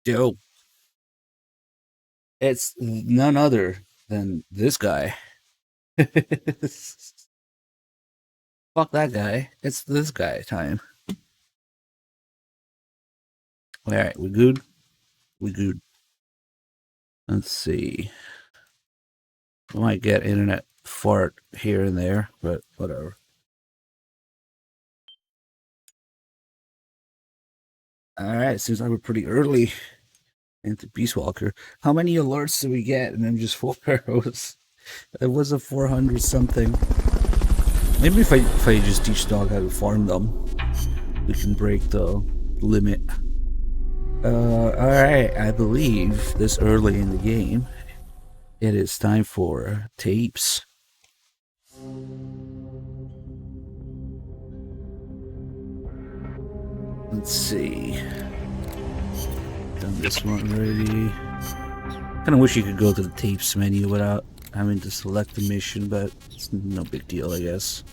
Dope. It's none other than this guy. Fuck that guy. It's this guy time. All right, we good? We good. Let's see. We might get internet fart here and there, but whatever. All right, seems like we're pretty early into Beast Walker. How many alerts did we get? And then just 4 arrows. It was a 400 something. Maybe if I just teach dog how to farm them, we can break the limit. Alright, I believe this early in the game, it is time for tapes. Let's see. Done this one already. Kinda wish you could go to the tapes menu without having to select the mission, but it's no big deal, I guess.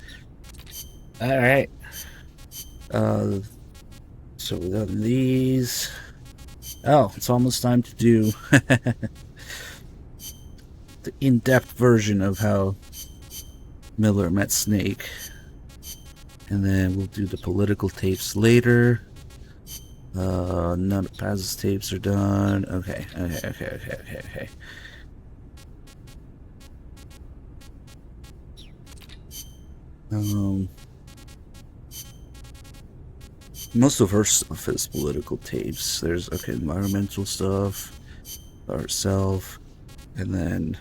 Alright. So we got these. Oh, it's almost time to do the in-depth version of how Miller met Snake. And then we'll do the political tapes later. None of Paz's tapes are done. Okay. Most of her stuff is political tapes. There's environmental stuff, herself, and then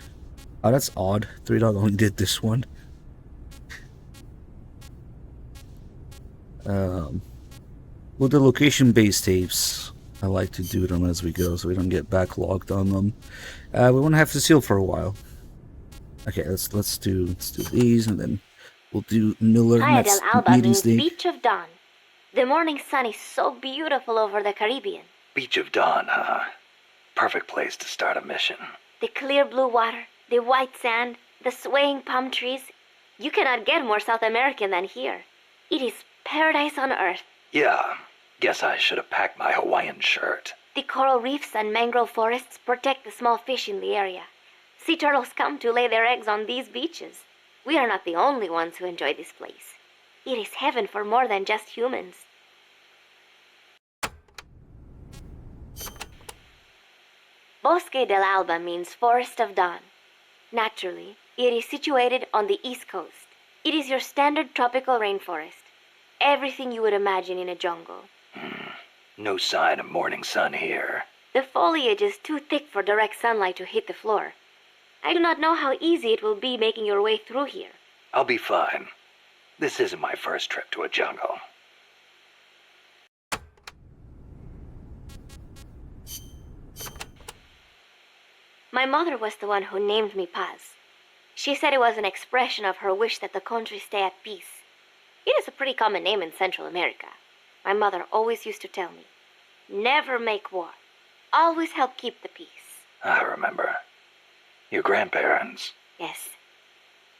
that's odd. Three Dog only did this one. Well, the location-based tapes, I like to do them as we go, so we don't get backlogged on them. We won't have to seal for a while. Okay, let's do these, and then we'll do Miller Playa del Alba means Snake. Beach of Dawn. The morning sun is so beautiful over the Caribbean. Beach of Dawn, huh? Perfect place to start a mission. The clear blue water, the white sand, the swaying palm trees. You cannot get more South American than here. It is paradise on earth. Yeah, guess I should have packed my Hawaiian shirt. The coral reefs and mangrove forests protect the small fish in the area. Sea turtles come to lay their eggs on these beaches. We are not the only ones who enjoy this place. It is heaven for more than just humans. Bosque del Alba means Forest of Dawn. Naturally, it is situated on the east coast. It is your standard tropical rainforest. Everything you would imagine in a jungle. No sign of morning sun here. The foliage is too thick for direct sunlight to hit the floor. I do not know how easy it will be making your way through here. I'll be fine. This isn't my first trip to a jungle. My mother was the one who named me Paz. She said it was an expression of her wish that the country stay at peace. It is a pretty common name in Central America. My mother always used to tell me, never make war. Always help keep the peace. I remember. Your grandparents. Yes.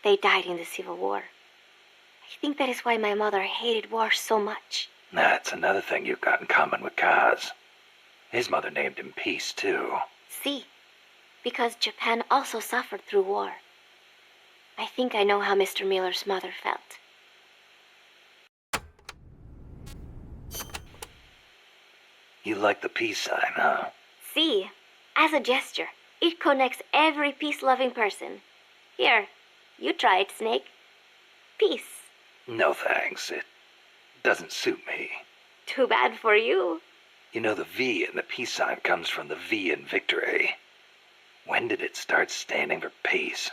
They died in the Civil War. I think that is why my mother hated war so much. That's another thing you've got in common with Kaz. His mother named him Peace, too. See, because Japan also suffered through war. I think I know how Mr. Miller's mother felt. You like the peace sign, huh? See, as a gesture, it connects every peace-loving person. Here, you try it, Snake. Peace. No thanks. It doesn't suit me. Too bad for you. You know, the V in the peace sign comes from the V in victory. When did it start standing for peace?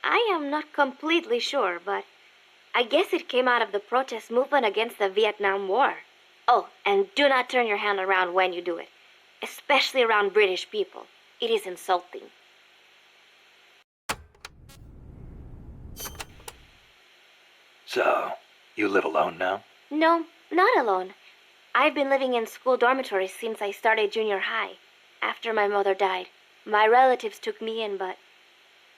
I am not completely sure, but I guess it came out of the protest movement against the Vietnam War. Oh, and do not turn your hand around when you do it, especially around British people. It is insulting. So, you live alone now? No, not alone. I've been living in school dormitories since I started junior high. After my mother died, my relatives took me in, but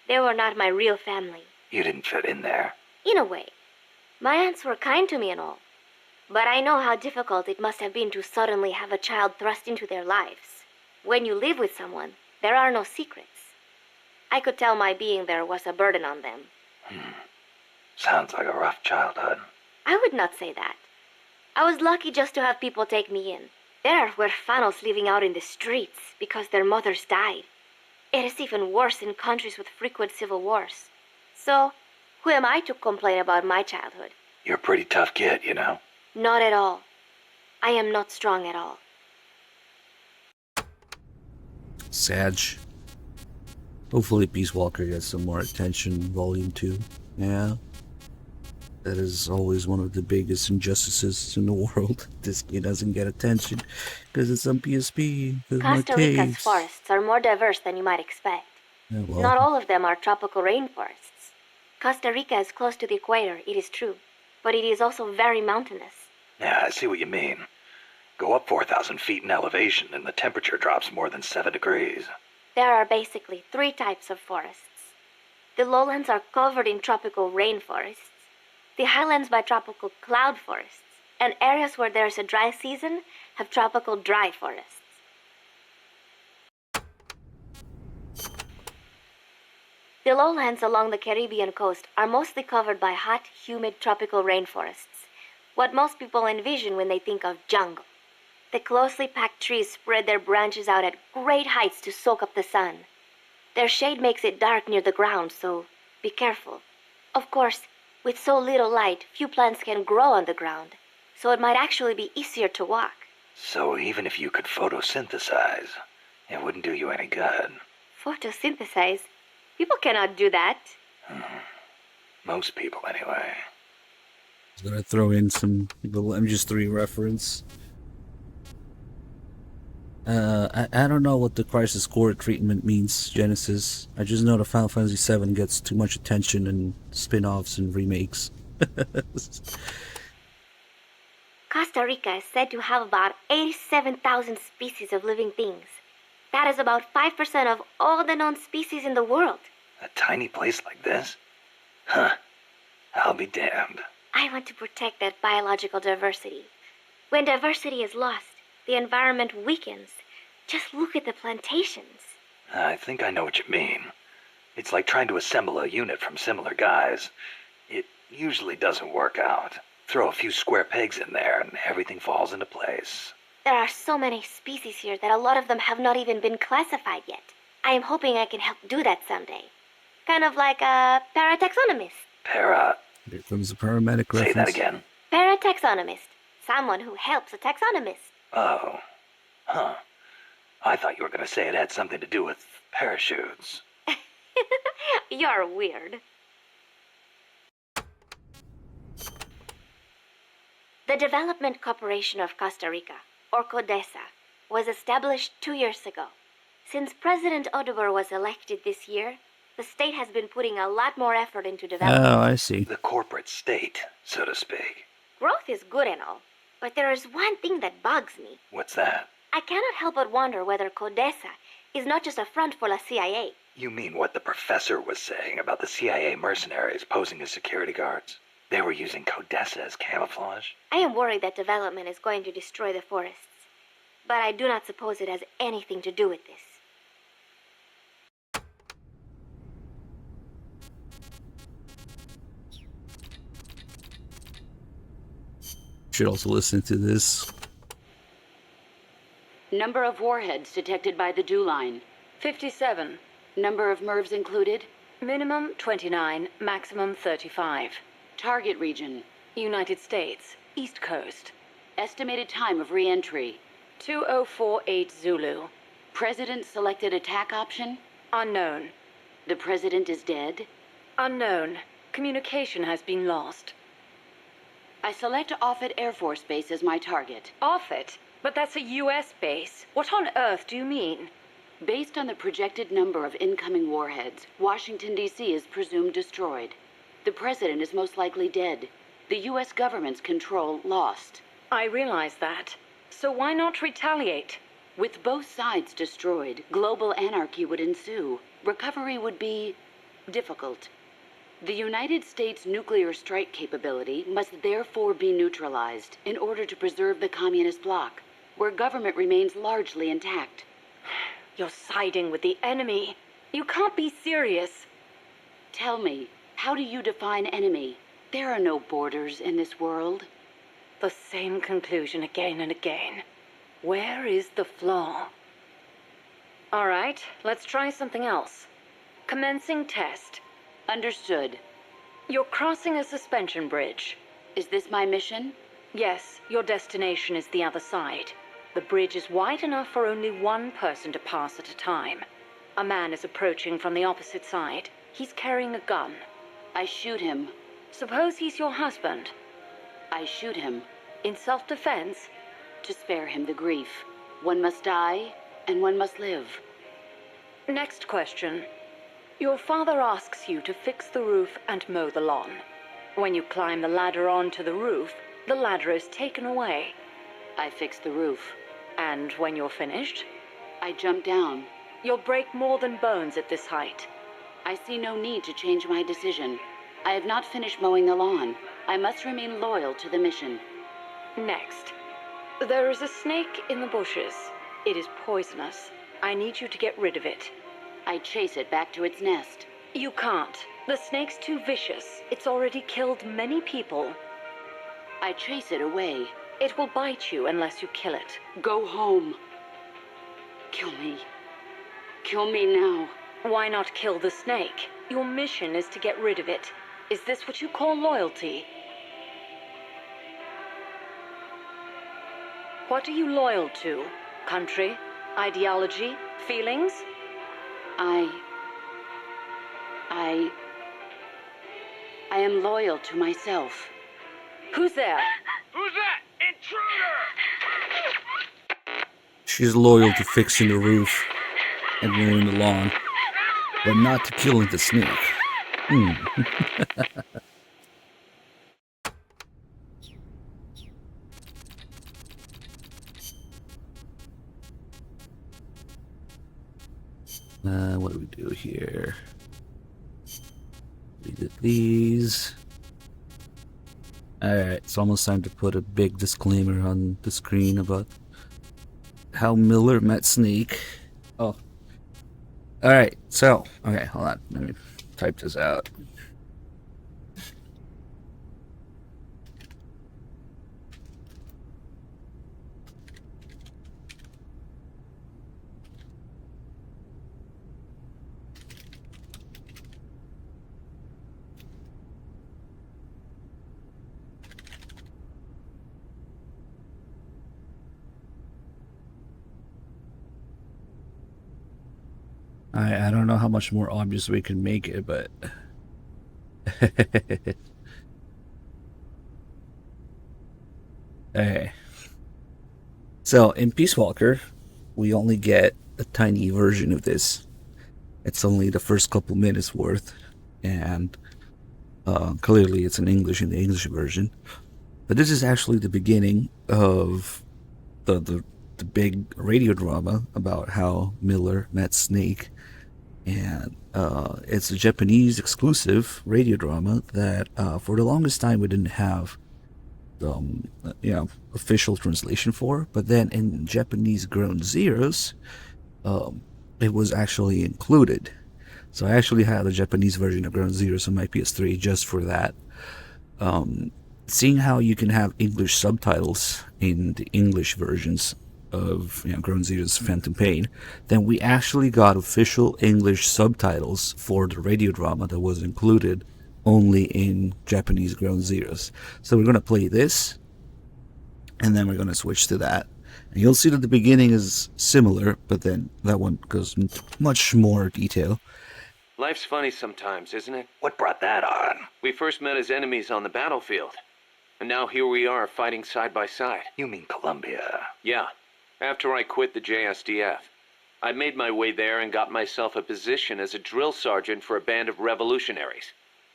they were not my real family. You didn't fit in there. In a way. My aunts were kind to me and all. But I know how difficult it must have been to suddenly have a child thrust into their lives. When you live with someone, there are no secrets. I could tell my being there was a burden on them. Sounds like a rough childhood. I would not say that. I was lucky just to have people take me in. There are huérfanos living out in the streets because their mothers died. It is even worse in countries with frequent civil wars. So, who am I to complain about my childhood? You're a pretty tough kid, you know? Not at all. I am not strong at all. Sag. Hopefully Peace Walker gets some more attention in Volume 2. Yeah. That is always one of the biggest injustices in the world. This game doesn't get attention because it's on PSP. Costa Rica's forests are more diverse than you might expect. Yeah, well, Not all of them are tropical rainforests. Costa Rica is close to the equator, it is true, but it is also very mountainous. Yeah, I see what you mean. Go up 4,000 feet in elevation and the temperature drops more than 7 degrees. There are basically 3 types of forests. The lowlands are covered in tropical rainforests, the highlands by tropical cloud forests, and areas where there is a dry season have tropical dry forests. The lowlands along the Caribbean coast are mostly covered by hot, humid tropical rainforests, what most people envision when they think of jungle. The closely packed trees spread their branches out at great heights to soak up the sun. Their shade makes it dark near the ground, so be careful. Of course, with so little light, few plants can grow on the ground, so it might actually be easier to walk. So even if you could photosynthesize, it wouldn't do you any good. Photosynthesize? People cannot do that. Most people, anyway. I was gonna throw in some little MGS3 reference. I don't know what the Crisis Core treatment means, Genesis. I just know that Final Fantasy VII gets too much attention in spin-offs and remakes. Costa Rica is said to have about 87,000 species of living things. That is about 5% of all the known species in the world. A tiny place like this? Huh. I'll be damned. I want to protect that biological diversity. When diversity is lost, the environment weakens. Just look at the plantations. I think I know what you mean. It's like trying to assemble a unit from similar guys. It usually doesn't work out. Throw a few square pegs in there and everything falls into place. There are so many species here that a lot of them have not even been classified yet. I am hoping I can help do that someday. Kind of like a parataxonomist. Here comes the paramedic reference. Say that again. Parataxonomist. Someone who helps a taxonomist. Oh. Huh. I thought you were going to say it had something to do with parachutes. You're weird. The Development Corporation of Costa Rica, or CODESA, was established 2 years ago. Since President Oduber was elected this year, the state has been putting a lot more effort into development. Oh, I see. The corporate state, so to speak. Growth is good and all, but there is one thing that bugs me. What's that? I cannot help but wonder whether CODESA is not just a front for the CIA. You mean what the professor was saying about the CIA mercenaries posing as security guards? They were using CODESA as camouflage? I am worried that development is going to destroy the forests, but I do not suppose it has anything to do with this. Should also listen to this. Number of warheads detected by the DEW line. 57. Number of MIRVs included. Minimum 29, maximum 35. Target region. United States, East Coast. Estimated time of re-entry. 2048 Zulu. President selected attack option. Unknown. The president is dead. Unknown. Communication has been lost. I select Offutt Air Force Base as my target. Offutt? But that's a U.S. base. What on earth do you mean? Based on the projected number of incoming warheads, Washington, D.C. is presumed destroyed. The president is most likely dead. The U.S. government's control lost. I realize that. So why not retaliate? With both sides destroyed, global anarchy would ensue. Recovery would be difficult. The United States' nuclear strike capability must therefore be neutralized in order to preserve the communist bloc, where government remains largely intact. You're siding with the enemy. You can't be serious. Tell me, how do you define enemy? There are no borders in this world. The same conclusion again and again. Where is the flaw? All right, let's try something else. Commencing test. Understood. You're crossing a suspension bridge. Is this my mission? Yes, your destination is the other side. The bridge is wide enough for only one person to pass at a time. A man is approaching from the opposite side. He's carrying a gun. I shoot him. Suppose he's your husband. I shoot him. In self-defense? To spare him the grief. One must die, and one must live. Next question. Your father asks you to fix the roof and mow the lawn. When you climb the ladder onto the roof, the ladder is taken away. I fix the roof. And when you're finished, I jump down. you'll break more than bones at this height. I see no need to change my decision. I have not finished mowing the lawn. I must remain loyal to the mission. Next. There is a snake in the bushes. It is poisonous. I need you to get rid of it. I chase it back to its nest. You can't. The snake's too vicious. It's already killed many people. I chase it away. It will bite you unless you kill it. Go home. Kill me. Kill me now. Why not kill the snake? Your mission is to get rid of it. Is this what you call loyalty? What are you loyal to? Country? Ideology? Feelings? I am loyal to myself. Who's there? Who's that? Intruder! She's loyal to fixing the roof and mowing the lawn, but not to killing the snake. What do we do here? We did these. Alright, it's almost time to put a big disclaimer on the screen about how Miller met Snake. Oh. Alright, so, okay, hold on. Let me type this out. I don't know how much more obvious we can make it, but okay. So in Peace Walker, we only get a tiny version of this. It's only the first couple minutes worth, and clearly it's in English in the English version. But this is actually the beginning of the big radio drama about how Miller met Snake. And it's a Japanese exclusive radio drama that for the longest time we didn't have official translation for, but then in Japanese Ground Zeroes it was actually included. So I actually had a Japanese version of Ground Zeroes on my PS3 just for that. Seeing how you can have English subtitles in the English versions of Ground Zeroes Phantom Pain, then we actually got official English subtitles for the radio drama that was included only in Japanese Ground Zeroes. So we're going to play this, and then we're going to switch to that. And you'll see that the beginning is similar, but then that one goes into much more detail. Life's funny sometimes, isn't it? What brought that on? We first met as enemies on the battlefield, and now here we are fighting side by side. You mean Columbia? Yeah. After I quit the JSDF, I made my way there and got myself a position as a drill sergeant for a band of revolutionaries,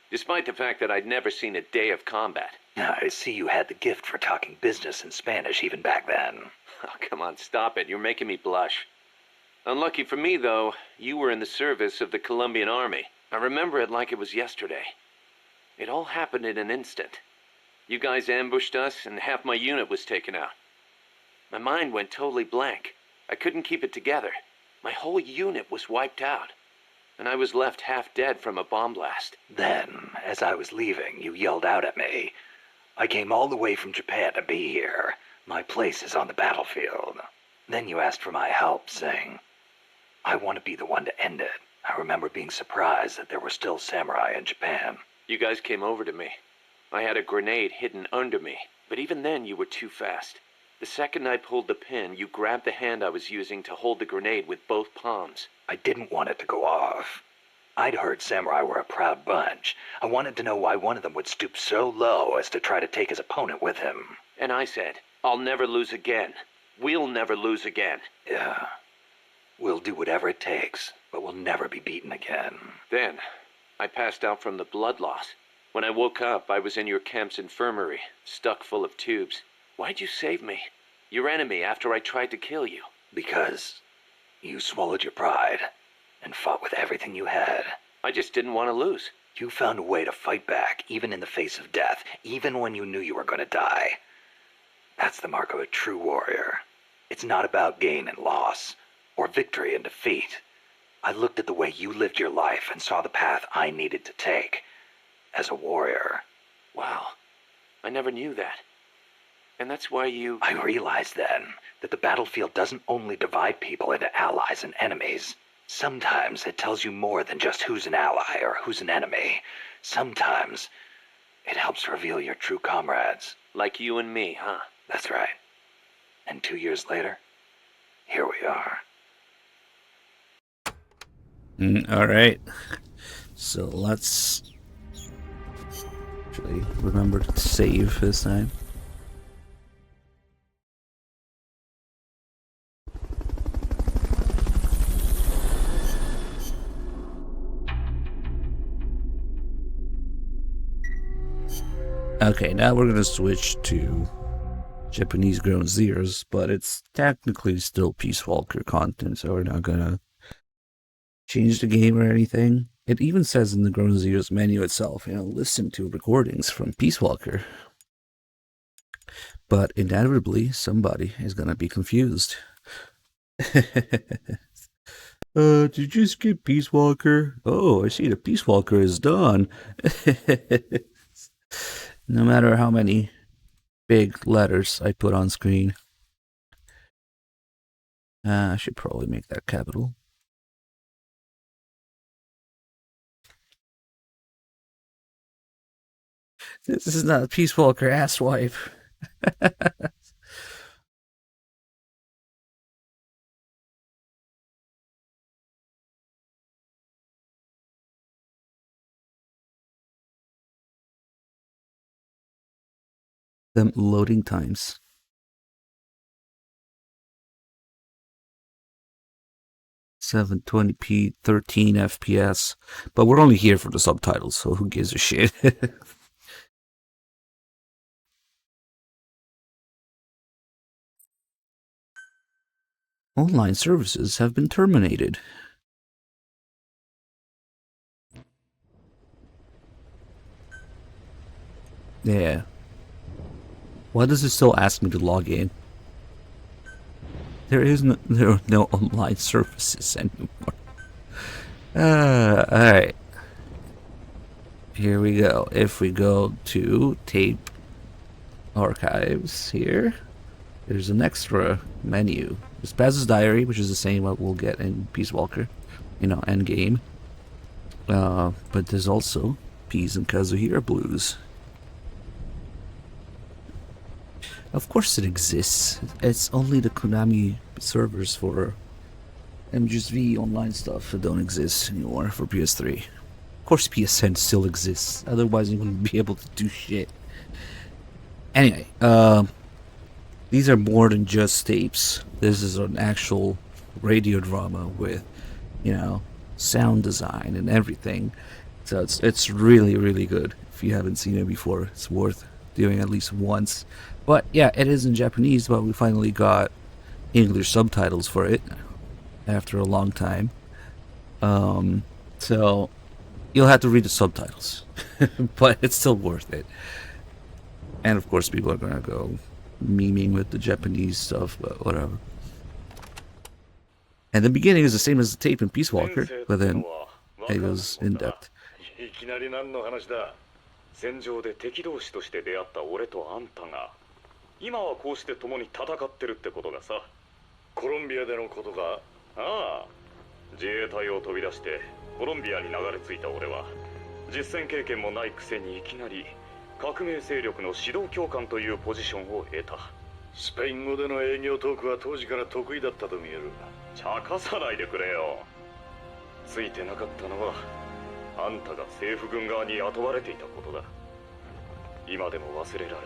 despite the fact that I'd never seen a day of combat. I see you had the gift for talking business in Spanish even back then. Oh, come on, stop it. You're making me blush. Unlucky for me, though, you were in the service of the Colombian Army. I remember it like it was yesterday. It all happened in an instant. You guys ambushed us, and half my unit was taken out. My mind went totally blank. I couldn't keep it together. My whole unit was wiped out, and I was left half dead from a bomb blast. Then, as I was leaving, you yelled out at me. I came all the way from Japan to be here. My place is on the battlefield. Then you asked for my help, saying, I want to be the one to end it. I remember being surprised that there were still samurai in Japan. You guys came over to me. I had a grenade hidden under me, but even then you were too fast. The second I pulled the pin, you grabbed the hand I was using to hold the grenade with both palms. I didn't want it to go off. I'd heard samurai were a proud bunch. I wanted to know why one of them would stoop so low as to try to take his opponent with him. And I said, I'll never lose again. We'll never lose again. Yeah. We'll do whatever it takes, but we'll never be beaten again. Then, I passed out from the blood loss. When I woke up, I was in your camp's infirmary, stuck full of tubes. Why'd you save me? Your enemy after I tried to kill you. Because you swallowed your pride and fought with everything you had. I just didn't want to lose. You found a way to fight back, even in the face of death, even when you knew you were going to die. That's the mark of a true warrior. It's not about gain and loss, or victory and defeat. I looked at the way you lived your life and saw the path I needed to take as a warrior. Wow, I never knew that. And that's why you... I realized then that the battlefield doesn't only divide people into allies and enemies. Sometimes it tells you more than just who's an ally or who's an enemy. Sometimes it helps reveal your true comrades. Like you and me, huh? That's right. And 2 years later, here we are. All right. So let's actually remember to save this time. Okay, now we're gonna switch to Japanese Ground Zeroes, but it's technically still Peace Walker content, so we're not gonna change the game or anything. It even says in the Ground Zeroes menu itself, listen to recordings from Peace Walker. But inevitably, somebody is gonna be confused. Did you skip Peace Walker? Oh, I see the Peace Walker is done. No matter how many big letters I put on screen. I should probably make that capital. This is not a Peace Walker asswipe. Them loading times. 720p, 13 FPS. But we're only here for the subtitles, so who gives a shit? Online services have been terminated. Yeah. Why does it still ask me to log in? There are no online services anymore. Alright. Here we go. If we go to tape archives here, there's an extra menu. There's Paz's Diary, which is the same what we'll get in Peace Walker, end game. But there's also Peas and Kazuhira Blues. Of course it exists. It's only the Konami servers for MGSV online stuff that don't exist anymore for PS3. Of course PSN still exists, otherwise you wouldn't be able to do shit. Anyway, these are more than just tapes. This is an actual radio drama with, sound design and everything. So it's really, really good. If you haven't seen it before, it's worth doing at least once. But yeah, it is in Japanese, but we finally got English subtitles for it after a long time. So you'll have to read the subtitles, but it's still worth it. And of course, people are gonna go memeing with the Japanese stuff, but whatever. And the beginning is the same as the tape in Peace Walker, but then it goes in depth. いきなり何の話だ。戦場で敵同士として出会った俺とあんたが今はこうして共に戦ってるってことがさ。コロンビアでのことが。ああ、自衛隊を飛び出してコロンビアに流れ着いた俺は実戦経験もないくせにいきなり革命勢力の指導教官というポジションを得た。スペイン語での営業トークは当時から得意だったと見える。茶化さないでくれよ。ついてなかったのはあんたが政府軍側に雇われていたことだ。今でも忘れられない。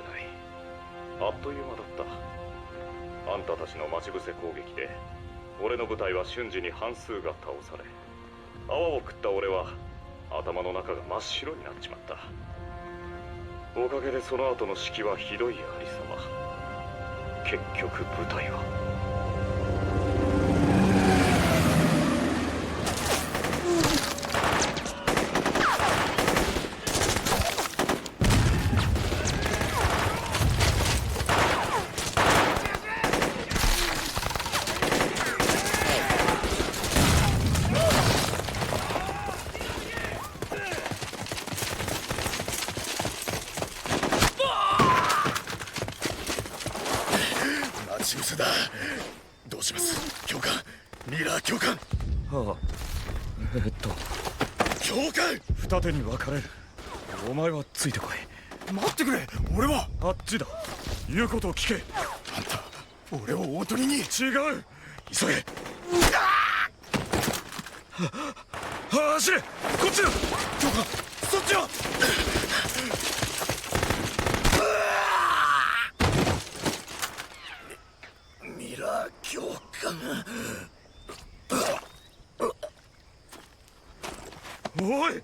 あっという間だった。あんたたちの待ち伏せ攻撃で俺の部隊は瞬時に半数が倒され、泡を食った俺は頭の中が真っ白になっちまった。おかげでその後の指揮はひどいありさま。結局部隊は待ち伏せだ。どうします、教官。ミラー教官。ああ、教官。二手に分かれる。お前はついてこい。待ってくれ。俺はあっちだ。言うことを聞け。あんた俺を大鳥に。違う。急げ。走れ。こっちだ。教官、そっちは。ミラー教官。おい。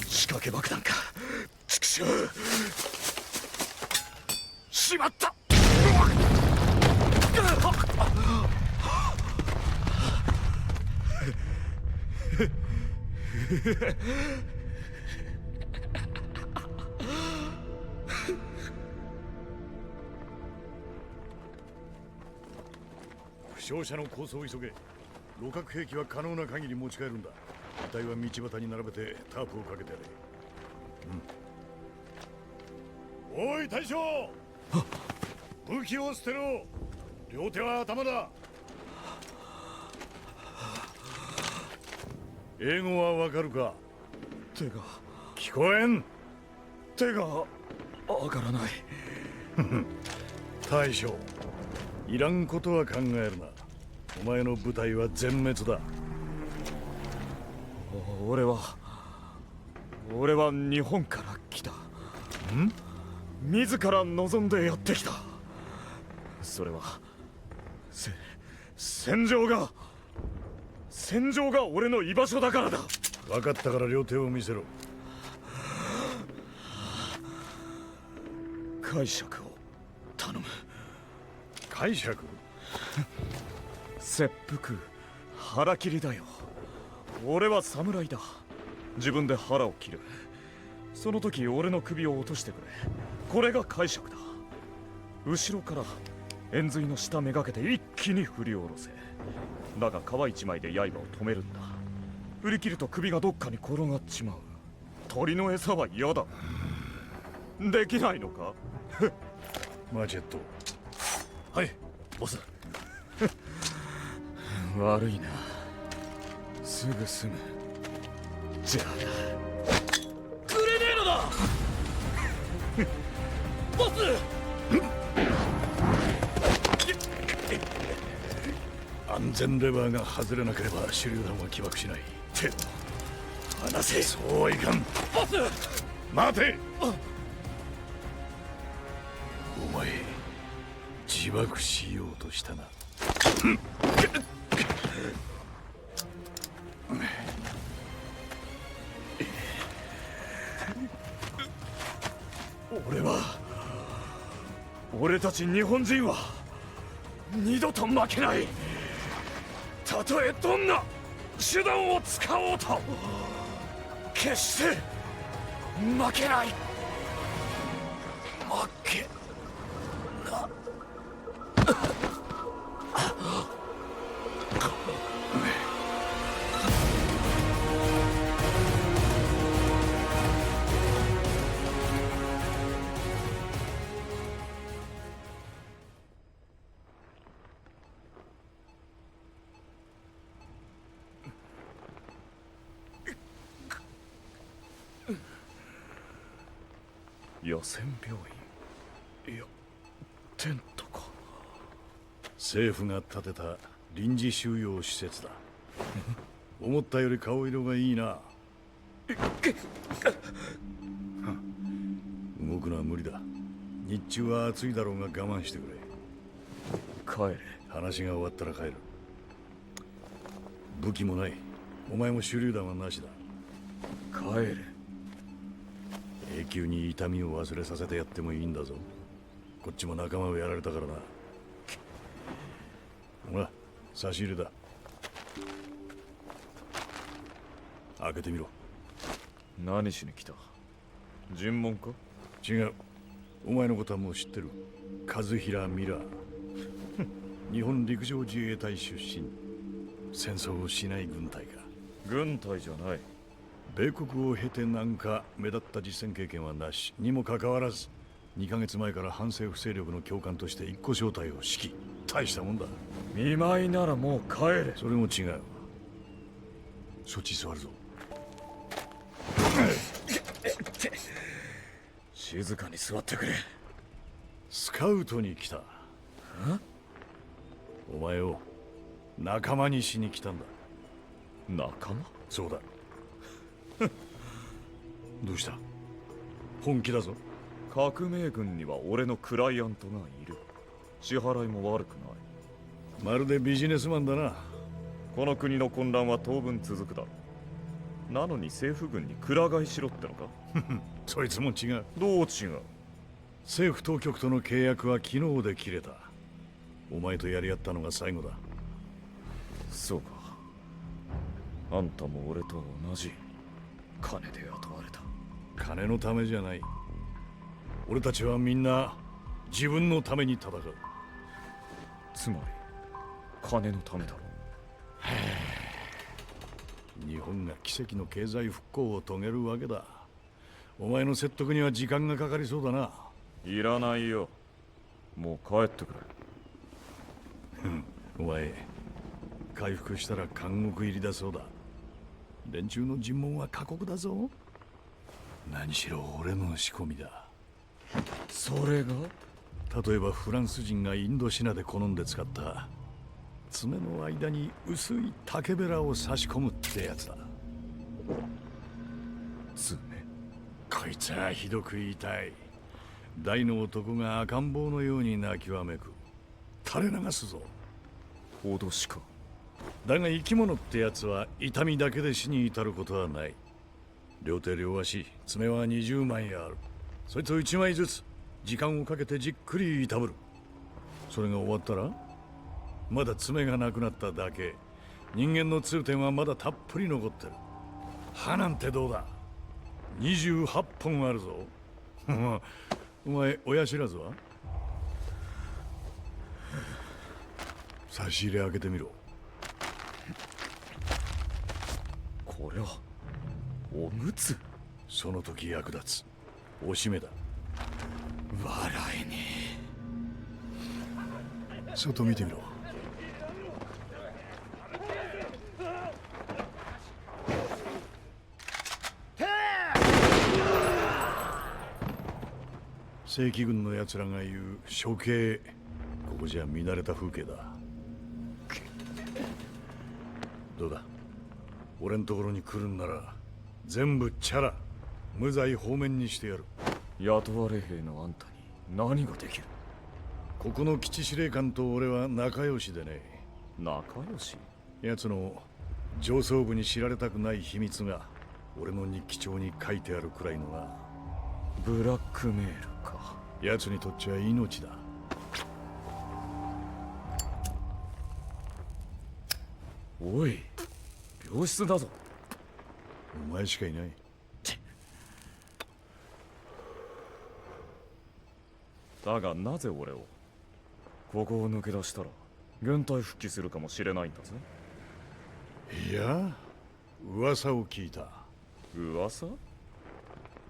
仕掛け爆弾か。畜生。しまった。負傷者の抗争を急げ。鹵獲兵器は可能な限り持ち帰るんだ。遺体は道端に並べてタープをかけてやれ。おい大将、武器を捨てろ。両手は頭だ。英語はわかるか。手が聞こえん。手が上がらない。大将、いらんことは考えるな。お前の部隊は全滅だ。俺は日本から来た。自ら望んでやってきた。それは戦場が俺の居場所だからだ。分かったから両手を見せろ。解釈を頼む。解釈？切腹、腹切りだよ。俺は侍だ。自分で腹を切る。その時俺の首を落としてくれ。これが解釈だ。後ろから円髄の下めがけて一気に振り下ろせ。だが皮一枚で刃を止めるんだ。振り切ると首がどっかに転がっちまう。鳥の餌は嫌だ。できないのか？マジェット。はい、ボス。悪いな。すぐ済む。じゃあグレネードだ。ボス。安全レバーが外れなければ手榴弾は起爆しない。手を離せ。そうはいかん。ボス。待て。お前自爆しようとしたな。俺たち日本人は二度と負けない。たとえどんな手段を使おうと決して負けない。負けな。野戦病院、いやテントか。政府が建てた臨時収容施設だ。思ったより顔色がいいな。動くのは無理だ。日中は暑いだろうが我慢してくれ。帰れ。話が終わったら帰る。武器もない。お前も手榴弾はなしだ。帰れ。永久に痛みを忘れさせてやってもいいんだぞ。こっちも仲間をやられたからな。ほら、差し入れだ。開けてみろ。何しに来た？尋問か？違う。お前のことはもう知ってる。和平ミラー。日本陸上自衛隊出身。戦争をしない軍隊か。軍隊じゃない。米国を経てなんか目立った実戦経験はなしにもかかわらず、2ヶ月前から反政府勢力の教官として一個小隊を指揮。大したもんだ。見舞いならもう帰れ。それも違う。そっち座るぞ。静かに座ってくれ。スカウトに来た。お前を仲間にしに来たんだ。仲間？そうだ。どうした？本気だぞ。革命軍には俺のクライアントがいる。支払いも悪くない。まるでビジネスマンだな。この国の混乱は当分続くだろう。なのに政府軍にくら替えしろってのか？そいつも違う。どう違う？政府当局との契約は昨日で切れた。お前とやり合ったのが最後だ。そうか。あんたも俺と同じ金で雇われた。金のためじゃない。俺たちはみんな自分のために戦う。つまり金のためだろ。日本が奇跡の経済復興を遂げるわけだ。お前の説得には時間がかかりそうだな。いらないよ。もう帰ってくれ。お前回復したら監獄入りだそうだ。連中の尋問は過酷だぞ。何しろ俺の仕込みだ。それが？例えばフランス人がインドシナで好んで使った爪の間に薄い竹べらを差し込むってやつだ。爪？こいつはひどく痛い。大の男が赤ん坊のように泣きわめく。垂れ流すぞ。脅しか？だが生き物ってやつは痛みだけで死に至ることはない。両手両足爪は20枚ある。そいつを1枚ずつ時間をかけてじっくりいたぶる。それが終わったらまだ爪がなくなっただけ。人間の痛点はまだたっぷり残ってる。歯なんてどうだ。28本あるぞ。お前親知らずは？差し入れ開けてみろ。これはおむつ？その時役立つおしめだ。笑えね外見てみろ。正規軍の奴らが言う処刑。ここじゃ見慣れた風景だ。どうだ、俺んところに来るんなら全部チャラ無罪放免にしてやる。え。雇われ兵のあんたに何ができる？ここの基地司令官と俺は仲良しでね。仲良し？奴の上層部に知られたくない秘密が俺の日記帳に書いてあるくらいのな。ブラックメールか。奴にとっちゃ命だ。おい、病室だぞ。お前しかいない。だがなぜ俺を？ここを抜け出したら現代復帰するかもしれないんだぜ。いや、噂を聞いた。噂？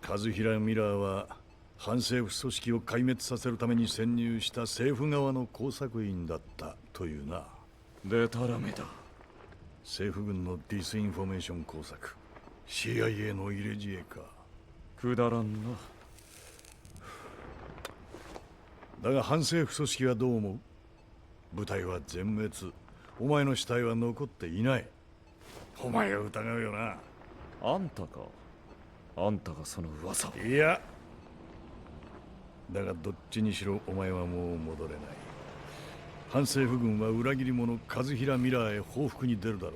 和平ミラーは反政府組織を壊滅させるために潜入した政府側の工作員だったというな。でたらめだ。政府軍のディスインフォメーション工作、 CIA の入れ知恵か。くだらんな。だが反政府組織はどう思う？部隊は全滅、お前の死体は残っていない。お前を疑うよな。あんたか。あんたがその噂を。いや、だがどっちにしろお前はもう戻れない。反政府軍は裏切り者和平ミラーへ報復に出るだろう。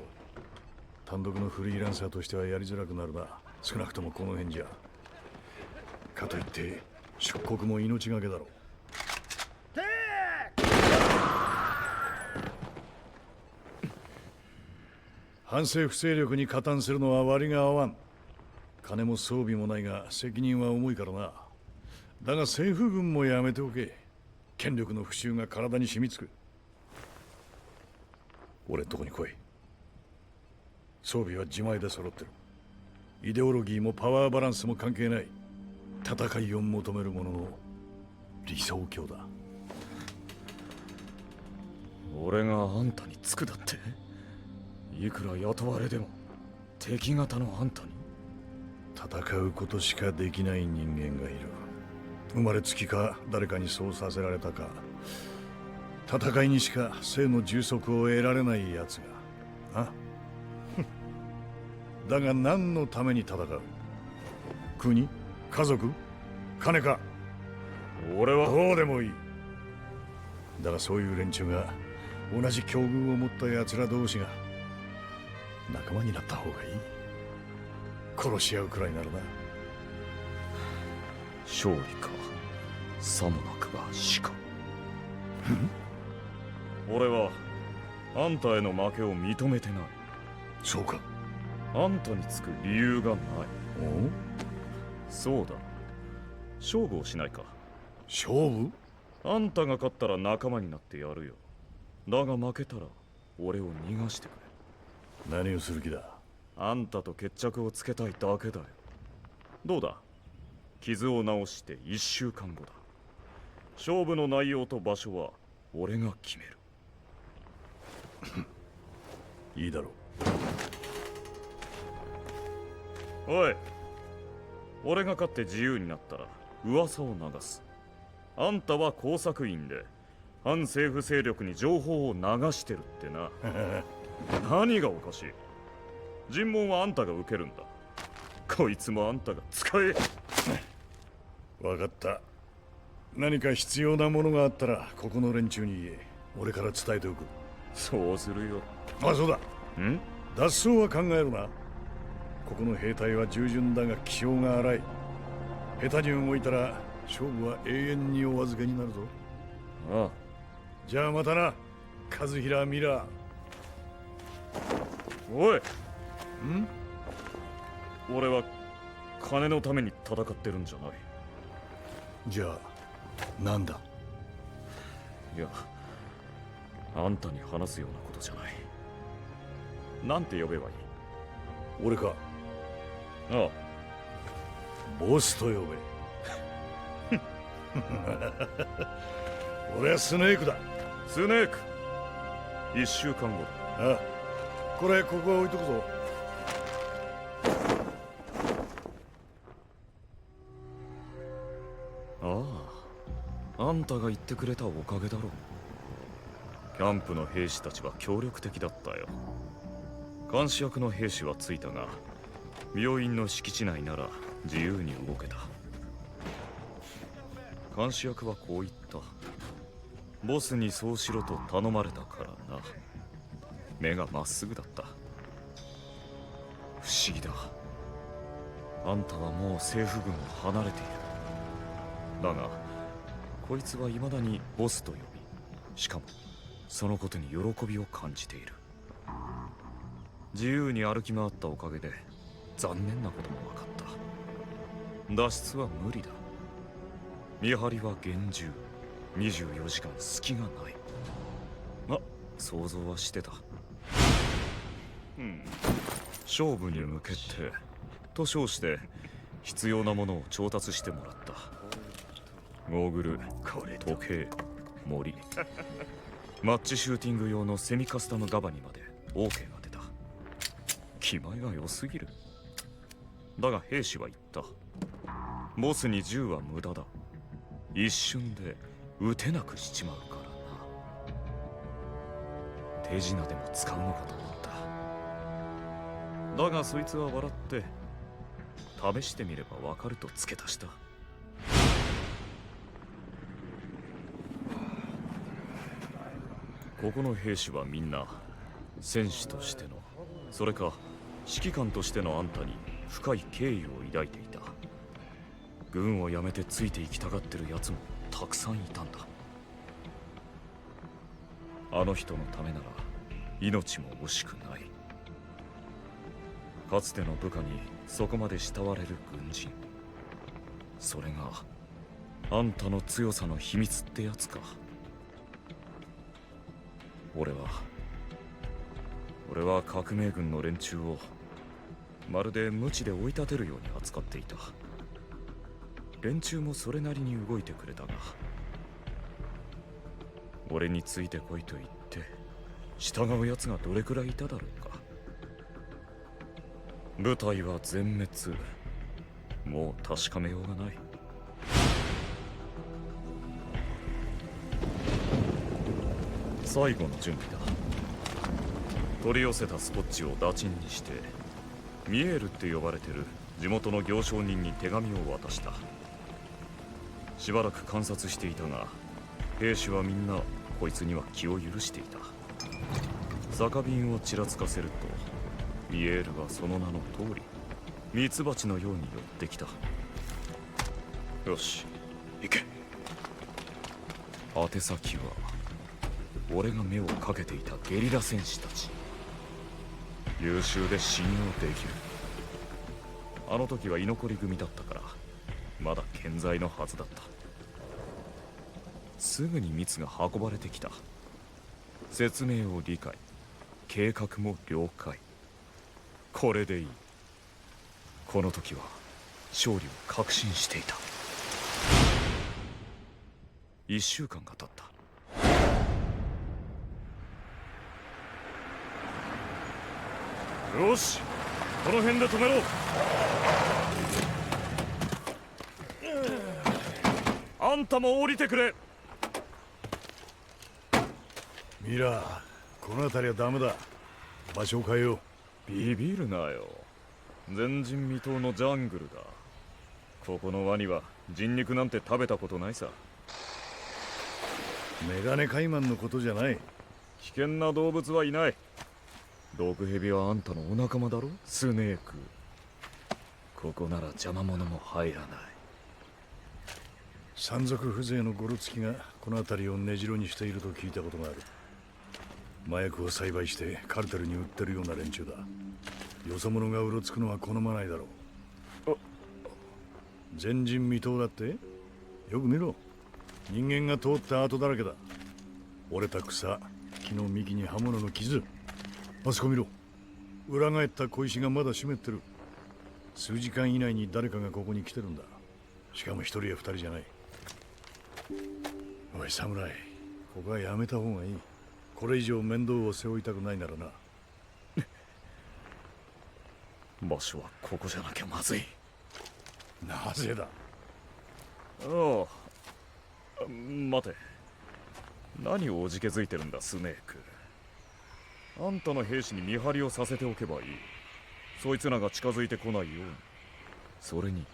単独のフリーランサーとしてはやりづらくなるな。少なくともこの辺じゃ。かといって出国も命がけだろう。反政府勢力に加担するのは割が合わん。金も装備もないが責任は重いからな。だが政府軍もやめておけ。権力の復讐が体に染みつく。俺んとこに来い。装備は自前で揃ってる。イデオロギーもパワーバランスも関係ない。戦いを求める者の理想郷だ。俺があんたにつくだって？いくら雇われでも敵方のあんたに？戦うことしかできない人間がいる。生まれつきか誰かにそうさせられたか、戦いにしか生の充足を得られない奴がな。だが何のために戦う？国？家族？金か？俺はどうでもいい。だがそういう連中が同じ境遇を持った奴ら同士が仲間になった方がいい。殺し合うくらいならな。勝利か、さもなくば死か。俺はあんたへの負けを認めてない。そうか。あんたにつく理由がない。お？そうだ、勝負をしないか。勝負？あんたが勝ったら仲間になってやるよ。だが負けたら俺を逃がしてくれ。何をする気だ？あんたと決着をつけたいだけだよ。どうだ、傷を治して1週間後だ。勝負の内容と場所は俺が決める。いいだろう。おい、俺が勝って自由になったら噂を流す。あんたは工作員で反政府勢力に情報を流してるってな。何がおかしい？尋問はあんたが受けるんだ。こいつもあんたが使え。分かった。何か必要なものがあったらここの連中に言え。俺から伝えておく。そうするよ。あ、そうだ。ん？脱走は考えるな。ここの兵隊は従順だが気性が荒い。下手に動いたら勝負は永遠にお預けになるぞ。ああ。じゃあまたな、和平ミラー。おい。ん？俺は金のために戦ってるんじゃない。じゃあなんだ？いや、あんたに話すようなことじゃない。なんて呼べばいい？俺か？ああ。ボスと呼べ。俺はスネークだ。スネーク。1週間後だ。ああ、これここは置いとくぞ。ああ、あんたが言ってくれたおかげだろう。キャンプの兵士たちは協力的だったよ。監視役の兵士はついたが、病院の敷地内なら自由に動けた。監視役はこう言った。ボスにそうしろと頼まれたからな。目がまっすぐだった。不思議だ。あんたはもう政府軍を離れている。だがこいつは未だにボスと呼び、しかもそのことに喜びを感じている。自由に歩き回ったおかげで残念なことも分かった。脱出は無理だ。見張りは厳重。24時間隙がない。ま、想像はしてた。勝負に向けてと称して必要なものを調達してもらった。ゴーグル、時計、森、マッチシューティング用のセミカスタムガバにまで OK が出た。気前が良すぎる。だが兵士は言った。ボスに銃は無駄だ。一瞬で撃てなくしちまうからな。手品でも使うのかと思った。だがそいつは笑って試してみればわかると付け足した。ここの兵士はみんな戦士としての、それか指揮官としてのあんたに深い敬意を抱いていた。軍を辞めてついていきたがってるやつもたくさんいたんだ。あの人のためなら命も惜しくない。かつての部下にそこまで慕われる軍人、それがあんたの強さの秘密ってやつか。俺は革命軍の連中をまるで無知で追い立てるように扱っていた。連中もそれなりに動いてくれたが、俺についてこいと言って従う奴がどれくらいいただろうか。部隊は全滅。もう確かめようがない。最後の準備だ。取り寄せたスポッチを打賃にしてミエールって呼ばれてる地元の行商人に手紙を渡した。しばらく観察していたが、兵士はみんなこいつには気を許していた。酒瓶をちらつかせるとミエールはその名の通りミツバチのように寄ってきた。よし、行け。宛先は俺が目をかけていたゲリラ戦士たち。優秀で信用できる。あの時は居残り組だったからまだ健在のはずだった。すぐに蜜が運ばれてきた。説明を理解、計画も了解。これでいい。この時は勝利を確信していた。1週間が経った。よし、この辺で止めろ。あんたも降りてくれ。ミラー、この辺りはダメだ。場所を変えよう。ビビるなよ。前人未到のジャングルだ。ここのワニは人肉なんて食べたことないさ。メガネカイマンのことじゃない。危険な動物はいない。毒蛇はあんたのお仲間だろ、スネーク。ここなら邪魔者も入らない。山賊風情のゴロツキがこの辺りを根城にしていると聞いたことがある。麻薬を栽培してカルテルに売ってるような連中だ。よそ者がうろつくのは好まないだろう。前人未到だって。よく見ろ、人間が通った跡だらけだ。折れた草、木の幹に刃物の傷。あそこ見ろ、裏返った小石がまだ湿ってる。数時間以内に誰かがここに来てるんだ。しかも一人や二人じゃない。おい侍、ここはやめた方がいい。これ以上面倒を背負いたくないならな。場所はここじゃなきゃまずい。なぜだ。ああ、待て。何をおじけづいてるんだ、スネーク。あんたの兵士に見張りをさせておけばいい。そいつらが近づいてこないように。それに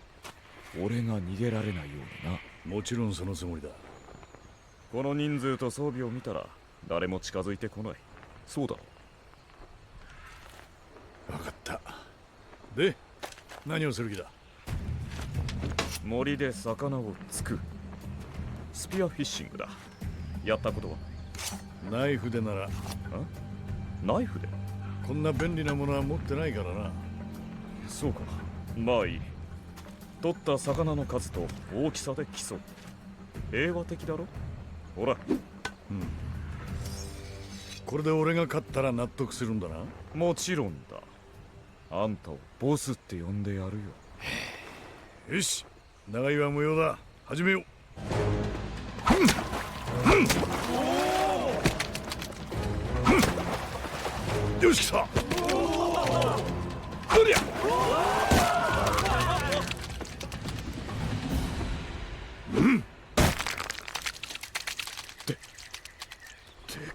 俺が逃げられないようにな。もちろんそのつもりだ。この人数と装備を見たら誰も近づいてこない。そうだろ。分かった。で、何をする気だ。森で魚を突く。スピアフィッシングだ。やったことは？ナイフでなら。ナイフで？こんな便利なものは持ってないからな。そうか。まあいい。取った魚の数と大きさで競う。平和的だろ？ほら、これで俺が勝ったら納得するんだな。もちろんだ。あんたをボスって呼んでやるよ。よし、長居は無用だ。始めよう。よし、来た。こりゃ。で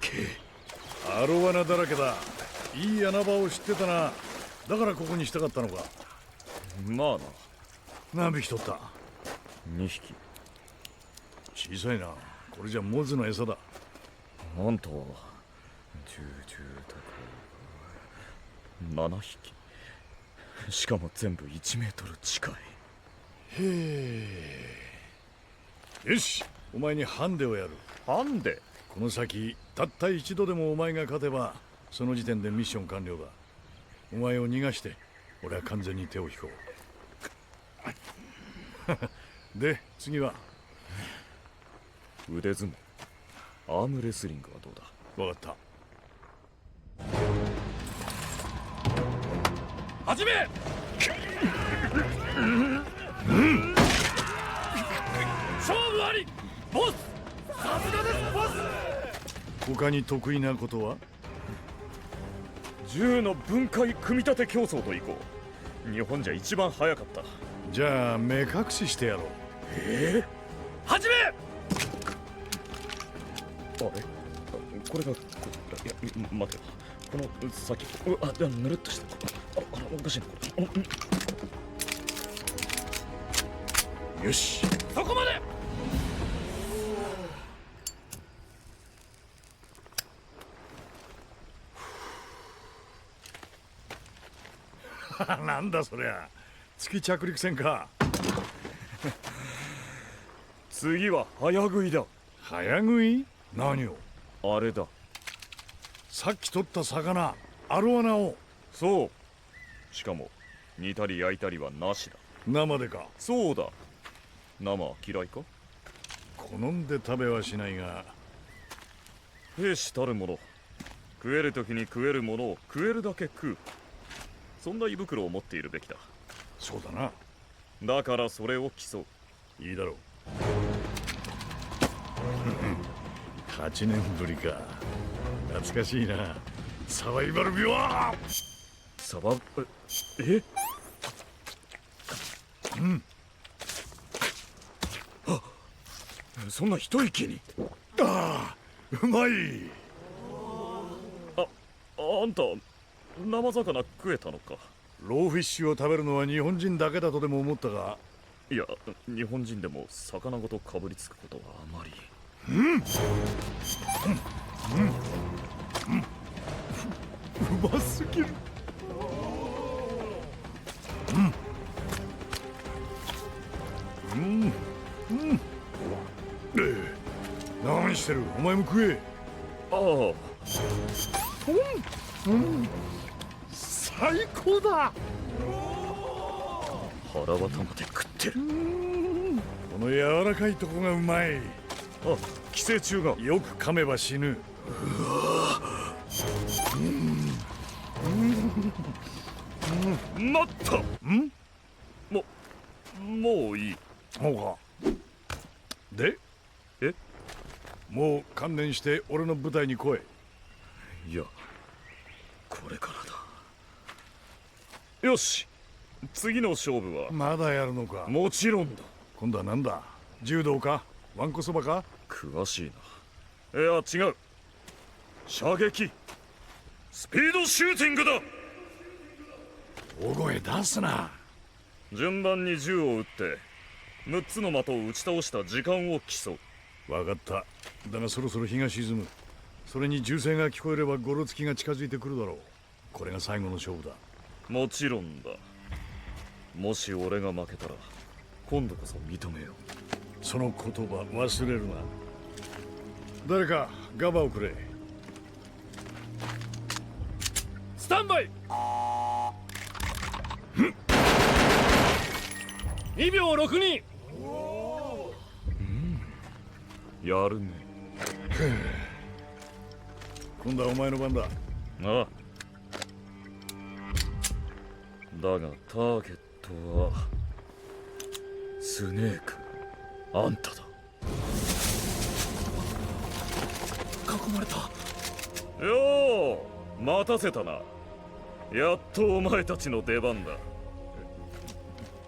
けえ。アロワナだらけだ。いい穴場を知ってたな。だからここにしたかったのか。まあな。何匹取った？ 2匹。小さいな。これじゃモズの餌だ。あんたは7匹。しかも全部1メートル近い。へえ。よし、お前にハンデをやる。ハンデ？この先たった一度でもお前が勝てばその時点でミッション完了だ。お前を逃がして俺は完全に手を引こう。で次は腕相撲、アームレスリングはどうだ？分かった。始め！勝負あり！ボス！さすがです、ボス！他に得意なことは？銃の分解組み立て競争といこう。日本じゃ一番早かった。じゃあ目隠ししてやろう。始め！あれ？これがいや待てよ。この先ぬるっとしたおかしいなこれ。よし、そこまで！なんだそりゃ。月着陸船か。次は早食いだ。早食い？何を？あれだ。さっき取った魚アロワナを。そう。しかも煮たり焼いたりはなしだ。生でか？そうだ。生は嫌いか？好んで食べはしないが。兵士たるもの、食える時に食えるものを食えるだけ食う。そんな胃袋を持っているべきだ。そうだな。だからそれを競う。いいだろう。8年ぶりか。懐かしいな。サバイバルビワー。サバえ？そんな一息に。ああ、うまい。あんた生魚食えたのか？ローフィッシュを食べるのは日本人だけだとでも思ったが。いや、日本人でも魚ごとかぶりつくことはあまり。うますぎる。何してる？お前も食え。ああ。最高だ。腹渡まで食ってる。この柔らかいとこがうまい。あ、寄生虫が。よく噛めば死ぬ。待った。もういい。そうか。で？もう観念して俺の舞台に来い。いや、これからだ。よし、次の勝負は。まだやるのか？もちろんだ。今度はなんだ？柔道か？わんこそばか？詳しいな。いや違う。射撃、スピードシューティングだ。大声出すな。順番に銃を撃って6つの的を打ち倒した時間を競う。分かった。だがそろそろ日が沈む。それに銃声が聞こえればゴロつきが近づいてくるだろう。これが最後の勝負だ。もちろんだ。もし俺が負けたら今度こそ認めよう。その言葉忘れるな。誰かガバをくれ。スタンバイ。2秒62。やるね。今度はお前の番だ。ああ。だがターゲットはスネーク、あんただ。囲まれた。よう待たせたな。やっとお前たちの出番だ。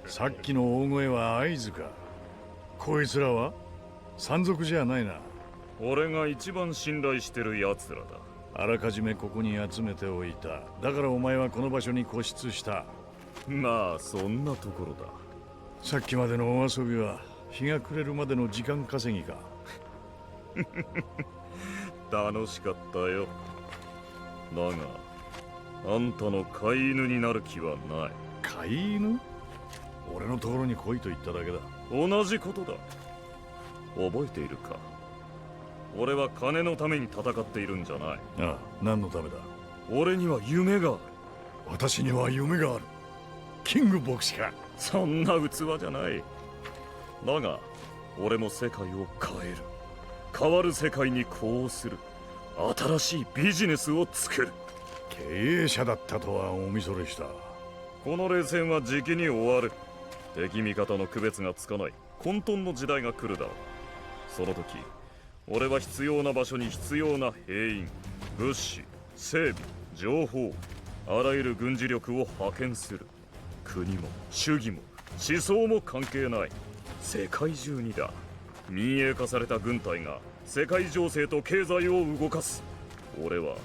さっきの大声は合図か。こいつらは山賊じゃないな。俺が一番信頼してる奴らだ。あらかじめここに集めておいた。だからお前はこの場所に固執した。まあそんなところだ。さっきまでのお遊びは日が暮れるまでの時間稼ぎか。楽しかったよ。だがあんたの飼い犬になる気はない。飼い犬？俺のところに来いと言っただけだ。同じことだ。覚えているか。俺は金のために戦っているんじゃない。ああ、何のためだ。俺には夢がある。私には夢がある。キング牧師か。そんな器じゃない。だが俺も世界を変える。変わる世界にこうする。新しいビジネスを作る。経営者だったとはおみそれした。この冷戦はじきに終わる。敵味方の区別がつかない混沌の時代が来るだろう。その時俺は必要な場所に必要な兵員、物資、整備、情報、あらゆる軍事力を派遣する。国も主義も思想も関係ない。世界中にだ。民営化された軍隊が世界情勢と経済を動かす。俺は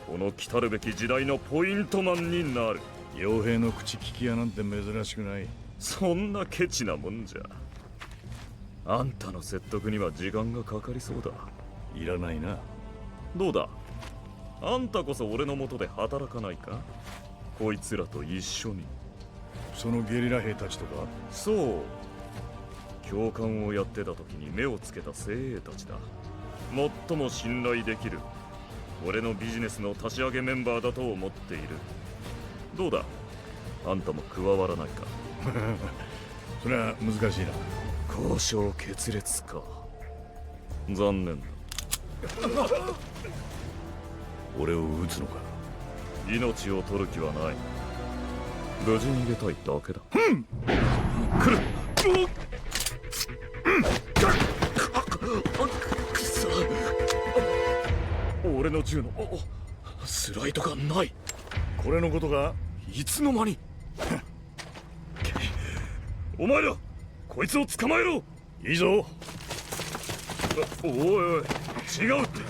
この来たるべき時代のポイントマンになる。傭兵の口利き屋なんて珍しくない。そんなケチなもんじゃ。あんたの説得には時間がかかりそうだ。いらないな。どうだ、あんたこそ俺の下で働かないか。こいつらと一緒に。そのゲリラ兵たちとか。そう、教官をやってた時に目をつけた精鋭たちだ。最も信頼できる俺のビジネスの立ち上げメンバーだと思っている。どうだ、あんたも加わらないか。それは難しいな。交渉決裂か。残念だ。俺を撃つのか。命を取る気はない。無事に逃げたいだけだ。来る。くそ。俺の銃のスライドがない。これのことか。いつの間に。お前らこいつを捕まえろ。いいぞ。おいおい、違うって。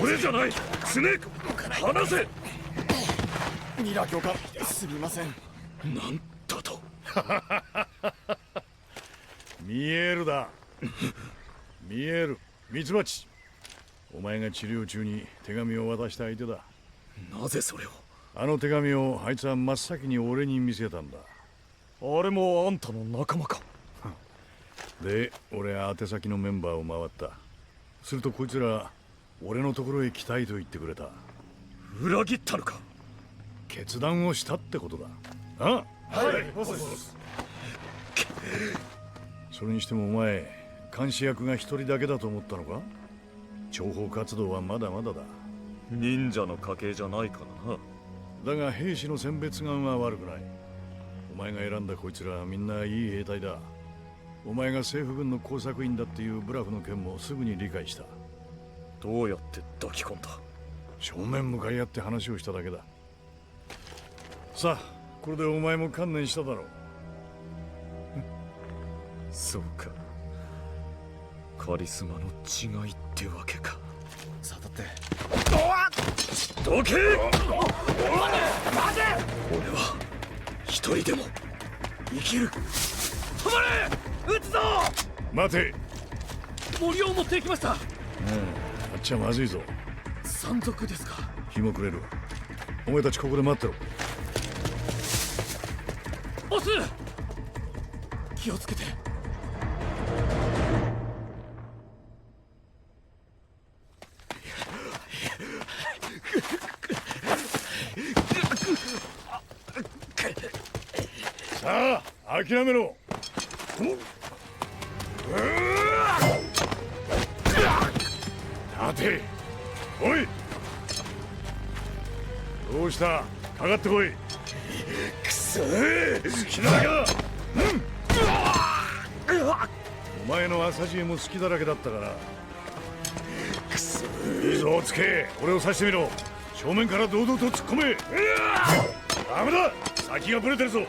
俺じゃない。スネーク、離せ。ミラー教官、すみません。なんだと。ミエルだ。ミエル、ミツバチ。お前が治療中に手紙を渡した相手だ。なぜそれを。あの手紙をあいつは真っ先に俺に見せたんだ。あれもあんたの仲間か。で、俺は宛先のメンバーを回った。するとこいつら俺のところへ来たいと言ってくれた。裏切ったのか。決断をしたってことだ。あ？はい、ボスです。それにしてもお前、監視役が一人だけだと思ったのか？諜報活動はまだまだだ。忍者の家系じゃないからな。だが兵士の選別眼は悪くない。お前が選んだこいつらはみんないい兵隊だ。お前が政府軍の工作員だっていうブラフの件もすぐに理解した。どうやって抱き込んだ。正面向かい合って話をしただけだ。さあ、これでお前も観念しただろう。そうか、カリスマの違いってわけか。さあ、だって。どけ！俺は一人でも生きる。止まれ！撃つぞ！待て。森を持っていきました。あっちはまずいぞ。山賊ですか。日も暮れる。お前たちここで待ってろ。ボス！気をつけて。さあ、諦めろ。立ておい。どうした、かかってこい。くそー、好きなだけだ。お前の朝知恵も好きだらけだったから。くそー、いいぞつけ、俺を刺してみろ。正面から堂々と突っ込め。ダメだ、先がブレてるぞ。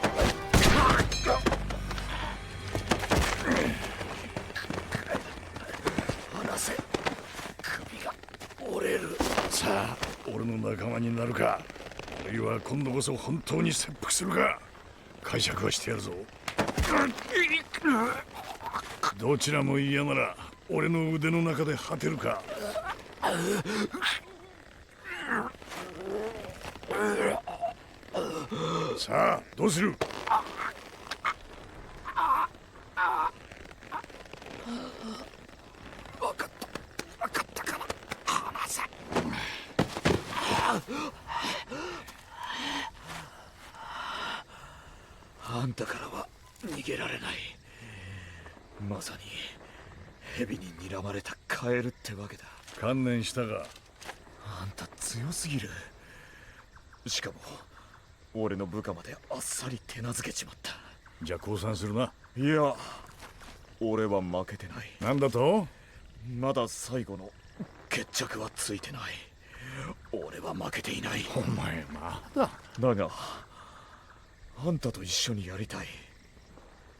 離せ、首が折れる。さあ、俺の仲間になるか、あるいは今度こそ本当に切腹するか。解釈はしてやるぞ。どちらも嫌なら俺の腕の中で果てるか。さあ、どうする。分かったから離せ。あんたからは逃げられない。まさに蛇に睨まれたカエルってわけだ。観念したが、あんた強すぎる。しかも俺の部下まであっさり手なずけちまった。じゃあ降参するな。いや、俺は負けてない。なんだと。まだ最後の決着はついてない。俺は負けていない。お前まだ。だがあんたと一緒にやりたい。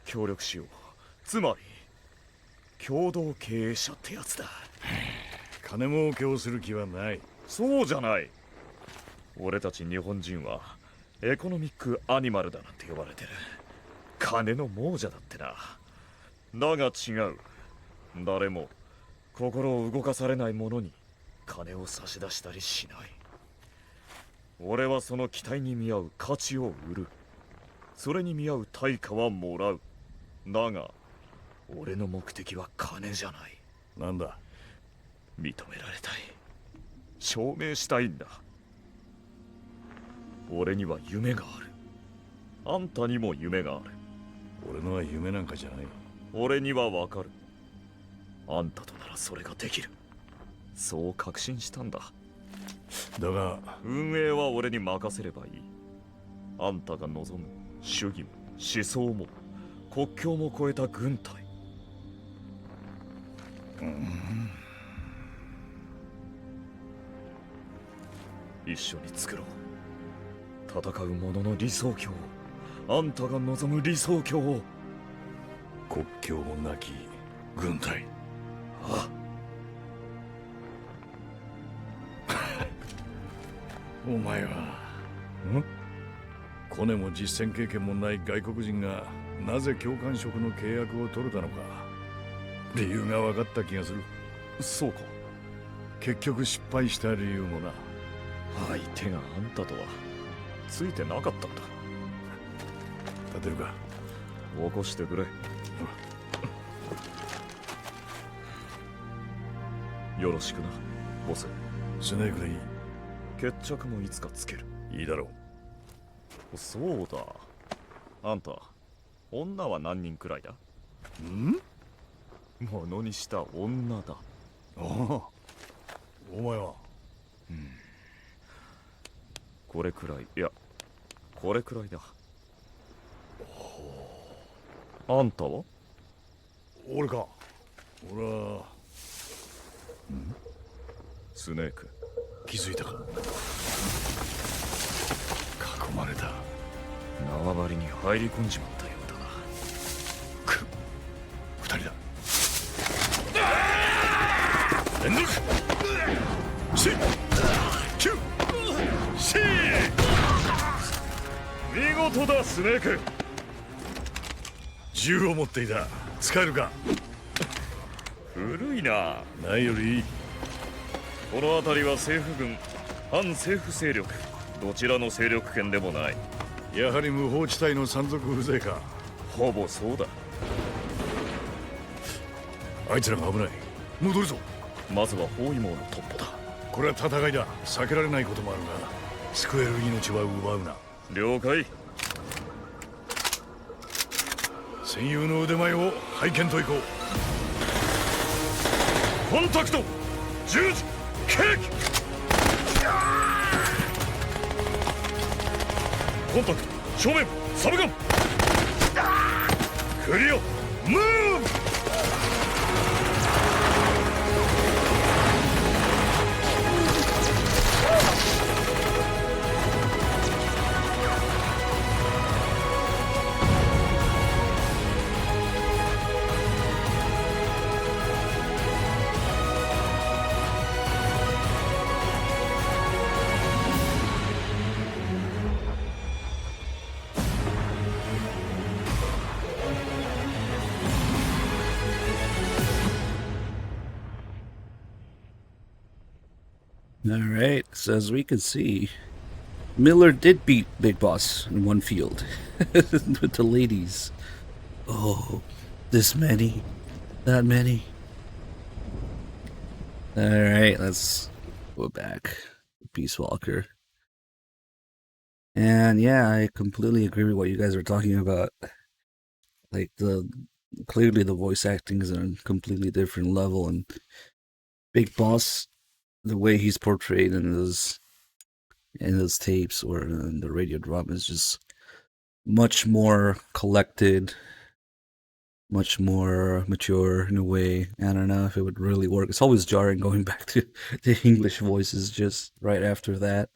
協力しよう。つまり共同経営者ってやつだ。金儲けをする気はない。そうじゃない。俺たち日本人はエコノミックアニマルだなんて呼ばれてる。金の亡者だってな。だが違う。誰も心を動かされない者に金を差し出したりしない。俺はその期待に見合う価値を売る。それに見合う対価はもらう。だが俺の目的は金じゃない。なんだ。認められたい。証明したいんだ。俺には夢がある。あんたにも夢がある。俺のは夢なんかじゃない。俺にはわかる。あんたとならそれができる。そう確信したんだ。だが運営は俺に任せればいい。あんたが望む主義も思想も国境も越えた軍隊。一緒に作ろう。戦う者の理想郷を。あんたが望む理想郷を。国境もなき軍隊。ああお前はコネも実践経験もない外国人がなぜ教官職の契約を取れたのか、理由が分かった気がする。そうか。結局失敗した理由もな。相手があんたとはついてなかったんだ。立てるか。起こしてくれ。よろしくな、ボス。スネークでいい。決着もいつかつける。いいだろう。そうだ。あんた、女は何人くらいだ？ものにした女だ。ああ。お前は？これくらい、いや、これくらいだ。あんたは？俺か。俺は。スネーク、気づいたか？囲まれた。縄張りに入り込んじまったようだな。二人だ。エンディング。シッキュッシー。見事だスネーク。銃を持っていた。使えるか？古いな。ないよりいい。この辺りは政府軍、反政府勢力、どちらの勢力圏でもない。やはり無法地帯の山賊風情か。ほぼそうだ。あいつらが危ない。戻るぞ。まずは包囲網の突破だ。これは戦いだ。避けられないこともあるが、救える命は奪うな。了解。戦友の腕前を拝見といこう。コンタクト10時。Kick! Contact! 正面サブガン Clear! Move! Alright, so as we can see, Miller did beat Big Boss in one field with the ladies. Oh, this many, that many. Alright, let's go back. Peace Walker. And yeah, I completely agree with what you guys are talking about. Like, clearly the voice acting is on a completely different level, and Big Boss, the way he's portrayed in his tapes or in the radio drama is just much more collected, much more mature in a way. I don't know if it would really work. It's always jarring going back to the English voices just right after that.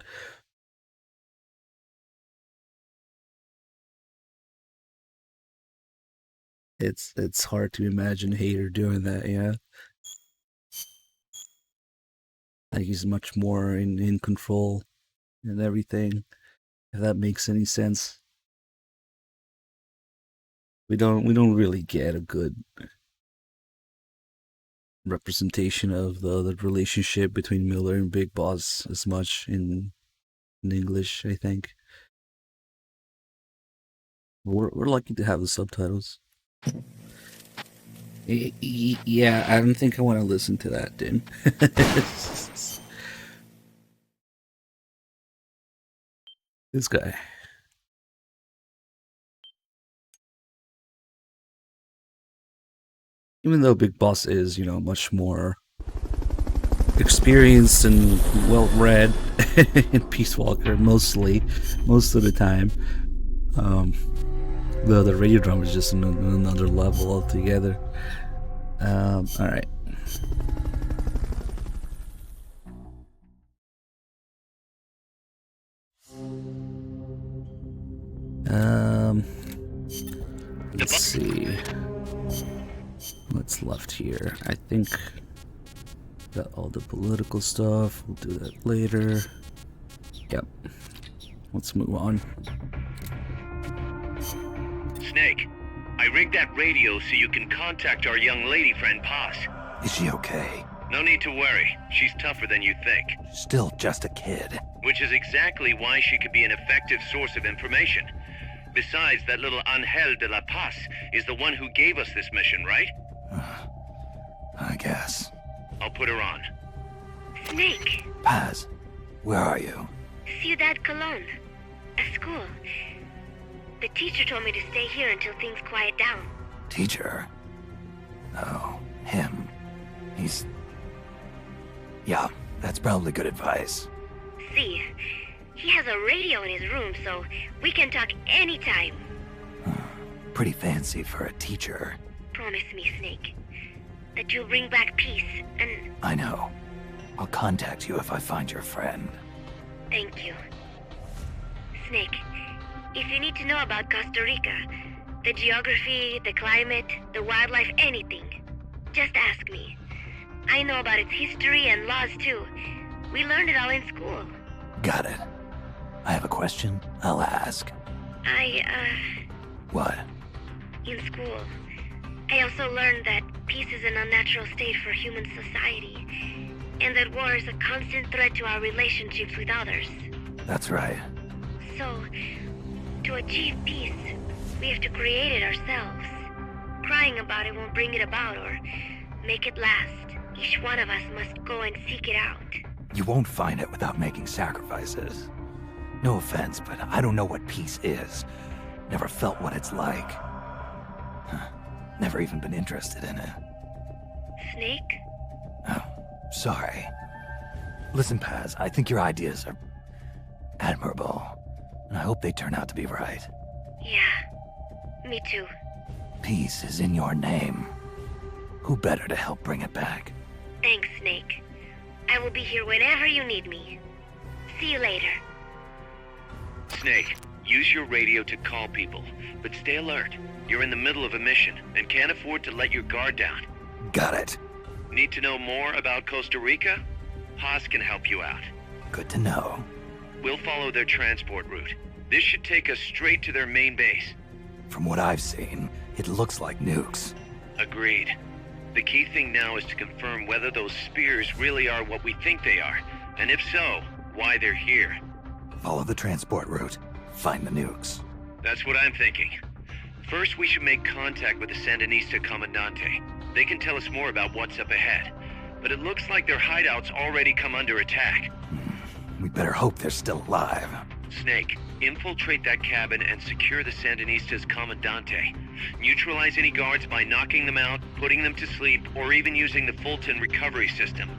It's hard to imagine Hader doing that, yeah. Like he's much more in control and everything, if that makes any sense. We don't really get a good representation of the relationship between Miller and Big Boss as much in English, I think. We're lucky to have the subtitles. Yeah, I don't think I want to listen to that, Din. This guy. Even though Big Boss is, much more experienced and well-read in Peace Walker, most of the time, the radio drama is just on another level altogether. Alright. Let's see. What's left here? I think got all the political stuff. We'll do that later. Yep. Let's move on. Snake, I rigged that radio so you can contact our young lady friend Paz. Is she okay? No need to worry. She's tougher than you think. Still just a kid. Which is exactly why she could be an effective source of information. Besides, that little Angel de la Paz is the one who gave us this mission, right? I guess. I'll put her on. Snake, Paz, where are you? Ciudad Colon. A school. The teacher told me to stay here until things quiet down. Teacher? Oh, him. He's... Yeah, that's probably good advice. See, he has a radio in his room, so we can talk anytime. Pretty fancy for a teacher. Promise me, Snake, that you'll bring back peace, and... I know. I'll contact you if I find your friend. Thank you. Snake, if you need to know about Costa Rica, the geography, the climate, the wildlife, anything, just ask me. I know about its history and laws too. We learned it all in school. Got it. I have a question. I'll ask. What? In school, I also learned that peace is an unnatural state for human society, and that war is a constant threat to our relationships with others. That's right. So, to achieve peace, we have to create it ourselves. Crying about it won't bring it about or make it last. Each one of us must go and seek it out. You won't find it without making sacrifices. No offense, but I don't know what peace is. Never felt what it's like. Never even been interested in it. Snake? Oh, sorry. Listen, Paz, I think your ideas are admirable, and I hope they turn out to be right. Yeah, me too. Peace is in your name. Who better to help bring it back? Thanks, Snake. I will be here whenever you need me. See you later. Snake, use your radio to call people, but stay alert. You're in the middle of a mission and can't afford to let your guard down. Got it. Need to know more about Costa Rica? Haas can help you out. Good to know. We'll follow their transport route. This should take us straight to their main base. From what I've seen, it looks like nukes. Agreed. The key thing now is to confirm whether those spears really are what we think they are, and if so, why they're here. Follow the transport route. Find the nukes. That's what I'm thinking. First, we should make contact with the Sandinista Comandante. They can tell us more about what's up ahead. But it looks like their hideout's already come under attack. We better hope they're still alive. Snake, infiltrate that cabin and secure the Sandinista's Comandante. Neutralize any guards by knocking them out, putting them to sleep, or even using the Fulton recovery system.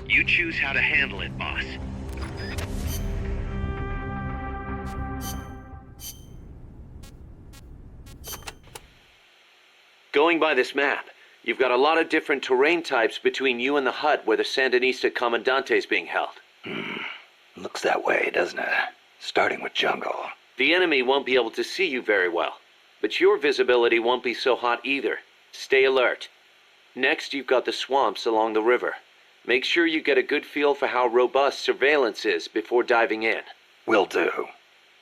You choose how to handle it, boss. Going by this map, you've got a lot of different terrain types between you and the hut where the Sandinista Comandante is being held. Looks that way, doesn't it? Starting with jungle. The enemy won't be able to see you very well, but your visibility won't be so hot either. Stay alert. Next, you've got the swamps along the river. Make sure you get a good feel for how robust surveillance is before diving in. Will do.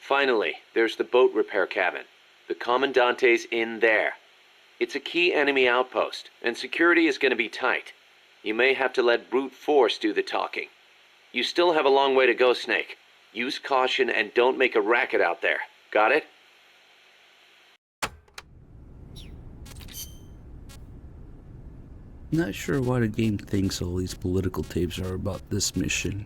Finally, there's the boat repair cabin. The Commandante's in there. It's a key enemy outpost, and security is going to be tight. You may have to let brute force do the talking. You still have a long way to go, Snake. Use caution and don't make a racket out there. Got it? Not sure why the game thinks all these political tapes are about this mission.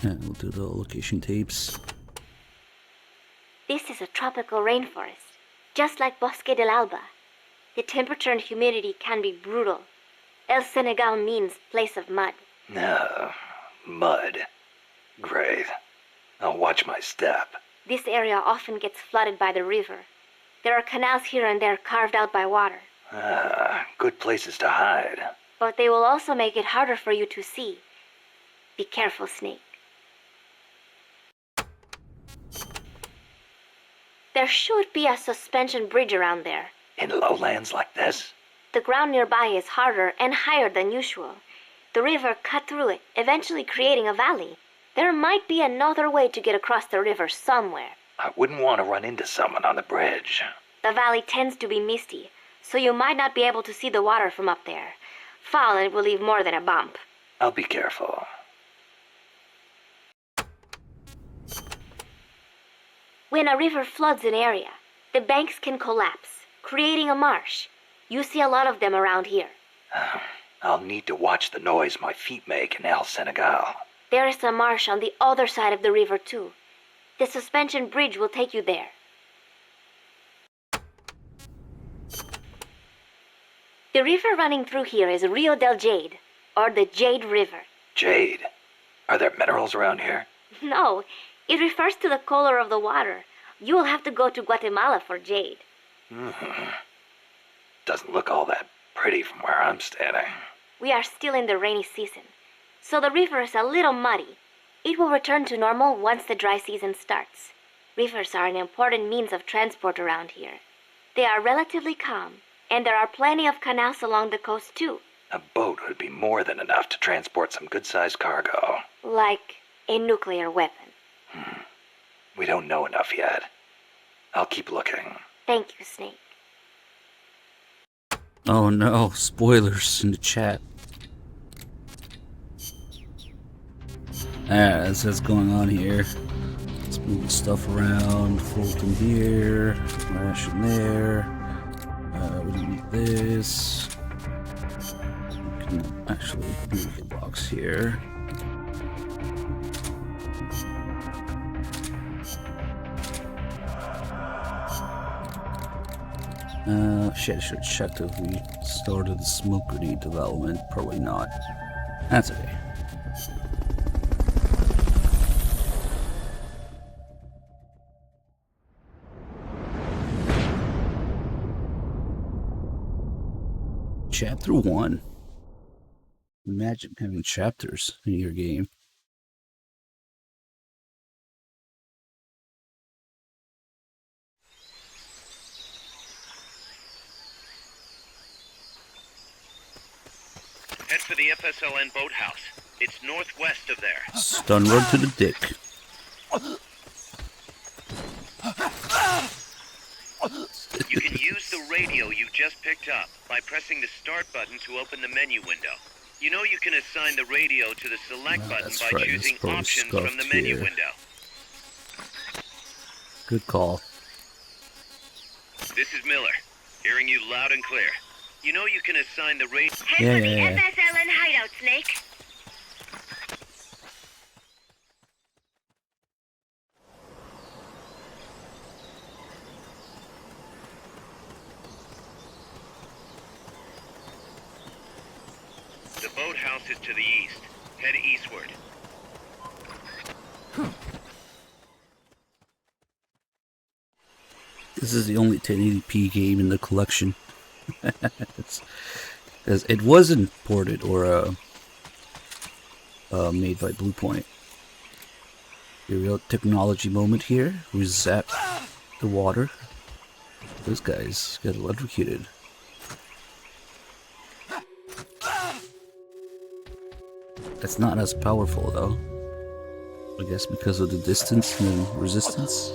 Yeah, we'll do the location tapes. This is a tropical rainforest, just like Bosque del Alba. The temperature and humidity can be brutal. El Senegal means place of mud. No, mud. Great. I'll watch my step. This area often gets flooded by the river. There are canals here and there carved out by water. Good places to hide. But they will also make it harder for you to see. Be careful, Snake. There should be a suspension bridge around there. In lowlands like this? The ground nearby is harder and higher than usual. The river cut through it, eventually creating a valley. There might be another way to get across the river somewhere. I wouldn't want to run into someone on the bridge. The valley tends to be misty, so you might not be able to see the water from up there. Fall and it will leave more than a bump. I'll be careful. When a river floods an area, the banks can collapse, creating a marsh. You see a lot of them around here. I'll need to watch the noise my feet make in El Senegal. There is a marsh on the other side of the river too. The suspension bridge will take you there. The river running through here is Rio del Jade, or the Jade River. Jade? Are there minerals around here? No, it refers to the color of the water. You will have to go to Guatemala for jade. Doesn't look all that pretty from where I'm standing. We are still in the rainy season, so the river is a little muddy. It will return to normal once the dry season starts. Rivers are an important means of transport around here. They are relatively calm, and there are plenty of canals along the coast too. A boat would be more than enough to transport some good-sized cargo. Like a nuclear weapon. We don't know enough yet. I'll keep looking. Thank you, Snake. Oh no, spoilers in the chat. Alright, that's what's going on here. Let's move stuff around. Fulton here, ration there. We don't need this. We can actually make a box here. Shit, I should have checked if we started the smoke grenade development. Probably not. That's okay. Chapter 1. Imagine having chapters in your game. Head for the FSLN boathouse. It's northwest of there. Stun rod to the dick. You can use the radio you just picked up by pressing the start button to open the menu window. You know you can assign the radio to the select button by right, choosing it's probably options from the scuffed menu here. window. Good call. This is Miller, hearing you loud and clear. You know you can assign the radio... Yeah, yeah, yeah. FSLN hideout, Snake. The boathouse is to the east. Head eastward. This is the only 1080p game in the collection. Because it wasn't ported or made by Bluepoint. A real technology moment here. We zap the water. This guy's got electrocuted. That's not as powerful though. I guess because of the distance and resistance.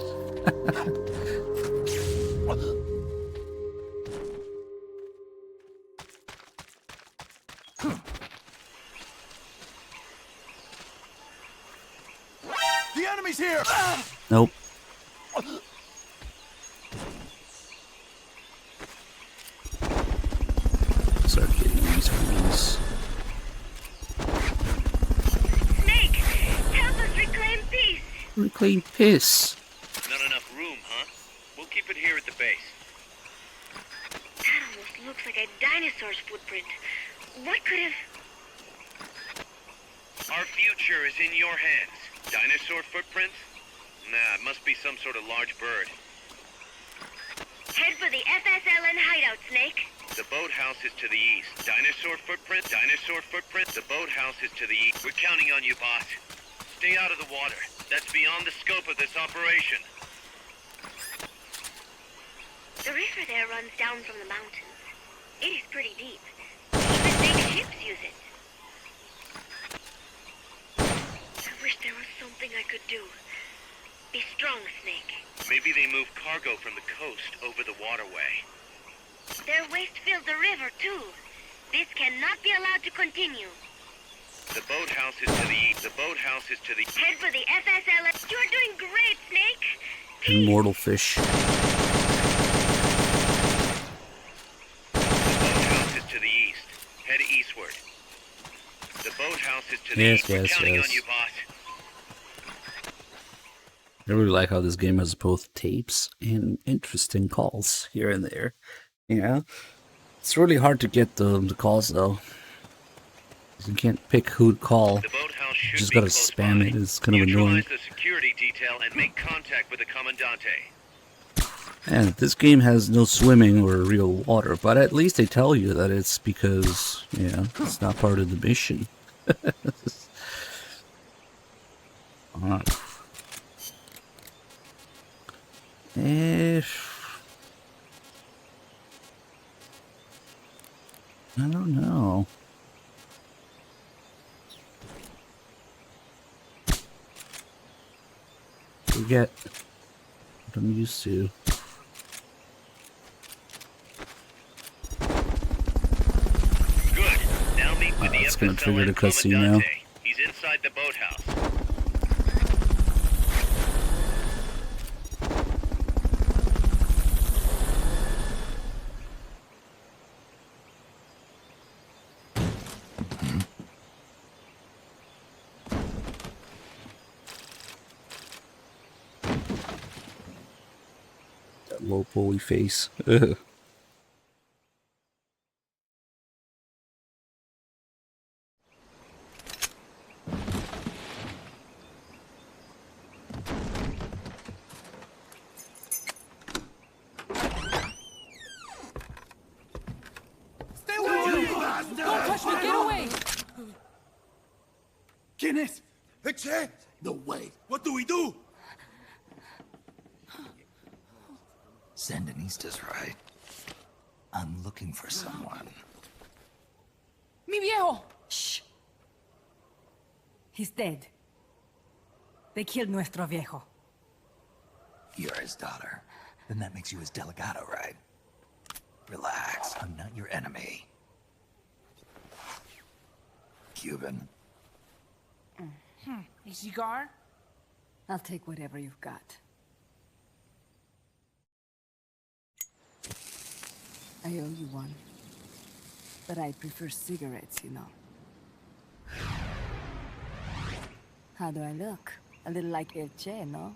The enemy's here! Nope. Start getting these ones. Snake, help us reclaim peace. Reclaim piss. Not enough room, huh? We'll keep it here at the base. That almost looks like a dinosaur's footprint. What could have... Our future is in your hands. Dinosaur footprints? Nah, it must be some sort of large bird. Head for the FSLN hideout, Snake. The boathouse is to the east. Dinosaur footprint? Dinosaur footprint? The boathouse is to the east. We're counting on you, boss. Stay out of the water. That's beyond the scope of this operation. The river there runs down from the mountains. It is pretty deep. Even big ships use it. I wish there was something I could do. Be strong, Snake. Maybe they move cargo from the coast over the waterway. Their waste fills the river, too. This cannot be allowed to continue. The boathouse is to the east. The boathouse is to the... Head for the FSLN. You're doing great, Snake. Immortal fish. The boathouse is to the east. Head eastward. The boathouse is to the east. We're counting on you, boss. I really like how this game has both tapes and interesting calls here and there. You know? It's really hard to get the calls though. You can't pick who to call. The boathouse should You just be gotta close spam by. it. It's kind of annoying. Neutralize the security detail and make contact with the Commandante. And this game has no swimming or real water, but at least they tell you that it's because, you know, it's not part of the mission. I don't know. Forget what I'm used to. Good. Now meet with the It's gonna trigger the FSLN cutscene now. Commandante. He's inside the boathouse. That low poly face. Ugh. Get away! ¿Quién es? Che? No way. What do we do? Sandinistas, right? I'm looking for someone. Mi viejo! Shh. He's dead. They killed nuestro viejo. You're his daughter. Then that makes you his delegado, right? Relax, I'm not your enemy. Cuban. A cigar? I'll take whatever you've got. I owe you one. But I prefer cigarettes, you know. How do I look? A little like El Che, no?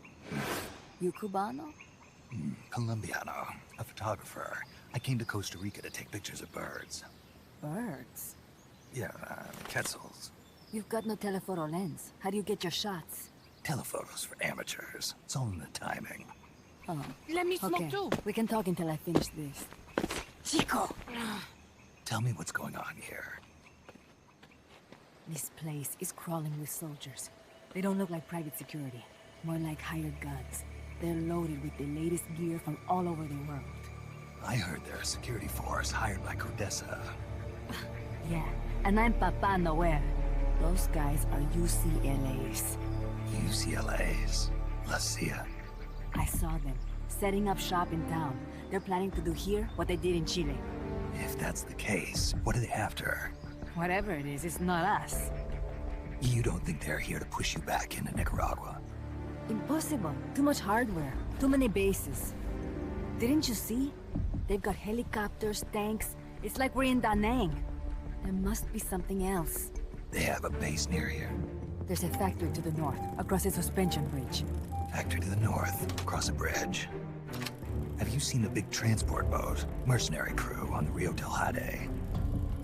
You Cubano? Colombiano, a photographer. I came to Costa Rica to take pictures of birds. Birds? Yeah, quetzals. You've got no telephoto lens. How do you get your shots? Telephotos for amateurs. It's all in the timing. Oh. Let me smoke Okay, too. we can talk until I finish this. Chico! Tell me what's going on here. This place is crawling with soldiers. They don't look like private security. More like hired guns. They're loaded with the latest gear from all over the world. I heard they're a security force hired by Codesa. Yeah, and I'm Papa Noel. Those guys are UCLA's. UCLA's. La CIA. I saw them, setting up shop in town. They're planning to do here what they did in Chile. If that's the case, what are they after? Whatever it is, it's not us. You don't think they're here to push you back into Nicaragua? Impossible. Too much hardware. Too many bases. Didn't you see? They've got helicopters, tanks. It's like we're in Da Nang. There must be something else. They have a base near here. There's a factory to the north, across a suspension bridge. Factory to the north, across a bridge. Have you seen the big transport boat? Mercenary crew on the Rio del Jade.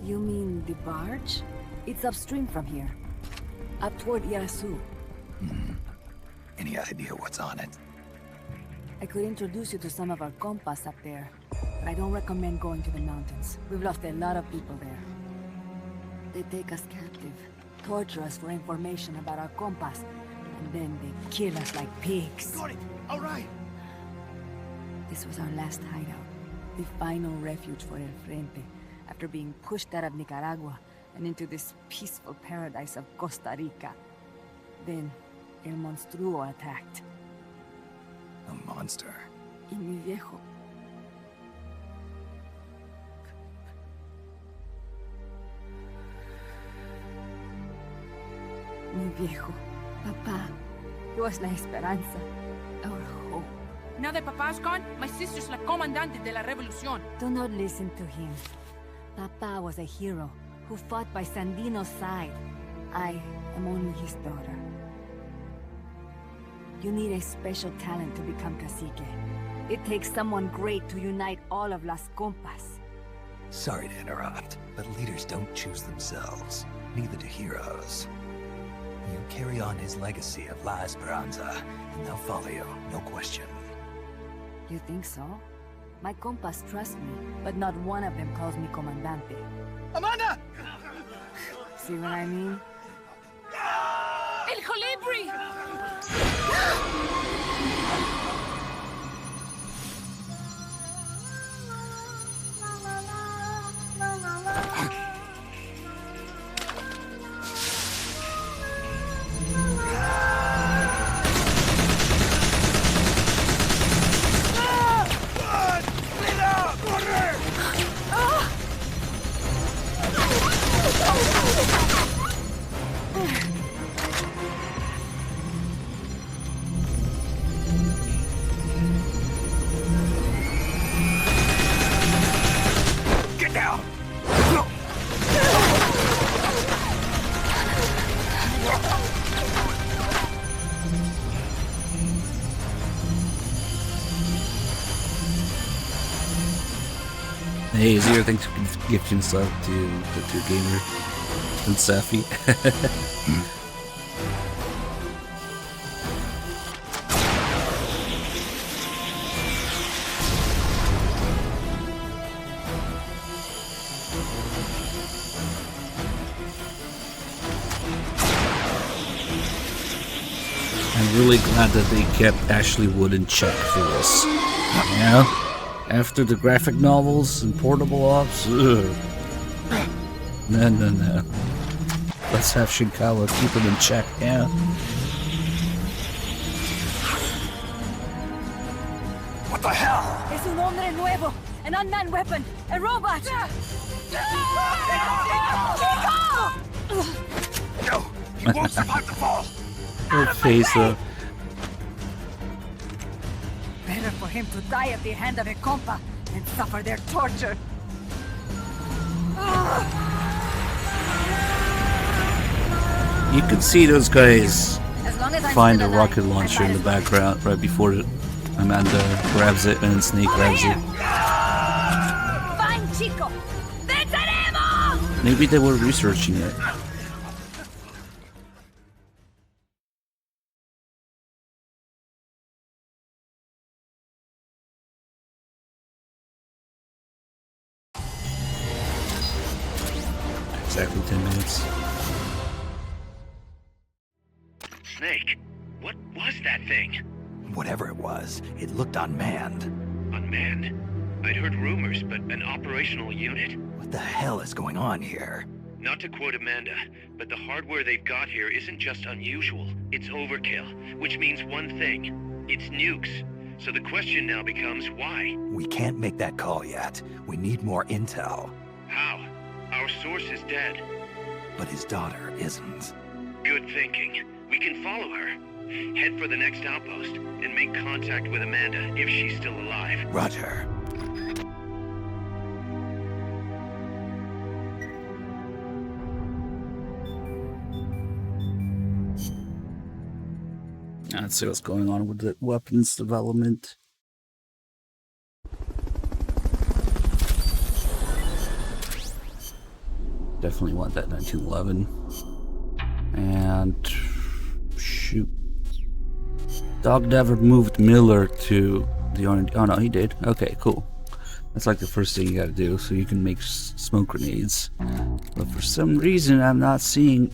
You mean the barge? It's upstream from here. Up toward Irasu. Any idea what's on it? I could introduce you to some of our compas up there, but I don't recommend going to the mountains. We've lost a lot of people there. They take us captive, torture us for information about our compas, and then they kill us like pigs. Got it. All right. This was our last hideout, the final refuge for El Frente, after being pushed out of Nicaragua and into this peaceful paradise of Costa Rica. Then, El Monstruo attacked. A monster. Y mi viejo. Mi viejo. Papá. He was la esperanza. Our hope. Now that Papa's gone, my sister's la comandante de la revolución. Do not listen to him. Papa was a hero who fought by Sandino's side. I am only his daughter. You need a special talent to become cacique. It takes someone great to unite all of Las Compas. Sorry to interrupt, but leaders don't choose themselves. Neither do heroes. You carry on his legacy of La Esperanza, and they'll follow you, no question. You think so? My compas trust me, but not one of them calls me Comandante. Amanda! See what I mean? El Colibri! Get down! Hey, Zero, thanks for gifting sub to the two gamer and Safi. I'm really glad that they kept Ashley Wood in check for this. Yeah? After the graphic novels and portable ops, ugh. No. Let's have Shinkawa keep him in check, yeah? What the hell? Es un hombre nuevo, an unmanned weapon, a robot! No, he won't survive the fall. Her face, though. Better for him to die at the hand of a compa and suffer their torture. You could see those guys As long as I'm find a still rocket alive, launcher I in might the as well. background right before Amanda grabs it and then Snake grabs it. Fine, Chico! Venceremos! Maybe they were researching it. Exactly 10 minutes. Snake, what was that thing? Whatever it was, it looked unmanned. Unmanned? I'd heard rumors, but an operational unit? What the hell is going on here? Not to quote Amanda, but the hardware they've got here isn't just unusual, it's overkill, which means one thing. It's nukes. So the question now becomes why? We can't make that call yet. We need more intel. How? Our source is dead. But his daughter isn't. Good thinking. We can follow her. Head for the next outpost and make contact with Amanda if she's still alive. Roger. Let's see what's going on with the weapons development. Definitely want that 1911. And shoot. Dog never moved Miller to the R&D. Oh no, he did. Okay, cool. That's like the first thing you gotta do so you can make smoke grenades. But for some reason I'm not seeing...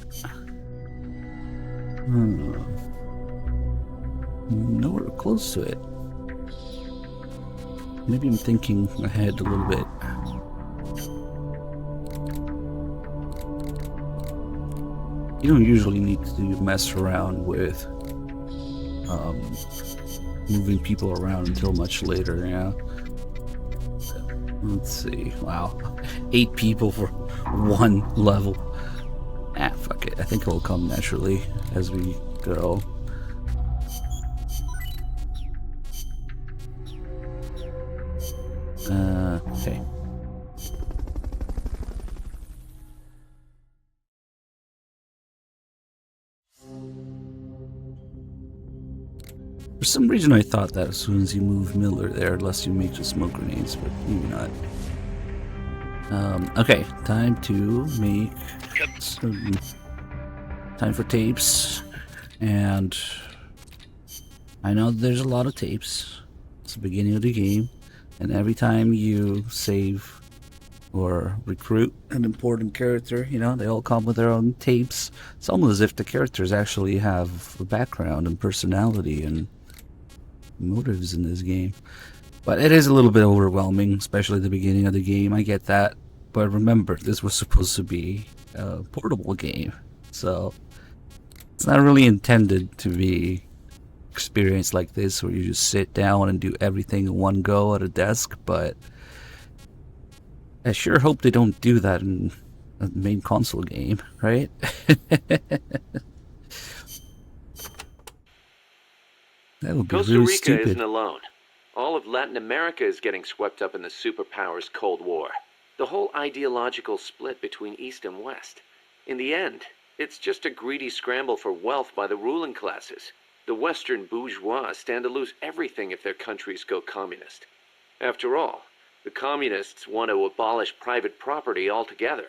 nowhere close to it. Maybe I'm thinking ahead a little bit. You don't usually need to mess around with moving people around until much later, yeah. Let's see. Wow. 8 people for 1 level. Ah, fuck it. I think it will come naturally as we go. Okay. For some reason I thought that as soon as you move Miller there, unless you make the smoke grenades, but maybe not. Okay, time to make some... time for tapes. And I know there's a lot of tapes. It's the beginning of the game. And every time you save or recruit an important character, you know, they all come with their own tapes. It's almost as if the characters actually have a background and personality and motives in this game. But it is a little bit overwhelming, especially at the beginning of the game. I get that. But remember, this was supposed to be a portable game. So it's not really intended to be experience like this where you just sit down and do everything in one go at a desk, but I sure hope they don't do that in a main console game, right? That would be Costa really Rica stupid. isn't alone. All of Latin America is getting swept up in the superpowers' Cold War. The whole ideological split between East and West. In the end, it's just a greedy scramble for wealth by the ruling classes. The Western bourgeois stand to lose everything if their countries go communist. After all, the communists want to abolish private property altogether.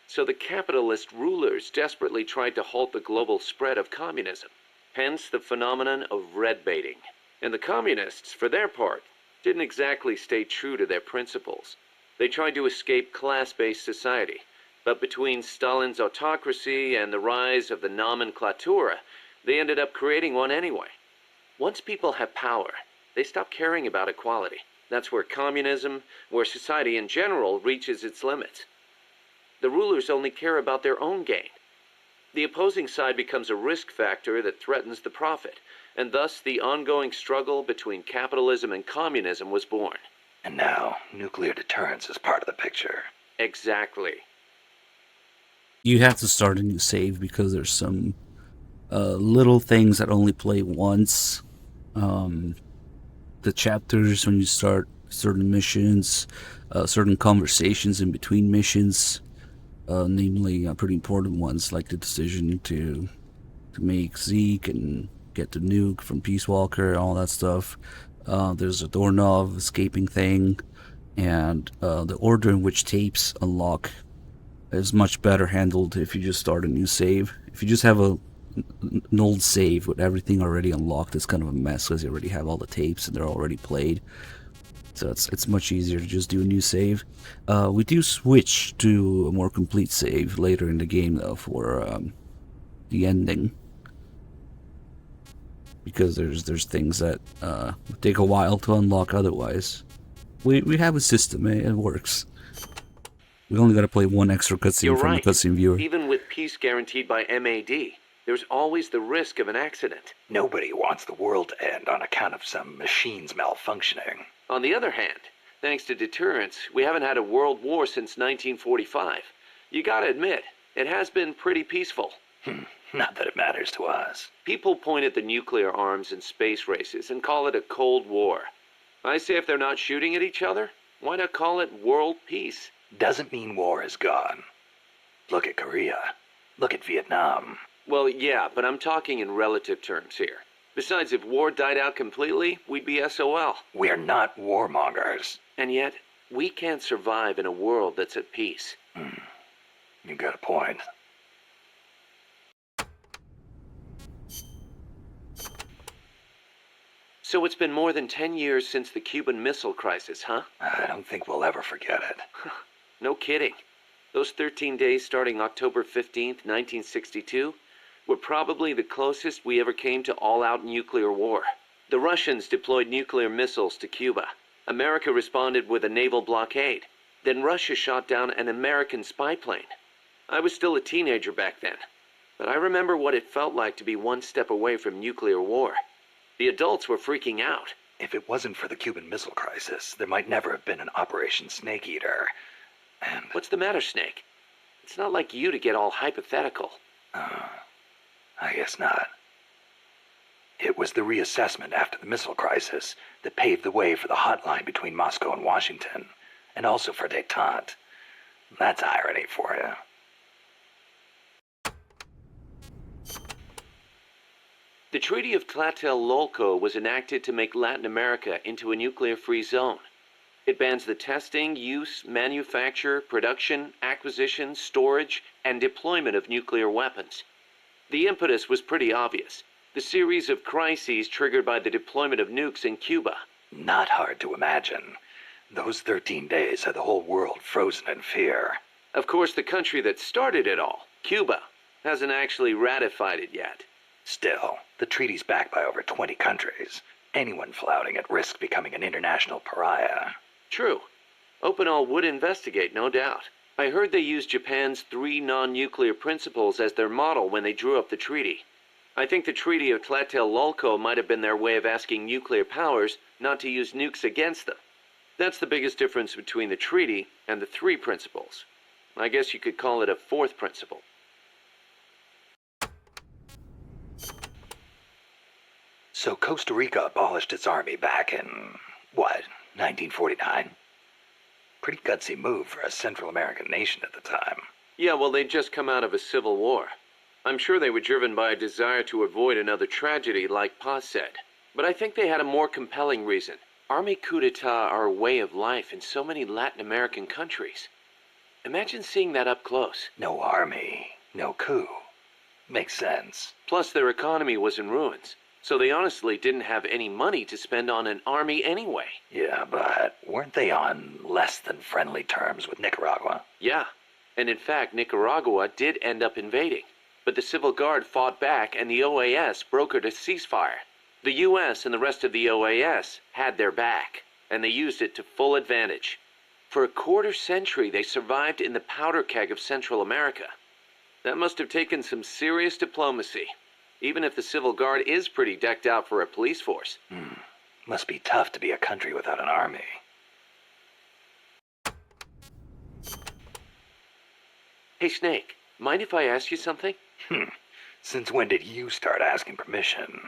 So the capitalist rulers desperately tried to halt the global spread of communism. Hence the phenomenon of red baiting. And the communists, for their part, didn't exactly stay true to their principles. They tried to escape class-based society. But between Stalin's autocracy and the rise of the nomenclatura, They ended up creating one anyway. Once people have power, they stop caring about equality. That's where communism, where society in general reaches its limits. The rulers only care about their own gain. The opposing side becomes a risk factor that threatens the profit, and thus the ongoing struggle between capitalism and communism was born. And now, nuclear deterrence is part of the picture. Exactly. You have to start a new save because there's some little things that only play once. The chapters when you start certain missions, certain conversations in between missions, namely pretty important ones like the decision to make Zeke and get the nuke from Peace Walker, all that stuff. There's a Dornov escaping thing, and the order in which tapes unlock is much better handled if you just start a new save. If you just have an old save with everything already unlocked, it's kind of a mess because you already have all the tapes and they're already played. So it's much easier to just do a new save. We do switch to a more complete save later in the game though for the ending, because there's things that take a while to unlock otherwise. We have a system, it works. We only got to play one extra cutscene from the cutscene viewer. Even with peace guaranteed by MAD, there's always the risk of an accident. Nobody wants the world to end on account of some machines malfunctioning. On the other hand, thanks to deterrence, we haven't had a world war since 1945. You gotta admit, it has been pretty peaceful. Not that it matters to us. People point at the nuclear arms and space races and call it a Cold War. I say if they're not shooting at each other, why not call it world peace? Doesn't mean war is gone. Look at Korea. Look at Vietnam. Well, yeah, but I'm talking in relative terms here. Besides, if war died out completely, we'd be SOL. We're not warmongers. And yet, we can't survive in a world that's at peace. You got a point. So it's been more than 10 years since the Cuban Missile Crisis, huh? I don't think we'll ever forget it. No kidding. Those 13 days starting October 15th, 1962, were probably the closest we ever came to all-out nuclear war. The Russians deployed nuclear missiles to Cuba. America responded with a naval blockade. Then Russia shot down an American spy plane. I was still a teenager back then, but I remember what it felt like to be one step away from nuclear war. The adults were freaking out. If it wasn't for the Cuban Missile Crisis, there might never have been an Operation Snake Eater. And what's the matter, Snake? It's not like you to get all hypothetical. I guess not. It was the reassessment after the missile crisis that paved the way for the hotline between Moscow and Washington, and also for détente. That's irony for you. The Treaty of Tlatelolco was enacted to make Latin America into a nuclear-free zone. It bans the testing, use, manufacture, production, acquisition, storage, and deployment of nuclear weapons. The impetus was pretty obvious. The series of crises triggered by the deployment of nukes in Cuba. Not hard to imagine. Those 13 days had the whole world frozen in fear. Of course, the country that started it all, Cuba, hasn't actually ratified it yet. Still, the treaty's backed by over 20 countries. Anyone flouting it risks becoming an international pariah. True. Opinol would investigate, no doubt. I heard they used Japan's 3 non-nuclear principles as their model when they drew up the treaty. I think the Treaty of Tlatelolco might have been their way of asking nuclear powers not to use nukes against them. That's the biggest difference between the treaty and the 3 principles. I guess you could call it a 4th principle. So Costa Rica abolished its army back in, 1949? Pretty gutsy move for a Central American nation at the time. Yeah, well, they'd just come out of a civil war. I'm sure they were driven by a desire to avoid another tragedy like Paz said. But I think they had a more compelling reason. Army coup d'etat are a way of life in so many Latin American countries. Imagine seeing that up close. No army, no coup. Makes sense. Plus, their economy was in ruins. So they honestly didn't have any money to spend on an army anyway. Yeah, but weren't they on less than friendly terms with Nicaragua? Yeah, and in fact, Nicaragua did end up invading. but the Civil Guard fought back and the OAS brokered a ceasefire. The US and the rest of the OAS had their back, and they used it to full advantage. For a quarter century, they survived in the powder keg of Central America. That must have taken some serious diplomacy, even if the Civil Guard is pretty decked out for a police force. Must be tough to be a country without an army. Hey, Snake, mind if I ask you something? Since when did you start asking permission?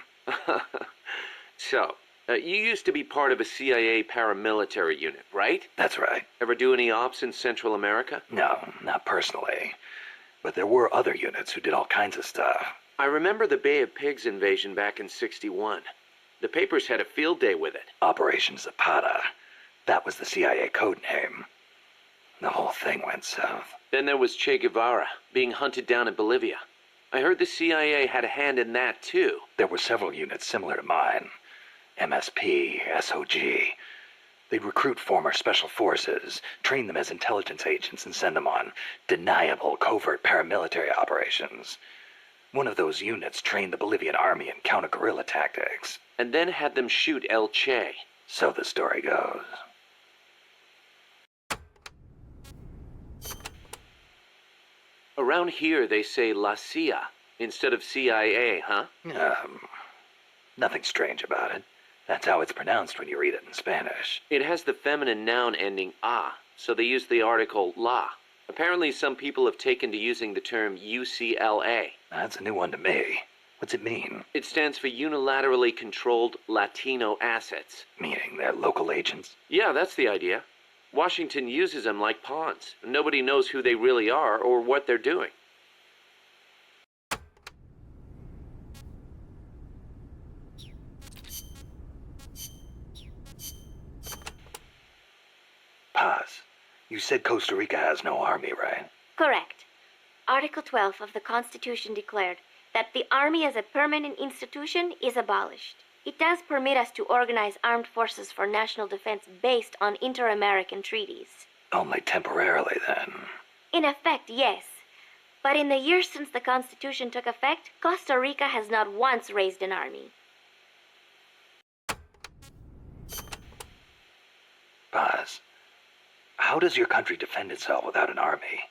So, you used to be part of a CIA paramilitary unit, right? That's right. Ever do any ops in Central America? No, not personally. But there were other units who did all kinds of stuff. I remember the Bay of Pigs invasion back in '61. The papers had a field day with it. Operation Zapata. That was the CIA code name. The whole thing went south. Then there was Che Guevara, being hunted down in Bolivia. I heard the CIA had a hand in that, too. There were several units similar to mine. MSP, SOG. They'd recruit former special forces, train them as intelligence agents, and send them on deniable covert paramilitary operations. One of those units trained the Bolivian army in counter-guerrilla tactics. And then had them shoot El Che. So the story goes. Around here they say La CIA instead of CIA, huh? Nothing strange about it. That's how it's pronounced when you read it in Spanish. It has the feminine noun ending a, so they use the article la. Apparently some people have taken to using the term UCLA. That's a new one to me. What's it mean? It stands for Unilaterally Controlled Latino Assets. Meaning they're local agents? Yeah, that's the idea. Washington uses them like pawns. Nobody knows who they really are or what they're doing. Paz, you said Costa Rica has no army, right? Correct. Article 12 of the Constitution declared that the Army as a permanent institution is abolished. It does permit us to organize armed forces for national defense based on inter-American treaties. Only temporarily, then. In effect, yes. But in the years since the Constitution took effect, Costa Rica has not once raised an army. Paz, how does your country defend itself without an army?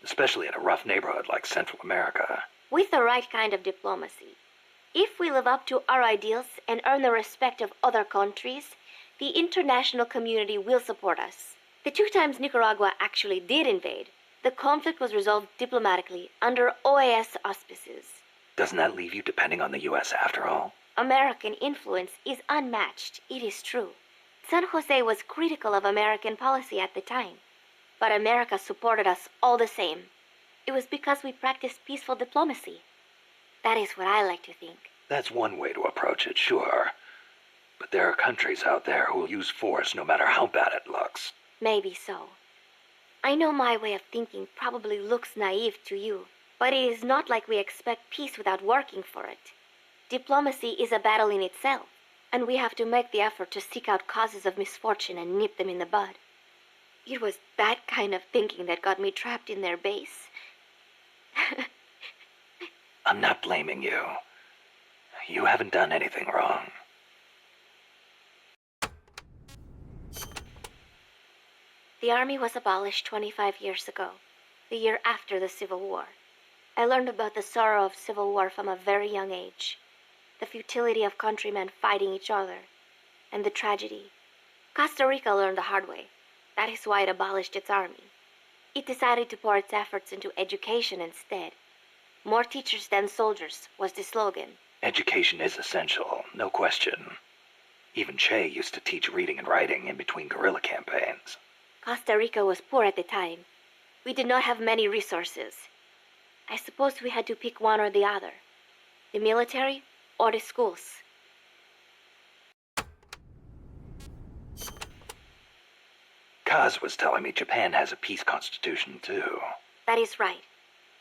Especially in a rough neighborhood like Central America. With the right kind of diplomacy. If we live up to our ideals and earn the respect of other countries, the international community will support us. The 2 times Nicaragua actually did invade, the conflict was resolved diplomatically under OAS auspices. Doesn't that leave you depending on the U.S. after all? American influence is unmatched, it is true. San Jose was critical of American policy at the time, but America supported us all the same. It was because we practiced peaceful diplomacy. That is what I like to think. That's one way to approach it, sure. But there are countries out there who will use force no matter how bad it looks. Maybe so. I know my way of thinking probably looks naive to you, but it is not like we expect peace without working for it. Diplomacy is a battle in itself, and we have to make the effort to seek out causes of misfortune and nip them in the bud. It was that kind of thinking that got me trapped in their base. I'm not blaming you. You haven't done anything wrong. The army was abolished 25 years ago, the year after the Civil War. I learned about the sorrow of civil war from a very young age, the futility of countrymen fighting each other, and the tragedy. Costa Rica learned the hard way. That is why it abolished its army. It decided to pour its efforts into education instead. More teachers than soldiers was the slogan. Education is essential, no question. Even Che used to teach reading and writing in between guerrilla campaigns. Costa Rica was poor at the time. We did not have many resources. I suppose we had to pick one or the other. The military or the schools. Kaz was telling me Japan has a peace constitution, too. That is right.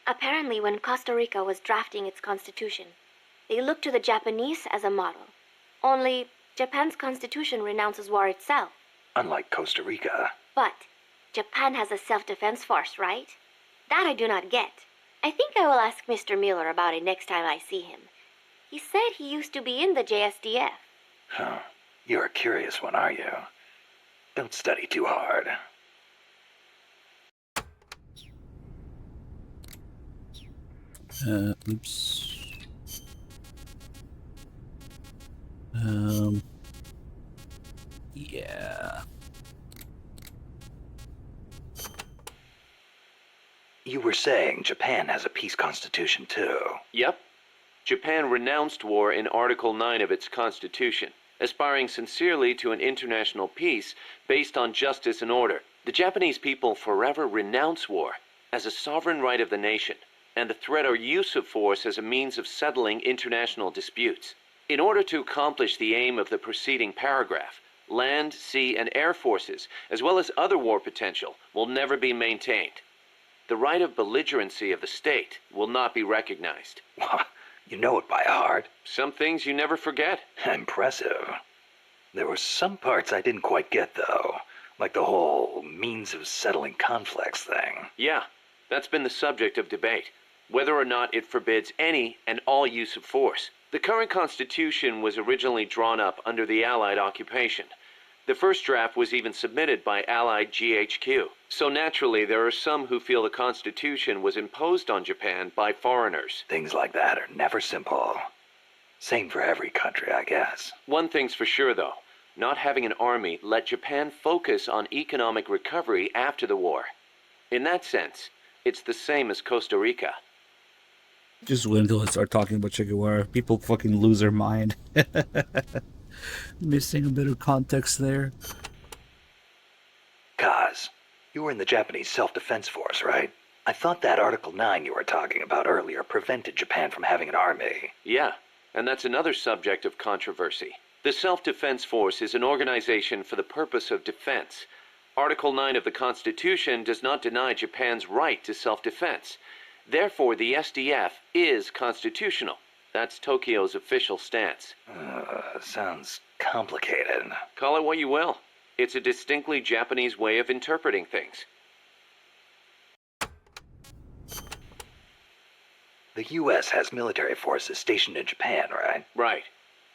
Apparently, when Costa Rica was drafting its constitution, they looked to the Japanese as a model. Only, Japan's constitution renounces war itself. Unlike Costa Rica. But Japan has a self-defense force, right? That I do not get. I think I will ask Mr. Miller about it next time I see him. He said he used to be in the JSDF. Huh. You're a curious one, are you? Don't study too hard. Oops. Yeah. You were saying Japan has a peace constitution too. Yep. Japan renounced war in Article 9 of its constitution, aspiring sincerely to an international peace based on justice and order. The Japanese people forever renounce war as a sovereign right of the nation, and the threat or use of force as a means of settling international disputes. In order to accomplish the aim of the preceding paragraph, land, sea, and air forces, as well as other war potential, will never be maintained. The right of belligerency of the state will not be recognized. You know it by heart. Some things you never forget. Impressive. There were some parts I didn't quite get, though. Like the whole means of settling conflicts thing. Yeah, that's been the subject of debate. Whether or not it forbids any and all use of force. The current Constitution was originally drawn up under the Allied occupation. The first draft was even submitted by Allied GHQ. So naturally, there are some who feel the Constitution was imposed on Japan by foreigners. Things like that are never simple. Same for every country, I guess. One thing's for sure, though. Not having an army let Japan focus on economic recovery after the war. In that sense, it's the same as Costa Rica. Just wait until I start talking about Che Guevara. People fucking lose their mind. Missing a bit of context there. Kaz, you were in the Japanese Self-Defense Force, right? I thought that Article 9 you were talking about earlier prevented Japan from having an army. Yeah, and that's another subject of controversy. The Self-Defense Force is an organization for the purpose of defense. Article 9 of the Constitution does not deny Japan's right to self-defense. Therefore, the SDF is constitutional. That's Tokyo's official stance. Sounds complicated. Call it what you will. It's a distinctly Japanese way of interpreting things. The U.S. has military forces stationed in Japan, right? Right.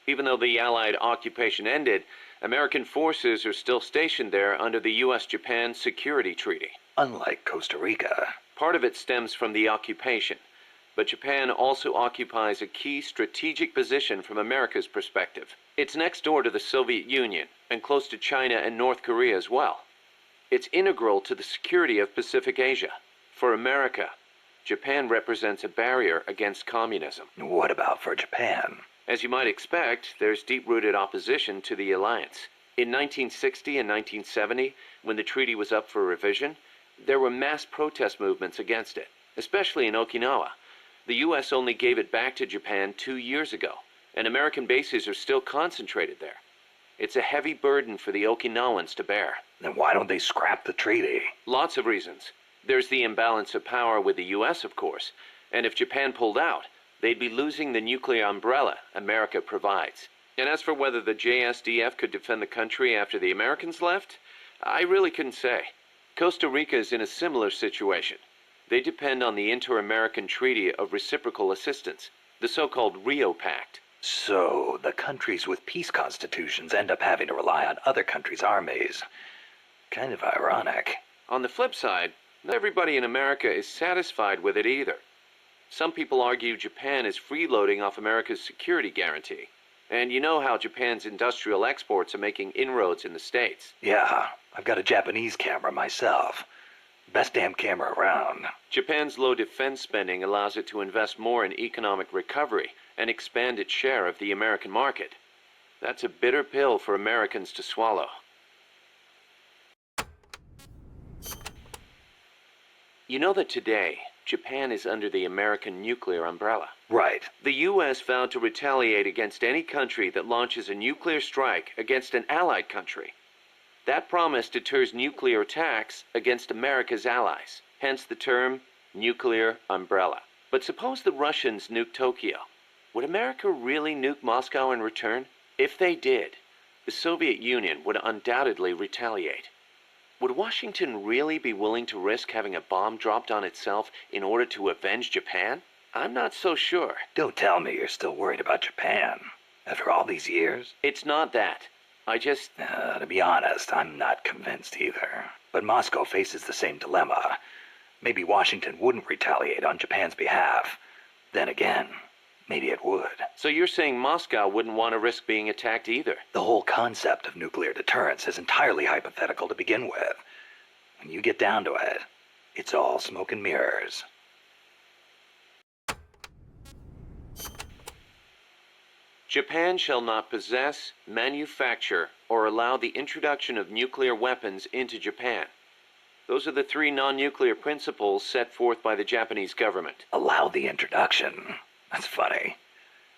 Even though the Allied occupation ended, American forces are still stationed there under the U.S.-Japan Security Treaty. Unlike Costa Rica. Part of it stems from the occupation, but Japan also occupies a key strategic position from America's perspective. It's next door to the Soviet Union, and close to China and North Korea as well. It's integral to the security of Pacific Asia. For America, Japan represents a barrier against communism. What about for Japan? As you might expect, there's deep-rooted opposition to the alliance. In 1960 and 1970, when the treaty was up for revision, there were mass protest movements against it, especially in Okinawa. The U.S. only gave it back to Japan 2 years ago, and American bases are still concentrated there. It's a heavy burden for the Okinawans to bear. Then why don't they scrap the treaty? Lots of reasons. There's the imbalance of power with the U.S., of course, and if Japan pulled out, they'd be losing the nuclear umbrella America provides. And as for whether the JSDF could defend the country after the Americans left, I really couldn't say. Costa Rica is in a similar situation. They depend on the Inter-American Treaty of Reciprocal Assistance, the so-called Rio Pact. So, the countries with peace constitutions end up having to rely on other countries' armies. Kind of ironic. On the flip side, not everybody in America is satisfied with it either. Some people argue Japan is freeloading off America's security guarantee. And you know how Japan's industrial exports are making inroads in the States. Yeah, I've got a Japanese camera myself. Best damn camera around. Japan's low defense spending allows it to invest more in economic recovery and expand its share of the American market. That's a bitter pill for Americans to swallow. You know that today, Japan is under the American nuclear umbrella. Right. The U.S. vowed to retaliate against any country that launches a nuclear strike against an allied country. That promise deters nuclear attacks against America's allies, hence the term nuclear umbrella. But suppose the Russians nuke Tokyo. Would America really nuke Moscow in return? If they did, the Soviet Union would undoubtedly retaliate. Would Washington really be willing to risk having a bomb dropped on itself in order to avenge Japan? I'm not so sure. Don't tell me you're still worried about Japan. After all these years? It's not that. I just... To be honest, I'm not convinced either. But Moscow faces the same dilemma. Maybe Washington wouldn't retaliate on Japan's behalf. Then again, maybe it would. So you're saying Moscow wouldn't want to risk being attacked either? The whole concept of nuclear deterrence is entirely hypothetical to begin with. When you get down to it, it's all smoke and mirrors. Japan shall not possess, manufacture, or allow the introduction of nuclear weapons into Japan. Those are the 3 non-nuclear principles set forth by the Japanese government. Allow the introduction? That's funny.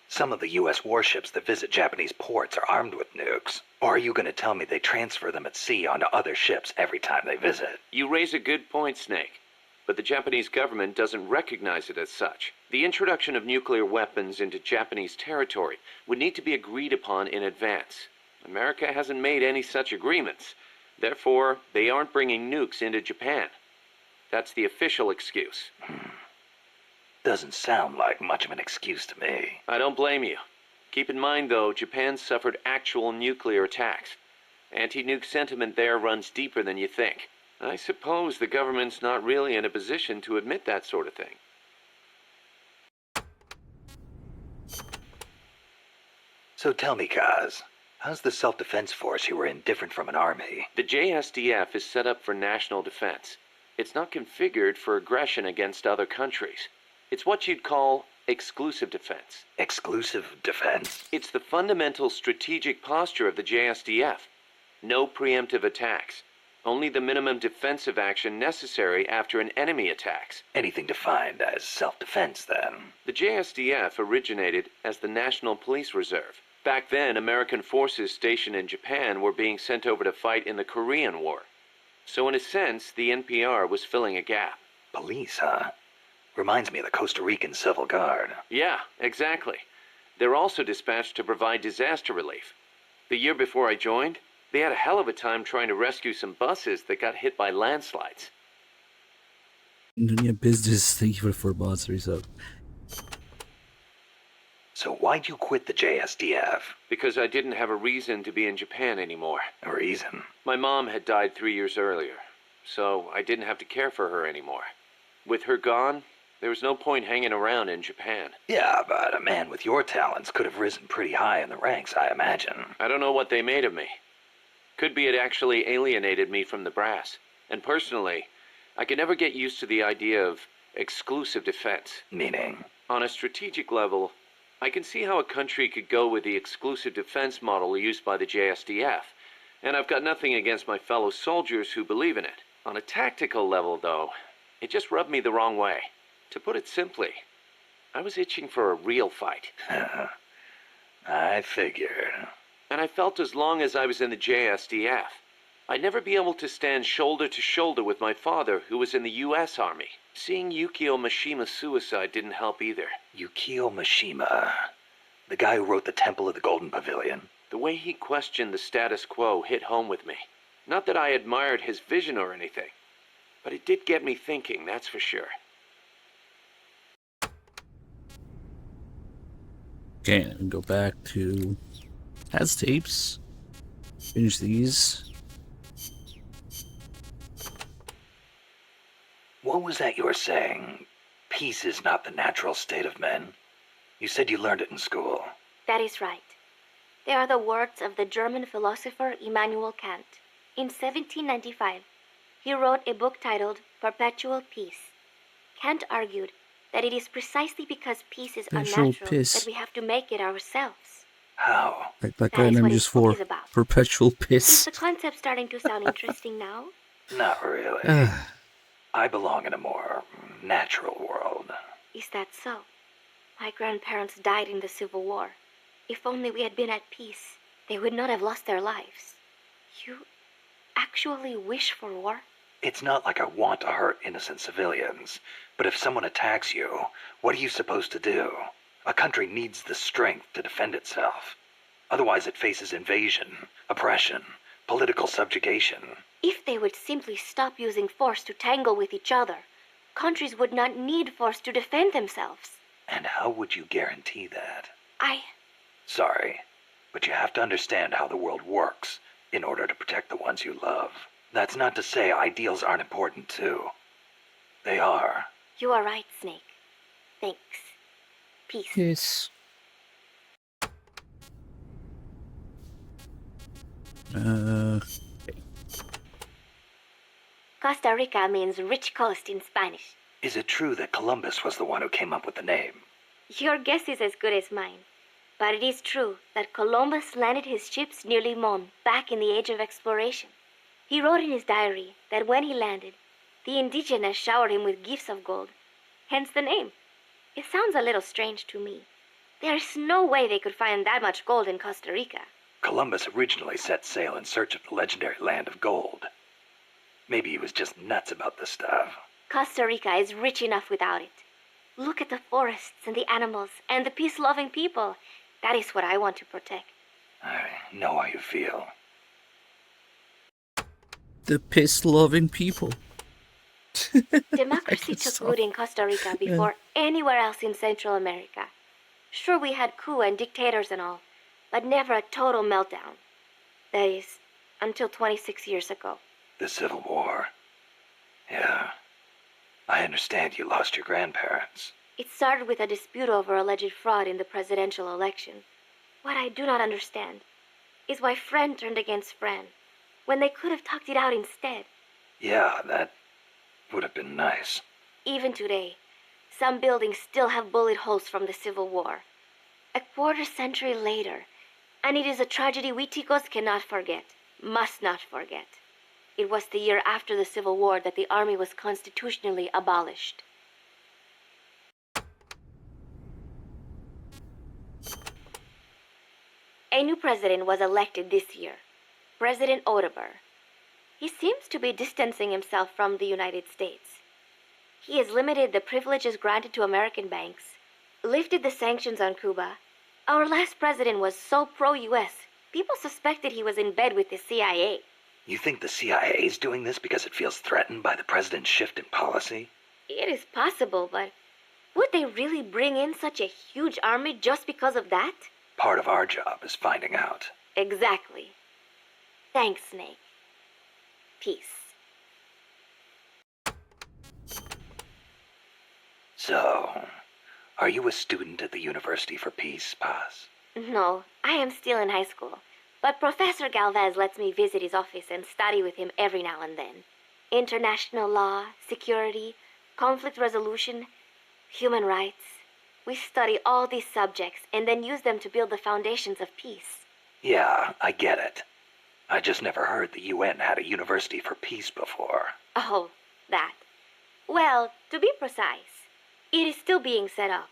Some of the U.S. warships that visit Japanese ports are armed with nukes. Or are you going to tell me they transfer them at sea onto other ships every time they visit? You raise a good point, Snake. But the Japanese government doesn't recognize it as such. The introduction of nuclear weapons into Japanese territory would need to be agreed upon in advance. America hasn't made any such agreements. Therefore, they aren't bringing nukes into Japan. That's the official excuse. Doesn't sound like much of an excuse to me. I don't blame you. Keep in mind, though, Japan suffered actual nuclear attacks. Anti-nuke sentiment there runs deeper than you think. I suppose the government's not really in a position to admit that sort of thing. So tell me, Kaz, how's the self-defense force you were in different from an army? The JSDF is set up for national defense. It's not configured for aggression against other countries. It's what you'd call exclusive defense. Exclusive defense? It's the fundamental strategic posture of the JSDF. No preemptive attacks. Only the minimum defensive action necessary after an enemy attacks. Anything defined as self-defense, then? The JSDF originated as the National Police Reserve. Back then, American forces stationed in Japan were being sent over to fight in the Korean War. So in a sense, the NPR was filling a gap. Police, huh? Reminds me of the Costa Rican Civil Guard. Yeah, exactly. They're also dispatched to provide disaster relief. The year before I joined, they had a hell of a time trying to rescue some buses that got hit by landslides. Dunia Business, thank you for sponsoring up. So why'd you quit the JSDF? Because I didn't have a reason to be in Japan anymore. A reason? My mom had died 3 years earlier, so I didn't have to care for her anymore. With her gone, there was no point hanging around in Japan. Yeah, but a man with your talents could have risen pretty high in the ranks, I imagine. I don't know what they made of me. Could be it actually alienated me from the brass. And personally, I could never get used to the idea of exclusive defense. Meaning? On a strategic level, I can see how a country could go with the exclusive defense model used by the JSDF. And I've got nothing against my fellow soldiers who believe in it. On a tactical level, though, it just rubbed me the wrong way. To put it simply, I was itching for a real fight. I figured. And I felt as long as I was in the JSDF, I'd never be able to stand shoulder to shoulder with my father, who was in the U.S. Army. Seeing Yukio Mishima's suicide didn't help either. Yukio Mishima, the guy who wrote The Temple of the Golden Pavilion. The way he questioned the status quo hit home with me. Not that I admired his vision or anything, but it did get me thinking, that's for sure. Okay, and go back to has tapes. Finish these. What was that you were saying? Peace is not the natural state of men. You said you learned it in school. That is right. They are the words of the German philosopher Immanuel Kant. In 1795, he wrote a book titled Perpetual Peace. Kant argued that it is precisely because peace is unnatural that we have to make it ourselves. How? Like that guy named just for Perpetual Piss. Is the concept starting to sound interesting now? Not really. I belong in a more natural world. Is that so? My grandparents died in the Civil War. If only we had been at peace, they would not have lost their lives. You actually wish for war? It's not like I want to hurt innocent civilians, but if someone attacks you, what are you supposed to do? A country needs the strength to defend itself. Otherwise it faces invasion, oppression, political subjugation. If they would simply stop using force to tangle with each other, countries would not need force to defend themselves. And how would you guarantee that? I... Sorry, but you have to understand how the world works in order to protect the ones you love. That's not to say ideals aren't important too. They are. You are right, Snake. Thanks. Peace. Yes. Costa Rica means rich coast in Spanish. Is it true that Columbus was the one who came up with the name? Your guess is as good as mine. But it is true that Columbus landed his ships near Limon back in the age of exploration. He wrote in his diary that when he landed, the indigenous showered him with gifts of gold, hence the name. It sounds a little strange to me. There is no way they could find that much gold in Costa Rica. Columbus originally set sail in search of the legendary land of gold. Maybe he was just nuts about the stuff. Costa Rica is rich enough without it. Look at the forests and the animals and the peace-loving people. That is what I want to protect. I know how you feel. The piss-loving people. Democracy took root in Costa Rica before anywhere else in Central America. Sure, we had coup and dictators and all, but never a total meltdown. That is, until 26 years ago. The Civil War. Yeah. I understand you lost your grandparents. It started with a dispute over alleged fraud in the presidential election. What I do not understand is why friend turned against friend, when they could have talked it out instead. Yeah, that would have been nice. Even today, some buildings still have bullet holes from the Civil War. A quarter century later, and it is a tragedy we Ticos cannot forget, must not forget. It was the year after the Civil War that the army was constitutionally abolished. A new president was elected this year, President Oteber. He seems to be distancing himself from the United States. He has limited the privileges granted to American banks, lifted the sanctions on Cuba. Our last president was so pro-US, people suspected he was in bed with the CIA. You think the CIA is doing this because it feels threatened by the president's shift in policy? It is possible, but would they really bring in such a huge army just because of that? Part of our job is finding out. Exactly. Thanks, Snake. Peace. So, are you a student at the University for Peace, Paz? No, I am still in high school. But Professor Galvez lets me visit his office and study with him every now and then. International law, security, conflict resolution, human rights. We study all these subjects and then use them to build the foundations of peace. Yeah, I get it. I just never heard the UN had a University for Peace before. Oh, that. Well, to be precise, it is still being set up.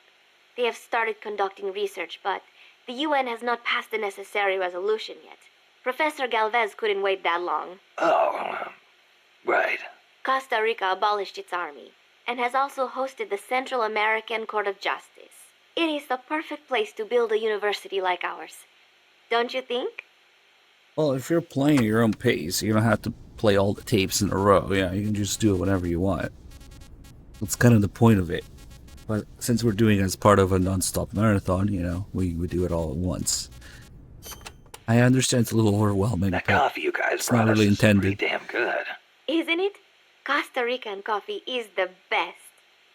They have started conducting research, but the UN has not passed the necessary resolution yet. Professor Galvez couldn't wait that long. Oh, right. Costa Rica abolished its army and has also hosted the Central American Court of Justice. It is the perfect place to build a university like ours. Don't you think? Well, if you're playing at your own pace, you don't have to play all the tapes in a row. Yeah, you can just do it whenever you want. That's kind of the point of it. But since we're doing it as part of a non-stop marathon, you know, we would do it all at once. I understand it's a little overwhelming, That but coffee you guys it's brought not us really is pretty intended. damn good. Isn't it? Costa Rican coffee is the best.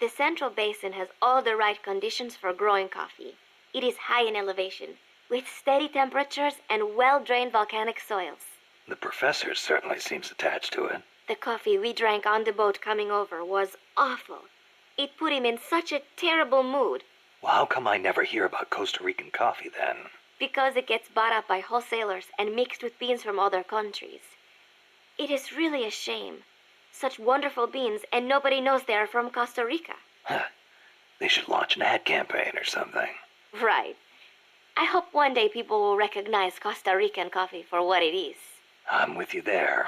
The Central Basin has all the right conditions for growing coffee. It is high in elevation, with steady temperatures and well-drained volcanic soils. The professor certainly seems attached to it. The coffee we drank on the boat coming over was awful. It put him in such a terrible mood. Well, how come I never hear about Costa Rican coffee then? Because it gets bought up by wholesalers and mixed with beans from other countries. It is really a shame. Such wonderful beans, and nobody knows they are from Costa Rica. Huh. They should launch an ad campaign or something. Right. I hope one day people will recognize Costa Rican coffee for what it is. I'm with you there.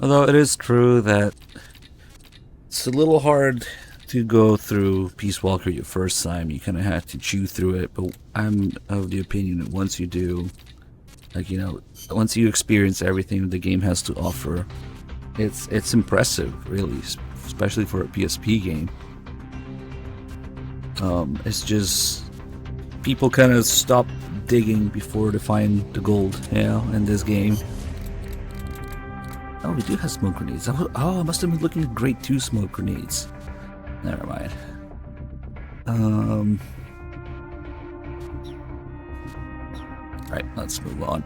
Although it is true that it's a little hard to go through Peace Walker your first time. You kind of have to chew through it, but I'm of the opinion that once you do, Like, once you experience everything the game has to offer, it's impressive, really, especially for a PSP game. It's just people kind of stop digging before they find the gold, in this game. Oh, we do have smoke grenades. I must have been looking at grade 2 smoke grenades. Never mind. Right, let's move on.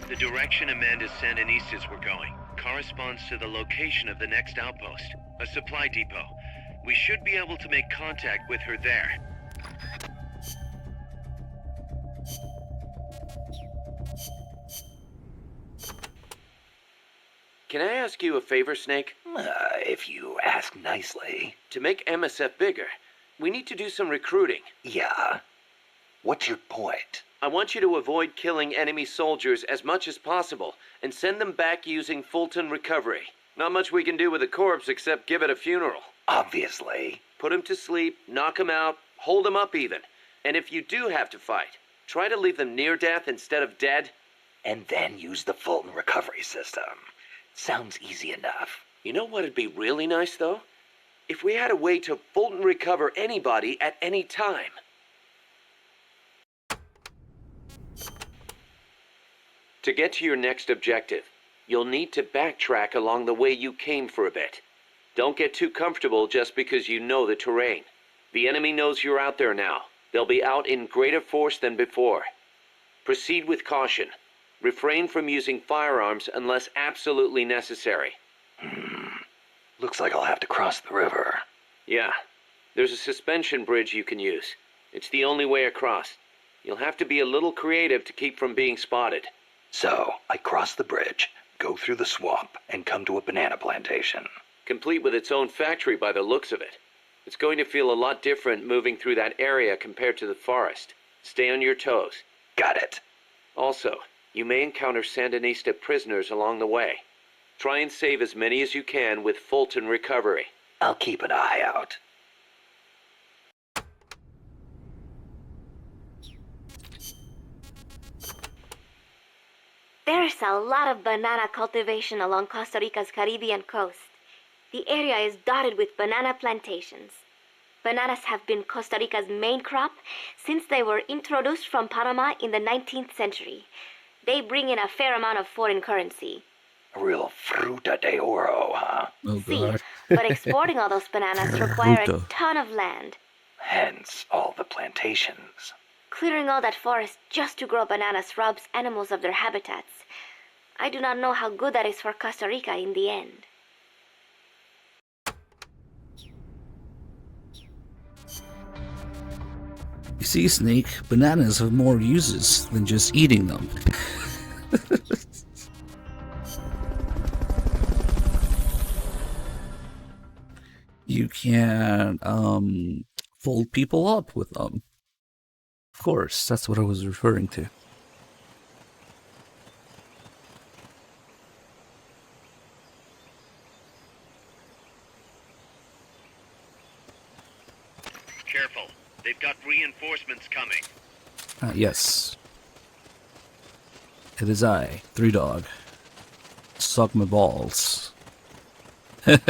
The direction Amanda's Sandinistas were going corresponds to the location of the next outpost, a supply depot. We should be able to make contact with her there. Can I ask you a favor, Snake? If you ask nicely. To make MSF bigger, we need to do some recruiting. Yeah. What's your point? I want you to avoid killing enemy soldiers as much as possible and send them back using Fulton Recovery. Not much we can do with a corpse except give it a funeral. Obviously. Put him to sleep, knock him out, hold him up even. And if you do have to fight, try to leave them near death instead of dead. And then use the Fulton Recovery system. Sounds easy enough. You know what'd be really nice, though? If we had a way to Fulton recover anybody at any time. To get to your next objective, you'll need to backtrack along the way you came for a bit. Don't get too comfortable just because you know the terrain. The enemy knows you're out there now. They'll be out in greater force than before. Proceed with caution. Refrain from using firearms unless absolutely necessary. Looks like I'll have to cross the river. Yeah. There's a suspension bridge you can use. It's the only way across. You'll have to be a little creative to keep from being spotted. So, I cross the bridge, go through the swamp, and come to a banana plantation. Complete with its own factory by the looks of it. It's going to feel a lot different moving through that area compared to the forest. Stay on your toes. Got it. Also, you may encounter Sandinista prisoners along the way. Try and save as many as you can with Fulton Recovery. I'll keep an eye out. There's a lot of banana cultivation along Costa Rica's Caribbean coast. The area is dotted with banana plantations. Bananas have been Costa Rica's main crop since they were introduced from Panama in the 19th century. They bring in a fair amount of foreign currency. A real fruta de oro, huh? Oh, God. But exporting all those bananas require a ton of land. Hence all the plantations. Clearing all that forest just to grow bananas robs animals of their habitats. I do not know how good that is for Costa Rica in the end. You see, Snake, bananas have more uses than just eating them. You can fold people up with them. Of course, that's what I was referring to. Careful. They've got reinforcements coming. Yes. It is I, 3Dog. Suck my balls. Snake,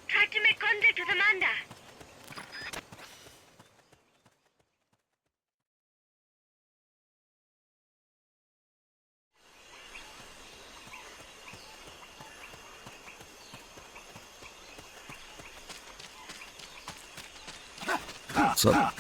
try to make contact with Amanda. What's up?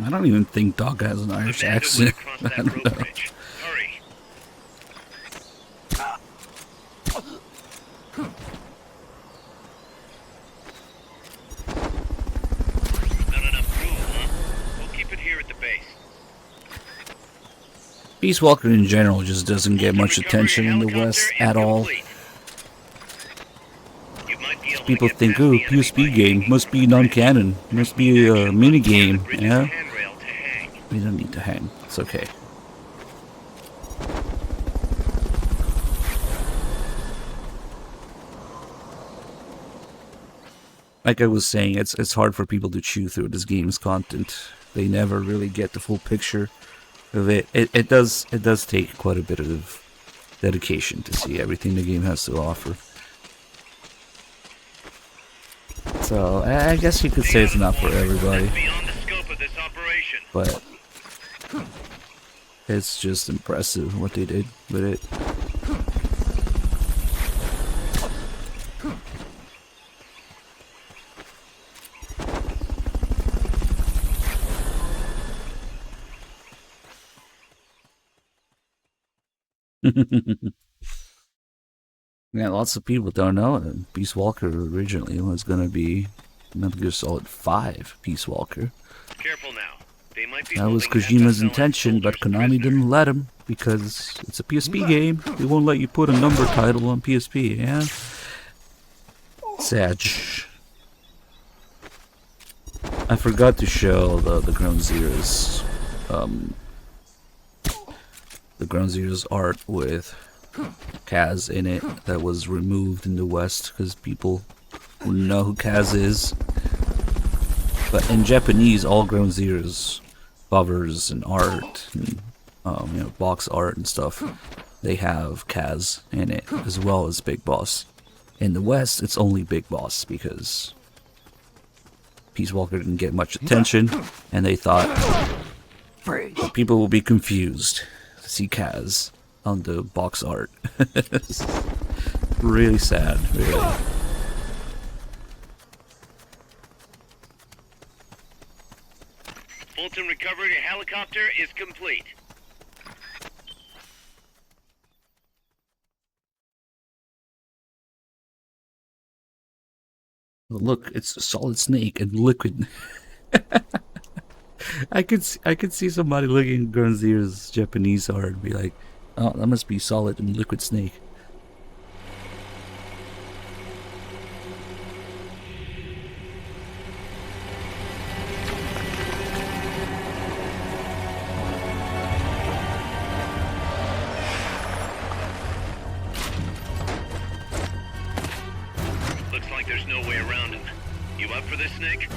I don't even think Dog has an Irish accent. I don't know. Hurry. Not enough fuel, huh? We'll keep it here at the base. Peace Walker in general just doesn't get much attention in the West at all. You might be able people think, oh, PSP game must be non-canon, must be a mini game. Yeah, we don't need to hang. It's okay. Like I was saying, it's hard for people to chew through this game's content. They never really get the full picture of it. It does take quite a bit of dedication to see everything the game has to offer. So I guess you could say it's not for everybody, but it's just impressive what they did with it. Yeah, lots of people don't know that Peace Walker originally was gonna be Metal Gear Solid 5 Peace Walker. Careful now. They might be That was Kojima's intention, but Konami didn't let him because it's a PSP game. They won't let you put a number title on PSP, yeah? Sad. I forgot to show the Ground Zeroes, the Ground Zeroes art with Kaz in it that was removed in the West because people wouldn't know who Kaz is. But in Japanese, all Ground Zeroes covers and art and box art and stuff, they have Kaz in it as well as Big Boss. In the West, it's only Big Boss because Peace Walker didn't get much attention, and they thought that people will be confused to see Kaz on the box art. It's really sad, really. Fulton recovery helicopter is complete. Look, it's Solid Snake and Liquid. I could see somebody looking at Ground Zero's Japanese art and be like, oh, that must be Solid and Liquid Snake. Looks like there's no way around him. You up for this, Snake?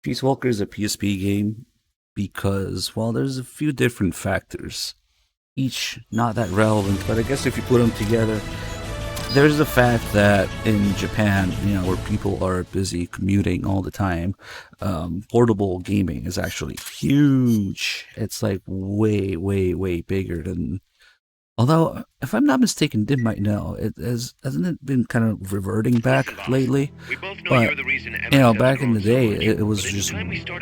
Peace Walker is a PSP game because, well, there's a few different factors. Each not that relevant, but I guess if you put them together, there's the fact that in Japan, where people are busy commuting all the time, portable gaming is actually huge. It's like way, way, way bigger than... Although, if I'm not mistaken, Dim might know, hasn't it been kind of reverting back lately? But, back in the day, it was just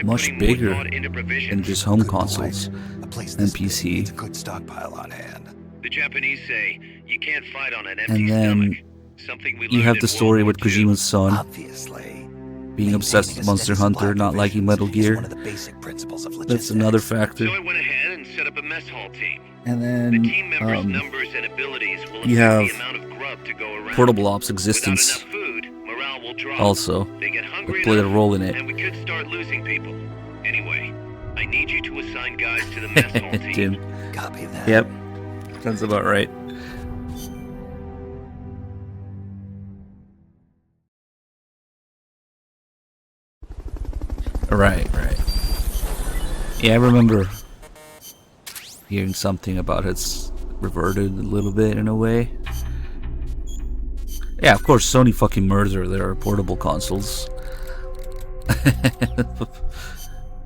much bigger than just home consoles and PC. Good stockpile on hand. The Japanese say you can't fight on an empty And then Something we you have the story with Kojima's son Obviously, being obsessed with Monster Hunter, not liking Metal Gear. one of the basic principles of That's another factor. So I went ahead and set up a mess hall team. And The then team members' numbers and abilities will you affect have the amount of grub to go around. Portable Ops Existence Without enough food, morale will drop. also They get hungry played a enough, role in it. and we could start losing people. Anyway, I need you to assign guys to the mess hall team. Tim. Copy that. Yep, sounds about right. Right. Yeah, I remember hearing something about it's reverted a little bit in a way. Yeah, of course, Sony fucking murder their portable consoles.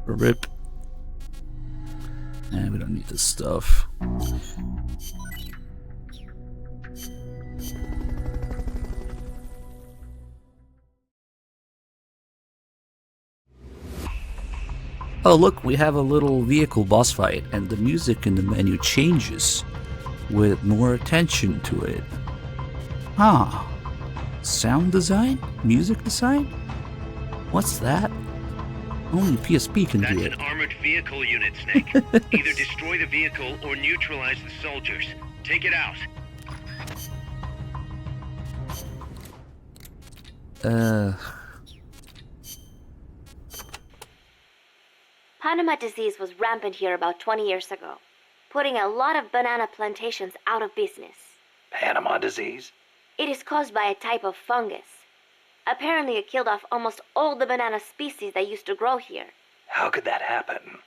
RIP. We don't need this stuff. Oh look, we have a little vehicle boss fight, and the music in the menu changes with more attention to it. Huh. Sound design? Music design? What's that? Only PSP can That's do it. an armored vehicle unit, Snake. Either destroy the vehicle or neutralize the soldiers. Take it out. Panama disease was rampant here about 20 years ago, putting a lot of banana plantations out of business. Panama disease? It is caused by a type of fungus. Apparently it killed off almost all the banana species that used to grow here. How could that happen?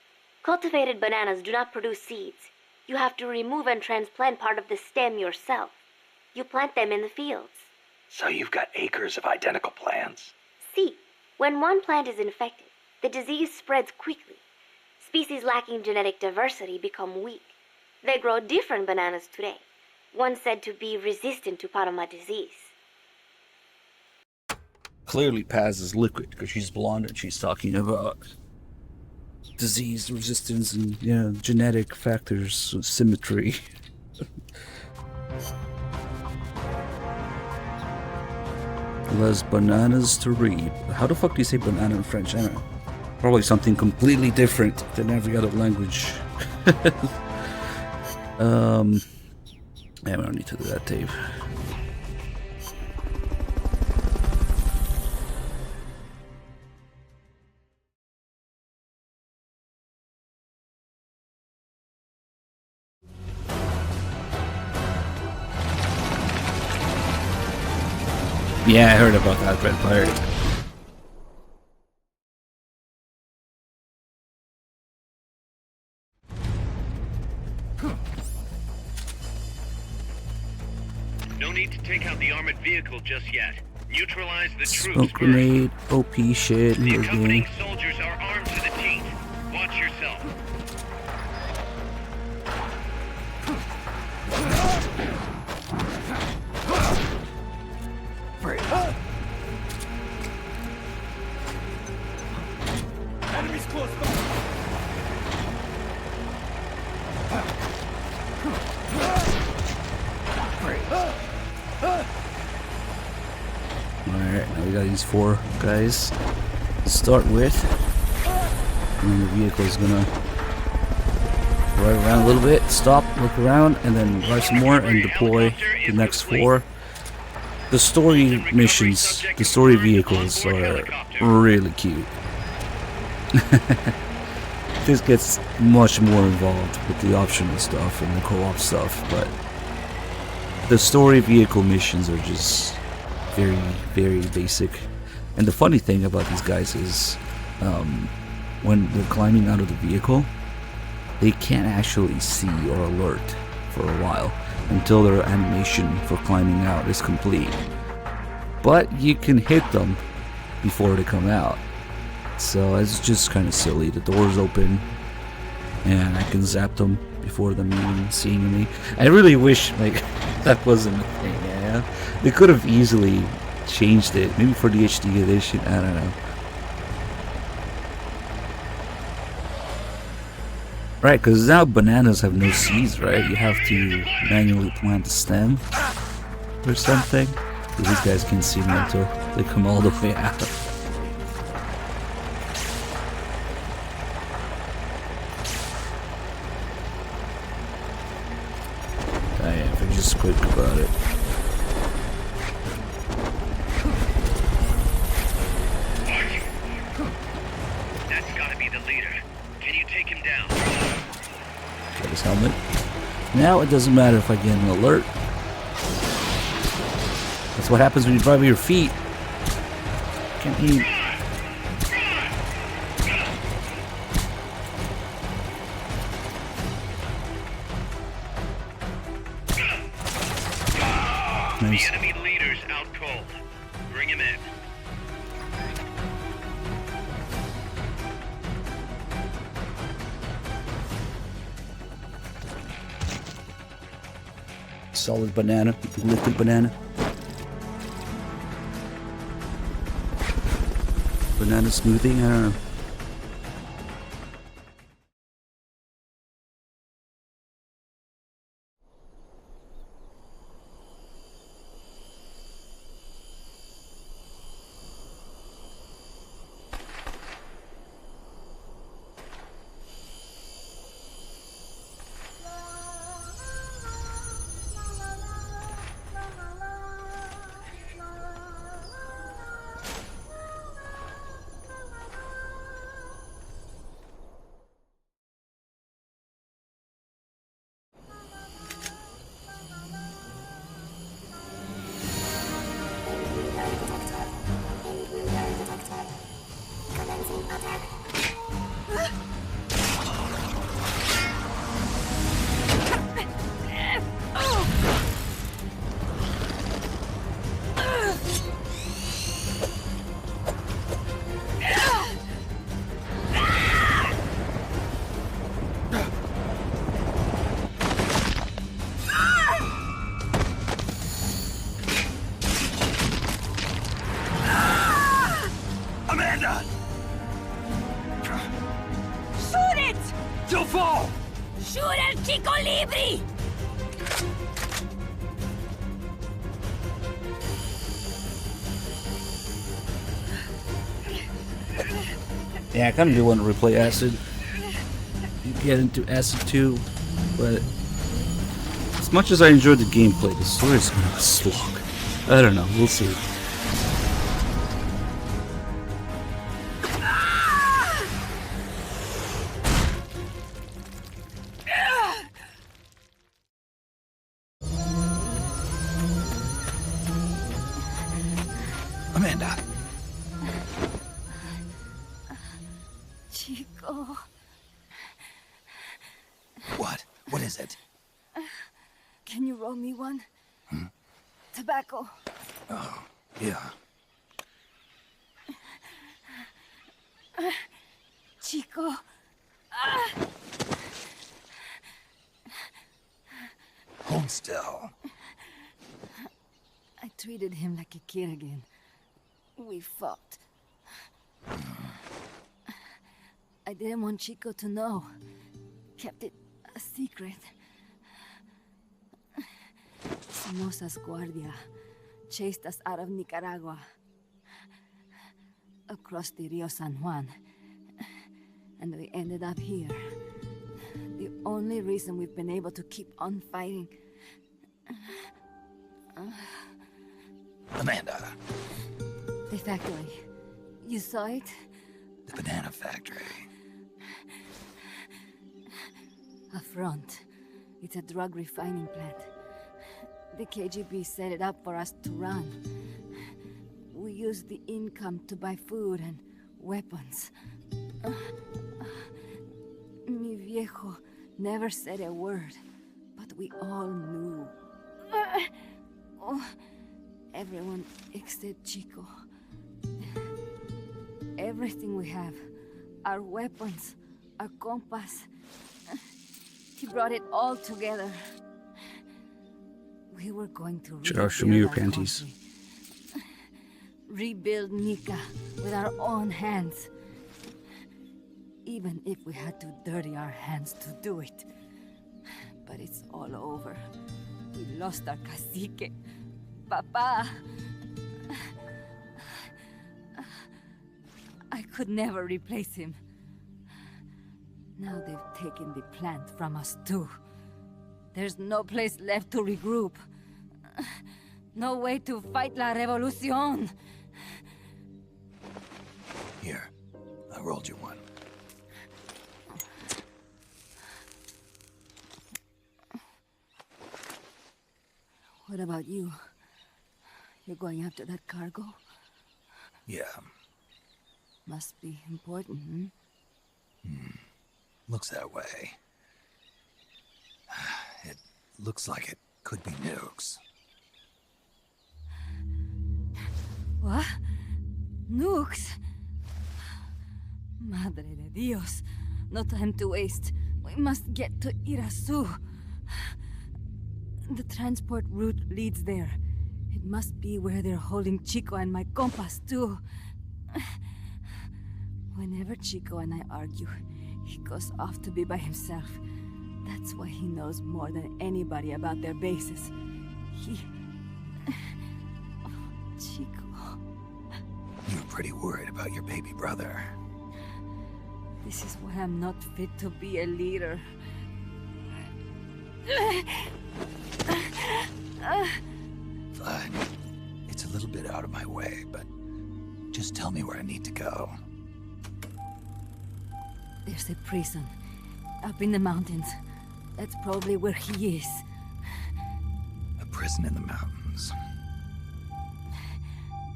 Cultivated bananas do not produce seeds. You have to remove and transplant part of the stem yourself. You plant them in the fields. So you've got acres of identical plants? See, when one plant is infected, the disease spreads quickly. Species lacking genetic diversity become weak. They grow different bananas today, one said to be resistant to Panama disease. Clearly Paz is liquid because she's blonde and she's talking about disease resistance and genetic factors, symmetry. Les bananas to read. How the fuck do you say banana in French? I don't know. Probably something completely different than every other language. Yeah, we don't need to do that, Dave. Yeah, I heard about that Red Pirate. No need to take out the armored vehicle just yet. Neutralize the troops Smoke grenade, OP shit, The no accompanying game. soldiers are armed to the teeth. Watch yourself. Enemies close by. Alright, now we got these 4 guys to start with. And then the vehicle is gonna drive around a little bit, stop, look around, and then drive some more and deploy the next 4. The story missions, the story vehicles are really cute. This gets much more involved with the optional stuff and the co-op stuff, but the story vehicle missions are just very, very basic. And the funny thing about these guys is when they're climbing out of the vehicle, they can't actually see or alert for a while until their animation for climbing out is complete. But you can hit them before they come out. So it's just kind of silly. The door's open and I can zap them before them even seeing me. I really wish like that wasn't a thing, yeah? They could have easily changed it, maybe for the HD edition, I don't know. Right, because now bananas have no seeds, right? You have to manually plant the stem or something. These guys can't see me until they come all the way out. If I just quick about it. That's gotta be the leader. Can you take him down? Get his helmet. Now it doesn't matter if I get an alert. That's what happens when you drive with your feet. Can't aim. Nice. The enemy leader's out cold. Bring him in. Solid banana, liquid banana. Banana smoothie, I don't know. fall! Shoot El Chico Libre! Yeah, I kind of do want to replay Acid. Get into Acid 2, but as much as I enjoyed the gameplay, the story is kind of a slog. I don't know, we'll see. Amanda. Chico. What? What is it? Can you roll me one? Tobacco. Oh, yeah. Chico. Hold still. I treated him like a kid again. We fought. I didn't want Chico to know. Kept it a secret. Somoza's Guardia chased us out of Nicaragua. Across the Rio San Juan. And we ended up here. The only reason we've been able to keep on fighting. Amanda. The factory. You saw it? The banana factory. A front. It's a drug refining plant. The KGB set it up for us to run. We used the income to buy food and weapons. Mi viejo never said a word, but we all knew. Everyone except Chico. Everything we have. Our weapons, our compass. He brought it all together. We were going to Show me your our panties. country. Rebuild Nika with our own hands. Even if we had to dirty our hands to do it. But it's all over. We lost our cacique. Papa. I could never replace him. Now they've taken the plant from us too. There's no place left to regroup. No way to fight la revolución. Here, I rolled you one. What about you? You're going after that cargo? Yeah, Must be important, looks that way. It looks like it could be nukes. What? Nukes? Madre de Dios. No time to waste. We must get to Irasu. The transport route leads there. It must be where they're holding Chico and my compass, too. Whenever Chico and I argue, he goes off to be by himself. That's why he knows more than anybody about their bases. Chico. You're pretty worried about your baby brother. This is why I'm not fit to be a leader. Fine. It's a little bit out of my way, but just tell me where I need to go. There's a prison up in the mountains. That's probably where he is. A prison in the mountains.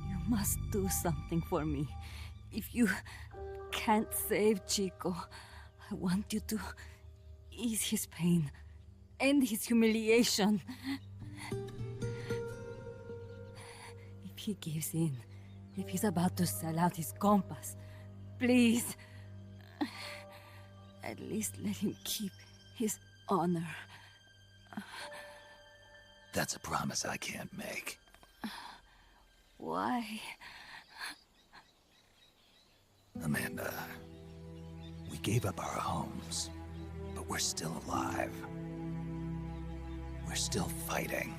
You must do something for me. If you can't save Chico, I want you to ease his pain, end his humiliation. If he gives in, if he's about to sell out his compass, please, at least let him keep his honor. That's a promise I can't make. Why? Amanda, we gave up our homes, But we're still alive. We're still fighting.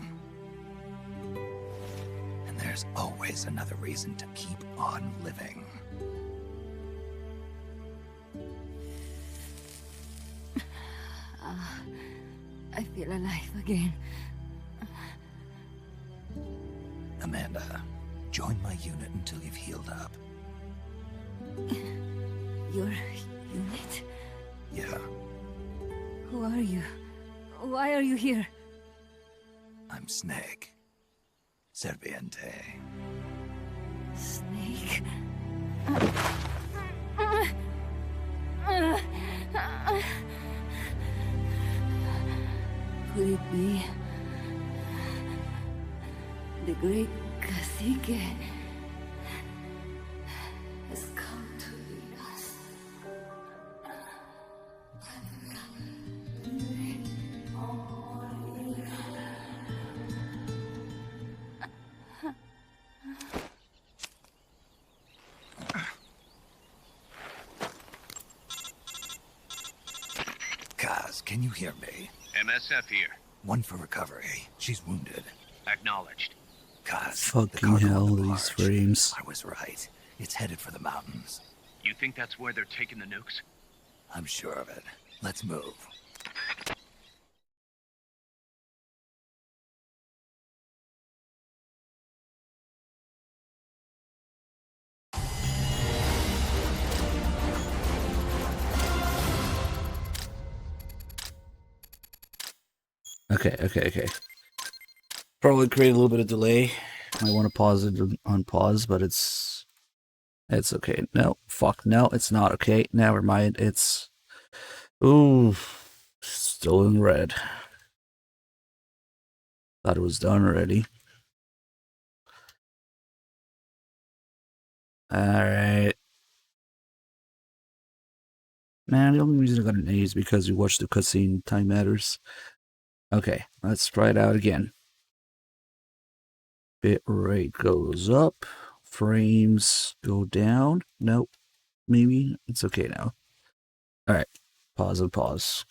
And there's always another reason to keep on living. I feel alive again. Amanda, join my unit until you've healed up. Your unit? Yeah, Who are you? Why are you here? I'm Snake. Serviente. Snake? Could it be the great cacique has come to lead us? Kaz, can you hear me? MSF here. One for recovery. She's wounded. Acknowledged. Kaz, the Fucking cargo hell, on the these barge. frames. I was right. It's headed for the mountains. You think that's where they're taking the nukes? I'm sure of it. Let's move. Okay. Probably create a little bit of delay. I want to pause it on pause, but it's okay. No, fuck, no, it's not okay. Never mind. It's ooh, still in red. Thought it was done already. All right. Man, the only reason I got an A is because you watched the cutscene. Time matters. Okay, let's try it out again. Bit rate goes up. Frames go down. Nope. Maybe it's okay now. All right. Pause and pause.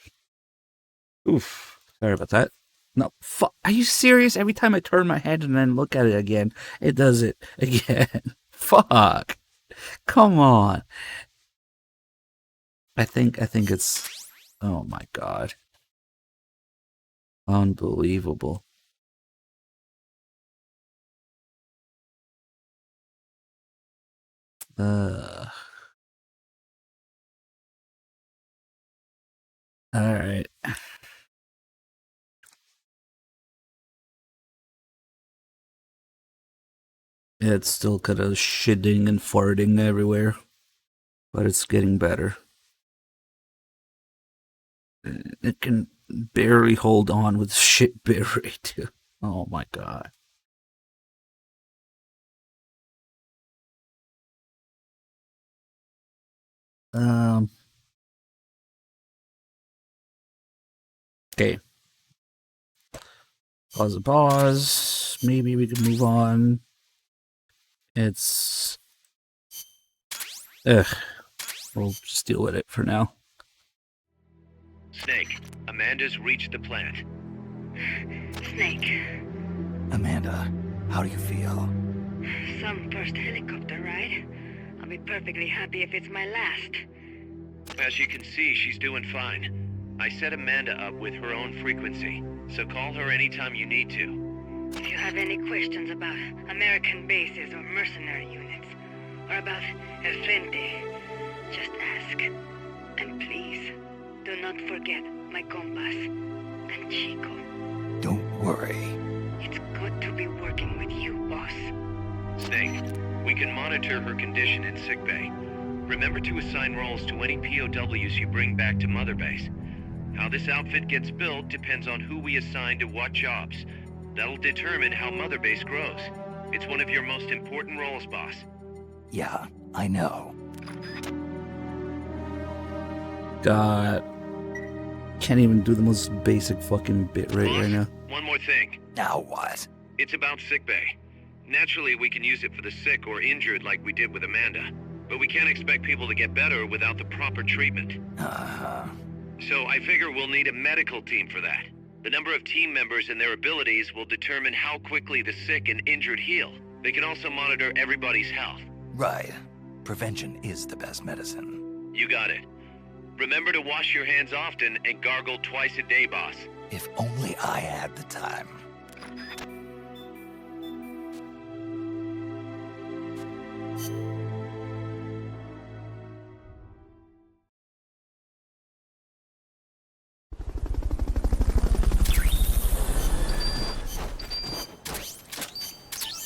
Oof. Sorry about that. No. Fuck. Are you serious? Every time I turn my head and then look at it again, it does it again. Fuck. Come on. I think it's. Oh my god. Unbelievable. All right. It's still kind of shitting and farting everywhere, but it's getting better. It can barely hold on with shit bitrate too. Oh my god. Okay. Pause. Maybe we can move on. It's we'll just deal with it for now. Snake, Amanda's reached the plant. Snake, Amanda, how do you feel? some first helicopter ride. I'll be perfectly happy if it's my last. As you can see, she's doing fine. I set Amanda up with her own frequency, so call her anytime you need to. If you have any questions about American bases or mercenary units, or about El Frente, just ask. And please, do not forget my compas and Chico. Don't worry. It's good to be working with you, boss. Snake, we can monitor her condition in sickbay. Remember to assign roles to any POWs you bring back to Mother Base. How this outfit gets built depends on who we assign to what jobs. That'll determine how Mother Base grows. It's one of your most important roles, boss. Yeah, I know. God. Can't even do the most basic fucking bit right now. One more thing. Now what? It's about sickbay. Naturally, we can use it for the sick or injured like we did with Amanda. But we can't expect people to get better without the proper treatment. So I figure we'll need a medical team for that. The number of team members and their abilities will determine how quickly the sick and injured heal. They can also monitor everybody's health. Right. Prevention is the best medicine. You got it. Remember to wash your hands often and gargle twice a day, boss. If only I had the time.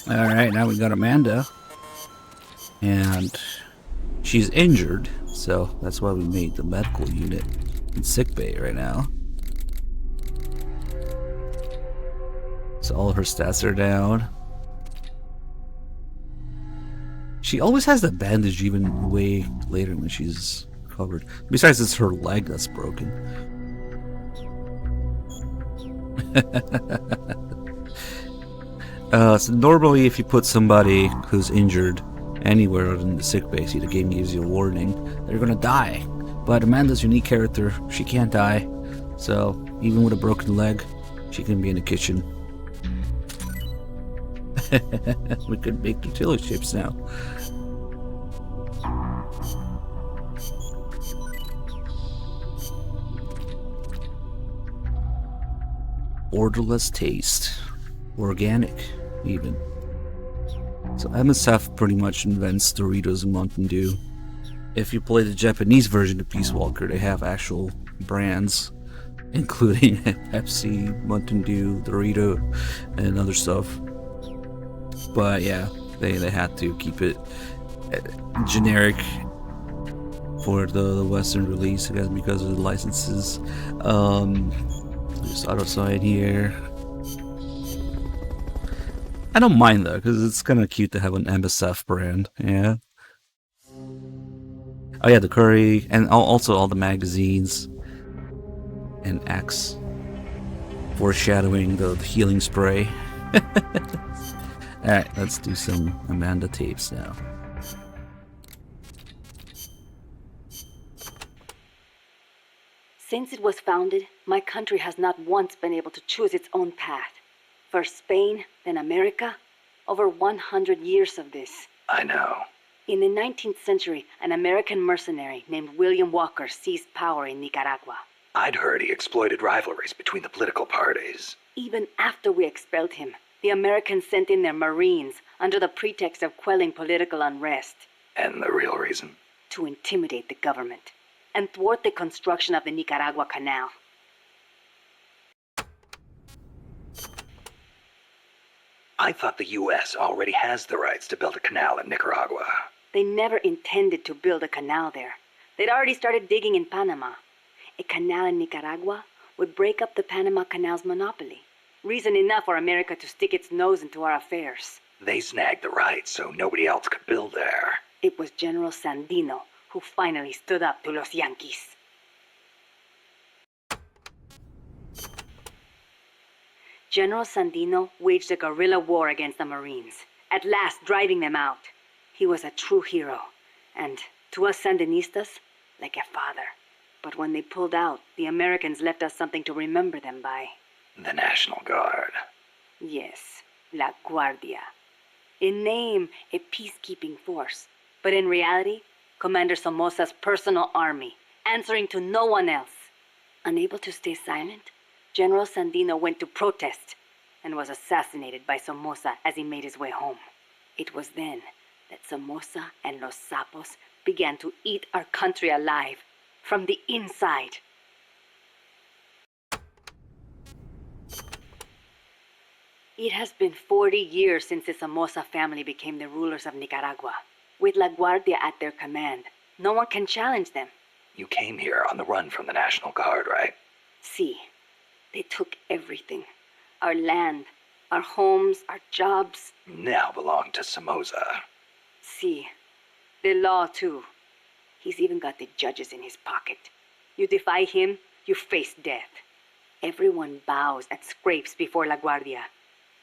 Alright, now we got Amanda. And she's injured, so that's why we made the medical unit in sickbay right now. So all of her stats are down. She always has the bandage even way later when she's covered. Besides, it's her leg that's broken. So normally if you put somebody who's injured anywhere in the sick bay, see the game gives you a warning, they're gonna die. But Amanda's unique character, she can't die. So even with a broken leg, she can be in the kitchen. We could make tortilla chips now. Orderless taste. Organic, even. So MSF pretty much invents Doritos and Mountain Dew. If you play the Japanese version of Peace Walker, they have actual brands, including Pepsi, Mountain Dew, Dorito, and other stuff. But yeah, they had to keep it generic for the Western release, I guess, because of the licenses. Just auto sign here. I don't mind though, because it's kind of cute to have an MSF brand. Yeah. Oh yeah, the curry, and also all the magazines and X, foreshadowing the healing spray. Alright, let's do some Amanda tapes now. Since it was founded, my country has not once been able to choose its own path. First Spain, then America. Over 100 years of this. I know. In the 19th century, an American mercenary named William Walker seized power in Nicaragua. I'd heard he exploited rivalries between the political parties. Even after we expelled him, the Americans sent in their Marines under the pretext of quelling political unrest. And the real reason? To intimidate the government and thwart the construction of the Nicaragua Canal. I thought the U.S. already has the rights to build a canal in Nicaragua. They never intended to build a canal there. They'd already started digging in Panama. A canal in Nicaragua would break up the Panama Canal's monopoly. Reason enough for America to stick its nose into our affairs. They snagged the rights so nobody else could build there. It was General Sandino who finally stood up to los Yankees. General Sandino waged a guerrilla war against the Marines, at last driving them out. He was a true hero, and to us Sandinistas, like a father. But when they pulled out, the Americans left us something to remember them by. The National Guard. Yes, La Guardia. In name, a peacekeeping force, but in reality, Commander Somoza's personal army, answering to no one else. Unable to stay silent, General Sandino went to protest and was assassinated by Somoza as he made his way home. It was then that Somoza and Los Sapos began to eat our country alive from the inside. It has been 40 years since the Somoza family became the rulers of Nicaragua. With La Guardia at their command, no one can challenge them. You came here on the run from the National Guard, right? See, they took everything. Our land, our homes, our jobs. Now belong to Somoza. See, the law too. He's even got the judges in his pocket. You defy him, you face death. Everyone bows and scrapes before La Guardia.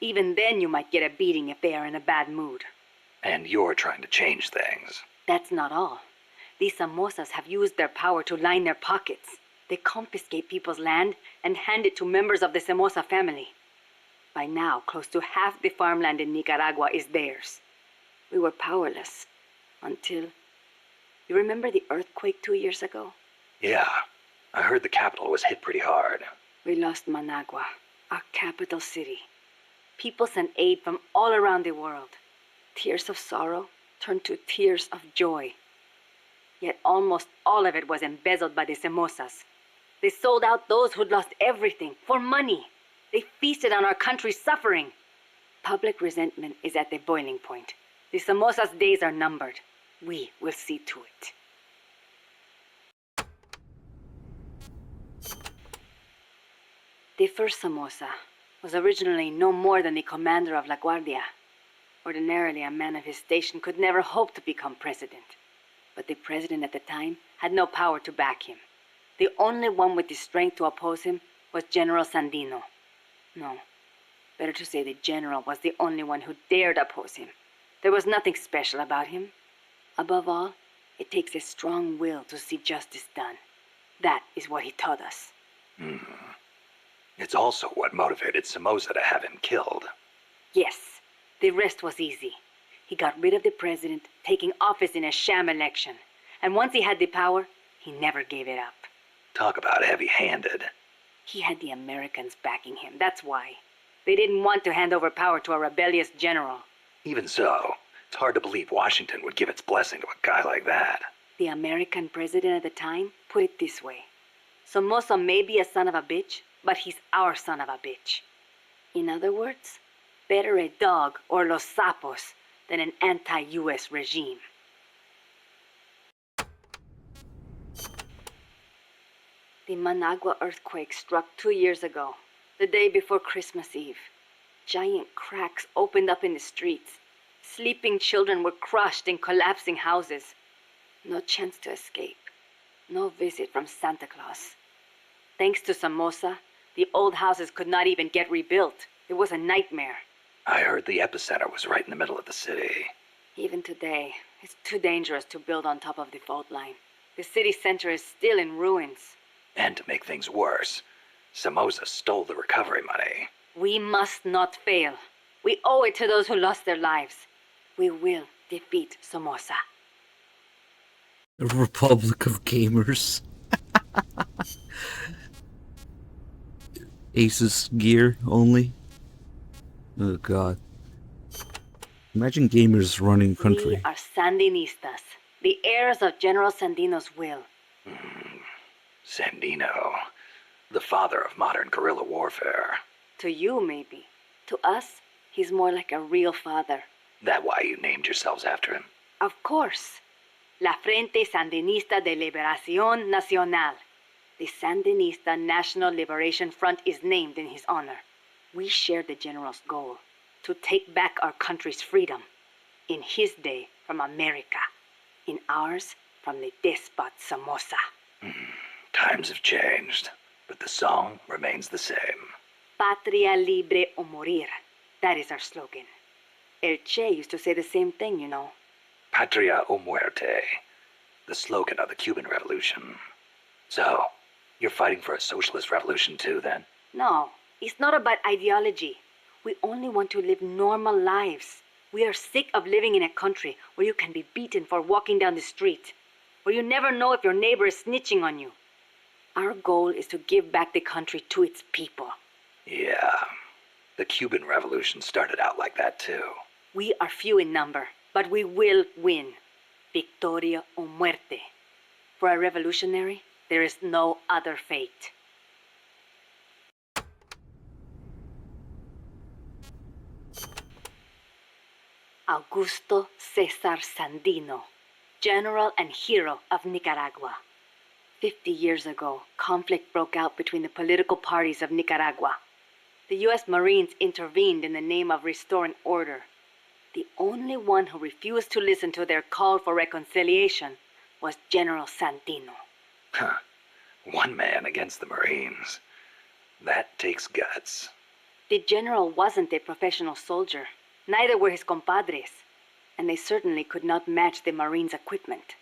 Even then you might get a beating if they are in a bad mood. And you're trying to change things. That's not all. These Somozas have used their power to line their pockets. They confiscate people's land and hand it to members of the Somoza family. By now, close to half the farmland in Nicaragua is theirs. We were powerless until... You remember the earthquake 2 years ago? Yeah, I heard the capital was hit pretty hard. We lost Managua, our capital city. People sent aid from all around the world. Tears of sorrow turned to tears of joy. Yet almost all of it was embezzled by the Somozas. They sold out those who'd lost everything for money. They feasted on our country's suffering. Public resentment is at the boiling point. The Somozas' days are numbered. We will see to it. The first Somoza was originally no more than the commander of La Guardia. Ordinarily, a man of his station could never hope to become president. But the president at the time had no power to back him. The only one with the strength to oppose him was General Sandino. No, better to say the general was the only one who dared oppose him. There was nothing special about him. Above all, it takes a strong will to see justice done. That is what he taught us. It's also what motivated Somoza to have him killed. Yes, the rest was easy. He got rid of the president, taking office in a sham election. And once he had the power, he never gave it up. Talk about heavy-handed. He had the Americans backing him, that's why. They didn't want to hand over power to a rebellious general. Even so, it's hard to believe Washington would give its blessing to a guy like that. The American president at the time put it this way. Somoza may be a son of a bitch, but he's our son of a bitch. In other words, better a dog or Los Sapos than an anti-US regime. The Managua earthquake struck 2 years ago, the day before Christmas Eve. Giant cracks opened up in the streets. Sleeping children were crushed in collapsing houses. No chance to escape. No visit from Santa Claus. Thanks to Somoza, the old houses could not even get rebuilt. It was a nightmare. I heard the epicenter was right in the middle of the city. Even today, it's too dangerous to build on top of the fault line. The city center is still in ruins. And to make things worse, Somoza stole the recovery money. We must not fail. We owe it to those who lost their lives. We will defeat Somoza. The Republic of Gamers. Aces gear only. Oh god. Imagine gamers running country. We are Sandinistas, the heirs of General Sandino's will. Sandino, the father of modern guerrilla warfare. To you, maybe. To us, he's more like a real father. That why you named yourselves after him? Of course. La Frente Sandinista de Liberación Nacional. The Sandinista National Liberation Front is named in his honor. We share the general's goal, to take back our country's freedom. In his day, from America. In ours, from the despot Somoza. Times have changed, but the song remains the same. Patria libre o morir. That is our slogan. El Che used to say the same thing, you know. Patria o muerte, the slogan of the Cuban Revolution. So, you're fighting for a socialist revolution too, then? No, it's not about ideology. We only want to live normal lives. We are sick of living in a country where you can be beaten for walking down the street, where you never know if your neighbor is snitching on you. Our goal is to give back the country to its people. Yeah, the Cuban Revolution started out like that too. We are few in number, but we will win. Victoria o muerte. For a revolutionary, there is no other fate. Augusto Cesar Sandino, general and hero of Nicaragua. 50 years ago, conflict broke out between the political parties of Nicaragua. The U.S. Marines intervened in the name of restoring order. The only one who refused to listen to their call for reconciliation was General Sandino. One man against the Marines. That takes guts. The general wasn't a professional soldier. Neither were his compadres. And they certainly could not match the Marines' equipment.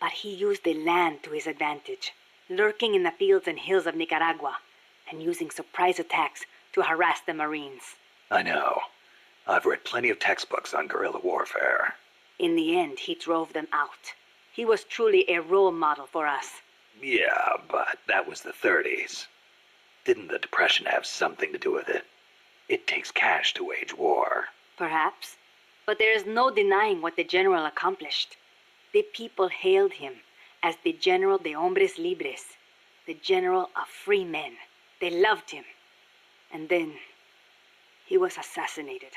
But he used the land to his advantage. lurking in the fields and hills of Nicaragua, and using surprise attacks to harass the Marines. I know. I've read plenty of textbooks on guerrilla warfare. In the end, he drove them out. He was truly a role model for us. Yeah, but that was the 30s. Didn't the Depression have something to do with it? It takes cash to wage war. Perhaps. But there is no denying what the general accomplished. The people hailed him as the General de Hombres Libres, the General of Free Men. They loved him. And then he was assassinated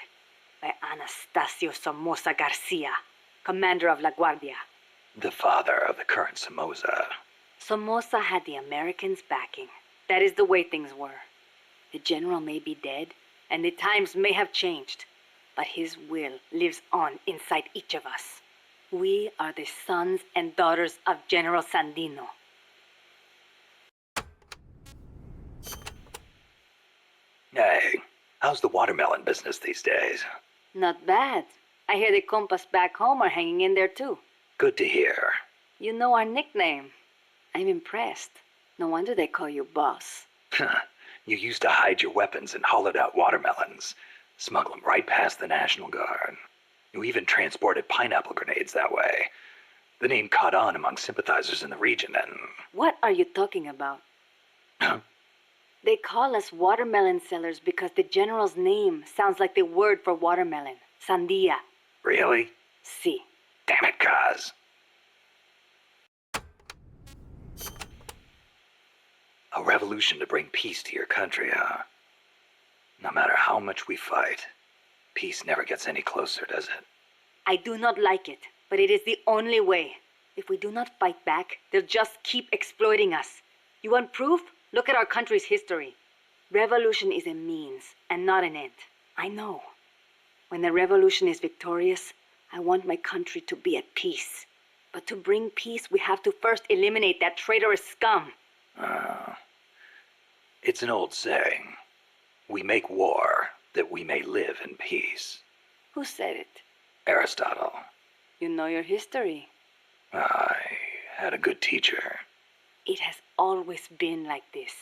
by Anastasio Somoza Garcia, commander of La Guardia. The father of the current Somoza. Somoza had the Americans' backing. That is the way things were. The general may be dead, and the times may have changed, but his will lives on inside each of us. We are the sons and daughters of General Sandino. Hey, how's the watermelon business these days? Not bad. I hear the compas back home are hanging in there too. Good to hear. You know our nickname. I'm impressed. No wonder they call you boss. You used to hide your weapons in hollowed-out watermelons, smuggle them right past the National Guard. You even transported pineapple grenades that way. The name caught on among sympathizers in the region and... What are you talking about? They call us watermelon sellers because the general's name sounds like the word for watermelon. Sandia. Really? Si. Damn it, Kaz. A revolution to bring peace to your country, huh? No matter how much we fight, peace never gets any closer, does it? I do not like it, but it is the only way. If we do not fight back, they'll just keep exploiting us. You want proof? Look at our country's history. Revolution is a means and not an end. I know. When the revolution is victorious, I want my country to be at peace. But to bring peace, we have to first eliminate that traitorous scum. It's an old saying. We make war that we may live in peace. Who said it? Aristotle. You know your history. I had a good teacher. It has always been like this.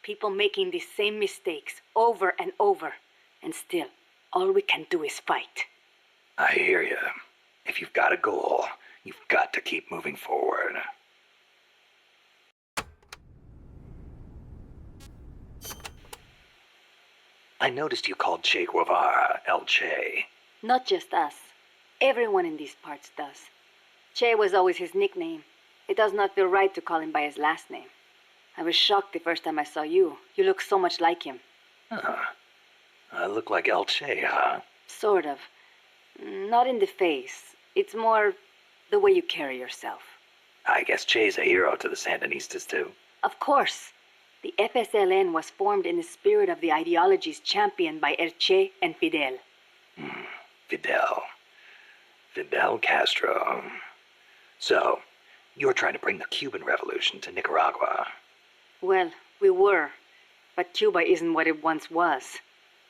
People making the same mistakes over and over. And still, all we can do is fight. I hear you. If you've got a goal, you've got to keep moving forward. I noticed you called Che Guevara El Che. Not just us. Everyone in these parts does. Che was always his nickname. It does not feel right to call him by his last name. I was shocked the first time I saw you. You look so much like him. I look like El Che, huh? Sort of. Not in the face. It's more the way you carry yourself. I guess Che's a hero to the Sandinistas, too. Of course. The FSLN was formed in the spirit of the ideologies championed by El Che and Fidel. Fidel Castro. So, you're trying to bring the Cuban Revolution to Nicaragua. Well, we were. But Cuba isn't what it once was.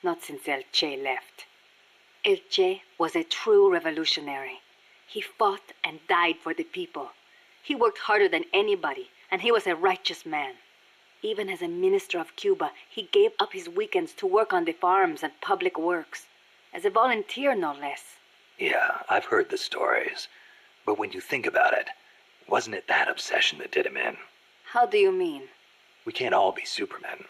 Not since El Che left. El Che was a true revolutionary. He fought and died for the people. He worked harder than anybody, and he was a righteous man. Even as a minister of Cuba, he gave up his weekends to work on the farms and public works. As a volunteer, no less. Yeah, I've heard the stories. But when you think about it, wasn't it that obsession that did him in? How do you mean? We can't all be supermen.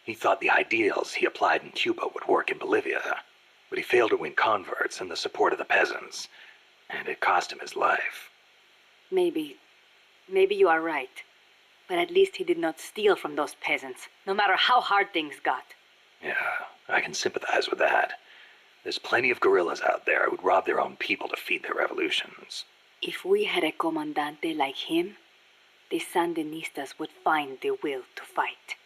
He thought the ideals he applied in Cuba would work in Bolivia. But he failed to win converts and the support of the peasants. And it cost him his life. Maybe you are right. But at least he did not steal from those peasants, no matter how hard things got. Yeah, I can sympathize with that. There's plenty of guerrillas out there who'd rob their own people to feed their revolutions. If we had a comandante like him, the Sandinistas would find the will to fight.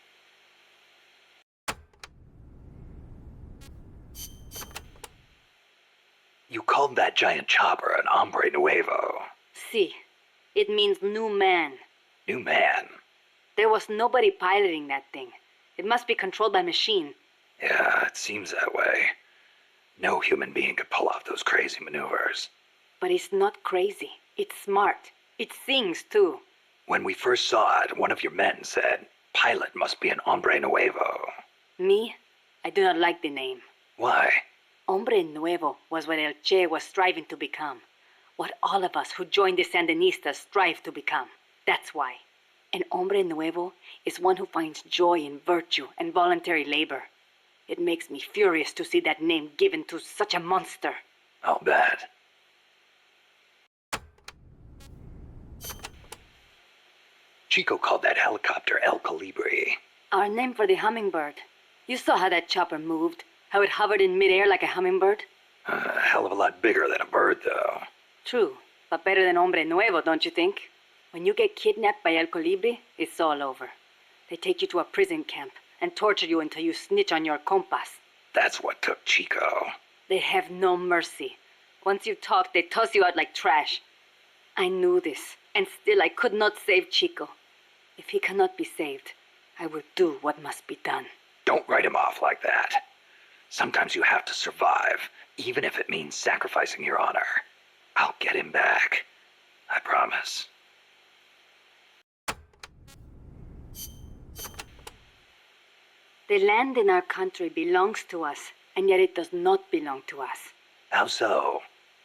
You called that giant chopper an hombre nuevo. Si. It means new man. New man? There was nobody piloting that thing. It must be controlled by machine. Yeah, it seems that way. No human being could pull off those crazy maneuvers. But it's not crazy. It's smart. It sings, too. When we first saw it, one of your men said, pilot must be an hombre nuevo. Me? I do not like the name. Why? Hombre Nuevo was what El Che was striving to become. What all of us who joined the Sandinistas strive to become. That's why. An Hombre Nuevo is one who finds joy in virtue and voluntary labor. It makes me furious to see that name given to such a monster. I'll bet. Chico called that helicopter El Colibri. Our name for the hummingbird. You saw how that chopper moved, how it hovered in midair like a hummingbird? A hell of a lot bigger than a bird, though. True, but better than Hombre Nuevo, don't you think? When you get kidnapped by El Colibri, it's all over. They take you to a prison camp and torture you until you snitch on your compas. That's what took Chico. They have no mercy. Once you talk, they toss you out like trash. I knew this, and still I could not save Chico. If he cannot be saved, I will do what must be done. Don't write him off like that. Sometimes you have to survive, even if it means sacrificing your honor. I'll get him back. I promise. The land in our country belongs to us, and yet it does not belong to us. How so?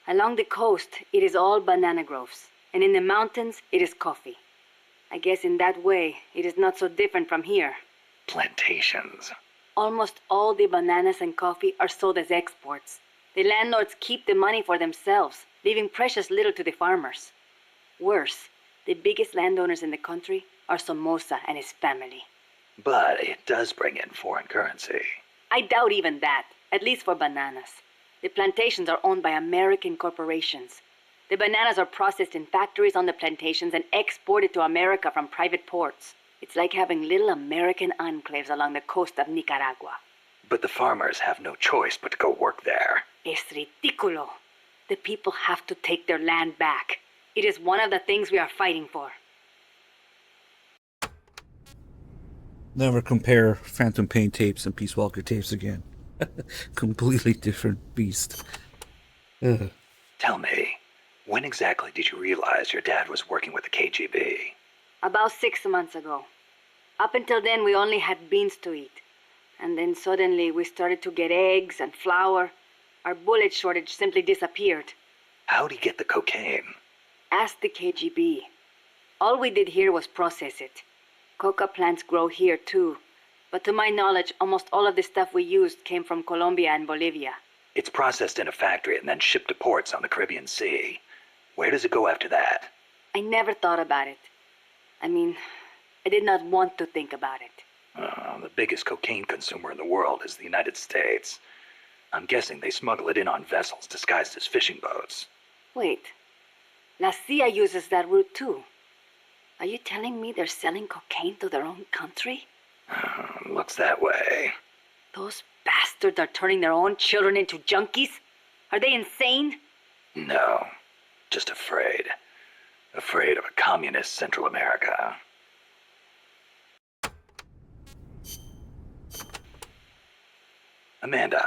Along the coast, it is all banana groves, and in the mountains, it is coffee. I guess in that way, it is not so different from here. Plantations. Almost all the bananas and coffee are sold as exports. The landlords keep the money for themselves, leaving precious little to the farmers. Worse, the biggest landowners in the country are Somoza and his family. But it does bring in foreign currency. I doubt even that, at least for bananas. The plantations are owned by American corporations. The bananas are processed in factories on the plantations and exported to America from private ports. It's like having little American enclaves along the coast of Nicaragua. But the farmers have no choice but to go work there. Es ridículo. The people have to take their land back. It is one of the things we are fighting for. Never compare Phantom Pain tapes and Peace Walker tapes again. Completely different beast. Ugh. Tell me, when exactly did you realize your dad was working with the KGB? About 6 months ago. Up until then, we only had beans to eat. And then suddenly we started to get eggs and flour. Our bullet shortage simply disappeared. How'd he get the cocaine? Ask the KGB. All we did here was process it. Coca plants grow here too. But to my knowledge, almost all of the stuff we used came from Colombia and Bolivia. It's processed in a factory and then shipped to ports on the Caribbean Sea. Where does it go after that? I never thought about it. I mean, I did not want to think about it. The biggest cocaine consumer in the world is the United States. I'm guessing they smuggle it in on vessels disguised as fishing boats. Wait. La CIA uses that route too. Are you telling me they're selling cocaine to their own country? Looks that way. Those bastards are turning their own children into junkies? Are they insane? No, just afraid. Afraid of a communist Central America. Amanda,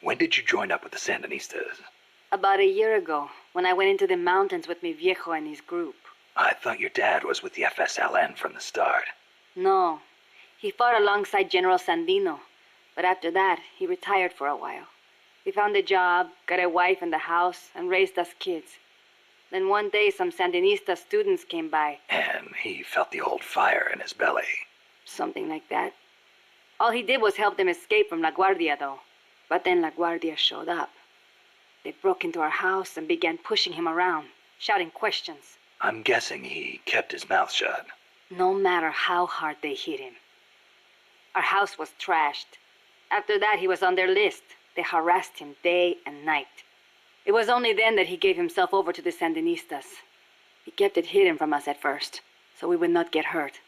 when did you join up with the Sandinistas? About a year ago, when I went into the mountains with mi viejo and his group. I thought your dad was with the FSLN from the start. No, he fought alongside General Sandino, but after that, he retired for a while. He found a job, got a wife and a house, and raised us kids. Then one day, some Sandinista students came by. And he felt the old fire in his belly. Something like that. All he did was help them escape from La Guardia, though. But then La Guardia showed up. They broke into our house and began pushing him around, shouting questions. I'm guessing he kept his mouth shut. No matter how hard they hit him. Our house was trashed. After that, he was on their list. They harassed him day and night. It was only then that he gave himself over to the Sandinistas. He kept it hidden from us at first, so we would not get hurt.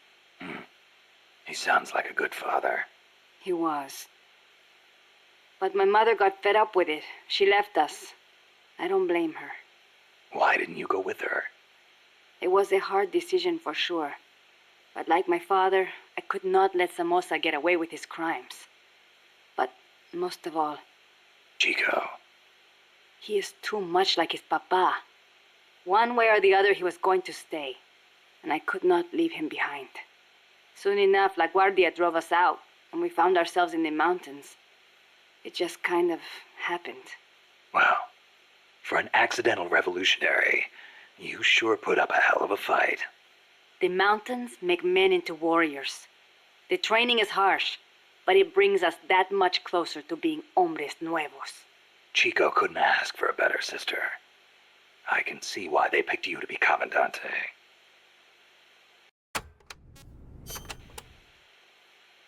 He sounds like a good father. He was. But my mother got fed up with it. She left us. I don't blame her. Why didn't you go with her? It was a hard decision for sure. But like my father, I could not let Somoza get away with his crimes. But most of all... Chico. He is too much like his papa. One way or the other, he was going to stay. and I could not leave him behind. Soon enough, La Guardia drove us out, and we found ourselves in the mountains. It just kind of happened. Well, for an accidental revolutionary, you sure put up a hell of a fight. The mountains make men into warriors. The training is harsh, but it brings us that much closer to being hombres nuevos. Chico couldn't ask for a better sister. I can see why they picked you to be Comandante.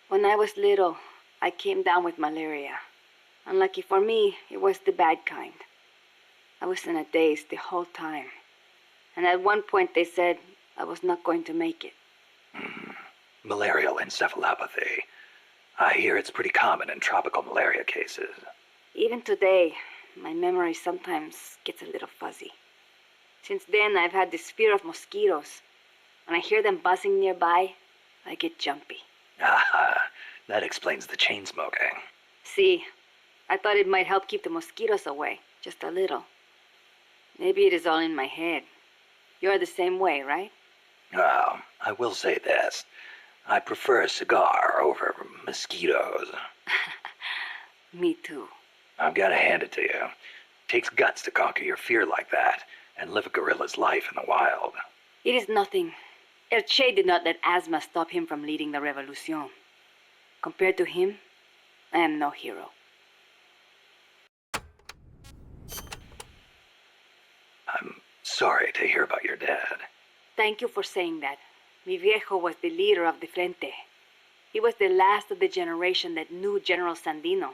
When I was little, I came down with malaria. Unlucky for me, it was the bad kind. I was in a daze the whole time. And at one point they said I was not going to make it. Malarial encephalopathy. I hear it's pretty common in tropical malaria cases. Even today, my memory sometimes gets a little fuzzy. Since then, I've had this fear of mosquitoes. When I hear them buzzing nearby, I get jumpy. Aha, that explains the chain smoking. See, I thought it might help keep the mosquitoes away, just a little. Maybe it is all in my head. You're the same way, right? Well, I will say this. I prefer a cigar over mosquitoes. Me too. I've got to hand it to you. Takes guts to conquer your fear like that and live a guerrilla's life in the wild. It is nothing. El Che did not let asthma stop him from leading the revolution. Compared to him, I am no hero. I'm sorry to hear about your dad. Thank you for saying that. Mi viejo was the leader of the Frente. He was the last of the generation that knew General Sandino.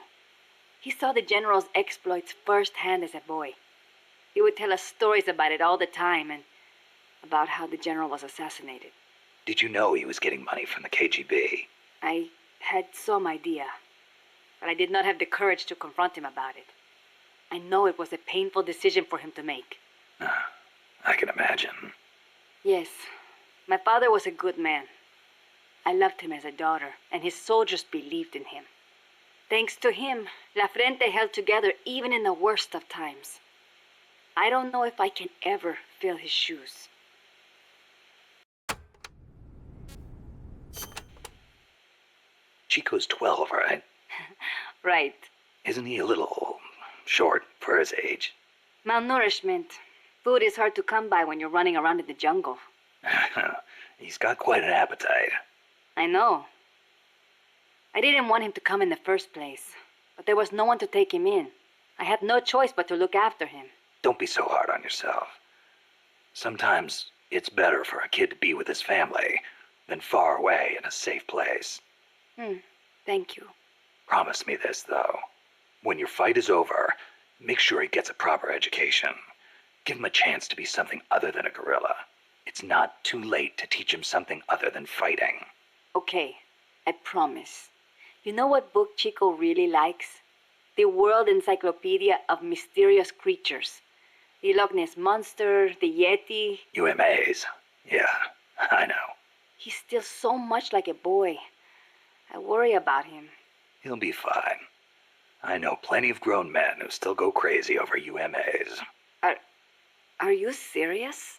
He saw the general's exploits firsthand as a boy. He would tell us stories about it all the time and about how the general was assassinated. Did you know he was getting money from the KGB? I had some idea, but I did not have the courage to confront him about it. I know it was a painful decision for him to make. I can imagine. Yes, my father was a good man. I loved him as a daughter, and his soldiers believed in him. Thanks to him, La Frente held together even in the worst of times. I don't know if I can ever fill his shoes. Chico's 12, right? Right. Isn't he a little short for his age? Malnourishment. Food is hard to come by when you're running around in the jungle. He's got quite an appetite. I know. I didn't want him to come in the first place, but there was no one to take him in. I had no choice but to look after him. Don't be so hard on yourself. Sometimes it's better for a kid to be with his family than far away in a safe place. Thank you. Promise me this, though. When your fight is over, make sure he gets a proper education. Give him a chance to be something other than a guerrilla. It's not too late to teach him something other than fighting. Okay, I promise. You know what book Chico really likes? The World Encyclopedia of Mysterious Creatures. The Loch Ness Monster, the Yeti. UMAs. Yeah, I know. He's still so much like a boy. I worry about him. He'll be fine. I know plenty of grown men who still go crazy over UMAs. Are you serious?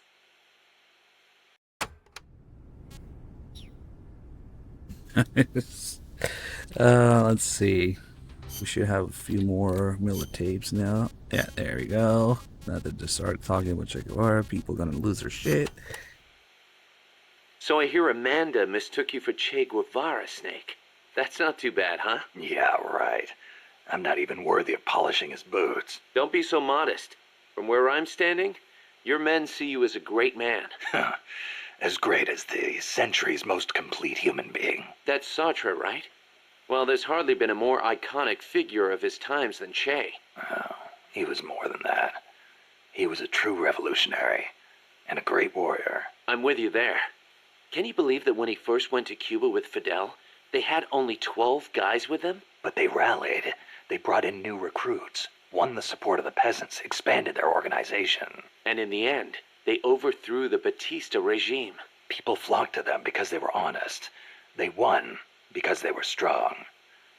Let's see. We should have a few more militapes now. Yeah, there we go. Nothing to start talking about Che Guevara. People gonna lose their shit. So I hear Amanda mistook you for Che Guevara, Snake. That's not too bad, huh? Yeah, right. I'm not even worthy of polishing his boots. Don't be so modest. From where I'm standing, your men see you as a great man. As great as the century's most complete human being. That's Sartre, right? Well, there's hardly been a more iconic figure of his times than Che. Oh, he was more than that. He was a true revolutionary and a great warrior. I'm with you there. Can you believe that when he first went to Cuba with Fidel, they had only 12 guys with them? But they rallied. They brought in new recruits, won the support of the peasants, expanded their organization. And in the end, they overthrew the Batista regime. People flocked to them because they were honest. They won because they were strong.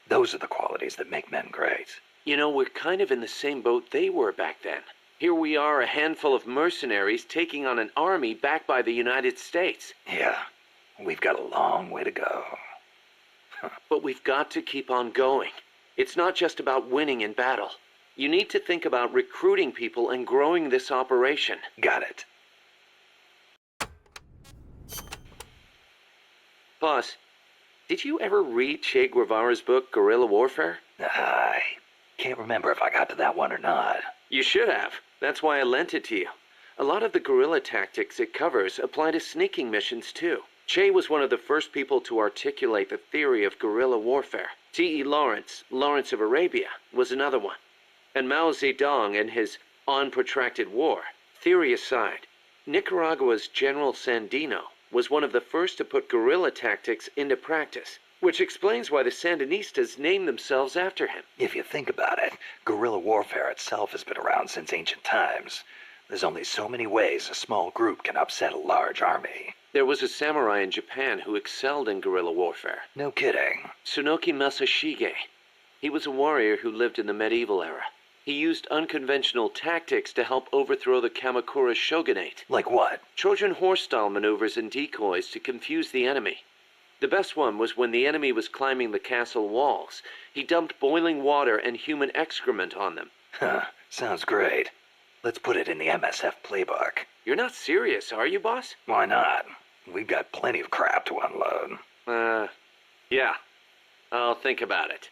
Those are the qualities that make men great. You know, we're kind of in the same boat they were back then. Here we are, a handful of mercenaries taking on an army backed by the United States. Yeah, we've got a long way to go. But we've got to keep on going. It's not just about winning in battle. You need to think about recruiting people and growing this operation. Got it. Boss, did you ever read Che Guevara's book, Guerrilla Warfare? I can't remember if I got to that one or not. You should have. That's why I lent it to you. A lot of the guerrilla tactics it covers apply to sneaking missions too. Che was one of the first people to articulate the theory of guerrilla warfare. T.E. Lawrence, Lawrence of Arabia, was another one. And Mao Zedong and his On Protracted War. Theory aside, Nicaragua's General Sandino was one of the first to put guerrilla tactics into practice, which explains why the Sandinistas named themselves after him. If you think about it, guerrilla warfare itself has been around since ancient times. There's only so many ways a small group can upset a large army. There was a samurai in Japan who excelled in guerrilla warfare. No kidding. Tsunoki Masashige. He was a warrior who lived in the medieval era. He used unconventional tactics to help overthrow the Kamakura shogunate. Like what? Trojan horse-style maneuvers and decoys to confuse the enemy. The best one was when the enemy was climbing the castle walls. He dumped boiling water and human excrement on them. Huh, sounds great. Let's put it in the MSF playbook. You're not serious, are you, boss? Why not? We've got plenty of crap to unload. Yeah. I'll think about it.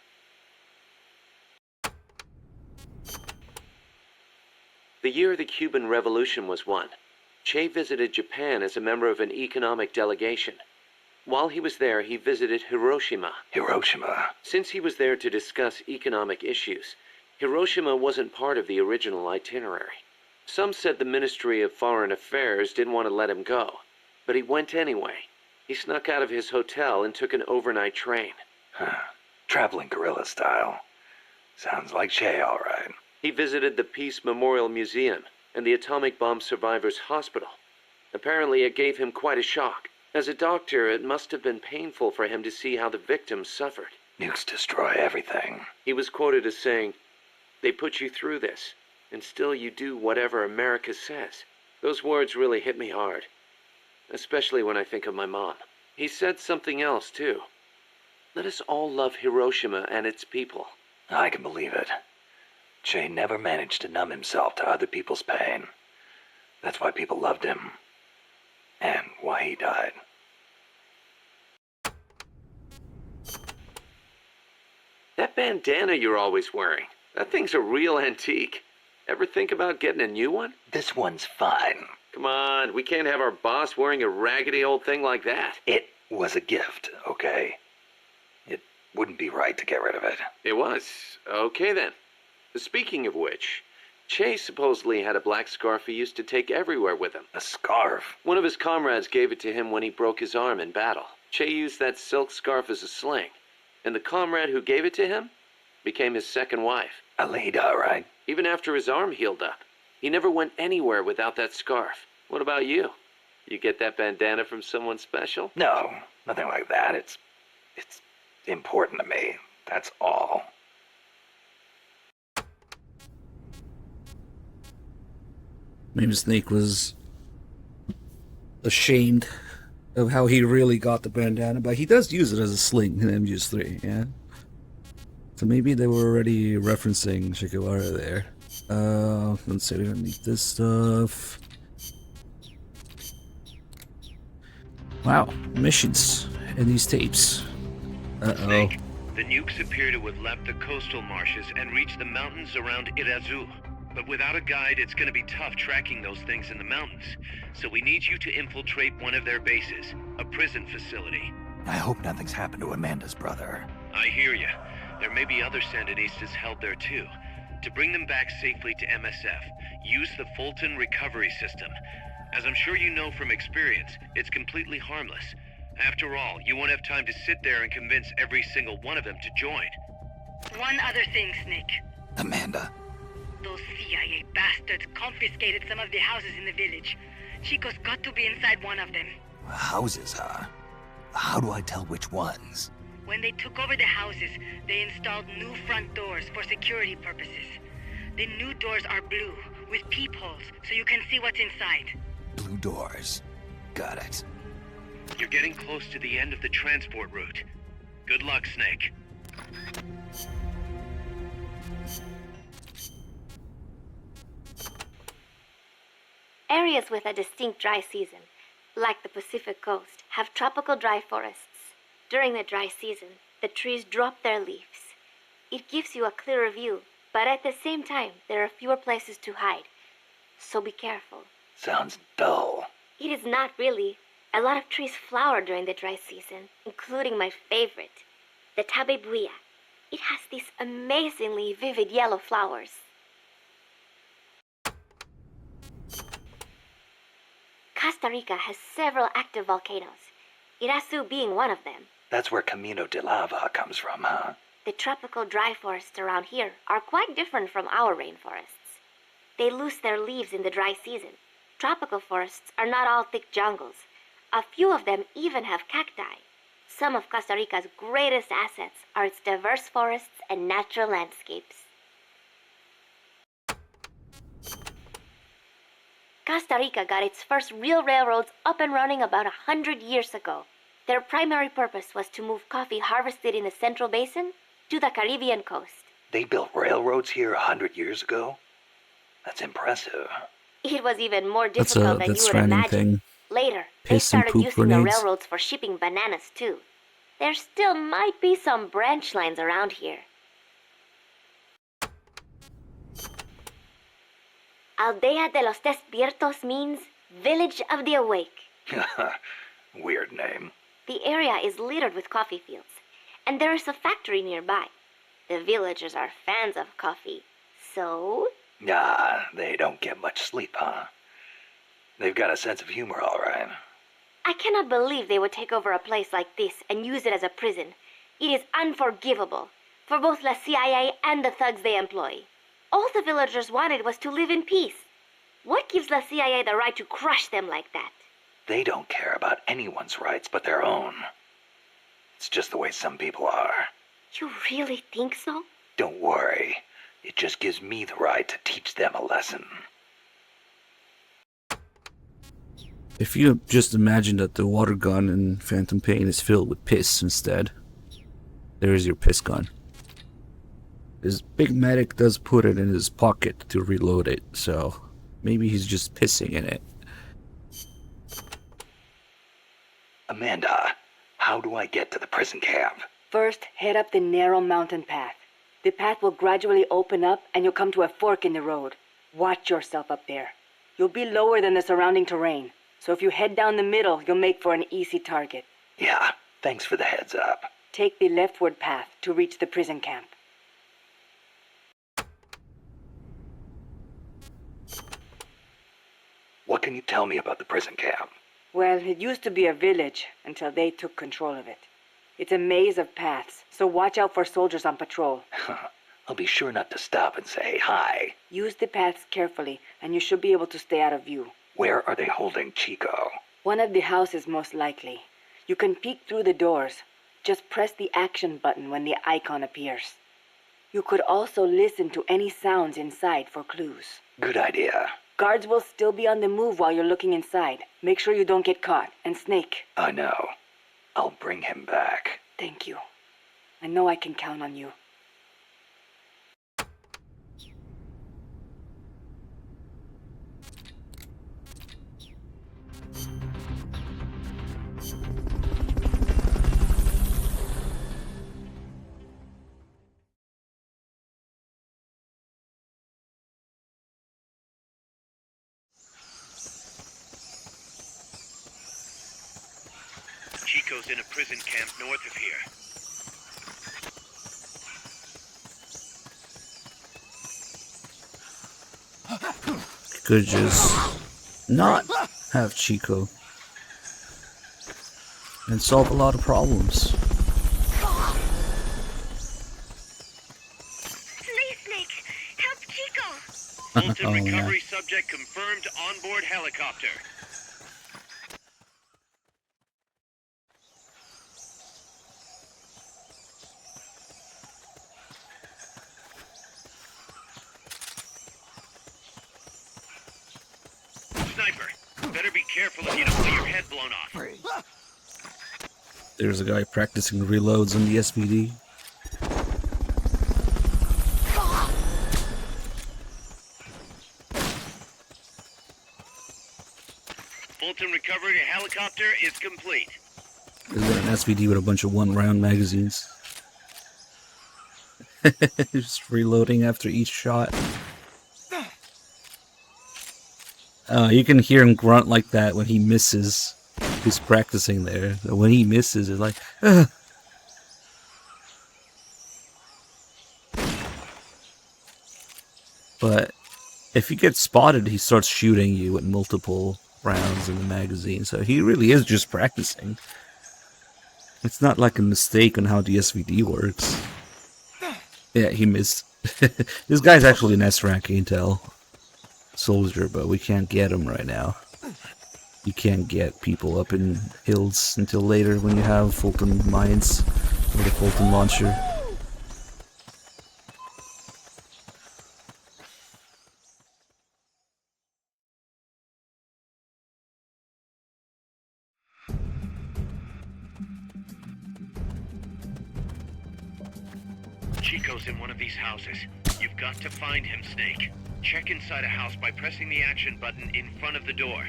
The year the Cuban Revolution was won, Che visited Japan as a member of an economic delegation. While he was there, he visited Hiroshima. Hiroshima? Since he was there to discuss economic issues, Hiroshima wasn't part of the original itinerary. Some said the Ministry of Foreign Affairs didn't want to let him go, but he went anyway. He snuck out of his hotel and took an overnight train. Traveling guerrilla style. Sounds like Che, all right. He visited the Peace Memorial Museum and the Atomic Bomb Survivors Hospital. Apparently it gave him quite a shock. As a doctor, it must have been painful for him to see how the victims suffered. Nukes destroy everything. He was quoted as saying, "They put you through this, and still you do whatever America says." Those words really hit me hard, especially when I think of my mom. He said something else, too. Let us all love Hiroshima and its people. I can believe it. Che never managed to numb himself to other people's pain. That's why people loved him. And why he died. That bandana you're always wearing, that thing's a real antique. Ever think about getting a new one? This one's fine. Come on, we can't have our boss wearing a raggedy old thing like that. It was a gift, okay? It wouldn't be right to get rid of it. It was. Okay then. Speaking of which, Che supposedly had a black scarf he used to take everywhere with him. A scarf? One of his comrades gave it to him when he broke his arm in battle. Che used that silk scarf as a sling, and the comrade who gave it to him became his second wife. Alida, right? Even after his arm healed up, he never went anywhere without that scarf. What about you? You get that bandana from someone special? No, nothing like that. It's important to me. That's all. Maybe Snake was ashamed of how he really got the bandana, but he does use it as a sling in MGS3, yeah? So maybe they were already referencing Che Guevara there. Let's see, we don't need this stuff. Wow, missions in these tapes. Uh-oh. Snake, the nukes appear to have left the coastal marshes and reached the mountains around Irazu. But without a guide, it's going to be tough tracking those things in the mountains. So we need you to infiltrate one of their bases, a prison facility. I hope nothing's happened to Amanda's brother. I hear ya. There may be other Sandinistas held there too. To bring them back safely to MSF, use the Fulton recovery system. As I'm sure you know from experience, it's completely harmless. After all, you won't have time to sit there and convince every single one of them to join. One other thing, Snake. Amanda. Those CIA bastards confiscated some of the houses in the village. Chico's got to be inside one of them. Houses, huh? How do I tell which ones? When they took over the houses, they installed new front doors for security purposes. The new doors are blue, with peepholes so you can see what's inside. Blue doors. Got it. You're getting close to the end of the transport route. Good luck, Snake. Areas with a distinct dry season, like the Pacific coast, have tropical dry forests. During the dry season, the trees drop their leaves. It gives you a clearer view, but at the same time, there are fewer places to hide. So be careful. Sounds dull. It is not really. A lot of trees flower during the dry season, including my favorite, the tabebuya. It has these amazingly vivid yellow flowers. Costa Rica has several active volcanoes, Irasu being one of them. That's where Camino de Lava comes from, huh? The tropical dry forests around here are quite different from our rainforests. They lose their leaves in the dry season. Tropical forests are not all thick jungles. A few of them even have cacti. Some of Costa Rica's greatest assets are its diverse forests and natural landscapes. Costa Rica got its first real railroads up and running about 100 years ago. Their primary purpose was to move coffee harvested in the Central Basin to the Caribbean coast. They built railroads here 100 years ago? That's impressive. It was even more difficult than you would imagine. Thing. Later, they Piss and started poop using the grenades. railroads for shipping bananas too. There still might be some branch lines around here. Aldea de los Despiertos means Village of the Awake. Weird name. The area is littered with coffee fields, and there is a factory nearby. The villagers are fans of coffee, so... Nah, they don't get much sleep, huh? They've got a sense of humor, all right. I cannot believe they would take over a place like this and use it as a prison. It is unforgivable for both the CIA and the thugs they employ. All the villagers wanted was to live in peace. What gives the CIA the right to crush them like that? They don't care about anyone's rights but their own. It's just the way some people are. You really think so? Don't worry. It just gives me the right to teach them a lesson. If you just imagine that the water gun in Phantom Pain is filled with piss instead, there is your piss gun. His big medic does put it in his pocket to reload it, so maybe he's just pissing in it. Amanda, how do I get to the prison camp? First, head up the narrow mountain path. The path will gradually open up and you'll come to a fork in the road. Watch yourself up there. You'll be lower than the surrounding terrain, so if you head down the middle, you'll make for an easy target. Yeah, thanks for the heads up. Take the leftward path to reach the prison camp. What can you tell me about the prison camp? Well, it used to be a village until they took control of it. It's a maze of paths, so watch out for soldiers on patrol. I'll be sure not to stop and say hi. Use the paths carefully, and you should be able to stay out of view. Where are they holding Chico? One of the houses, most likely. You can peek through the doors. Just press the action button when the icon appears. You could also listen to any sounds inside for clues. Good idea. Guards will still be on the move while you're looking inside. Make sure you don't get caught. And Snake. I know. I'll bring him back. Thank you. I know I can count on you. Chico's in a prison camp north of here. Could just not have Chico and solve a lot of problems. Snake! Help Chico! Fulton Oh, recovery subject confirmed onboard helicopter. careful if you don't want your head blown off. There's a guy practicing reloads on the SVD. Fulton recovery helicopter is complete. There's got an SVD with a bunch of one-round magazines. Just reloading after each shot. You can hear him grunt like that when he misses. He's practicing there. When he misses, it's like, ugh. But if you get spotted, he starts shooting you with multiple rounds in the magazine. So he really is just practicing. It's not like a mistake on how the SVD works. Yeah, he missed. This guy's actually an S-rank intel soldier, but we can't get him right now. You can't get people up in hills until later when you have Fulton mines or the Fulton launcher. Chico's in one of these houses. You've got to find him, Snake. Check inside a house by pressing the action button in front of the door.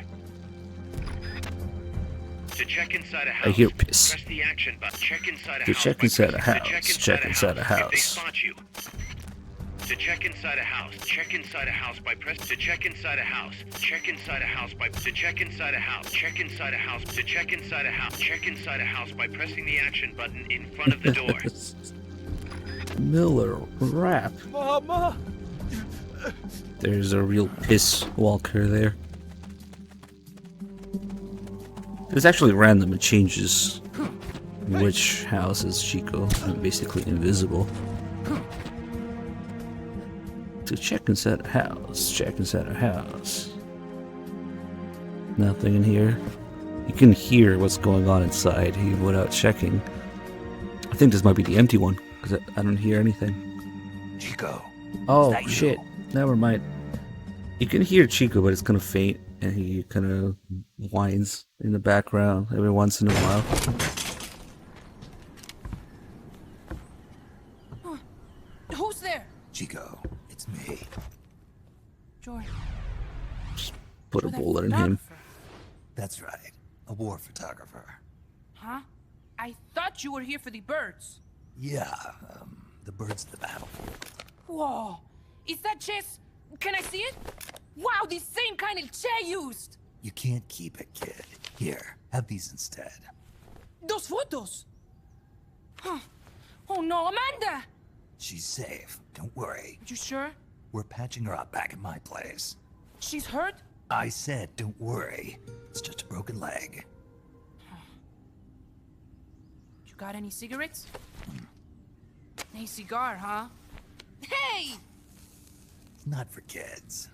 To check inside a house, I hear piss. press the action button. Check inside a To house. check inside a house. Check Check inside a If they house. spot you. To check inside a house. Check inside a house by press. To check inside a house. Check inside a house by. To check inside a house. Check inside a house. To check inside a house. Check inside a house by pressing the action button in front of the door. Miller rap. Mama! There's a real piss walker there. It's actually random. It changes which house is Chico. I'm basically invisible. To check inside a house. Check inside a house. Nothing in here. You can hear what's going on inside even without checking. I think this might be the empty one because I don't hear anything. Chico. Oh shit! Never mind. You can hear Chico, but it's kind of faint, and he kind of whines in the background every once in a while. Who's there? Chico, it's me. Joy. Put a bullet in him. That's right. A war photographer. Huh? I thought you were here for the birds. Yeah, the birds of the battlefield. Whoa. Is that chess? Can I see it? Wow, the same kind of chair used. You can't keep it, kid. Here, have these instead. Those photos. Huh. Oh no, Amanda! She's safe. Don't worry. You sure? We're patching her up back at my place. She's hurt? I said, don't worry. It's just a broken leg. You got any cigarettes? Hey, cigar, huh? Hey! Not for kids.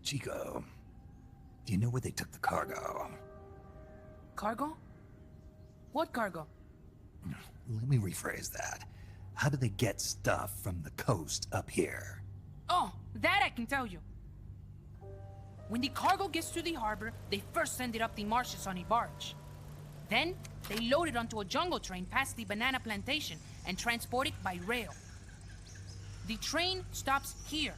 Chico, do you know where they took the cargo? Cargo? What cargo? Let me rephrase that. How do they get stuff from the coast up here? Oh, that I can tell you. When the cargo gets to the harbor, they first send it up the marshes on a barge. Then, they load it onto a jungle train past the banana plantation and transport it by rail. The train stops here.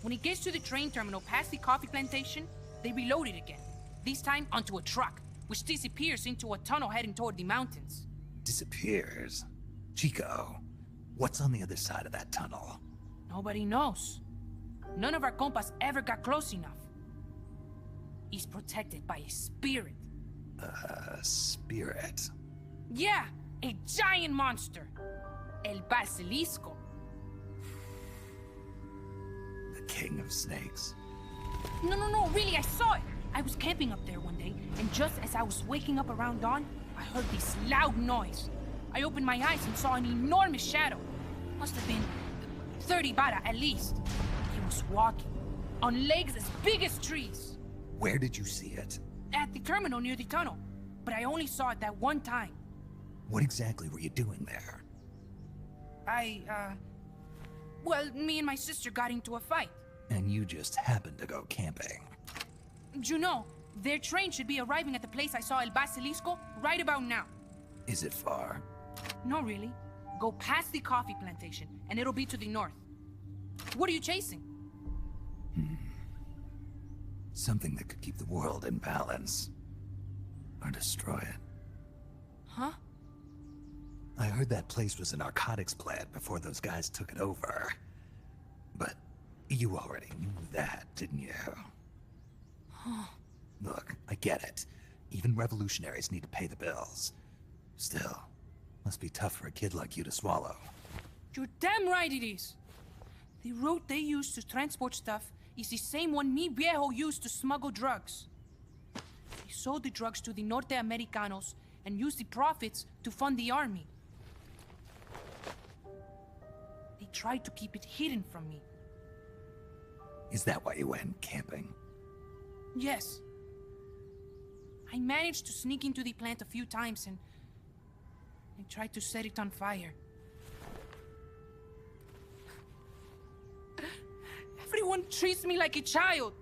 When it gets to the train terminal past the coffee plantation, they reload it again. This time onto a truck, which disappears into a tunnel heading toward the mountains. Disappears? Chico, what's on the other side of that tunnel? Nobody knows. None of our compas ever got close enough. He's protected by a spirit. Spirit? Yeah, a giant monster. El Basilisco. The king of snakes? No, really, I saw it. I was camping up there one day, and just as I was waking up around dawn, I heard this loud noise. I opened my eyes and saw an enormous shadow. Must have been 30 bara at least. He was walking, on legs as big as trees. Where did you see it? At the terminal near the tunnel, but I only saw it that one time. What exactly were you doing there? Well, me and my sister got into a fight. And you just happened to go camping. Juno, their train should be arriving at the place I saw El Basilisco right about now. Is it far? No, really. Go past the coffee plantation, and it'll be to the north. What are you chasing? Something that could keep the world in balance. Or destroy it. Huh? I heard that place was a narcotics plant before those guys took it over. But you already knew that, didn't you? Look, I get it. Even revolutionaries need to pay the bills. Still, must be tough for a kid like you to swallow. You're damn right it is. The route they use to transport stuff is the same one mi viejo used to smuggle drugs. He sold the drugs to the Norte Americanos and used the profits to fund the army. They tried to keep it hidden from me. Is that why you went camping? Yes. I managed to sneak into the plant a few times and I tried to set it on fire. Everyone treats me like a child.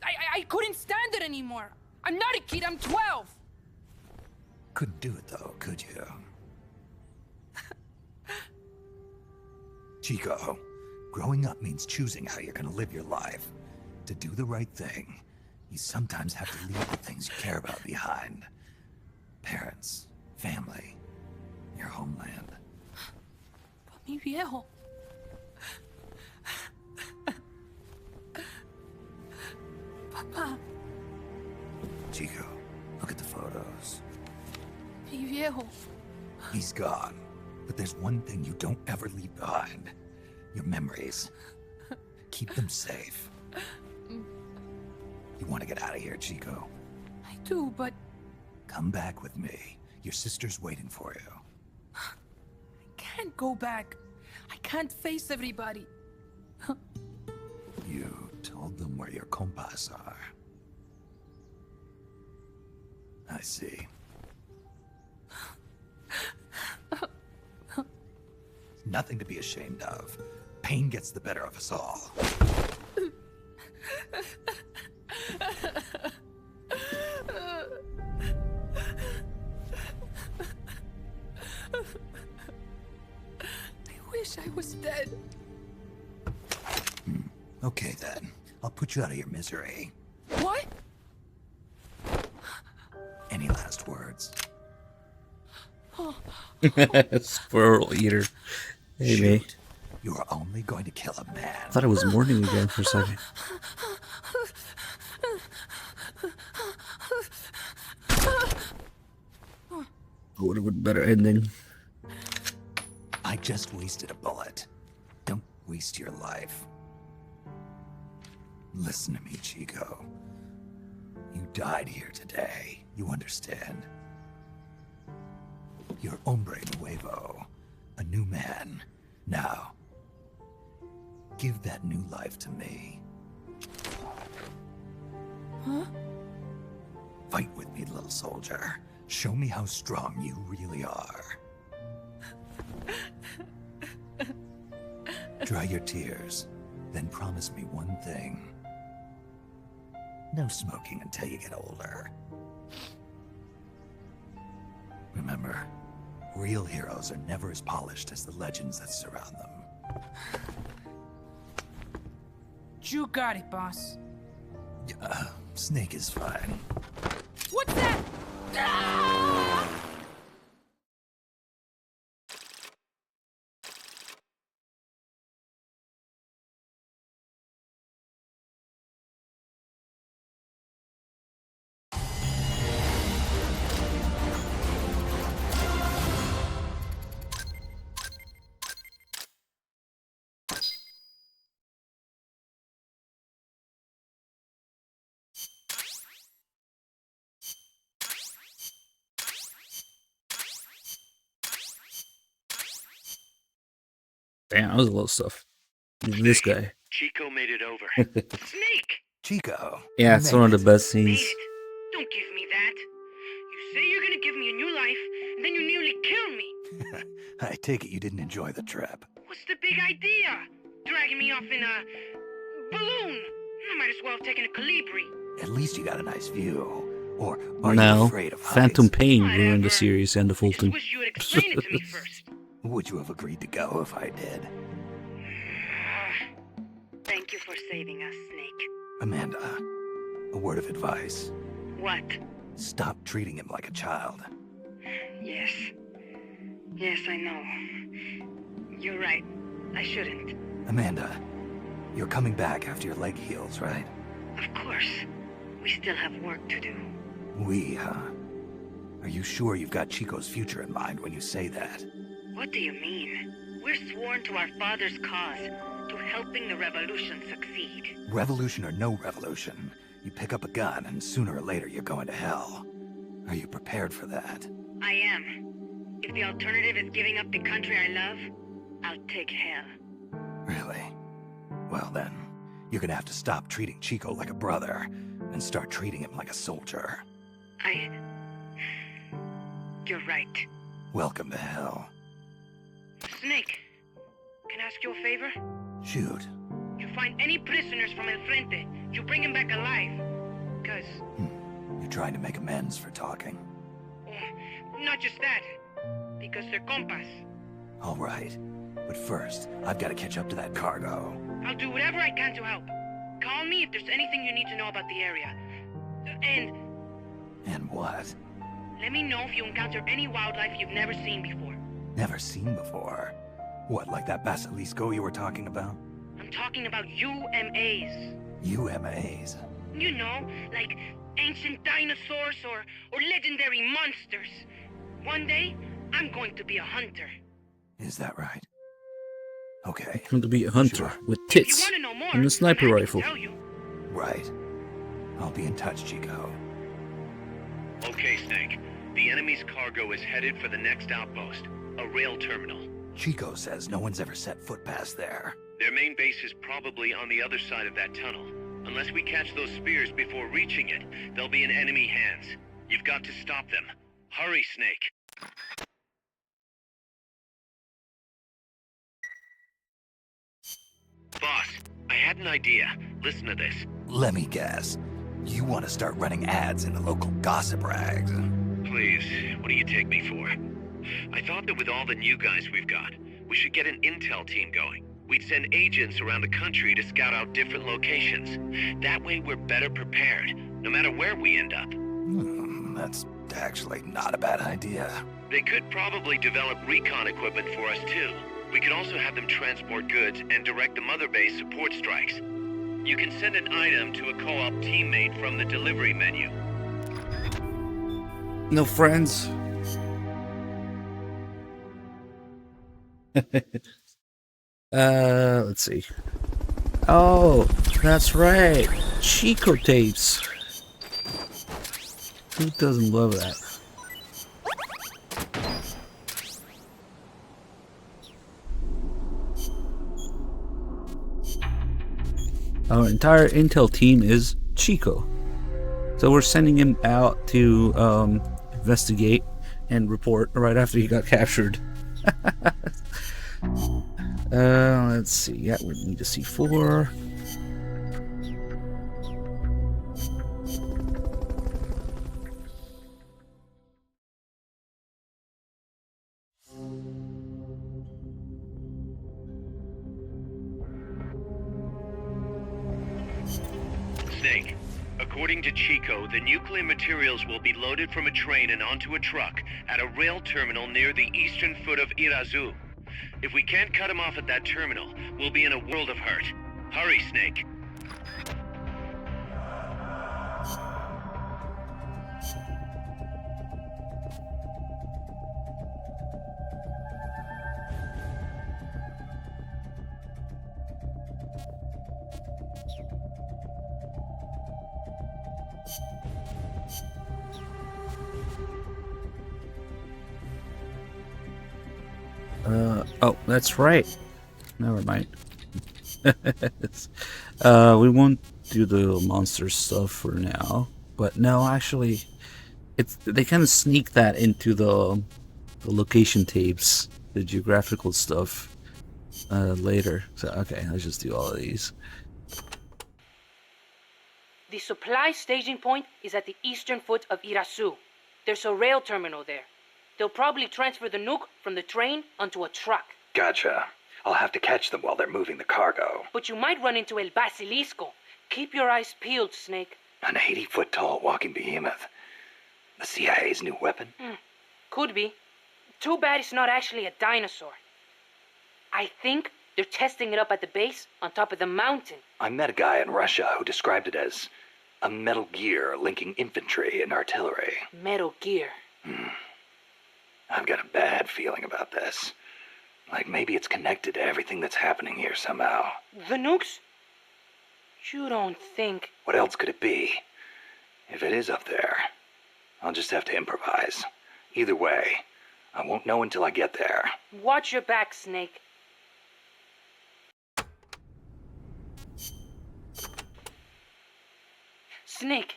I couldn't stand it anymore. I'm not a kid, I'm 12. Couldn't do it though, could you? Chico, growing up means choosing how you're gonna live your life. To do the right thing, you sometimes have to leave the things you care about behind. Parents, family, your homeland. But mi viejo. Papa. Chico, look at the photos. Mi viejo. He's gone. But there's one thing you don't ever leave behind. Your memories. Keep them safe. You want to get out of here, Chico? I do, but... Come back with me. Your sister's waiting for you. I can't go back. I can't face everybody. You told them where your compas are. I see. Nothing to be ashamed of. Pain gets the better of us all. I wish I was dead. Okay then. I'll put you out of your misery. What? Any last words? Squirrel eater. Hey, mate. You are only going to kill a man. I thought it was morning again for a second. Would have been a better ending. I just wasted a bullet. Don't waste your life. Listen to me, Chico. You died here today. You understand? You're hombre nuevo. A new man. Now, give that new life to me. Huh? Fight with me, little soldier. Show me how strong you really are. Dry your tears, then promise me one thing. No smoking until you get older. Remember, real heroes are never as polished as the legends that surround them. You got it, boss. Snake is fine. What's that? Ah! Damn, that was a lot of stuff. This guy. Chico made it over. Snake! Chico. Yeah, it's one of the best scenes. Don't give me that. You say you're gonna give me a new life, and then you nearly kill me. I take it you didn't enjoy the trip. What's the big idea? Dragging me off in a balloon? I might as well have taken a Calibri. At least you got a nice view. Or are you No, afraid of heights? Phantom Pain ruined the series and the Fulton. Wish you would explain it to me first. Would you have agreed to go if I did? Thank you for saving us, Snake. Amanda, a word of advice. What? Stop treating him like a child. Yes. Yes, I know. You're right. I shouldn't. Amanda, you're coming back after your leg heals, right? Of course. We still have work to do. We, huh? Are you sure you've got Chico's future in mind when you say that? What do you mean? We're sworn to our father's cause, to helping the revolution succeed. Revolution or no revolution, you pick up a gun and sooner or later you're going to hell. Are you prepared for that? I am. If the alternative is giving up the country I love, I'll take hell. Really? Well then, you're gonna have to stop treating Chico like a brother and start treating him like a soldier. You're right. Welcome to hell. Snake, can I ask you a favor? Shoot. You find any prisoners from El Frente, you bring them back alive. Cause... You're trying to make amends for talking. Not just that. Because they're compas. All right. But first, I've got to catch up to that cargo. I'll do whatever I can to help. Call me if there's anything you need to know about the area. And what? Let me know if you encounter any wildlife you've never seen before. Never seen before? What, like that basilisco you were talking about? I'm talking about UMAs. UMAs? You know, like ancient dinosaurs or legendary monsters. One day, I'm going to be a hunter. Is that right? Okay. I'm going to be a hunter with tits and a sniper rifle. Right. I'll be in touch, Chico. Okay, Snake. The enemy's cargo is headed for the next outpost, a rail terminal. Chico says no one's ever set foot past there. Their main base is probably on the other side of that tunnel. Unless we catch those spears before reaching it, they'll be in enemy hands. You've got to stop them. Hurry, Snake. Boss, I had an idea. Listen to this. Let me guess. You want to start running ads in the local gossip rags? Please, what do you take me for? I thought that with all the new guys we've got, we should get an intel team going. We'd send agents around the country to scout out different locations. That way we're better prepared, no matter where we end up. That's actually not a bad idea. They could probably develop recon equipment for us too. We could also have them transport goods and direct the mother base support strikes. You can send an item to a co-op teammate from the delivery menu. No friends. Let's see. Oh, that's right. Chico tapes. Who doesn't love that? Our entire intel team is Chico. So we're sending him out to investigate and report right after he got captured. Let's see. Yeah, we need a C4. Snake, according to Chico, the nuclear materials will be loaded from a train and onto a truck at a rail terminal near the eastern foot of Irazu. If we can't cut him off at that terminal, we'll be in a world of hurt. Hurry, Snake. Oh, that's right. Never mind. We won't do the monster stuff for now. But no, actually, they kind of sneak that into the location tapes, the geographical stuff, later. So okay, let's just do all of these. The supply staging point is at the eastern foot of Irasu. There's a rail terminal there. They'll probably transfer the nuke from the train onto a truck. Gotcha. I'll have to catch them while they're moving the cargo. But you might run into El Basilisco. Keep your eyes peeled, Snake. An 80-foot-tall walking behemoth. The CIA's new weapon? Could be. Too bad it's not actually a dinosaur. I think they're testing it up at the base on top of the mountain. I met a guy in Russia who described it as a metal gear linking infantry and artillery. Metal Gear. I've got a bad feeling about this. Like maybe it's connected to everything that's happening here somehow. The nukes? You don't think... What else could it be? If it is up there, I'll just have to improvise. Either way, I won't know until I get there. Watch your back, Snake. Snake,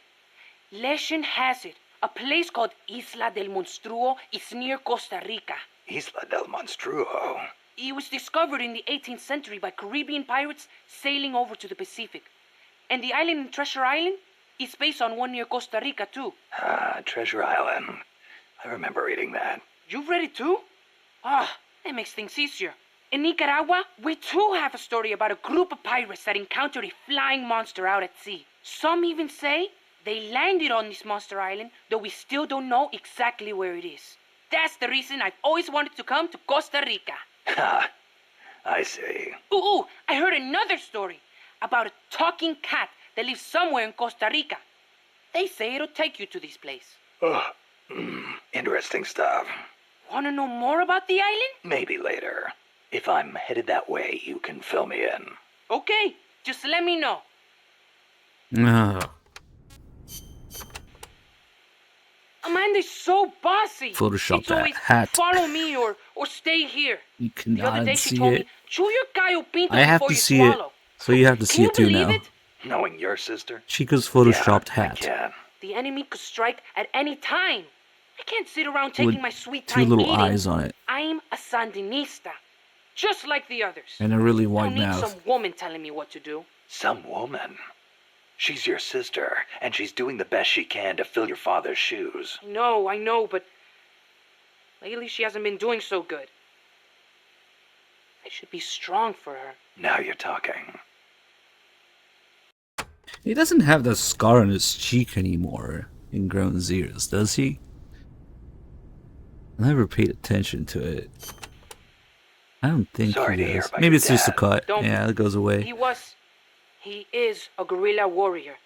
legend has it. A place called Isla del Monstruo is near Costa Rica. Isla del Monstruo? It was discovered in the 18th century by Caribbean pirates sailing over to the Pacific. And the island in Treasure Island is based on one near Costa Rica, too. Treasure Island. I remember reading that. You've read it, too? That makes things easier. In Nicaragua, we too have a story about a group of pirates that encountered a flying monster out at sea. Some even say they landed on this monster island, though we still don't know exactly where it is. That's the reason I've always wanted to come to Costa Rica. Ha! I see. Ooh, I heard another story about a talking cat that lives somewhere in Costa Rica. They say it'll take you to this place. Interesting stuff. Want to know more about the island? Maybe later. If I'm headed that way, you can fill me in. Okay, just let me know. Amanda's so bossy. Photoshop It's that always, hat. Follow me or stay here. You The other day cannot she see told it. me, chew your gallo pinto I have before to you see swallow. it, so you have to see Can it too you believe now. it? Knowing your sister? Chica's photoshopped I hat. can. The enemy could strike at any time. I can't sit around With taking my sweet two time little eating. eyes on it I'm a Sandinista, just like the others. and a really I wide don't need mouth. some woman telling me what to do. Some woman? She's your sister, and she's doing the best she can to fill your father's shoes. I know, but lately she hasn't been doing so good. I should be strong for her. Now you're talking. He doesn't have that scar on his cheek anymore in Grown Zeros, does he? I never paid attention to it. I don't think Sorry he to hear does. about Maybe your it's just a dad. cut. Don't- Yeah, it goes away. He is a guerrilla warrior.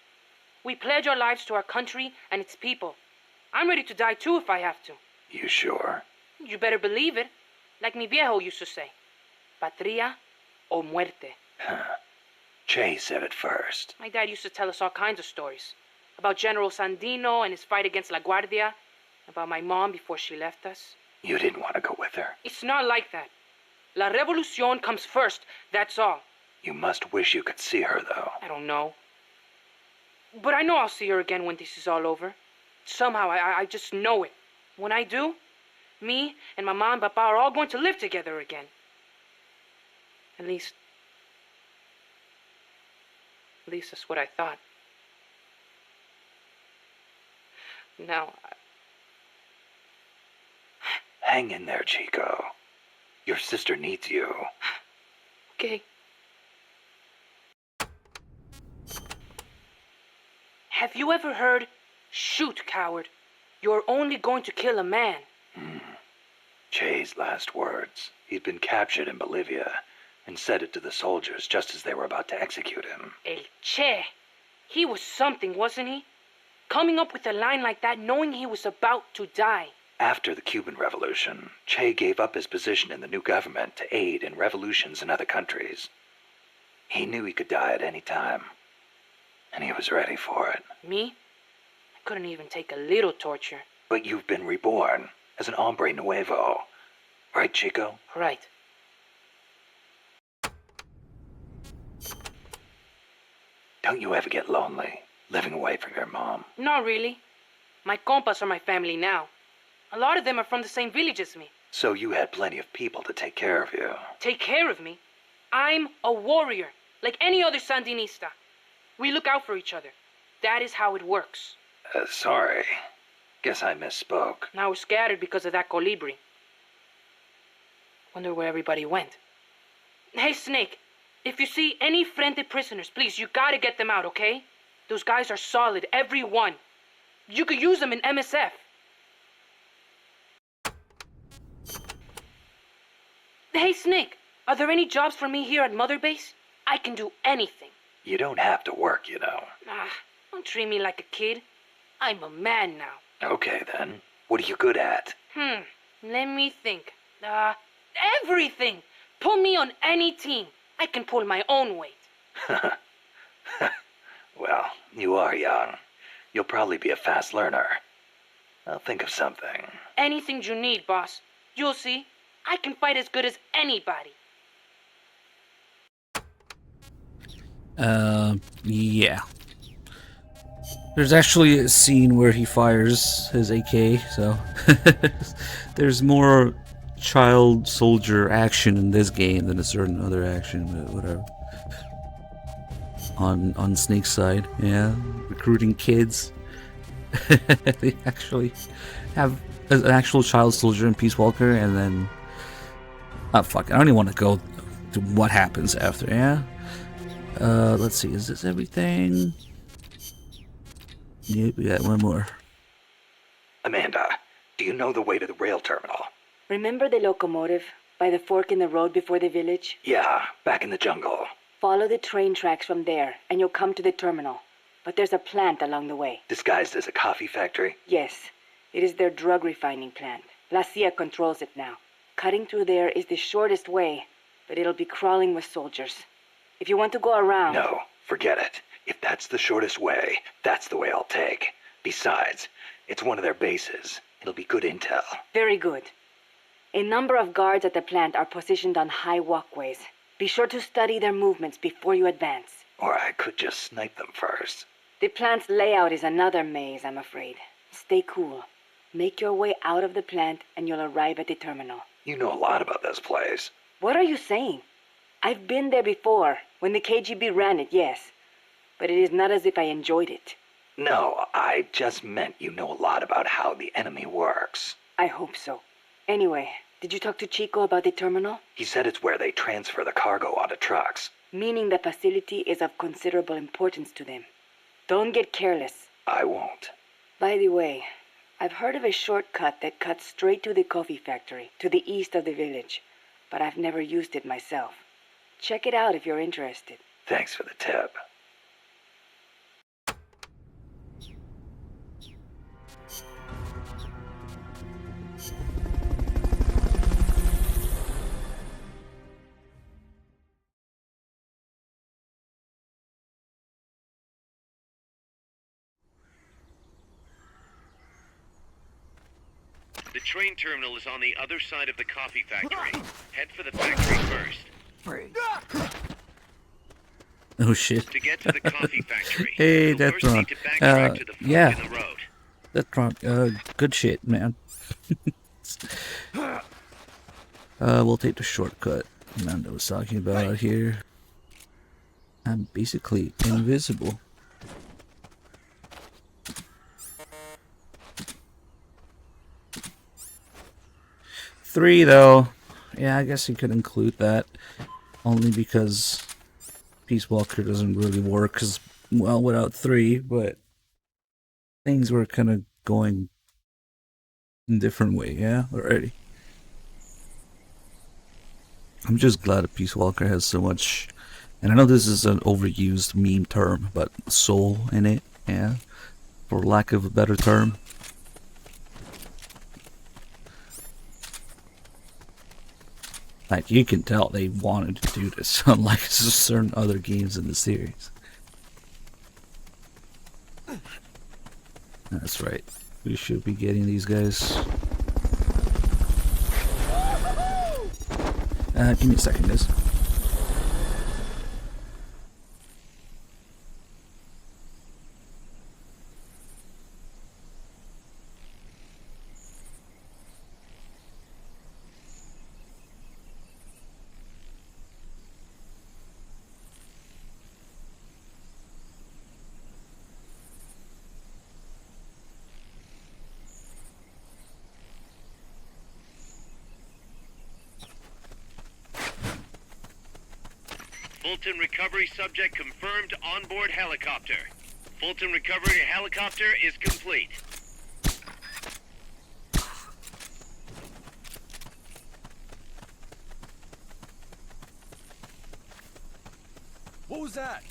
We pledge our lives to our country and its people. I'm ready to die too if I have to. You sure? You better believe it. Like mi viejo used to say. Patria o muerte. Che said it first. My dad used to tell us all kinds of stories. About General Sandino and his fight against La Guardia. About my mom before she left us. You didn't want to go with her. It's not like that. La Revolucion comes first, that's all. You must wish you could see her, though. I don't know. But I know I'll see her again when this is all over. Somehow, I just know it. When I do, me and my mom and papa are all going to live together again. At least that's what I thought. Now, Hang in there, Chico. Your sister needs you. okay. Have you ever heard, "Shoot, coward. You're only going to kill a man"? Che's last words. He'd been captured in Bolivia and said it to the soldiers just as they were about to execute him. El Che. He was something, wasn't he? Coming up with a line like that knowing he was about to die. After the Cuban Revolution, Che gave up his position in the new government to aid in revolutions in other countries. He knew he could die at any time, and he was ready for it. Me? I couldn't even take a little torture. But you've been reborn as an hombre nuevo. Right, Chico? Right. Don't you ever get lonely, living away from your mom? Not really. My compas are my family now. A lot of them are from the same village as me. So you had plenty of people to take care of you. Take care of me? I'm a warrior, like any other Sandinista. We look out for each other. That is how it works. Sorry. Guess I misspoke. Now we're scattered because of that colibri. Wonder where everybody went. Hey, Snake. If you see any Frente prisoners, please, you gotta get them out, okay? Those guys are solid, every one. You could use them in MSF. Hey, Snake. Are there any jobs for me here at Mother Base? I can do anything. You don't have to work, you know. Don't treat me like a kid. I'm a man now. Okay, then. What are you good at? Let me think. Everything! Pull me on any team. I can pull my own weight. Well, you are young. You'll probably be a fast learner. I'll think of something. Anything you need, boss. You'll see. I can fight as good as anybody. Yeah. There's actually a scene where he fires his AK, so there's more child soldier action in this game than a certain other action, but whatever. On Snake's side, yeah, recruiting kids. They actually have an actual child soldier in Peace Walker, and then fuck, I don't even want to go to what happens after. Yeah. Let's see, is this everything? Yep, we got one more. Amanda, do you know the way to the rail terminal? Remember the locomotive by the fork in the road before the village? Yeah, back in the jungle. Follow the train tracks from there, and you'll come to the terminal. But there's a plant along the way. Disguised as a coffee factory? Yes, it is their drug refining plant. La CIA controls it now. Cutting through there is the shortest way, but it'll be crawling with soldiers. If you want to go around... No, forget it. If that's the shortest way, that's the way I'll take. Besides, it's one of their bases. It'll be good intel. Very good. A number of guards at the plant are positioned on high walkways. Be sure to study their movements before you advance. Or I could just snipe them first. The plant's layout is another maze, I'm afraid. Stay cool. Make your way out of the plant and you'll arrive at the terminal. You know a lot about this place. What are you saying? I've been there before, when the KGB ran it, yes. But it is not as if I enjoyed it. No, I just meant you know a lot about how the enemy works. I hope so. Anyway, did you talk to Chico about the terminal? He said it's where they transfer the cargo onto trucks. Meaning the facility is of considerable importance to them. Don't get careless. I won't. By the way, I've heard of a shortcut that cuts straight to the coffee factory, to the east of the village. But I've never used it myself. Check it out if you're interested. Thanks for the tip. The train terminal is on the other side of the coffee factory. Head for the factory first. Oh shit. To get to the coffee factory, hey, you'll that's first need to backtrack to the fork yeah. in the road. That's wrong. Good shit, man. We'll take the shortcut Amanda was talking about here. I'm basically invisible. Three, though. Yeah, I guess you could include that. Only because Peace Walker doesn't really work as well without 3, but things were kind of going in a different way, yeah, already. I'm just glad that Peace Walker has so much, and I know this is an overused meme term, but soul in it, yeah, for lack of a better term. Like, you can tell they wanted to do this, unlike certain other games in the series. That's right. We should be getting these guys. Give me a second, guys. Fulton recovery subject confirmed onboard helicopter. Fulton recovery helicopter is complete. What was that?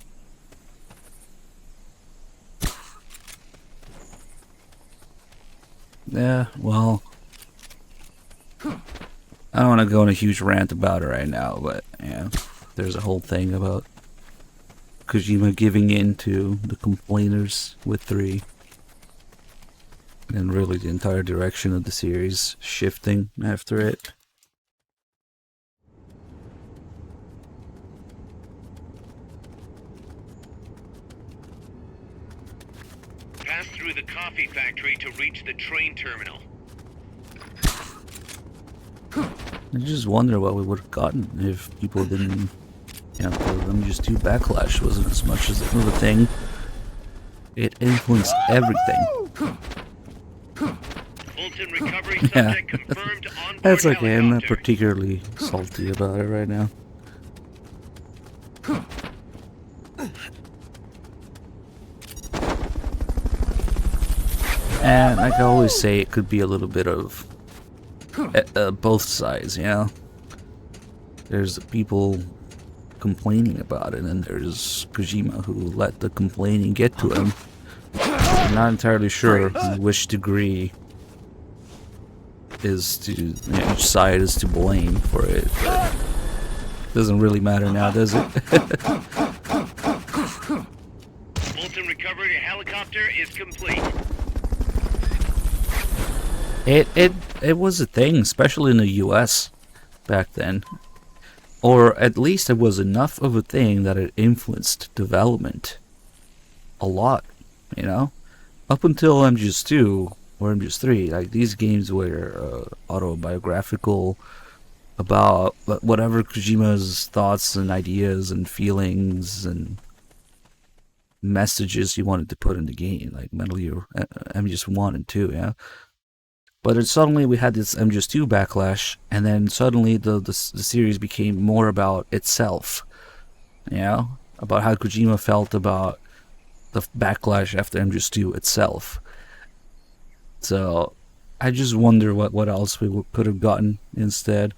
Yeah, well, I don't want to go on a huge rant about it right now, but yeah, there's a whole thing about Kojima giving in to the complainers with 3. And really the entire direction of the series shifting after it. Pass through the coffee factory to reach the train terminal. I just wonder what we would have gotten if people didn't, you know, the MGS2 backlash wasn't as much as the thing. It influenced everything. Fulton recovery subject confirmed onboard That's okay, I'm not helicopter. particularly salty about it right now. And like I always say, it could be a little bit of both sides, you know? There's the people complaining about it, and there's Kojima who let the complaining get to him. I'm not entirely sure which degree is to, you know, each side is to blame for it, but it doesn't really matter now, does it? Fulton recovery helicopter is complete. It was a thing, especially in the US back then. Or at least it was enough of a thing that it influenced development a lot, you know? Up until MGS2 or MGS3, like these games were autobiographical about whatever Kojima's thoughts and ideas and feelings and messages he wanted to put in the game, like Metal Gear MGS1 and 2, yeah? But then suddenly we had this MGS2 backlash, and then suddenly the series became more about itself, you know? About how Kojima felt about the backlash after MGS2 itself. So, I just wonder what else we could have gotten instead.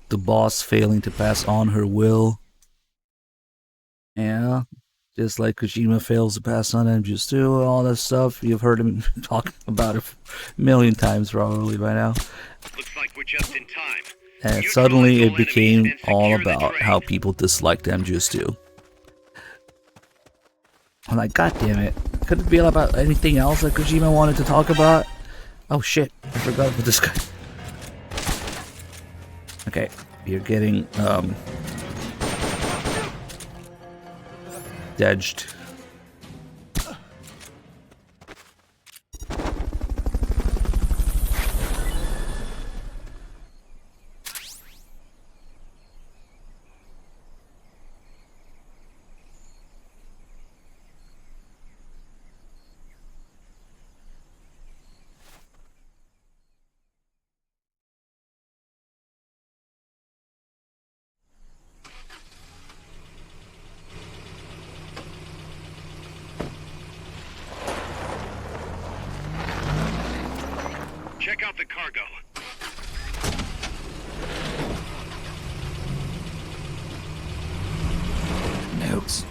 The boss failing to pass on her will. Yeah. Just like Kojima fails to pass on MGS2, all that stuff. You've heard him talk about it a million times probably by now. Looks like we're just in time. And suddenly it became all about how people disliked MGS2. I'm like, god damn it. Could it be about anything else that Kojima wanted to talk about? Oh shit, I forgot about this guy. Okay, you're getting, dodged. Check out the cargo. Notes.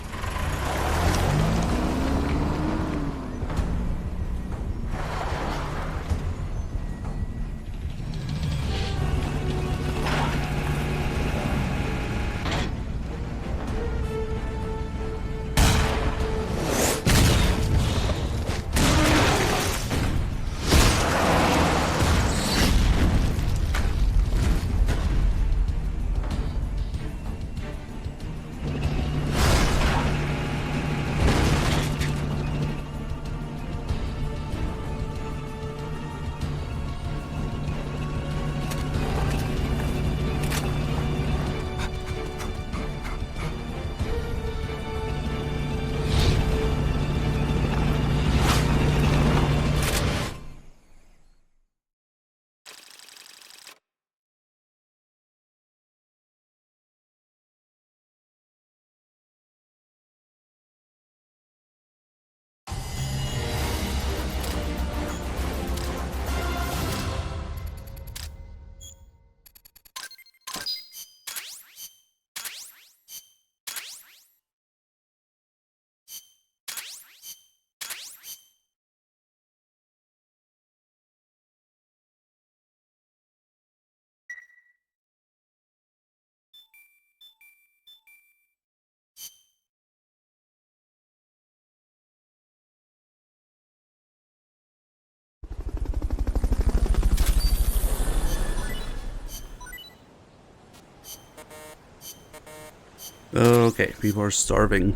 Okay, people are starving.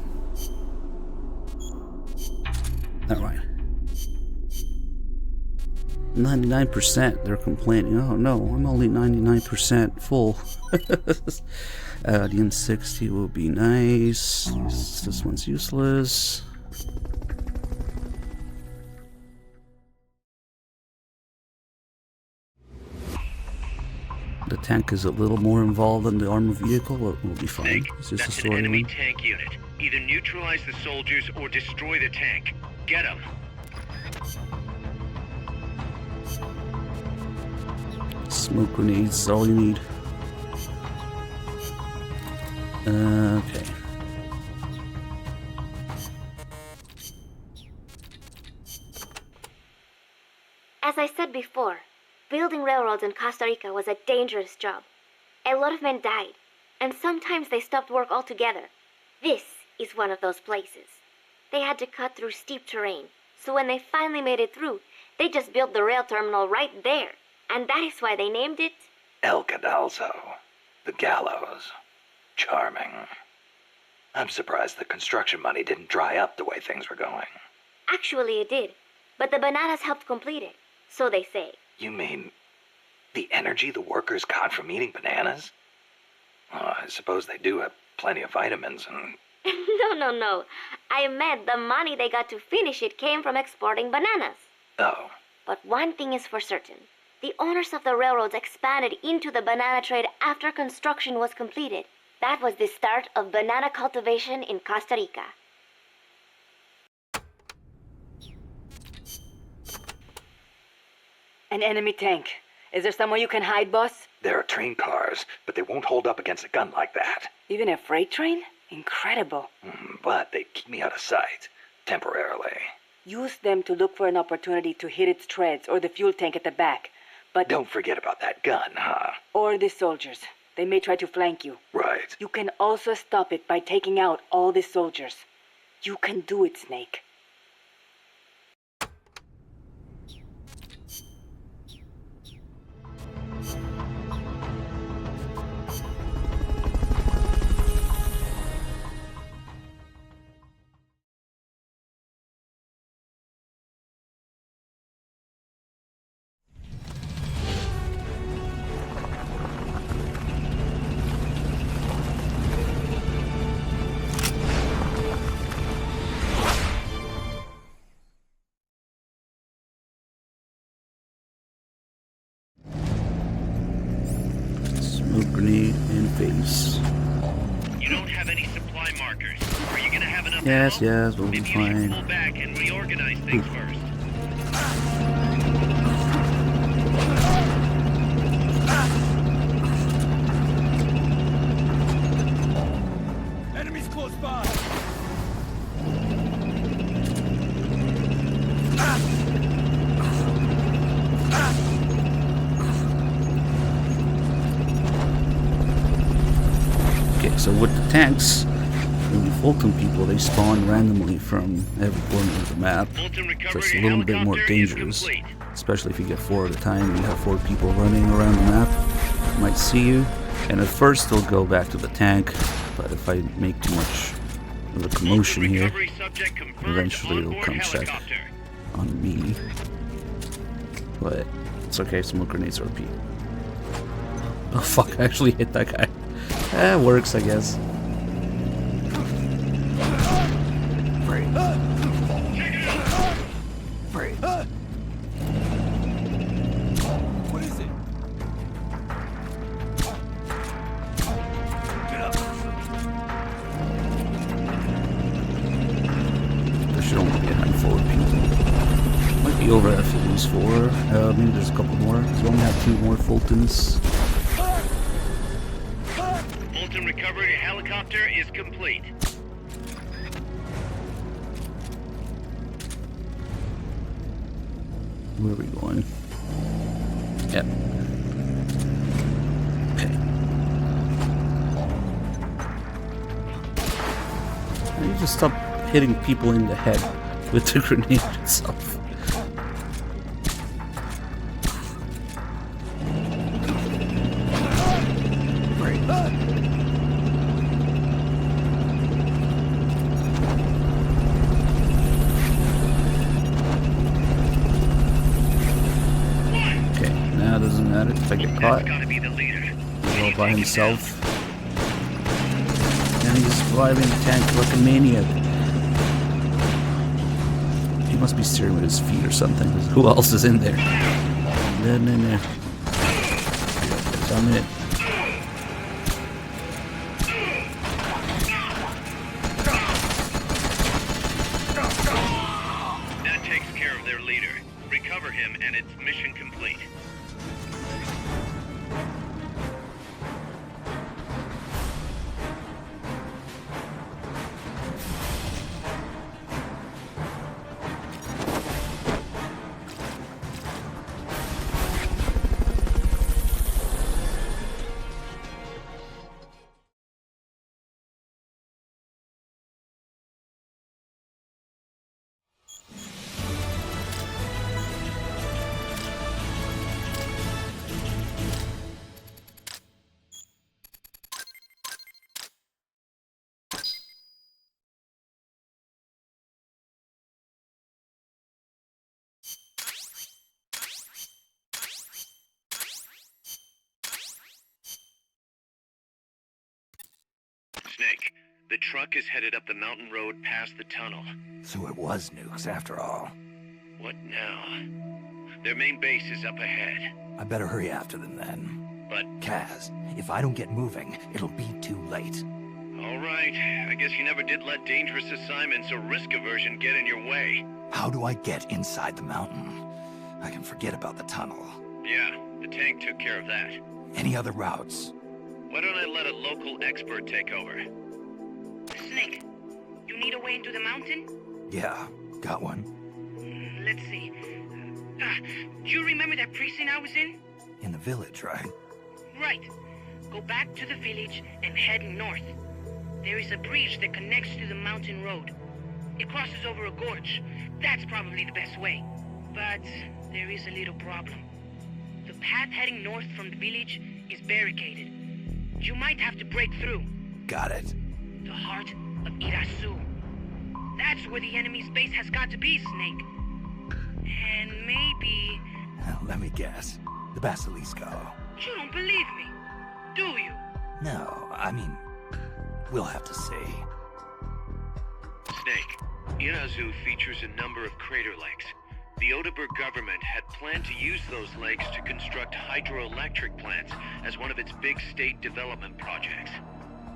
Alright. 99%, they're complaining. Oh no, I'm only 99% full. The M60 will be nice. This one's useless. The tank is a little more involved than the armored vehicle, but we'll be fine. It's just That's a an enemy storyline. tank unit. Either neutralize the soldiers or destroy the tank. Get them. Smoke grenades is all you need. Okay. As I said before, building railroads in Costa Rica was a dangerous job. A lot of men died, and sometimes they stopped work altogether. This is one of those places. They had to cut through steep terrain, so when they finally made it through, they just built the rail terminal right there, and that is why they named it El Cadalso. The gallows. Charming. I'm surprised the construction money didn't dry up the way things were going. Actually, it did, but the bananas helped complete it, so they say. You mean the energy the workers got from eating bananas? Well, I suppose they do have plenty of vitamins and... No. I meant the money they got to finish it came from exporting bananas. Oh. But one thing is for certain. The owners of the railroads expanded into the banana trade after construction was completed. That was the start of banana cultivation in Costa Rica. An enemy tank. Is there somewhere you can hide, boss? There are train cars, but they won't hold up against a gun like that. Even a freight train? Incredible. But they keep me out of sight. Temporarily. Use them to look for an opportunity to hit its treads or the fuel tank at the back. But don't forget about that gun, huh? Or the soldiers. They may try to flank you. Right. You can also stop it by taking out all the soldiers. You can do it, Snake. Smoke grenade and face. You don't have any supply markers. Are you gonna have enough Yes, ammo? yes, we'll be Maybe you should pull fine. back and reorganize things first. Enemies close by! Okay, so with the tanks, and the Fulton people, they spawn randomly from every corner of the map. So it's a little bit more dangerous, especially if you get 4 at a time. You have 4 people running around the map, might see you, and at first they'll go back to the tank, but if I make too much of a commotion here, eventually it'll come check on me. But it's okay, smoke grenades are OP. Oh fuck, I actually hit that guy. That works, I guess. What is it? There should only be a handful of people. Might be over after these 4. Maybe there's a couple more. We only have 2 more Fultons. Fulton recovery helicopter is complete. Where are we going? Yep. Okay. I need to stop hitting people in the head with the grenade itself. if I get caught. That's gotta be the leader. He's all by himself. And he's driving the tank like a maniac. He must be steering with his feet or something. Who else is in there? No. I'm in it. That takes care of their leader. Recover him and it's mission complete. Snake, the truck is headed up the mountain road past the tunnel. So it was nukes after all. What now? Their main base is up ahead. I better hurry after them then. But... Kaz, if I don't get moving, it'll be too late. All right. I guess you never did let dangerous assignments or risk aversion get in your way. How do I get inside the mountain? I can forget about the tunnel. Yeah, the tank took care of that. Any other routes? Why don't I let a local expert take over? Snake, you need a way into the mountain? Yeah, got one. Let's see. Do you remember that precinct I was in? In the village, right? Right. Go back to the village and head north. There is a bridge that connects to the mountain road. It crosses over a gorge. That's probably the best way. But there is a little problem. The path heading north from the village is barricaded. You might have to break through. Got it. The heart of Irasu. That's where the enemy's base has got to be, Snake. And maybe... Let me guess. The Basilisco. You don't believe me, do you? No, I mean... We'll have to see. Snake, Irazu features a number of crater lakes. The Odeberg government had planned to use those lakes to construct hydroelectric plants as one of its big state development projects.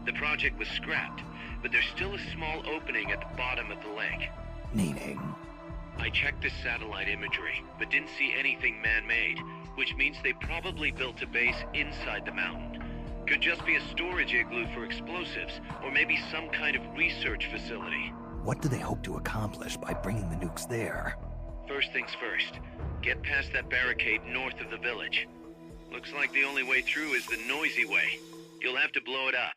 The project was scrapped, but there's still a small opening at the bottom of the lake. Meaning? I checked the satellite imagery, but didn't see anything man-made, which means they probably built a base inside the mountain. Could just be a storage igloo for explosives, or maybe some kind of research facility. What do they hope to accomplish by bringing the nukes there? First things first, get past that barricade north of the village. Looks like the only way through is the noisy way. You'll have to blow it up.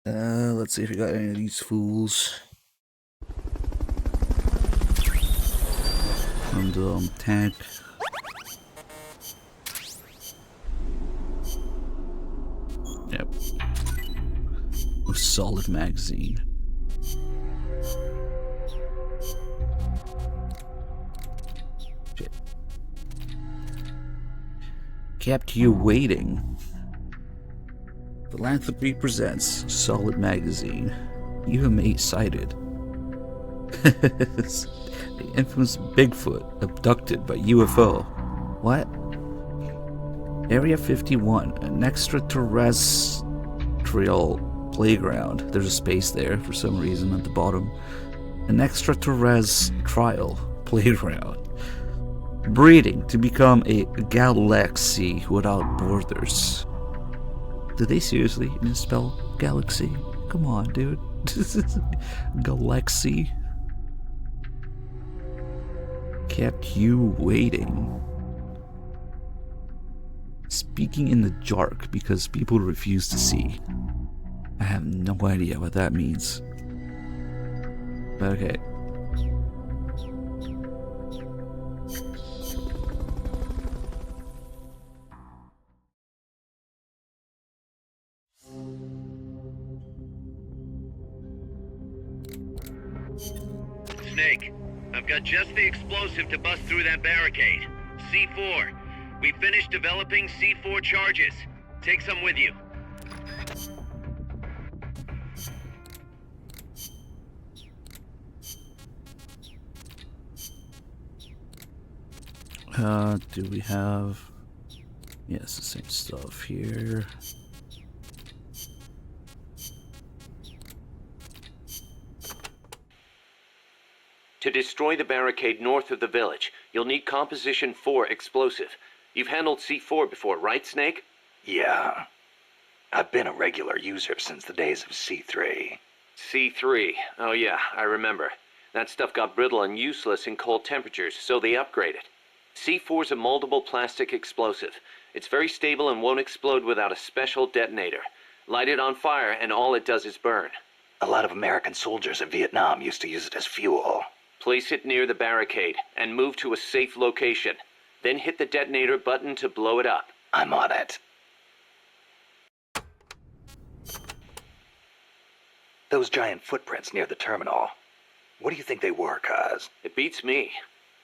Let's see if we got any of these fools. And tank. Yep. A solid magazine. Shit. Kept you waiting. Philanthropy presents Solid Magazine. UMA cited. The infamous Bigfoot abducted by UFO. What? Area 51, an extraterrestrial playground. There's a space there for some reason at the bottom. An extraterrestrial playground. Breeding to become a galaxy without borders. Did they seriously misspell galaxy? Come on, dude. Galaxy. Kept you waiting. Speaking in the dark because people refuse to see. I have no idea what that means. But okay. Snake. I've got just the explosive to bust through that barricade. C4. We finished developing C4 charges. Take some with you. Do we have... Yeah, it's the same stuff here. To destroy the barricade north of the village, you'll need Composition 4 explosive. You've handled C4 before, right, Snake? Yeah. I've been a regular user since the days of C3. C3. Oh yeah, I remember. That stuff got brittle and useless in cold temperatures, so they upgraded. C4's a moldable plastic explosive. It's very stable and won't explode without a special detonator. Light it on fire and all it does is burn. A lot of American soldiers in Vietnam used to use it as fuel. Place it near the barricade and move to a safe location. Then hit the detonator button to blow it up. I'm on it. Those giant footprints near the terminal. What do you think they were, Kaz? It beats me.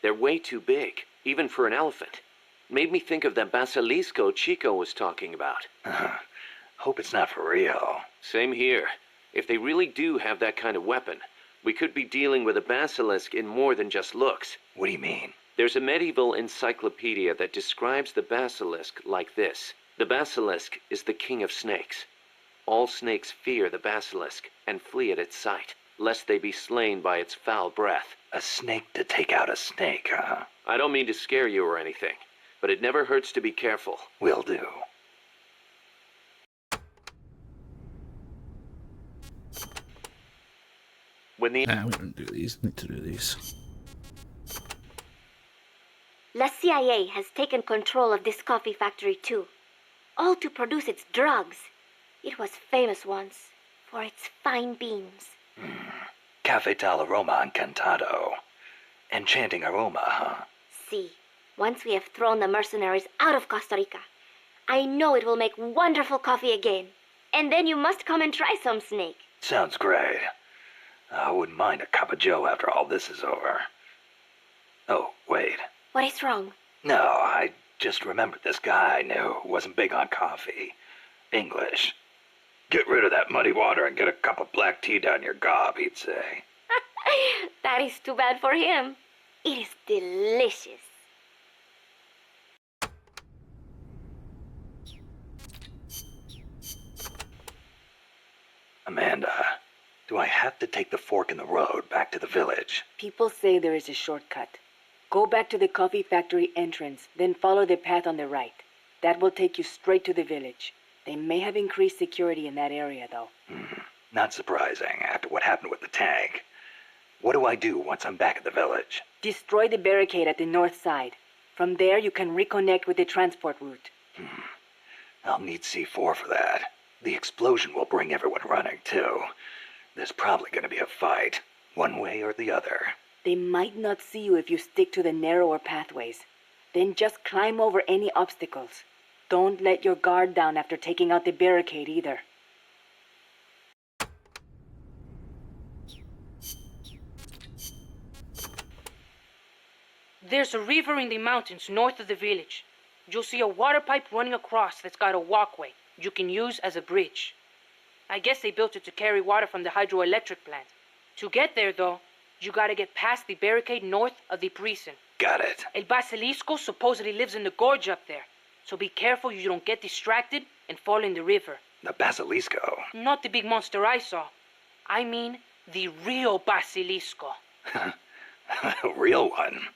They're way too big, even for an elephant. Made me think of that basilisco Chico was talking about. Hope it's not for real. Same here. If they really do have that kind of weapon, we could be dealing with a basilisk in more than just looks. What do you mean? There's a medieval encyclopedia that describes the basilisk like this. The basilisk is the king of snakes. All snakes fear the basilisk and flee at its sight, lest they be slain by its foul breath. A snake to take out a snake, huh? I don't mean to scare you or anything, but it never hurts to be careful. Will do. When the... Nah, we don't do these. Need to do these. La CIA has taken control of this coffee factory too, all to produce its drugs. It was famous once for its fine beans. Cafetal aroma encantado. Enchanting aroma, huh? See, once we have thrown the mercenaries out of Costa Rica, I know it will make wonderful coffee again. And then you must come and try some, Snake. Sounds great. I wouldn't mind a cup of joe after all this is over. Oh, wait. What is wrong? No, I just remembered this guy I knew who wasn't big on coffee. English. Get rid of that muddy water and get a cup of black tea down your gob, he'd say. That is too bad for him. It is delicious. Amanda, do I have to take the fork in the road back to the village? People say there is a shortcut. Go back to the coffee factory entrance, then follow the path on the right. That will take you straight to the village. They may have increased security in that area, though. Not surprising after what happened with the tank. What do I do once I'm back at the village? Destroy the barricade at the north side. From there, you can reconnect with the transport route. I'll need C4 for that. The explosion will bring everyone running, too. There's probably going to be a fight, one way or the other. They might not see you if you stick to the narrower pathways. Then just climb over any obstacles. Don't let your guard down after taking out the barricade either. There's a river in the mountains north of the village. You'll see a water pipe running across that's got a walkway you can use as a bridge. I guess they built it to carry water from the hydroelectric plant. To get there, though, you gotta get past the barricade north of the prison. Got it. El Basilisco supposedly lives in the gorge up there, so be careful you don't get distracted and fall in the river. The Basilisco? Not the big monster I saw. I mean the real Basilisco. A real one?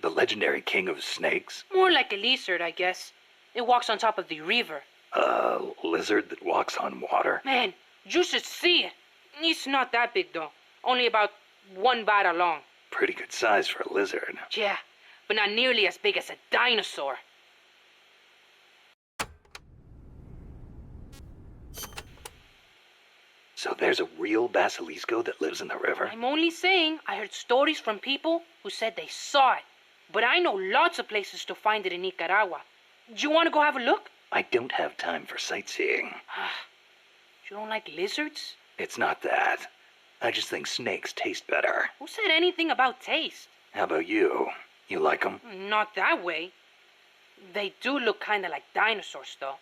The legendary king of snakes? More like a lizard, I guess. It walks on top of the river. A lizard that walks on water? Man, you should see it. It's not that big, though. Only about 1 bada long. Pretty good size for a lizard. Yeah, but not nearly as big as a dinosaur. So there's a real Basilisco that lives in the river? I'm only saying I heard stories from people who said they saw it. But I know lots of places to find it in Nicaragua. Do you want to go have a look? I don't have time for sightseeing. You don't like lizards? It's not that. I just think snakes taste better. Who said anything about taste? How about you? You like them? Not that way. They do look kind of like dinosaurs, though.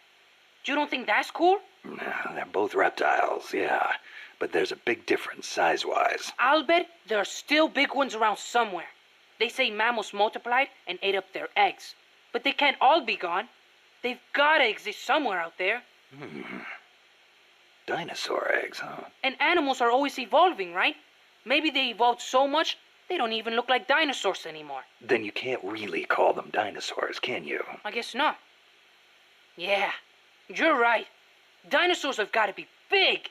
You don't think that's cool? They're both reptiles, yeah. But there's a big difference size-wise. I'll bet there are still big ones around somewhere. They say mammals multiplied and ate up their eggs. But they can't all be gone. They've gotta exist somewhere out there. Dinosaur eggs, huh? And animals are always evolving, right? Maybe they evolved so much, they don't even look like dinosaurs anymore. Then you can't really call them dinosaurs, can you? I guess not. Yeah, you're right. Dinosaurs have gotta be big.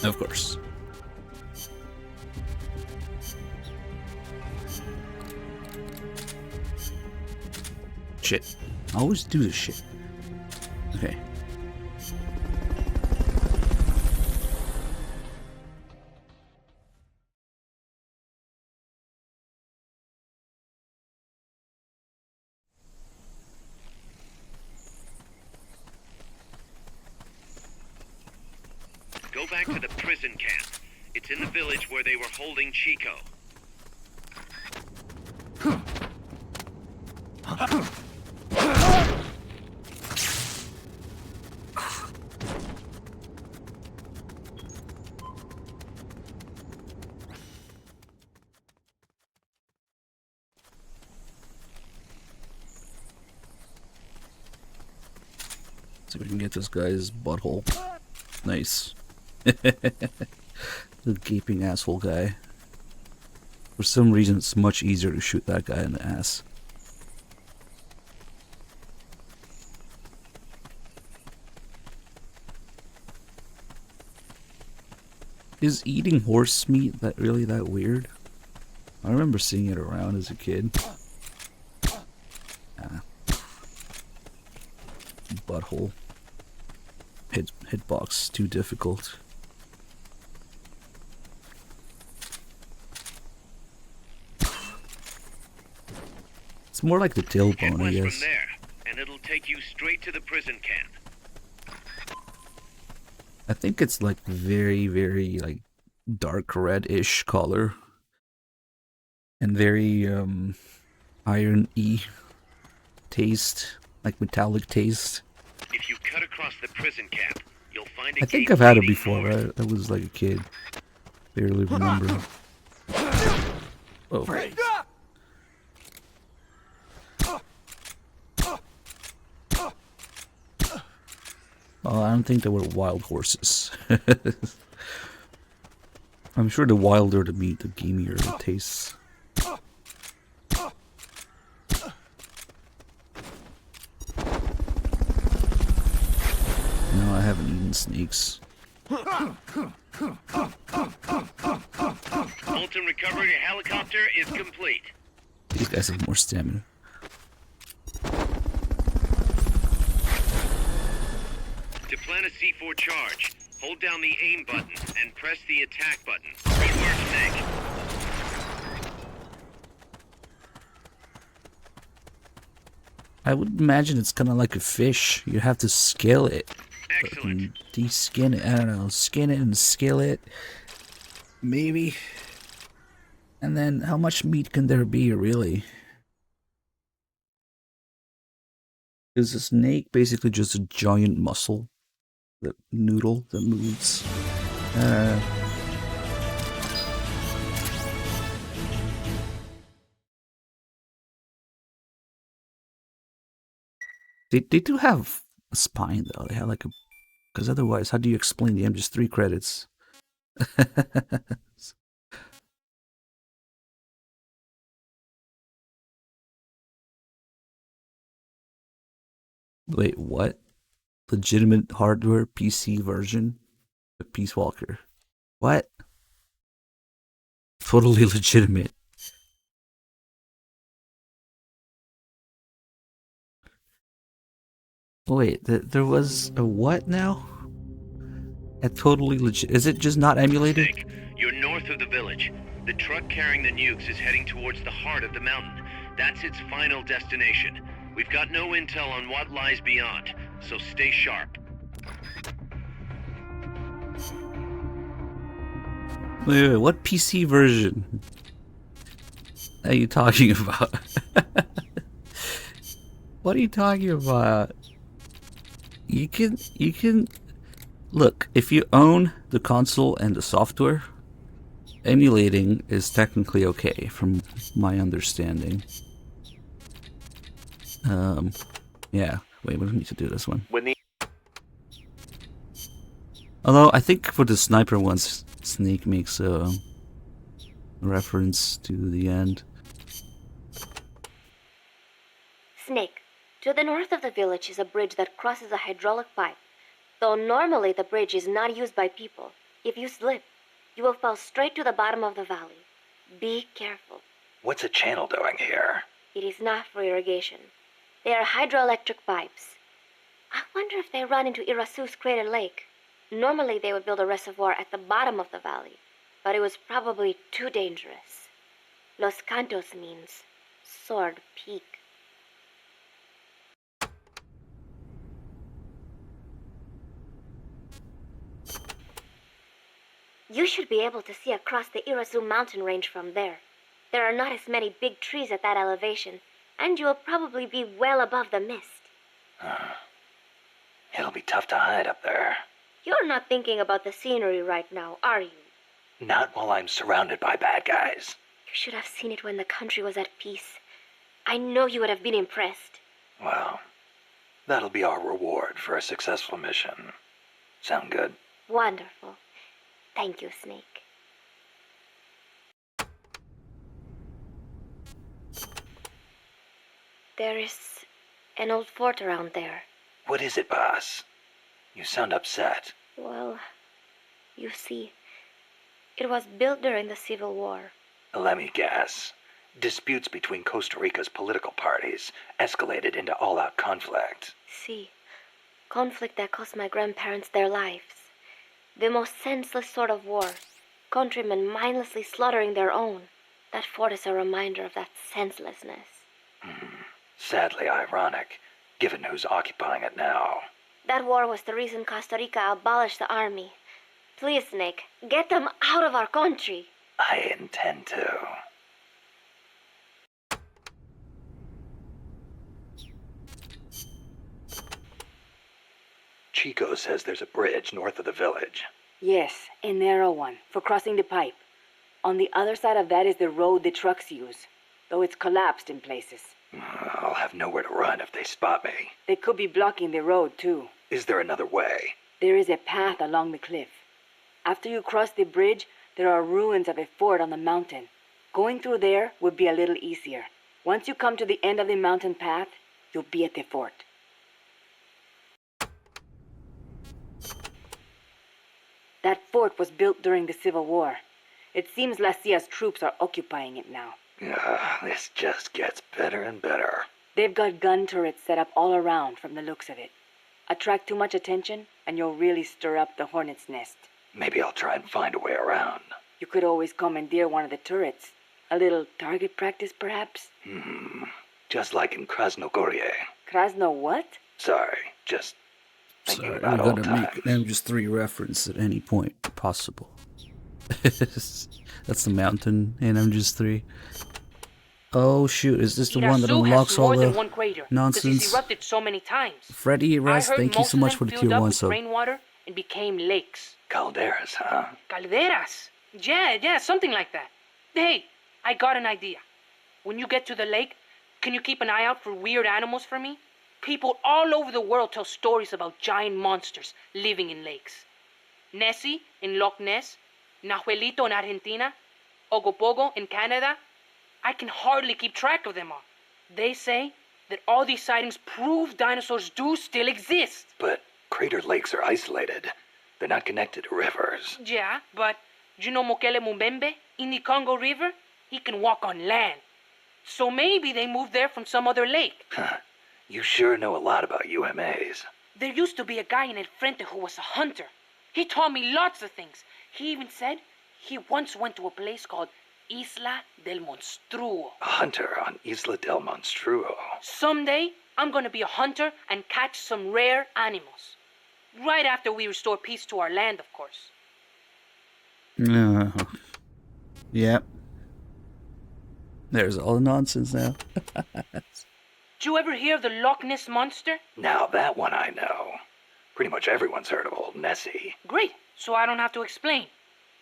Of course. Shit. I always do this shit. Okay. Go back to the prison camp. It's in the village where they were holding Chico. See if we can get this guy's butthole. Nice. The gaping asshole guy. For some reason, it's much easier to shoot that guy in the ass. Is eating horse meat really that weird? I remember seeing it around as a kid. Butthole. Hitbox too difficult. It's more like the tailbone, I guess. From there, and it'll take you straight to the prison camp. I think it's like very, very like dark red-ish color. And very iron-y taste, like metallic taste. If you cut across the prison camp, you'll find a I think gate I've had it leading before, north. right? I was like a kid. Barely remember. Oh. Oh, I don't think they were wild horses. I'm sure the wilder the meat, the gamier it tastes. No, I haven't eaten snakes. Fulton recovery helicopter is complete. These guys have more stamina. To plan a C4 charge, hold down the aim button and press the attack button. Good work, Snake. I would imagine it's kind of like a fish. You have to scale it. Excellent. De-skin it. I don't know. Skin it and scale it. Maybe. And then how much meat can there be, really? Is a snake basically just a giant muscle? That noodle that moves? They do have a spine, though. They have like a... Because otherwise, how do you explain the just 3 credits? Wait, what? Legitimate hardware PC version of Peace Walker. What? Totally legitimate. Wait, there was a what now? A totally legit. Is it just not emulated? Snake, you're north of the village. The truck carrying the nukes is heading towards the heart of the mountain. That's its final destination. We've got no intel on what lies beyond, so stay sharp. Wait, what PC version are you talking about? What are you talking about? You can look, if you own the console and the software, emulating is technically okay from my understanding. Yeah. Wait, we don't need to do this one. Although I think for the sniper ones, Snake makes a reference to the end. Snake, to the north of the village is a bridge that crosses a hydraulic pipe. Though normally the bridge is not used by people, if you slip, you will fall straight to the bottom of the valley. Be careful. What's a channel doing here? It is not for irrigation. They are hydroelectric pipes. I wonder if they run into Irasu's Crater Lake. Normally they would build a reservoir at the bottom of the valley, but it was probably too dangerous. Los Cantos means Sword Peak. You should be able to see across the Irasu mountain range from there. There are not as many big trees at that elevation, and you will probably be well above the mist. It'll be tough to hide up there. You're not thinking about the scenery right now, are you? Not while I'm surrounded by bad guys. You should have seen it when the country was at peace. I know you would have been impressed. Well, that'll be our reward for a successful mission. Sound good? Wonderful. Thank you, Snake. There is an old fort around there. What is it, boss? You sound upset. Well, you see, it was built during the Civil War. Let me guess. Disputes between Costa Rica's political parties escalated into all-out conflict. See, conflict that cost my grandparents their lives. The most senseless sort of war. Countrymen mindlessly slaughtering their own. That fort is a reminder of that senselessness. Sadly ironic, given who's occupying it now. That war was the reason Costa Rica abolished the army. Please, Nick, get them out of our country. I intend to. Chico says there's a bridge north of the village. Yes, a narrow one, for crossing the pipe. On the other side of that is the road the trucks use, though it's collapsed in places. I'll have nowhere to run if they spot me. They could be blocking the road, too. Is there another way? There is a path along the cliff. After you cross the bridge, there are ruins of a fort on the mountain. Going through there would be a little easier. Once you come to the end of the mountain path, you'll be at the fort. That fort was built during the Civil War. It seems La Cia's troops are occupying it now. This just gets better and better. They've got gun turrets set up all around from the looks of it. Attract too much attention, and you'll really stir up the hornet's nest. Maybe I'll try and find a way around. You could always commandeer one of the turrets. A little target practice, perhaps? Just like in Krasnogorye. Krasno what? Sorry, just thinking Sorry, about I'm old gonna times. make MGS3 reference at any point possible. That's the mountain in MGS3. Oh shoot, is this the one that Irasu unlocks has all more than the one crater, 'cause nonsense? it's erupted so many times. Freddy I Rest, heard thank you most so of much them for the filled tier up 1 with sub. rainwater and became lakes. Calderas, huh? Calderas. Yeah, something like that. Hey, I got an idea. When you get to the lake, can you keep an eye out for weird animals for me? People all over the world tell stories about giant monsters living in lakes. Nessie in Loch Ness, Nahuelito in Argentina, Ogopogo in Canada. I can hardly keep track of them all. They say that all these sightings prove dinosaurs do still exist. But crater lakes are isolated. They're not connected to rivers. Yeah, but you know Mokele Mumbembe in the Congo River? He can walk on land. So maybe they moved there from some other lake. You sure know a lot about UMAs. There used to be a guy in El Frente who was a hunter. He taught me lots of things. He even said he once went to a place called Isla del Monstruo. A hunter on Isla del Monstruo. Someday, I'm gonna be a hunter and catch some rare animals. Right after we restore peace to our land, of course. Yep. There's all the nonsense now. Did you ever hear of the Loch Ness Monster? Now that one I know. Pretty much everyone's heard of old Nessie. Great, so I don't have to explain.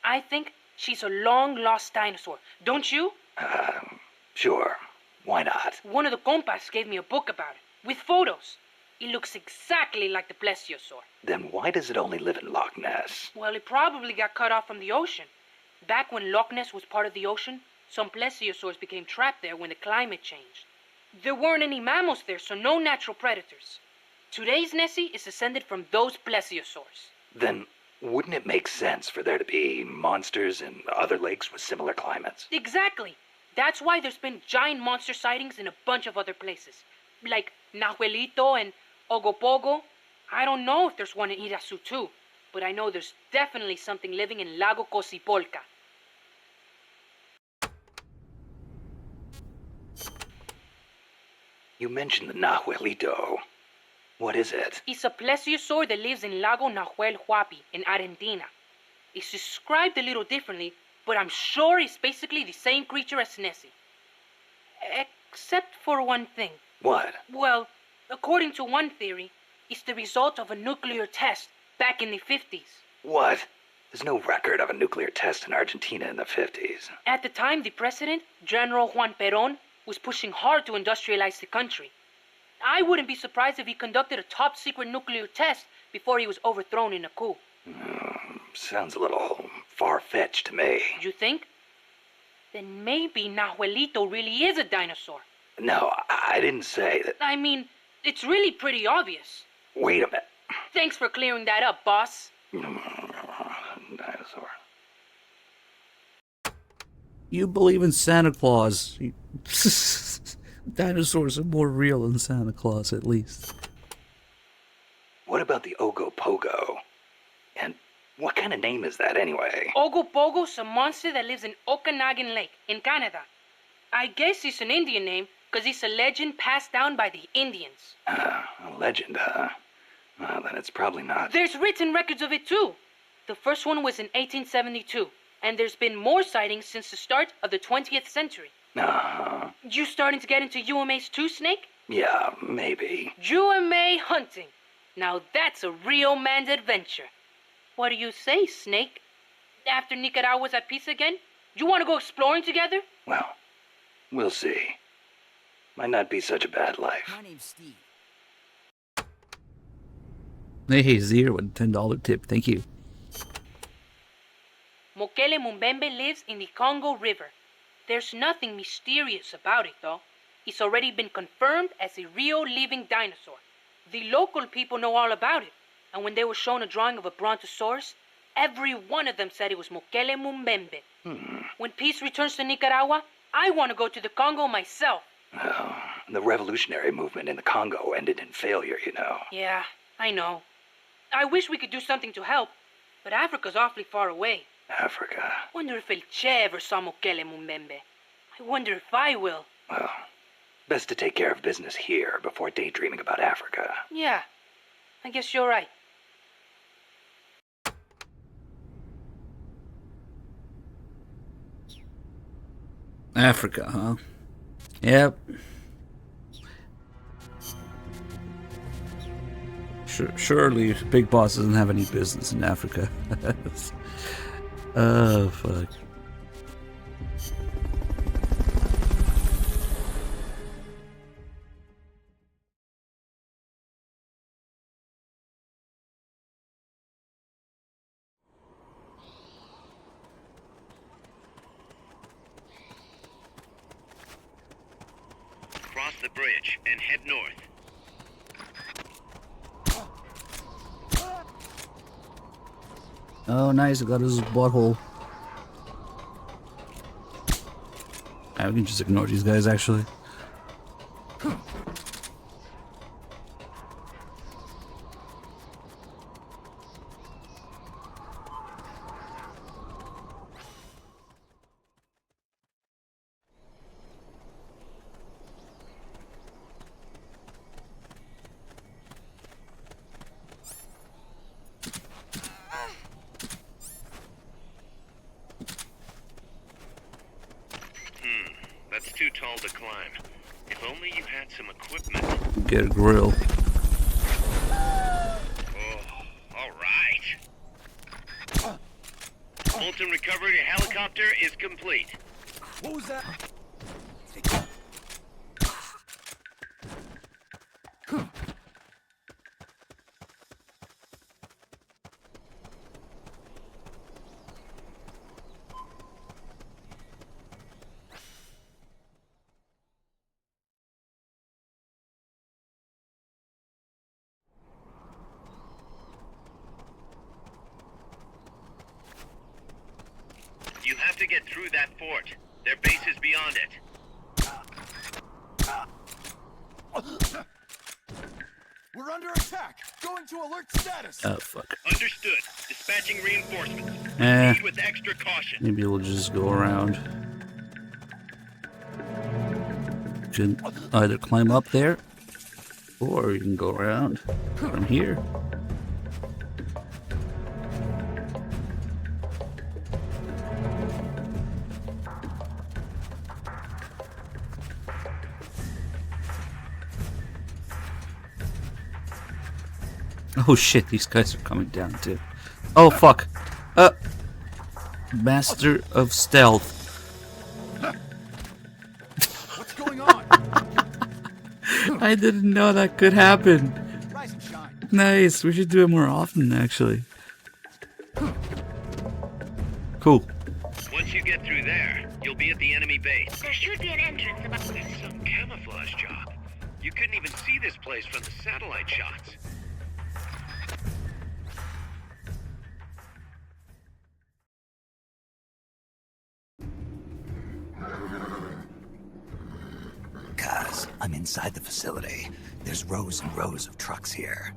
I think she's a long-lost dinosaur. Don't you? Sure. Why not? One of the compas gave me a book about it, with photos. It looks exactly like the plesiosaur. Then why does it only live in Loch Ness? Well, it probably got cut off from the ocean. Back when Loch Ness was part of the ocean, some plesiosaurs became trapped there when the climate changed. There weren't any mammals there, so no natural predators. Today's Nessie is descended from those plesiosaurs. Then wouldn't it make sense for there to be monsters in other lakes with similar climates? Exactly. That's why there's been giant monster sightings in a bunch of other places. Like Nahuelito and Ogopogo. I don't know if there's one in Irasu too, but I know there's definitely something living in Lago Cosipolca. You mentioned the Nahuelito. What is it? It's a plesiosaur that lives in Lago Nahuel Huapi in Argentina. It's described a little differently, but I'm sure it's basically the same creature as Nessie. Except for one thing. What? Well, according to one theory, it's the result of a nuclear test back in the 50s. What? There's no record of a nuclear test in Argentina in the 50s. At the time, the president, General Juan Perón, was pushing hard to industrialize the country. I wouldn't be surprised if he conducted a top-secret nuclear test before he was overthrown in a coup. Sounds a little far-fetched to me. You think? Then maybe Nahuelito really is a dinosaur. No, I didn't say that. I mean, it's really pretty obvious. Wait a minute. Thanks for clearing that up, boss. Dinosaur. You believe in Santa Claus. Dinosaurs are more real than Santa Claus, at least. What about the Ogopogo? And what kind of name is that anyway? Ogopogo's a monster that lives in Okanagan Lake in Canada. I guess it's an Indian name because it's a legend passed down by the Indians. A legend, huh? Well, then it's probably not. There's written records of it too. The first one was in 1872, and there's been more sightings since the start of the 20th century. You starting to get into UMAs too, Snake? Yeah, maybe. UMA hunting. Now that's a real man's adventure. What do you say, Snake? After Nicaragua's at peace again, you want to go exploring together? Well, we'll see. Might not be such a bad life. My name's Steve. Hey, Zero with a $10 tip. Thank you. Mokele Mumbembe lives in the Congo River. There's nothing mysterious about it, though. It's already been confirmed as a real living dinosaur. The local people know all about it, and when they were shown a drawing of a brontosaurus, every one of them said it was Mokele Mumbembe. When peace returns to Nicaragua, I want to go to the Congo myself. Oh, the revolutionary movement in the Congo ended in failure, you know. Yeah, I know. I wish we could do something to help, but Africa's awfully far away. Africa. Wonder if El Che ever saw Mokele Mumbembe. I wonder if I will. Well, best to take care of business here before daydreaming about Africa. Yeah, I guess you're right. Africa, huh? Yep. Surely Big Boss doesn't have any business in Africa. Oh, fuck. Cross the bridge and head north. Oh, nice. I got his butthole. We can just ignore these guys, actually. called a climb. If only you had some equipment. Get a grill. Oh, all right. Fulton recovery helicopter is complete. What was that? You have to get through that fort. Their base is beyond it. We're under attack. Going to alert status. Oh, fuck. Understood. Dispatching reinforcements. Eh. Proceed with extra caution. Maybe we'll just go around. You can either climb up there, or you can go around from here. Oh shit, these guys are coming down too. Oh fuck. Master of Stealth. What's going on? I didn't know that could happen. Rise and shine. Nice, we should do it more often actually. Cool. Once you get through there, you'll be at the enemy base. There should be an entrance about It's some camouflage job. You couldn't even see this place from the satellite shots. Kaz, I'm inside the facility. There's rows and rows of trucks here.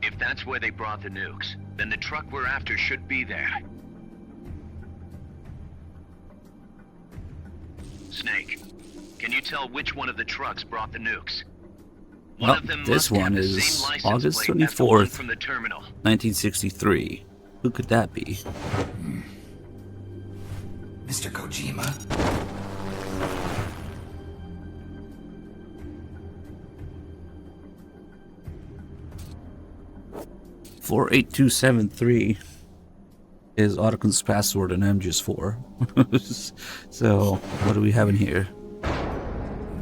If that's where they brought the nukes, then the truck we're after should be there. Snake, can you tell which one of the trucks brought the nukes? One Well, of them this must have one the is same license August plate as the one 24th, from the terminal. 1963. Who could that be? Mr. Kojima? 48273 is Ottokun's password and MGS4. So, what do we have in here?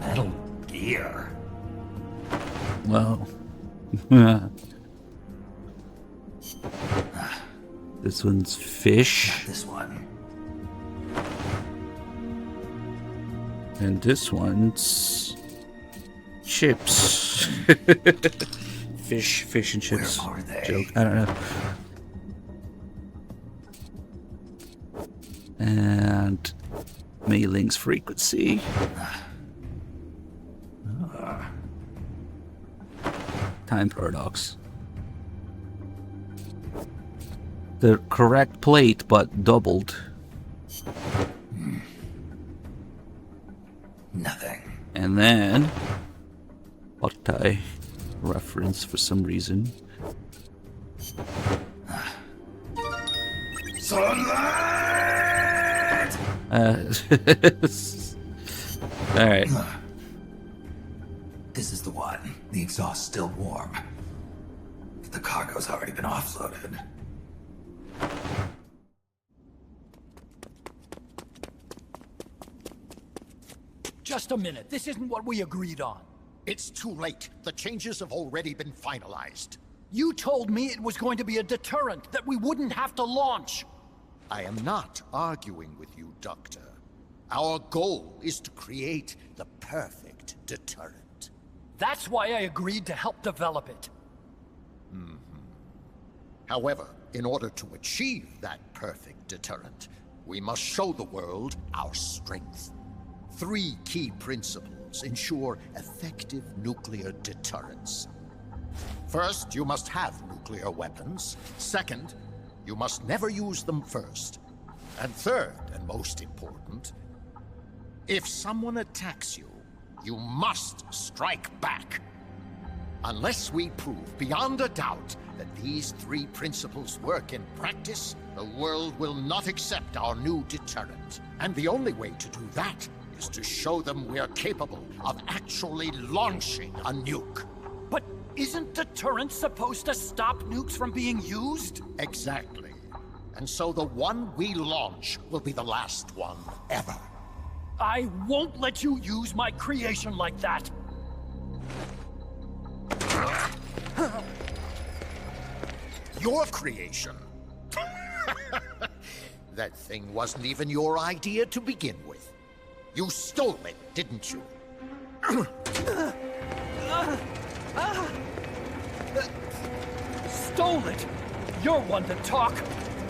Metal Gear. Well, this one's fish. This one. And this one's chips. Fish and chips. Where are they? Joke. I don't know. And Meiling's frequency. Time paradox. The correct plate, but doubled. Nothing. And then Ottai reference for some reason. Sunlight! Alright. This is the one. The exhaust's still warm. But the cargo's already been offloaded. Just a minute. This isn't what we agreed on. It's too late. The changes have already been finalized. You told me it was going to be a deterrent, that we wouldn't have to launch. I am not arguing with you, Doctor. Our goal is to create the perfect deterrent. That's why I agreed to help develop it. However, in order to achieve that perfect deterrent, we must show the world our strength. 3 key principles ensure effective nuclear deterrence. First, you must have nuclear weapons. Second, you must never use them first. And third, and most important, if someone attacks you, you must strike back. Unless we prove beyond a doubt that these 3 principles work in practice, the world will not accept our new deterrent. And the only way to do that is to show them we are capable of actually launching a nuke. But isn't deterrence supposed to stop nukes from being used? Exactly. And so the one we launch will be the last one ever. I won't let you use my creation like that. Your creation? That thing wasn't even your idea to begin with. You stole it, didn't you? Stole it? You're one to talk.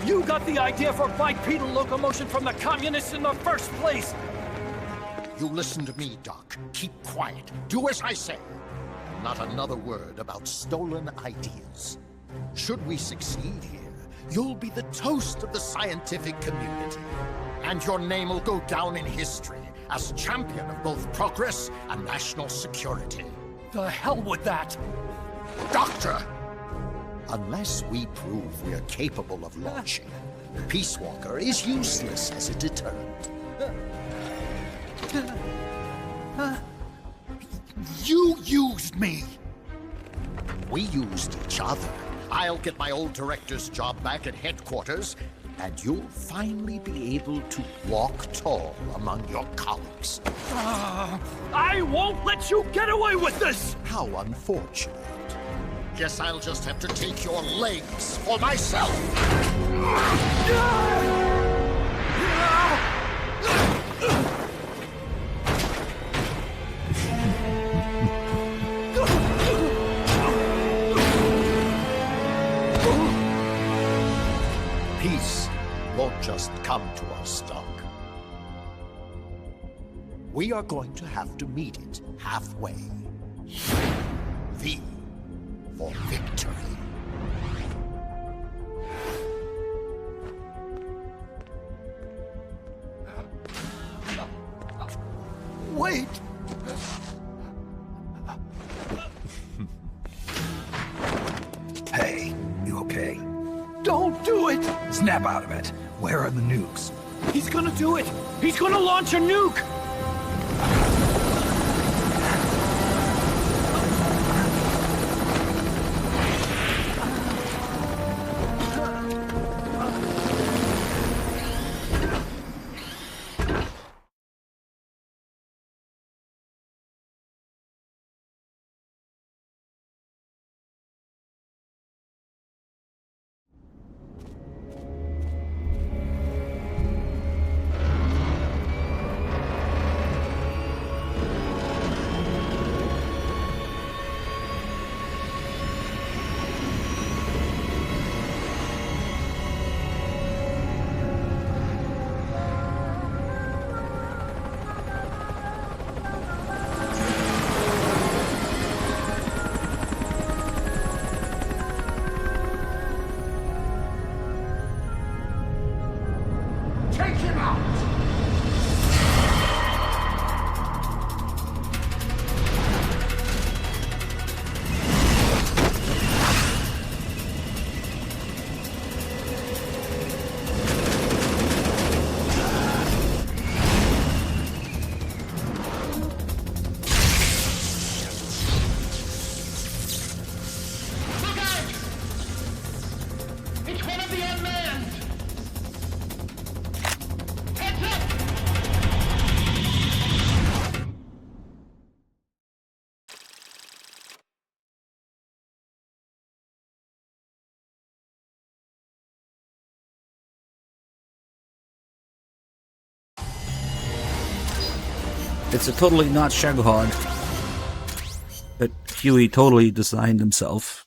You got the idea for bipedal locomotion from the communists in the first place. You listen to me, Doc. Keep quiet. Do as I say. Not another word about stolen ideas. Should we succeed here, you'll be the toast of the scientific community. And your name will go down in history as champion of both progress and national security. The hell with that! Doctor! Unless we prove we're capable of launching, Peace Walker is useless as a deterrent. You used me! We used each other. I'll get my old director's job back at headquarters, and you'll finally be able to walk tall among your colleagues. I won't let you get away with this! How unfortunate. Guess I'll just have to take your legs for myself. Peace won't just come to us, Doc. We are going to have to meet it halfway. V for victory. Wait! Hey, you okay? Don't do it! Snap out of it. Where are the nukes? He's gonna do it! He's gonna launch a nuke! It's a totally not Shagohod that Huey totally designed himself.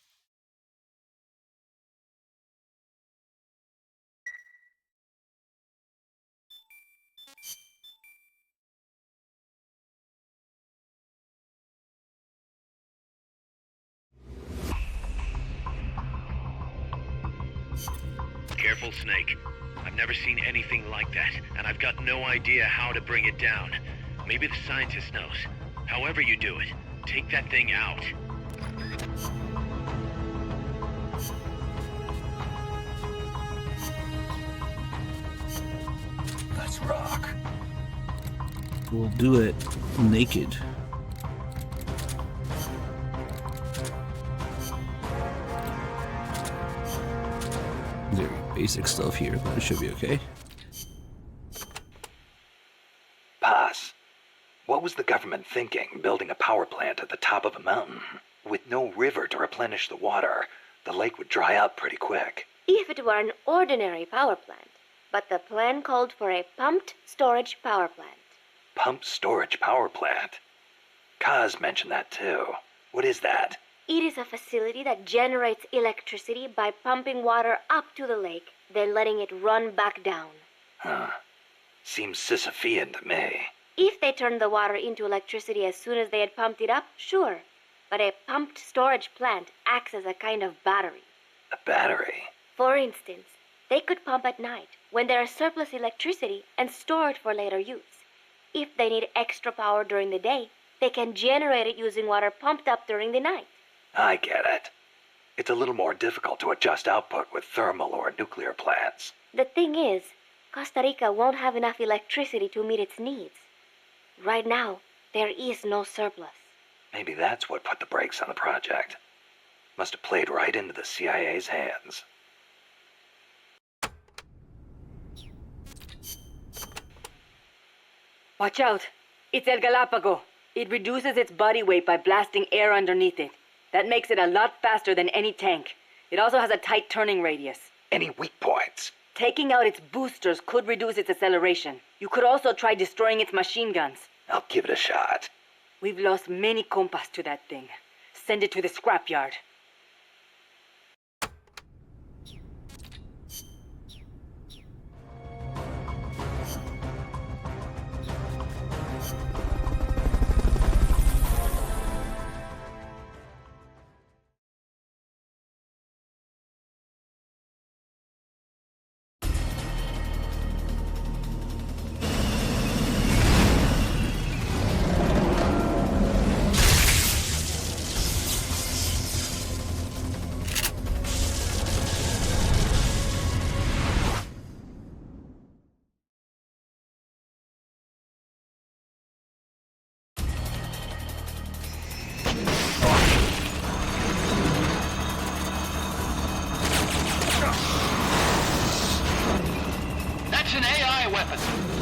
Careful, Snake. I've never seen anything like that, and I've got no idea how to bring it down. Maybe the scientist knows. However you do it, take that thing out. Let's rock. we'll do it naked. Very basic stuff here, but it should be okay. Paz, what was the government thinking building a power plant at the top of a mountain? With no river to replenish the water, the lake would dry up pretty quick. If it were an ordinary power plant, but the plan called for a pumped storage power plant. Pumped storage power plant? Kaz mentioned that too. What is that? It is a facility that generates electricity by pumping water up to the lake, then letting it run back down. Huh. Seems Sisyphean to me. If they turned the water into electricity as soon as they had pumped it up, sure. But a pumped storage plant acts as a kind of battery. A battery? For instance, they could pump at night when there is surplus electricity and store it for later use. If they need extra power during the day, they can generate it using water pumped up during the night. I get it. It's a little more difficult to adjust output with thermal or nuclear plants. The thing is, Costa Rica won't have enough electricity to meet its needs. Right now, there is no surplus. Maybe that's what put the brakes on the project. Must have played right into the CIA's hands. Watch out! It's El Galapago. It reduces its body weight by blasting air underneath it. That makes it a lot faster than any tank. It also has a tight turning radius. Any weak points? Taking out its boosters could reduce its acceleration. You could also try destroying its machine guns. I'll give it a shot. We've lost many compas to that thing. Send it to the scrapyard.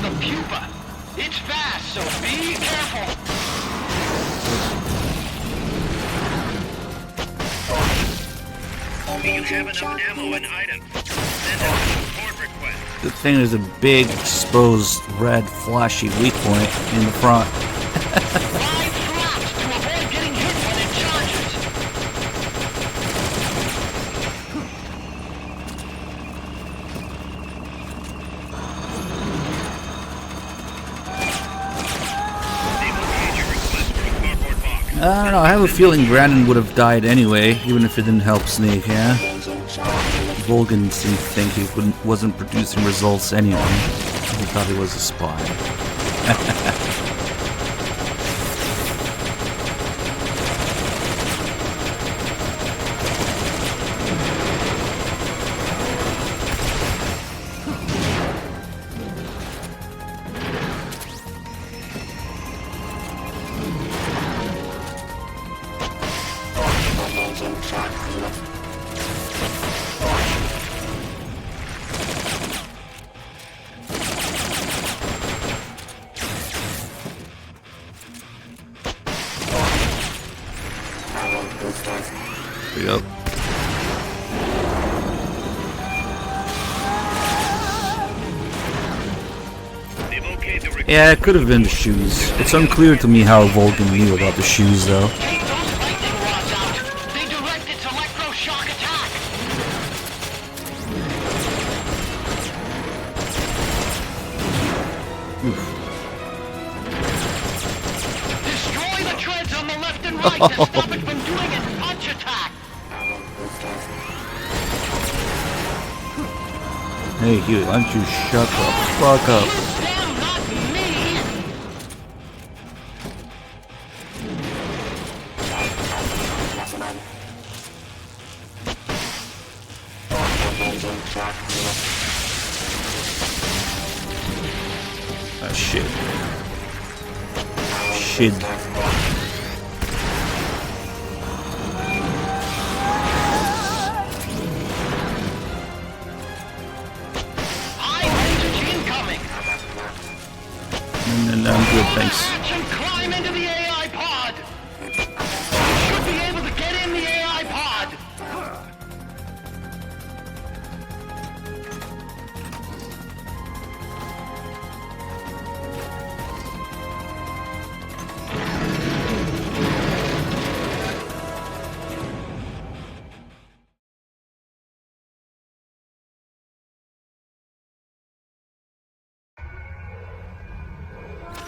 The pupa. It's fast, so be careful. Do you have enough ammo and items? Send out a support request. The thing is a big, exposed, red, flashy weak point in the front. I don't know, I have a feeling Brandon would have died anyway, even if it didn't help Snake, yeah? Volgin seemed to think he wasn't producing results anyway. He thought he was a spy. Yep. Yeah, it could have been the shoes. It's unclear to me how Volgin knew about the shoes, though. Destroy the treads on the left and right to stop it from doing its punch attack. Hey, Huey, why don't you shut the fuck up? Ah, shit. shit. No, I'm good, thanks. Climb into the AI pod! Should be able to get in the AI pod!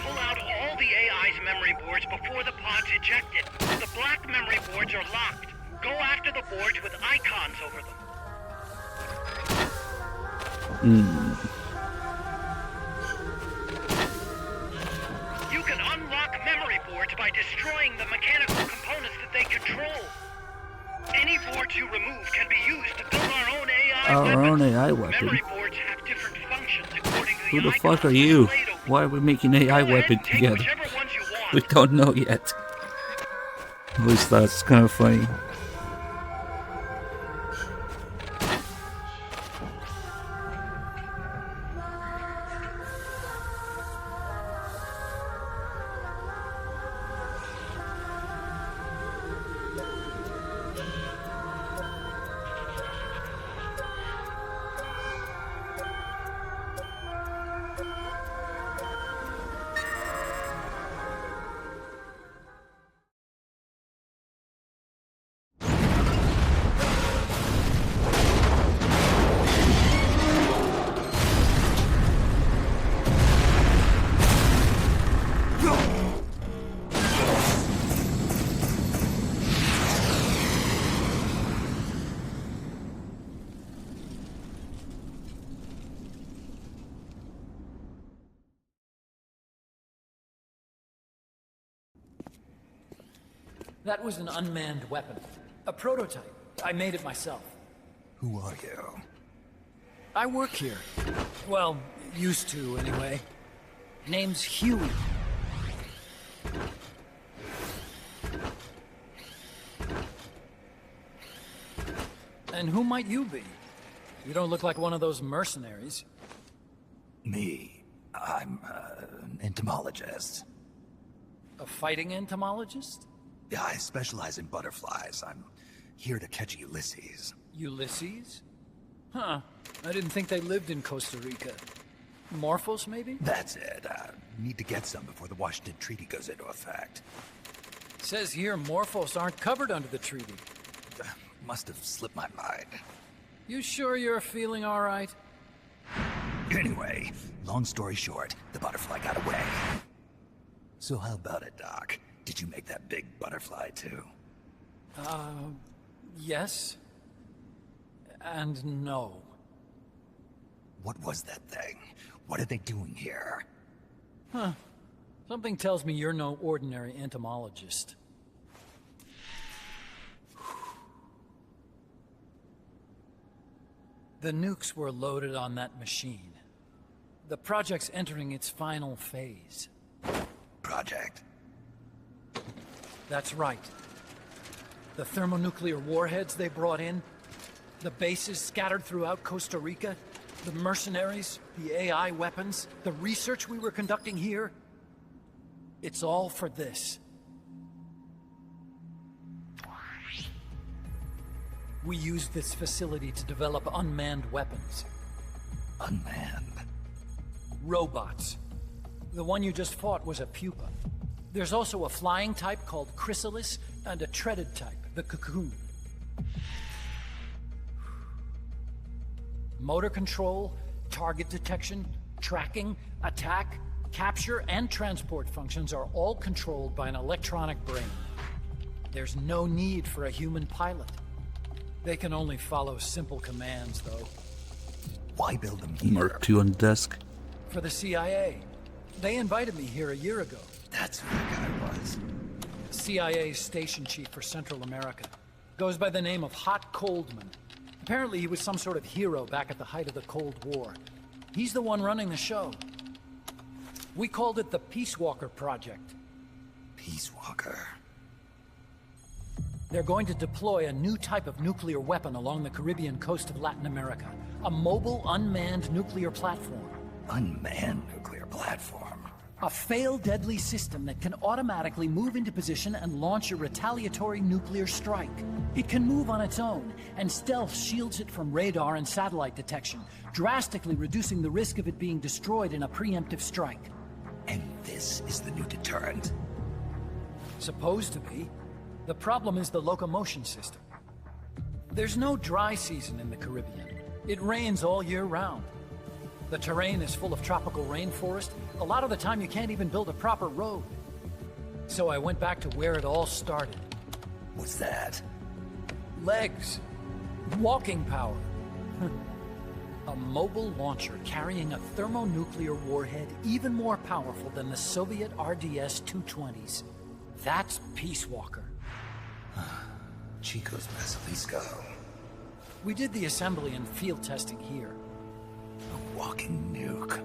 Pull out all the AI's memory boards before the pod's ejected. The black memory boards are locked. Go after the boards with icons over them. You can unlock memory boards by destroying the mechanical components that they control. Any boards you remove can be used to build our own AI Our weapons. own AI weapon. Memory boards have different functions according to Who the fuck are you? Why are we making AI weapon together? We don't know yet. At least that's kind of funny. That was an unmanned weapon. A prototype. I made it myself. Who are you? I work here. Well, used to, anyway. Name's Huey. And who might you be? You don't look like one of those mercenaries. Me. I'm an entomologist. A fighting entomologist? Yeah, I specialize in butterflies. I'm here to catch Ulysses. Ulysses? Huh. I didn't think they lived in Costa Rica. Morphos, maybe? That's it. Need to get some before the Washington Treaty goes into effect. Says here Morphos aren't covered under the treaty. Must have slipped my mind. You sure you're feeling all right? Anyway, long story short, the butterfly got away. So how about it, Doc? Did you make that big butterfly too? Yes. And no. What was that thing? What are they doing here? Huh. Something tells me you're no ordinary entomologist. The nukes were loaded on that machine. The project's entering its final phase. Project? That's right. The thermonuclear warheads they brought in, the bases scattered throughout Costa Rica, the mercenaries, the AI weapons, the research we were conducting here. It's all for this. We used this facility to develop unmanned weapons. Unmanned? Robots. The one you just fought was a pupa. There's also a flying type called Chrysalis, and a treaded type, the Cocoon. Motor control, target detection, tracking, attack, capture, and transport functions are all controlled by an electronic brain. There's no need for a human pilot. They can only follow simple commands, though. Why build them here? Mark II on the desk. For the CIA. They invited me here a year ago. That's who the guy was. CIA's station chief for Central America. Goes by the name of Hot Coldman. Apparently he was some sort of hero back at the height of the Cold War. He's the one running the show. We called it the Peace Walker Project. Peace Walker. They're going to deploy a new type of nuclear weapon along the Caribbean coast of Latin America. A mobile, unmanned nuclear platform. Unmanned nuclear platform? A fail-deadly system that can automatically move into position and launch a retaliatory nuclear strike. It can move on its own, and stealth shields it from radar and satellite detection, drastically reducing the risk of it being destroyed in a preemptive strike. And this is the new deterrent? Supposed to be. The problem is the locomotion system. There's no dry season in the Caribbean. It rains all year round. The terrain is full of tropical rainforest. A lot of the time you can't even build a proper road. So I went back to where it all started. What's that? Legs. Walking power. A mobile launcher carrying a thermonuclear warhead even more powerful than the Soviet RDS-220s. That's Peace Walker. Chico's Basilisco. We did the assembly and field testing here. A walking nuke.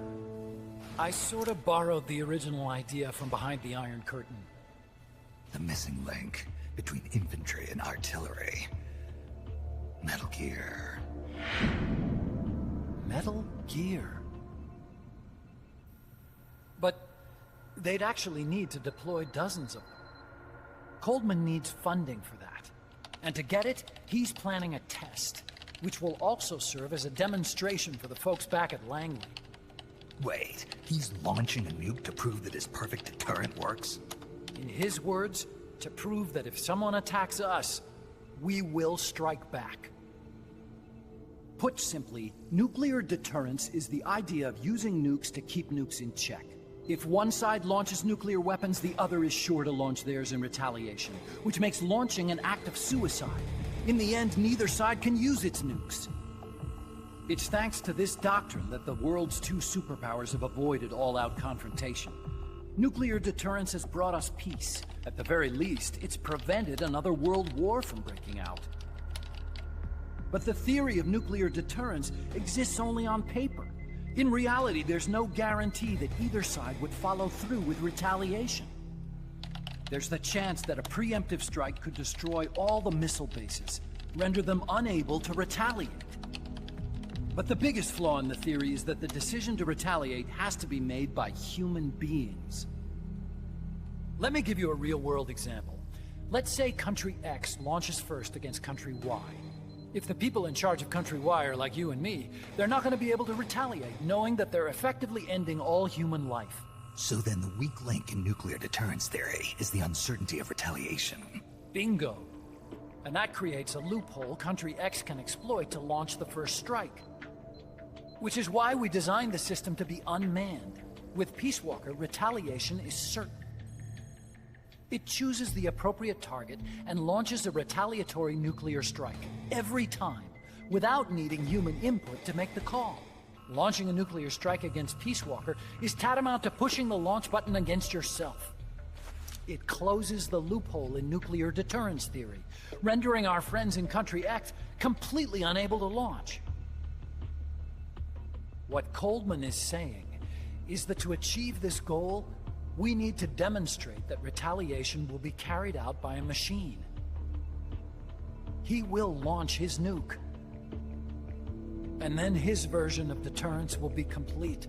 I sort of borrowed the original idea from behind the Iron Curtain. The missing link between infantry and artillery. Metal Gear. Metal Gear. But they'd actually need to deploy dozens of them. Coldman needs funding for that. And to get it, he's planning a test, which will also serve as a demonstration for the folks back at Langley. Wait, he's launching a nuke to prove that his perfect deterrent works? In his words, to prove that if someone attacks us, we will strike back. Put simply, nuclear deterrence is the idea of using nukes to keep nukes in check. If one side launches nuclear weapons, the other is sure to launch theirs in retaliation, which makes launching an act of suicide. In the end, neither side can use its nukes. It's thanks to this doctrine that the world's two superpowers have avoided all-out confrontation. Nuclear deterrence has brought us peace. At the very least, it's prevented another world war from breaking out. But the theory of nuclear deterrence exists only on paper. In reality, there's no guarantee that either side would follow through with retaliation. There's the chance that a preemptive strike could destroy all the missile bases, render them unable to retaliate. But the biggest flaw in the theory is that the decision to retaliate has to be made by human beings. Let me give you a real-world example. Let's say Country X launches first against Country Y. If the people in charge of Country Y are like you and me, they're not going to be able to retaliate, knowing that they're effectively ending all human life. So then the weak link in nuclear deterrence theory is the uncertainty of retaliation. Bingo. And that creates a loophole Country X can exploit to launch the first strike. Which is why we designed the system to be unmanned. With Peace Walker, retaliation is certain. It chooses the appropriate target and launches a retaliatory nuclear strike, every time, without needing human input to make the call. Launching a nuclear strike against Peace Walker is tantamount to pushing the launch button against yourself. It closes the loophole in nuclear deterrence theory, rendering our friends in Country X completely unable to launch. What Coldman is saying is that to achieve this goal, we need to demonstrate that retaliation will be carried out by a machine. He will launch his nuke. And then his version of deterrence will be complete.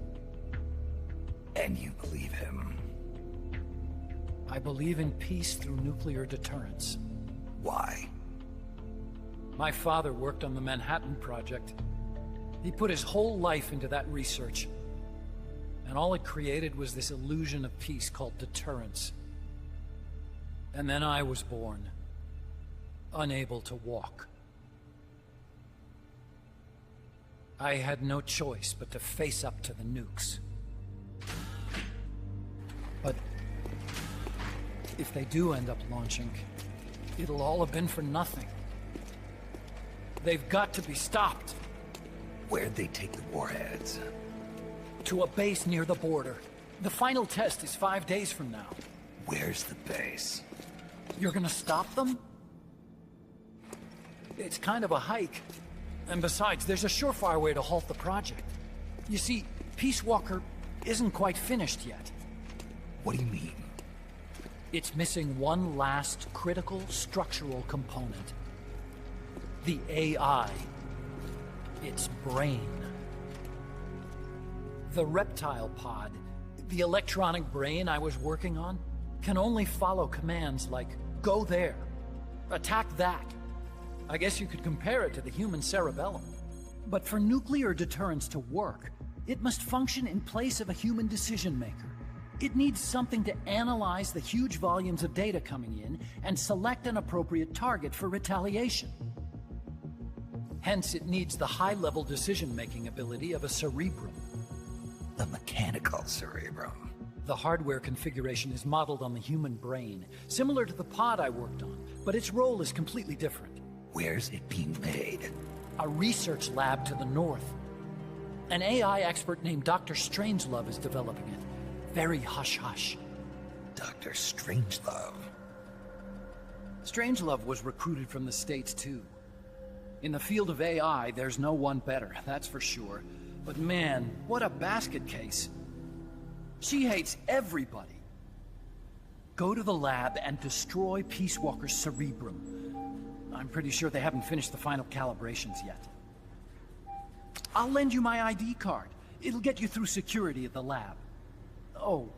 And you believe him? I believe in peace through nuclear deterrence. Why? My father worked on the Manhattan Project. He put his whole life into that research. And all it created was this illusion of peace called deterrence. And then I was born, unable to walk. I had no choice but to face up to the nukes. But if they do end up launching, it'll all have been for nothing. They've got to be stopped. Where'd they take the warheads? To a base near the border. The final test is 5 days from now. Where's the base? You're gonna stop them? It's kind of a hike. And besides, there's a surefire way to halt the project. You see, Peace Walker isn't quite finished yet. What do you mean? It's missing one last critical structural component. The AI. Its brain. The reptile pod, the electronic brain I was working on, can only follow commands like, go there, attack that. I guess you could compare it to the human cerebellum. But for nuclear deterrence to work, it must function in place of a human decision-maker. It needs something to analyze the huge volumes of data coming in and select an appropriate target for retaliation. Hence, it needs the high-level decision-making ability of a cerebrum. A mechanical cerebrum. The hardware configuration is modeled on the human brain, similar to the pod I worked on, but its role is completely different. Where's it being made? A research lab to the north. An AI expert named Dr. Strangelove is developing it. Very hush-hush. Dr. Strangelove? Strangelove was recruited from the States, too. In the field of AI, there's no one better, that's for sure. But man, what a basket case. She hates everybody. Go to the lab and destroy Peace Walker's cerebrum. I'm pretty sure they haven't finished the final calibrations yet. I'll lend you my ID card. It'll get you through security at the lab. Oh,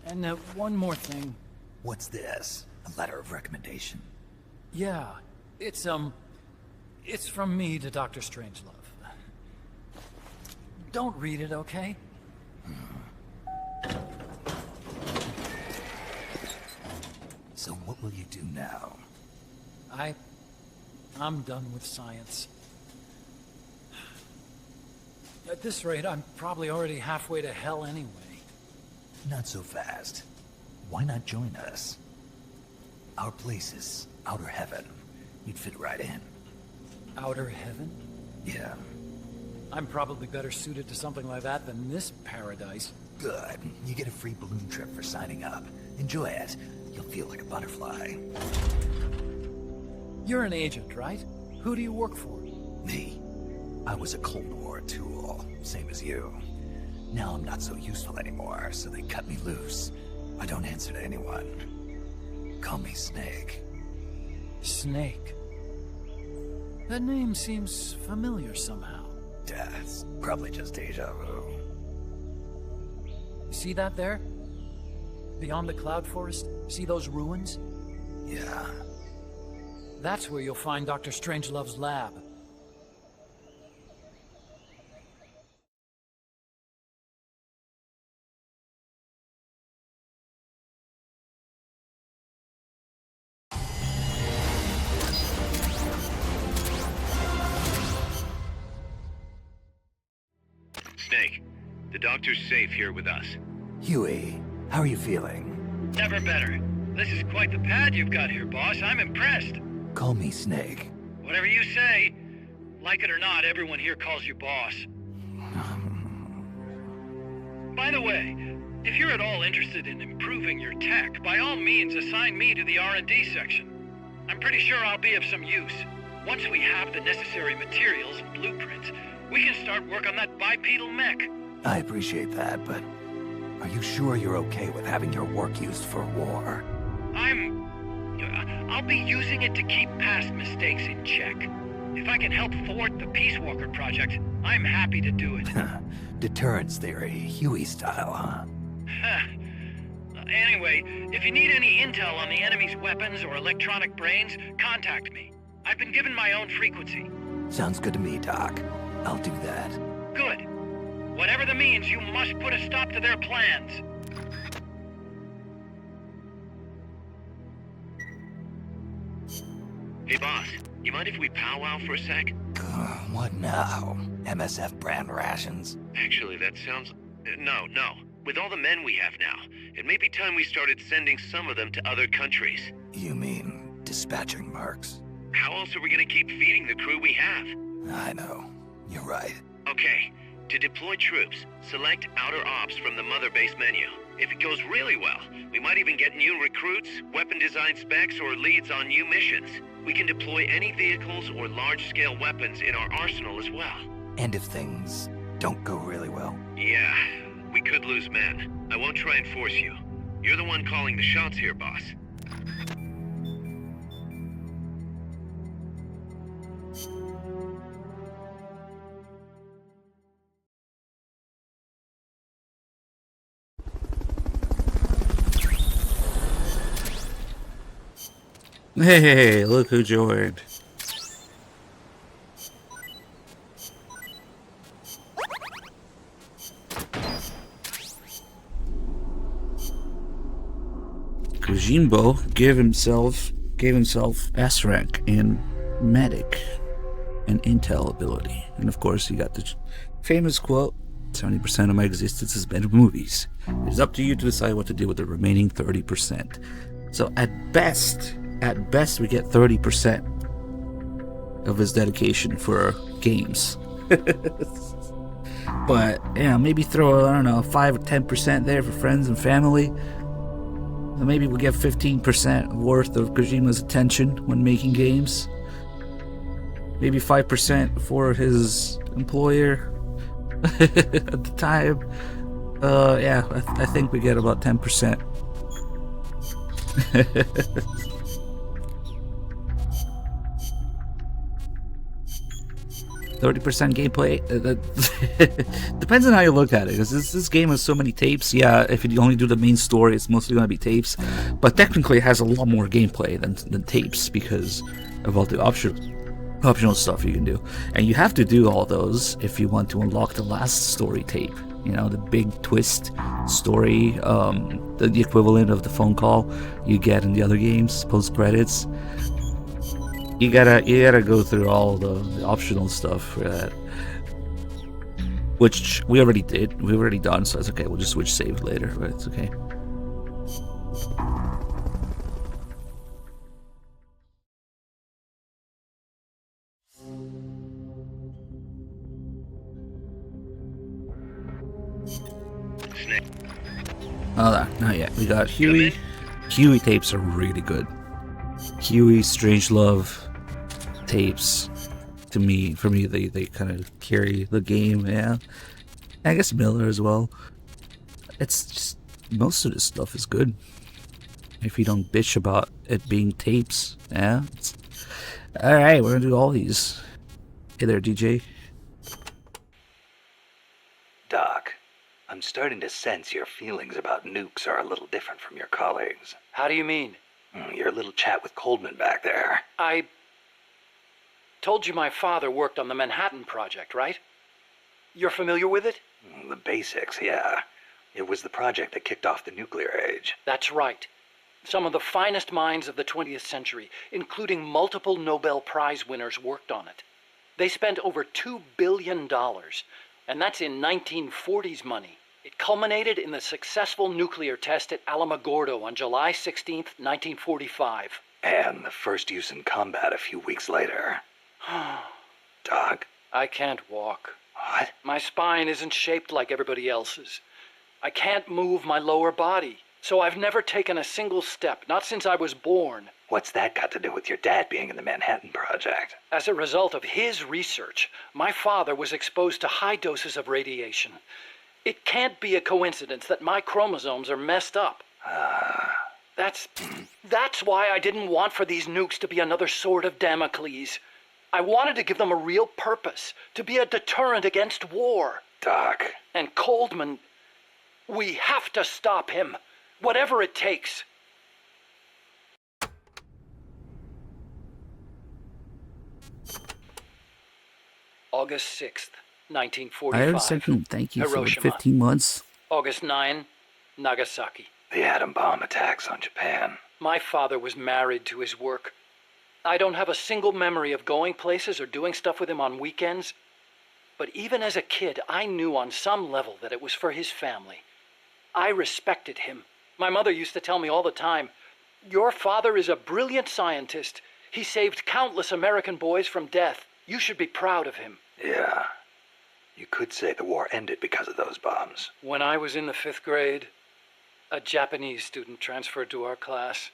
and one more thing. What's this? A letter of recommendation? Yeah, it's from me to Dr. Strangelove. Don't read it, okay? So what will you do now? I'm done with science. At this rate, I'm probably already halfway to hell anyway. Not so fast. Why not join us? Our place is outer heaven. You'd fit right in. Outer heaven? Yeah. I'm probably better suited to something like that than this paradise. Good. You get a free balloon trip for signing up. Enjoy it. You'll feel like a butterfly. You're an agent, right? Who do you work for? Me. I was a Cold War tool, same as you. Now I'm not so useful anymore, so they cut me loose. I don't answer to anyone. Call me Snake. Snake? That name seems familiar somehow. It's probably just deja vu. See that there? Beyond the cloud forest? See those ruins? Yeah. That's where you'll find Dr. Strangelove's lab. Snake, the doctor's safe here with us. Huey, how are you feeling? Never better. This is quite the pad you've got here, boss. I'm impressed. Call me Snake. Whatever you say. Like it or not, everyone here calls you boss. By the way, if you're at all interested in improving your tech, by all means assign me to the R&D section. I'm pretty sure I'll be of some use. Once we have the necessary materials and blueprints, we can start work on that bipedal mech. I appreciate that, but are you sure you're okay with having your work used for war? I'll be using it to keep past mistakes in check. If I can help thwart the Peace Walker project, I'm happy to do it. Deterrence theory, Huey style, huh? Anyway, if you need any intel on the enemy's weapons or electronic brains, contact me. I've been given my own frequency. Sounds good to me, Doc. I'll do that. Good. Whatever the means, you must put a stop to their plans. Hey, boss, you mind if we powwow for a sec? What now? MSF brand rations? Actually, that sounds... No. With all the men we have now, it may be time we started sending some of them to other countries. You mean dispatching marks? How else are we gonna keep feeding the crew we have? I know. You're right. Okay. To deploy troops, select Outer Ops from the Mother Base menu. If it goes really well, we might even get new recruits, weapon design specs, or leads on new missions. We can deploy any vehicles or large-scale weapons in our arsenal as well. And if things don't go really well? Yeah, we could lose men. I won't try and force you. You're the one calling the shots here, boss. Hey, look who joined. Kojimbo gave himself S rank in medic and intel ability. And of course he got the famous quote, 70% of my existence has been movies. It's up to you to decide what to do with the remaining 30%. So at best we get 30% of his dedication for games. But yeah, maybe throw, I don't know, 5 or 10% there for friends and family. And maybe we'll get 15% worth of Kojima's attention when making games. Maybe 5% for his employer at the time. Yeah, I think we get about 10%. 30% gameplay. Depends on how you look at it. Because this game has so many tapes. Yeah, if you only do the main story, it's mostly going to be tapes. But technically, it has a lot more gameplay than tapes because of all the optional stuff you can do. And you have to do all those if you want to unlock the last story tape. You know, the big twist story, the equivalent of the phone call you get in the other games, post credits. You gotta go through all the optional stuff for that, which we already did. We've already done, so it's okay. We'll just switch save later, but it's okay. Oh, not yet. We got Huey. Huey tapes are really good. Huey, Strangelove tapes, for me, they kind of carry the game, yeah. I guess Miller as well. It's just, most of this stuff is good. If you don't bitch about it being tapes, yeah. Alright, we're gonna do all these. Hey there, DJ. Doc, I'm starting to sense your feelings about nukes are a little different from your colleagues. How do you mean? Your little chat with Coldman back there. I told you my father worked on the Manhattan Project, right? You're familiar with it? The basics, yeah. It was the project that kicked off the nuclear age. That's right. Some of the finest minds of the 20th century, including multiple Nobel Prize winners, worked on it. They spent over $2 billion, and that's in 1940s money. It culminated in the successful nuclear test at Alamogordo on July 16th, 1945. And the first use in combat a few weeks later. Doc? I can't walk. What? My spine isn't shaped like everybody else's. I can't move my lower body, so I've never taken a single step, not since I was born. What's that got to do with your dad being in the Manhattan Project? As a result of his research, my father was exposed to high doses of radiation. It can't be a coincidence that my chromosomes are messed up. That's why I didn't want for these nukes to be another sword of Damocles. I wanted to give them a real purpose, to be a deterrent against war. Doc. And Coldman, we have to stop him, whatever it takes. August 6th, 1945. I heard second thank you Hiroshima. for 15 months. August 9, Nagasaki. The atom bomb attacks on Japan. My father was married to his work. I don't have a single memory of going places or doing stuff with him on weekends. But even as a kid, I knew on some level that it was for his family. I respected him. My mother used to tell me all the time, "Your father is a brilliant scientist. He saved countless American boys from death. You should be proud of him." Yeah. You could say the war ended because of those bombs. When I was in the 5th grade, a Japanese student transferred to our class.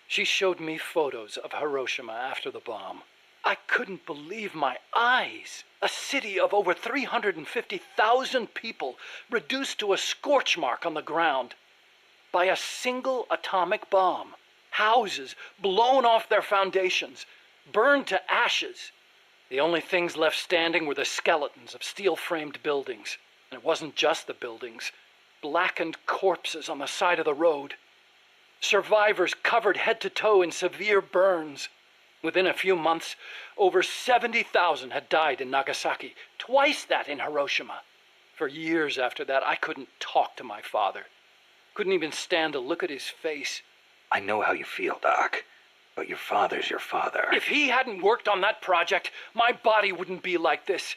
She showed me photos of Hiroshima after the bomb. I couldn't believe my eyes. A city of over 350,000 people reduced to a scorch mark on the ground. by a single atomic bomb. Houses blown off their foundations, burned to ashes. The only things left standing were the skeletons of steel-framed buildings. And it wasn't just the buildings. Blackened corpses on the side of the road. Survivors covered head to toe in severe burns. Within a few months, over 70,000 had died in Nagasaki, twice that in Hiroshima. For years after that, I couldn't talk to my father. Couldn't even stand to look at his face. I know how you feel, Doc. But your father's your father. If he hadn't worked on that project, my body wouldn't be like this.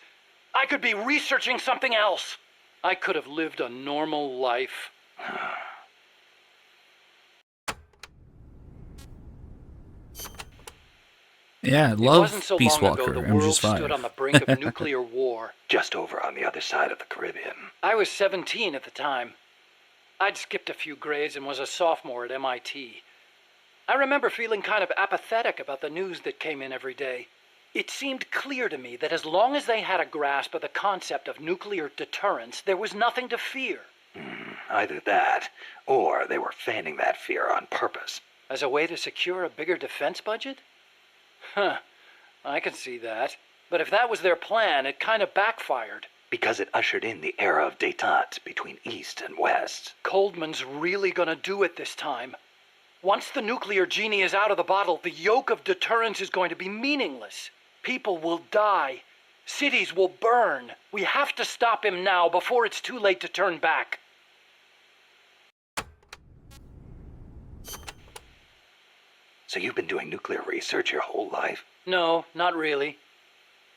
I could be researching something else. I could have lived a normal life. Yeah, I It love wasn't so Peace long ago Walker. the I'm world just fine. stood on the brink of nuclear war. Just over on the other side of the Caribbean. I was 17 at the time. I'd skipped a few grades and was a sophomore at MIT. I remember feeling kind of apathetic about the news that came in every day. It seemed clear to me that as long as they had a grasp of the concept of nuclear deterrence, there was nothing to fear. Either that, or they were fanning that fear on purpose. As a way to secure a bigger defense budget? Huh, I can see that. But if that was their plan, it kind of backfired. Because it ushered in the era of détente between East and West. Coldman's really gonna do it this time. Once the nuclear genie is out of the bottle, the yoke of deterrence is going to be meaningless. People will die. Cities will burn. We have to stop him now before it's too late to turn back. So you've been doing nuclear research your whole life? No, not really.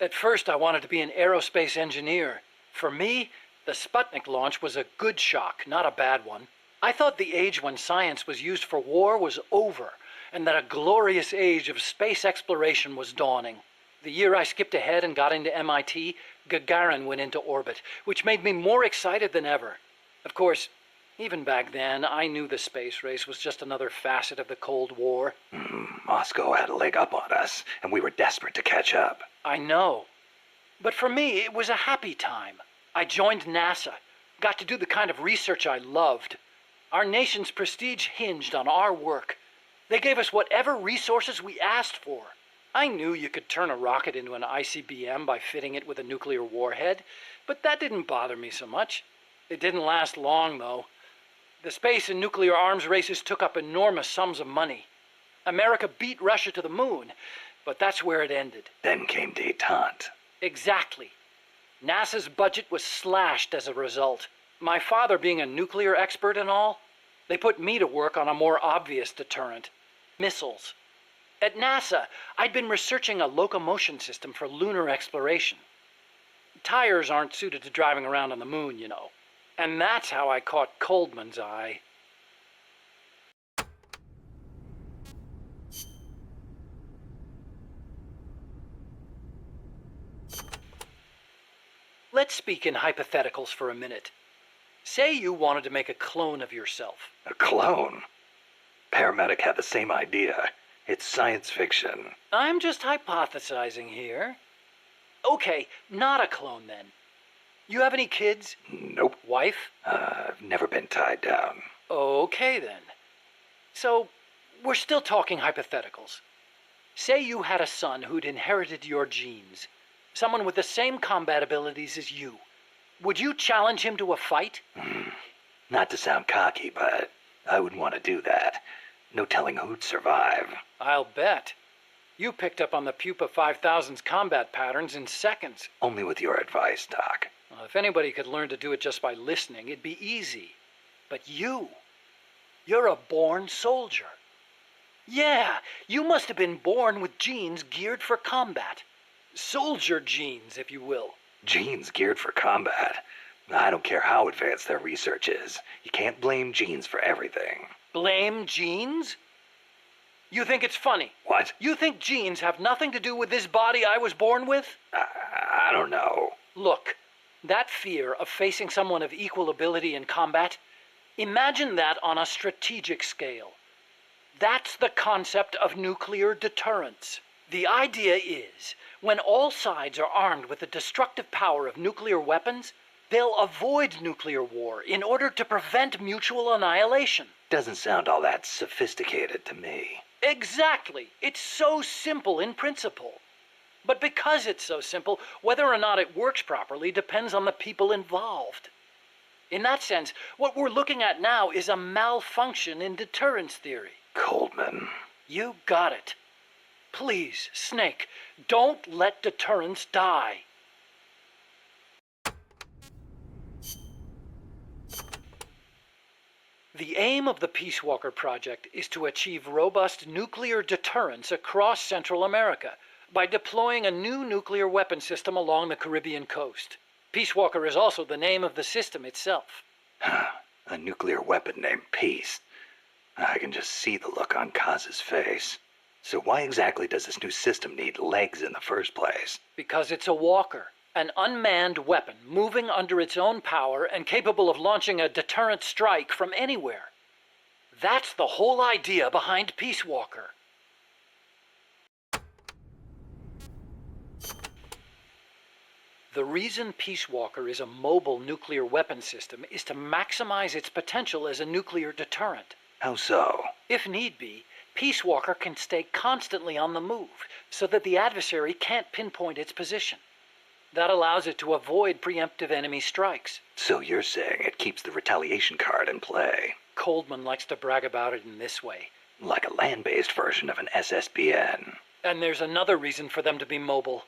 At first, I wanted to be an aerospace engineer. For me, the Sputnik launch was a good shock, not a bad one. I thought the age when science was used for war was over, and that a glorious age of space exploration was dawning. The year I skipped ahead and got into MIT, Gagarin went into orbit, which made me more excited than ever. Of course, even back then, I knew the space race was just another facet of the Cold War. Moscow had a leg up on us, and we were desperate to catch up. I know. But for me, it was a happy time. I joined NASA, got to do the kind of research I loved. Our nation's prestige hinged on our work. They gave us whatever resources we asked for. I knew you could turn a rocket into an ICBM by fitting it with a nuclear warhead, but that didn't bother me so much. It didn't last long, though. The space and nuclear arms races took up enormous sums of money. America beat Russia to the moon, but that's where it ended. Then came détente. Exactly. NASA's budget was slashed as a result. My father being a nuclear expert and all, they put me to work on a more obvious deterrent. Missiles. At NASA, I'd been researching a locomotion system for lunar exploration. Tires aren't suited to driving around on the moon, you know. And that's how I caught Coldman's eye. Let's speak in hypotheticals for a minute. Say you wanted to make a clone of yourself. A clone? Paramedic had the same idea. It's science fiction. I'm just hypothesizing here. Okay, not a clone then. You have any kids? Nope. Wife? I've never been tied down. Okay then. So, we're still talking hypotheticals. Say you had a son who'd inherited your genes. Someone with the same combat abilities as you. Would you challenge him to a fight? Not to sound cocky, but I wouldn't want to do that. No telling who'd survive. I'll bet. You picked up on the Pupa 5000's combat patterns in seconds. Only with your advice, Doc. Well, if anybody could learn to do it just by listening, it'd be easy. But you're a born soldier. Yeah, you must have been born with genes geared for combat. Soldier genes, if you will. Genes geared for combat? I don't care how advanced their research is. You can't blame genes for everything. Blame genes? You think it's funny? What? You think genes have nothing to do with this body I was born with? I don't know. Look, that fear of facing someone of equal ability in combat, imagine that on a strategic scale. That's the concept of nuclear deterrence. The idea is, when all sides are armed with the destructive power of nuclear weapons, They'll avoid nuclear war in order to prevent mutual annihilation. Doesn't sound all that sophisticated to me. Exactly. It's so simple in principle. But because it's so simple, whether or not it works properly depends on the people involved. In that sense, what we're looking at now is a malfunction in deterrence theory. Coldman. You got it. Please, Snake, don't let deterrence die. The aim of the Peace Walker project is to achieve robust nuclear deterrence across Central America by deploying a new nuclear weapon system along the Caribbean coast. Peace Walker is also the name of the system itself. A nuclear weapon named Peace. I can just see the look on Kaz's face. So why exactly does this new system need legs in the first place? Because it's a walker, an unmanned weapon moving under its own power and capable of launching a deterrent strike from anywhere. That's the whole idea behind Peace Walker. The reason Peace Walker is a mobile nuclear weapon system is to maximize its potential as a nuclear deterrent. How so? If need be, Peace Walker can stay constantly on the move so that the adversary can't pinpoint its position. That allows it to avoid preemptive enemy strikes. So you're saying it keeps the retaliation card in play? Coldman likes to brag about it in this way. Like a land-based version of an SSBN. And there's another reason for them to be mobile.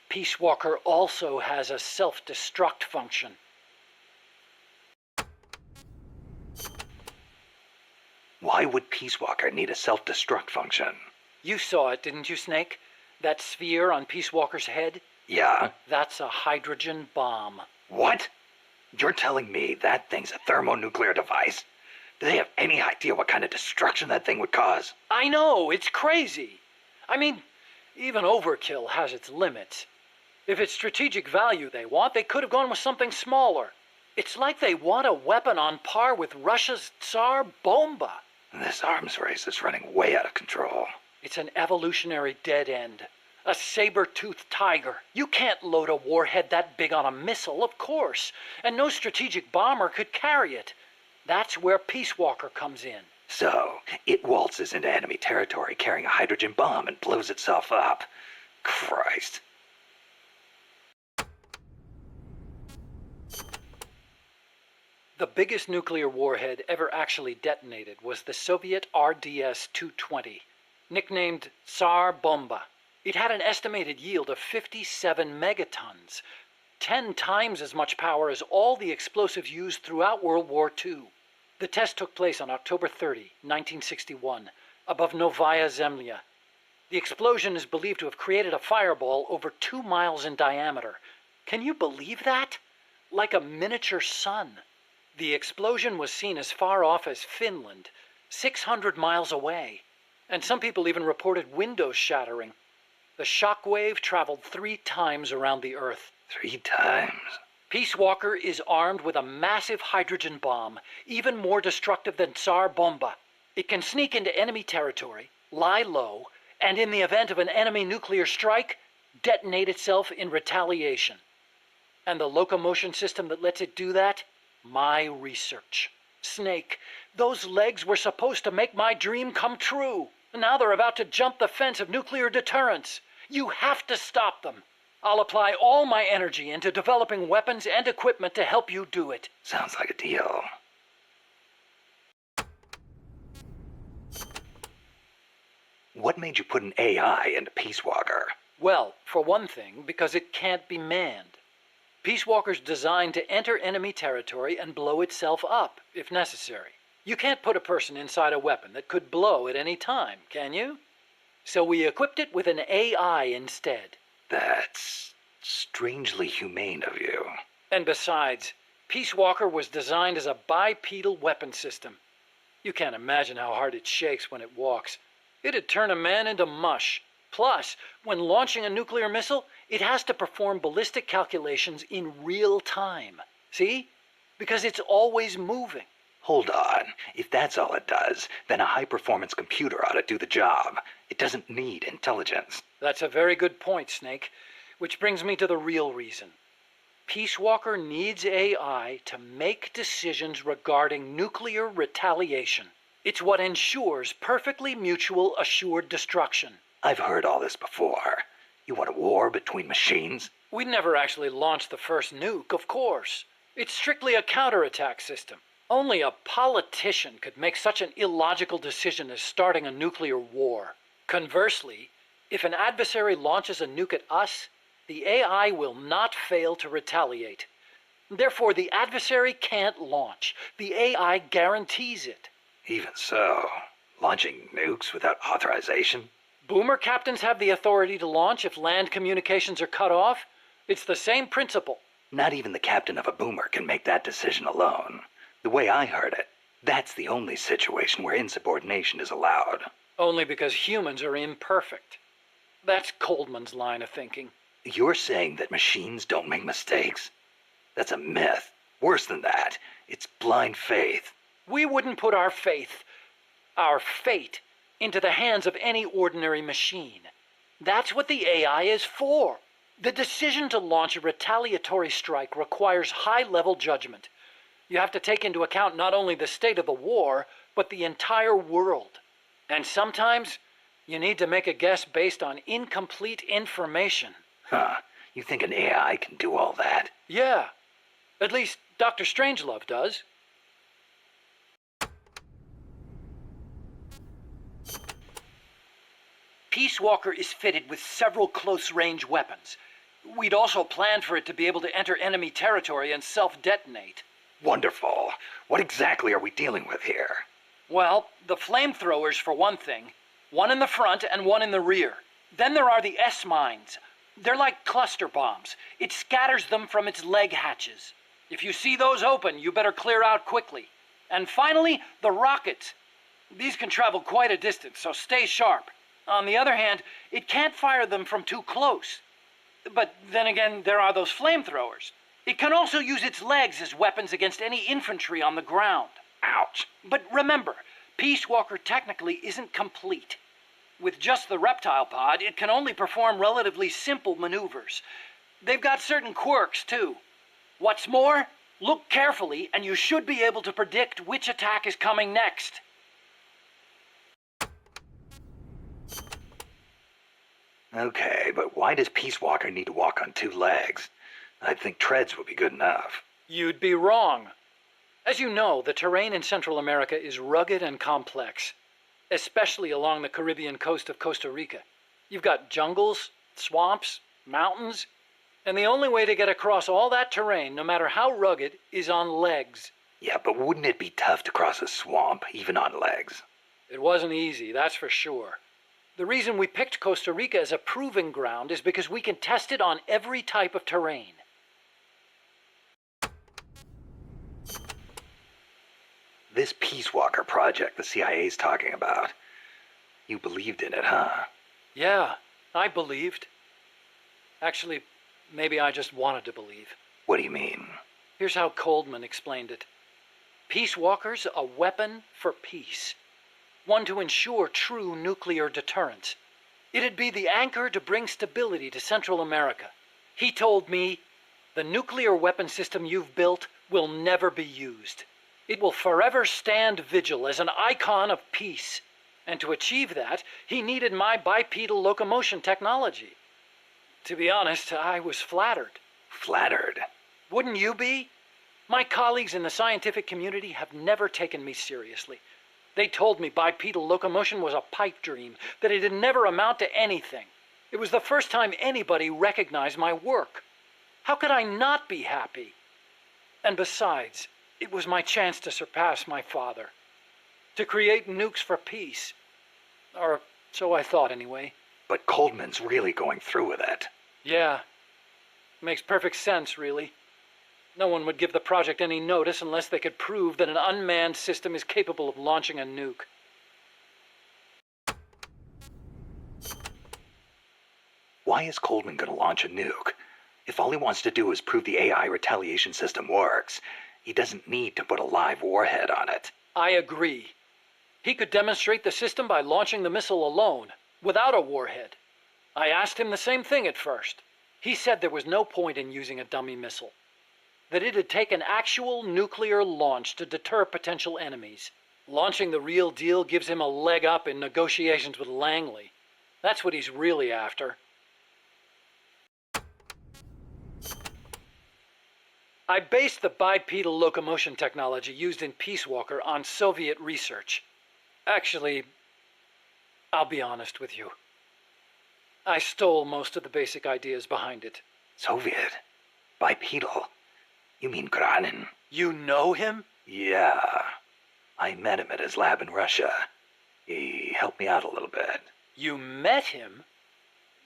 Peace Walker also has a self-destruct function. Why would Peace Walker need a self-destruct function? You saw it, didn't you, Snake? That sphere on Peace Walker's head? Yeah? That's a hydrogen bomb. What? You're telling me that thing's a thermonuclear device? Do they have any idea what kind of destruction that thing would cause? I know, it's crazy. I mean, even overkill has its limits. If it's strategic value they want, they could have gone with something smaller. It's like they want a weapon on par with Russia's Tsar Bomba. This arms race is running way out of control. It's an evolutionary dead end. A saber-toothed tiger. You can't load a warhead that big on a missile, of course. And no strategic bomber could carry it. That's where Peace Walker comes in. So, it waltzes into enemy territory carrying a hydrogen bomb and blows itself up. Christ. The biggest nuclear warhead ever actually detonated was the Soviet RDS-220, nicknamed Tsar Bomba. It had an estimated yield of 57 megatons, 10 times as much power as all the explosives used throughout World War II. The test took place on October 30, 1961, above Novaya Zemlya. The explosion is believed to have created a fireball over 2 miles in diameter. Can you believe that? Like a miniature sun. The explosion was seen as far off as Finland, 600 miles away. And some people even reported windows shattering. The shockwave traveled 3 times around the Earth. 3 times? Peace Walker is armed with a massive hydrogen bomb, even more destructive than Tsar Bomba. It can sneak into enemy territory, lie low, and in the event of an enemy nuclear strike, detonate itself in retaliation. And the locomotion system that lets it do that? My research. Snake, those legs were supposed to make my dream come true. Now they're about to jump the fence of nuclear deterrence. You have to stop them. I'll apply all my energy into developing weapons and equipment to help you do it. Sounds like a deal. What made you put an AI into Peace Walker? Well, for one thing, because it can't be manned. Peace Walker's designed to enter enemy territory and blow itself up, if necessary. You can't put a person inside a weapon that could blow at any time, can you? So we equipped it with an AI instead. That's strangely humane of you. And besides, Peace Walker was designed as a bipedal weapon system. You can't imagine how hard it shakes when it walks. It'd turn a man into mush. Plus, when launching a nuclear missile, it has to perform ballistic calculations in real time. See? Because it's always moving. Hold on. If that's all it does, then a high-performance computer ought to do the job. It doesn't need intelligence. That's a very good point, Snake. Which brings me to the real reason. Peace Walker needs AI to make decisions regarding nuclear retaliation. It's what ensures perfectly mutual assured destruction. I've heard all this before. You want a war between machines? We'd never actually launched the first nuke, of course. It's strictly a counterattack system. Only a politician could make such an illogical decision as starting a nuclear war. Conversely, if an adversary launches a nuke at us, the AI will not fail to retaliate. Therefore, the adversary can't launch. The AI guarantees it. Even so, launching nukes without authorization? Boomer captains have the authority to launch if land communications are cut off. It's the same principle. Not even the captain of a boomer can make that decision alone. The way I heard it, that's the only situation where insubordination is allowed. Only because humans are imperfect. That's Coldman's line of thinking. You're saying that machines don't make mistakes? That's a myth. Worse than that, it's blind faith. We wouldn't put our faith, our fate, into the hands of any ordinary machine. That's what the AI is for. The decision to launch a retaliatory strike requires high-level judgment. You have to take into account not only the state of the war, but the entire world. And sometimes, you need to make a guess based on incomplete information. Huh. You think an AI can do all that? Yeah. At least Dr. Strangelove does. Peace Walker is fitted with several close-range weapons. We'd also planned for it to be able to enter enemy territory and self-detonate. Wonderful. What exactly are we dealing with here? Well, the flamethrowers for one thing. One in the front and one in the rear. Then there are the S-mines. They're like cluster bombs. It scatters them from its leg hatches. If you see those open, you better clear out quickly. And finally, the rockets. These can travel quite a distance, so stay sharp. On the other hand, it can't fire them from too close. But then again, there are those flamethrowers. It can also use its legs as weapons against any infantry on the ground. Ouch. But remember, Peace Walker technically isn't complete. With just the reptile pod, it can only perform relatively simple maneuvers. They've got certain quirks, too. What's more, look carefully, and you should be able to predict which attack is coming next. Okay, but why does Peace Walker need to walk on two legs? I'd think treads would be good enough. You'd be wrong. As you know, the terrain in Central America is rugged and complex, especially along the Caribbean coast of Costa Rica. You've got jungles, swamps, mountains, and the only way to get across all that terrain, no matter how rugged, is on legs. Yeah, but wouldn't it be tough to cross a swamp, even on legs? It wasn't easy, that's for sure. The reason we picked Costa Rica as a proving ground is because we can test it on every type of terrain. This Peace Walker project the CIA's talking about. You believed in it, huh? Yeah, I believed. Actually, maybe I just wanted to believe. What do you mean? Here's how Coldman explained it. Peace Walker's a weapon for peace. One to ensure true nuclear deterrence. It'd be the anchor to bring stability to Central America. He told me, the nuclear weapon system you've built will never be used. It will forever stand vigil as an icon of peace. And to achieve that, he needed my bipedal locomotion technology. To be honest, I was flattered. Flattered? Wouldn't you be? My colleagues in the scientific community have never taken me seriously. They told me bipedal locomotion was a pipe dream, that it'd never amount to anything. It was the first time anybody recognized my work. How could I not be happy? And besides, it was my chance to surpass my father. To create nukes for peace. Or so I thought anyway. But Coldman's really going through with it. Yeah. Makes perfect sense, really. No one would give the project any notice unless they could prove that an unmanned system is capable of launching a nuke. Why is Coldman going to launch a nuke? If all he wants to do is prove the AI retaliation system works, he doesn't need to put a live warhead on it. I agree. He could demonstrate the system by launching the missile alone, without a warhead. I asked him the same thing at first. He said there was no point in using a dummy missile. that it'd take an actual nuclear launch to deter potential enemies. Launching the real deal gives him a leg up in negotiations with Langley. That's what he's really after. I based the bipedal locomotion technology used in Peace Walker on Soviet research. Actually, I'll be honest with you. I stole most of the basic ideas behind it. Soviet? Bipedal? You mean Granin? You know him? Yeah. I met him at his lab in Russia. He helped me out a little bit. You met him?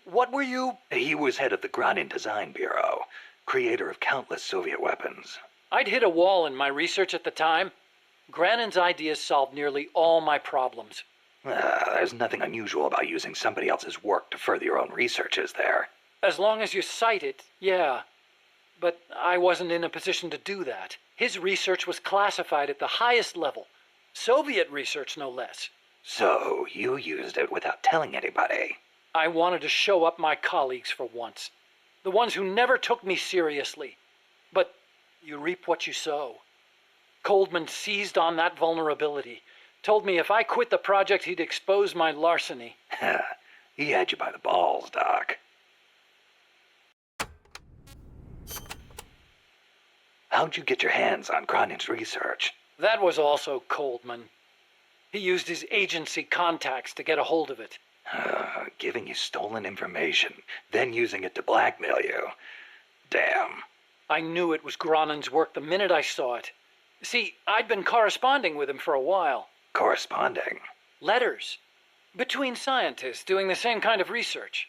What were you? He was head of the Granin Design Bureau, creator of countless Soviet weapons. I'd hit a wall in my research at the time. Granin's ideas solved nearly all my problems. There's nothing unusual about using somebody else's work to further your own research, is there? As long as you cite it, yeah. But I wasn't in a position to do that. His research was classified at the highest level. Soviet research, no less. So, you used it without telling anybody? I wanted to show up my colleagues for once. The ones who never took me seriously. But you reap what you sow. Coldman seized on that vulnerability. Told me if I quit the project, he'd expose my larceny. He had you by the balls, Doc. How'd you get your hands on Granin's research? That was also Coldman. He used his agency contacts to get a hold of it. Giving you stolen information, then using it to blackmail you. Damn. I knew it was Granin's work the minute I saw it. See, I'd been corresponding with him for a while. Corresponding? Letters. Between scientists doing the same kind of research.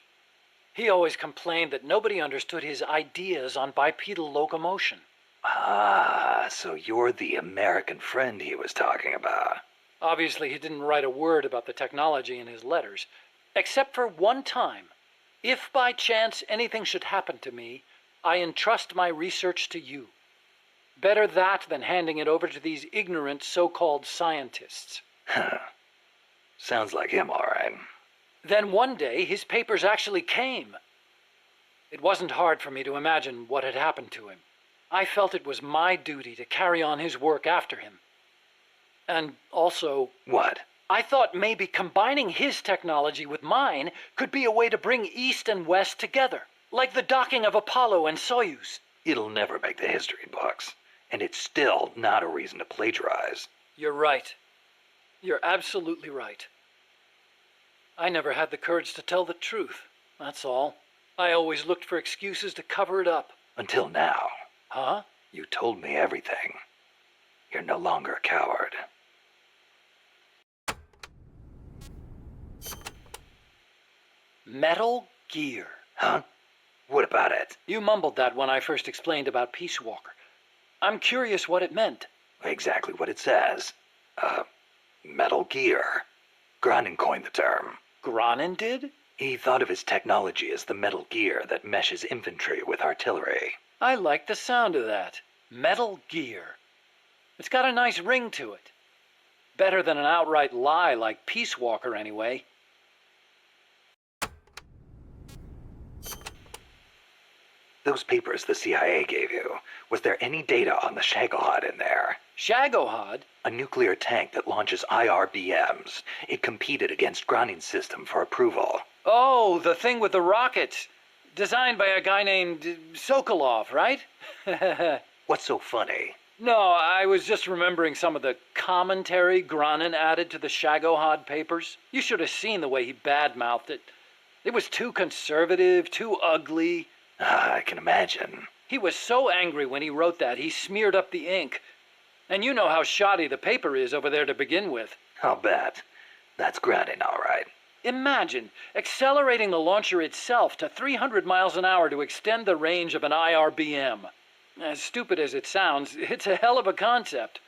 He always complained that nobody understood his ideas on bipedal locomotion. Ah, so you're the American friend he was talking about. Obviously, he didn't write a word about the technology in his letters. Except for one time. If by chance anything should happen to me, I entrust my research to you. Better that than handing it over to these ignorant so-called scientists. Sounds like him, all right. Then one day, his papers actually came. It wasn't hard for me to imagine what had happened to him. I felt it was my duty to carry on his work after him. And also... What? I thought maybe combining his technology with mine could be a way to bring East and West together. Like the docking of Apollo and Soyuz. It'll never make the history books. And it's still not a reason to plagiarize. You're right. You're absolutely right. I never had the courage to tell the truth, that's all. I always looked for excuses to cover it up. Until now. Huh? You told me everything. You're no longer a coward. Metal Gear. Huh? What about it? You mumbled that when I first explained about Peace Walker. I'm curious what it meant. Exactly what it says. Metal Gear. Granin coined the term. Granin did? He thought of his technology as the metal gear that meshes infantry with artillery. I like the sound of that. Metal Gear. It's got a nice ring to it. Better than an outright lie like Peace Walker, anyway. Those papers the CIA gave you, was there any data on the Shagohod in there? Shagohod? A nuclear tank that launches IRBMs. It competed against Granin's system for approval. Oh, the thing with the rockets. Designed by a guy named Sokolov, right? What's so funny? No, I was just remembering some of the commentary Granin added to the Shagohod papers. You should have seen the way he badmouthed it. It was too conservative, too ugly. I can imagine. He was so angry when he wrote that, he smeared up the ink. And you know how shoddy the paper is over there to begin with. I'll bet. That's Granin, all right. Imagine accelerating the launcher itself to 300 miles an hour to extend the range of an IRBM. As stupid as it sounds, it's a hell of a concept.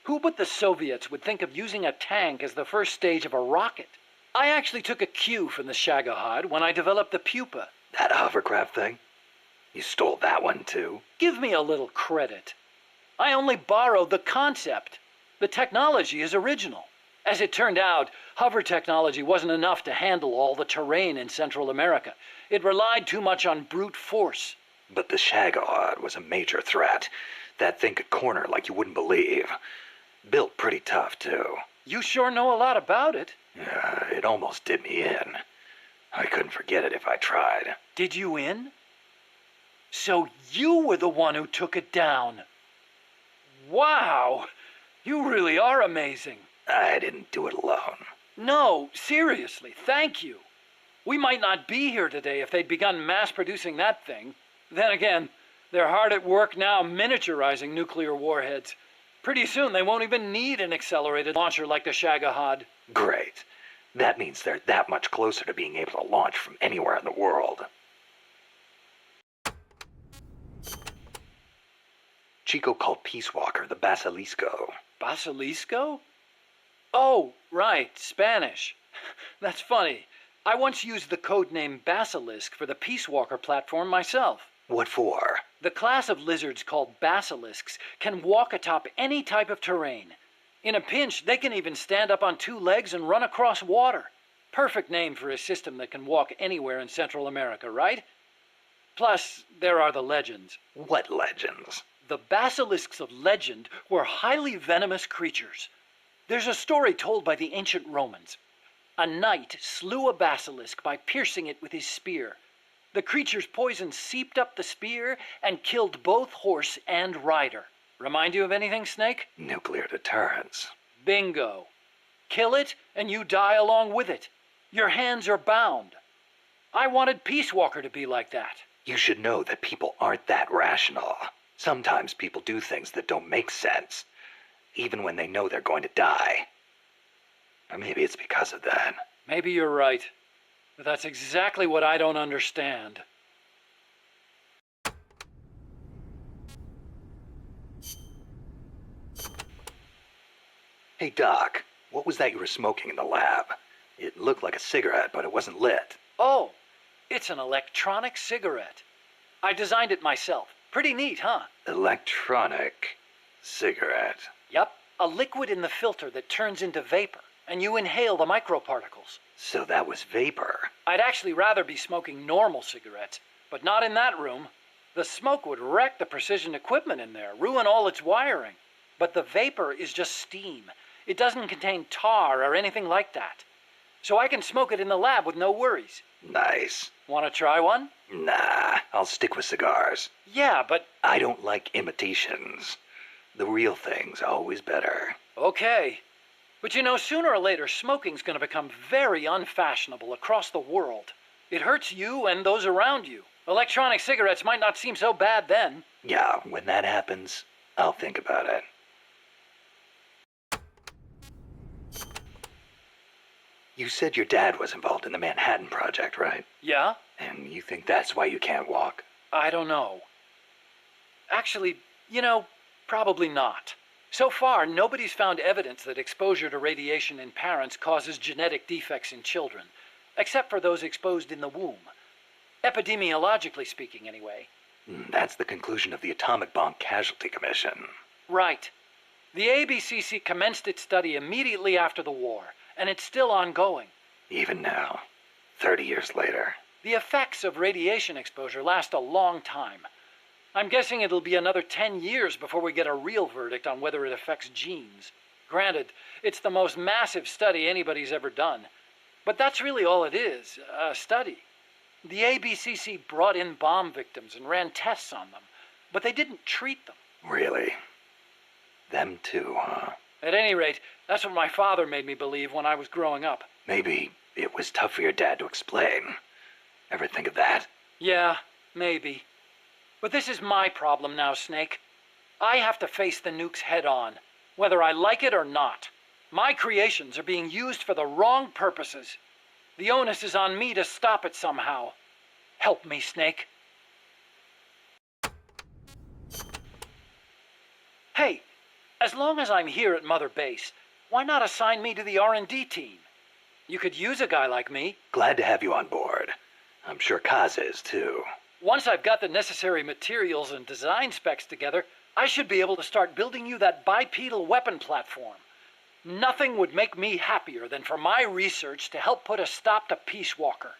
Who but the Soviets would think of using a tank as the first stage of a rocket? I actually took a cue from the Shagohod when I developed the Pupa. That hovercraft thing? You stole that one, too? Give me a little credit. I only borrowed the concept. The technology is original. As it turned out, hover technology wasn't enough to handle all the terrain in Central America. It relied too much on brute force. But the Shagohod was a major threat. That thing could corner like you wouldn't believe. Built pretty tough, too. You sure know a lot about it. It almost did me in. I couldn't forget it if I tried. Did you in? So you were the one who took it down. Wow! You really are amazing. I didn't do it alone. No, seriously, thank you. We might not be here today if they'd begun mass-producing that thing. Then again, they're hard at work now miniaturizing nuclear warheads. Pretty soon they won't even need an accelerated launcher like the Shagohod. Great. That means they're that much closer to being able to launch from anywhere in the world. Chico called Peace Walker the Basilisco. Basilisco? Oh, right, Spanish. That's funny. I once used the codename Basilisk for the Peace Walker platform myself. What for? The class of lizards called basilisks can walk atop any type of terrain. In a pinch, they can even stand up on two legs and run across water. Perfect name for a system that can walk anywhere in Central America, right? Plus, there are the legends. What legends? The basilisks of legend were highly venomous creatures. There's a story told by the ancient Romans. A knight slew a basilisk by piercing it with his spear. The creature's poison seeped up the spear and killed both horse and rider. Remind you of anything, Snake? Nuclear deterrence. Bingo. Kill it, and you die along with it. Your hands are bound. I wanted Peace Walker to be like that. You should know that people aren't that rational. Sometimes people do things that don't make sense, even when they know they're going to die. Or maybe it's because of that. Maybe you're right. But that's exactly what I don't understand. Hey, Doc, what was that you were smoking in the lab? It looked like a cigarette, but it wasn't lit. Oh, it's an electronic cigarette. I designed it myself. Pretty neat, huh? Electronic cigarette. Yep, a liquid in the filter that turns into vapor, and you inhale the microparticles. So that was vapor. I'd actually rather be smoking normal cigarettes, but not in that room. The smoke would wreck the precision equipment in there, ruin all its wiring. But the vapor is just steam. It doesn't contain tar or anything like that. So I can smoke it in the lab with no worries. Nice. Want to try one? Nah, I'll stick with cigars. Yeah, but... I don't like imitations. The real thing's always better. Okay. But you know, sooner or later, smoking's gonna become very unfashionable across the world. It hurts you and those around you. Electronic cigarettes might not seem so bad then. Yeah, when that happens, I'll think about it. You said your dad was involved in the Manhattan Project, right? Yeah? And you think that's why you can't walk? I don't know. Actually, you know, probably not. So far, nobody's found evidence that exposure to radiation in parents causes genetic defects in children, except for those exposed in the womb. Epidemiologically speaking, anyway. That's the conclusion of the Atomic Bomb Casualty Commission. Right. The ABCC commenced its study immediately after the war, and it's still ongoing. Even now, 30 years later. The effects of radiation exposure last a long time. I'm guessing it'll be another 10 years before we get a real verdict on whether it affects genes. Granted, it's the most massive study anybody's ever done. But that's really all it is, a study. The ABCC brought in bomb victims and ran tests on them, but they didn't treat them. Really? Them too, huh? At any rate, that's what my father made me believe when I was growing up. Maybe it was tough for your dad to explain. Ever think of that? Yeah, maybe. But this is my problem now, Snake. I have to face the nukes head on, whether I like it or not. My creations are being used for the wrong purposes. The onus is on me to stop it somehow. Help me, Snake. Hey, as long as I'm here at Mother Base, why not assign me to the R&D team? You could use a guy like me. Glad to have you on board. I'm sure Kaz is, too. Once I've got the necessary materials and design specs together, I should be able to start building you that bipedal weapon platform. Nothing would make me happier than for my research to help put a stop to Peace Walker.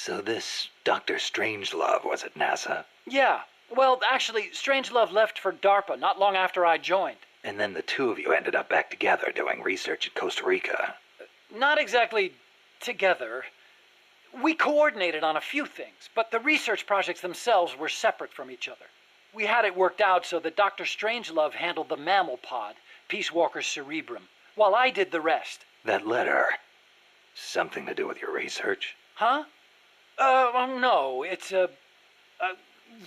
So this Dr. Strangelove was at NASA, Yeah. Well, actually, Strangelove left for DARPA not long after I joined. and then the two of you ended up back together doing research at Costa Rica. Not exactly together. We coordinated on a few things, but the research projects themselves were separate from each other. We had it worked out so that Dr. Strangelove handled the mammal pod, Peace Walker's cerebrum, while I did the rest. That letter, something to do with your research? Huh? No, it's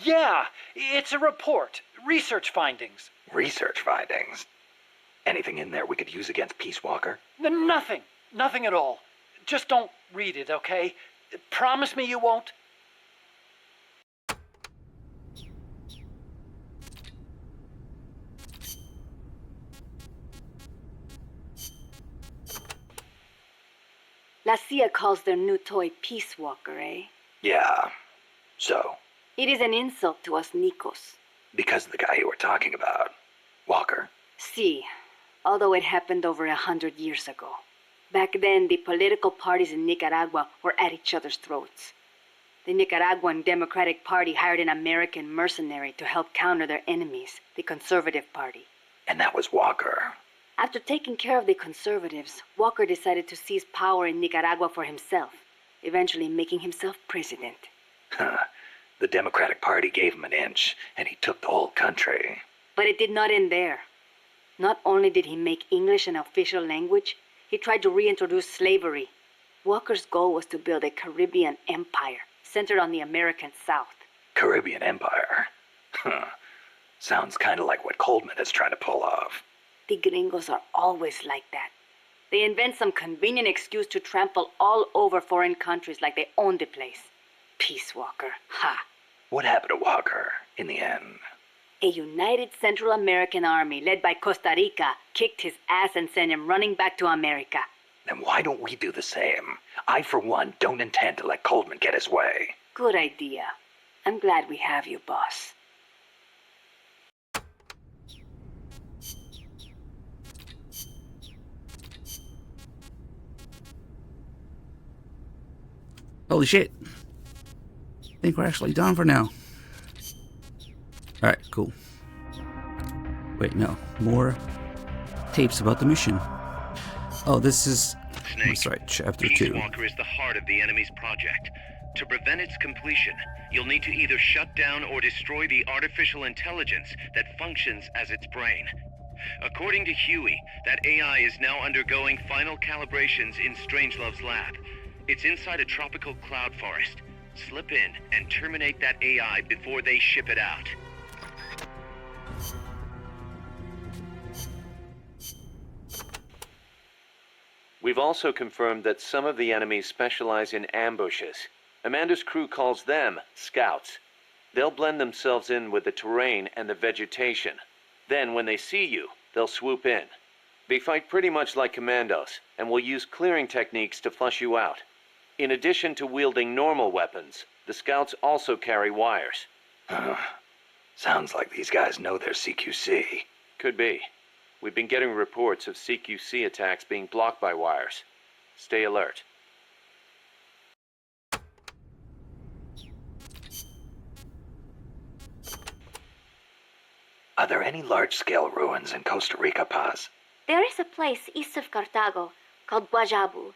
yeah, it's a report. Research findings. Research findings? Anything in there we could use against Peace Walker? Nothing. Nothing at all. Just don't read it, okay? Promise me you won't? La CIA calls their new toy Peace Walker, eh? Yeah. So, It is an insult to us Nikos. because of the guy you were talking about, Walker. See, although it happened over 100 years ago. Back then, the political parties in Nicaragua were at each other's throats. The Nicaraguan Democratic Party hired an American mercenary to help counter their enemies, the Conservative Party. And that was Walker. After taking care of the conservatives, Walker decided to seize power in Nicaragua for himself, eventually making himself president. The Democratic Party gave him an inch, and he took the whole country. But it did not end there. Not only did he make English an official language, he tried to reintroduce slavery. Walker's goal was to build a Caribbean empire centered on the American South. Caribbean Empire. Sounds kind of like what Coldman is trying to pull off. The gringos are always like that. They invent some convenient excuse to trample all over foreign countries like they own the place. Peace Walker, ha! What happened to Walker in the end? A united Central American army led by Costa Rica kicked his ass and sent him running back to America. Then why don't we do the same? I, for one, don't intend to let Coldman get his way. Good idea. I'm glad we have you, boss. Holy shit. I think we're actually done for now. Alright, cool. Wait, no. More tapes about the mission. Oh, this is... Snake, I'm sorry, chapter Peace 2. Walker is the heart of the enemy's project. To prevent its completion, you'll need to either shut down or destroy the artificial intelligence that functions as its brain. According to Huey, that AI is now undergoing final calibrations in Strangelove's lab. It's inside a tropical cloud forest. Slip in and terminate that AI before they ship it out. We've also confirmed that some of the enemies specialize in ambushes. Amanda's crew calls them scouts. They'll blend themselves in with the terrain and the vegetation. Then, when they see you, they'll swoop in. They fight pretty much like commandos, and will use clearing techniques to flush you out. In addition to wielding normal weapons, the scouts also carry wires. Sounds like these guys know their CQC. Could be. We've been getting reports of CQC attacks being blocked by wires. Stay alert. Are there any large-scale ruins in Costa Rica, Paz? There is a place east of Cartago called Guajabu.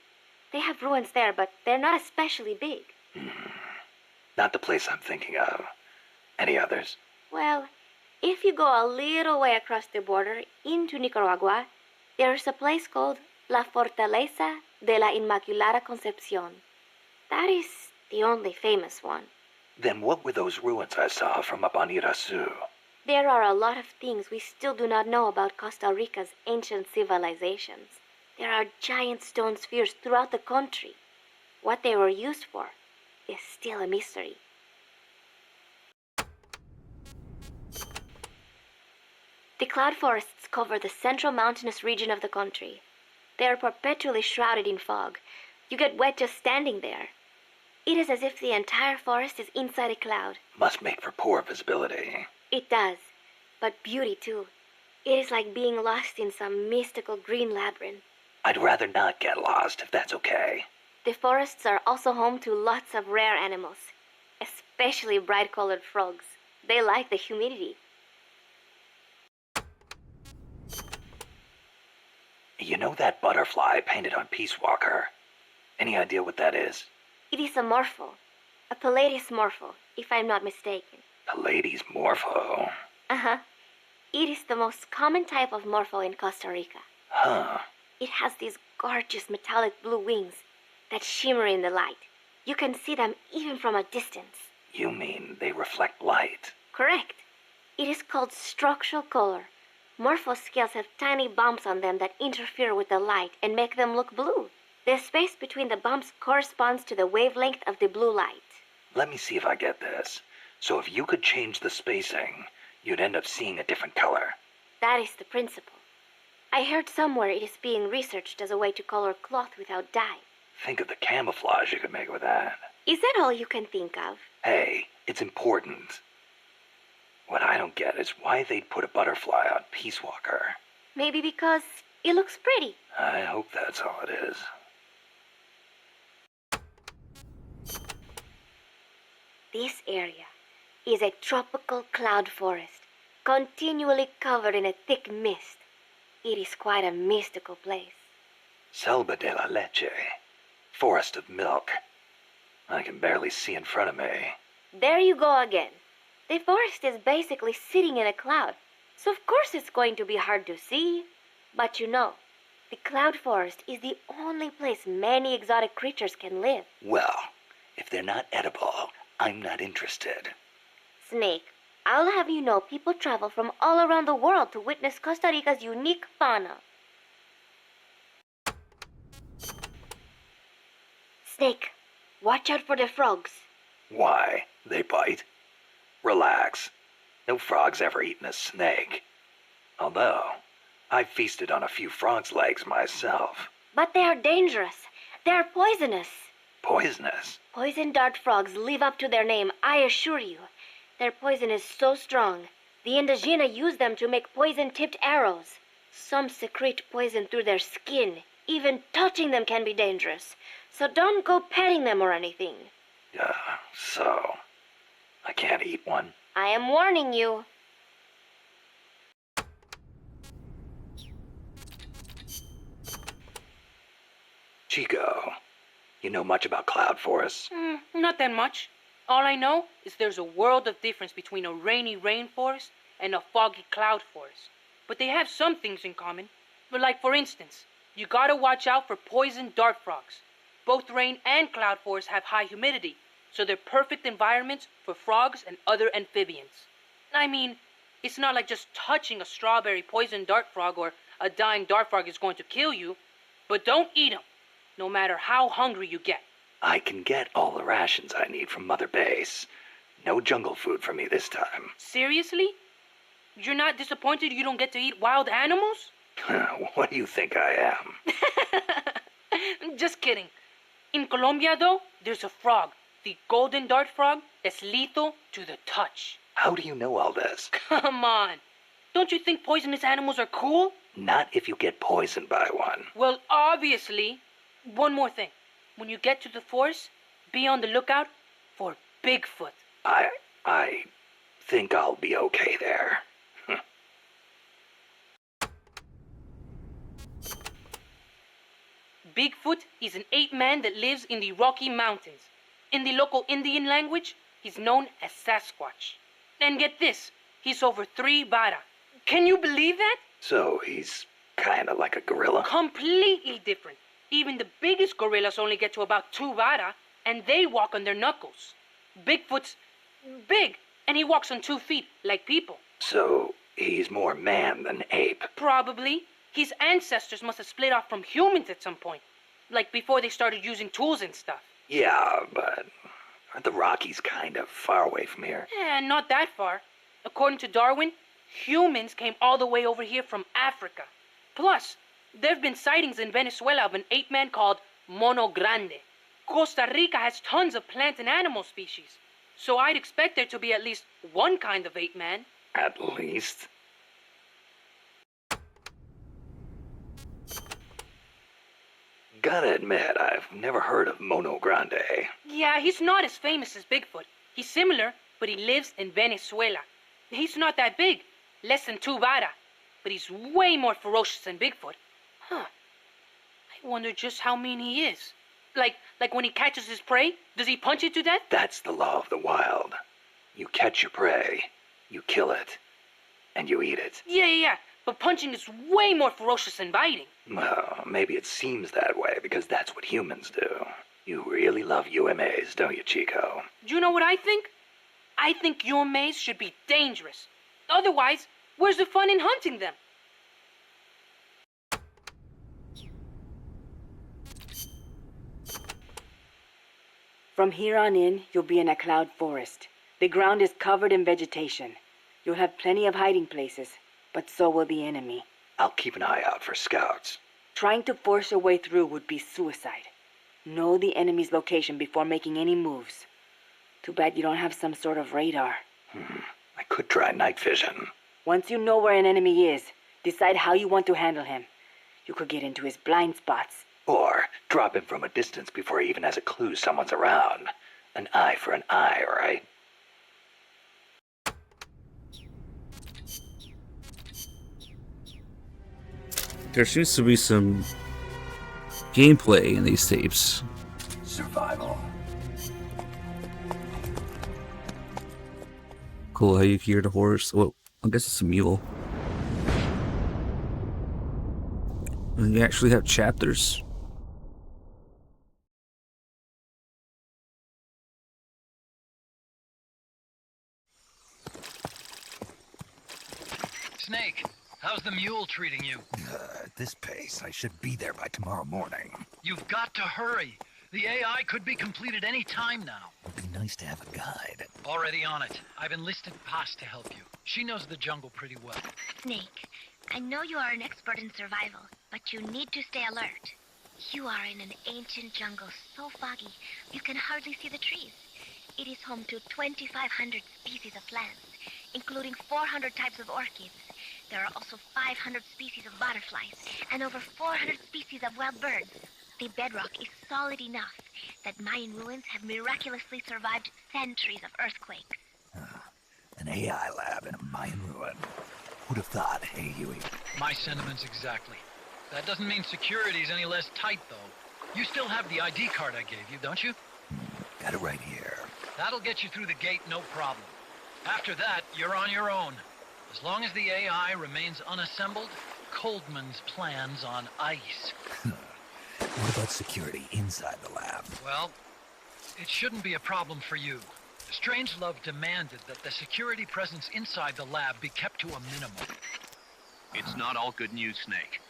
They have ruins there, but they're not especially big. Not the place I'm thinking of. Any others? Well, if you go a little way across the border into Nicaragua, there is a place called La Fortaleza de la Inmaculada Concepción. That is the only famous one. Then what were those ruins I saw from up on Irasu? There are a lot of things we still do not know about Costa Rica's ancient civilizations. There are giant stone spheres throughout the country. What they were used for is still a mystery. The cloud forests cover the central mountainous region of the country. They are perpetually shrouded in fog. You get wet just standing there. It is as if the entire forest is inside a cloud. Must make for poor visibility. It does, but beauty too. It is like being lost in some mystical green labyrinth. I'd rather not get lost, if that's okay. The forests are also home to lots of rare animals, especially bright-colored frogs. They like the humidity. You know that butterfly painted on Peace Walker? Any idea what that is? It is a morpho. A Pallades morpho, if I'm not mistaken. Pallades morpho. Uh-huh. It is the most common type of morpho in Costa Rica. Huh. It has these gorgeous metallic blue wings that shimmer in the light. You can see them even from a distance. You mean they reflect light? Correct. It is called structural color. Morpho scales have tiny bumps on them that interfere with the light and make them look blue. The space between the bumps corresponds to the wavelength of the blue light. Let me see if I get this. So if you could change the spacing, you'd end up seeing a different color. That is the principle. I heard somewhere it is being researched as a way to color cloth without dye. Think of the camouflage you could make with that. Is that all you can think of? Hey, it's important. What I don't get is why they'd put a butterfly on Peace Walker. Maybe because it looks pretty. I hope that's all it is. This area is a tropical cloud forest, continually covered in a thick mist. It is quite a mystical place. Selva de la Leche. Forest of milk. I can barely see in front of me. There you go again. The forest is basically sitting in a cloud, so of course it's going to be hard to see. But you know, the cloud forest is the only place many exotic creatures can live. Well, if they're not edible, I'm not interested. Snake, I'll have you know people travel from all around the world to witness Costa Rica's unique fauna. Snake, watch out for the frogs. Why? They bite? Relax. No frog's ever eaten a snake. Although, I've feasted on a few frog's legs myself. But they are dangerous. They are poisonous. Poisonous? Poison dart frogs live up to their name, I assure you. Their poison is so strong, the Indígena use them to make poison-tipped arrows. Some secrete poison through their skin. Even touching them can be dangerous. So don't go petting them or anything. So I can't eat one? I am warning you. Chico, you know much about cloud forests? Not that much. All I know is there's a world of difference between a rainy rainforest and a foggy cloud forest. But they have some things in common. But like, for instance, you gotta watch out for poison dart frogs. Both rain and cloud forests have high humidity, so they're perfect environments for frogs and other amphibians. I mean, it's not like just touching a strawberry poison dart frog or a dying dart frog is going to kill you, but don't eat them, no matter how hungry you get. I can get all the rations I need from Mother Base. No jungle food for me this time. Seriously? You're not disappointed you don't get to eat wild animals? What do you think I am? Just kidding. In Colombia, though, there's a frog, the golden dart frog, that's lethal to the touch. How do you know all this? Come on. Don't you think poisonous animals are cool? Not if you get poisoned by one. Well, obviously. One more thing. When you get to the forest, be on the lookout for Bigfoot. I think I'll be okay there. Bigfoot is an ape-man that lives in the Rocky Mountains. In the local Indian language, he's known as Sasquatch. And get this, he's over 3 vara. Can you believe that? So he's kinda like a gorilla? Completely different. Even the biggest gorillas only get to about 2 vara, and they walk on their knuckles. Bigfoot's big, and he walks on 2 feet, like people. So he's more man than ape? Probably. His ancestors must have split off from humans at some point. Like before they started using tools and stuff. Yeah, but aren't the Rockies kind of far away from here? Not that far. According to Darwin, humans came all the way over here from Africa. Plus, there have been sightings in Venezuela of an ape-man called Mono Grande. Costa Rica has tons of plant and animal species. So I'd expect there to be at least one kind of ape-man. At least? gotta admit, I've never heard of Mono Grande. Yeah, he's not as famous as Bigfoot. He's similar, but he lives in Venezuela. He's not that big, less than 2 vara, but he's way more ferocious than Bigfoot. Huh. I wonder just how mean he is. Like when he catches his prey, does he punch it to death? That's the law of the wild. You catch your prey, you kill it, and you eat it. Yeah. But punching is way more ferocious than biting. Well, maybe it seems that way because that's what humans do. You really love UMAs, don't you, Chico? Do you know what I think? I think UMAs should be dangerous. Otherwise, where's the fun in hunting them? From here on in, you'll be in a cloud forest. The ground is covered in vegetation. You'll have plenty of hiding places, but so will the enemy. I'll keep an eye out for scouts. Trying to force your way through would be suicide. Know the enemy's location before making any moves. Too bad you don't have some sort of radar. I could try night vision. Once you know where an enemy is, decide how you want to handle him. You could get into his blind spots. Or drop him from a distance before he even has a clue someone's around. An eye for an eye, right? There seems to be some gameplay in these tapes. Survival. Cool how you hear the horse. Well, I guess it's a mule. And you actually have chapters. Snake, how's the mule treating you? At this pace, I should be there by tomorrow morning. You've got to hurry. The AI could be completed any time now. It'd be nice to have a guide. Already on it. I've enlisted Paz to help you. She knows the jungle pretty well. Snake, I know you are an expert in survival, but you need to stay alert. You are in an ancient jungle so foggy, you can hardly see the trees. It is home to 2,500 species of plants, including 400 types of orchids. There are also 500 species of butterflies, and over 400 species of wild birds. The bedrock is solid enough that Mayan ruins have miraculously survived centuries of earthquakes. An AI lab in a Mayan ruin. Who'd have thought, hey, Huey? My sentiments exactly. That doesn't mean security's any less tight, though. You still have the ID card I gave you, don't you? Got it right here. That'll get you through the gate, no problem. After that, you're on your own. As long as the AI remains unassembled, Coldman's plan's on ice. What about security inside the lab? Well, it shouldn't be a problem for you. Strangelove demanded that the security presence inside the lab be kept to a minimum. It's not all good news, Snake.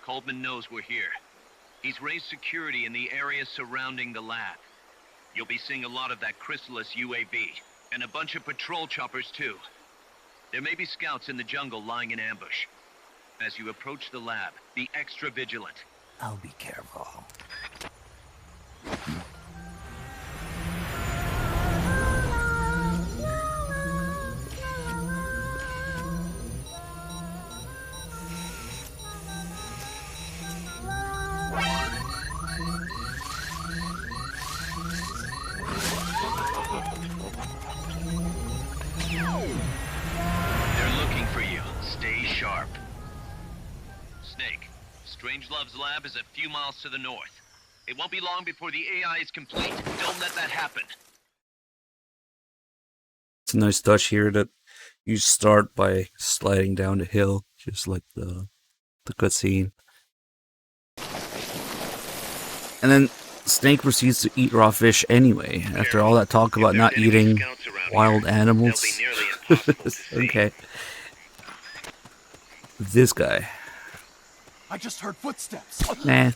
Coldman knows we're here. He's raised security in the area surrounding the lab. You'll be seeing a lot of that Chrysalis UAV, and a bunch of patrol choppers too. There may be scouts in the jungle lying in ambush. As you approach the lab, be extra vigilant. I'll be careful. They're looking for you. Stay sharp. Snake, Strangelove's lab is a few miles to the north. It won't be long before the AI is complete. Don't let that happen. It's a nice touch here that you start by sliding down the hill, just like the cutscene. And then Snake proceeds to eat raw fish anyway, after all that talk about not eating wild animals. Okay. This guy. I just heard footsteps. Nah.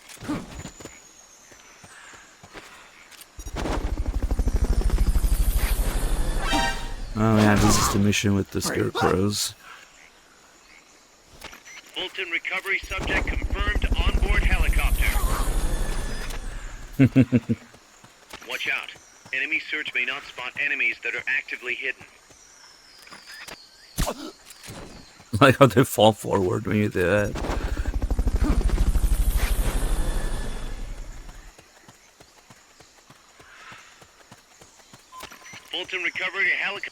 Oh yeah, this is the mission with the scarecrows. Fulton recovery subject confirmed onboard helicopter. Watch out. Enemy search may not spot enemies that are actively hidden. Like how they fall forward when you do that. Fulton recovered a helicopter.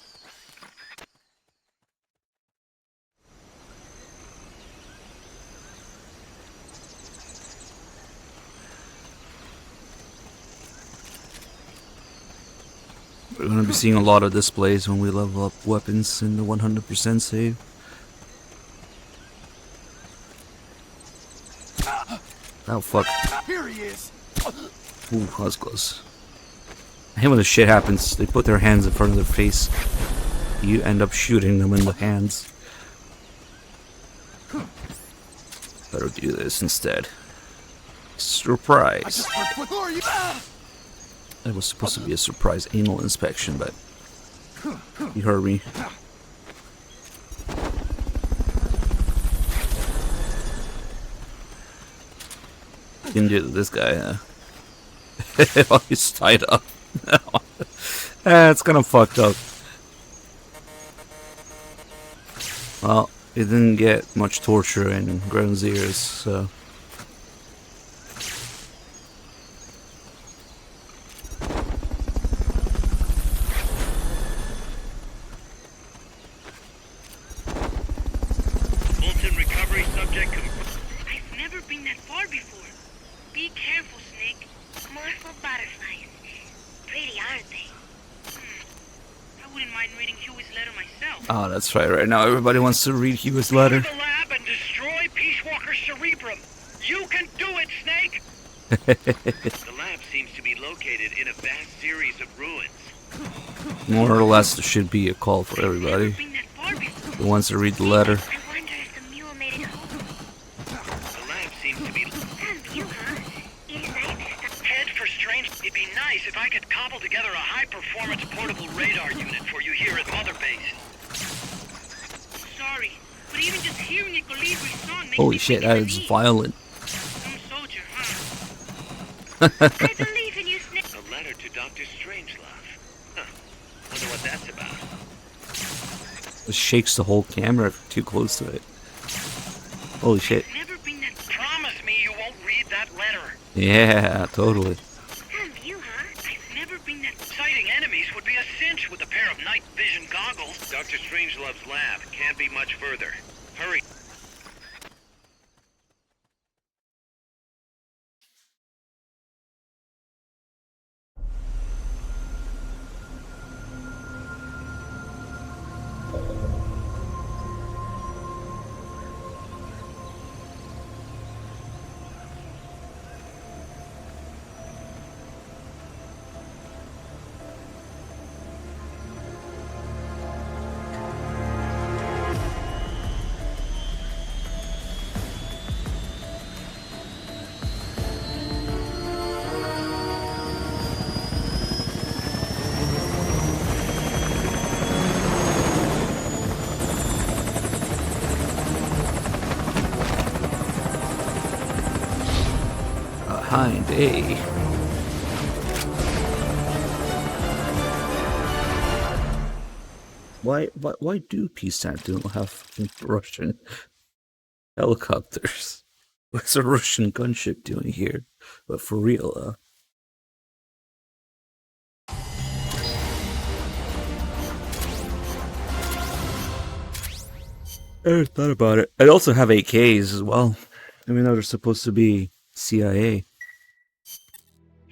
We're gonna be seeing a lot of displays when we level up weapons in the 100% save. Oh fuck. Here he is. Ooh, that was close. I hate when this shit happens. They put their hands in front of their face. You end up shooting them in the hands. Better do this instead. Surprise. That was supposed to be a surprise anal inspection, but you heard me. Can do this guy, oh, he's tied up. It's kind of fucked up. Well, it didn't get much torture in Ground Zeroes, so. Fulton recovery subject I've never been that far before. Be careful, Snake. Morsel butterflies. Pretty, aren't they? I wouldn't mind reading Huey's letter myself. Oh, that's right now everybody wants to read Huey's letter. The lab and destroy Peace Walker's cerebrum. You can do it, Snake! The lab seems to be located in a vast series of ruins. More or less, there should be a call for everybody who wants to read the letter. The lab seems to be... Head for strange. It'd be nice if I could cobble together a high-performance portable radar unit for you here at Mother Base. Sorry, but even just hearing a Colibri song makes Holy me shit, think that of is an violent. Some soldier, I believe in you, Snake. A letter to Dr. Strangelove. Huh. Wonder what that's about. It shakes the whole camera if you're too close to it. Holy shit. Promise me you won't read that letter. Yeah, totally. Sighting enemies would be a cinch with a pair of night vision goggles. Dr. Strangelove's lab can't be much further. Hurry. Behind A. Why do peacetime don't have Russian helicopters? What's a Russian gunship doing here? But for real, I never thought about it. I also have AKs as well. I mean, they're supposed to be CIA.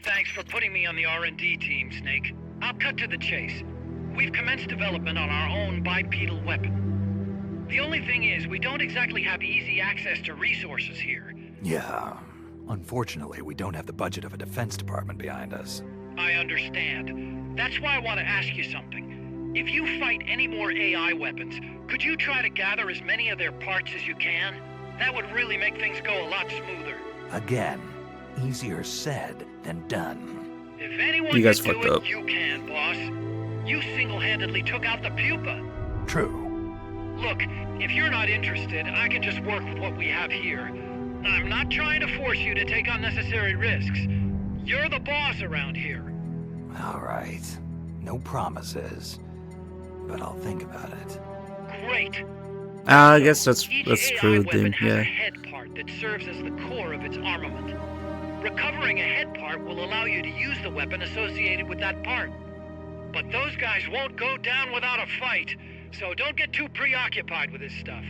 Thanks for putting me on the R&D team, Snake. I'll cut to the chase. We've commenced development on our own bipedal weapon. The only thing is, we don't exactly have easy access to resources here. Yeah. Unfortunately, we don't have the budget of a defense department behind us. I understand. That's why I want to ask you something. If you fight any more AI weapons, could you try to gather as many of their parts as you can? That would really make things go a lot smoother. Again, easier said than done. If anyone You guys can do fucked it, up. you can, boss. You single-handedly took out the pupa. True. Look, if you're not interested, I can just work with what we have here. I'm not trying to force you to take unnecessary risks. You're the boss around here. All right. No promises. But I'll think about it. Great. I guess that's Each true. AI weapon Thing, has a yeah. head part that serves as the core of its armament. Recovering a head part will allow you to use the weapon associated with that part. But those guys won't go down without a fight, so don't get too preoccupied with this stuff.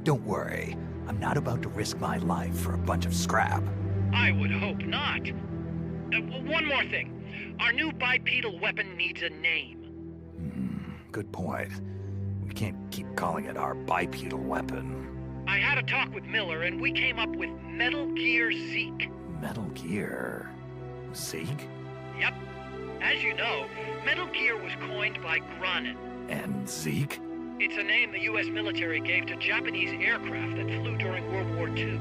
Don't worry. I'm not about to risk my life for a bunch of scrap. I would hope not. One more thing. Our new bipedal weapon needs a name. Good point. We can't keep calling it our bipedal weapon. I had a talk with Miller, and we came up with Metal Gear Zeke. Metal Gear? Zeke? Yep. As you know, Metal Gear was coined by Granin. And Zeke? It's a name the U.S. military gave to Japanese aircraft that flew during World War II.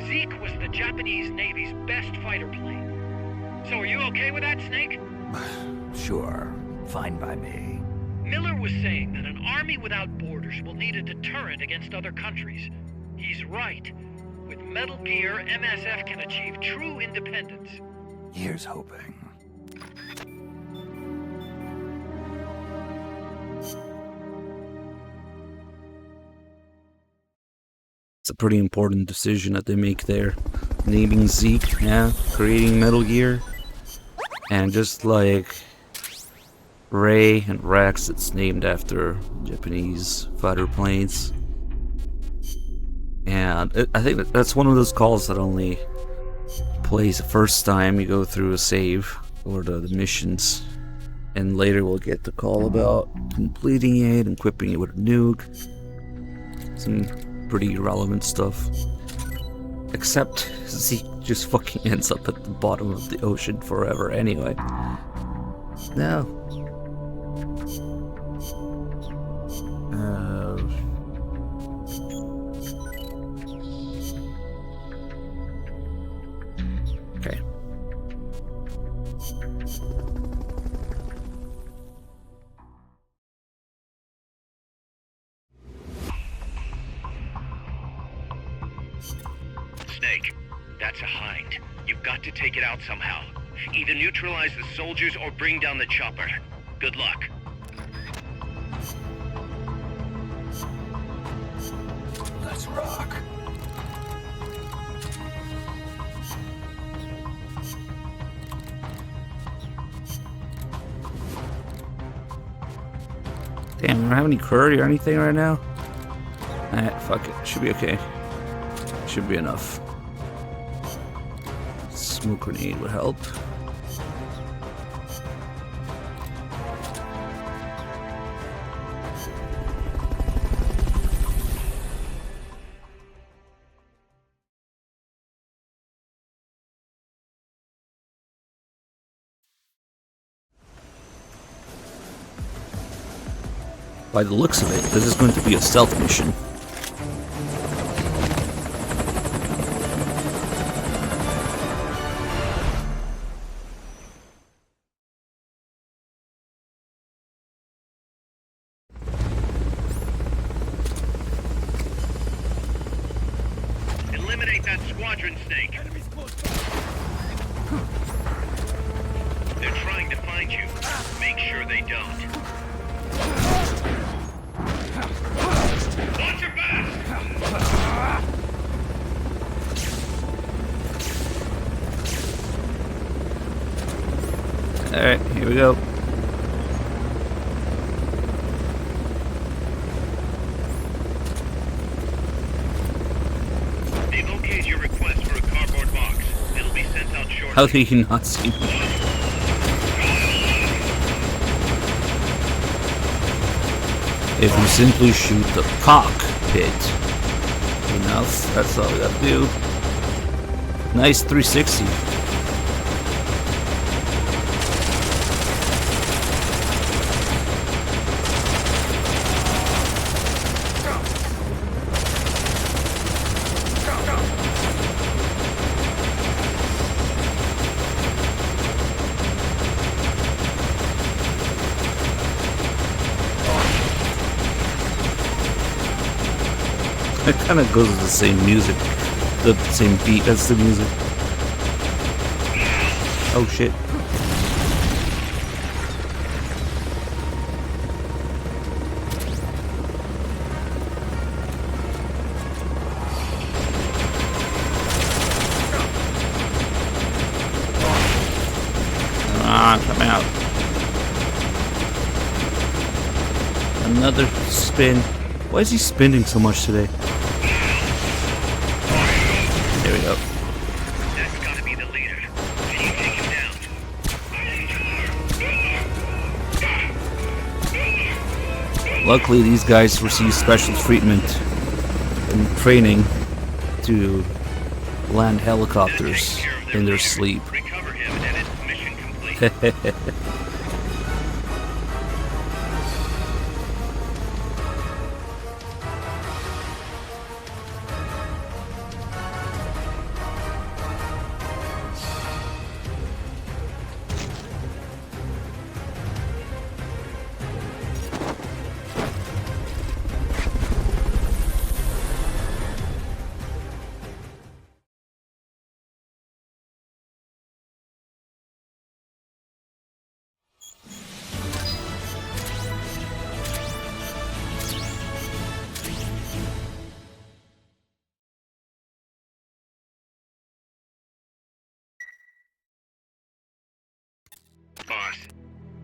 Zeke was the Japanese Navy's best fighter plane. So are you okay with that, Snake? Sure. Fine by me. Miller was saying that an army without borders will need a deterrent against other countries. He's right. With Metal Gear, MSF can achieve true independence. Here's hoping. It's a pretty important decision that they make there. Naming Zeke, yeah, creating Metal Gear. And just like Ray and Rex, it's named after Japanese fighter planes. And I think that's one of those calls that only plays the first time you go through a save or the missions. And later we'll get the call about completing it and equipping it with a nuke. Some pretty relevant stuff. Except Zeke just fucking ends up at the bottom of the ocean forever anyway. No. Okay. Snake, that's a Hind. You've got to take it out somehow. Either neutralize the soldiers or bring down the chopper. Good luck. Let's rock. Damn, we don't have any curry or anything right now? Fuck it. Should be okay. Should be enough. Smoke grenade would help. By the looks of it, this is going to be a stealth mission. Eliminate that squadron, Snake. They're trying to find you. Make sure they don't. Watch your back! Alright, here we go. They've okayed your request for a cardboard box. It'll be sent out shortly. How do you not see me? If we simply shoot the cockpit enough, that's all we gotta do. Nice 360. It kind of goes with the same music, the same beat as the music. Oh shit. Ah, come out. Another spin. Why is he spinning so much today? There we go. That's gotta be the leader. Can you take him down? Luckily, these guys receive special treatment and training to land helicopters in their sleep. Recover him and it's mission complete. Boss,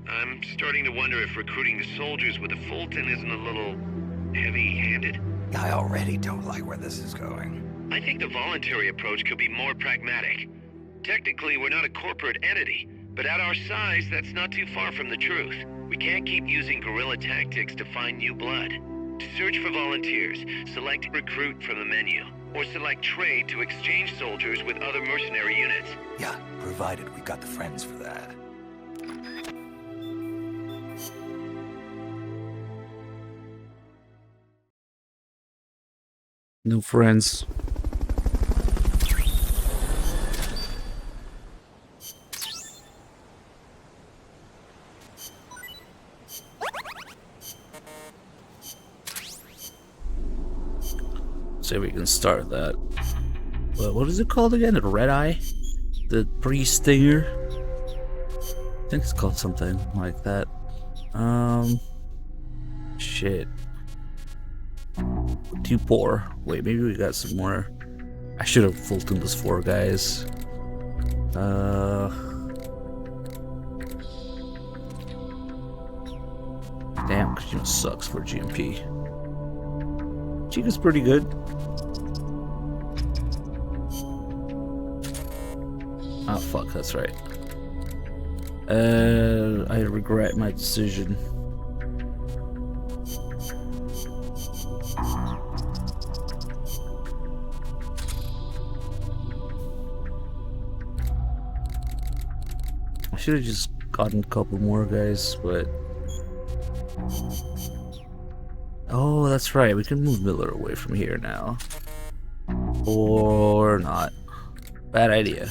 I'm starting to wonder if recruiting soldiers with a Fulton isn't a little heavy-handed. I already don't like where this is going. I think the voluntary approach could be more pragmatic. Technically, we're not a corporate entity, but at our size, that's not too far from the truth. We can't keep using guerrilla tactics to find new blood. To search for volunteers, select recruit from the menu, or select trade to exchange soldiers with other mercenary units. Yeah, provided we got the friends for that. No friends. See if we can start that. Well, what is it called again? The Red Eye? The Pre-Stinger? I think it's called something like that. Shit. Too poor. Wait, maybe we got some more. I should have Fultoned those 4 guys. Damn, Kojima sucks for GMP. Chica's pretty good. Oh fuck, that's right. I regret my decision. I should have just gotten a couple more guys, but... Oh, that's right, we can move Miller away from here now. Or not. Bad idea.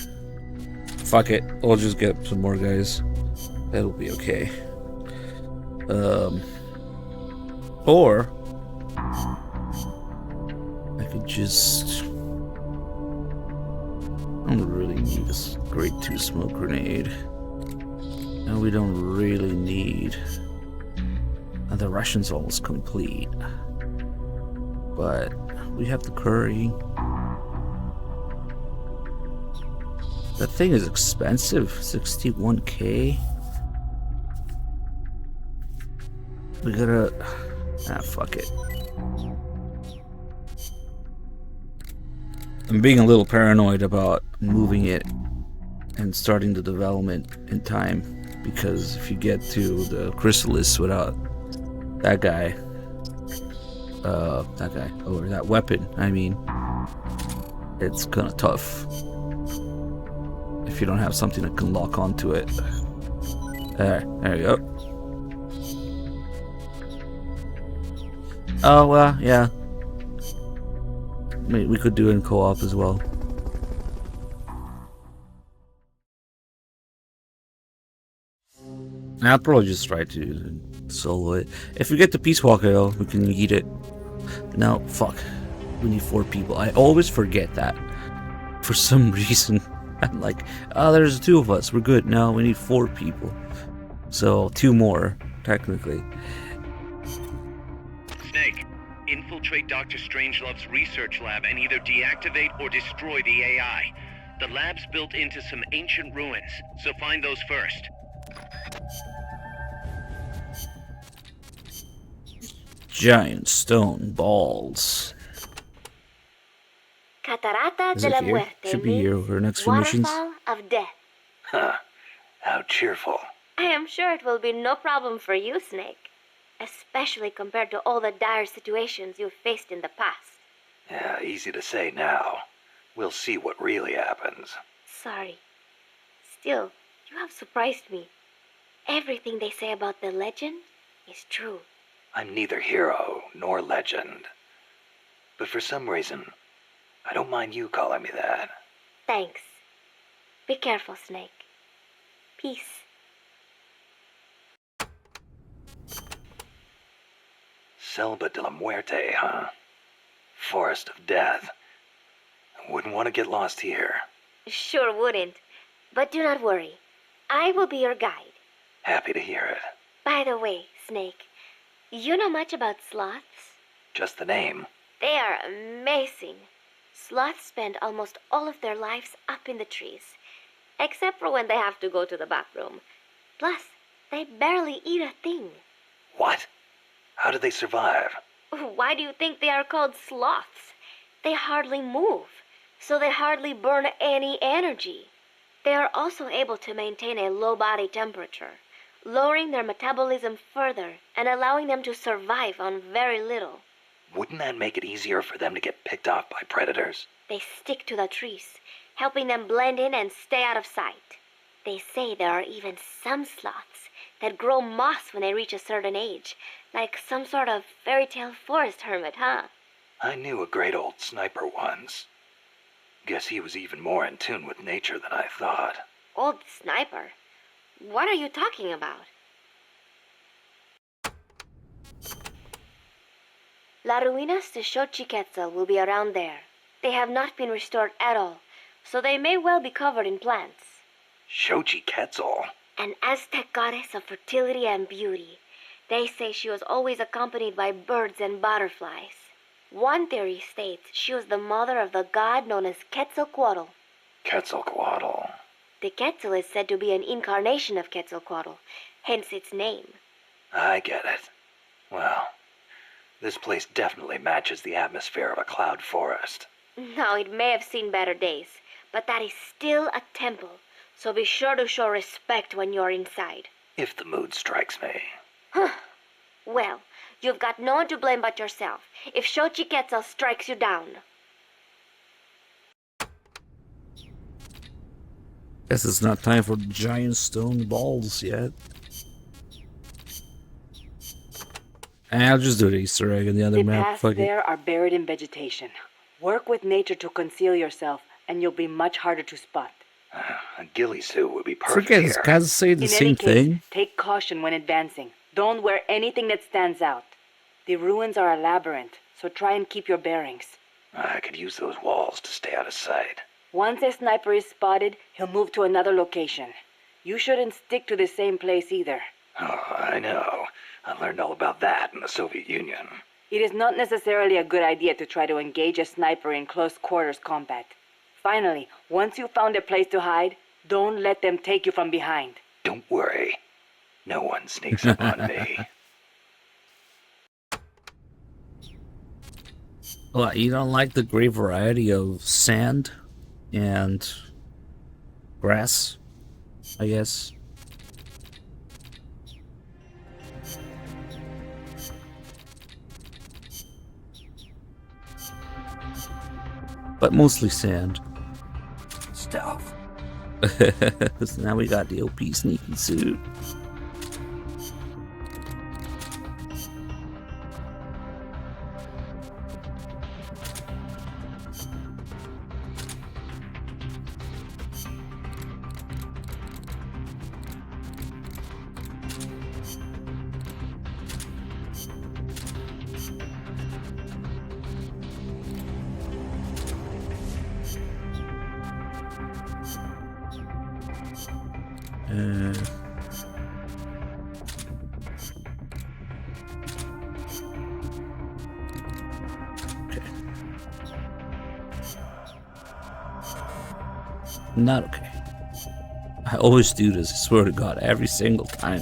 Fuck it, I'll just get some more guys. That'll be okay. Or... I could just... I don't really need this grade 2 smoke grenade. And we don't really need... And the Russian's almost complete. But we have the curry. That thing is expensive. 61k. We gotta... Ah, fuck it. I'm being a little paranoid about moving it and starting the development in time. Because if you get to the Chrysalis without that guy, or that weapon, I mean, it's kinda tough. If you don't have something that can lock onto it. There you go. Oh, well, yeah. We could do it in co-op as well. I'll probably just try to solo it. If we get the Peace Walker though, we can eat it. No, fuck. We need 4 people. I always forget that. For some reason. I'm like, oh, there's 2 of us. We're good. No, we need 4 people. So, 2 more, technically. Snake, infiltrate Dr. Strangelove's research lab and either deactivate or destroy the AI. The lab's built into some ancient ruins, so find those first. giant stone balls. Catarata Is de it la here? Muerte Should be here means for next few missions. waterfall of death. Huh. How cheerful. I am sure it will be no problem for you, Snake. Especially compared to all the dire situations you've faced in the past. Yeah, easy to say now. We'll see what really happens. Sorry. Still, you have surprised me. Everything they say about the legend is true. I'm neither hero nor legend. But for some reason, I don't mind you calling me that. Thanks. Be careful, Snake. Peace. Selva de la Muerte, huh? Forest of Death. Wouldn't want to get lost here. Sure wouldn't. But do not worry. I will be your guide. Happy to hear it. By the way, Snake, you know much about sloths? Just the name. They are amazing. Sloths spend almost all of their lives up in the trees, except for when they have to go to the bathroom. Plus, they barely eat a thing. What? How do they survive? Why do you think they are called sloths? They hardly move, so they hardly burn any energy. They are also able to maintain a low body temperature, lowering their metabolism further and allowing them to survive on very little. Wouldn't that make it easier for them to get picked off by predators? They stick to the trees, helping them blend in and stay out of sight. They say there are even some sloths that grow moss when they reach a certain age, like some sort of fairy tale forest hermit, huh? I knew a great old sniper once. Guess he was even more in tune with nature than I thought. Old sniper? What are you talking about? La Ruinas de Xochiquetzal will be around there. They have not been restored at all, so they may well be covered in plants. Xochiquetzal? An Aztec goddess of fertility and beauty. They say she was always accompanied by birds and butterflies. One theory states she was the mother of the god known as Quetzalcoatl. Quetzalcoatl. The Quetzal is said to be an incarnation of Quetzalcoatl, hence its name. I get it. Well, this place definitely matches the atmosphere of a cloud forest. Now, it may have seen better days, but that is still a temple, so be sure to show respect when you're inside. If the mood strikes me. Well, you've got no one to blame but yourself if Xochiquetzal strikes you down. Guess it's not time for giant stone balls yet. And I'll just do the Easter egg in the other The map. paths Fuck it. there are buried in vegetation. Work with nature to conceal yourself, and you'll be much harder to spot. A ghillie suit would be perfect Forget here. this guys say the In same any case, thing. take caution when advancing. Don't wear anything that stands out. The ruins are a labyrinth, so try and keep your bearings. I could use those walls to stay out of sight. Once a sniper is spotted, he'll move to another location. You shouldn't stick to the same place either. Oh, I know. I learned all about that in the Soviet Union. It is not necessarily a good idea to try to engage a sniper in close quarters combat. Finally, once you've found a place to hide, don't let them take you from behind. Don't worry. No one sneaks up on me. Well, you don't like the great variety of sand and grass, I guess. But mostly sand. Stealth. So now we got the OP sneaky suit. Not okay. I always do this, I swear to God, every single time.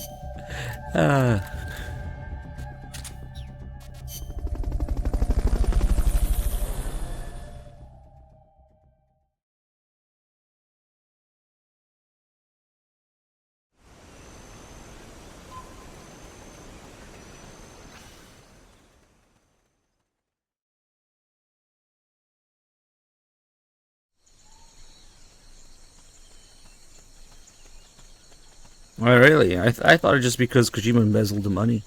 Oh, really? I thought it just because Kojima embezzled the money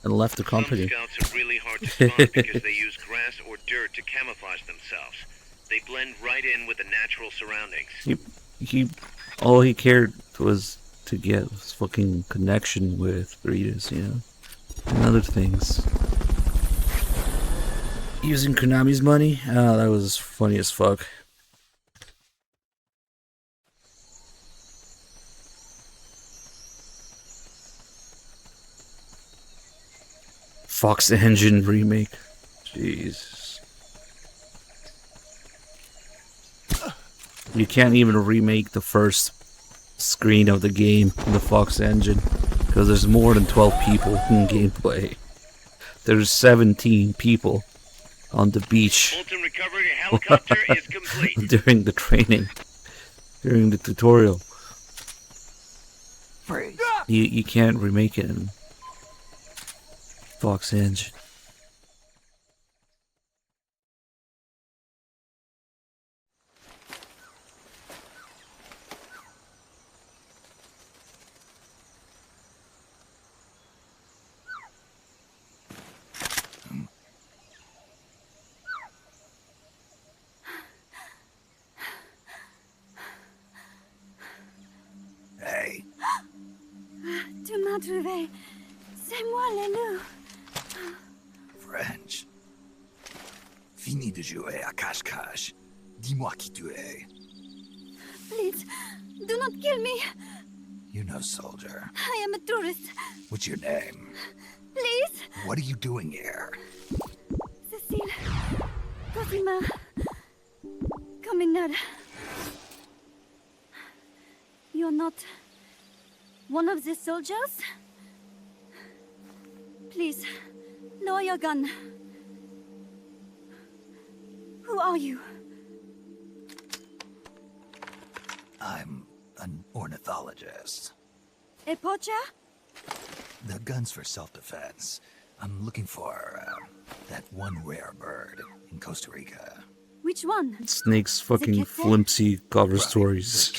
and left the company. Some scouts are really hard to spot because they use grass or dirt to camouflage themselves. They blend right in with the natural surroundings. All he cared was to get his fucking connection with Breeders, you know, and other things. Using Konami's money? Oh, that was funny as fuck. Fox Engine remake. Jeez. You can't even remake the first screen of the game in the Fox Engine because there's more than 12 people in gameplay. There's 17 people on the beach Fulton recovery helicopter is complete. during the training, during the tutorial. You can't remake it in Fox Engine. Hey. Tu m'as trouvé. C'est moi, le loup. French. Fini de jouer à cache-cache. Dis-moi qui tu es. Please, do not kill me. You know, soldier. I am a tourist. What's your name? Please. What are you doing here? Cecile. Cosima. Caminada. You're not one of the soldiers? Please, lower your gun. Who are you? I'm an ornithologist. A poacher? The gun's for self-defense. I'm looking for that one rare bird in Costa Rica. Which one? Snake's fucking flimsy cover stories.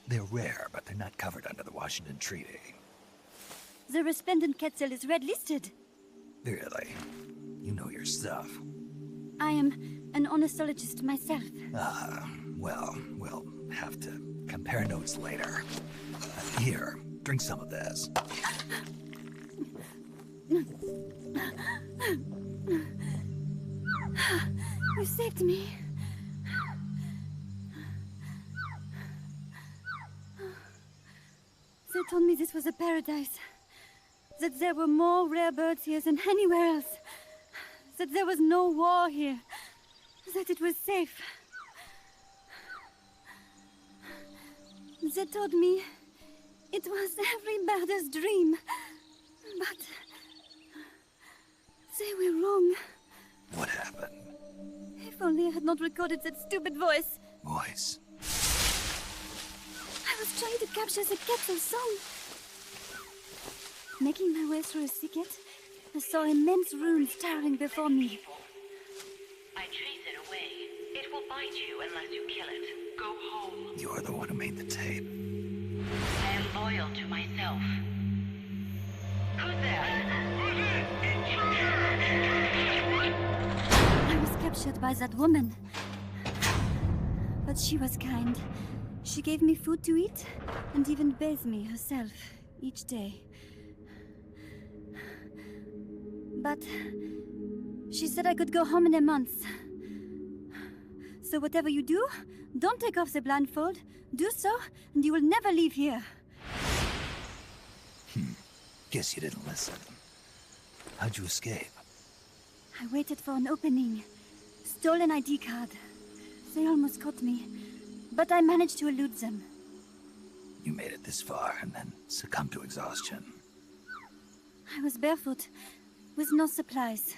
They're rare, but they're not covered under the Washington Treaty. The resplendent quetzal is red listed. Really? You know your stuff. I am an ornithologist myself. Well, we'll have to compare notes later. Here, drink some of this. You saved me. They told me this was a paradise. That there were more rare birds here than anywhere else. That there was no war here. That it was safe. They told me it was every birder's dream. But they were wrong. What happened? If only I had not recorded that stupid voice. Voice? I was trying to capture the quetzal song. Making my way through a thicket, I saw immense runes towering before me. I chase it away. It will bite you unless you kill it. Go home. You're the one who made the tape. I am loyal to myself. Who's there? I was captured by that woman. But she was kind. She gave me food to eat, and even bathed me herself each day. But she said I could go home in a month. So whatever you do, don't take off the blindfold. Do so, and you will never leave here. Guess you didn't listen. How'd you escape? I waited for an opening. Stole an ID card. They almost caught me, but I managed to elude them. You made it this far and then succumbed to exhaustion. I was barefoot, with no supplies.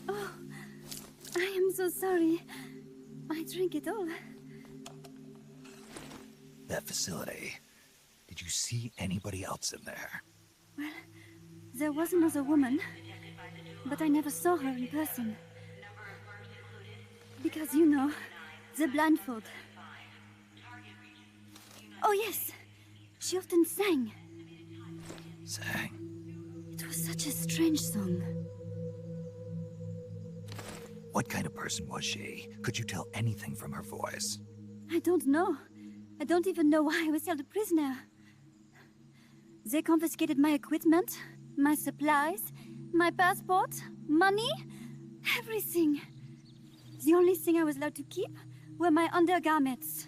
Oh, I am so sorry. I drank it all. That facility. Did you see anybody else in there? Well, there was another woman, but I never saw her in person. Because, you know, the blindfold. Oh, yes. She often sang. Sang? It was such a strange song. What kind of person was she? Could you tell anything from her voice? I don't know. I don't even know why I was held a prisoner. They confiscated my equipment, my supplies, my passport, money, everything. The only thing I was allowed to keep were my undergarments,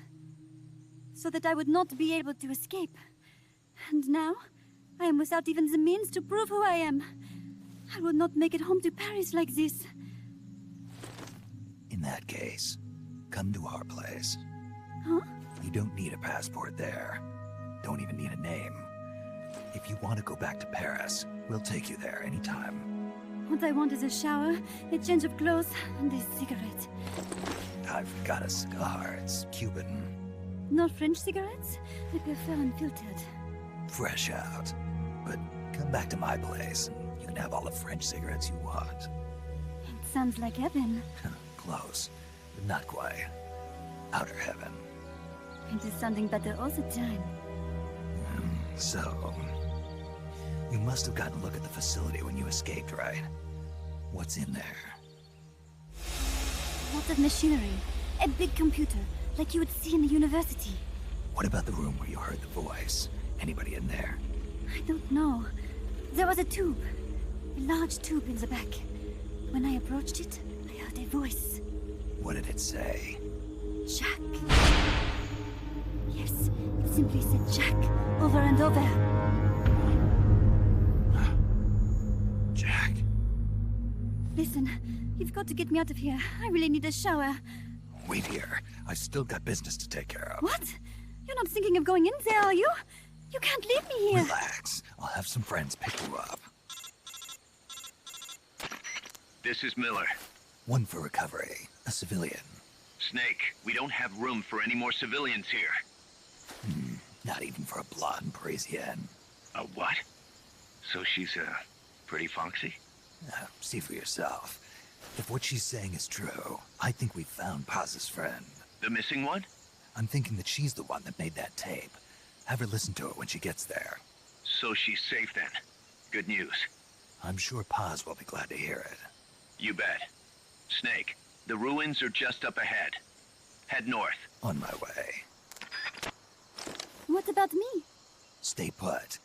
so that I would not be able to escape. And now, I am without even the means to prove who I am. I will not make it home to Paris like this. In that case, come to our place. Huh? You don't need a passport there. Don't even need a name. If you want to go back to Paris, we'll take you there anytime. What I want is a shower, a change of clothes, and a cigarette. I've got a cigar. It's Cuban. Not French cigarettes? I prefer unfiltered. Fresh out. But come back to my place, and you can have all the French cigarettes you want. It sounds like heaven. Close, but not quite. Outer heaven. It is sounding better all the time. So, you must have gotten a look at the facility when you escaped, right? What's in there? Lots of machinery. A big computer, like you would see in the university. What about the room where you heard the voice? Anybody in there? I don't know. There was a tube. A large tube in the back. When I approached it, I heard a voice. What did it say? Jack. Yes, it simply said Jack over and over. Jack. Listen, you've got to get me out of here. I really need a shower. Wait here. I've still got business to take care of. What? You're not thinking of going in there, are you? You can't leave me here. Relax. I'll have some friends pick you up. This is Miller. One for recovery. A civilian. Snake, we don't have room for any more civilians here. Not even for a blonde Parisienne. A what? So she's, pretty foxy? See for yourself. If what she's saying is true, I think we've found Paz's friend. The missing one? I'm thinking that she's the one that made that tape. Have her listen to it when she gets there. So she's safe then. Good news. I'm sure Paz will be glad to hear it. You bet. Snake, the ruins are just up ahead. Head north. On my way. What about me? Stay put.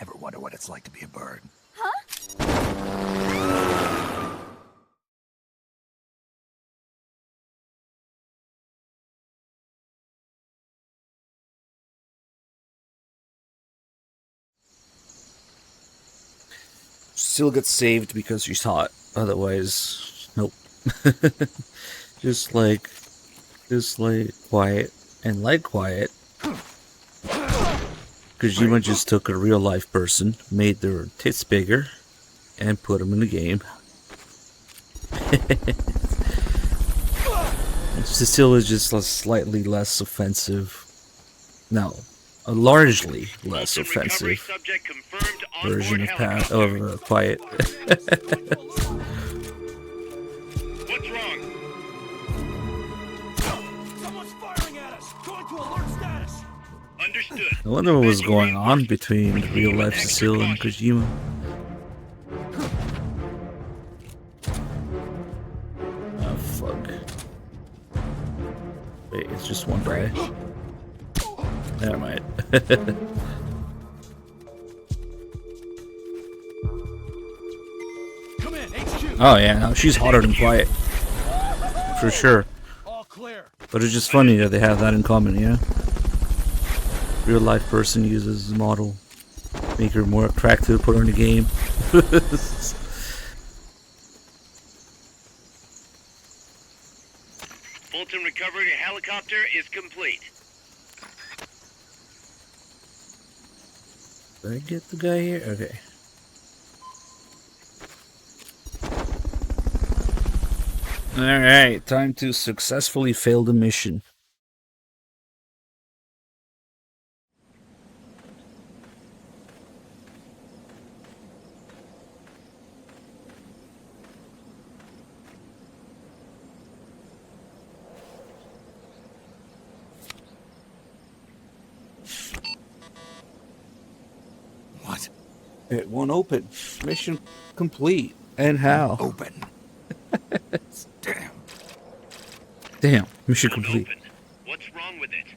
Ever wonder what it's like to be a bird? Huh? Still gets saved because she's hot. Otherwise, nope. just like quiet and like quiet. Kojima just took a real life person, made their tits bigger, and put them in the game. Cecilia is just a slightly less offensive. No, a largely less offensive version of Quiet. What's wrong? Someone's firing at us. Going to alert status. Understood. I wonder what was going on between real life Cecile and Kojima. Oh fuck. Wait, it's just one guy. Never mind. Oh yeah, no, she's hotter than Quiet. For sure. But it's just funny that they have that in common, yeah? Real life person uses the model. Make her more attractive, put her in the game. Fulton recovery helicopter is complete. Did I get the guy here? Okay. Alright, time to successfully fail the mission. It won't open. Mission complete. And how? Open. Damn. Damn. Mission complete. What's wrong with it?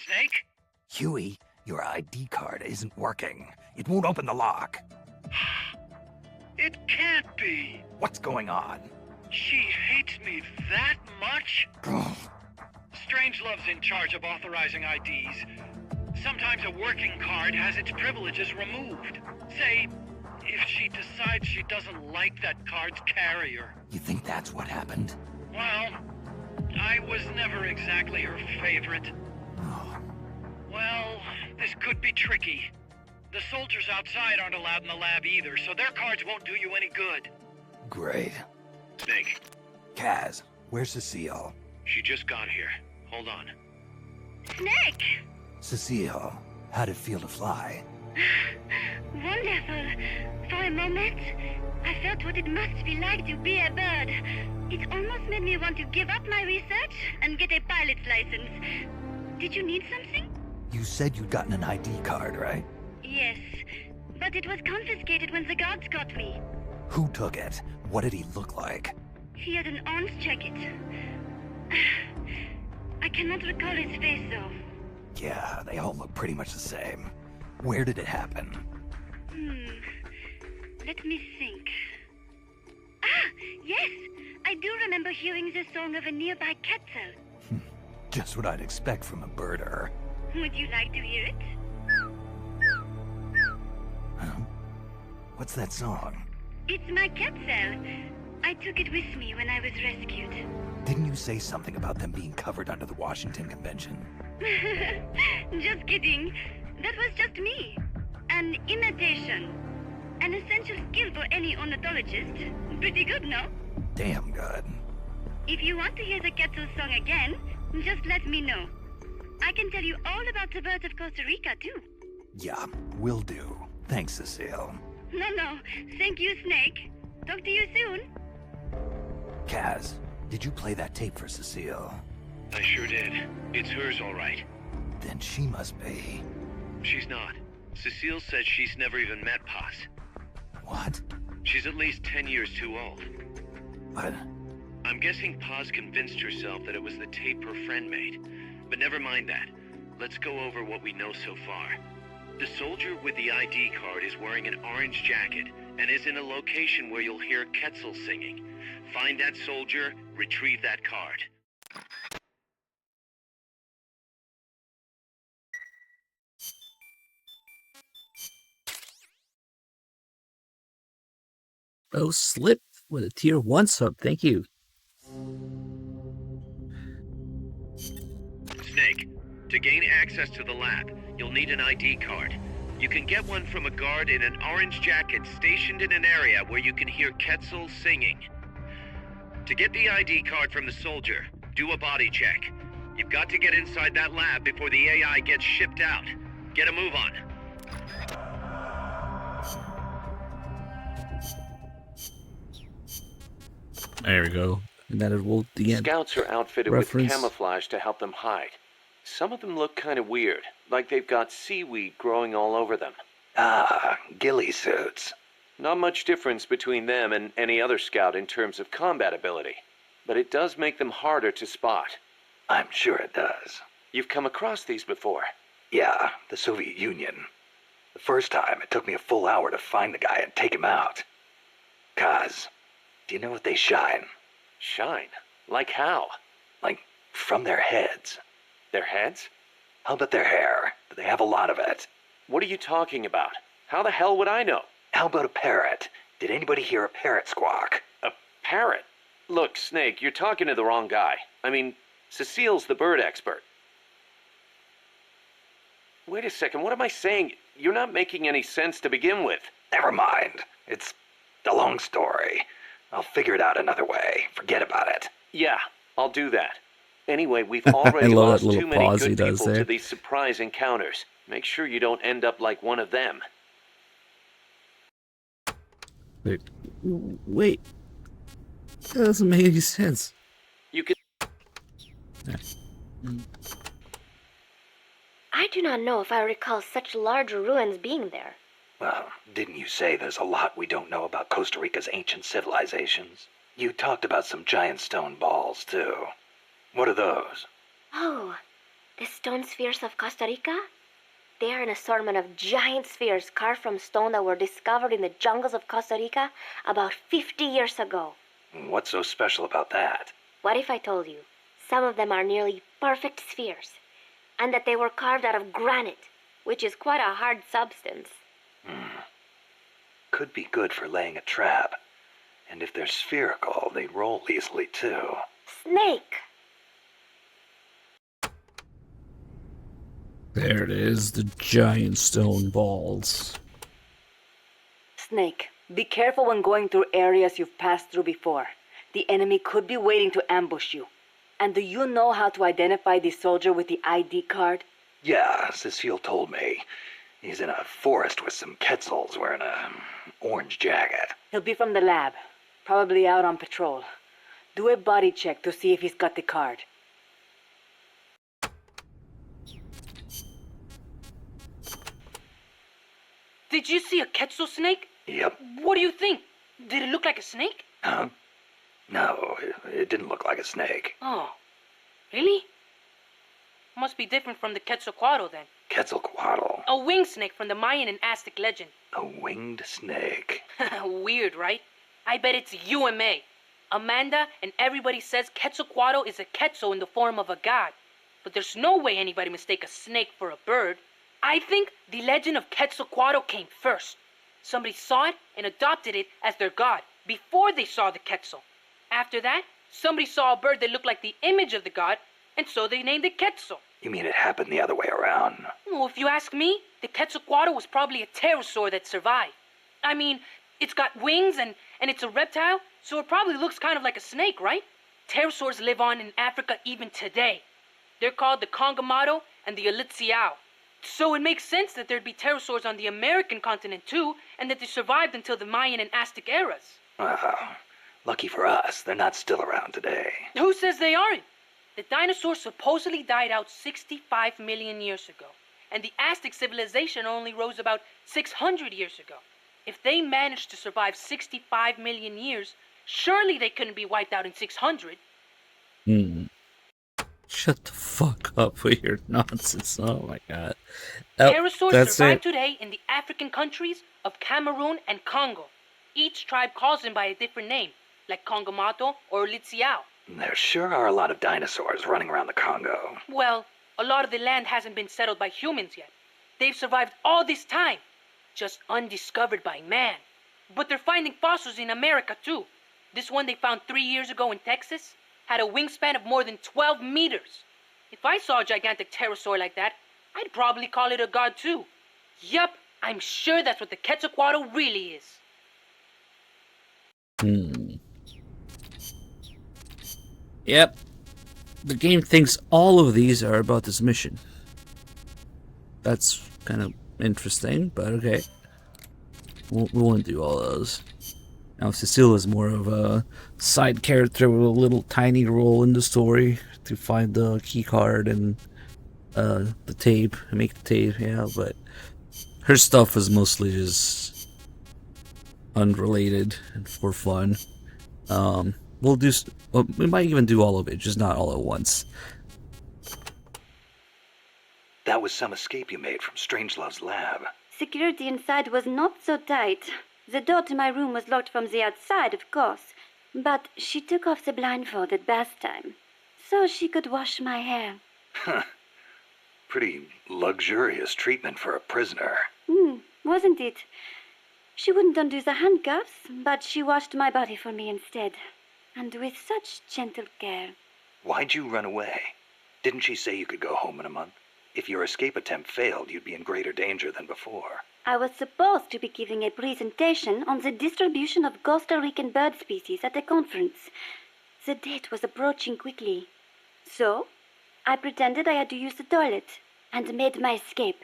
Snake? Huey, your ID card isn't working. It won't open the lock. It can't be. What's going on? She hates me that much? Strangelove's in charge of authorizing IDs. Sometimes a working card has its privileges removed. Say, if she decides she doesn't like that card's carrier. You think that's what happened? Well, I was never exactly her favorite. Well, this could be tricky. The soldiers outside aren't allowed in the lab either, so their cards won't do you any good. Great. Snake, Kaz, where's Cecile? she just got here. Hold on. Snake! Cecile, how'd it feel to fly? Wonderful. For a moment, I felt what it must be like to be a bird. It almost made me want to give up my research and get a pilot's license. Did you need something? You said you'd gotten an ID card, right? Yes, but it was confiscated when the guards got me. Who took it? What did he look like? He had an orange jacket. I cannot recall his face, though. Yeah, they all look pretty much the same. Where did it happen? Let me think. Ah, yes! I do remember hearing the song of a nearby Quetzal. Just what I'd expect from a birder. Would you like to hear it? Huh? What's that song? It's my Quetzal. I took it with me when I was rescued. Didn't you say something about them being covered under the Washington Convention? Just kidding. That was just me. An imitation. An essential skill for any ornithologist. Pretty good, no? Damn good. If you want to hear the Quetzal song again, just let me know. I can tell you all about the birds of Costa Rica, too. Yeah, will do. Thanks, Cecile. No. Thank you, Snake. Talk to you soon. Kaz, did you play that tape for Cecile? I sure did. It's hers, all right. Then she must be... She's not. Cecile says she's never even met Paz. What? She's at least 10 years too old. What? I'm guessing Paz convinced herself that it was the tape her friend made. But never mind that. Let's go over what we know so far. The soldier with the ID card is wearing an orange jacket and is in a location where you'll hear Quetzal singing. Find that soldier, retrieve that card. Oh, Slip with a tier 1 sub. Thank you. Snake, to gain access to the lab, you'll need an ID card. You can get one from a guard in an orange jacket stationed in an area where you can hear Quetzal singing. To get the ID card from the soldier, do a body check. You've got to get inside that lab before the AI gets shipped out. Get a move on. There we go. And that it will again. Scouts are outfitted reference. with camouflage to help them hide. Some of them look kind of weird, like they've got seaweed growing all over them. Ah, ghillie suits. Not much difference between them and any other scout in terms of combat ability, but it does make them harder to spot. I'm sure it does. You've come across these before? Yeah, the Soviet Union. The first time, it took me a full hour to find the guy and take him out. Kaz, do you know what they shine? Shine? Like how? Like, from their heads. Their heads? How about their hair? Do they have a lot of it? What are you talking about? How the hell would I know? How about a parrot? Did anybody hear a parrot squawk? A parrot? Look, Snake, you're talking to the wrong guy. I mean, Cecile's the bird expert. Wait a second, what am I saying? You're not making any sense to begin with. Never mind. It's a long story. I'll figure it out another way. Forget about it. Yeah, I'll do that. Anyway, we've already love that lost little too many pause he good does people there. to these surprise encounters. Make sure you don't end up like one of them. Wait. That doesn't make any sense. You could... I do not know if I recall such large ruins being there. Well, didn't you say there's a lot we don't know about Costa Rica's ancient civilizations? You talked about some giant stone balls, too. What are those? Oh, the stone spheres of Costa Rica? They are an assortment of giant spheres carved from stone that were discovered in the jungles of Costa Rica about 50 years ago. What's so special about that? What if I told you some of them are nearly perfect spheres, and that they were carved out of granite, which is quite a hard substance? Could be good for laying a trap. And if they're spherical, they roll easily, too. Snake! There it is, the giant stone balls. Snake, be careful when going through areas you've passed through before. The enemy could be waiting to ambush you. And do you know how to identify the soldier with the ID card? Yeah, Cecile told me. He's in a forest with some Quetzals wearing a orange jacket. He'll be from the lab, probably out on patrol. Do a body check to see if he's got the card. Did you see a Quetzal snake? Yep. What do you think? Did it look like a snake? Huh? No, it didn't look like a snake. Oh, really? Must be different from the Quetzalcoatl then. Quetzalcoatl. A winged snake from the Mayan and Aztec legend. A winged snake. Weird, right? I bet it's you and me. Amanda and everybody says Quetzalcoatl is a Quetzal in the form of a god. But there's no way anybody mistake a snake for a bird. I think the legend of Quetzalcoatl came first. Somebody saw it and adopted it as their god before they saw the Quetzal. After that, somebody saw a bird that looked like the image of the god, and so they named it Quetzal. You mean it happened the other way around? Well, if you ask me, the Quetzalcoatl was probably a pterosaur that survived. I mean, it's got wings and it's a reptile, so it probably looks kind of like a snake, right? Pterosaurs live on in Africa even today. They're called the Congamato and the Elitsiao. So it makes sense that there'd be pterosaurs on the American continent too, and that they survived until the Mayan and Aztec eras. Well, lucky for us, they're not still around today. Who says they aren't? The dinosaurs supposedly died out 65 million years ago, and the Aztec civilization only rose about 600 years ago. If they managed to survive 65 million years, surely they couldn't be wiped out in 600. Shut the fuck up with your nonsense. Oh my god. Pterosaurs survive today in the African countries of Cameroon and Congo. Each tribe calls them by a different name, like Congamato or Elitsiao. There sure are a lot of dinosaurs running around the Congo. Well, a lot of the land hasn't been settled by humans yet. They've survived all this time, just undiscovered by man. But they're finding fossils in America too. This one they found 3 years ago in Texas had a wingspan of more than 12 meters. If I saw a gigantic pterosaur like that, I'd probably call it a god too. Yup, I'm sure that's what the Quetzalcoatl really is. Yep. The game thinks all of these are about this mission. That's kind of interesting, but okay. We won't do all those. Now Cecile is more of a side character with a little tiny role in the story to find the key card and the tape, make the tape, yeah, but her stuff is mostly just unrelated and for fun. We'll do, we might even do all of it, just not all at once. That was some escape you made from Strangelove's lab. Security inside was not so tight. The door to my room was locked from the outside, of course, but she took off the blindfold at bath time, so she could wash my hair. Pretty luxurious treatment for a prisoner. Wasn't it? She wouldn't undo the handcuffs, but she washed my body for me instead, and with such gentle care. Why'd you run away? Didn't she say you could go home in a month? If your escape attempt failed, you'd be in greater danger than before. I was supposed to be giving a presentation on the distribution of Costa Rican bird species at a conference. The date was approaching quickly, So, I pretended I had to use the toilet and made my escape.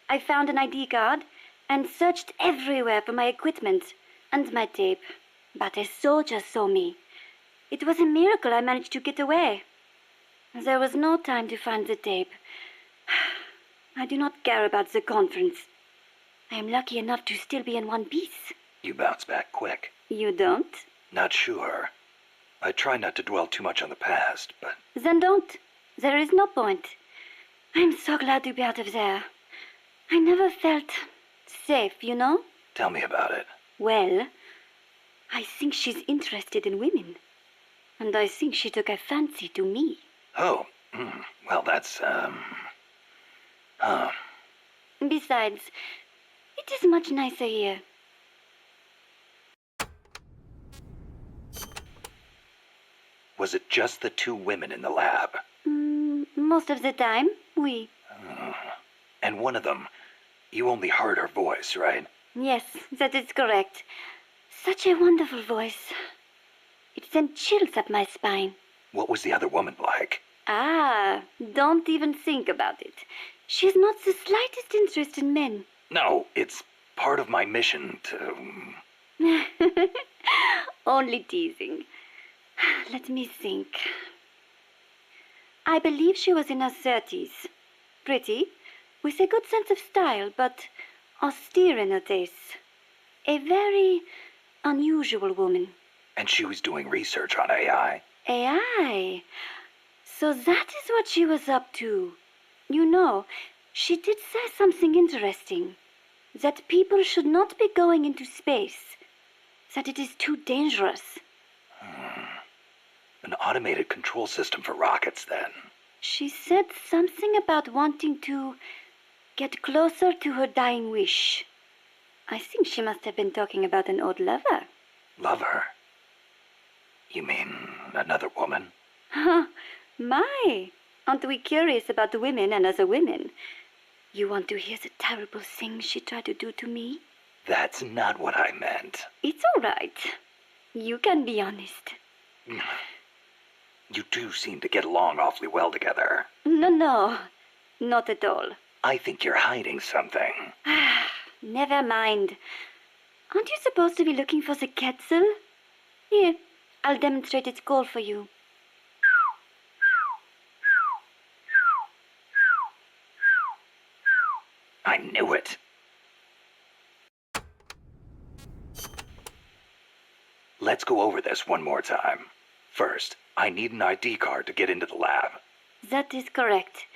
I found an ID card and searched everywhere for my equipment and my tape, but a soldier saw me. It was a miracle I managed to get away. There was no time to find the tape. I do not care about the conference. I am lucky enough to still be in one piece. You bounce back quick. You don't? Not sure. I try not to dwell too much on the past, but... Then don't. There is no point. I'm so glad to be out of there. I never felt safe, you know? Tell me about it. Well, I think she's interested in women. And I think she took a fancy to me. Oh, well, that's, Besides, it is much nicer here. Was it just the two women in the lab? Most of the time, oui. And one of them, you only heard her voice, right? Yes, that is correct. Such a wonderful voice. It sent chills up my spine. What was the other woman like? Ah, don't even think about it. She's not the slightest interest in men. No, it's part of my mission to... Only teasing. Let me think. I believe she was in her 30s. Pretty, with a good sense of style, but austere in her tastes. A very unusual woman. And she was doing research on AI. AI? So that is what she was up to. You know, she did say something interesting. That people should not be going into space. That it is too dangerous. An automated control system for rockets, then. She said something about wanting to get closer to her dying wish. I think she must have been talking about an old lover. Lover? You mean another woman? Huh, my! Aren't we curious about women and other women? You want to hear the terrible things she tried to do to me? That's not what I meant. It's all right. You can be honest. You two seem to get along awfully well together. No, not at all. I think you're hiding something. Never mind. Aren't you supposed to be looking for the Quetzal? Here, I'll demonstrate its call for you. I knew it. Let's go over this one more time. First, I need an ID card to get into the lab. That is correct.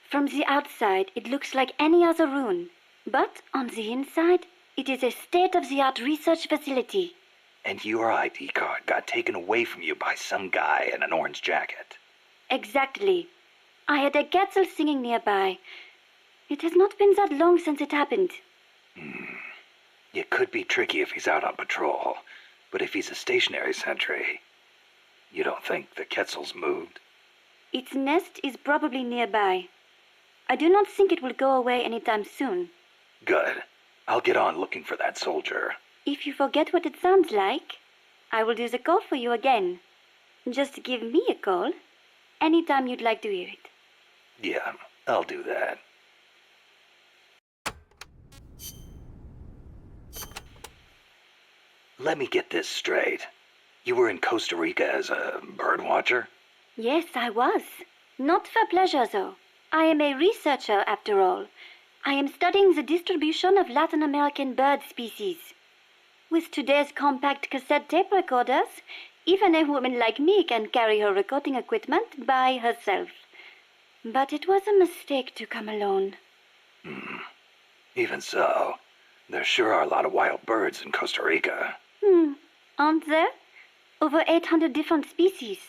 From the outside, it looks like any other rune. But on the inside, it is a state-of-the-art research facility. And your ID card got taken away from you by some guy in an orange jacket. Exactly. I had a Quetzal singing nearby. It has not been that long since it happened. It could be tricky if he's out on patrol, but if he's a stationary sentry, you don't think the Quetzal's moved? Its nest is probably nearby. I do not think it will go away anytime soon. Good. I'll get on looking for that soldier. If you forget what it sounds like, I will do the call for you again. Just give me a call anytime you'd like to hear it. Yeah, I'll do that. Let me get this straight. You were in Costa Rica as a bird watcher? Yes, I was. Not for pleasure, though. I am a researcher, after all. I am studying the distribution of Latin American bird species. With today's compact cassette tape recorders, even a woman like me can carry her recording equipment by herself. But it was a mistake to come alone. Even so, there sure are a lot of wild birds in Costa Rica. Aren't there? Over 800 different species.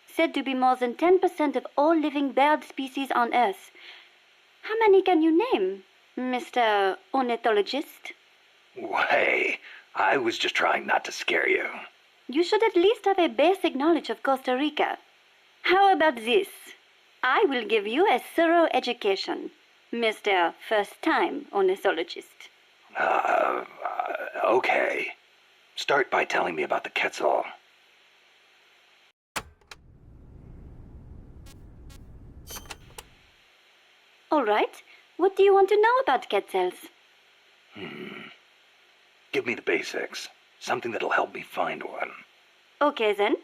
Said to be more than 10% of all living bird species on Earth. How many can you name, Mr. Ornithologist? Hey, I was just trying not to scare you. You should at least have a basic knowledge of Costa Rica. How about this? I will give you a thorough education, Mr. First-Time Ornithologist. Okay. Start by telling me about the Quetzal. All right. What do you want to know about Quetzals? Give me the basics. Something that'll help me find one. Okay then.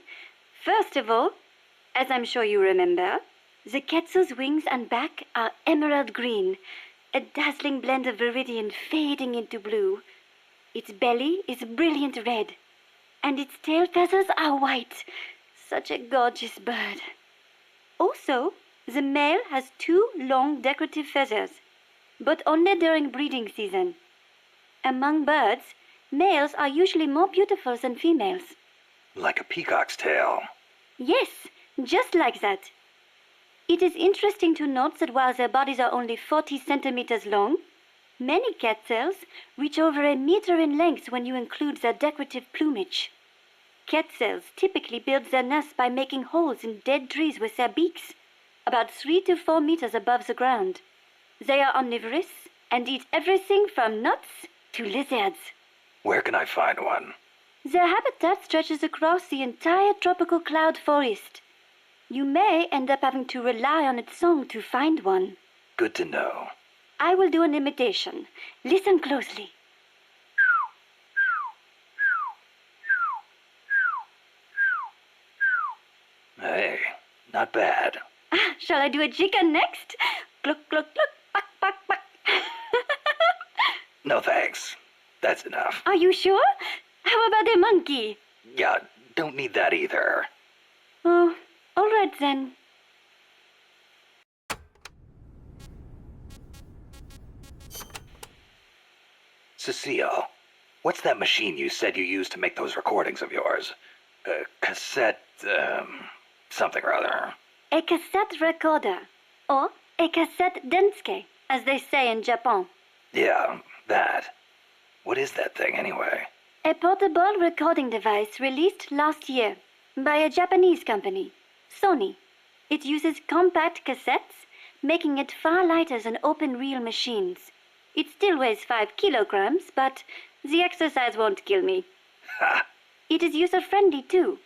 First of all, as I'm sure you remember, the Quetzal's wings and back are emerald green, a dazzling blend of viridian fading into blue. Its belly is brilliant red, and its tail feathers are white. Such a gorgeous bird. Also, the male has 2 long decorative feathers, but only during breeding season. Among birds, males are usually more beautiful than females. Like a peacock's tail. Yes, just like that. It is interesting to note that while their bodies are only 40 centimeters long, many quetzals reach over a meter in length when you include their decorative plumage. Quetzals typically build their nests by making holes in dead trees with their beaks, about 3 to 4 meters above the ground. They are omnivorous and eat everything from nuts to lizards. Where can I find one? Their habitat stretches across the entire tropical cloud forest. You may end up having to rely on its song to find one. Good to know. I will do an imitation. Listen closely. Hey, not bad. Shall I do a chica next? Cluck, cluck, cluck, buck, buck, buck. No thanks. That's enough. Are you sure? How about a monkey? Yeah, don't need that either. Oh, all right then. Cecile, what's that machine you said you used to make those recordings of yours? Cassette, something or other. A cassette recorder, or a cassette denske, as they say in Japan. Yeah, that. What is that thing anyway? A portable recording device released last year by a Japanese company, Sony. It uses compact cassettes, making it far lighter than open-reel machines. It still weighs 5 kilograms, but the exercise won't kill me. It is user-friendly too.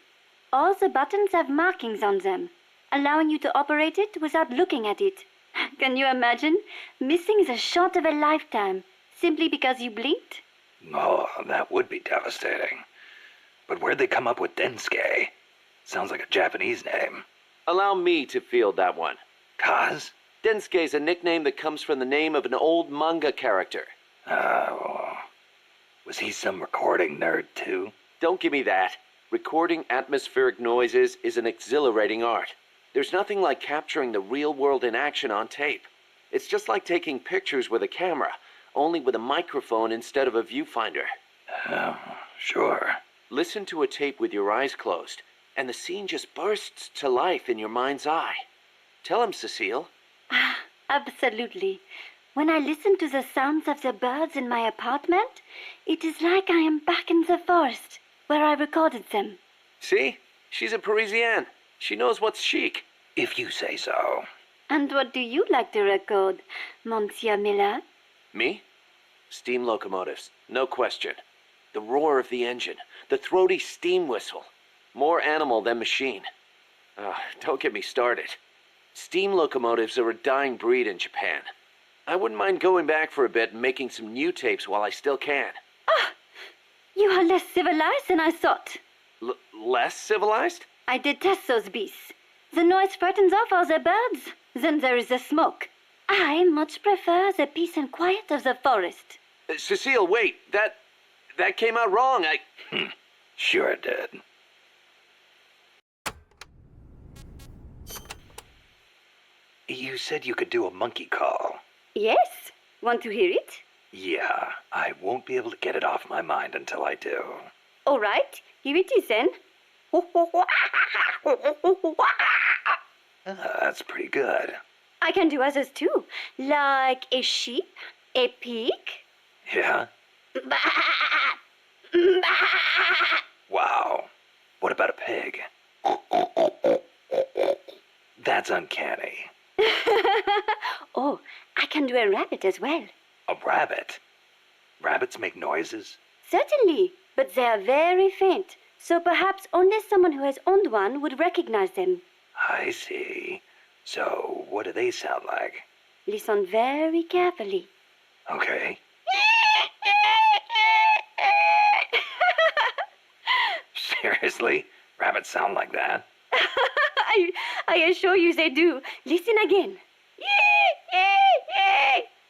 All the buttons have markings on them, allowing you to operate it without looking at it. Can you imagine missing the shot of a lifetime simply because you blinked? Oh, that would be devastating. But where'd they come up with Densuke? Sounds like a Japanese name. Allow me to field that one. Kaz? Densuke is a nickname that comes from the name of an old manga character. Was he some recording nerd too? Don't give me that. Recording atmospheric noises is an exhilarating art. There's nothing like capturing the real world in action on tape. It's just like taking pictures with a camera, only with a microphone instead of a viewfinder. Sure. Listen to a tape with your eyes closed, and the scene just bursts to life in your mind's eye. Tell him, Cecile. Absolutely. When I listen to the sounds of the birds in my apartment, it is like I am back in the forest where I recorded them. See? She's a Parisienne. She knows what's chic. If you say so. And what do you like to record, Monsieur Miller? Me? Steam locomotives, no question. The roar of the engine, the throaty steam whistle. More animal than machine. Don't get me started. Steam locomotives are a dying breed in Japan. I wouldn't mind going back for a bit and making some new tapes while I still can. You are less civilized than I thought. Less civilized? I detest those beasts. The noise frightens off all the birds. Then there is the smoke. I much prefer the peace and quiet of the forest. Cecile, wait. That came out wrong. Sure it did. You said you could do a monkey call. Yes. Want to hear it? Yeah, I won't be able to get it off my mind until I do. All right. Here it is then. That's pretty good. I can do others too, like a sheep, a pig. Yeah? Wow. What about a pig? That's uncanny. Oh, I can do a rabbit as well. A rabbit? Rabbits make noises? Certainly, but they are very faint, so perhaps only someone who has owned one would recognize them. I see. So, what do they sound like? Listen very carefully. Okay. Seriously? Rabbits sound like that? I assure you they do. Listen again.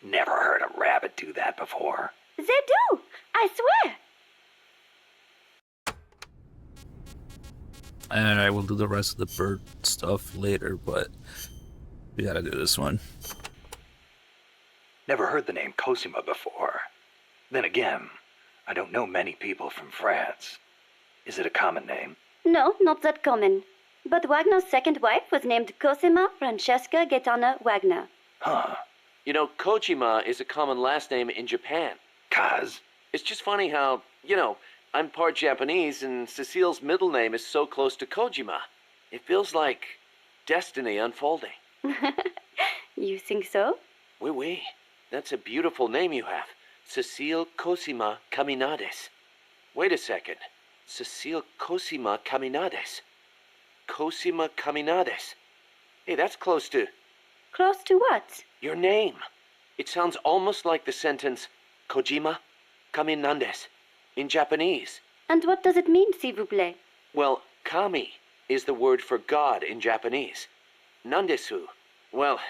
Never heard a rabbit do that before. They do. I swear. Alright, we'll do the rest of the bird stuff later, but we gotta do this one. Never heard the name Cosima before. Then again, I don't know many people from France. Is it a common name? No, not that common. But Wagner's second wife was named Cosima Francesca Gaetana Wagner. Huh. You know, Kojima is a common last name in Japan. Kaz? It's just funny how, you know, I'm part Japanese and Cecile's middle name is so close to Kojima. It feels like destiny unfolding. You think so? Oui. That's a beautiful name you have. Cecile Cosima Caminades. Wait a second. Cecile Cosima Caminades. Cosima Caminades. Hey, that's close to... Close to what? Your name. It sounds almost like the sentence Kojima Caminandes in Japanese. And what does it mean, s'il vous plaît? Well, kami is the word for God in Japanese. Nandesu. Well,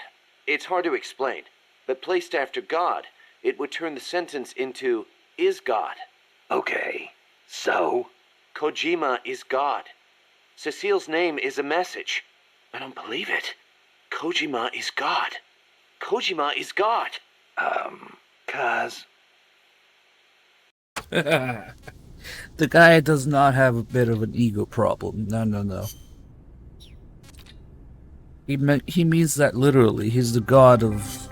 it's hard to explain, but placed after God, it would turn the sentence into is God. Okay, so? Kojima is God. Cecile's name is a message. I don't believe it. Kojima is God. Kojima is God. Kaz? The guy does not have a bit of an ego problem. No. He means that literally. He's the god of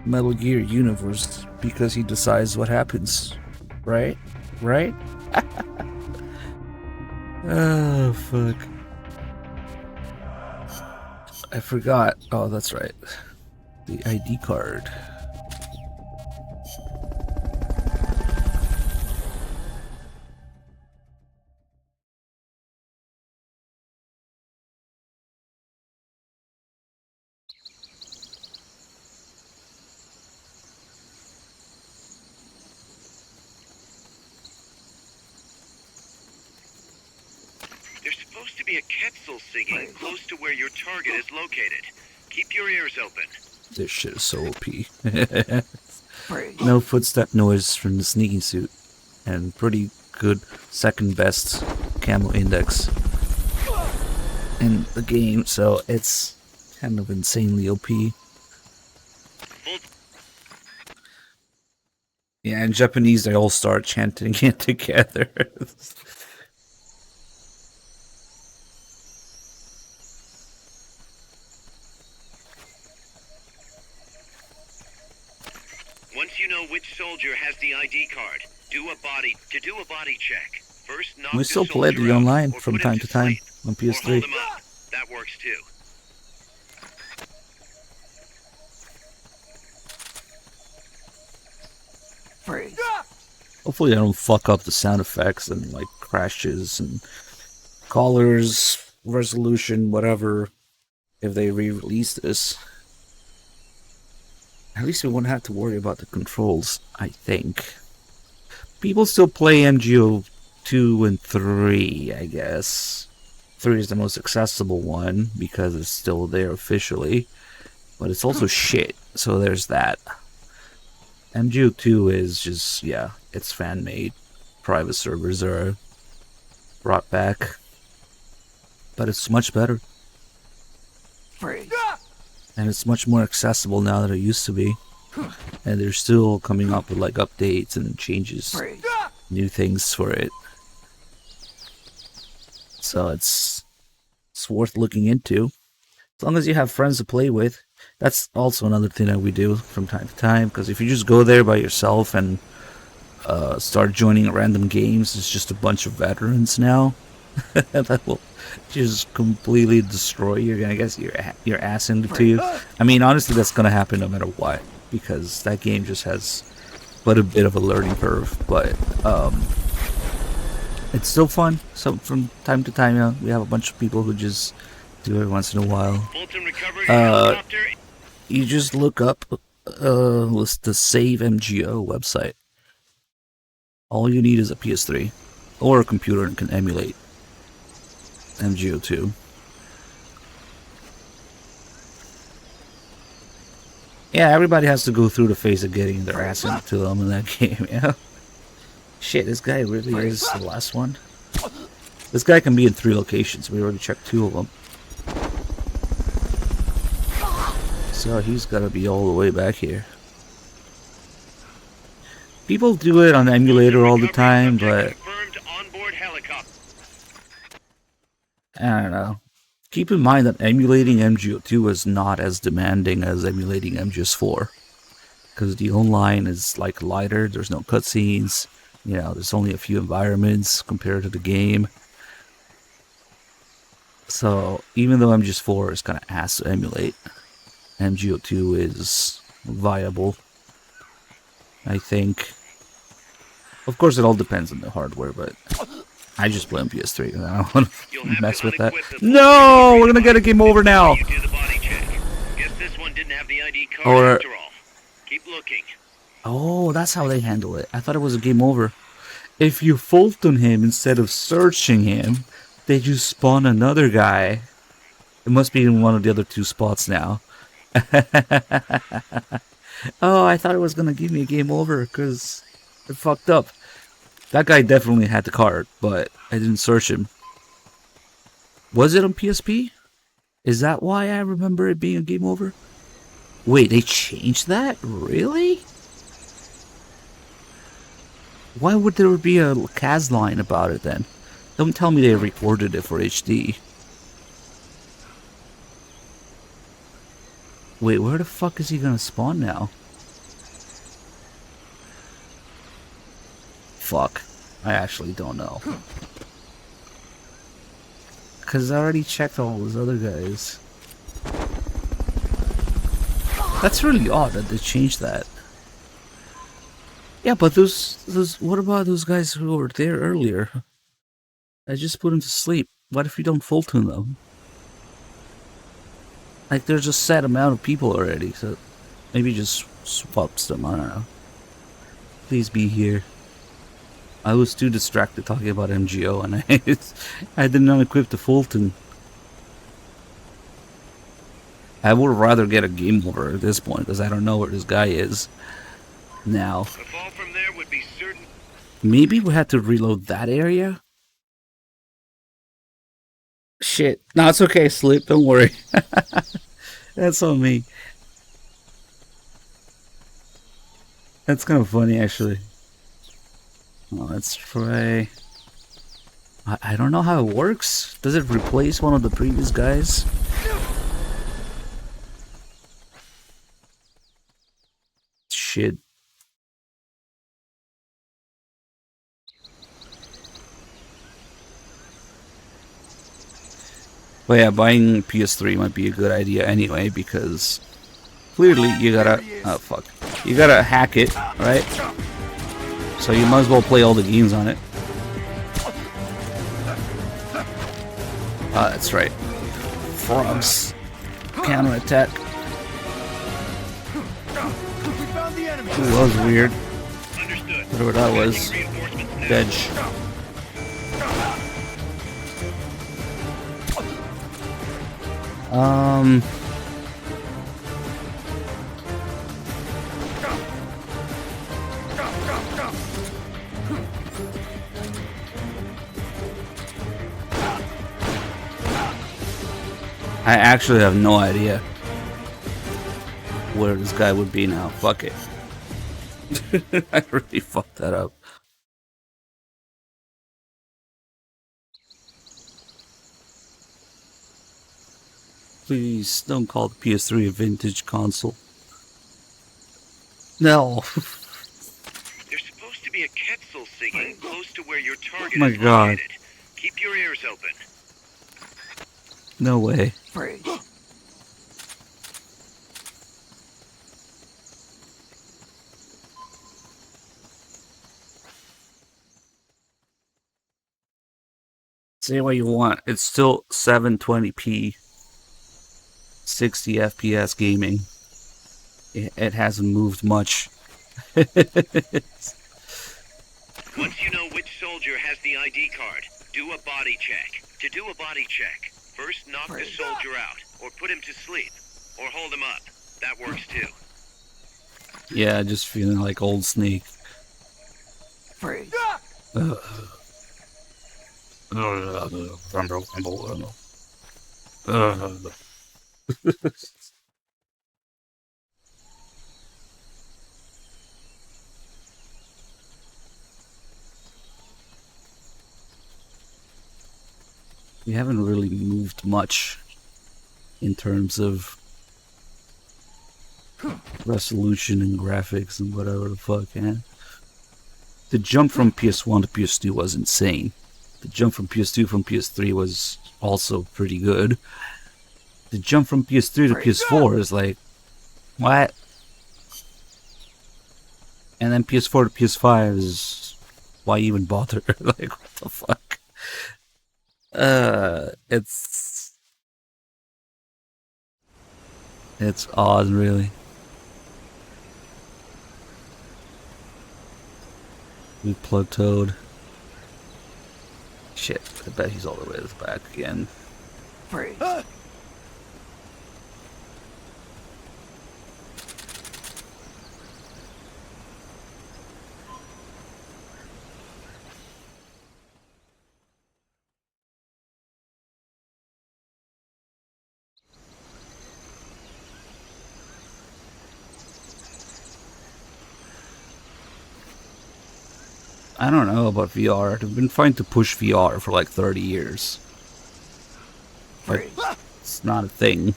Metal Gear universe because he decides what happens. Right? Oh, fuck. I forgot. Oh, that's right. The ID card. There's supposed to be a Quetzal singing close to where your target is located. Keep your ears open. This shit is so OP. No footstep noise from the sneaking suit. And pretty good second best camo index in the game, so it's kind of insanely OP. Yeah, in Japanese they all start chanting it together. Once you know which soldier has the ID card, do a body check. First, knock We the still play soldier the out online or from put him time to time sleep, on or PS3. hold him up. That works too. Hopefully I don't fuck up the sound effects and like crashes and colors, resolution, whatever, if they re-release this. At least we won't have to worry about the controls, I think. People still play MGO 2 and 3, I guess. 3 is the most accessible one because it's still there officially. But it's also shit, so there's that. MGO 2 is just, yeah, it's fan-made. Private servers are brought back. But it's much better. And it's much more accessible now than it used to be. And they're still coming up with like updates and changes, new things for it. So it's worth looking into. As long as you have friends to play with. That's also another thing that we do from time to time. Because if you just go there by yourself and start joining random games, it's just a bunch of veterans now. That will just completely destroy you. I guess your ass into you. I mean, honestly, that's gonna happen no matter what, because that game just has but a bit of a learning curve. But it's still fun. So from time to time, we have a bunch of people who just do it once in a while. You just look up the Save MGO website. All you need is a PS3 or a computer and can emulate MGO2. Yeah, everybody has to go through the phase of getting their ass into them in that game, yeah. Shit, this guy really is the last one. This guy can be in 3 locations. We already checked 2 of them. So he's gotta be all the way back here. People do it on emulator all the time, but I don't know. Keep in mind that emulating MGO2 is not as demanding as emulating MGS4. Because the online is like lighter, there's no cutscenes, you know, there's only a few environments compared to the game. So even though MGS4 is kind of ass to emulate, MGO2 is viable, I think. Of course it all depends on the hardware, but I just play on PS3 and I don't want to mess with that. No! We're gonna get a game over now! Or... Oh, that's how they handle it. I thought it was a game over. If you Fulton him instead of searching him, they just spawn another guy. It must be in one of the other 2 spots now. Oh, I thought it was gonna give me a game over because it fucked up. That guy definitely had the card, but I didn't search him. Was it on PSP? Is that why I remember it being a game over? Wait, they changed that? Really? Why would there be a CAS line about it then? Don't tell me they recorded it for HD. Wait, where the fuck is he gonna spawn now? Fuck. I actually don't know. Because I already checked all those other guys. That's really odd that they changed that. Yeah, but those what about those guys who were there earlier? I just put them to sleep. What if you don't Fulton them? Like, there's a set amount of people already, so maybe just swaps them, I don't know. Please be here. I was too distracted talking about MGO and I did not equip the Fulton. I would rather get a game over at this point because I don't know where this guy is now. Maybe we had to reload that area? Shit. No, it's okay, Sleep. Don't worry. That's on me. That's kind of funny, actually. Well, let's try... I don't know how it works. Does it replace one of the previous guys? Shit. But yeah, buying PS3 might be a good idea anyway, because clearly you gotta... Oh, fuck. You gotta hack it, right? So you might as well play all the games on it. Ah, that's right. Frogs. Counterattack. Ooh, that was weird. Whatever that was. Veg. I actually have no idea where this guy would be now. Fuck it. I really fucked that up. Please don't call the PS3 a vintage console. No. There's supposed to be a Quetzal singing close to where your target Oh my is God. located. Keep your ears open. No way. Say what you want. It's still 720p, 60 FPS gaming. it hasn't moved much. Once you know which soldier has the ID card, do a body check. To do a body check, first knock the soldier out, or put him to sleep, or hold him up. That works too. Yeah, just feeling like old Snake. Freeze. We haven't really moved much in terms of resolution and graphics and whatever the fuck, man. The jump from PS1 to PS2 was insane. The jump from PS2 from PS3 was also pretty good. The jump from PS3 to PS4 is like, what? And then PS4 to PS5 is, why even bother? Like, what the fuck? It's odd, really. We plateaued. Shit, I bet he's all the way to the back again. Freeze. I don't know about VR. They've been trying to push VR for like 30 years. But it's not a thing.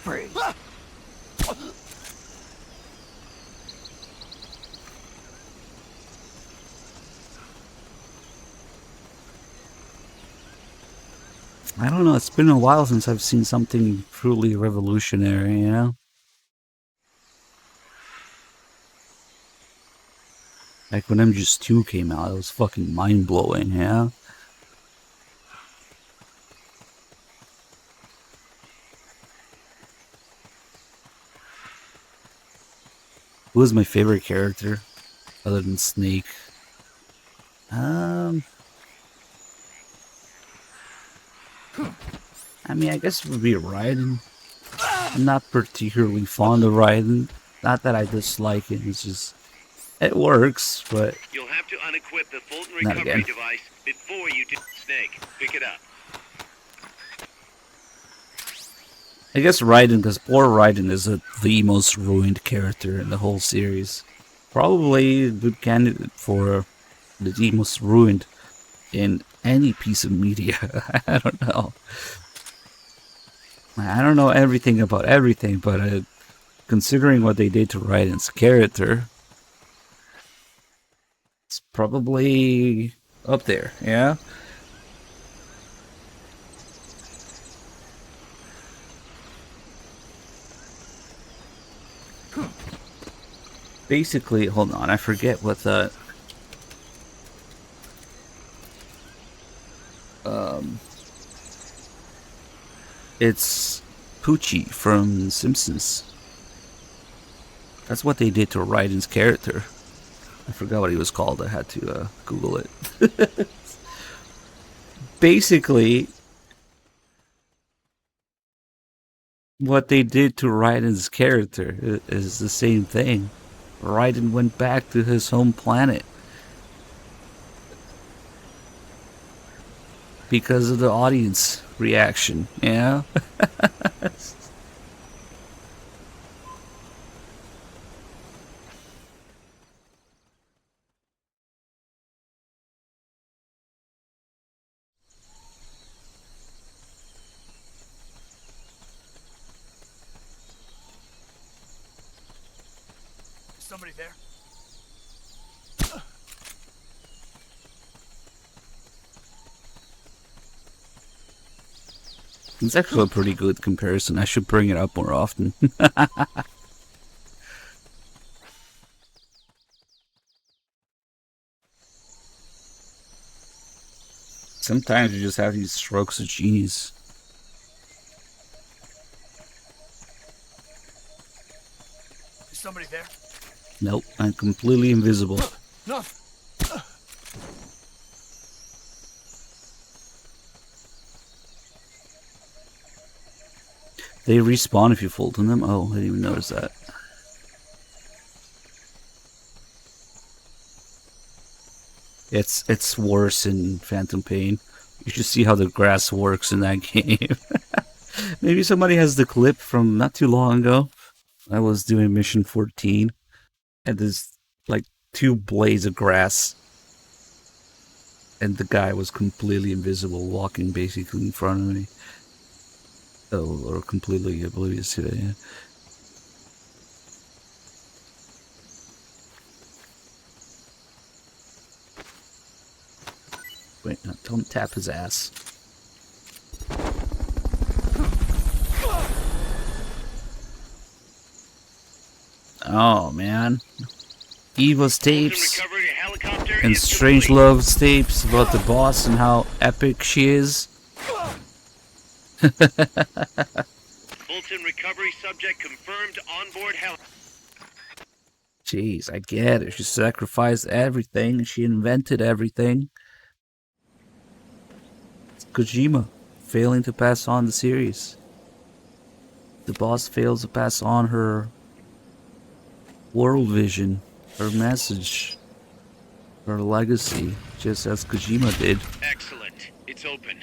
Freeze. I don't know, it's been a while since I've seen something truly revolutionary, you know? Like when MGS2 came out, it was fucking mind-blowing, yeah? Who was my favorite character other than Snake? I mean, I guess it would be Raiden. I'm not particularly fond of Raiden. Not that I dislike it, it's just... It works, but... You'll have to unequip the Fulton Not recovery again. device before you do Snake. Pick it up. I guess Raiden, because poor Raiden is the most ruined character in the whole series. Probably a good candidate for the most ruined in any piece of media. I don't know. I don't know everything about everything, but considering what they did to Raiden's character, it's probably up there, yeah? Basically, hold on, I forget what the... It's Poochie from Simpsons. That's what they did to Raiden's character. I forgot what he was called, I had to Google it. Basically, what they did to Raiden's character is the same thing. Raiden went back to his home planet because of the audience reaction, you know? Somebody there? It's actually a pretty good comparison. I should bring it up more often. Sometimes you just have these strokes of genius. somebody there? Nope, I'm completely invisible. No. They respawn if you fold on them? Oh, I didn't even notice that. It's worse in Phantom Pain. You should see how the grass works in that game. Maybe somebody has the clip from not too long ago. I was doing mission 14, and there's like 2 blades of grass, and the guy was completely invisible, walking basically in front of me. Oh, or completely oblivious to it, yeah. Wait, no, don't tap his ass. Oh, man. Eva's tapes and Strangelove's tapes about the boss and how epic she is. Fulton recovery subject confirmed on board heli. Jeez, I get it. She sacrificed everything. She invented everything. It's Kojima failing to pass on the series. The boss fails to pass on her world vision, her message, her legacy, just as Kojima did. Excellent. It's open.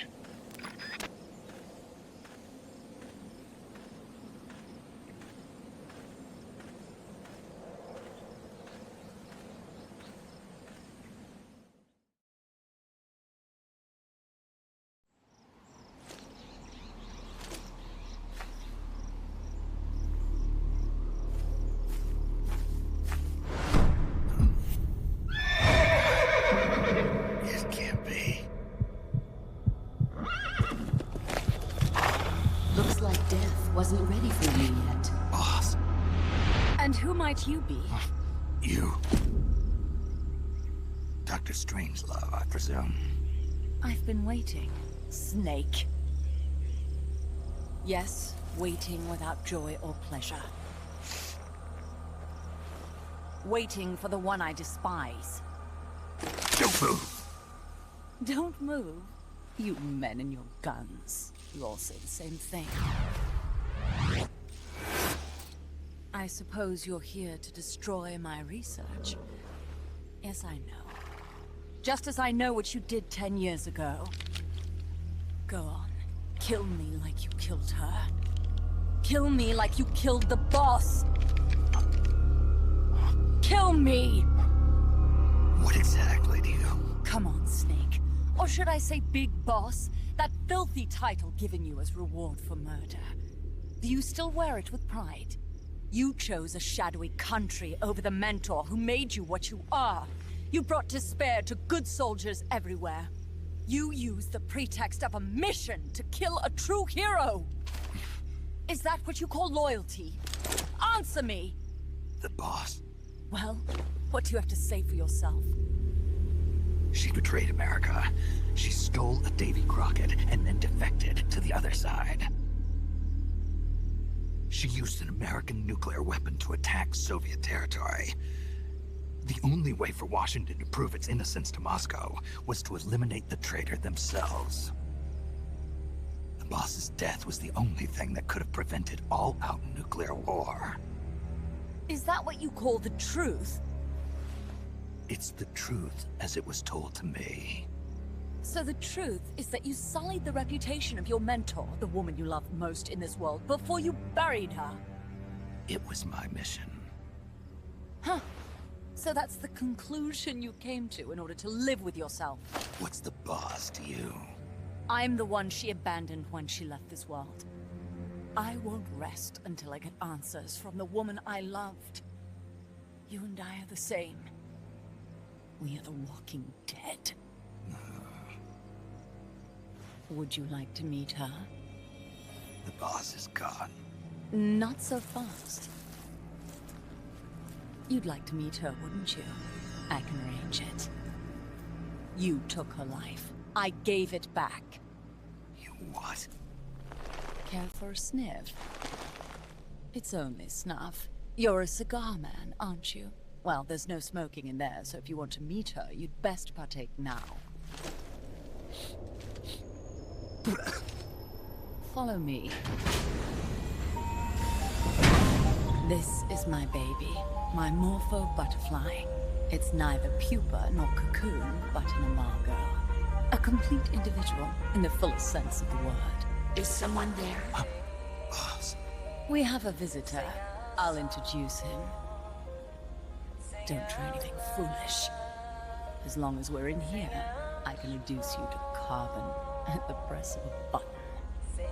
Wasn't ready for you yet. Boss. And who might you be? You. Dr. Strangelove, I presume. I've been waiting, Snake. Yes, waiting without joy or pleasure. Waiting for the one I despise. Don't move. Don't move? You men and your guns. You all say the same thing. I suppose you're here to destroy my research. Yes, I know. Just as I know what you did 10 years ago. Go on. Kill me like you killed her. Kill me like you killed the boss. Kill me! What exactly do you... Come on, Snake. Or should I say Big Boss? That filthy title given you as reward for murder. Do you still wear it with pride? You chose a shadowy country over the mentor who made you what you are. You brought despair to good soldiers everywhere. You used the pretext of a mission to kill a true hero. Is that what you call loyalty? Answer me! The boss. Well, what do you have to say for yourself? She betrayed America. She stole a Davy Crockett and then defected to the other side. She used an American nuclear weapon to attack Soviet territory. The only way for Washington to prove its innocence to Moscow was to eliminate the traitor themselves. The boss's death was the only thing that could have prevented all-out nuclear war. Is that what you call the truth? It's the truth as it was told to me. So the truth is that you sullied the reputation of your mentor, the woman you loved most in this world, before you buried her. It was my mission. Huh. So that's the conclusion you came to in order to live with yourself. What's the boss to you? I'm the one she abandoned when she left this world. I won't rest until I get answers from the woman I loved. You and I are the same. We are the walking dead. Would you like to meet her? The boss is gone. Not so fast. You'd like to meet her, wouldn't you? I can arrange it. You took her life. I gave it back. You what? Care for a sniff? It's only snuff. You're a cigar man, aren't you? Well, there's no smoking in there, so if you want to meet her, you'd best partake now. Follow me. This is my baby, my Morpho butterfly. It's neither pupa nor cocoon, but an imago. A complete individual, in the fullest sense of the word. Is someone there? We have a visitor. I'll introduce him. Don't try anything foolish. As long as we're in here, I can reduce you to carbon at the press of a button.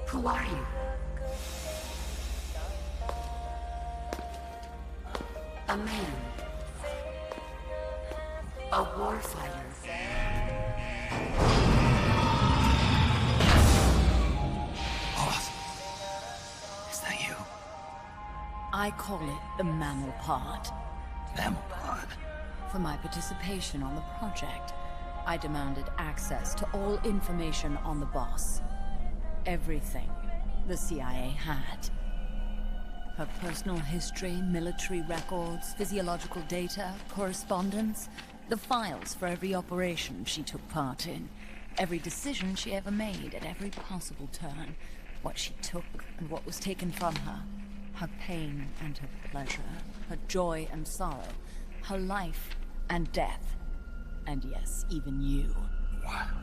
Who are you? A man. A warfighter. Boss, is that you? I call it the mammal pod. Mammal pod? For my participation on the project, I demanded access to all information on the boss. Everything the CIA had. Her personal history, military records, physiological data, correspondence, the files for every operation she took part in, every decision she ever made at every possible turn, what she took and what was taken from her, her pain and her pleasure, her joy and sorrow, her life and death, and yes, even you.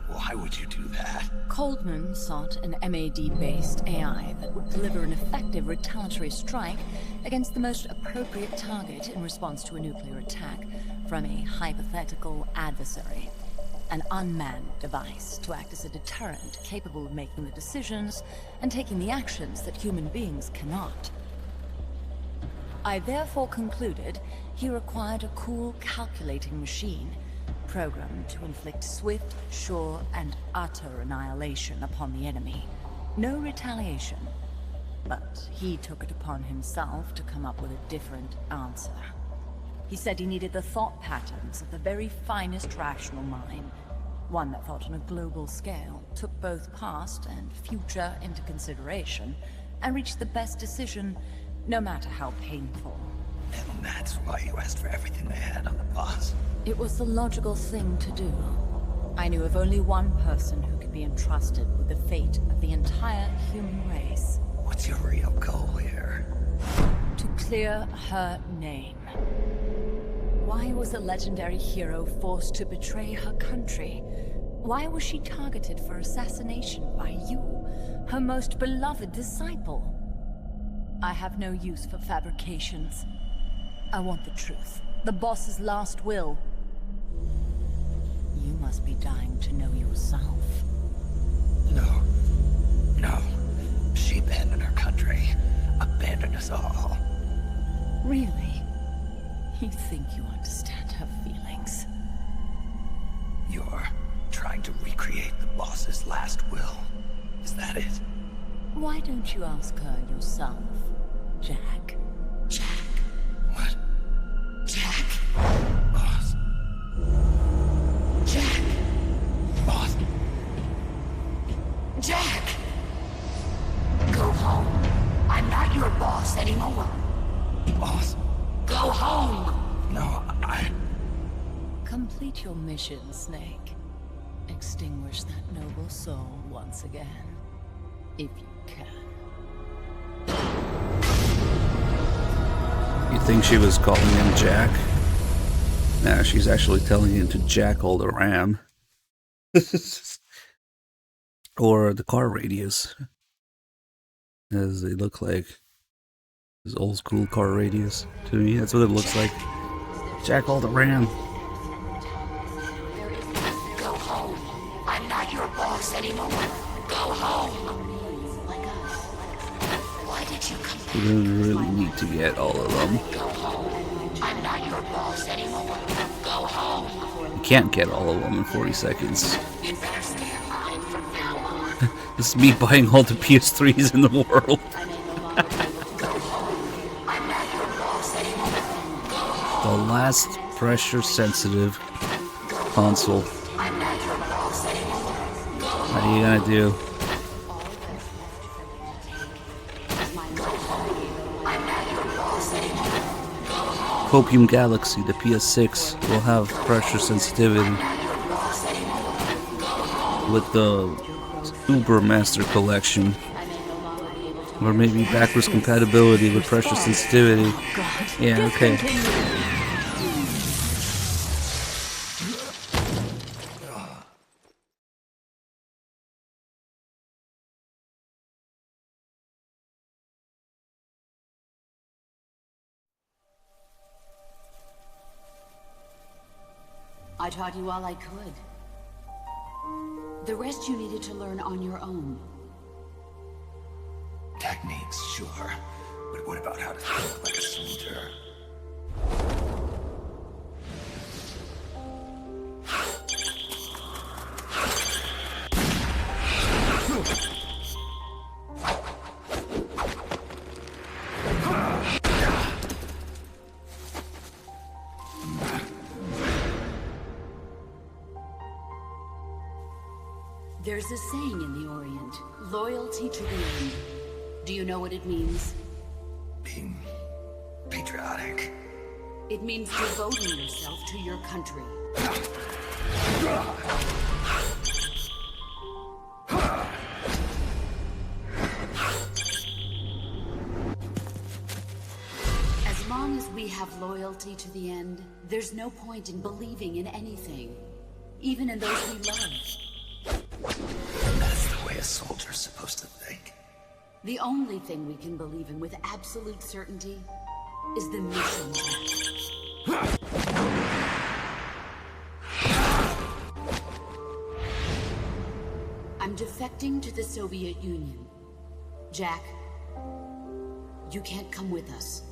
Why would you do that? Coldman sought an MAD-based AI that would deliver an effective retaliatory strike against the most appropriate target in response to a nuclear attack from a hypothetical adversary. An unmanned device to act as a deterrent capable of making the decisions and taking the actions that human beings cannot. I therefore concluded he required a cool, calculating machine programmed to inflict swift, sure, and utter annihilation upon the enemy. No retaliation. But he took it upon himself to come up with a different answer. He said he needed the thought patterns of the very finest rational mind, one that thought on a global scale, took both past and future into consideration, and reached the best decision, no matter how painful. And that's why you asked for everything they had on the boss. It was the logical thing to do. I knew of only one person who could be entrusted with the fate of the entire human race. What's your real goal here? To clear her name. Why was a legendary hero forced to betray her country? Why was she targeted for assassination by you, her most beloved disciple? I have no use for fabrications. I want the truth. The boss's last will. You must be dying to know yourself. No. She abandoned her country. Abandoned us all. Really? You think you understand her feelings? You're trying to recreate the boss's last will. Is that it? Why don't you ask her yourself, Jack? Jack? What? Jack? Boss. Jack! Boss. Jack! Go home. I'm not your boss anymore. Boss. Go home! No, Complete your mission, Snake. Extinguish that noble soul once again. If you can. You think she was calling him Jack? Nah, she's actually telling him to jack all the RAM. Or the car radios. As they look like. These old school car radios. To me, that's what it looks like. Jack all the RAM. Go home. I'm not your boss anymore. Go home. Why did you come back? You don't really need to get all of them. Go home. I'm not your boss anymore. Go home. You can't get all of them in 40 seconds. You better stay alive from now on. This is me buying all the PS3s in the world. The last pressure-sensitive console. What are you gonna do? Copium Galaxy, the PS6, will have pressure sensitivity with the Uber Master Collection. Or maybe backwards compatibility with pressure sensitivity. Yeah, okay. I taught you all I could. The rest you needed to learn on your own. Techniques, sure. But what about how to think like a soldier? There's a saying in the Orient, loyalty to the end. Do you know what it means? Being patriotic. It means devoting yourself to your country. As long as we have loyalty to the end, there's no point in believing in anything, even in those we love. And that's the way a soldier's supposed to think. The only thing we can believe in with absolute certainty is the mission. I'm defecting to the Soviet Union. Jack, you can't come with us.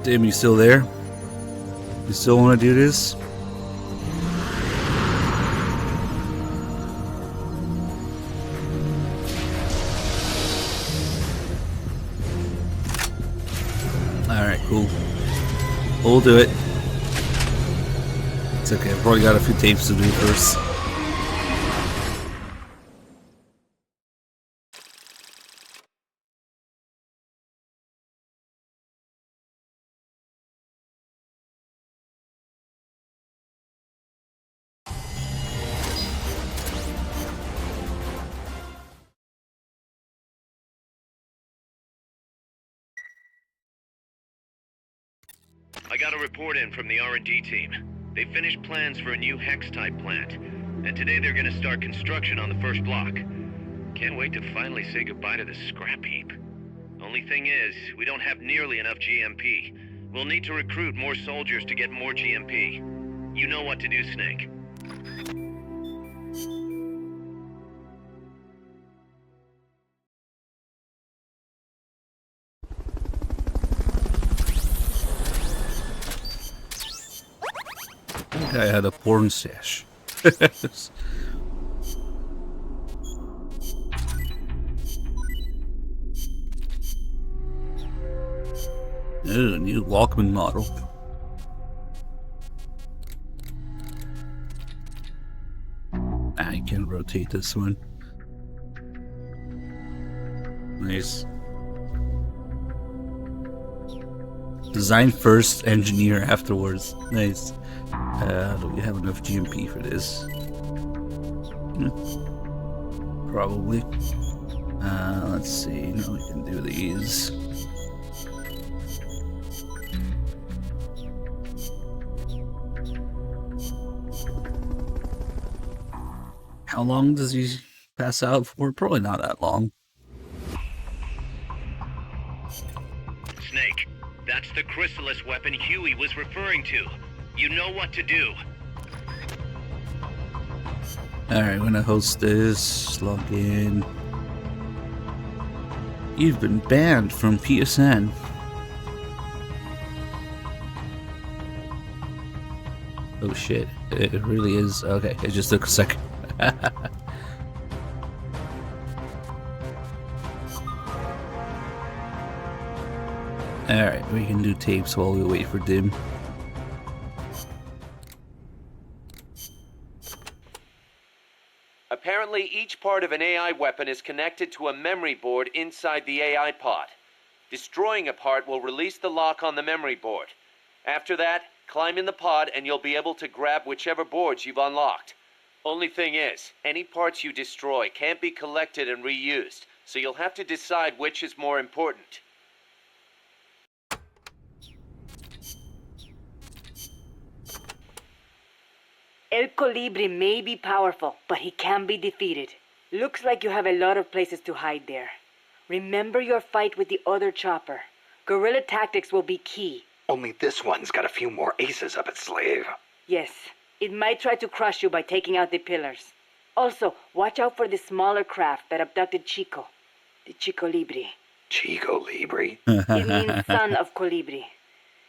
Damn, you still there? You still want to do this? Alright, cool. We'll do it. It's okay, I've probably got a few tapes to do first. I got a report in from the R&D team. They finished plans for a new Hex-type plant, and today they're gonna start construction on the first block. Can't wait to finally say goodbye to this scrap heap. Only thing is, we don't have nearly enough GMP. We'll need to recruit more soldiers to get more GMP. You know what to do, Snake. That guy had a porn stash. Ooh, new Walkman model. I can rotate this one. Nice. Design first, engineer afterwards. Nice. Do we have enough GMP for this? Probably. Let's see. No, we can do these. How long does he pass out for? Probably not that long. Snake, that's the Chrysalis weapon Huey was referring to. You know what to do. Alright, I'm gonna host this. Log in. You've been banned from PSN. Oh shit, it really is. Okay, it just took a second. Alright, we can do tapes while we wait for Dim. Apparently, each part of an AI weapon is connected to a memory board inside the AI pod. Destroying a part will release the lock on the memory board. After that, climb in the pod and you'll be able to grab whichever boards you've unlocked. Only thing is, any parts you destroy can't be collected and reused, so you'll have to decide which is more important. El Colibri may be powerful, but he can be defeated. Looks like you have a lot of places to hide there. Remember your fight with the other chopper. Guerrilla tactics will be key. Only this one's got a few more aces up its sleeve. Yes, it might try to crush you by taking out the pillars. Also, watch out for the smaller craft that abducted Chico. The Chico Libri. Chico Libri? It means son of Colibri.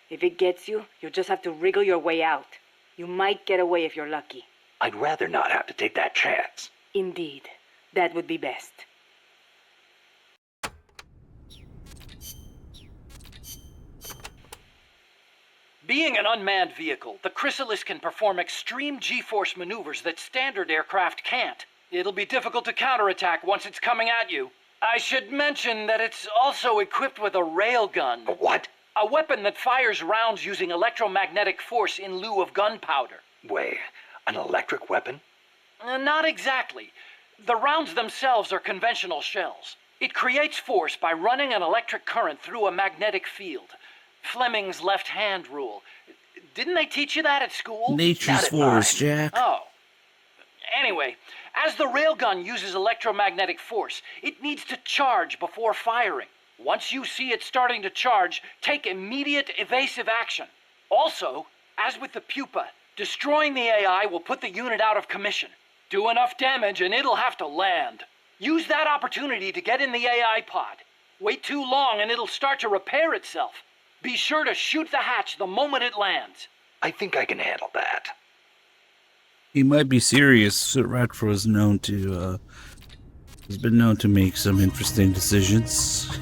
If it gets you, you'll just have to wriggle your way out. You might get away if you're lucky. I'd rather not have to take that chance. Indeed. That would be best. Being an unmanned vehicle, the Chrysalis can perform extreme G-force maneuvers that standard aircraft can't. It'll be difficult to counterattack once it's coming at you. I should mention that it's also equipped with a railgun. A what? A weapon that fires rounds using electromagnetic force in lieu of gunpowder. Wait, an electric weapon? Not exactly. The rounds themselves are conventional shells. It creates force by running an electric current through a magnetic field. Fleming's left-hand rule. Didn't they teach you that at school? Nature's force, Jack. Oh. Anyway, as the railgun uses electromagnetic force, it needs to charge before firing. Once you see it starting to charge, take immediate evasive action. Also, as with the pupa, destroying the AI will put the unit out of commission. Do enough damage and it'll have to land. Use that opportunity to get in the AI pod. Wait too long and it'll start to repair itself. Be sure to shoot the hatch the moment it lands. I think I can handle that. He might be serious. Ratro is known to, has been known to make some interesting decisions.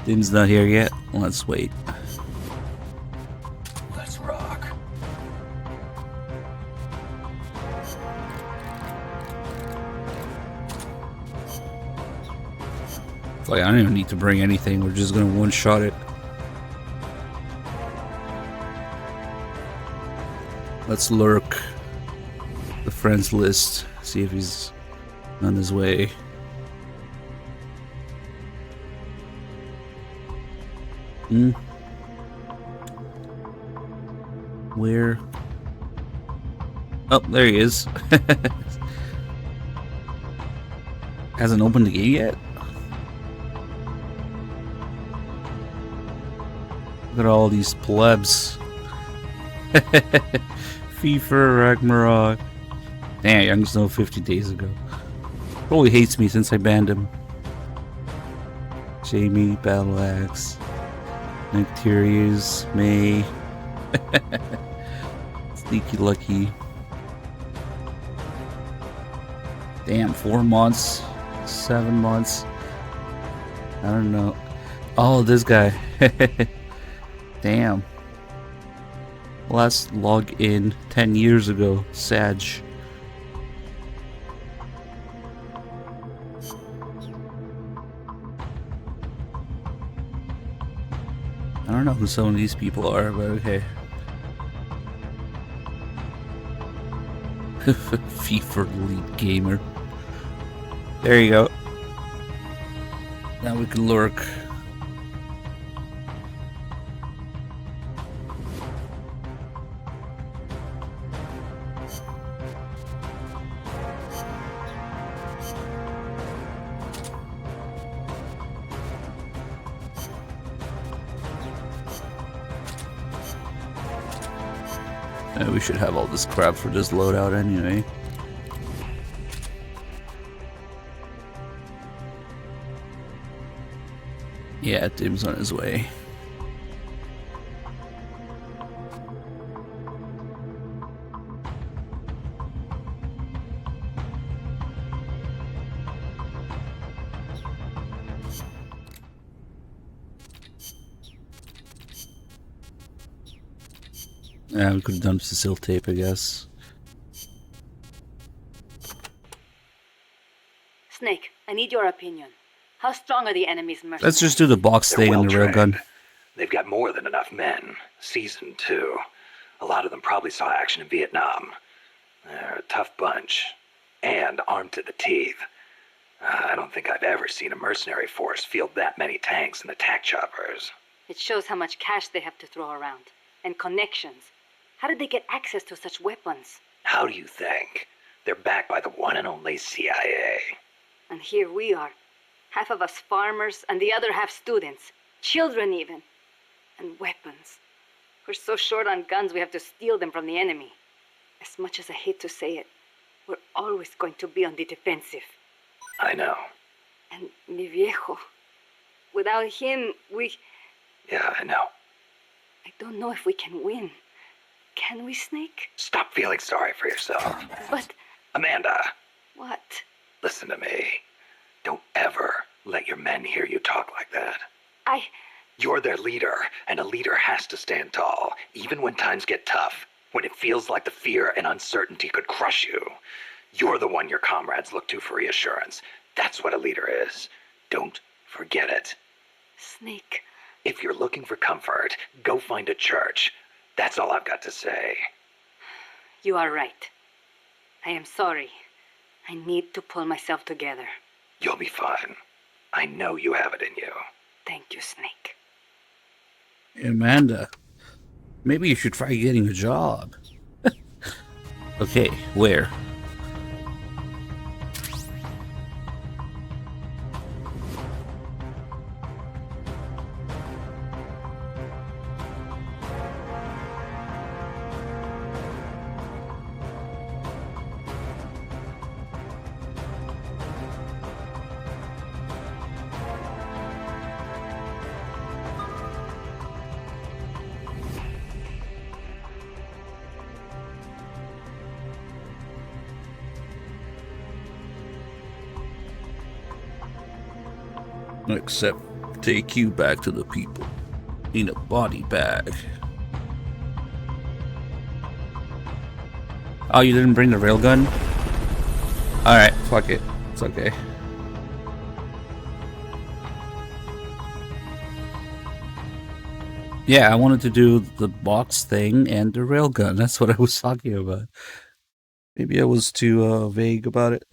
Dim's not here yet. Let's wait. Let's rock. It's like, I don't even need to bring anything. We're just gonna one-shot it. Let's lurk the friends list. See if he's on his way. Where? Oh, there he is. Hasn't opened the gate yet? Look at all these plebs. FIFA, Ragnarok. Damn, Young Snow 50 days ago. Probably hates me since I banned him. Jamie, Battle Axe, Nectarius, May, Sneaky Lucky. Damn, 4 months, 7 months. I don't know. Oh, this guy. Damn. Last log in 10 years ago. Sag. I don't know who some of these people are, but okay. FIFA Elite Gamer. There you go. Now we can lurk. We should have all this crap for this loadout anyway. Yeah, Tim's on his way. Yeah, we could have done Cecile tape, I guess. Snake, I need your opinion. How strong are the enemy's mercenaries? Let's just do the box thing and the railgun. They've got more than enough men. Seasoned, too. A lot of them probably saw action in Vietnam. They're a tough bunch. And armed to the teeth. I don't think I've ever seen a mercenary force field that many tanks and attack choppers. It shows how much cash they have to throw around. And connections. How did they get access to such weapons? How do you think? They're backed by the one and only CIA. And here we are. Half of us farmers and the other half students. Children even. And weapons. We're so short on guns we have to steal them from the enemy. As much as I hate to say it, we're always going to be on the defensive. I know. And mi viejo. Without him, we... Yeah, I know. I don't know if we can win. Can we, Snake? Stop feeling sorry for yourself. But... Amanda. What? Listen to me. Don't ever let your men hear you talk like that. You're their leader, and a leader has to stand tall, even when times get tough, when it feels like the fear and uncertainty could crush you. You're the one your comrades look to for reassurance. That's what a leader is. Don't forget it. Snake. If you're looking for comfort, go find a church. That's all I've got to say. You are right. I am sorry. I need to pull myself together. You'll be fine. I know you have it in you. Thank you, Snake. Amanda, maybe you should try getting a job. Okay, where? Except take you back to the people in a body bag. Oh, you didn't bring the railgun? Alright, fuck it. It's okay. Yeah, I wanted to do the box thing and the railgun. That's what I was talking about. Maybe I was too vague about it.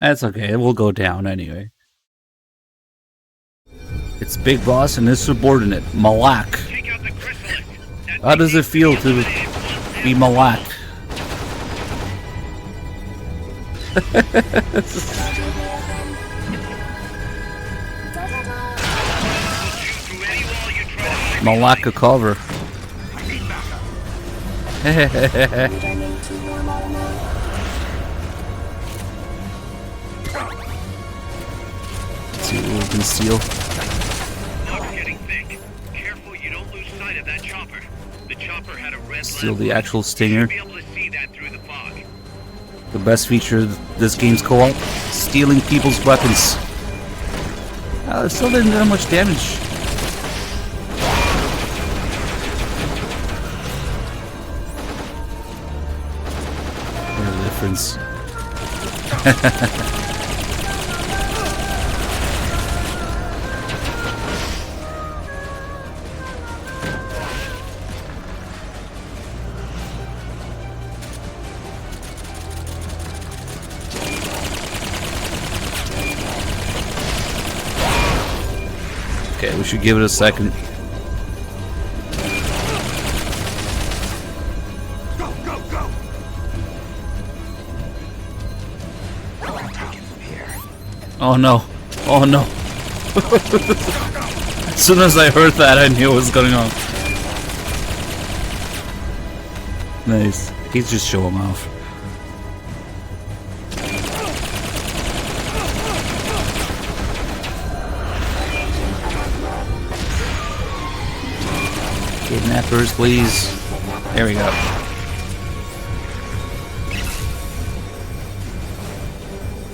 That's okay, it will go down anyway. It's Big Boss and his subordinate, Malak. How does it feel to be Malak? Malaka cover. See what we can steal. Careful you don't lose sight of that chopper. The chopper had a red Steal the actual Stinger. be able to see that through the fog. The best feature of this game's co-op: stealing people's weapons. It still didn't do that much damage. There's a difference. Okay, we should give it a second. Oh no. Oh no. As soon as I heard that, I knew what was going on. Nice. He's just showing off. Kidnappers, please. There we go.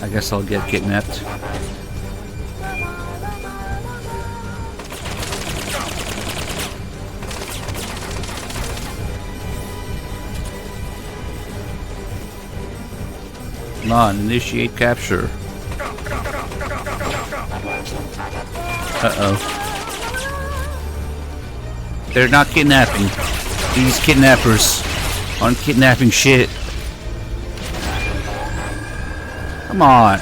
I guess I'll get kidnapped. Come on, initiate capture. Uh-oh. They're not kidnapping. These kidnappers aren't kidnapping shit. Come on.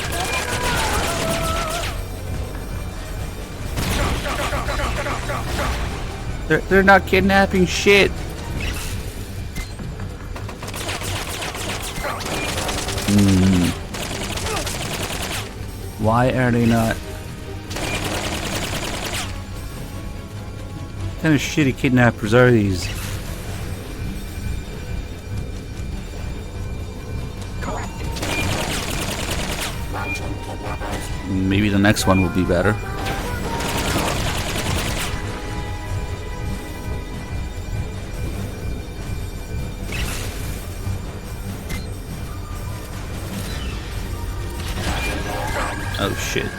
They're not kidnapping shit. Why are they not? What kind of shitty kidnappers are these? Maybe the next one will be better. Oh shit.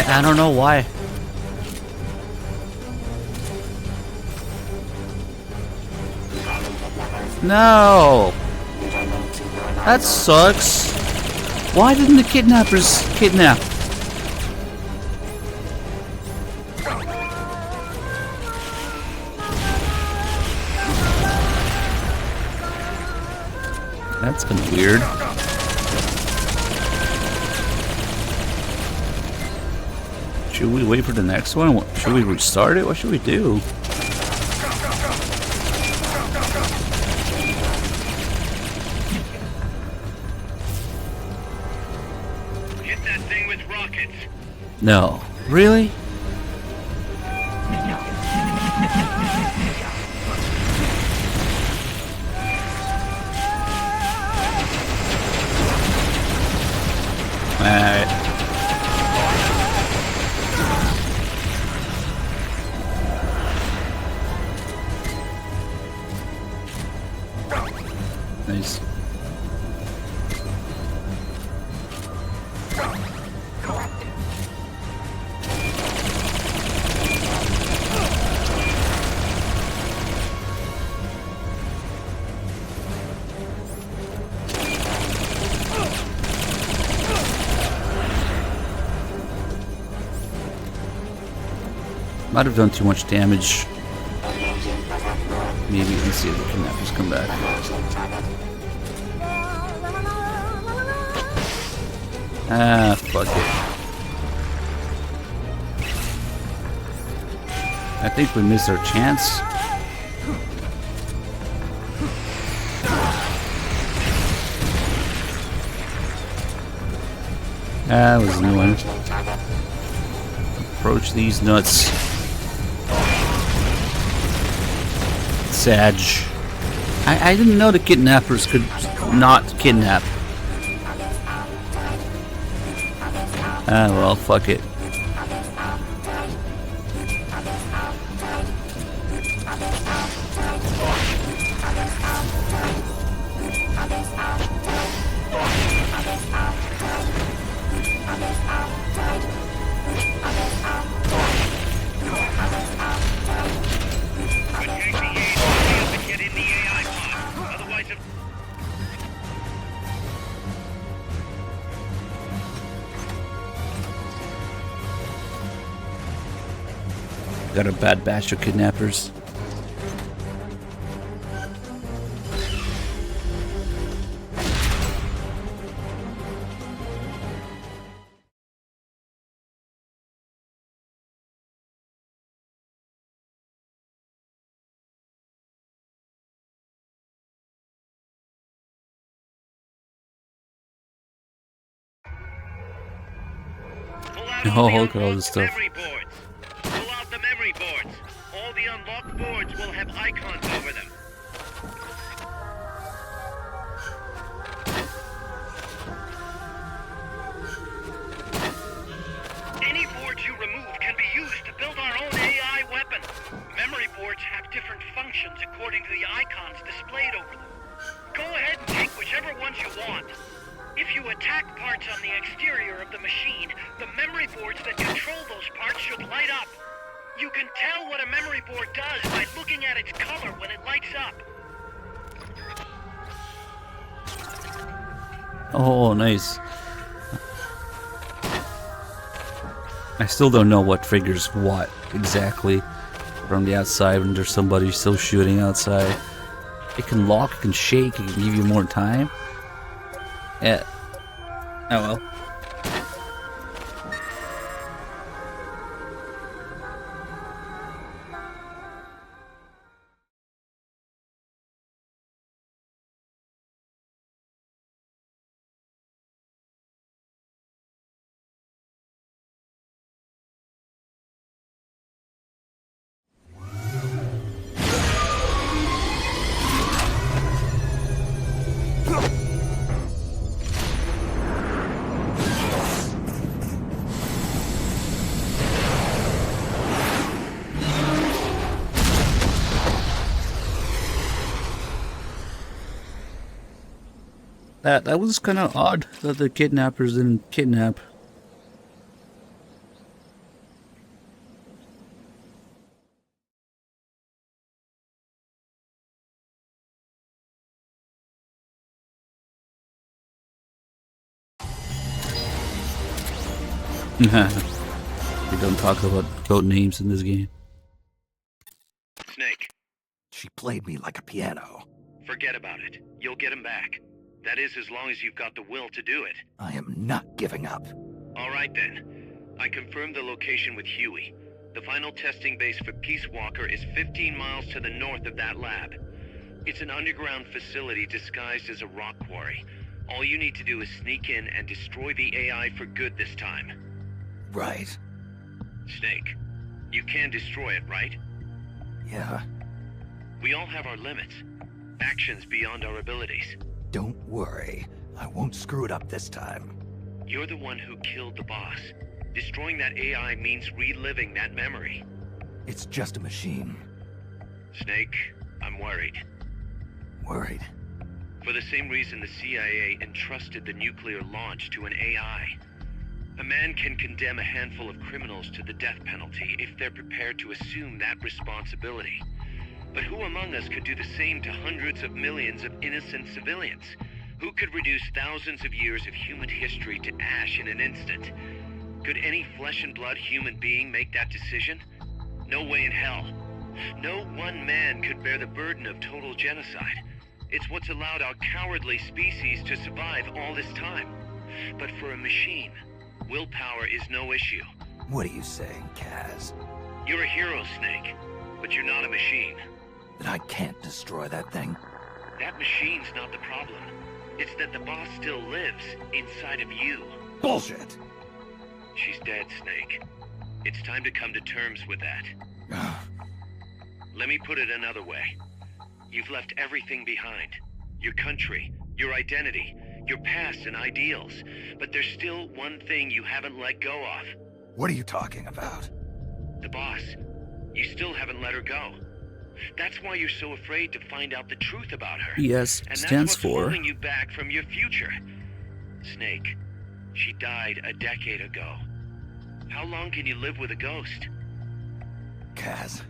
I don't know why. No! That sucks. Why didn't the kidnappers kidnap? That's kind of weird. Should we wait for the next one? Should we restart it? What should we do? Hit that thing with rockets. No. Really? Alright. Nice. Might have done too much damage. Maybe we can see if the kidnappers come back. Ah, fuck it. I think we missed our chance. That was annoying. Approach these nuts. Sag. I didn't know the kidnappers could not kidnap. Ah, well, fuck it. Got a bad batch of kidnappers. Oh, look at all this stuff. Memory boards. Pull out the memory boards. All the unlocked boards will have icons over them. Any boards you remove can be used to build our own AI weapon. Memory boards have different functions according to the icons displayed over them. Go ahead and take whichever ones you want. If you attack parts on the exterior of the machine, the memory boards that control those parts should light up. You can tell what a memory board does by looking at its color when it lights up. Oh, nice. I still don't know what triggers what exactly from the outside when there's somebody still shooting outside. It can lock, it can shake, it can give you more time. Yeah. Oh well. That was kind of odd that the kidnappers didn't kidnap. We don't talk about code names in this game. Snake, She played me like a piano. forget about it. You'll get him back. That is, as long as you've got the will to do it. I am not giving up. All right, then. I confirmed the location with Huey. The final testing base for Peace Walker is 15 miles to the north of that lab. It's an underground facility disguised as a rock quarry. All you need to do is sneak in and destroy the AI for good this time. Right. Snake, you can destroy it, right? Yeah. We all have our limits. Actions beyond our abilities. Don't worry. I won't screw it up this time. You're the one who killed the boss. Destroying that AI means reliving that memory. It's just a machine. Snake, I'm worried. Worried? For the same reason the CIA entrusted the nuclear launch to an AI. A man can condemn a handful of criminals to the death penalty if they're prepared to assume that responsibility. But who among us could do the same to hundreds of millions of innocent civilians? Who could reduce thousands of years of human history to ash in an instant? Could any flesh and blood human being make that decision? No way in hell. No one man could bear the burden of total genocide. It's what's allowed our cowardly species to survive all this time. But for a machine, willpower is no issue. What are you saying, Kaz? You're a hero, Snake, but you're not a machine. That I can't destroy that thing? That machine's not the problem. It's that the boss still lives inside of you. Bullshit! She's dead, Snake. It's time to come to terms with that. Let me put it another way. You've left everything behind. Your country, your identity, your past and ideals. But there's still one thing you haven't let go of. What are you talking about? The boss. You still haven't let her go. That's why you're so afraid to find out the truth about her. Yes, and stands that's what's for. holding you back from your future. Snake, she died a decade ago. How long can you live with a ghost? Kaz,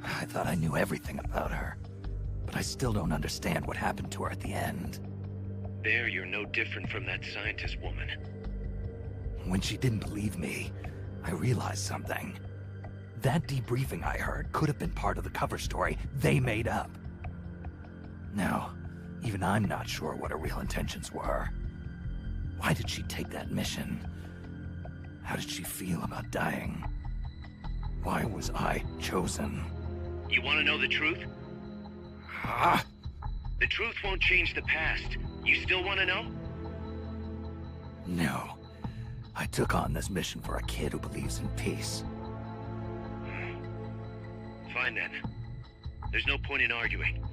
I thought I knew everything about her, but I still don't understand what happened to her at the end. There, you're no different from that scientist woman. When she didn't believe me, I realized something. That debriefing I heard could have been part of the cover story they made up. Now, even I'm not sure what her real intentions were. Why did she take that mission? How did she feel about dying? Why was I chosen? You want to know the truth? The truth won't change the past. You still want to know? No. I took on this mission for a kid who believes in peace. Fine then. There's no point in arguing.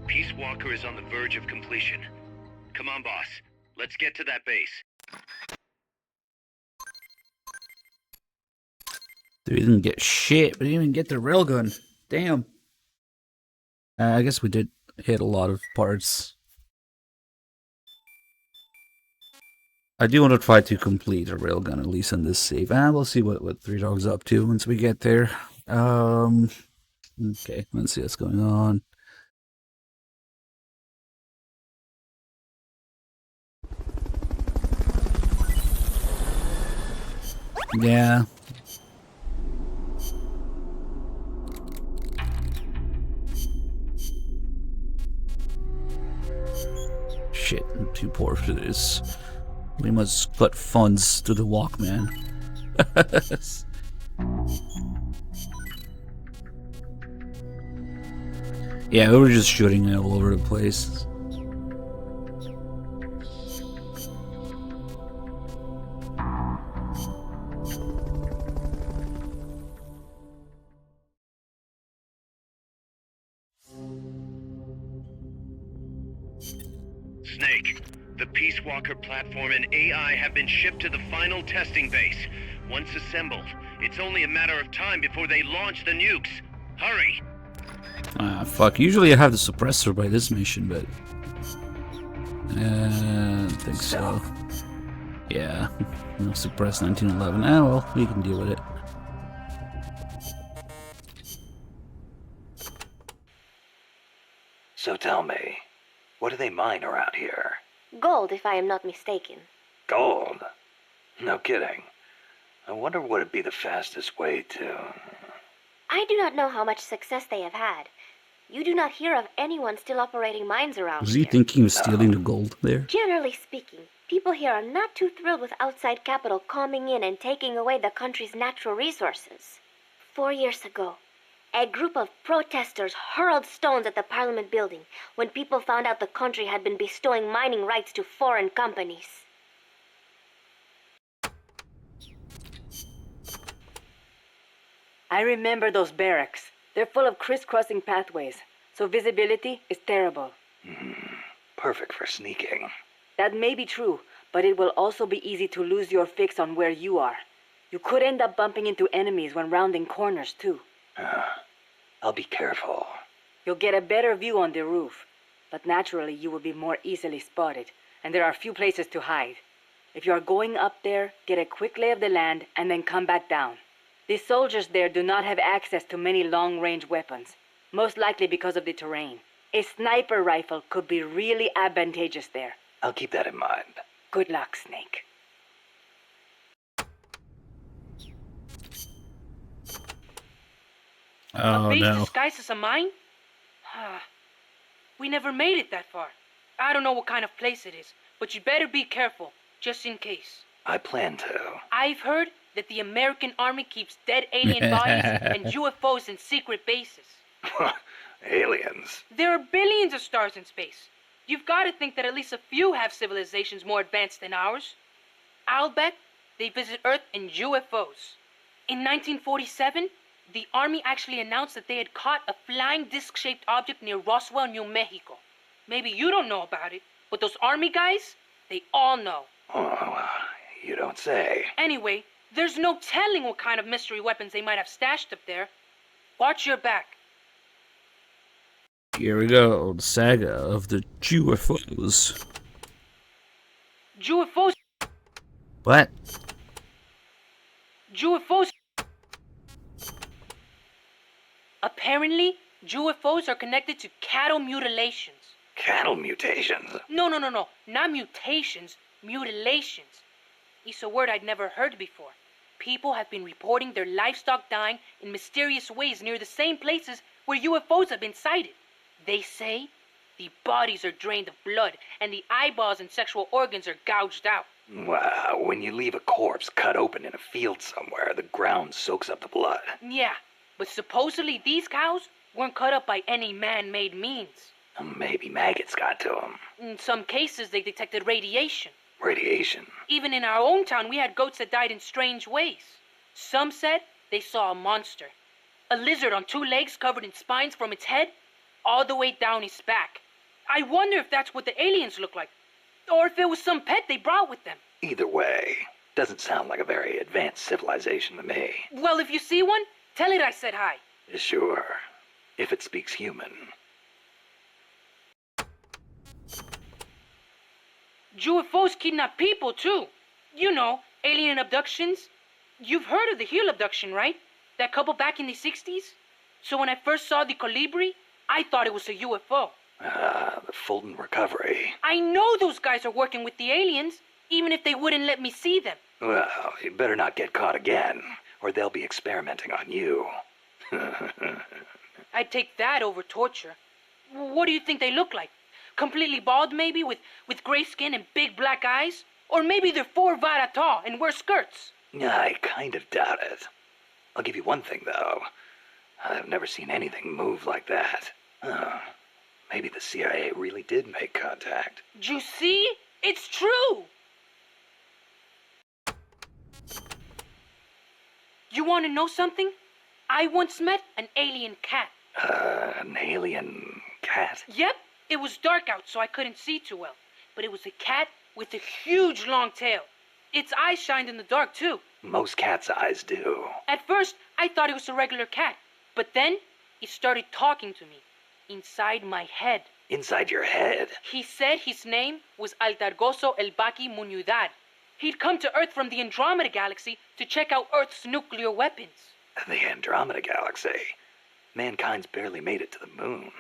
Peace Walker is on the verge of completion. Come on, boss. Let's get to that base. We didn't get shit. We didn't even get the railgun. Damn. I guess we did hit a lot of parts. I do want to try to complete a railgun, at least in this save. We'll see what Three Dog's up to once we get there. Okay, let's see what's going on. Yeah. Shit, I'm too poor for this. We must cut funds to the Walkman. Yeah, we were just shooting it all over the place. Snake, the Peace Walker platform and AI have been shipped to the final testing base. Once assembled, it's only a matter of time before they launch the nukes. Hurry! Ah, fuck. Usually I have the suppressor by this mission, but... I don't think so. Yeah. No suppress 1911. Ah, well, we can deal with it. So tell me, what do they mine around here? Gold, if I am not mistaken. Gold? No kidding. I wonder what would be the fastest way to... I do not know how much success they have had. You do not hear of anyone still operating mines around Was he here. thinking of stealing the gold there? Generally speaking, people here are not too thrilled with outside capital coming in and taking away the country's natural resources. 4 years ago, a group of protesters hurled stones at the Parliament building when people found out the country had been bestowing mining rights to foreign companies. I remember those barracks. They're full of crisscrossing pathways, so visibility is terrible. Perfect for sneaking. That may be true, but it will also be easy to lose your fix on where you are. You could end up bumping into enemies when rounding corners, too. I'll be careful. You'll get a better view on the roof, but naturally you will be more easily spotted, and there are few places to hide. If you are going up there, get a quick lay of the land and then come back down. The soldiers there do not have access to many long-range weapons, most likely because of the terrain. A sniper rifle could be really advantageous there. I'll keep that in mind. Good luck, Snake. Oh, a base no. disguised as a mine? We never made it that far. I don't know what kind of place it is, but you better be careful, just in case. I plan to. I've heard that the American army keeps dead alien bodies and UFOs in secret bases. Aliens. There are billions of stars in space. You've got to think that at least a few have civilizations more advanced than ours. I'll bet they visit Earth in UFOs. In 1947, the Army actually announced that they had caught a flying disc-shaped object near Roswell, New Mexico. Maybe you don't know about it, but those Army guys, they all know. Oh, you don't say. Anyway, there's no telling what kind of mystery weapons they might have stashed up there. Watch your back. Here we go. The saga of the UFOs. UFOs. What? UFOs. Apparently, UFOs are connected to cattle mutilations. Cattle mutations? No. Not mutations, mutilations. It's a word I'd never heard before. People have been reporting their livestock dying in mysterious ways near the same places where UFOs have been sighted. They say the bodies are drained of blood and the eyeballs and sexual organs are gouged out. Wow, when you leave a corpse cut open in a field somewhere, the ground soaks up the blood. Yeah, but supposedly these cows weren't cut up by any man-made means. Maybe maggots got to them. In some cases, they detected radiation. Radiation. Even in our own town, we had goats that died in strange ways. Some said they saw a monster. A lizard on 2 legs covered in spines from its head all the way down his back. I wonder if that's what the aliens look like. Or if it was some pet they brought with them. Either way, doesn't sound like a very advanced civilization to me. Well, if you see one, tell it I said hi. Sure, if it speaks human. UFOs kidnap people, too. You know, alien abductions. You've heard of the Hill abduction, right? That couple back in the 60s? So when I first saw the Colibri, I thought it was a UFO. The Fulton recovery. I know those guys are working with the aliens, even if they wouldn't let me see them. Well, you better not get caught again, or they'll be experimenting on you. I'd take that over torture. What do you think they look like? Completely bald, maybe, with gray skin and big black eyes? Or maybe they're 4 vara tall and wear skirts? I kind of doubt it. I'll give you one thing, though. I've never seen anything move like that. Maybe the CIA really did make contact. You see? It's true! You want to know something? I once met an alien cat. An alien cat? Yep. It was dark out, so I couldn't see too well. But it was a cat with a huge long tail. Its eyes shined in the dark, too. Most cats' eyes do. At first, I thought it was a regular cat. But then, he started talking to me. Inside my head. Inside your head? He said his name was Altargoso Elbaki Muñudar. He'd come to Earth from the Andromeda Galaxy to check out Earth's nuclear weapons. The Andromeda Galaxy? Mankind's barely made it to the moon.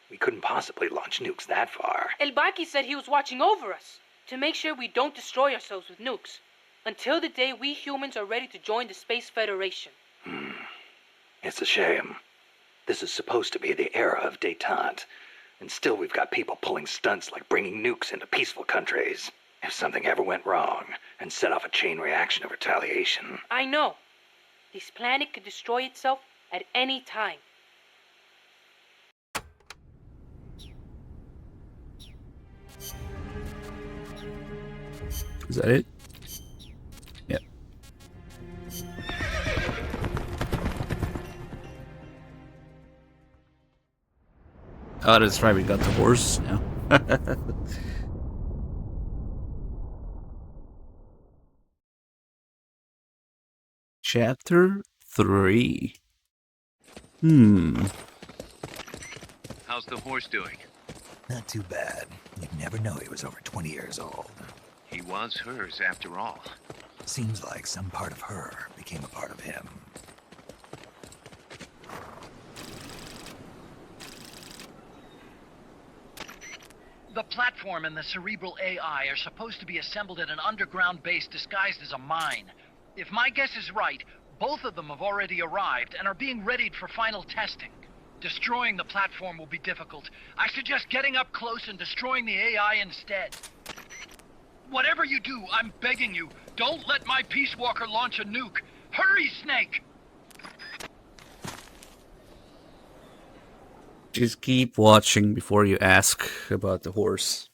We couldn't possibly launch nukes that far. Elbaki said he was watching over us to make sure we don't destroy ourselves with nukes until the day we humans are ready to join the Space Federation. It's a shame. This is supposed to be the era of détente, and still we've got people pulling stunts like bringing nukes into peaceful countries. If something ever went wrong and set off a chain reaction of retaliation. I know. This planet could destroy itself at any time. Is that it? Yep. Oh, that's right, we got the horse now. Chapter 3. How's the horse doing? Not too bad. You'd never know he was over 20 years old. He was hers, after all. Seems like some part of her became a part of him. The platform and the cerebral AI are supposed to be assembled at an underground base disguised as a mine. If my guess is right, both of them have already arrived and are being readied for final testing. Destroying the platform will be difficult. I suggest getting up close and destroying the AI instead. Whatever you do, I'm begging you, don't let my Peace Walker launch a nuke. Hurry, Snake! Just keep watching before you ask about the horse.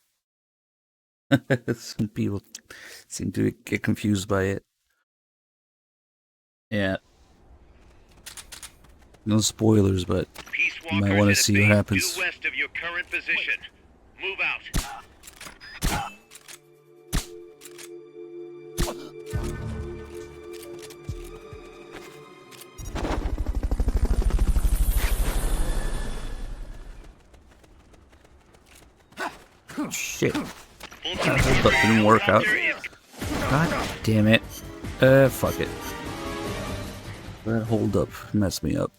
Some people seem to get confused by it. Yeah. No spoilers, but you might want to see what happens. Due west of your current position. Move out. Shit. Hold up, didn't work out. God damn it. Fuck it. That hold up messed me up.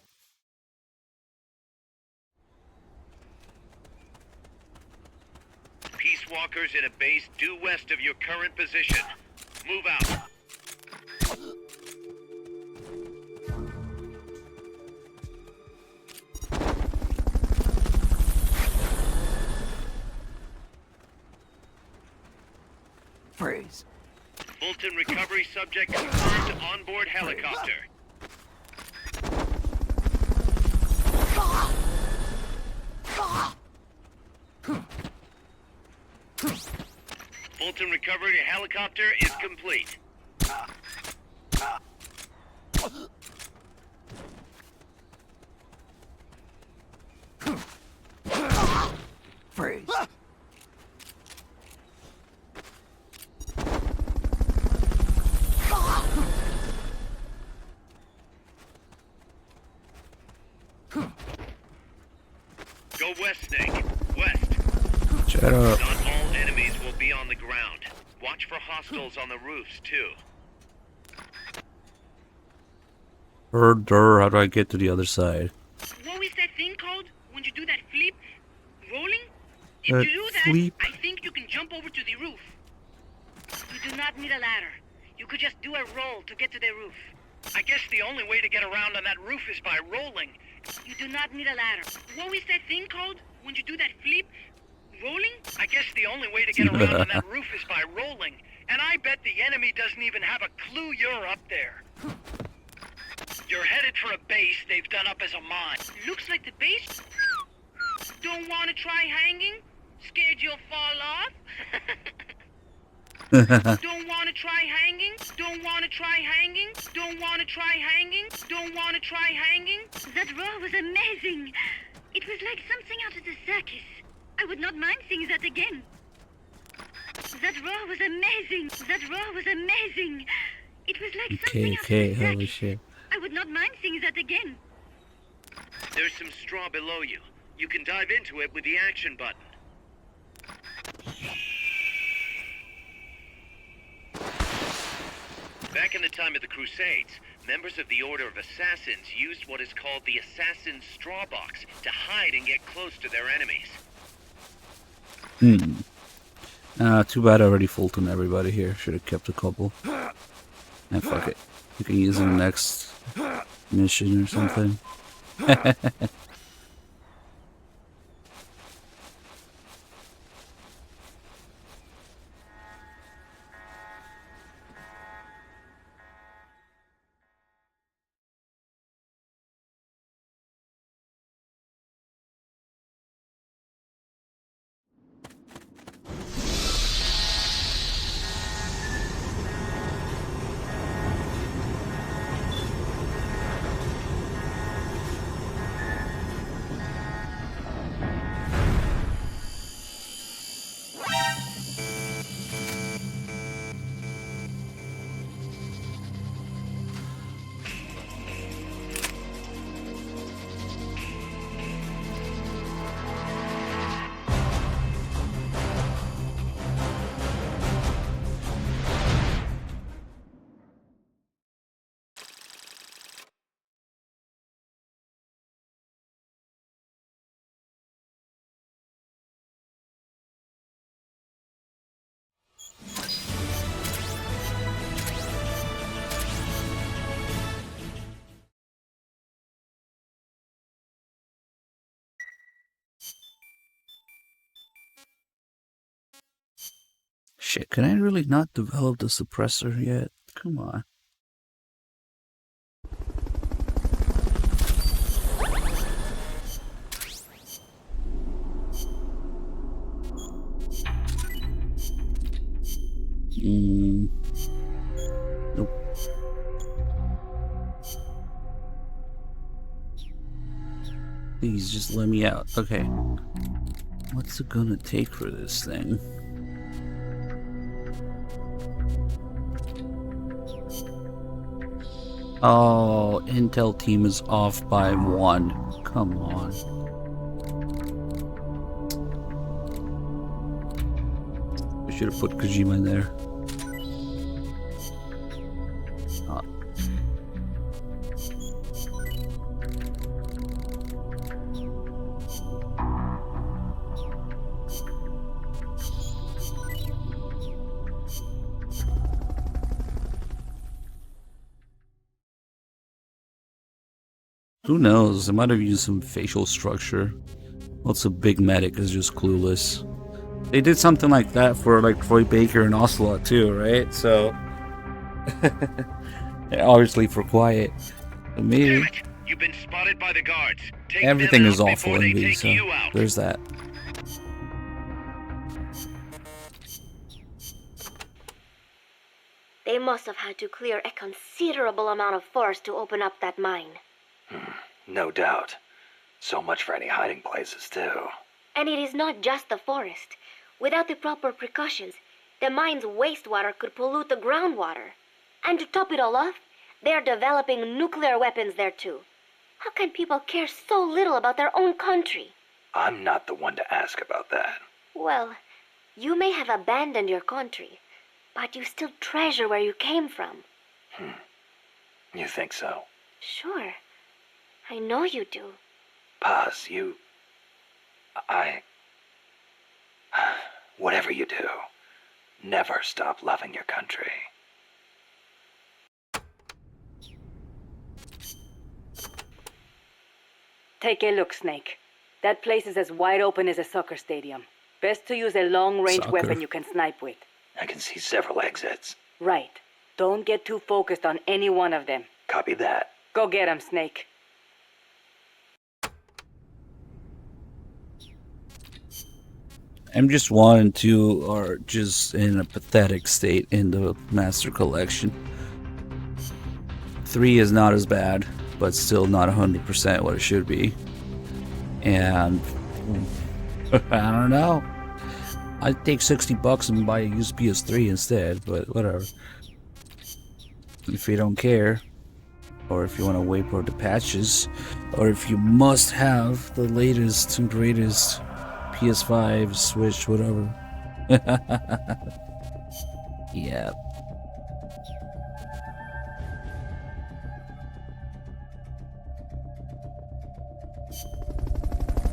Peace Walkers in a base due west of your current position. Move out. Freeze. Fulton recovery subject confirmed onboard helicopter. Fulton recovery helicopter is complete. Freeze. Go west, Snake. West. Shut up. Not all enemies will be on the ground. Watch for hostiles on the roofs, too. How do I get to the other side? What is that thing called when you do that flip? Rolling? If That you do that, flip? I think you can jump over to the roof. You do not need a ladder. You could just do a roll to get to the roof. I guess the only way to get around on that roof is by rolling. You do not need a ladder. What is that thing called when you do that flip? Rolling? I guess the only way to get around on that roof is by rolling. And I bet the enemy doesn't even have a clue you're up there. You're headed for a base they've done up as a mine. Looks like the base. Don't want to try hanging? Scared you'll fall off? Don't want to try hanging? Don't want to try hanging? Don't want to try hanging? Don't want to try hanging? That roar was amazing. It was like something out of the circus. I would not mind seeing that again. That roar was amazing. That roar was amazing. It was like something out of the circus. Holy shit. I would not mind seeing that again. There's some straw below you. You can dive into it with the action button. Back in the time of the Crusades, members of the Order of Assassins used what is called the Assassin's Straw Box to hide and get close to their enemies. Too bad I already Fulton everybody here. Should have kept a couple. And fuck it. You can use it in the next mission or something. Shit, can I really not develop the suppressor yet? Come on. Nope. Please just let me out. Okay. What's it gonna take for this thing? Oh, Intel team is off by 1. Come on. I should have put Kojima in there. Who knows? I might have used some facial structure. Also, Big Medic is just clueless. They did something like that for like Troy Baker and Ocelot too, right? So obviously for Quiet. But maybe You've been spotted by the guards. Take everything them is out awful before in they these. take So you out. there's that. They must have had to clear a considerable amount of forest to open up that mine. No doubt. So much for any hiding places, too. And it is not just the forest. Without the proper precautions, the mine's wastewater could pollute the groundwater. And to top it all off, they're developing nuclear weapons there too. How can people care so little about their own country? I'm not the one to ask about that. Well, you may have abandoned your country, but you still treasure where you came from. You think so? Sure. I know you do. Paz, whatever you do, never stop loving your country. Take a look, Snake. That place is as wide open as a soccer stadium. Best to use a long-range weapon you can snipe with. I can see several exits. Right. Don't get too focused on any one of them. Copy that. Go get 'em, Snake. MGS1 and 2 are just in a pathetic state in the Master Collection. 3 is not as bad, but still not 100% what it should be. And I don't know. I'd take $60 and buy a used PS3 instead, but whatever. If you don't care, or if you want to wait for the patches, or if you must have the latest and greatest PS5, Switch, whatever. Yeah.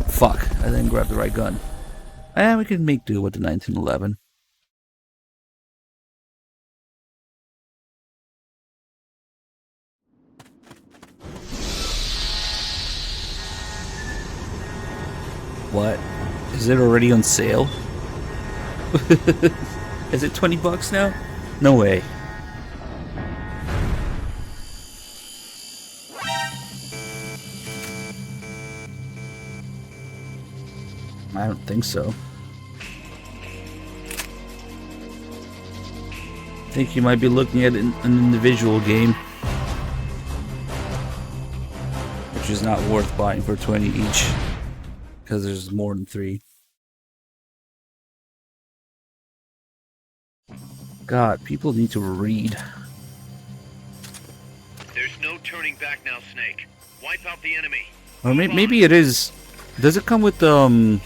Fuck, I didn't grab the right gun. And we can make do with the 1911. What? Is it already on sale? Is it $20 now? No way. I don't think so. I think you might be looking at an individual game, which is not worth buying for 20 each, because there's more than 3. God, people need to read. There's no turning back now, Snake. Wipe out the enemy. Or maybe it is. Does it come with you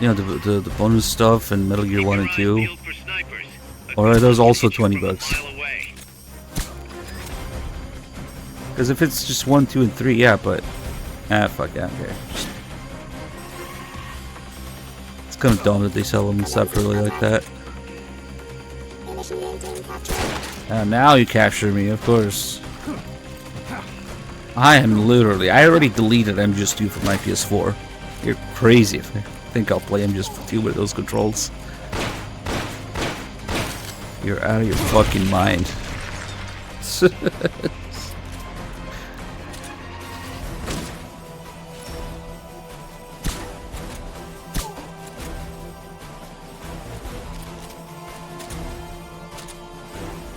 know, the bonus stuff in Metal Gear 1 and 2? Or are those also $20? Because if it's just 1, 2, and 3, yeah, but fuck, yeah, okay. It's kind of dumb that they sell them separately like that. Now you capture me, of course. I already deleted MGS2 from my PS4. You're crazy if I think I'll play MGS2 with those controls. You're out of your fucking mind.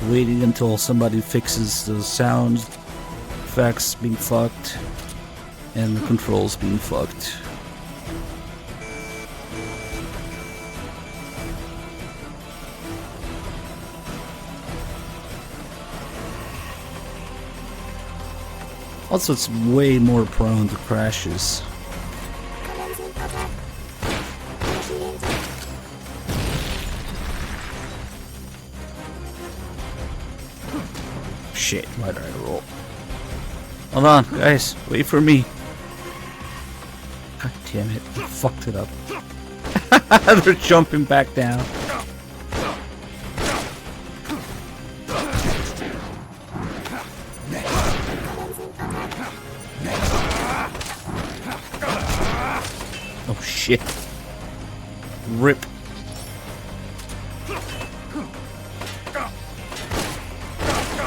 Waiting until somebody fixes the sound effects being fucked and the controls being fucked. Also, it's way more prone to crashes. Shit, why did I roll? Hold on, guys, wait for me. God damn it, I fucked it up. They're jumping back down. Oh shit. Rip.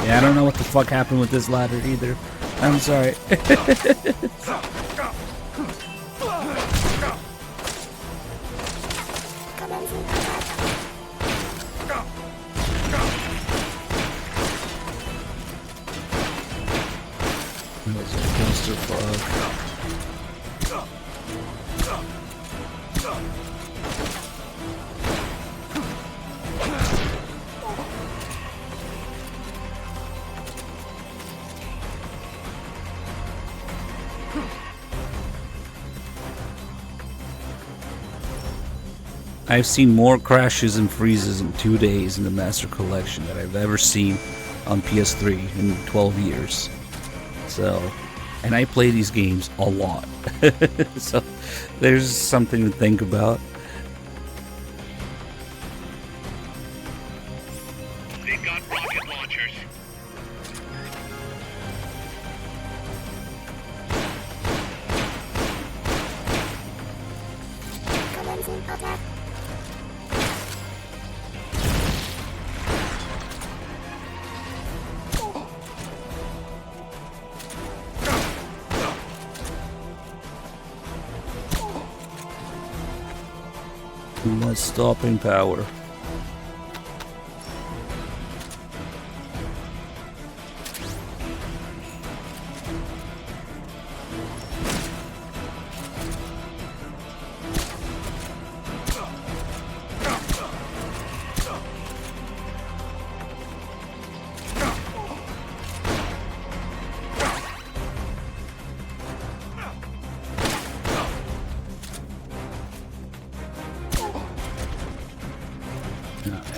Yeah, I don't know what the fuck happened with this ladder either. I'm sorry. That's a clusterfuck. I've seen more crashes and freezes in 2 days in the Master Collection than I've ever seen on PS3 in 12 years. So, and I play these games a lot. So, there's something to think about. They've got rocket launchers. Not stopping power.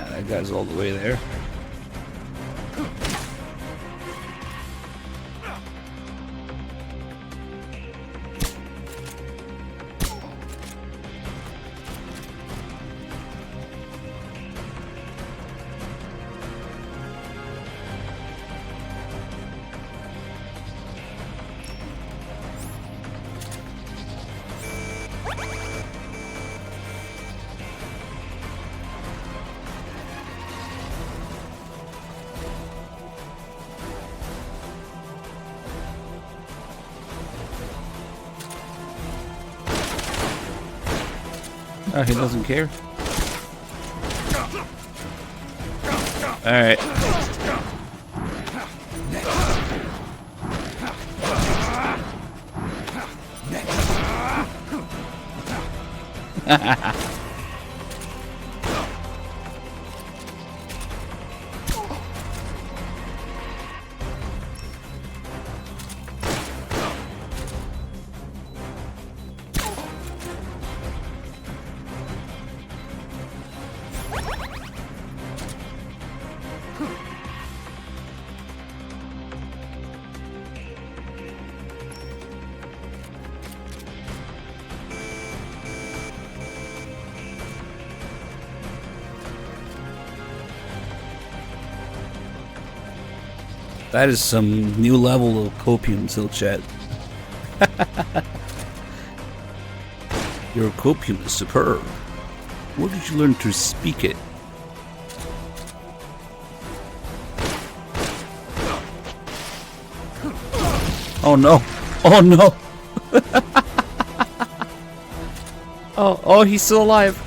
That guy's all the way there. Oh, he doesn't care. Alright. That is some new level of copium, Zilchat. Your copium is superb. Where did you learn to speak it? Oh no! Oh no! Oh, he's still alive.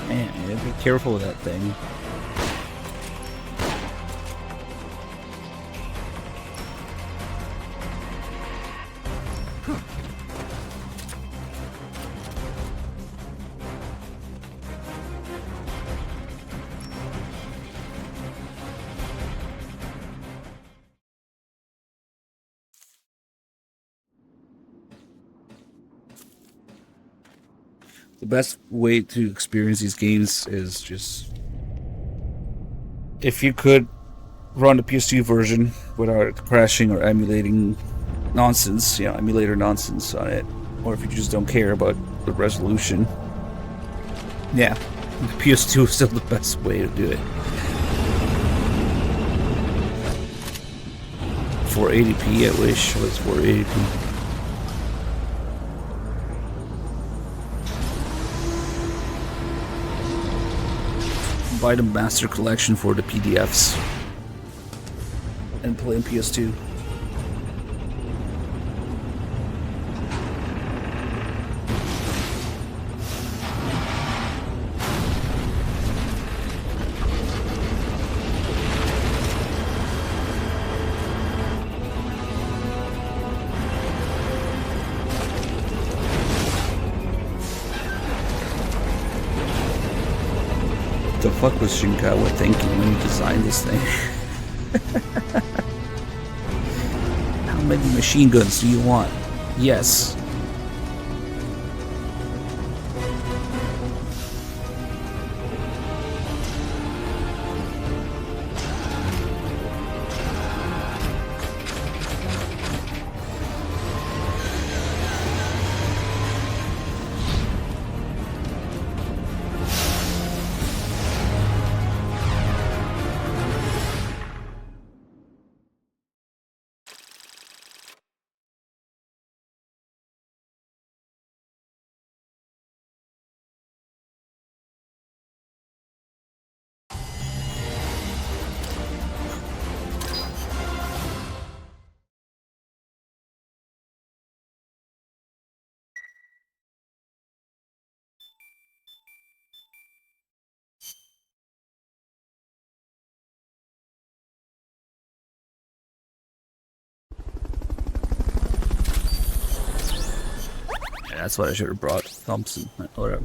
Man, be careful with that thing. The best way to experience these games is just, if you could, run the PS2 version without crashing or emulating nonsense, emulator nonsense on it, or if you just don't care about the resolution. Yeah, the PS2 is still the best way to do it. 480p, I wish it was 480p. Buy the Master Collection for the PDFs and play on PS2. the fuck was Shinkawa thinking when he designed this thing? How many machine guns do you want? Yes. That's what I should have brought. Thompson, whatever.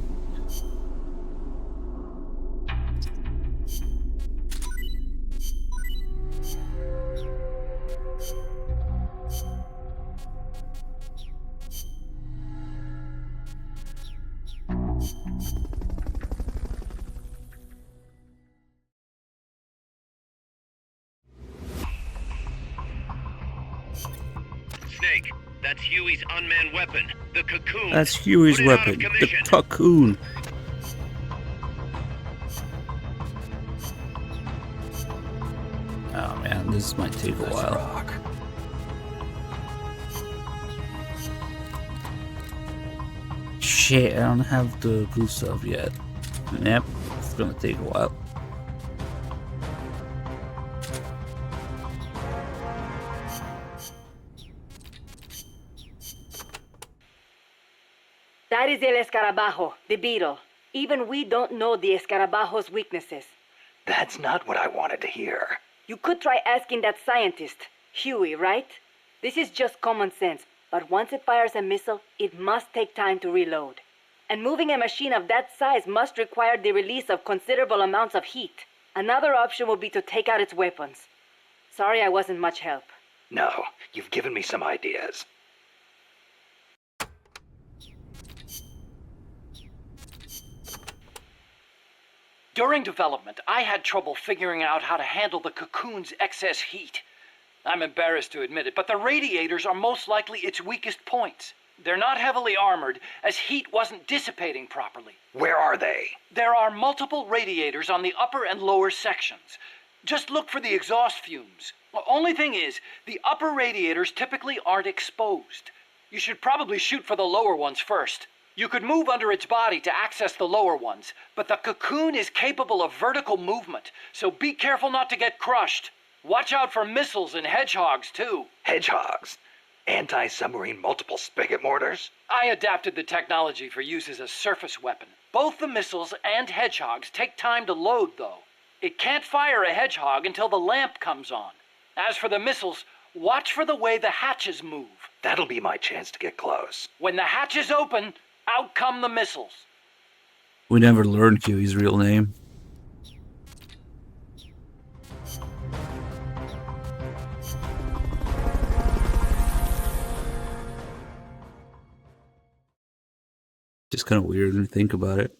Snake, that's Huey's unmanned weapon, the Cocoon. That's Huey's Put it out of weapon, the commission. Cocoon. Oh man, this might take a while. Shit, I don't have the Gustav yet. Yep, it's gonna take a while. That is El Escarabajo, the beetle. Even we don't know the Escarabajo's weaknesses. That's not what I wanted to hear. You could try asking that scientist, Huey, right? This is just common sense, but once it fires a missile, it must take time to reload. And moving a machine of that size must require the release of considerable amounts of heat. Another option would be to take out its weapons. Sorry I wasn't much help. No, you've given me some ideas. During development, I had trouble figuring out how to handle the Cocoon's excess heat. I'm embarrassed to admit it, but the radiators are most likely its weakest points. They're not heavily armored, as heat wasn't dissipating properly. Where are they? There are multiple radiators on the upper and lower sections. Just look for the exhaust fumes. The only thing is, the upper radiators typically aren't exposed. You should probably shoot for the lower ones first. You could move under its body to access the lower ones, but the Cocoon is capable of vertical movement, so be careful not to get crushed. Watch out for missiles and hedgehogs, too. Hedgehogs? Anti-submarine multiple spigot mortars? I adapted the technology for use as a surface weapon. Both the missiles and hedgehogs take time to load, though. It can't fire a hedgehog until the lamp comes on. As for the missiles, watch for the way the hatches move. That'll be my chance to get close. When the hatches open, out come the missiles. We never learned Huey's real name. Just kind of weird when you think about it.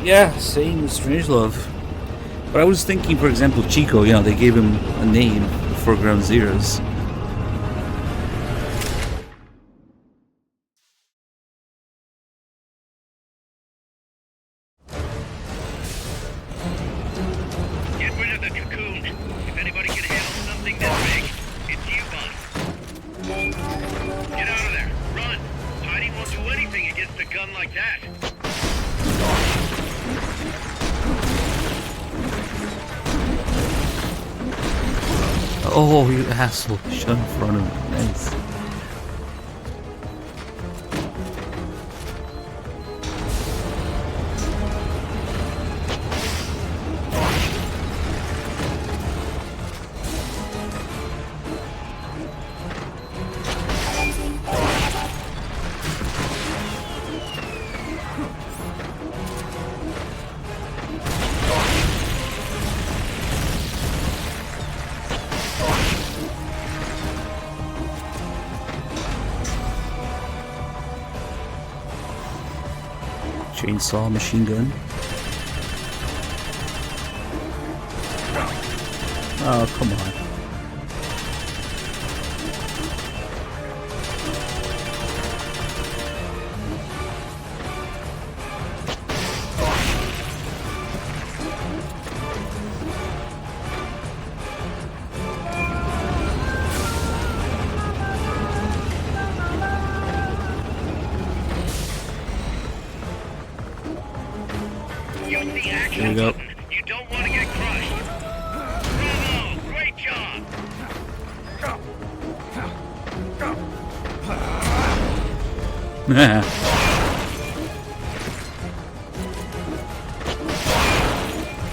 Yeah, same as Strangelove. But I was thinking, for example, Chico, they gave him a name before Ground Zeroes. Get rid of the Cocoon. If anybody can handle something this big, it's you, boss. Get out of there. Run. Hiding won't do anything against a gun like that. Oh, you asshole. Shut in front of me. Nice. Chainsaw, machine gun. Oh, come on. There you go. You don't want to get crushed. Bravo! Great job!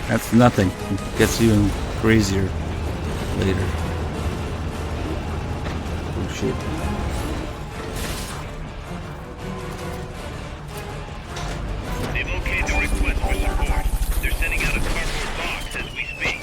That's nothing. It gets even crazier later. Oh shit. They've okayed the request for support. They're sending out a cardboard box as we speak.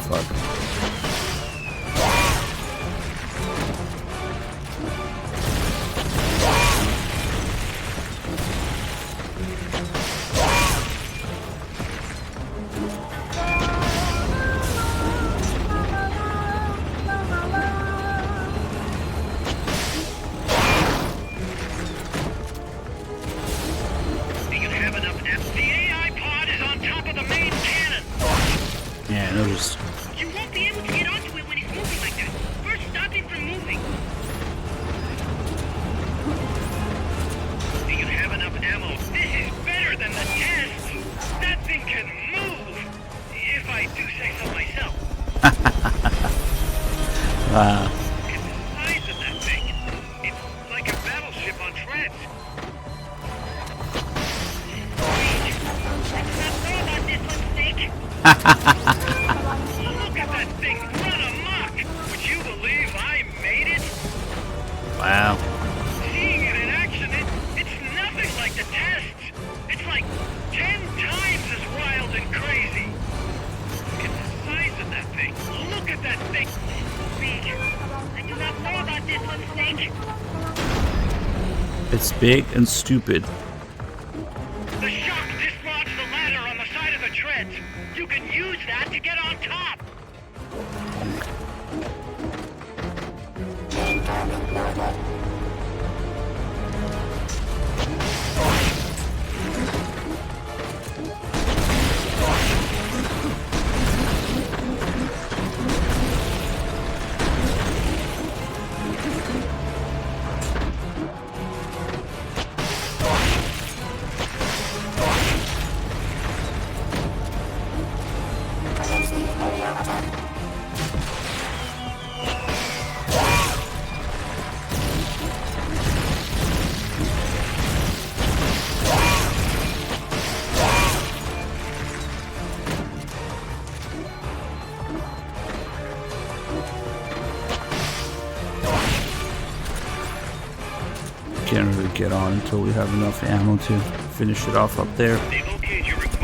Fuck. Do you have enough F? The AI pod is on top of the main cannon! Yeah, I noticed. You won't be able to get onto it when it's moving like that. First, stop it from moving. Do you have enough ammo? This is better than the test! That thing can move! If I do say so myself. Wow. It's the size of that thing. It's like a battleship on treads. Look at that thing run amok! Would you believe I made it? Wow. Seeing it in action, it's nothing like the tests. It's like 10 times as wild and crazy. Look at the size of that thing. Look at that thing. Big. I do not know about this one, Snake. It's big and stupid. The shock dislodged the ladder on the side of the treads. You can use that to get on top. Can't really get on until we have enough ammo to finish it off up there.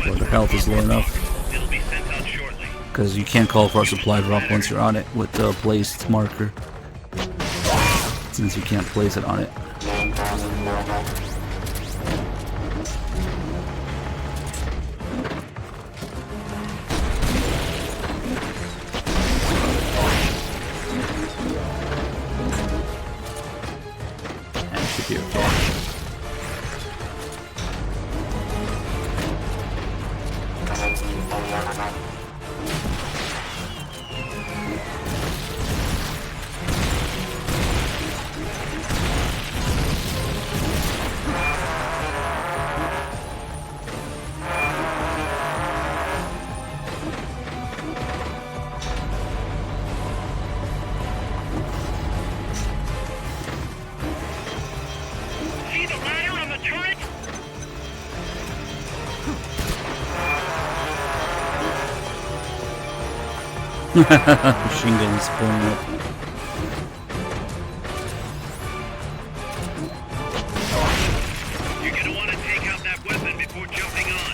Or the health is low enough. Because you can't call for a supply drop once you're on it with the placed marker. Since you can't place it on it. That should be okay. See the ladder on the turret? Machine guns pulling up. You're gonna want to take out that weapon before jumping on.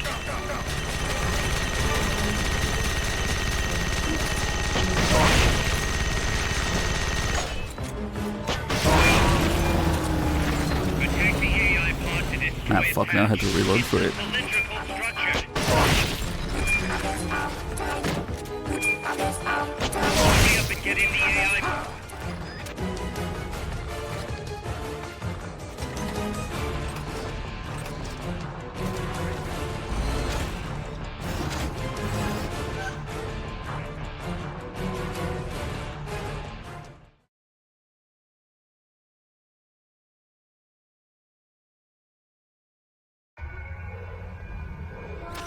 Attack the AI pod to destroy Ah, fuck, now I have to reload for it. cylindrical structure. Hurry up and get in the AI pod.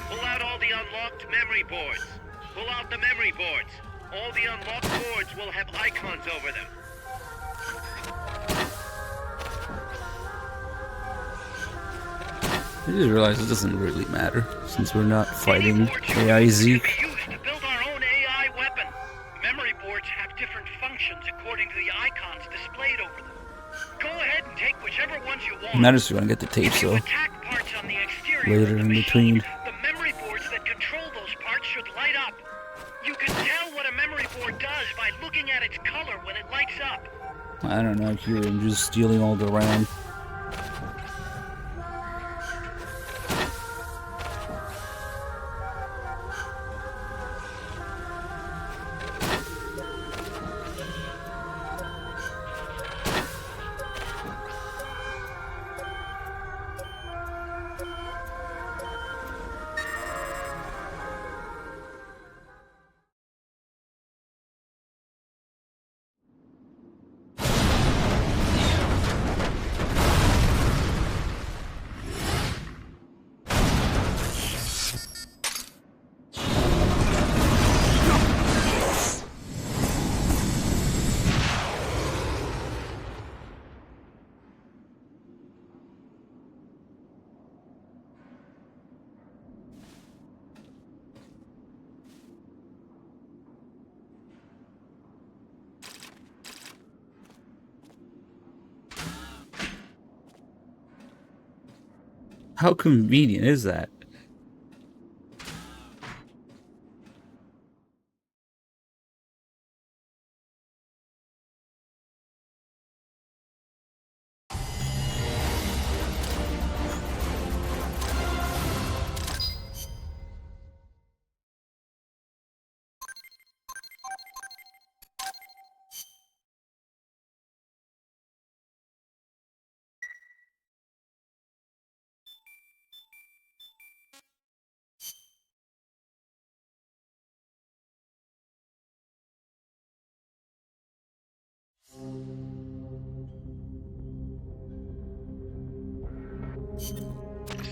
Pull out all the unlocked memory boards. Pull out the memory boards. All the unlocked boards will have icons over them. I just realized it doesn't really matter since we're not fighting AI Zeke. To build our own AI weapon. Memory boards have different functions according to the icons displayed over them. Go ahead and take whichever ones you want. Not just gonna get the tapes though. Attack parts on the exterior Later in between. The memory boards that control those parts should light up. You can tell what a memory board does by looking at its color when it lights up. I don't know, here I'm just stealing all the RAM. How convenient is that?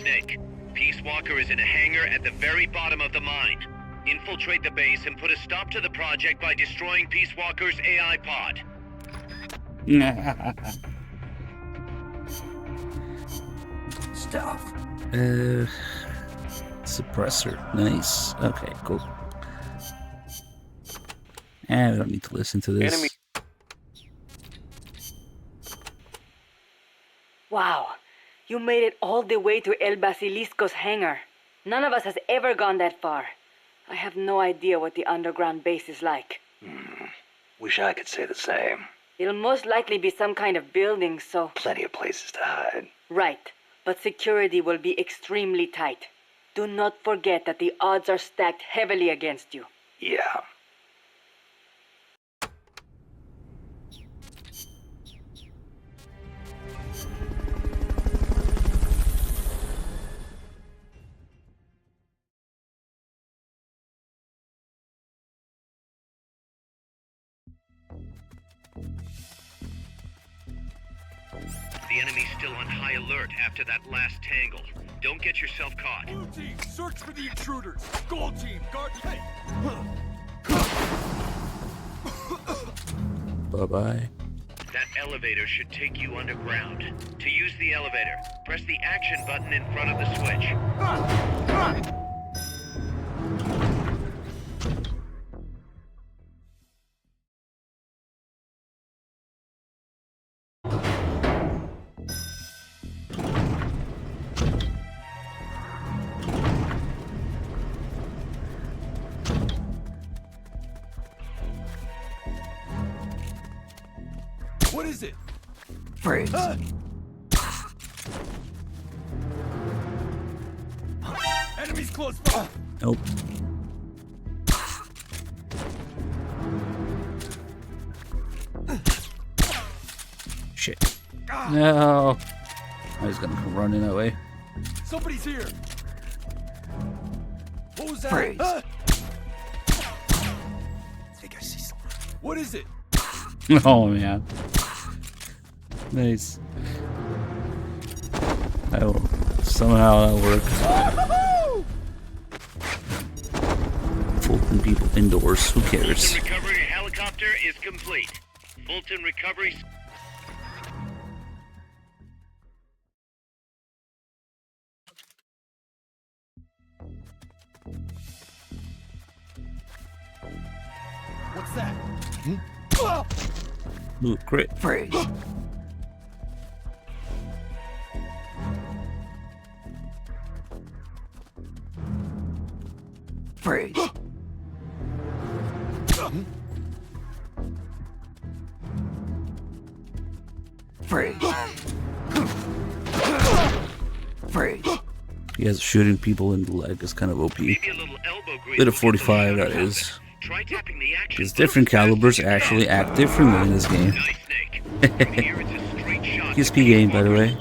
Snake, Peace Walker is in a hangar at the very bottom of the mine. Infiltrate the base and put a stop to the project by destroying Peace Walker's AI pod. Stuff. Suppressor. Nice. Okay, cool. And I don't need to listen to this. Enemy. Wow, you made it all the way to El Basilisco's hangar. None of us has ever gone that far. I have no idea what the underground base is like. Wish I could say the same. It'll most likely be some kind of building, so... Plenty of places to hide. Right, but security will be extremely tight. Do not forget that the odds are stacked heavily against you. Yeah. The enemy's still on high alert after that last tangle. Don't get yourself caught. Blue team, search for the intruders. Gold team, guard. Hey. Bye-bye. That elevator should take you underground. To use the elevator, press the action button in front of the switch. What is it? Freeze. Enemies close by. Nope. Shit. No. I was gonna come running that way. Somebody's here. What was that? Freeze. I think I see something. What is it? Oh man. Nice. Oh, somehow that worked. Fulton people indoors. Who cares? Fulton recovery helicopter is complete. Fulton recovery. What's that? Ooh, crit. Freeze. Freeze. Freeze. Freeze. He has shooting people in the leg is kind of OP. Maybe a little elbow grease Bit of will get the 45, that shot is. out. Try tapping the action Because different calibers actually act differently in this game. Nice, Snake. From here, it's a straight shot. PSP game, by the way.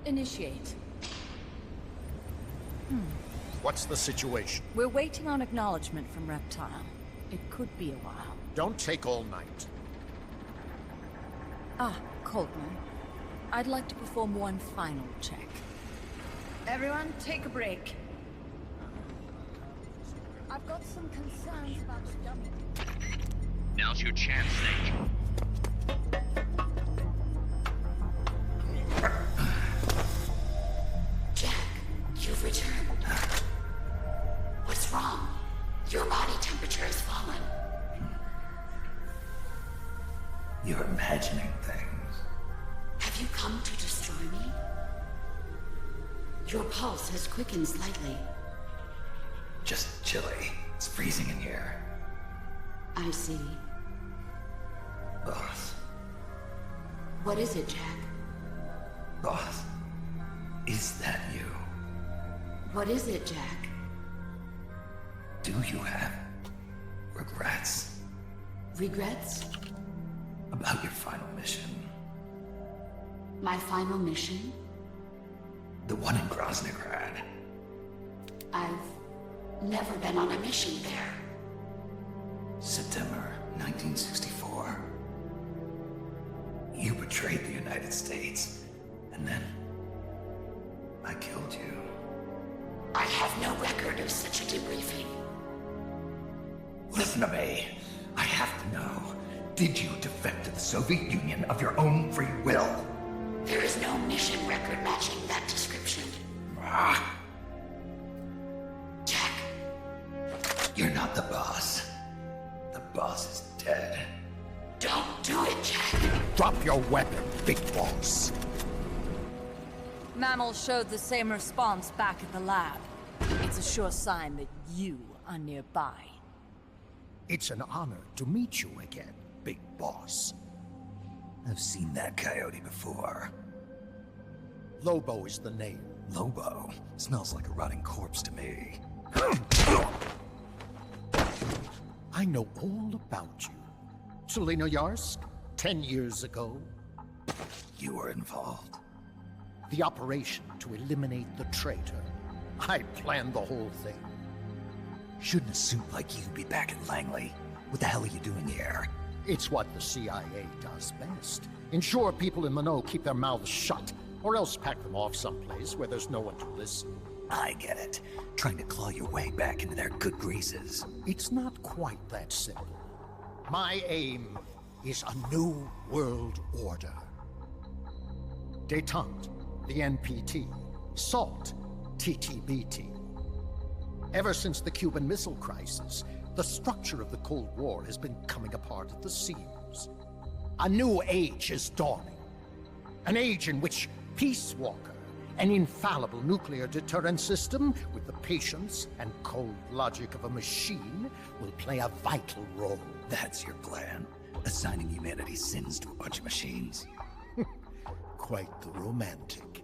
Initiate. What's the situation? We're waiting on acknowledgement from Reptile. It could be a while. Don't take all night. Ah, Colton. I'd like to perform one final check. Everyone, take a break. I've got some concerns about the dummy. Now's your chance, Snake. Jack, you've returned. What's wrong? Your body temperature has fallen. You're imagining things. Have you come to destroy me? Your pulse has quickened slightly. Just chilly. It's freezing in here. I see. Boss. What is it, Jack? Boss. Is that you? What is it, Jack? Do you have regrets Regrets? about your final mission? My final mission? The one in Groznygrad. I've never been on a mission there. September 1964. You betrayed the United States, and then I killed you. I have no record of such a debriefing. Listen to me. I have to know. Did you defect to the Soviet Union of your own free will? There is no mission record matching that description. Ah. Jack. You're not the boss. The boss is dead. Don't do it, Jack. Drop your weapon, big boss. Mammal showed the same response back at the lab. It's a sure sign that you are nearby. It's an honor to meet you again, big boss. I've seen that coyote before. Lobo is the name. Lobo? Smells like a rotting corpse to me. I know all about you. Selina Yarsk, 10 years ago. You were involved. The operation to eliminate the traitor. I planned the whole thing. Shouldn't a suit like you be back in Langley? What the hell are you doing here? It's what the CIA does best. Ensure people in the know keep their mouths shut, or else pack them off someplace where there's no one to listen. I get it. Trying to claw your way back into their good graces. It's not quite that simple. My aim is a new world order. Détente, the NPT. SALT, TTBT. Ever since the Cuban Missile Crisis, the structure of the Cold War has been coming apart at the seams. A new age is dawning. An age in which Peace Walker, an infallible nuclear deterrent system with the patience and cold logic of a machine, will play a vital role. That's your plan? Assigning humanity's sins to a bunch of machines? Quite the romantic.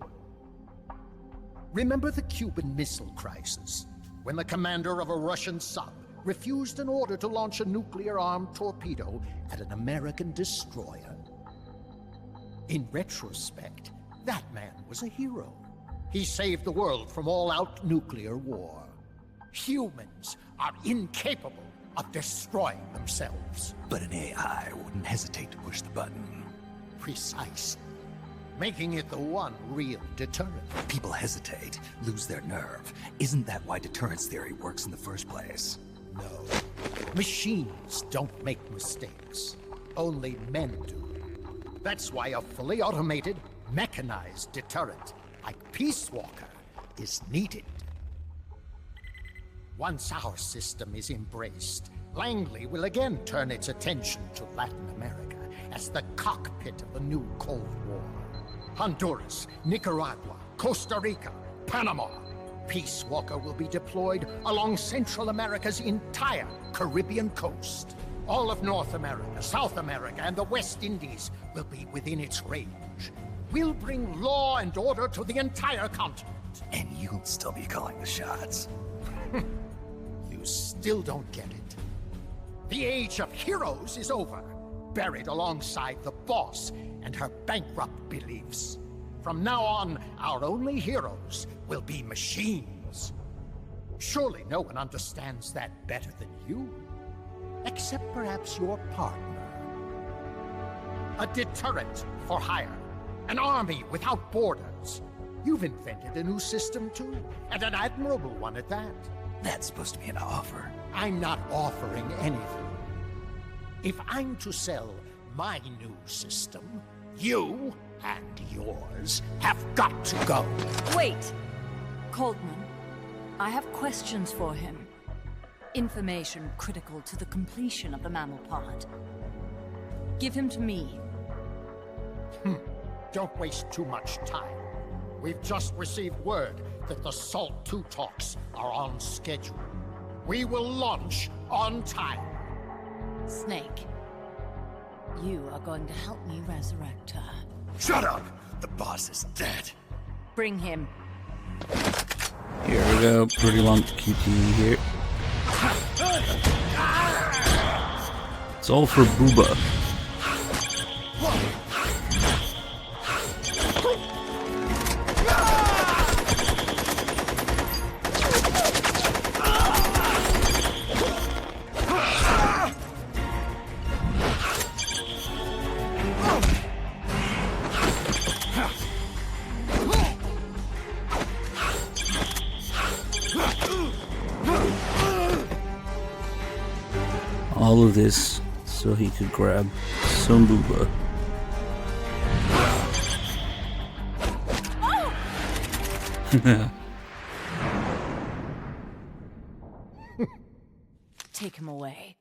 Remember the Cuban Missile Crisis, when the commander of a Russian sub refused an order to launch a nuclear-armed torpedo at an American destroyer? In retrospect, that man was a hero. He saved the world from all-out nuclear war. Humans are incapable of destroying themselves. But an AI wouldn't hesitate to push the button. Precisely. Making it the one real deterrent. People hesitate, lose their nerve. Isn't that why deterrence theory works in the first place? No. Machines don't make mistakes. Only men do. That's why a fully automated, mechanized deterrent like Peace Walker is needed. Once our system is embraced, Langley will again turn its attention to Latin America as the cockpit of the new Cold War. Honduras, Nicaragua, Costa Rica, Panama. Peace Walker will be deployed along Central America's entire Caribbean coast. All of North America, South America, and the West Indies will be within its range. We'll bring law and order to the entire continent. And you'll still be calling the shots. You still don't get it. The age of heroes is over, buried alongside the boss and her bankrupt beliefs. From now on, our only heroes will be machines. Surely no one understands that better than you. Except perhaps your partner. A deterrent for hire. An army without borders. You've invented a new system too, and an admirable one at that. That's supposed to be an offer. I'm not offering anything. If I'm to sell my new system, you and yours have got to go. Wait! Coltman, I have questions for him. Information critical to the completion of the mammal pod. Give him to me. Don't waste too much time. We've just received word that the SALT II talks are on schedule. We will launch on time. Snake, you are going to help me resurrect her. Shut up! The boss is dead. Bring him. Here we go. Pretty long QTE here. It's all for Booba. All of this so he could grab some Booba. Take him away.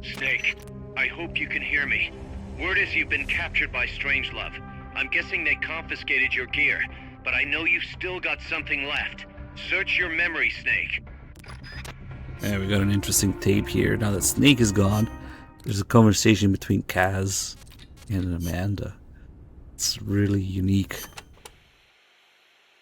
Snake, I hope you can hear me. Word is you've been captured by Strangelove. I'm guessing they confiscated your gear, but I know you've still got something left. Search your memory, Snake. Yeah, we got an interesting tape here. Now that Snake is gone, there's a conversation between Kaz and Amanda. It's really unique.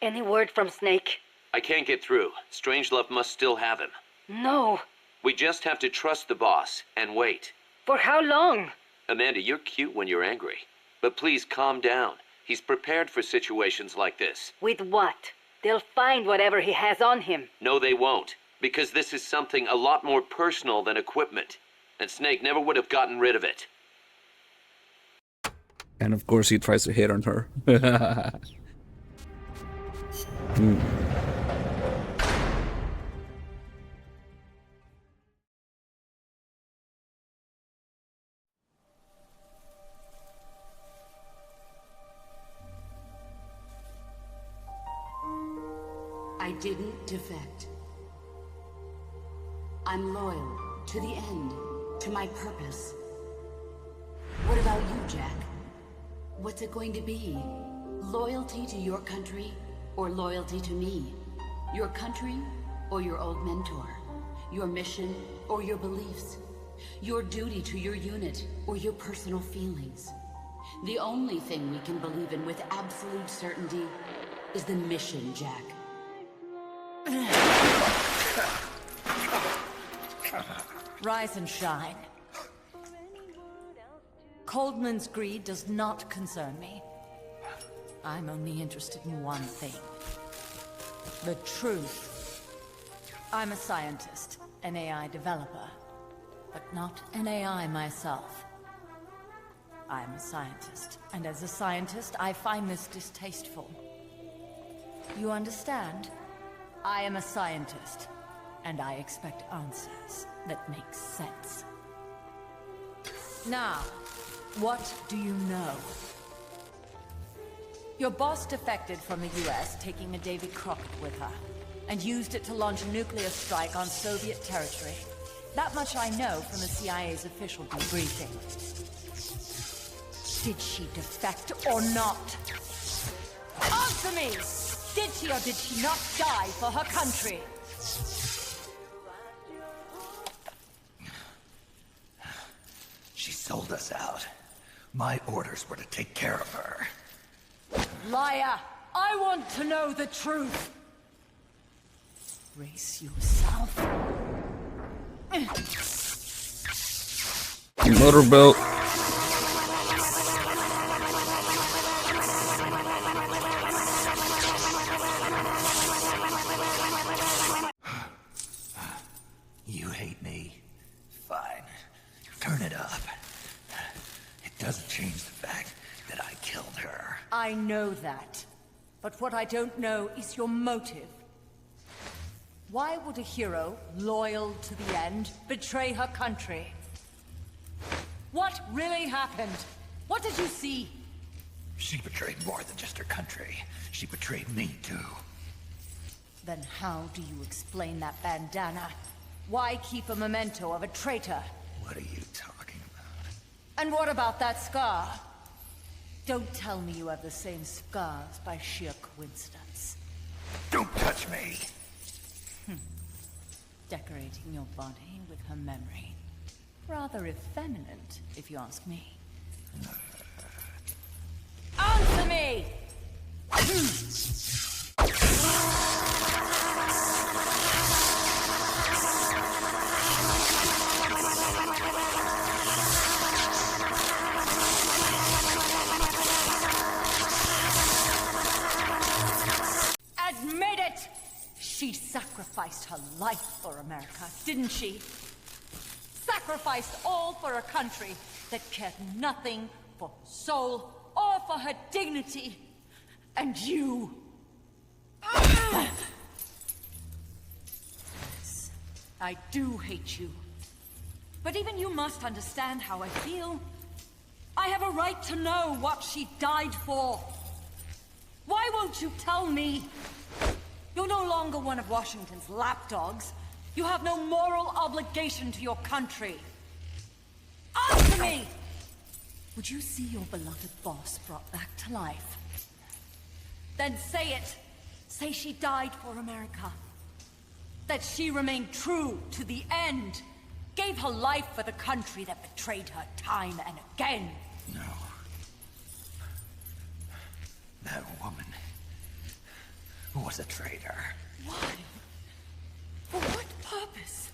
Any word from Snake? I can't get through. Strangelove must still have him. No. We just have to trust the boss and wait. For how long? Amanda, you're cute when you're angry. But please calm down. He's prepared for situations like this. With what? They'll find whatever he has on him. No, they won't. Because this is something a lot more personal than equipment. And Snake never would have gotten rid of it. And of course he tries to hit on her. I didn't defect. I'm loyal to the end, to my purpose. What about you, Jack? What's it going to be? Loyalty to your country or loyalty to me? Your country or your old mentor? Your mission or your beliefs? Your duty to your unit or your personal feelings? The only thing we can believe in with absolute certainty is the mission, Jack. Rise and shine. Coldman's greed does not concern me. I'm only interested in one thing. The truth. I'm a scientist, an AI developer, but not an AI myself. I'm a scientist, and as a scientist, I find this distasteful. You understand? I am a scientist, and I expect answers that make sense. Now, what do you know? Your boss defected from the US, taking a Davy Crockett with her, and used it to launch a nuclear strike on Soviet territory. That much I know from the CIA's official debriefing. Did she defect or not? Answer me! Did she or did she not die for her country? She sold us out. My orders were to take care of her. Liar! I want to know the truth! Brace yourself. Motorboat. You hate me? Fine. Turn it up. It doesn't change the fact that I killed her. I know that. But what I don't know is your motive. Why would a hero, loyal to the end, betray her country? What really happened? What did you see? She betrayed more than just her country. She betrayed me, too. Then how do you explain that bandana? Why keep a memento of a traitor? What are you talking about? And what about that scar? Don't tell me you have the same scars by sheer coincidence. Don't touch me! Decorating your body with her memory. Rather effeminate, if you ask me. Answer me! Admit it! She sacrificed her life for America, didn't she? Sacrificed all for a country that cared nothing for her soul or for her dignity. And you... Yes, I do hate you. But even you must understand how I feel. I have a right to know what she died for. Why won't you tell me? You're no longer one of Washington's lapdogs. You have no moral obligation to your country. Answer me! Would you see your beloved boss brought back to life? Then say it. Say she died for America. That she remained true to the end. Gave her life for the country that betrayed her time and again. No. That woman was a traitor. Why? For what purpose?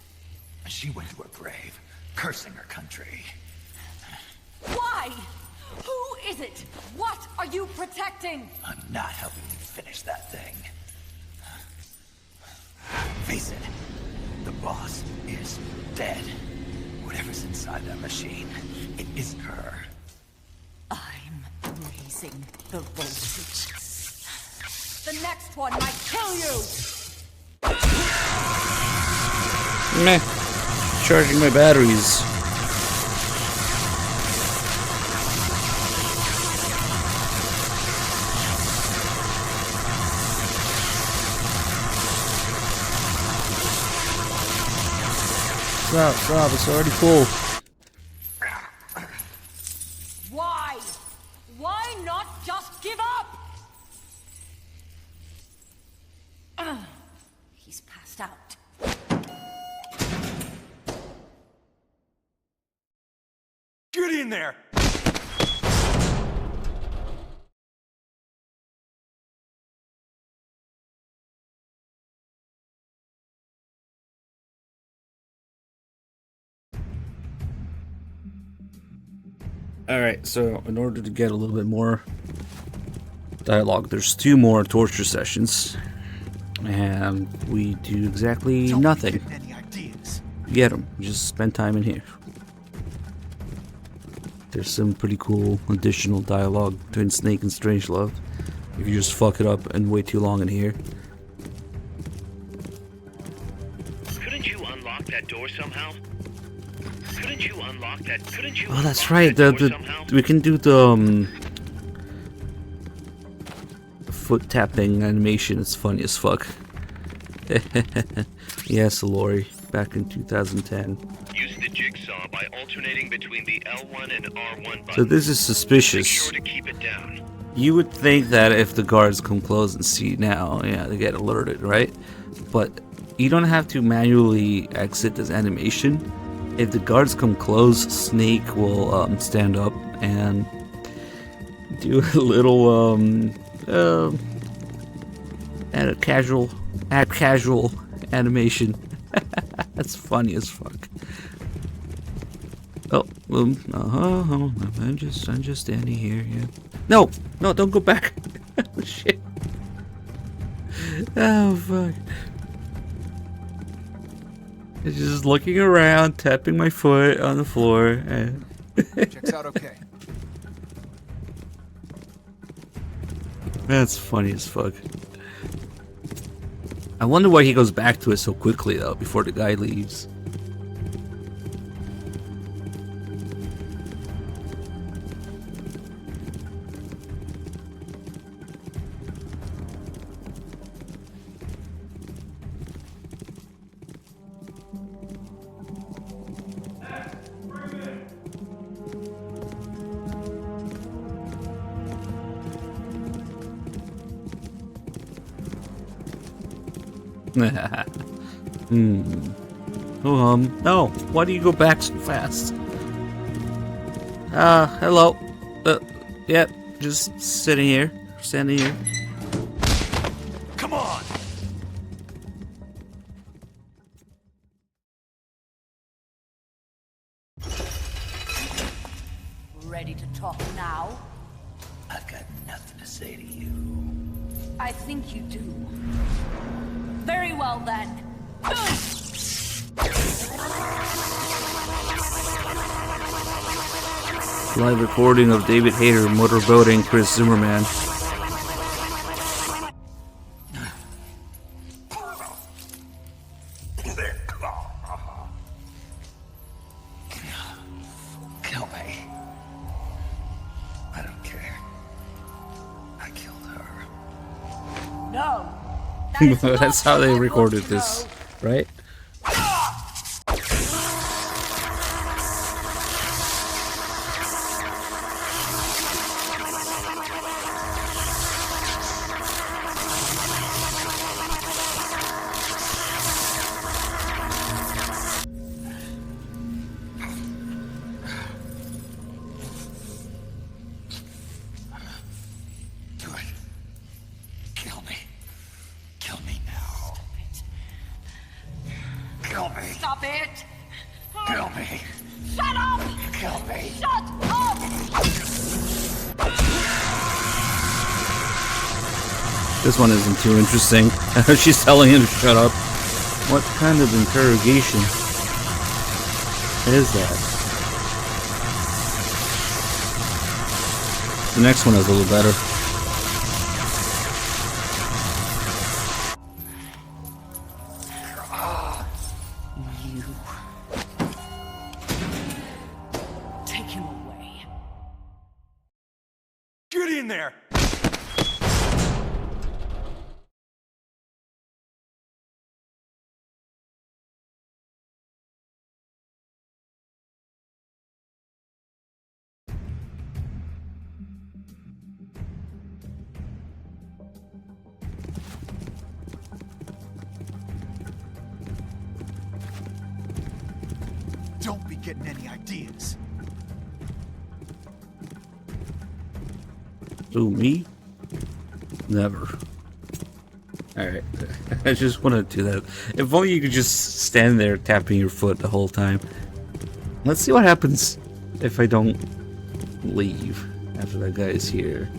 She went to her grave, cursing her country. Why? Who is it? What are you protecting? I'm not helping you finish that thing. Face it, the boss is dead. Whatever's inside that machine, it isn't her. I'm raising the voltage. The next one might kill you! Meh. Charging my batteries. Stop, it's already full. Why? Why not just give up? He's passed out. Get in there! Alright, so in order to get a little bit more dialogue, there's 2 more torture sessions. And we do exactly nothing. Get them. Just spend time in here. There's some pretty cool additional dialogue between Snake and Strangelove. If you just fuck it up and wait too long in here. Couldn't you unlock that door somehow? Couldn't you unlock that? Couldn't you? Oh, that's right. We can do the foot tapping animation. It's funny as fuck. Yes, Lori. Back in 2010. Use the jigsaw by alternating between the L1 and R1 buttons. So this is suspicious. Make sure to keep it down. You would think that if the guards come close and see now, yeah, they get alerted, right? But you don't have to manually exit this animation. If the guards come close, Snake will stand up and do a little casual animation. That's funny as fuck. Oh, I'm just standing here. Yeah. No, don't go back. Shit. Oh fuck. It's just looking around, tapping my foot on the floor. And Checks out okay. That's funny as fuck. I wonder why he goes back to it so quickly though, before the guy leaves. No, why do you go back so fast? Hello. Yeah, just standing here. Come on! Ready to talk now? I've got nothing to say to you. I think you do. Very well then. Live recording of David Hayter motorboating Chris Zimmerman. Kill me. I don't care. I killed her. No. That's how they recorded this, right? Stop it! Kill me. Shut up! Kill me. Shut up! This one isn't too interesting. She's telling him to shut up. What kind of interrogation is that? The next one is a little better. Take him away. Get in there! Don't be getting any ideas. Ooh, me? Never. Alright. I just want to do that. If only you could just stand there tapping your foot the whole time. Let's see what happens if I don't leave after that guy is here.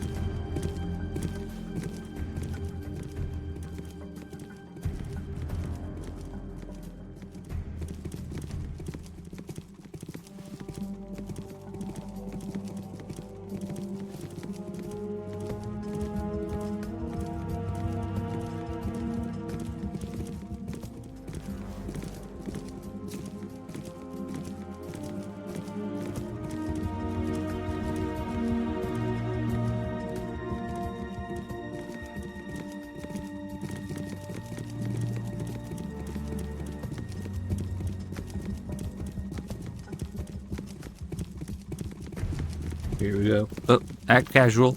Here we go. Oh, act casual.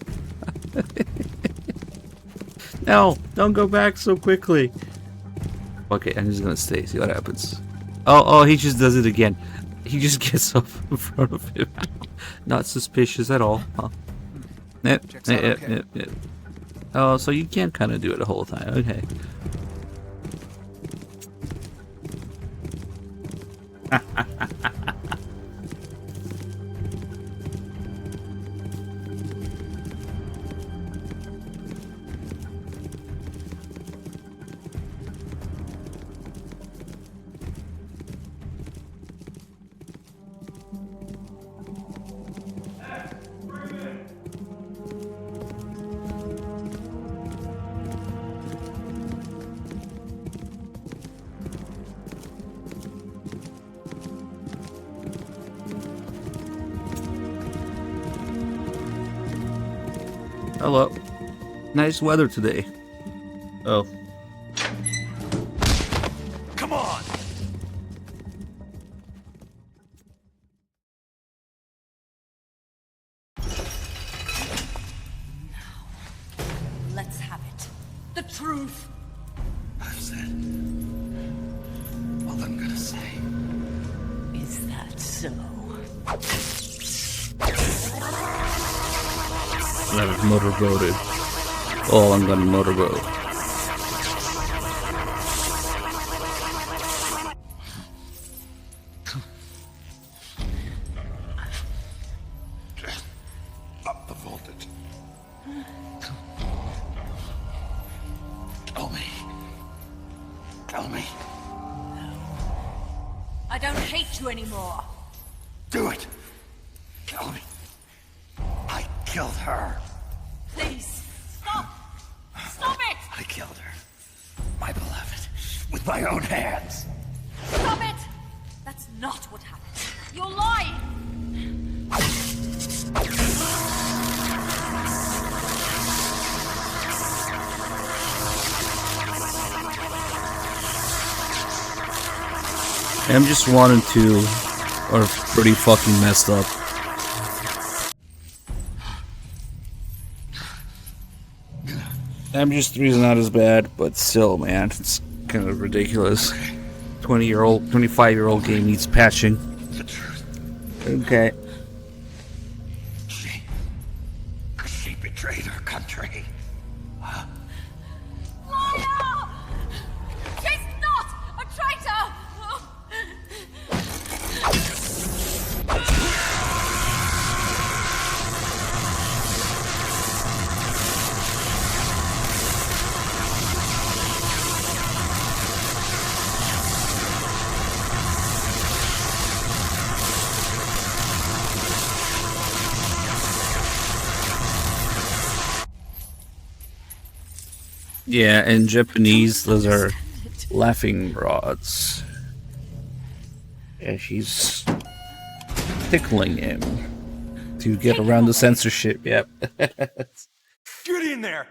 No, don't go back so quickly. Okay, I'm just gonna stay, see what happens. Oh, he just does it again. He just gets up in front of him. Not suspicious at all. Huh? Yep. Oh, so you can kind of do it the whole time. Okay. Hello. Nice weather today. Oh. Come on! Let's have it. The truth. I've said all I'm gonna say. Is that so? I've motorboated. Oh, I'm gonna motorboat. Up the voltage. Tell me. I don't hate you anymore. Do it. Tell me. I killed her. Please, stop! Stop it! I killed her. My beloved. With my own hands. Stop it! That's not what happened. You're lying! I'm just 1 and 2 are pretty fucking messed up. MGS3 is not as bad, but still, man, it's kind of ridiculous. 25-year-old game needs patching. The truth. Okay. She betrayed her country. Liar! She's not a traitor! Yeah, in Japanese, those are laughing rods. Yeah, she's tickling him to get around the censorship. Yep. Get in there!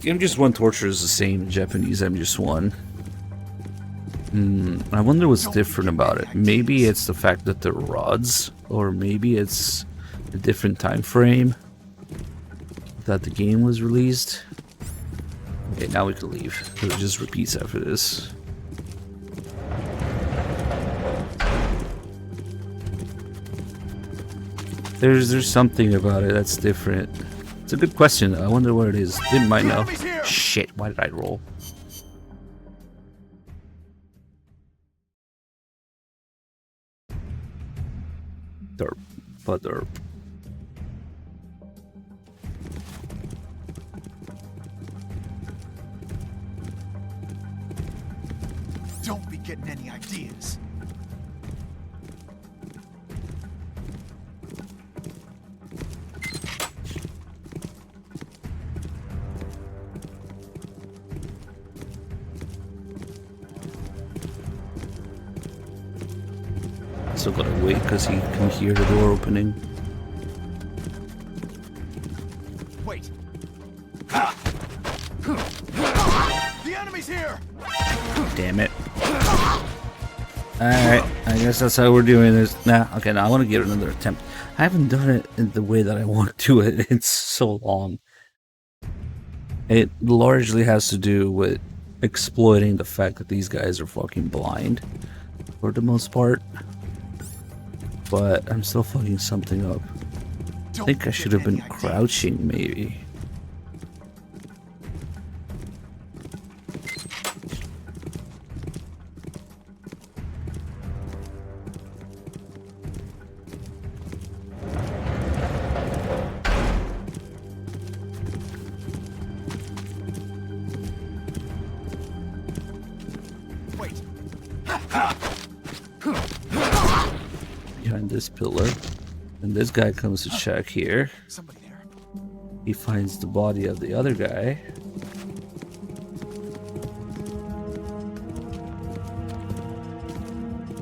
MGS1 torture is the same in Japanese MGS1. I wonder what's different about it. Maybe it's the fact that they're rods, or maybe it's a different time frame that the game was released. Okay, now we can leave. It just repeats after this. There's something about it that's different. It's a good question. I wonder what it is. Didn't might know. Shit, why did I roll? Derp. But derp. Don't be getting any ideas. Still gotta wait because he can hear the door opening. Wait. The enemy's here. Damn it. Alright, I guess that's how we're doing this. Nah, okay, now I want to get another attempt. I haven't done it in the way that I want to do it. It's so long. It largely has to do with exploiting the fact that these guys are fucking blind for the most part. But I'm still fucking something up. I think I should have been crouching, maybe. Wait. Behind this pillar, and this guy comes to check here. He finds the body of the other guy.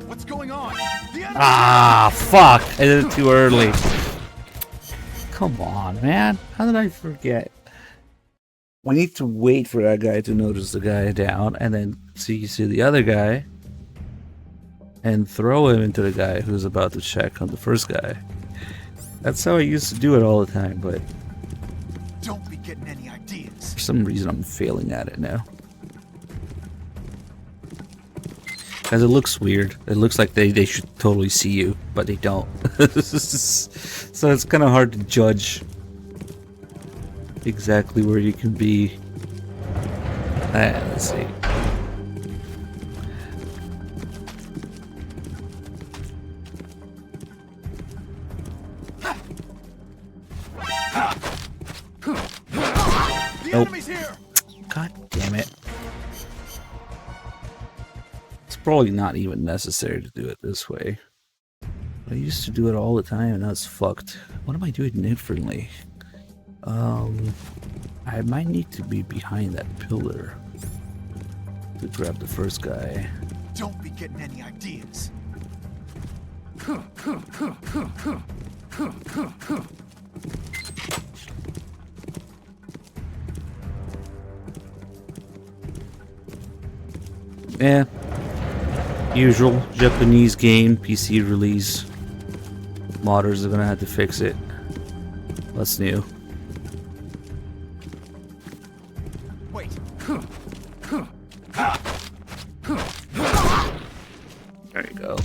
What's going on? Ah, fuck! I did it too early. Come on, man. How did I forget? We need to wait for that guy to notice the guy down, and then see the other guy, and throw him into the guy who's about to check on the first guy. That's how I used to do it all the time, but Don't be getting any ideas. for some reason I'm failing at it now. Because it looks weird. It looks like they should totally see you, but they don't. So it's kind of hard to judge exactly where you can be. Let's see. Nope. God damn it. It's probably not even necessary to do it this way. I used to do it all the time and now it's fucked. What am I doing differently? I might need to be behind that pillar to grab the first guy. Don't be getting any ideas. Yeah. Usual Japanese game, PC release. Modders are gonna have to fix it. What's new? Wait. There you go.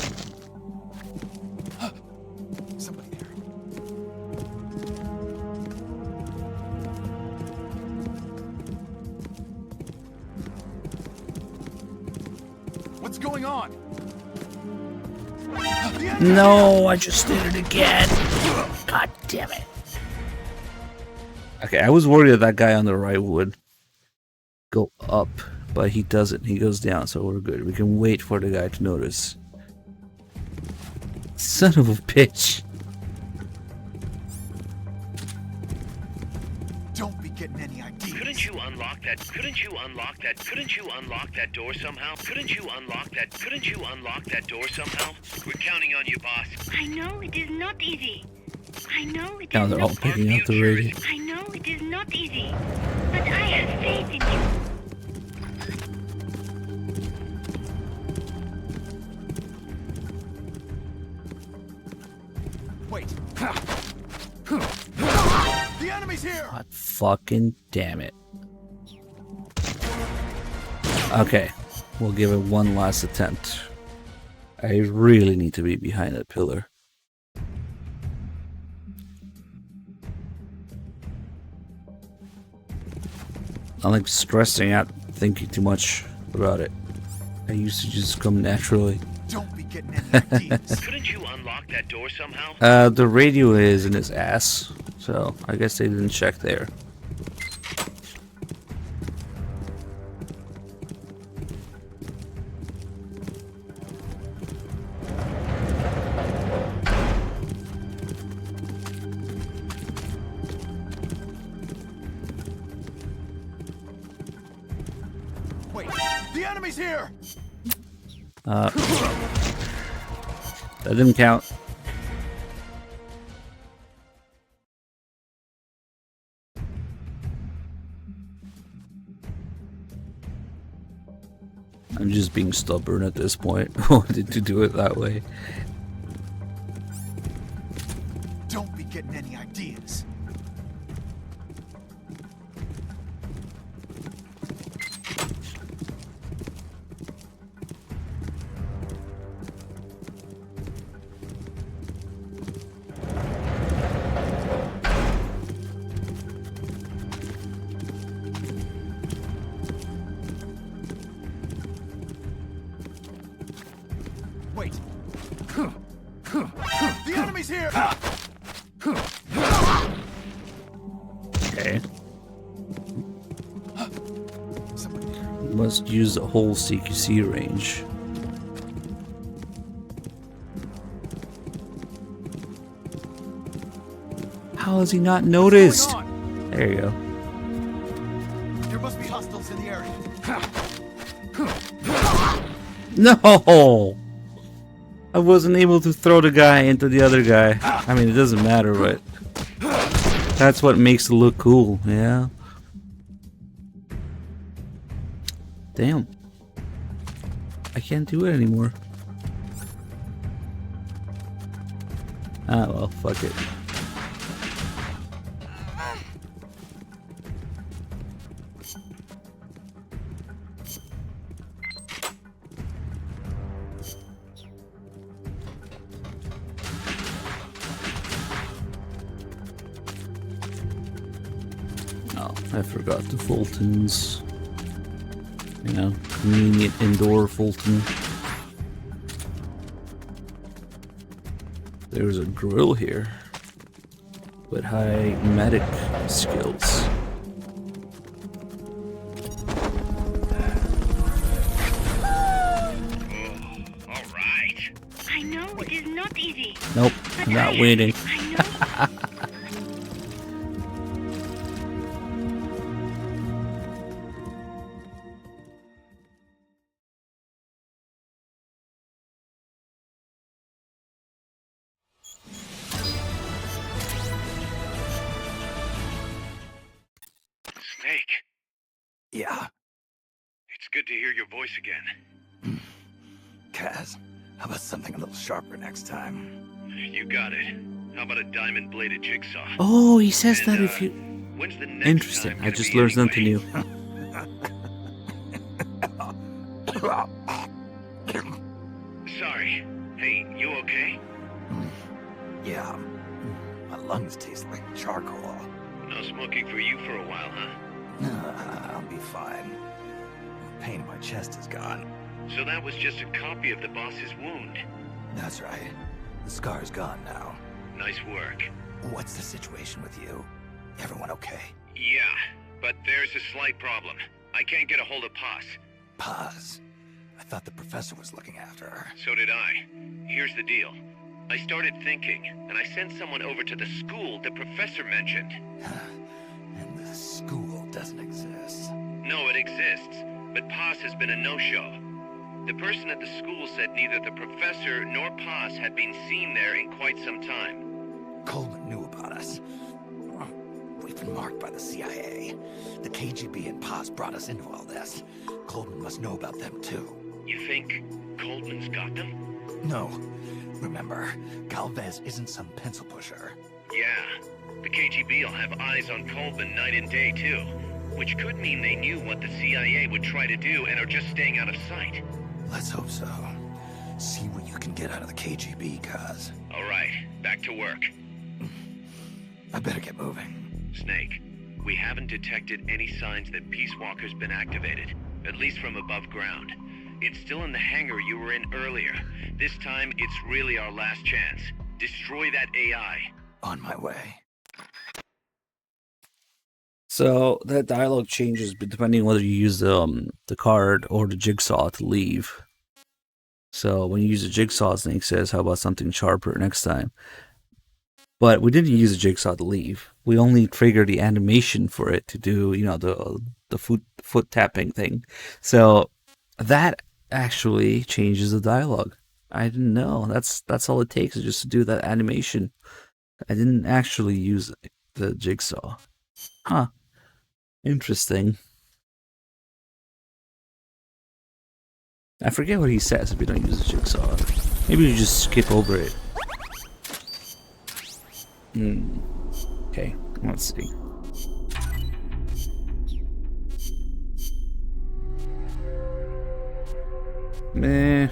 Somebody there. What's going on? No, I just did it again. God damn it. Okay, I was worried that guy on the right would go up, but he doesn't. He goes down, so we're good. We can wait for the guy to notice. Son of a bitch. Don't be getting any ideas. Couldn't you unlock that? Couldn't you unlock that? Couldn't you unlock that door somehow? Couldn't you unlock that? Couldn't you unlock that door somehow? We're counting on you, boss. I know it is not easy. I know it Now is they're not all picking up the radio. I know it is not easy. But I have faith in you. Wait. The enemy's here. God fucking damn it. Okay, we'll give it one last attempt. I really need to be behind that pillar. I'm like stressing out, thinking too much about it. I used to just come naturally. Don't be getting any ideas. Couldn't you unlock that door somehow? The radio is in his ass, so I guess they didn't check there. Wait. The enemy's here. That didn't count. I'm just being stubborn at this point. I wanted to do it that way. Don't be getting any ideas. Wait. The enemy's here. Okay. Must use the whole CQC range. How has he not noticed? There you go. There must be hostiles in the area. No! I wasn't able to throw the guy into the other guy. I mean, it doesn't matter, but that's what makes it look cool, yeah? Damn. I can't do it anymore. Ah, well, fuck it. Oh, I forgot the Fultons. You know, convenient indoor Fulton. There's a drill here with high medic skills. I know it is not easy. Nope, I'm not waiting. Snake, Yeah, it's good to hear your voice again. Kaz, how about something a little sharper next time? You got it. How about a diamond-bladed jigsaw? Oh, he says that if you... When's the next Interesting, time I gonna just be learned something new. Sorry. Hey, you okay? Yeah, my lungs taste like charcoal. No smoking for you for a while, huh? I'll be fine. The pain in my chest is gone. So that was just a copy of the boss's wound. That's right. The scar's gone now. Nice work. What's the situation with you? Everyone okay? Yeah, but there's a slight problem. I can't get a hold of Paz. Paz? I thought the professor was looking after her. So did I. Here's the deal. I started thinking, and I sent someone over to the school the professor mentioned. And the school doesn't exist. No, it exists, but Paz has been a no-show. The person at the school said neither the professor nor Paz had been seen there in quite some time. Coleman knew about us. We've been marked by the CIA. The KGB and Paz brought us into all this. Coleman must know about them too. You think Coleman's got them? No. Remember, Galvez isn't some pencil pusher. Yeah. The KGB will have eyes on Coleman night and day too. Which could mean they knew what the CIA would try to do and are just staying out of sight. Let's hope so. See what you can get out of the KGB, Kaz. All right, back to work. I better get moving. Snake, we haven't detected any signs that Peace Walker's been activated, at least from above ground. It's still in the hangar you were in earlier. This time, it's really our last chance. Destroy that AI. On my way. So that dialogue changes depending on whether you use the card or the jigsaw to leave. So when you use a jigsaw, Snake says, "How about something sharper next time?" But we didn't use a jigsaw to leave. We only triggered the animation for it to do, you know, the foot tapping thing. So that actually changes the dialogue. I didn't know. That's all it takes is just to do that animation. I didn't actually use the jigsaw. Huh. Interesting. I forget what he says if you don't use the jigsaw. Maybe you just skip over it. Okay, let's see. Meh.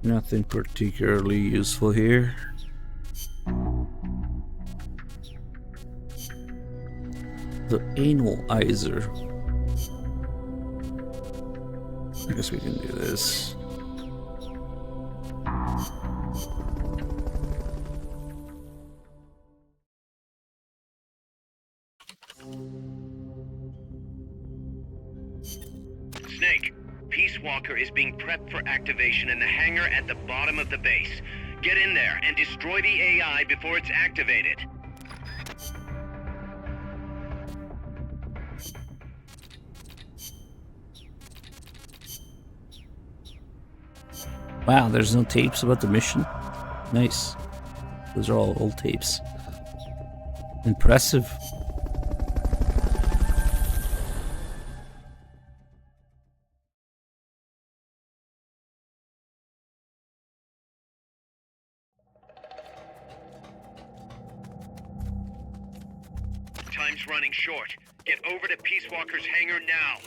Nothing particularly useful here. The analyzer. I guess we can do this. Snake, Peace Walker is being prepped for activation in the hangar at the bottom of the base. Get in there and destroy the AI before it's activated. Wow, there's no tapes about the mission. Nice. Those are all old tapes. Impressive. Time's running short. Get over to Peace Walker's hangar now.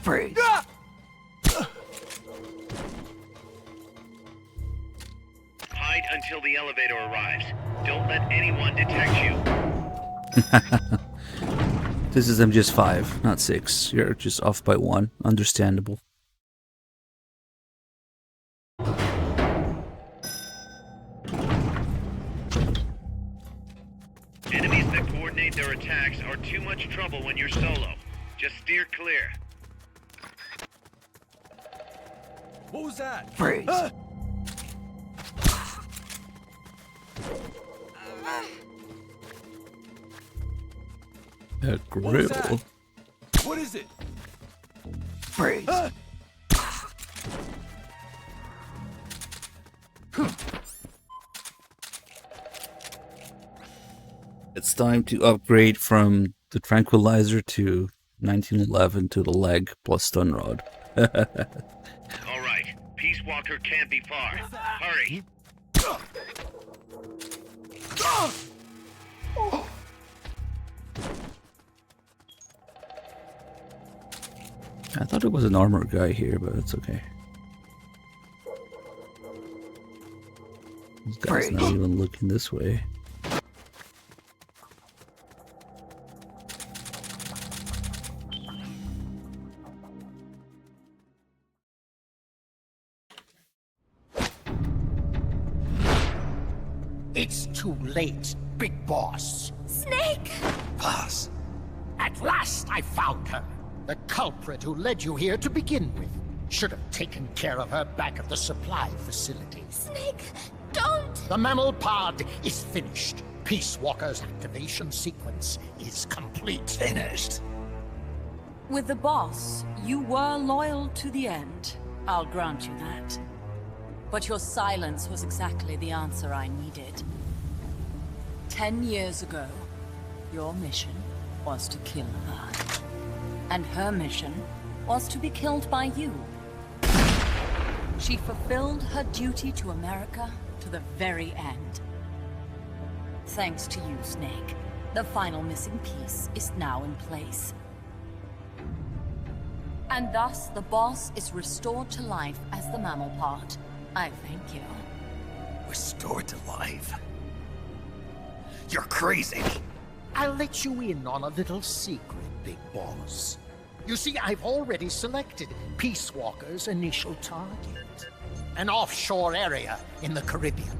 Freeze. Hide until the elevator arrives. Don't let anyone detect you. This is just 5, not 6. You're just off by 1. Understandable. Enemies that coordinate their attacks are too much trouble when you're solo. Just steer clear. What was that? Freeze. A grill. What is it? Freeze. It's time to upgrade from the tranquilizer to 1911 to the leg plus stun rod. All right. Peace Walker can't be far. Hurry. I thought it was an armor guy here, but it's okay. This guy's not even looking this way. It's too late, Big Boss. Snake! Paz. At last I found her. The culprit who led you here to begin with. Should have taken care of her back at the supply facility. Snake, don't! The mammal pod is finished. Peace Walker's activation sequence is complete. Finished? With the boss, you were loyal to the end. I'll grant you that. But your silence was exactly the answer I needed. 10 years ago, your mission was to kill her. And her mission was to be killed by you. She fulfilled her duty to America to the very end. Thanks to you, Snake, the final missing piece is now in place. And thus, the boss is restored to life as the mammal part. I thank you. Restored to life? You're crazy! I'll let you in on a little secret, Big Boss. You see, I've already selected Peace Walker's initial target. An offshore area in the Caribbean.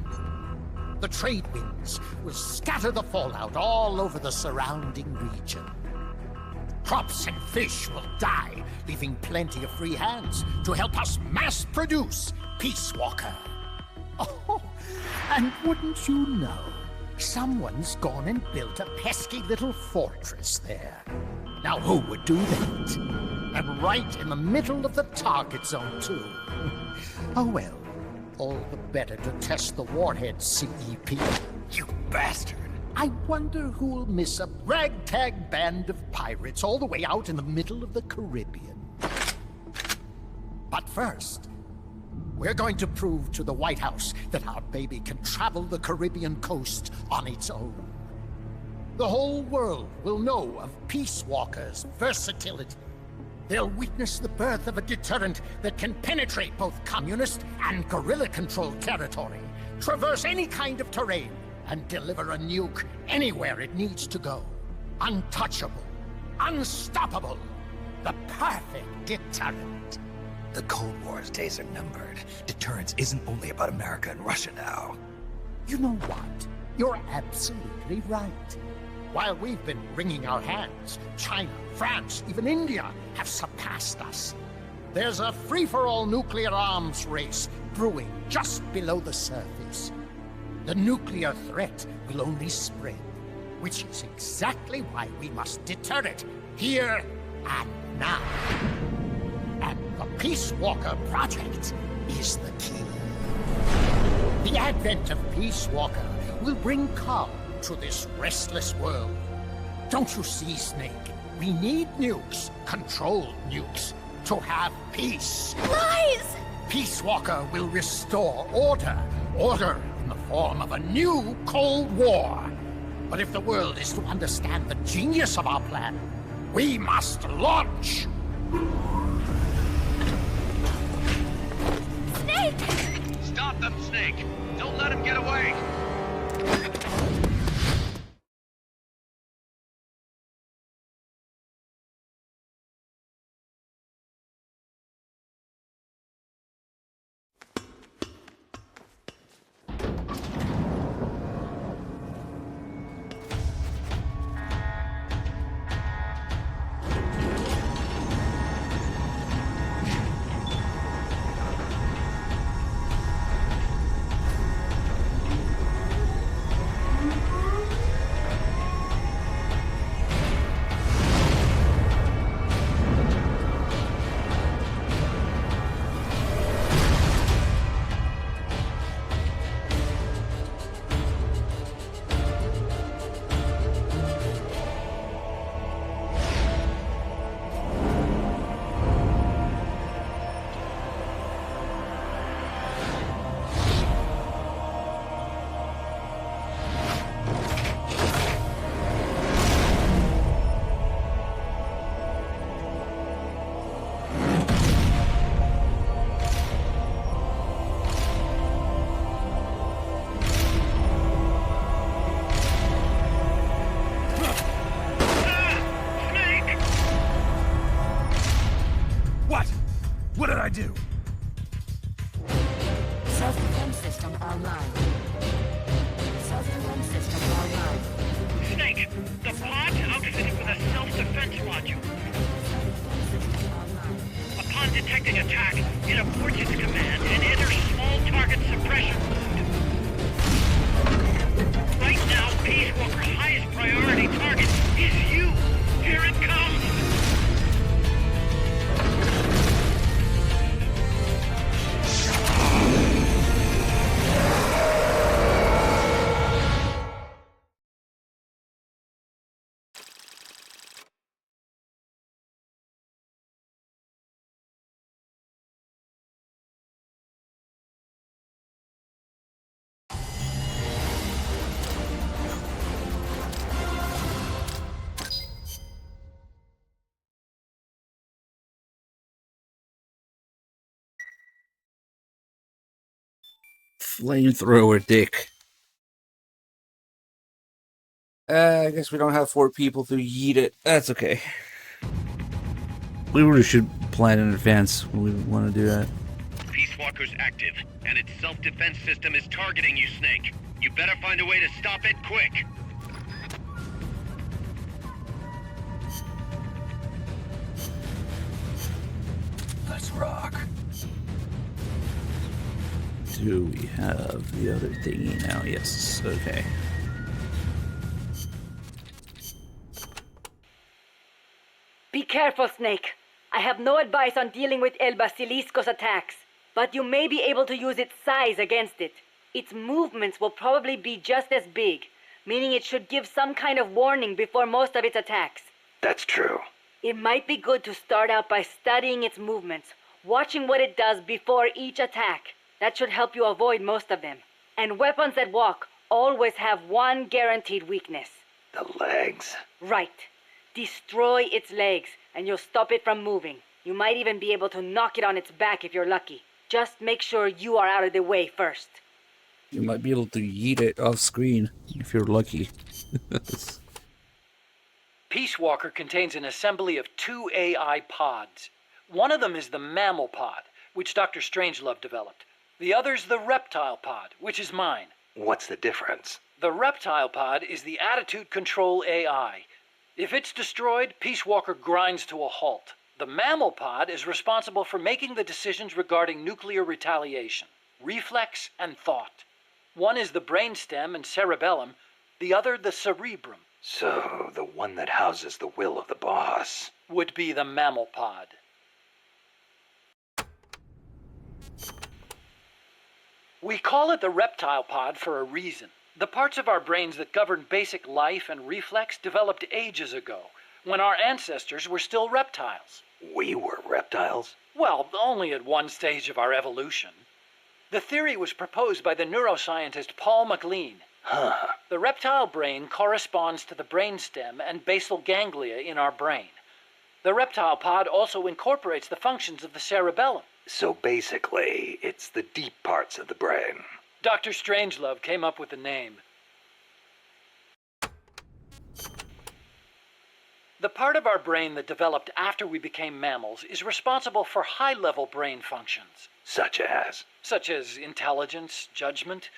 The trade winds will scatter the fallout all over the surrounding region. Crops and fish will die, leaving plenty of free hands to help us mass-produce Peace Walker. Oh, and wouldn't you know, someone's gone and built a pesky little fortress there. Now who would do that? And right in the middle of the target zone, too. Oh well, all the better to test the warhead, CEP. You bastard! I wonder who'll miss a ragtag band of pirates all the way out in the middle of the Caribbean. But first, we're going to prove to the White House that our baby can travel the Caribbean coast on its own. The whole world will know of Peace Walker's versatility. They'll witness the birth of a deterrent that can penetrate both communist and guerrilla-controlled territory, traverse any kind of terrain, and deliver a nuke anywhere it needs to go. Untouchable. Unstoppable. The perfect deterrent. The Cold War's days are numbered. Deterrence isn't only about America and Russia now. You know what? You're absolutely right. While we've been wringing our hands, China, France, even India have surpassed us. There's a free-for-all nuclear arms race brewing just below the surface. The nuclear threat will only spread, which is exactly why we must deter it, here and now. And the Peace Walker Project is the key. The advent of Peace Walker will bring calm to this restless world. Don't you see, Snake? We need nukes, controlled nukes, to have peace. Lies! Peace Walker will restore order. Order in the form of a new Cold War. But if the world is to understand the genius of our plan, we must launch! Snake! Stop them, Snake! Don't let him get away! What did I do? Self-defense system online. So, self-defense systems are live. Snake, the pod's outfitted with a self-defense module. Upon detecting attack, it aborts its command and enters small target suppression mode. Right now, Peace Walker's highest priority target is you. Here it comes! Flamethrower dick. I guess we don't have 4 people to yeet it. That's okay. We really should plan in advance when we want to do that. Peace Walker's active, and its self-defense system is targeting you, Snake. You better find a way to stop it quick. Let's rock. Do we have the other thingy now? Yes. Okay. Be careful, Snake. I have no advice on dealing with El Basilisco's attacks, but you may be able to use its size against it. Its movements will probably be just as big, meaning it should give some kind of warning before most of its attacks. That's true. It might be good to start out by studying its movements, watching what it does before each attack. That should help you avoid most of them. And weapons that walk always have one guaranteed weakness. The legs. Right. Destroy its legs, and you'll stop it from moving. You might even be able to knock it on its back if you're lucky. Just make sure you are out of the way first. You might be able to yeet it off screen if you're lucky. Peace Walker contains an assembly of 2 AI pods. One of them is the mammal pod, which Dr. Strangelove developed. The other's the reptile pod, which is mine. What's the difference? The reptile pod is the attitude control AI. If it's destroyed, Peace Walker grinds to a halt. The mammal pod is responsible for making the decisions regarding nuclear retaliation, reflex, and thought. One is the brainstem and cerebellum, the other the cerebrum. So, the one that houses the will of the boss would be the mammal pod. We call it the reptile pod for a reason. The parts of our brains that govern basic life and reflex developed ages ago, when our ancestors were still reptiles. We were reptiles? Well, only at one stage of our evolution. The theory was proposed by the neuroscientist Paul MacLean. Huh. The reptile brain corresponds to the brainstem and basal ganglia in our brain. The reptile pod also incorporates the functions of the cerebellum. So basically, it's the deep parts of the brain. Dr. Strangelove came up with the name. The part of our brain that developed after we became mammals is responsible for high-level brain functions. Such as? Such as intelligence, judgment,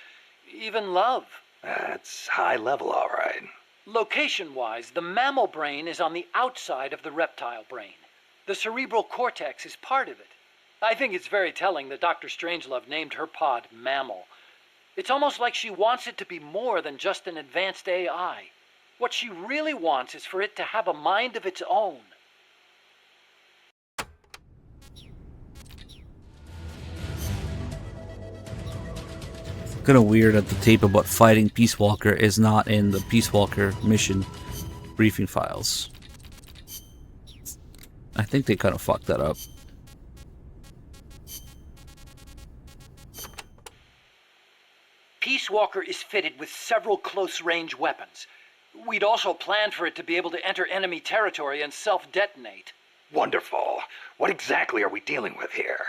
even love. That's high level, all right. Location-wise, the mammal brain is on the outside of the reptile brain. The cerebral cortex is part of it. I think it's very telling that Dr. Strangelove named her pod Mammal. It's almost like she wants it to be more than just an advanced AI. What she really wants is for it to have a mind of its own. Kind of weird that the tape about fighting Peace Walker is not in the Peace Walker mission briefing files. I think they kind of fucked that up. Peace Walker is fitted with several close-range weapons. We'd also planned for it to be able to enter enemy territory and self-detonate. Wonderful. What exactly are we dealing with here?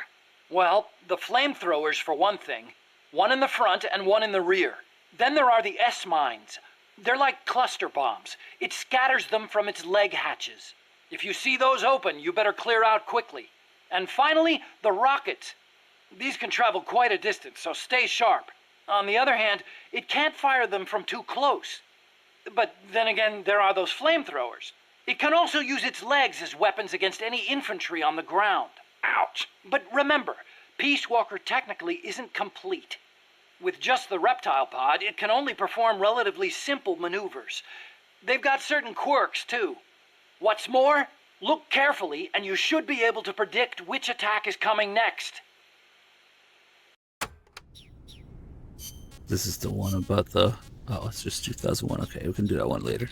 Well, the flamethrowers for one thing. One in the front and one in the rear. Then there are the S-mines. They're like cluster bombs. It scatters them from its leg hatches. If you see those open, you better clear out quickly. And finally, the rockets. These can travel quite a distance, so stay sharp. On the other hand, it can't fire them from too close. But then again, there are those flamethrowers. It can also use its legs as weapons against any infantry on the ground. Ouch! But remember, Peace Walker technically isn't complete. With just the reptile pod, it can only perform relatively simple maneuvers. They've got certain quirks, too. What's more, look carefully, and you should be able to predict which attack is coming next. This is the one about the... Oh, it's just 2001. Okay, we can do that one later.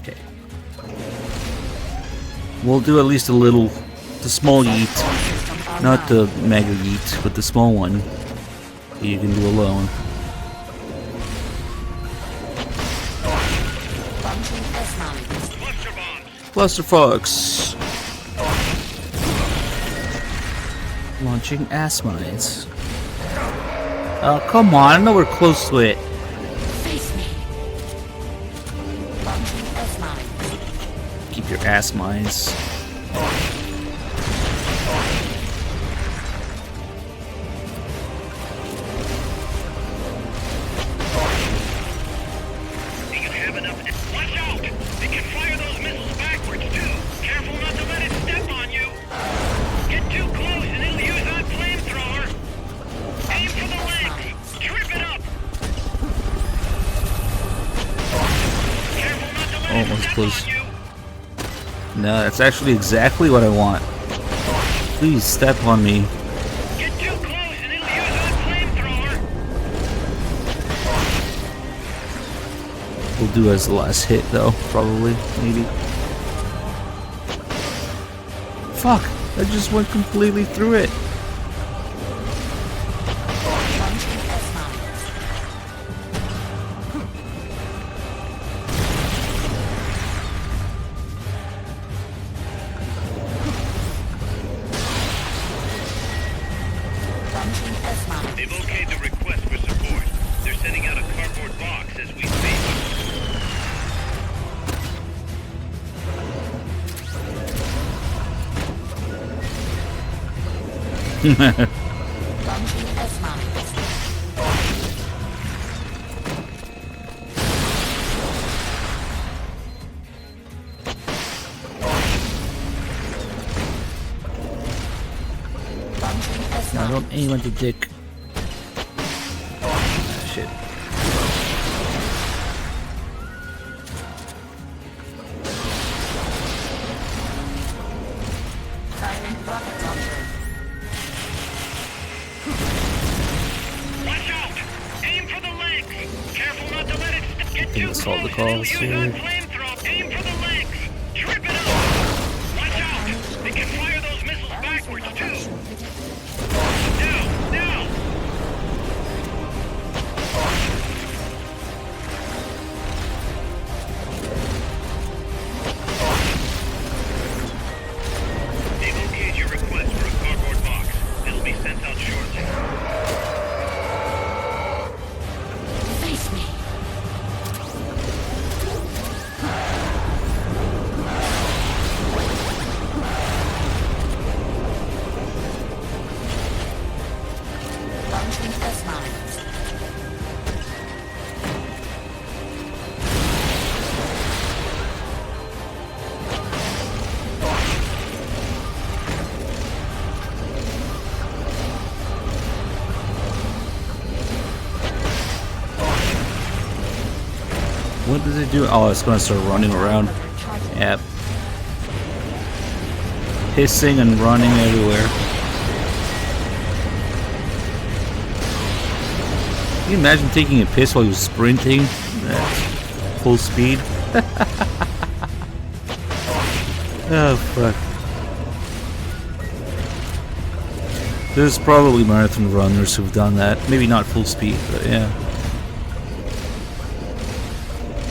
Okay. We'll do at least a little, the small yeet, not the mega yeet, but the small one you can do alone. Clusterfucks. Launching ass mines. Oh, come on, I know we're close to it. Keep your ass mines. Watch out! They can fire those missiles backwards too. Careful not to let it step on you. Get too close and it'll use that flamethrower. Aim for the legs. Trip it up. Careful not to let it Almost step close. on you. No, that's actually exactly what I want. Please step on me. Get too close and it'll use that flamethrower. We'll do as the last hit though, probably, maybe. Fuck! I just went completely through it. They've okayed the request for support. They're sending out a cardboard box as we speak. No, don't aim at the dick. Ah, shit. Watch out! Aim for the legs. Careful not to let it get too Let's solve the close. calls Use that here. flamethrower. Aim for the legs. Trip it up. Watch out! They can fire those missiles backwards too. Now, now! They've okayed your request for a cardboard box. It'll be sent out shortly. Face me. Launching S-mines. What does it do? Oh, it's gonna start running around. Yep. Hissing and running everywhere. Can you imagine taking a piss while you're sprinting at full speed? Oh, fuck. There's probably marathon runners who've done that. Maybe not full speed, but yeah.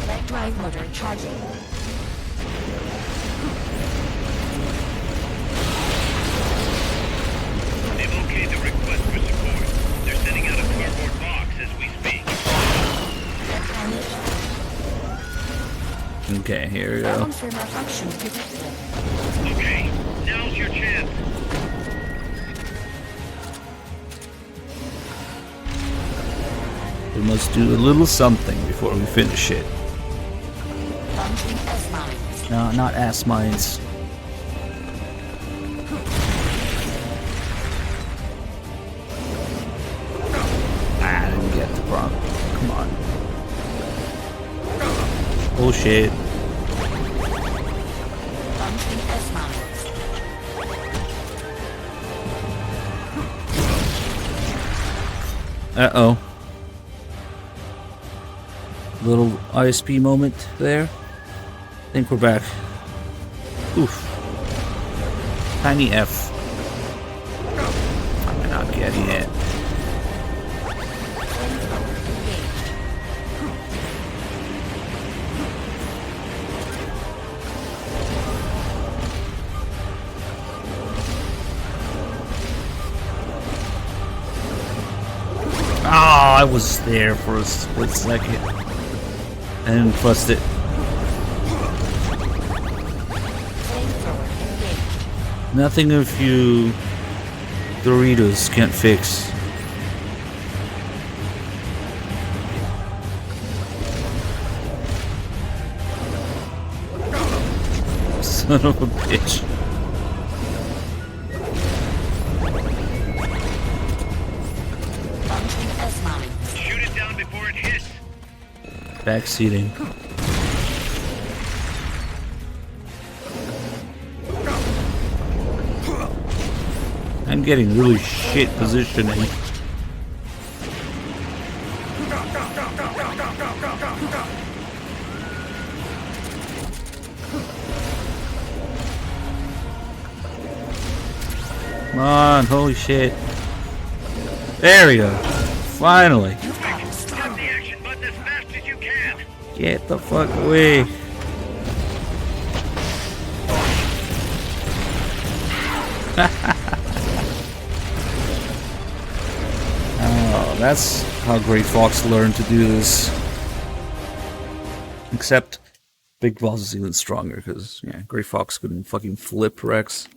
Leg drive motor charging. They've okayed the request for support. They're sending out a cardboard box as we speak. Okay, here we go. Okay, now's your chance. We must do a little something before we finish it. No, not ass mines. Ah, I didn't get the prompt. Come on. Oh shit. Uh-oh. Little ISP moment there. I think we're back. Oof. Tiny F. I'm not getting it. Oh, I was there for a split second. And pressed it. Nothing a few Doritos can't fix. Son of a bitch. Shoot it down before it hits. Backseating. I'm getting really shit positioning. Come on, holy shit. There we go. Finally. Get the fuck away. Oh, that's how Grey Fox learned to do this. Except Big Boss is even stronger because, yeah, Grey Fox couldn't fucking flip Rex.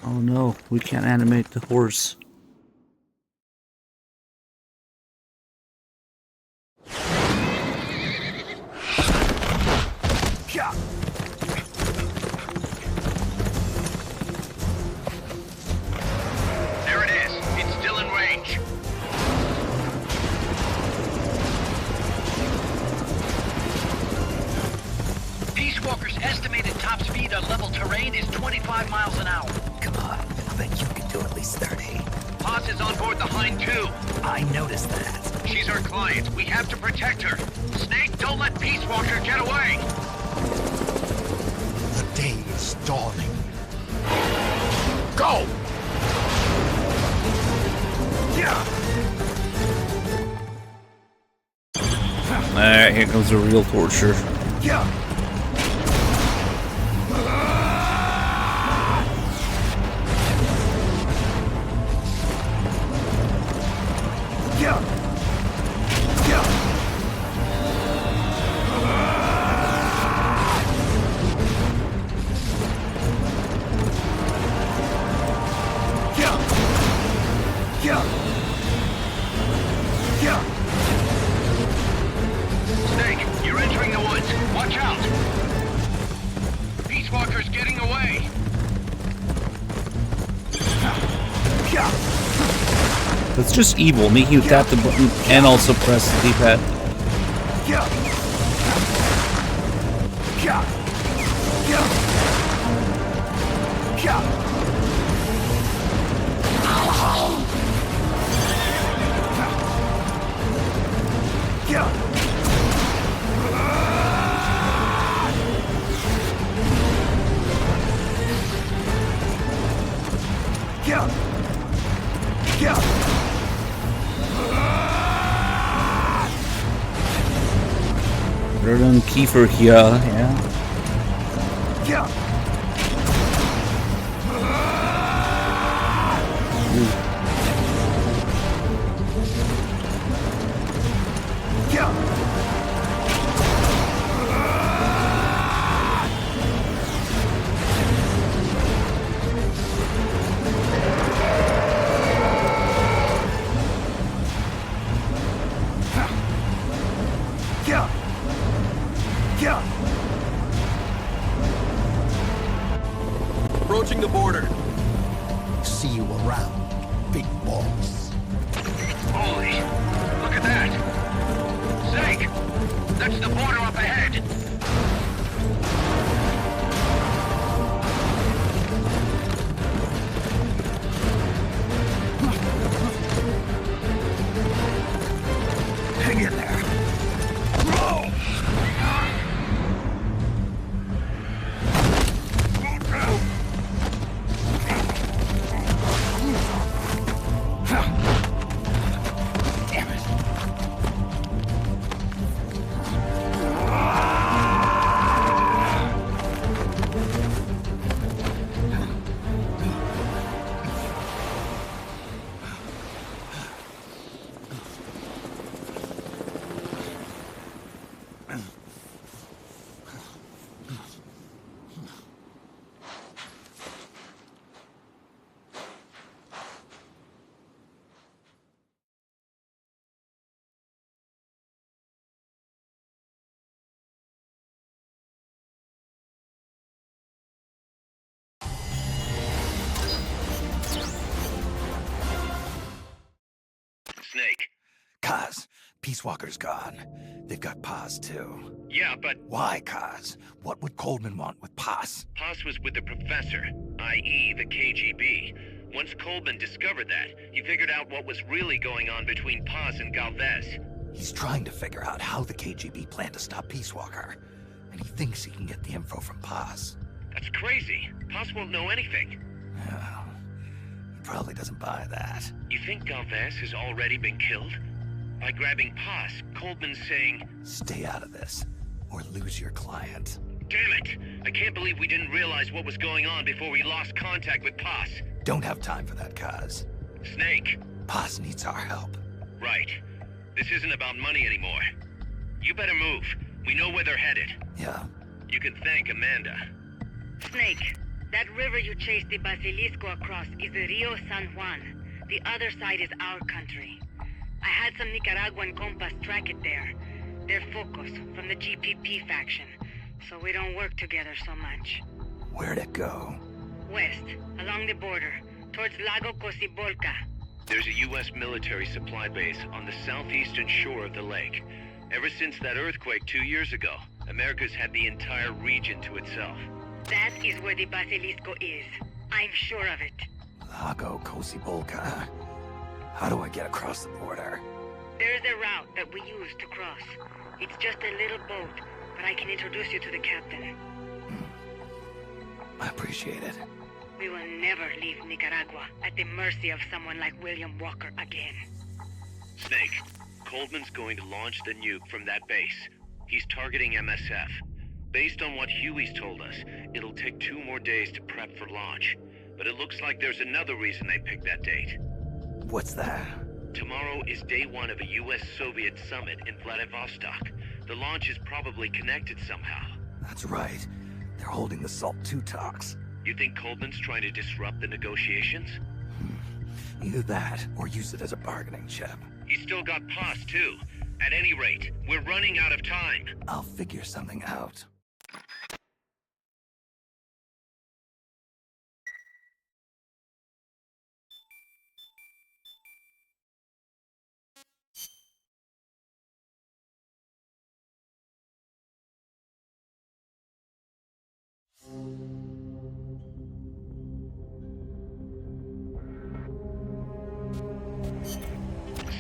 Oh no, we can't animate the horse. There it is. It's still in range. Peace Walker's estimated top speed on level terrain is 25 miles an hour. Come on, I bet you can do at least 30. Paz is on board the Hind too. I noticed that. She's our client. We have to protect her. Snake, don't let Peace Walker get away. The day is dawning. Go! Alright, here comes the real torture. Snake, you're entering the woods. Watch out. Peace Walker's getting away. That's just evil, making you tap the button and also press the D-pad. Better than Kiefer here, yeah. Approaching the border. See you around, big boss. Holy, look at that. Snake, that's the border up ahead. Hang in there. Snake. Kaz, Peace Walker's gone. They've got Paz too. Yeah, but Why, Kaz? What would Coleman want with Paz? Paz was with the professor, i.e. the KGB. Once Coleman discovered that, he figured out what was really going on between Paz and Galvez. He's trying to figure out how the KGB plan to stop Peace Walker. And he thinks he can get the info from Paz. That's crazy. Paz won't know anything. Well, he probably doesn't buy that. You think Galvez has already been killed? By grabbing Paz, Coleman's saying, Stay out of this, or lose your client. damn it! I can't believe we didn't realize what was going on before we lost contact with Paz. Don't have time for that, Kaz. Snake. Paz needs our help. Right. This isn't about money anymore. You better move. We know where they're headed. Yeah. You can thank Amanda. Snake, That river you chased the Basilisco across is the Rio San Juan. The other side is our country. I had some Nicaraguan compas track it there. They're Focos, from the GPP faction, so we don't work together so much. Where'd it go? West, along the border, towards Lago Cocibolca. There's a U.S. military supply base on the southeastern shore of the lake. Ever since that earthquake 2 years ago, America's had the entire region to itself. That is where the Basilisco is. I'm sure of it. Lago Cocibolca. How do I get across the border? There's a route that we use to cross. It's just a little boat, but I can introduce you to the captain. I appreciate it. We will never leave Nicaragua at the mercy of someone like William Walker again. Snake, Coldman's going to launch the nuke from that base. He's targeting MSF. Based on what Huey's told us, it'll take 2 more days to prep for launch. But it looks like there's another reason they picked that date. What's that? Tomorrow is day 1 of a US-Soviet summit in Vladivostok. The launch is probably connected somehow. That's right. They're holding the SALT II talks. You think Coldman's trying to disrupt the negotiations? Either that, or use it as a bargaining chip. He's still got Paz, too. At any rate, we're running out of time. I'll figure something out.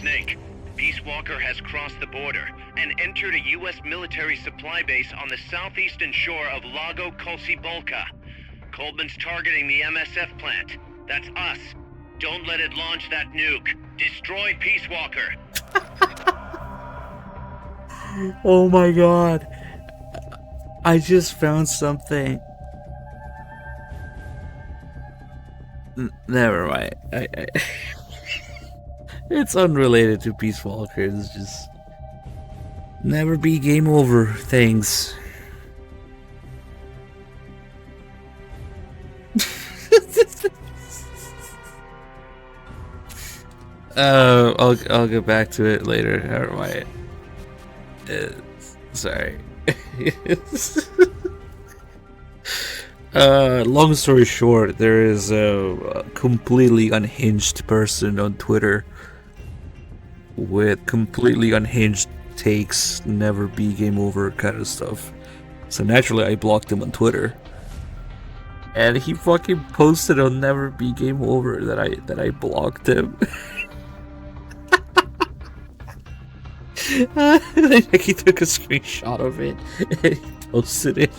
Snake, Peace Walker has crossed the border and entered a U.S. military supply base on the southeastern shore of Lago Cocibolca. Coldman's targeting the MSF plant. That's us. Don't let it launch that nuke. Destroy Peace Walker. Oh my god. I just found something. Never mind. It's unrelated to Peace Walker. It's just never be game over things. I'll get back to it later. Never mind. Sorry. Long story short, there is a completely unhinged person on Twitter with completely unhinged takes, never be game over kind of stuff. So naturally I blocked him on Twitter. And he fucking posted on Never Be Game Over that I blocked him. Like he took a screenshot of it and he posted it.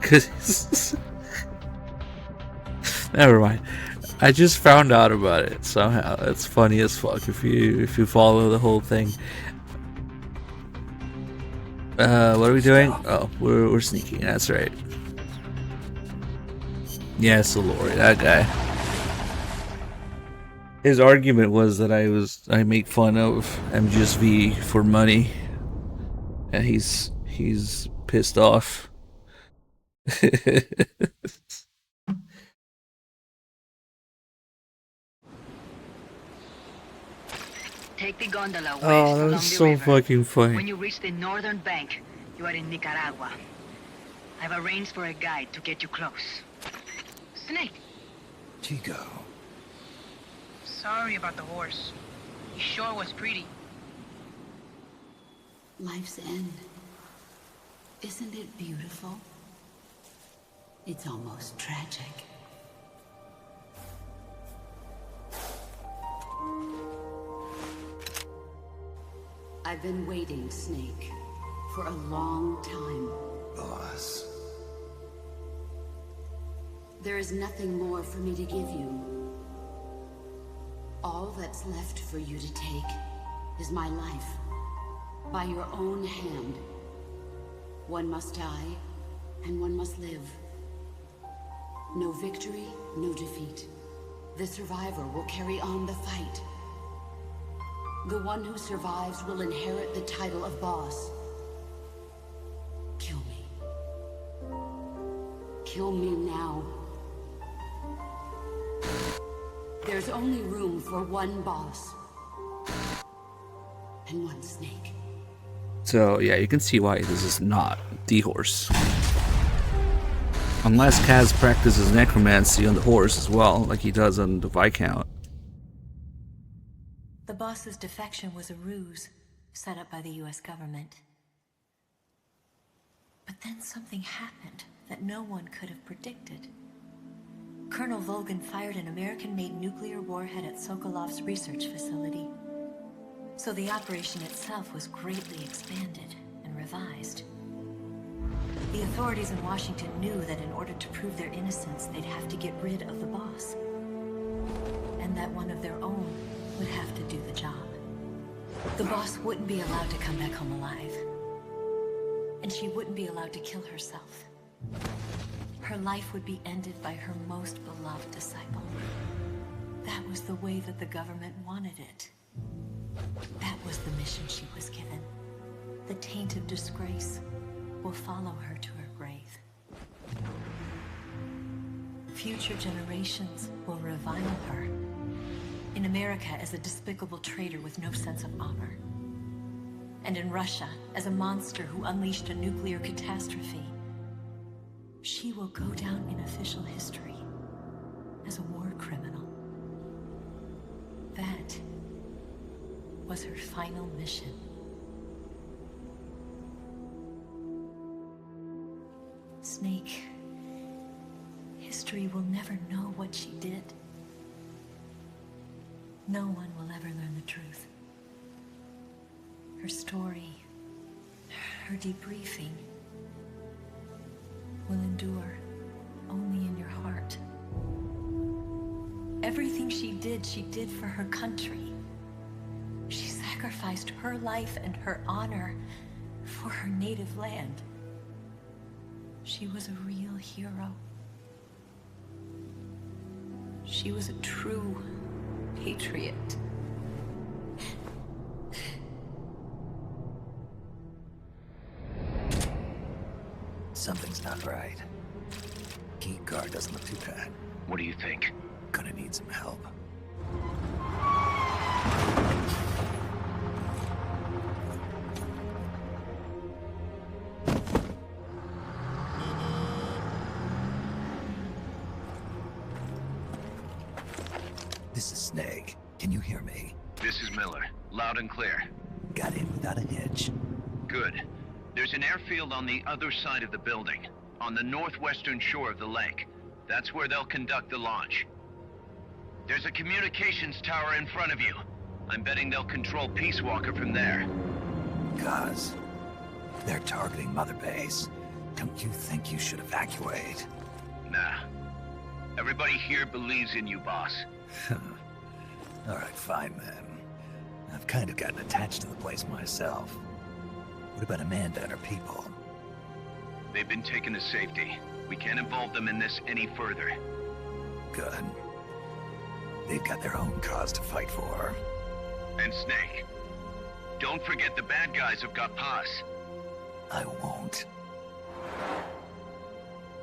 Cause never mind. I just found out about it somehow. It's funny as fuck if you follow the whole thing. What are we doing? Oh, we're sneaking. That's right. Yeah, so Lori, that guy. His argument was that I make fun of MGSV for money, and he's pissed off. Take the gondola west Oh, that along was the so river. fucking funny. When you reach the northern bank, you are in Nicaragua. I've arranged for a guide to get you close. Snake. Chico. Sorry about the horse. He sure was pretty. Life's end. Isn't it beautiful? It's almost tragic. I've been waiting, Snake, for a long time. Boss. There is nothing more for me to give you. All that's left for you to take is my life. By your own hand. One must die, and one must live. No victory, no defeat. The survivor will carry on the fight. The one who survives will inherit the title of boss. Kill me. Kill me now. There's only room for one boss. And one snake. So yeah, you can see why this is not the horse. Unless Kaz practices necromancy on the horse as well, like he does on the Viscount. The boss's defection was a ruse set up by the US government. But then something happened that no one could have predicted. Colonel Volgin fired an American-made nuclear warhead at Sokolov's research facility. So the operation itself was greatly expanded and revised. The authorities in Washington knew that in order to prove their innocence, they'd have to get rid of the boss. And that one of their own would have to do the job. The boss wouldn't be allowed to come back home alive. And she wouldn't be allowed to kill herself. Her life would be ended by her most beloved disciple. That was the way that the government wanted it. That was the mission she was given. The taint of disgrace will follow her to her grave. Future generations will revile her. In America as a despicable traitor with no sense of honor. And in Russia as a monster who unleashed a nuclear catastrophe. She will go down in official history as a war criminal. That was her final mission. Snake, history will never know what she did. No one will ever learn the truth. Her story, her debriefing, will endure only in your heart. Everything she did for her country. She sacrificed her life and her honor for her native land. She was a real hero. She was a true patriot. Something's not right. Key guard doesn't look too bad. What do you think? Gonna need some help. This is Snake. Can you hear me? This is Miller. Loud and clear. Got in without a hitch. Good. There's an airfield on the other side of the building, on the northwestern shore of the lake. That's where they'll conduct the launch. There's a communications tower in front of you. I'm betting they'll control Peace Walker from there. Kaz, they're targeting Mother Base. Don't you think you should evacuate? Nah. Everybody here believes in you, boss. All right, fine then. I've kind of gotten attached to the place myself. What about Amanda and her people? They've been taken to safety. We can't involve them in this any further. Good. They've got their own cause to fight for. And Snake. Don't forget the bad guys have got Paz. I won't.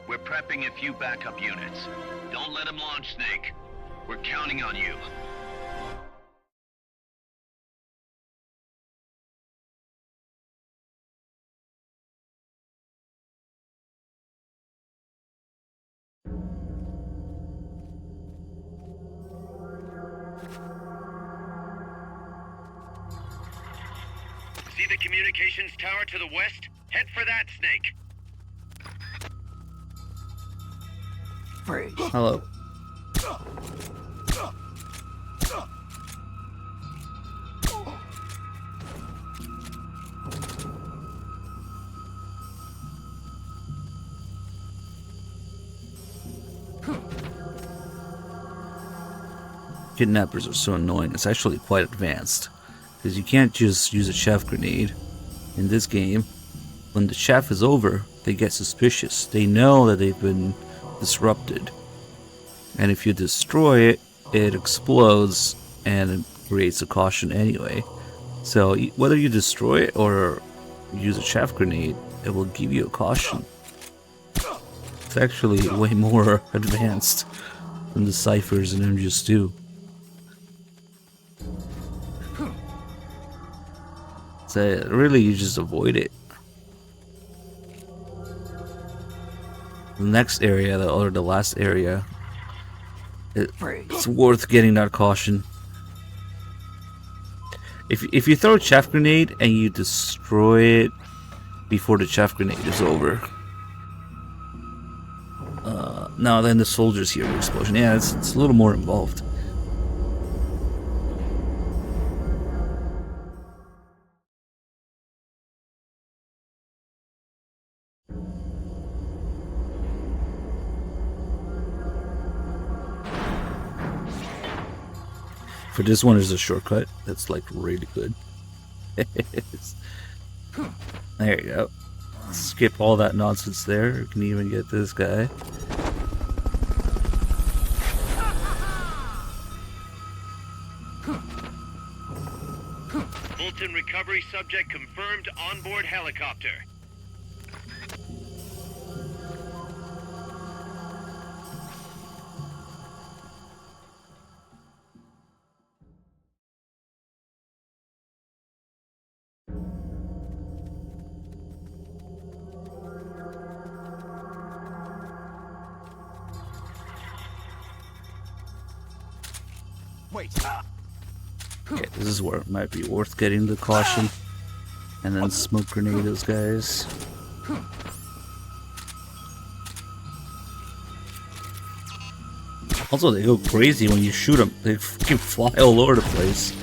We're prepping a few backup units. Don't let them launch, Snake. We're counting on you. See the communications tower to the west? Head for that, Snake. Freeze. Hello. Kidnappers are so annoying. It's actually quite advanced. Because you can't just use a chef grenade. In this game, when the chef is over, they get suspicious. They know that they've been disrupted. And if you destroy it, it explodes and it creates a caution anyway. So whether you destroy it or use a chaff grenade, it will give you a caution. It's actually way more advanced than the ciphers in MGS2. So really, you just avoid it. The next area, or the last area, it's worth getting that caution. If you throw a chaff grenade and you destroy it before the chaff grenade is over, now then the soldiers hear the explosion. Yeah, it's a little more involved. For this one, there's a shortcut that's like really good. There you go. Skip all that nonsense there. You can even get this guy. Fulton recovery subject confirmed onboard helicopter. Wait. Okay, this is where it might be worth getting the caution. And then smoke grenade those guys. Also, they go crazy when you shoot them. They fucking fly all over the place.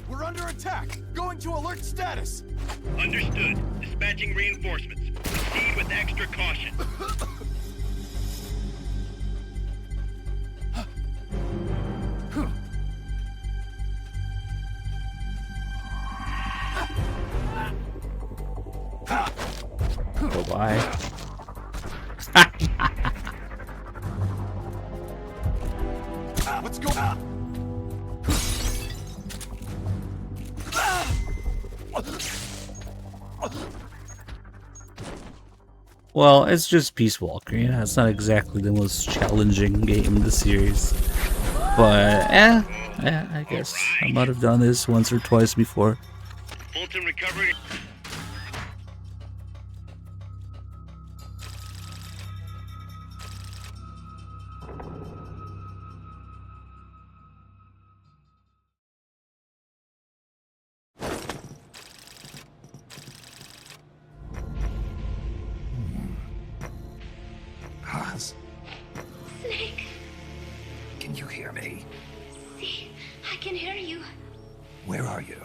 We're under attack. Going to alert status. Understood. Dispatching reinforcements. Proceed with extra caution. Oh, bye. Let's go. Well, it's just Peace Walker, you know, it's not exactly the most challenging game in the series. But, I guess I might have done this once or twice before. Fulton recovery. Paz, Snake, can you hear me? see, I can hear you. Where are you?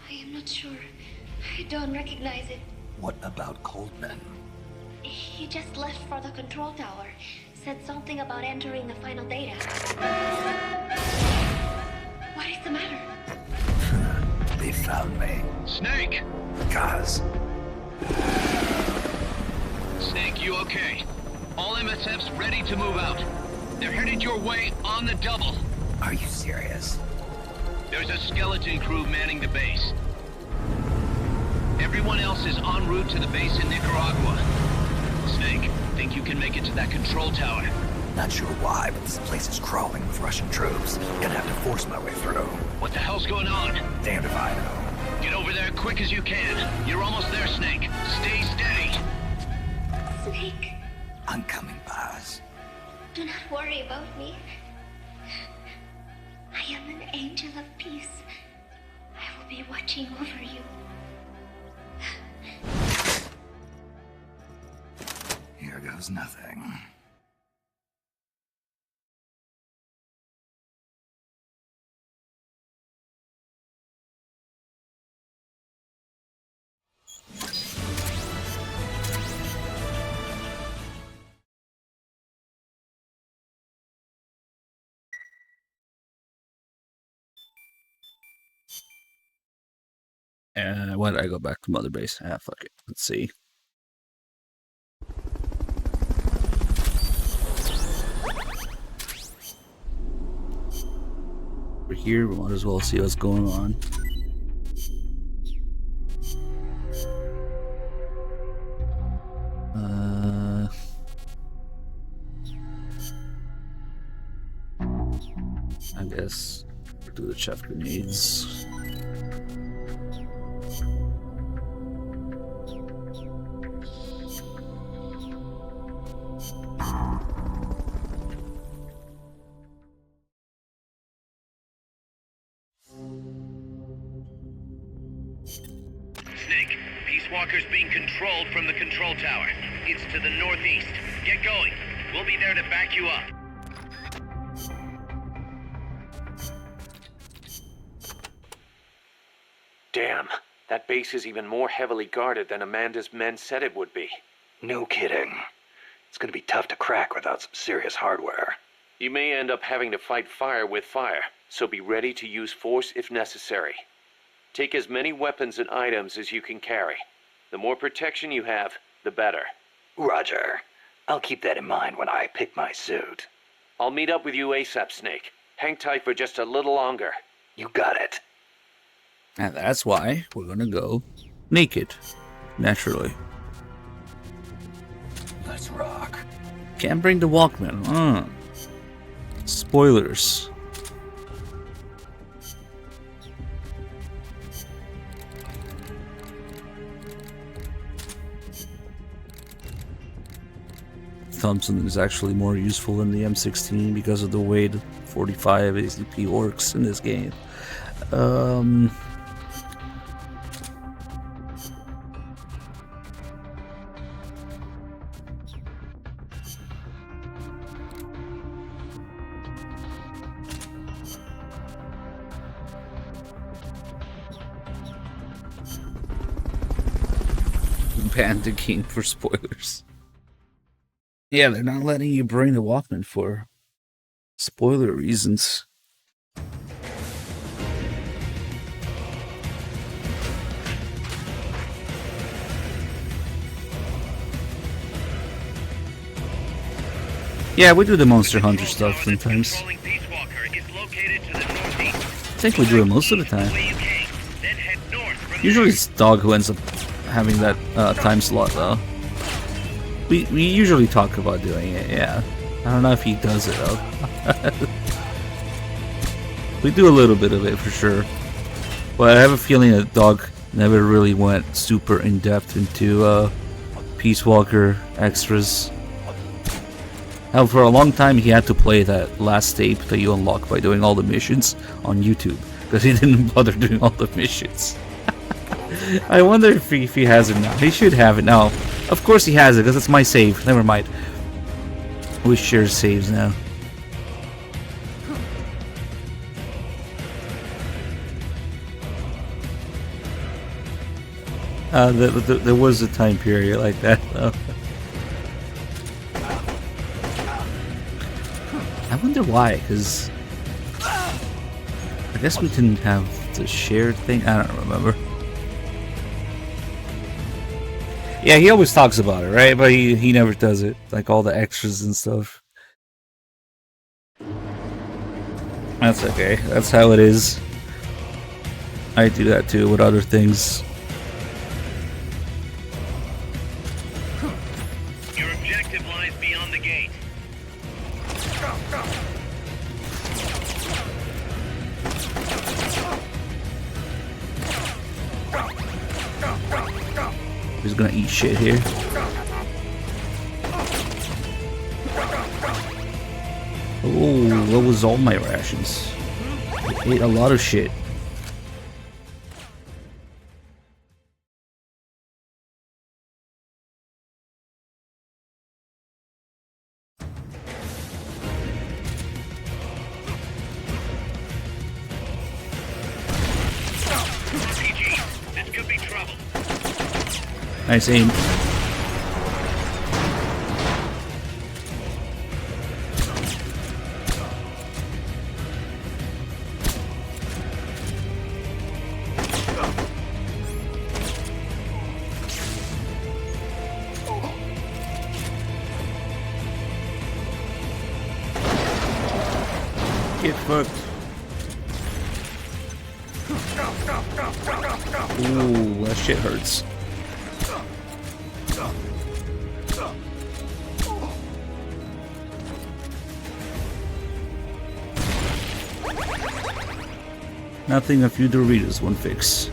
I am not sure. I don't recognize it. What about Coldman? He just left for the control tower. Said something about entering the final data. What is the matter? They found me. Snake! Kaz. Snake, you okay? All MSFs ready to move out. They're headed your way on the double. Are you serious? There's a skeleton crew manning the base. Everyone else is en route to the base in Nicaragua. Snake, think you can make it to that control tower? Not sure why, but this place is crawling with Russian troops. Gonna have to force my way through. What the hell's going on? Damned if I know. Get over there quick as you can. You're almost there, Snake. Stay steady. Snake, I'm coming, Paz. do not worry about me. I am an angel of peace. I will be watching over you. Here goes nothing. Why did I go back to Mother Base? Ah, fuck it. Let's see. We're here, we might as well see what's going on. I guess we'll do the chaff grenades. Walker's being controlled from the control tower. It's to the northeast. Get going. We'll be there to back you up. Damn, that base is even more heavily guarded than Amanda's men said it would be. No kidding. It's gonna be tough to crack without some serious hardware. You may end up having to fight fire with fire, so be ready to use force if necessary. Take as many weapons and items as you can carry. The more protection you have, the better. Roger. I'll keep that in mind when I pick my suit. I'll meet up with you ASAP, Snake. Hang tight for just a little longer. You got it. And that's why we're gonna go naked. Naturally. Let's rock. Can't bring the Walkman. Spoilers. Thompson is actually more useful than the M16 because of the way the 45 ACP works in this game. Banned the game for spoilers. Yeah, they're not letting you bring the Walkman for spoiler reasons. Yeah, we do the Monster Hunter stuff sometimes. I think we do it most of the time. Usually it's Dog who ends up having that time slot though. We usually talk about doing it, yeah. I don't know if he does it though. We do a little bit of it for sure. But I have a feeling that Dog never really went super in-depth into Peace Walker extras. Now, for a long time he had to play that last tape that you unlock by doing all the missions on YouTube. Because he didn't bother doing all the missions. I wonder if he has it now. He should have it now. Of course he has it, because it's my save. Never mind. We share saves now. There was a time period like that, though. I wonder why, because I guess we didn't have the shared thing. I don't remember. Yeah, he always talks about it, right? But he never does it. Like all the extras and stuff. That's okay. That's how it is. I do that too with other things. Your objective lies beyond the gate. He's gonna eat shit here. Oh, what was all my rations? I ate a lot of shit. This could be trouble. Nice aim. Get fucked. Ooh, that shit hurts. Nothing a few Doritos won't fix.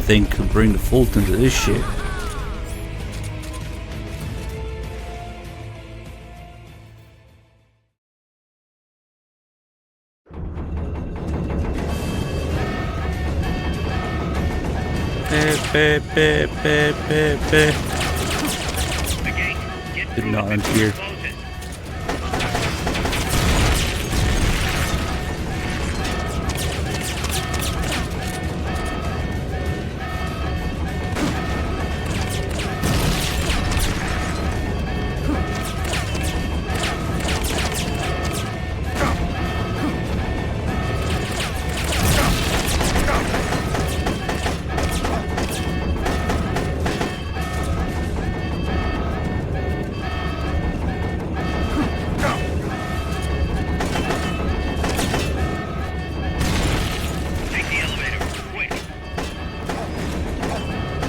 think could bring the Fulton to this shit. Did not end here.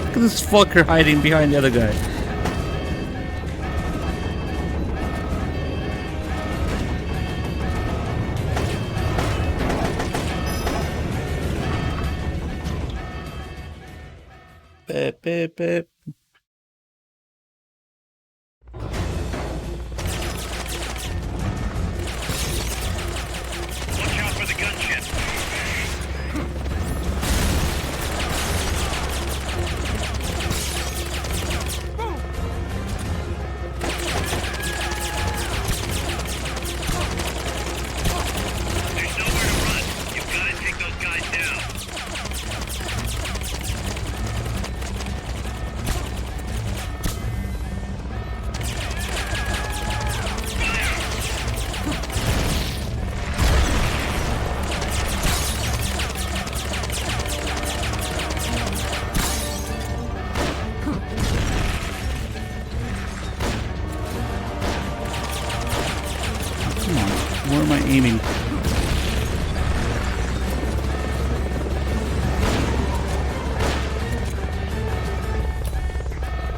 Look at this fucker hiding behind the other guy. Beep, beep, beep. Watch out for the gunship. There's nowhere to run. You've got to take those guys down. Come on, where am I aiming?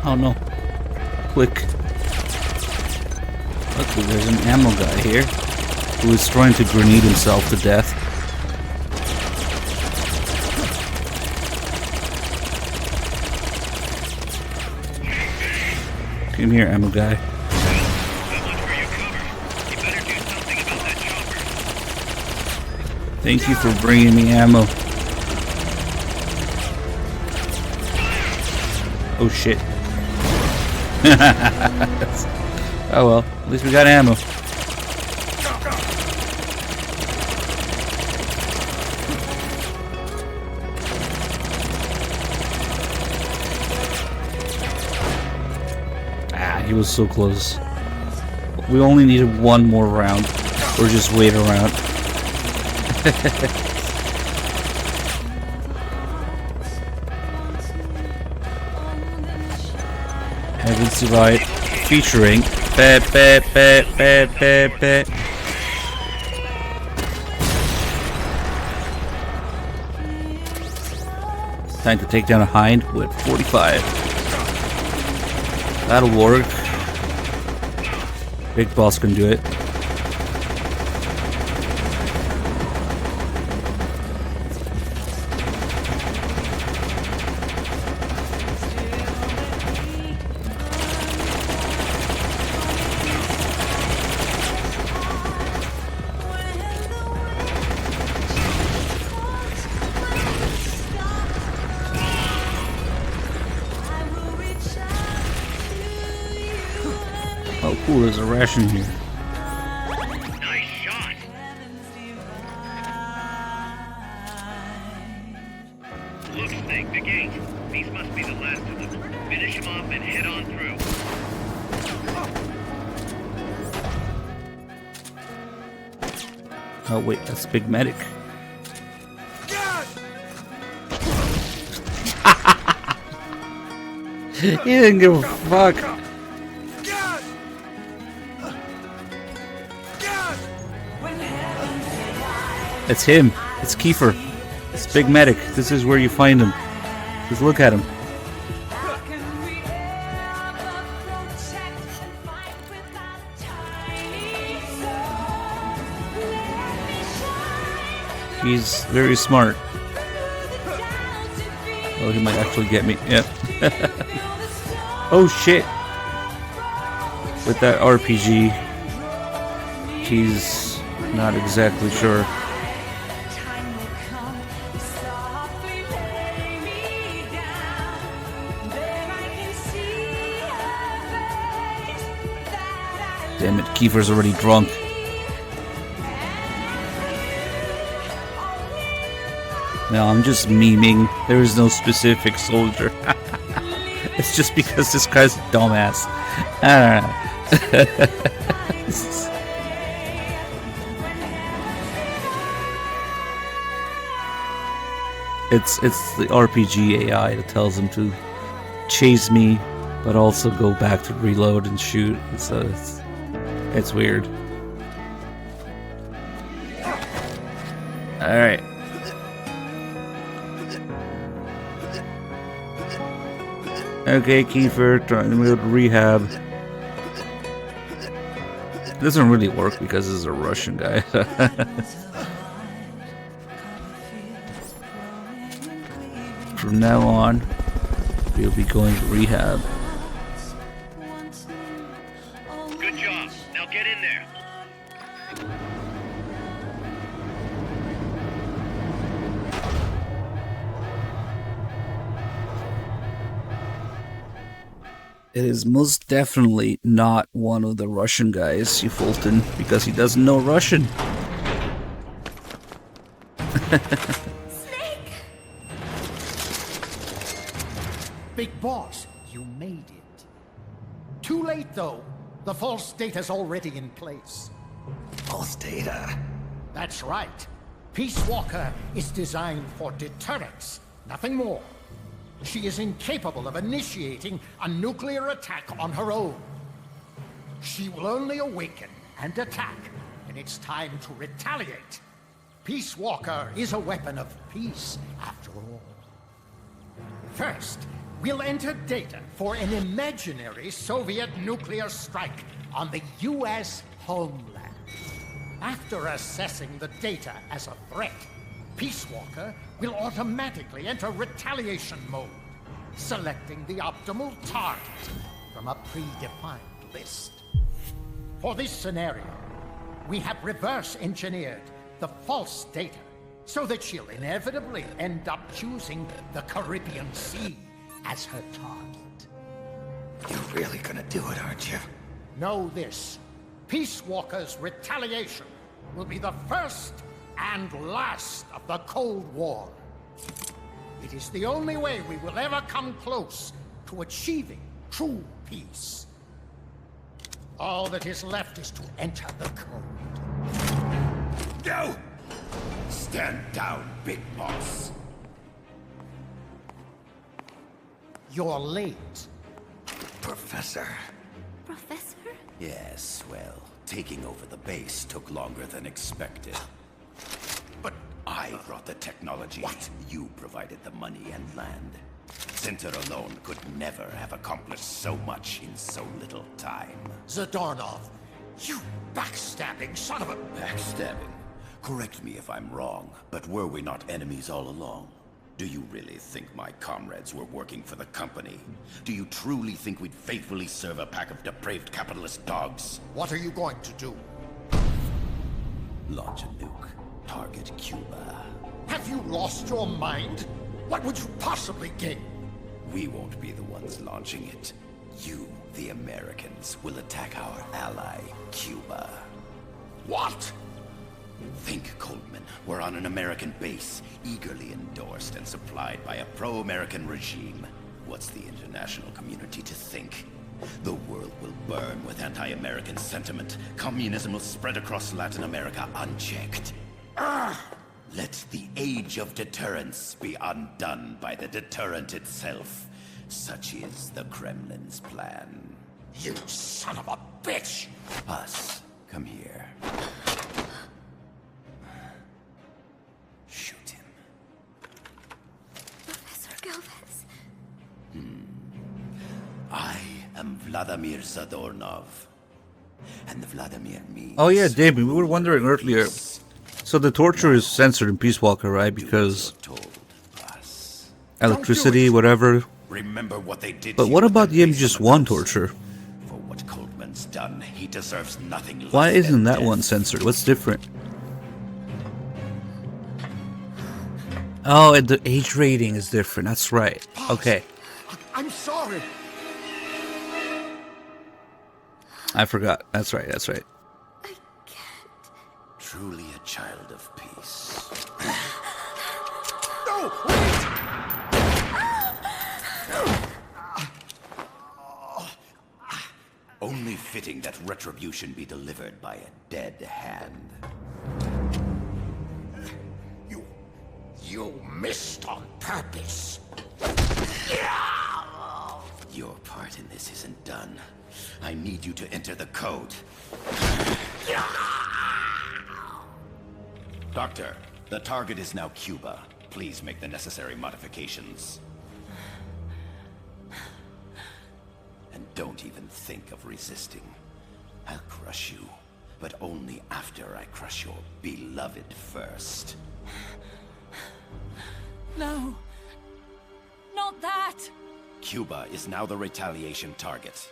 Oh no. Quick. Luckily there's an ammo guy here who is trying to grenade himself to death. Come here, ammo guy. Thank you for bringing me ammo. Oh shit. Oh well, at least we got ammo. Ah, he was so close. We only needed one more round, or just wait around. Heaven's Divide featuring Time to take down a hind with 45. That'll work. Big boss can do it. Oh cool, there's a ration here. Nice shot. Look, Snake, the gate. These must be the last of them. Finish them off and head on through. Oh wait, that's Big Medic. He didn't give a fuck. It's him. It's Kiefer. It's Big Medic. This is where you find him. Just look at him. He's very smart. Oh, he might actually get me. Yep. Oh shit! With that RPG, he's not exactly sure. Damn it, Kiefer's already drunk. No, I'm just memeing. There is no specific soldier. It's just because this guy's a dumbass. I don't know. It's the RPG AI that tells him to chase me, but also go back to reload and shoot. It's weird. Alright. Okay, Kiefer, trying to move to rehab. It doesn't really work because this is a Russian guy. From now on, we'll be going to rehab. Good job. Now get in there. It is most definitely not one of the Russian guys, you Fulton, because he doesn't know Russian. Big boss, you made it. Too late, though. The false data's already in place. False data? That's right. Peace Walker is designed for deterrence, nothing more. She is incapable of initiating a nuclear attack on her own. She will only awaken and attack when it's time to retaliate. Peace Walker is a weapon of peace, after all. First, we'll enter data for an imaginary Soviet nuclear strike on the U.S. homeland. After assessing the data as a threat, Peace Walker will automatically enter retaliation mode, selecting the optimal target from a predefined list. For this scenario, we have reverse engineered the false data so that she'll inevitably end up choosing the Caribbean Sea as her target. You're really gonna do it, aren't you? Know this. Peace Walker's retaliation will be the first and last of the Cold War. It is the only way we will ever come close to achieving true peace. All that is left is to enter the code. No! Stand down, Big Boss. You're late. Professor. Professor? Yes, well, taking over the base took longer than expected. But I brought the technology. What? You provided the money and land. Center alone could never have accomplished so much in so little time. Zadornov, you backstabbing son of a... Backstabbing? Correct me if I'm wrong, but were we not enemies all along? Do you really think my comrades were working for the company? Do you truly think we'd faithfully serve a pack of depraved capitalist dogs? What are you going to do? Launch a nuke. Target Cuba. Have you lost your mind? What would you possibly gain? We won't be the ones launching it. You, the Americans, will attack our ally, Cuba. What? Think, Coldman. We're on an American base, eagerly endorsed and supplied by a pro-American regime. What's the international community to think? The world will burn with anti-American sentiment. Communism will spread across Latin America unchecked. Let the age of deterrence be undone by the deterrent itself. Such is the Kremlin's plan. You son of a bitch! Us, come here. Shoot him. Professor Galvez. I am Vladimir Zadornov. And Vladimir means... Oh yeah, Damien, we were wondering earlier. So the torture is censored in Peace Walker, right? Because electricity, whatever. Remember what they did. But what about the MGS1 torture? For what Coldman's done, he deserves nothing less. Why isn't than that death. one censored? What's different? Oh, and the age rating is different. That's right. Okay. I'm sorry. I forgot. That's right. That's right. Truly a child of peace. No, wait! Only fitting that retribution be delivered by a dead hand. You missed on purpose. Your part in this isn't done. I need you to enter the code. Doctor, the target is now Cuba. Please make the necessary modifications. And don't even think of resisting. I'll crush you, but only after I crush your beloved first. No. Not that! Cuba is now the retaliation target.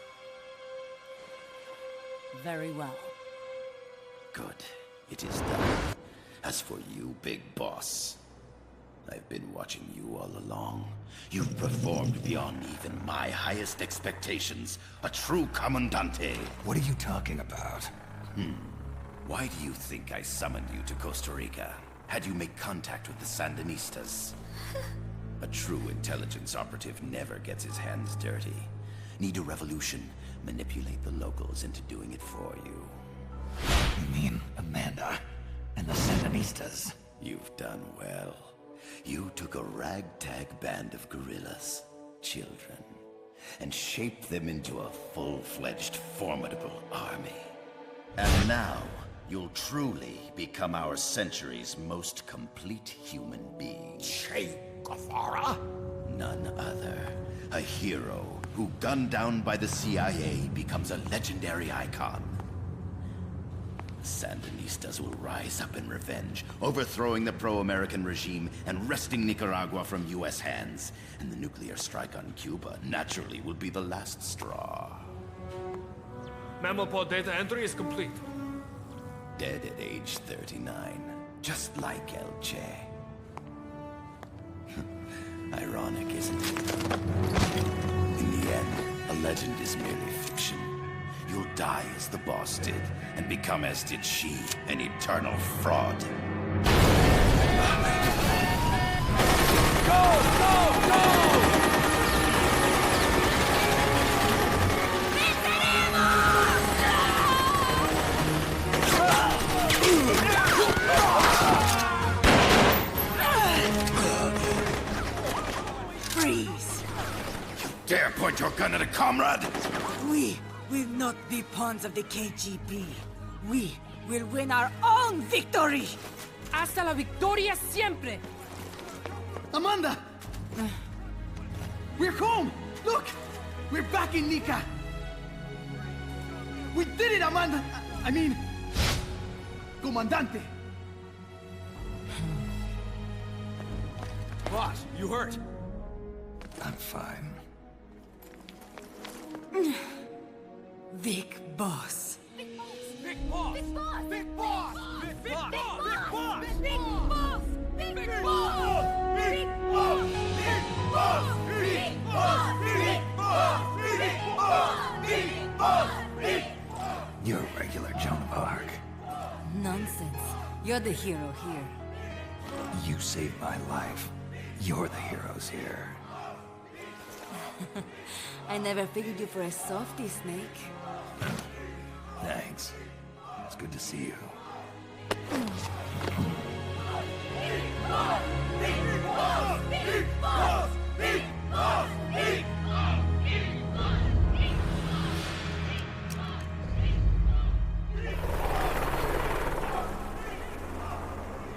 Very well. Good. It is done. As for you, Big Boss, I've been watching you all along. You've performed beyond even my highest expectations. A true Comandante. What are you talking about? Why do you think I summoned you to Costa Rica? Had you make contact with the Sandinistas? A true intelligence operative never gets his hands dirty. Need a revolution? Manipulate the locals into doing it for you. You mean Amanda and the Sandinistas? You've done well. You took a ragtag band of guerrillas, children, and shaped them into a full-fledged, formidable army. And now, you'll truly become our century's most complete human being. Che Guevara? None other. A hero who, gunned down by the CIA, becomes a legendary icon. The Sandinistas will rise up in revenge, overthrowing the pro-American regime and wresting Nicaragua from U.S. hands. And the nuclear strike on Cuba, naturally, will be the last straw. Mammal pod data entry is complete. Dead at age 39, just like El Che. Ironic, isn't it? In the end, a legend is merely fiction. You'll die as the boss did, and become as did she, an eternal fraud. Freeze! Dare point your gun at a comrade? We will not be pawns of the KGB. We will win our own victory! Hasta la victoria siempre! Amanda! We're home! Look! We're back in Nika! We did it, Amanda! I mean... Comandante! Boss, you hurt? I'm fine. Big Boss. Big boss! Big boss! Big boss! Big boss! Big boss! Big Boss! Big boss! Big boss! Big boss! Big boss! Big boss! Big boss! Big boss! Big boss! You're a regular Joan of Arc. Nonsense. You're the hero here. You saved my life. You're the heroes here. I never figured you for a softie, Snake. Thanks. It's good to see you.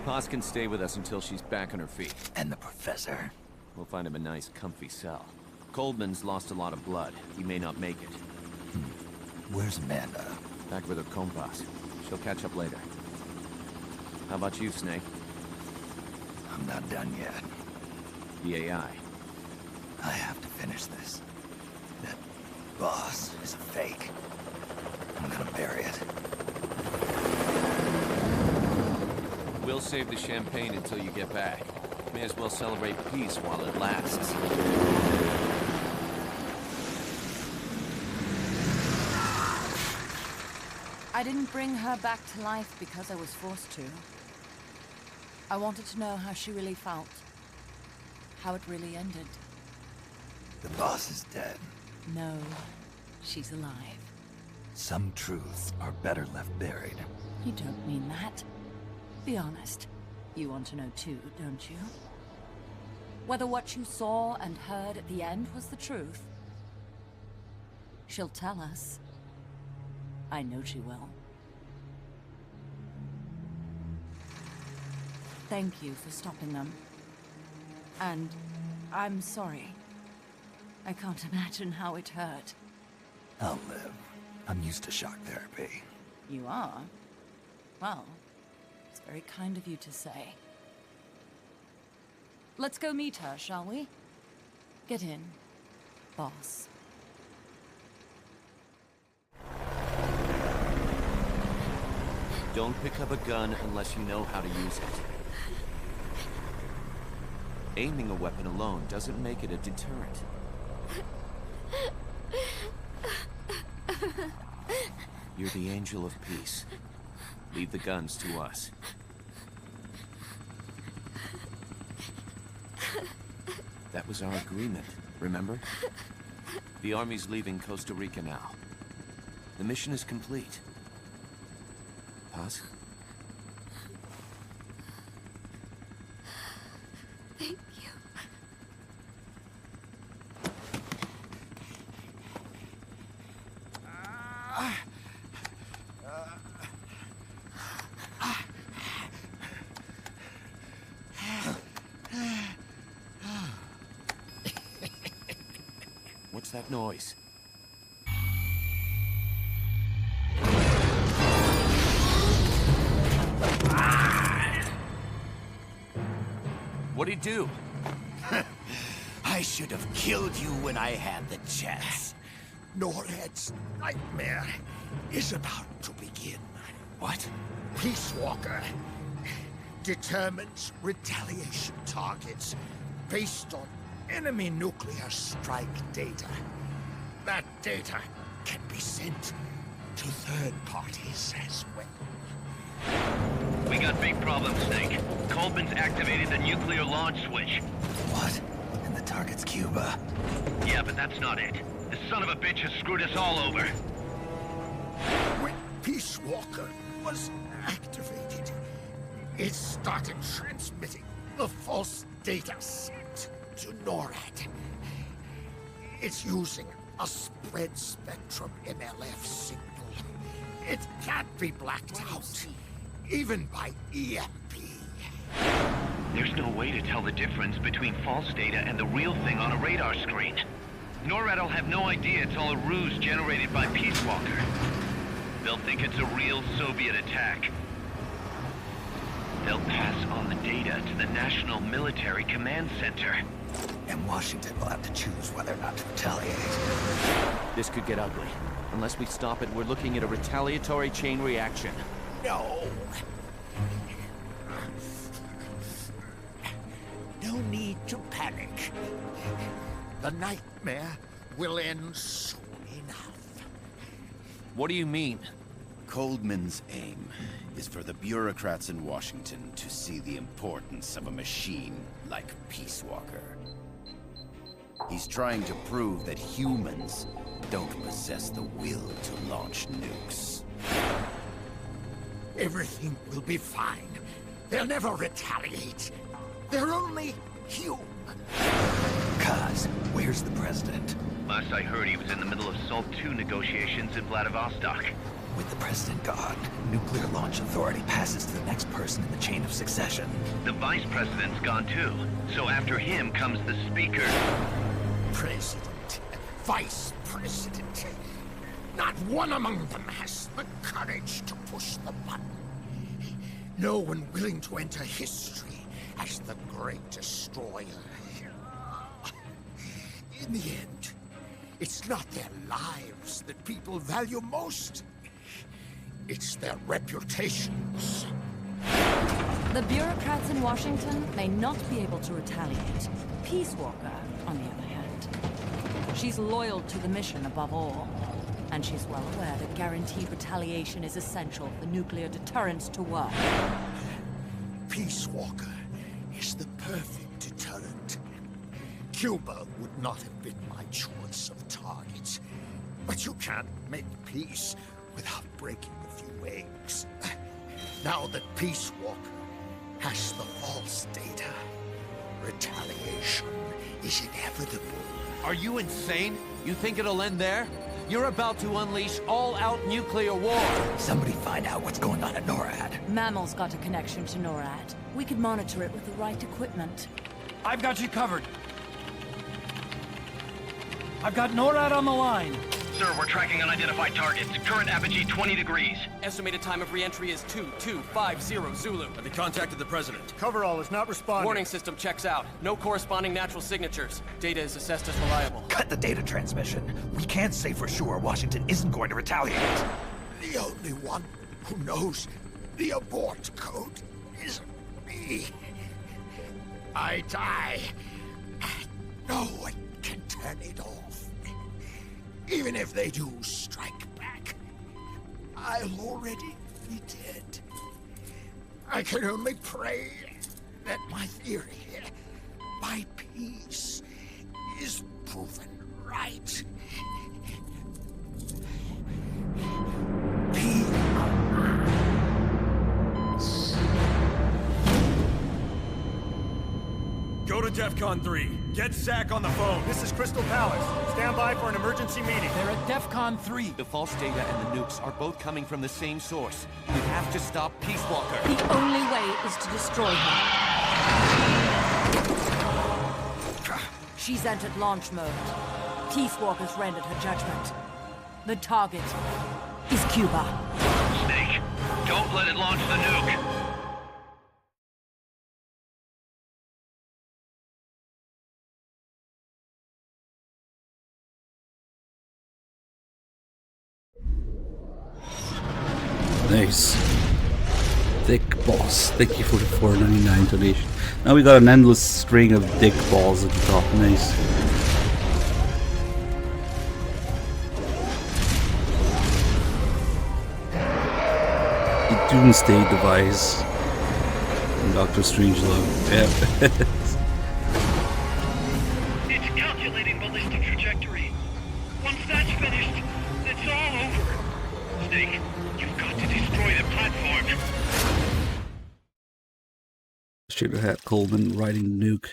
Paz can stay with us until she's back on her feet. And the professor? We'll find him a nice, comfy cell. Coldman's lost a lot of blood. He may not make it. Where's Amanda? Back with her compas. She'll catch up later. How about you, Snake? I'm not done yet. The AI. I have to finish this. That boss is a fake. I'm gonna bury it. We'll save the champagne until you get back. May as well celebrate peace while it lasts. I didn't bring her back to life because I was forced to. I wanted to know how she really felt. How it really ended. The boss is dead. No, she's alive. Some truths are better left buried. You don't mean that. Be honest. You want to know too, don't you? Whether what you saw and heard at the end was the truth. She'll tell us. I know she will. Thank you for stopping them. And I'm sorry. I can't imagine how it hurt. I'll live. I'm used to shock therapy. You are? Well, it's very kind of you to say. Let's go meet her, shall we? Get in, boss. Don't pick up a gun unless you know how to use it. Aiming a weapon alone doesn't make it a deterrent. You're the angel of peace. Leave the guns to us. That was our agreement, remember? The army's leaving Costa Rica now. The mission is complete. Paz? Thank you. What's that noise? What'd he do? I should have killed you when I had the chance. Norred's nightmare is about to begin. What? Peace Walker determines retaliation targets based on enemy nuclear strike data. That data can be sent to third parties as well. We got big problems, Snake. Coldman's activated the nuclear launch switch. What? And the target's Cuba. Yeah, but that's not it. The son of a bitch has screwed us all over. When Peace Walker was activated, it started transmitting the false data sent to NORAD. It's using a spread spectrum MLF signal. It can't be blacked out, even by EMP. There's no way to tell the difference between false data and the real thing on a radar screen. NORAD will have no idea it's all a ruse generated by Peace Walker. They'll think it's a real Soviet attack. They'll pass on the data to the National Military Command Center. And Washington will have to choose whether or not to retaliate. This could get ugly. Unless we stop it, we're looking at a retaliatory chain reaction. No. No need to panic. The nightmare will end soon enough. What do you mean? Coldman's aim is for the bureaucrats in Washington to see the importance of a machine like Peace Walker. He's trying to prove that humans don't possess the will to launch nukes. Everything will be fine. They'll never retaliate. They're only human. Kaz, where's the president? Last I heard, he was in the middle of SALT II negotiations in Vladivostok. With the president gone, Nuclear Launch Authority passes to the next person in the chain of succession. The vice president's gone too. So after him comes the speaker. President, vice president. Not one among them has the courage to push the button. No one willing to enter history as the great destroyer. In the end, it's not their lives that people value most. It's their reputations. The bureaucrats in Washington may not be able to retaliate. Peace Walker, on the other hand, she's loyal to the mission above all. And she's well aware that guaranteed retaliation is essential for nuclear deterrence to work. Peace Walker is the perfect deterrent. Cuba would not have been my choice of targets. But you can't make peace without breaking a few eggs. Now that Peace Walker has the false data, retaliation is inevitable. Are you insane? You think it'll end there? You're about to unleash all-out nuclear war! Somebody find out what's going on at NORAD. Mammal's got a connection to NORAD. We could monitor it with the right equipment. I've got you covered. I've got NORAD on the line. Sir, we're tracking unidentified targets. Current apogee 20 degrees. Estimated time of re-entry is 2250 Zulu. Have you contacted the president? Coverall is not responding. Warning system checks out. No corresponding natural signatures. Data is assessed as reliable. Cut the data transmission. We can't say for sure Washington isn't going to retaliate. The only one who knows the abort code is me. I die. No one can turn it off. Even if they do strike back, I'll already be dead. I can only pray that my theory, my peace, is proven right. Go to DEFCON 3. Get Zach on the phone. This is Crystal Palace. Stand by for an emergency meeting. They're at DEFCON 3. The false data and the nukes are both coming from the same source. We have to stop Peace Walker. The only way is to destroy her. She's entered launch mode. Peace Walker's rendered her judgment. The target is Cuba. Snake, don't let it launch the nuke. Nice. Thick Boss. Thank you for the $4.99 donation. Now we got an endless string of dick balls at the top. Nice. The Doomsday device. And Dr. Strangelove. Yeah. It's calculating ballistic trajectory. Once that's finished, it's all over. Snake, you've got to destroy the platform. Should have had Coleman riding the nuke.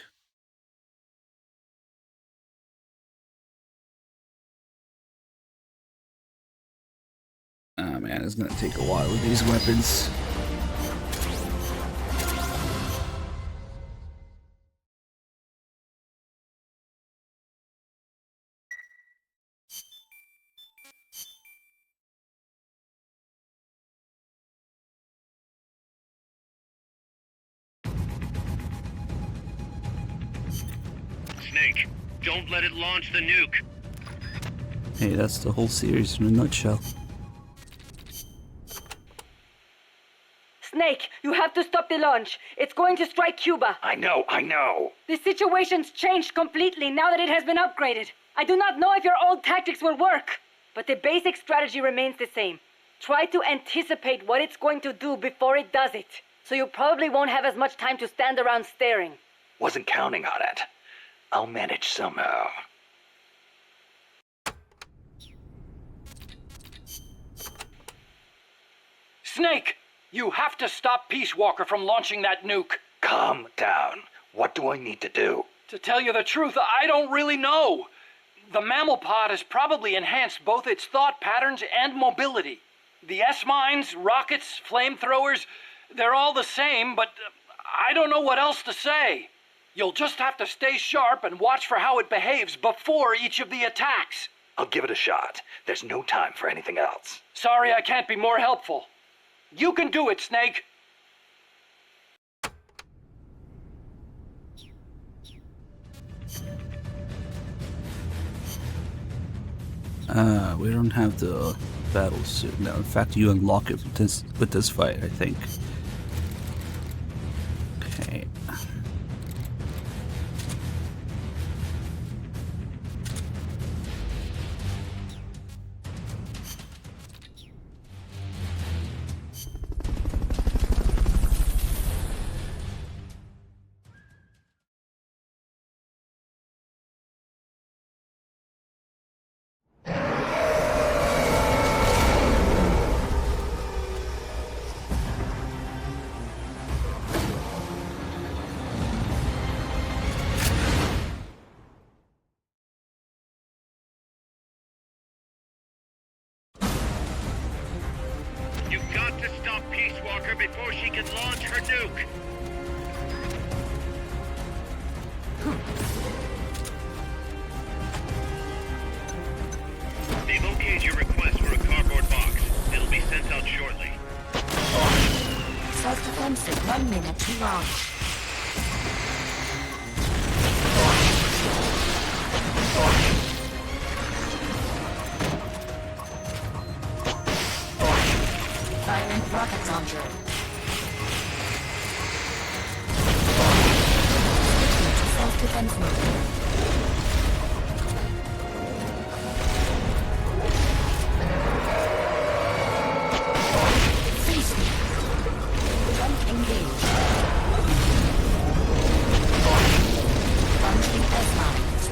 Ah man, it's gonna take a while with these weapons. Snake, don't let it launch the nuke. Hey, that's the whole series in a nutshell. Snake, you have to stop the launch. It's going to strike Cuba. I know. The situation's changed completely now that it has been upgraded. I do not know if your old tactics will work, but the basic strategy remains the same. Try to anticipate what it's going to do before it does it, so you probably won't have as much time to stand around staring. Wasn't counting on it. I'll manage somehow. Snake! You have to stop Peace Walker from launching that nuke. Calm down. What do I need to do? To tell you the truth, I don't really know. The mammal pod has probably enhanced both its thought patterns and mobility. The S-mines, rockets, flamethrowers, they're all the same, but I don't know what else to say. You'll just have to stay sharp and watch for how it behaves before each of the attacks. I'll give it a shot. There's no time for anything else. Sorry I can't be more helpful. You can do it, Snake. We don't have the battle suit now. In fact, you unlock it with this fight, I think. Okay. You've got to stop Peace Walker before she can launch her nuke. They've okayed your request for a cardboard box. It'll be sent out shortly. Self-defense is 1 minute to launch. Firing rocket launcher. Switching to self-defense mode. Face me. Jump engaged. Launching S-mines.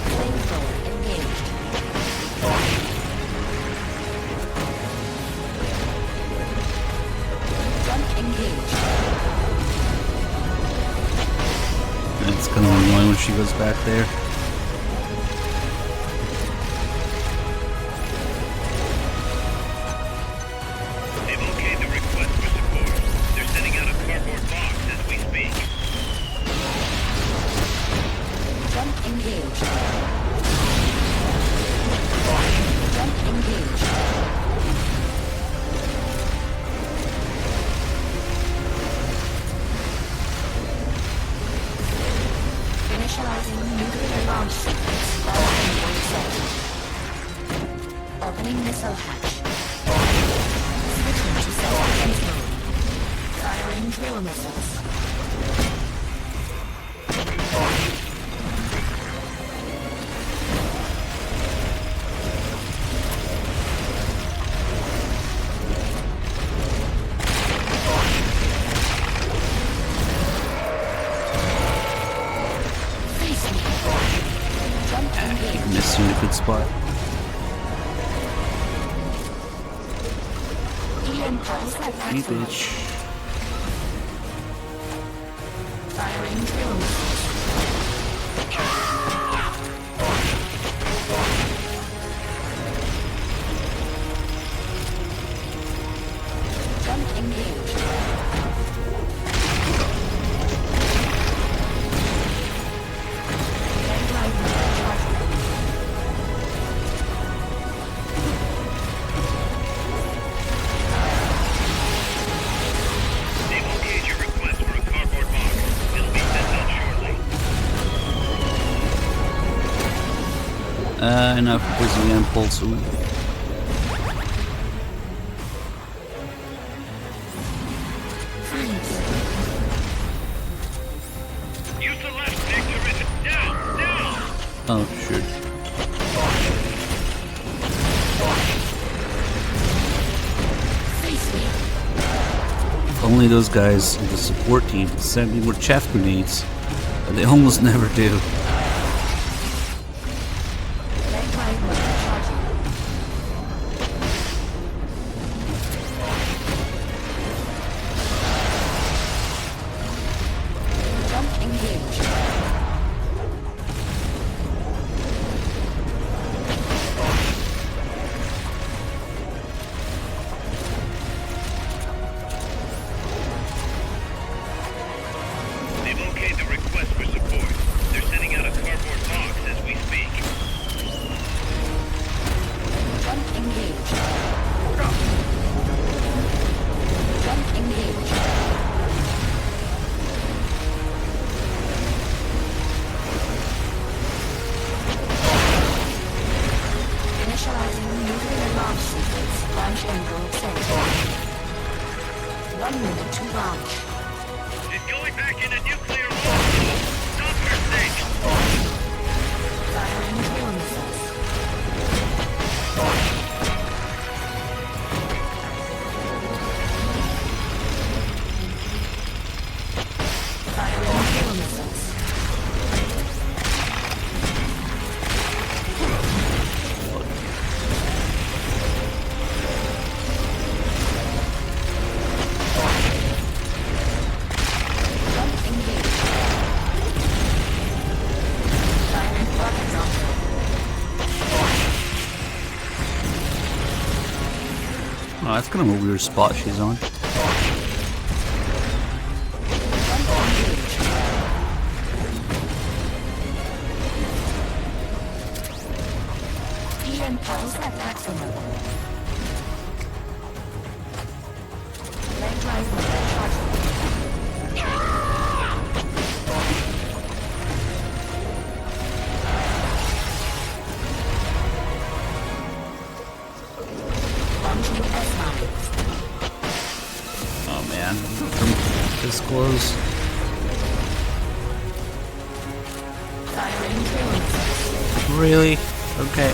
Flamethrower engaged. Jump engaged. It's kind of annoying when she goes back there. They've okayed the request for support. They're sending out a cardboard box as we speak. Jump engaged. Jump engaged. Initializing nuclear launch sequence. Opening missile hatch. Switching to self-defense mode. Firing drill missiles. Face me. Jump engaged. Missing a good spot. EM pulse Hey, active. bitch. Firing drill missiles. Jump engaged. Red light charging. They've okayed your request for a cardboard box. It'll be sent out shortly. Enough was the impulse. Freeze. Use the left stick to resist. Down! Down! Oh, shit. Face me. If only those guys in the support team sent me more chaff grenades, but they almost never do. Red light charging. Jump engaged. They've okayed the request for support. They're sending out a cardboard box as we speak. Jump engaged. Jump engaged. She's going back into nuclear mode. Stop her thing. Oh, that's kind of a weird spot she's on. Oh man, from this close. Really? Okay.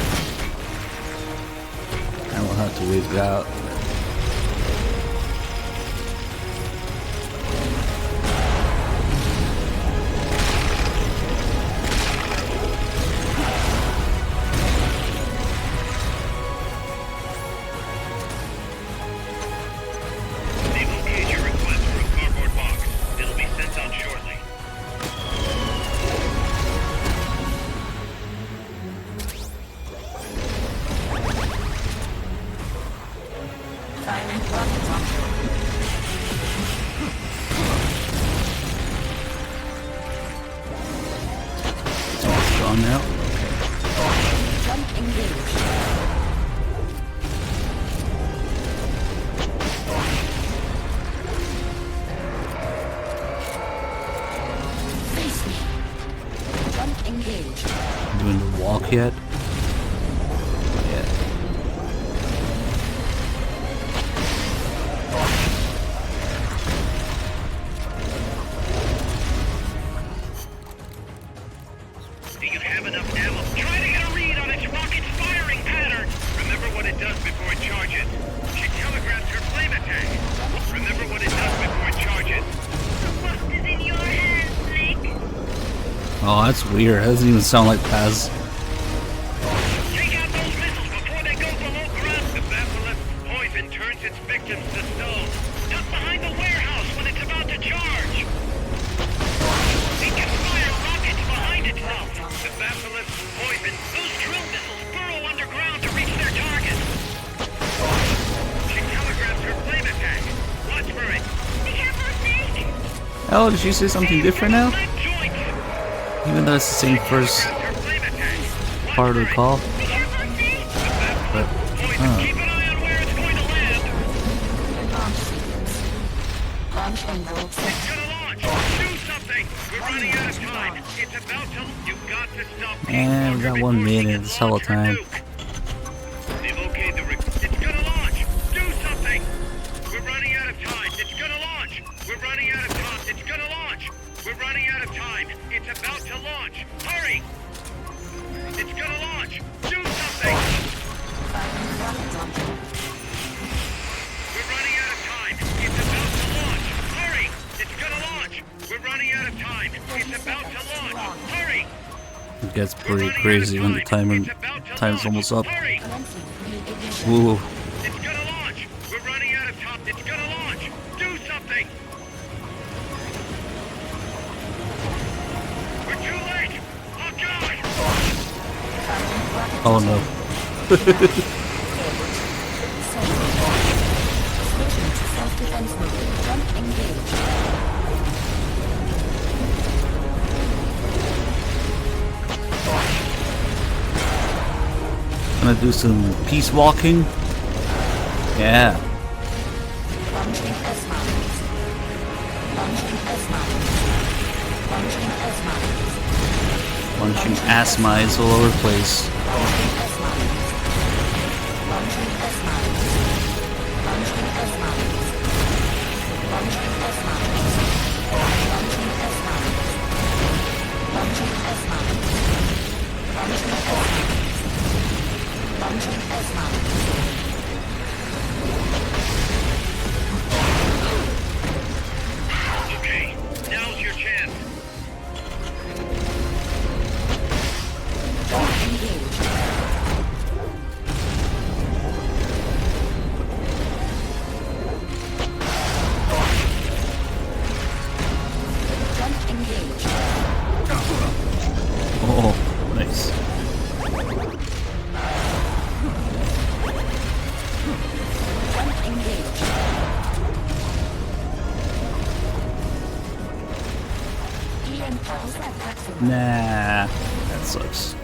I will have to wait it out. Now. Jump engaged. Face me. Jump engaged. Doing the walk yet? Yeah. Do you have enough ammo? Try to get a read on its rocket's firing pattern! Remember what it does before it charges. She telegraphs her flame attack. Remember what it does before it charges. The worst is in your hands, Snake. Oh, that's weird. That doesn't even sound like Paz. Take out those missiles before they go below ground. The Basilisk poison turns its victims to stone. Duck behind the warehouse when it's about to charge. It can fire rockets behind itself. The Basilisk poison. Those drill missiles burrow underground to reach their target. She telegraphs her flame attack. Watch for it. Be careful, Snake. Oh, did she say something different now? Even though it's the same first part of the call. But, It's gonna launch. Do something. We're running out of time. It's about to. You've got to stop. and we got 1 minute. It's hella time. They've okayed the It's gonna launch. Do something. We're running out of time. It's gonna launch. We're running out of time. It's gonna launch. We're running out of time. It's about to launch. Hurry. It's gonna launch. Do something. We're running out of time. It's about to launch. Hurry. It's gonna launch. We're running out of time. It's about to launch. Hurry. It gets pretty crazy when the time's almost up. Whoa. It's gonna launch. We're running out of time. It's gonna launch. Do something. We're too late. Oh God. Oh no. Gonna do some peace walking. Yeah. Punching ass mines all over the place. chance. Oh, nice. Nah, that sucks.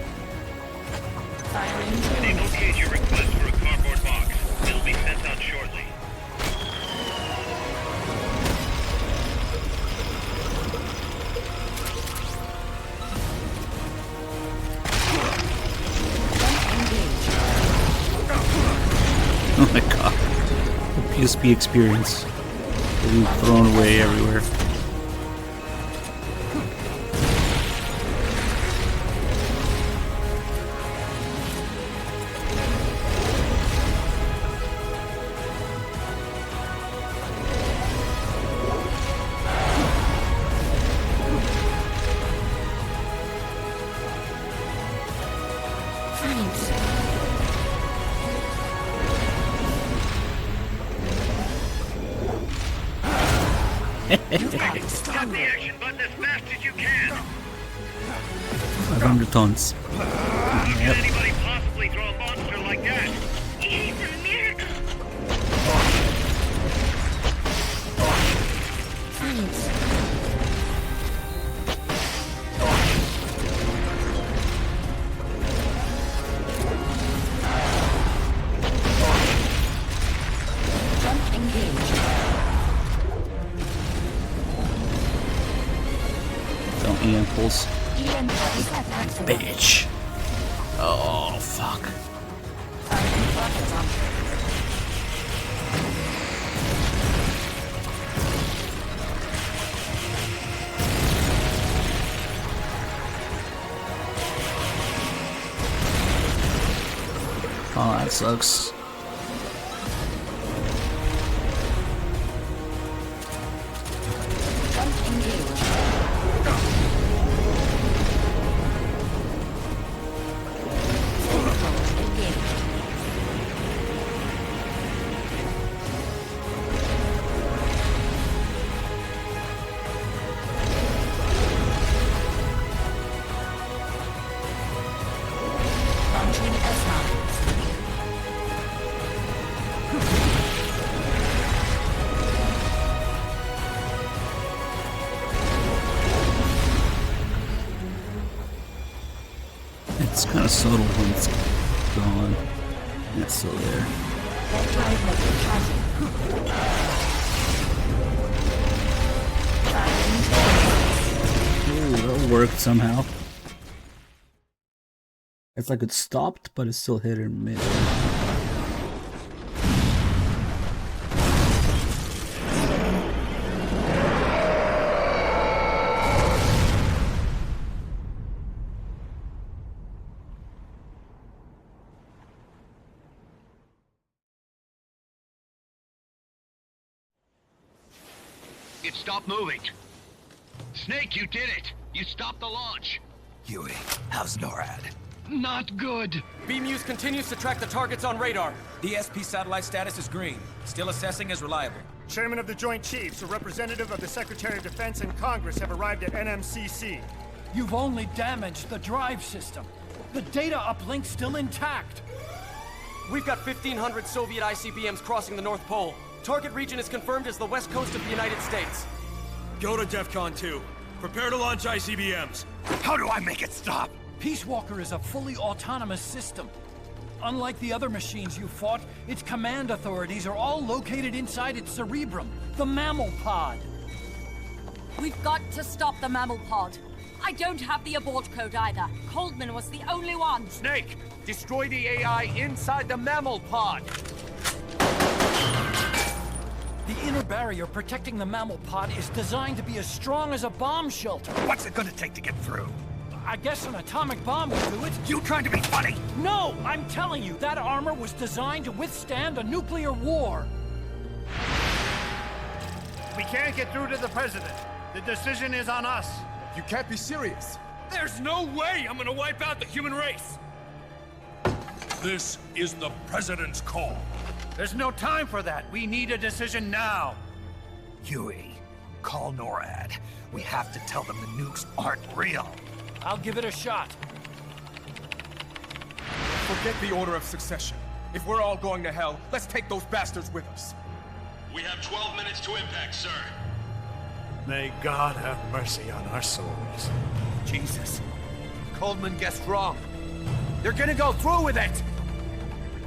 They've okayed your request for a cardboard box. It'll be sent out shortly. Oh my god. The PSP experience. Getting thrown away everywhere. Tap the action button as fast as you can. 500 tons. How can anybody possibly throw a monster like that? It's a miracle. Don't impulse. Bitch. Oh, fuck. Oh, that sucks. It's kind of subtle when it's gone. And it's still there. Ooh, that worked somehow. It's like it stopped, but it still hit her mid. It stopped moving. Snake, you did it! You stopped the launch! Huey, how's NORAD? Not good! BMUS continues to track the targets on radar. The SP satellite status is green. Still assessing as reliable. Chairman of the Joint Chiefs, a representative of the Secretary of Defense and Congress have arrived at NMCC. You've only damaged the drive system. The data uplink's still intact. We've got 1,500 Soviet ICBMs crossing the North Pole. Target region is confirmed as the west coast of the United States. Go to DEFCON 2. Prepare to launch ICBMs. How do I make it stop? Peace Walker is a fully autonomous system. Unlike the other machines you fought, its command authorities are all located inside its cerebrum, the mammal pod. We've got to stop the mammal pod. I don't have the abort code either. Coldman was the only one. Snake, destroy the AI inside the mammal pod. The inner barrier protecting the mammal pod is designed to be as strong as a bomb shelter. What's it gonna take to get through? I guess an atomic bomb would do it. You trying to be funny? No, I'm telling you, that armor was designed to withstand a nuclear war. We can't get through to the President. The decision is on us. You can't be serious. There's no way I'm gonna wipe out the human race! This is the President's call. There's no time for that. We need a decision now. Huey, call NORAD. We have to tell them the nukes aren't real. I'll give it a shot. Forget the order of succession. If we're all going to hell, let's take those bastards with us. We have 12 minutes to impact, sir. May God have mercy on our souls. Jesus. Coleman guessed wrong. They're gonna go through with it!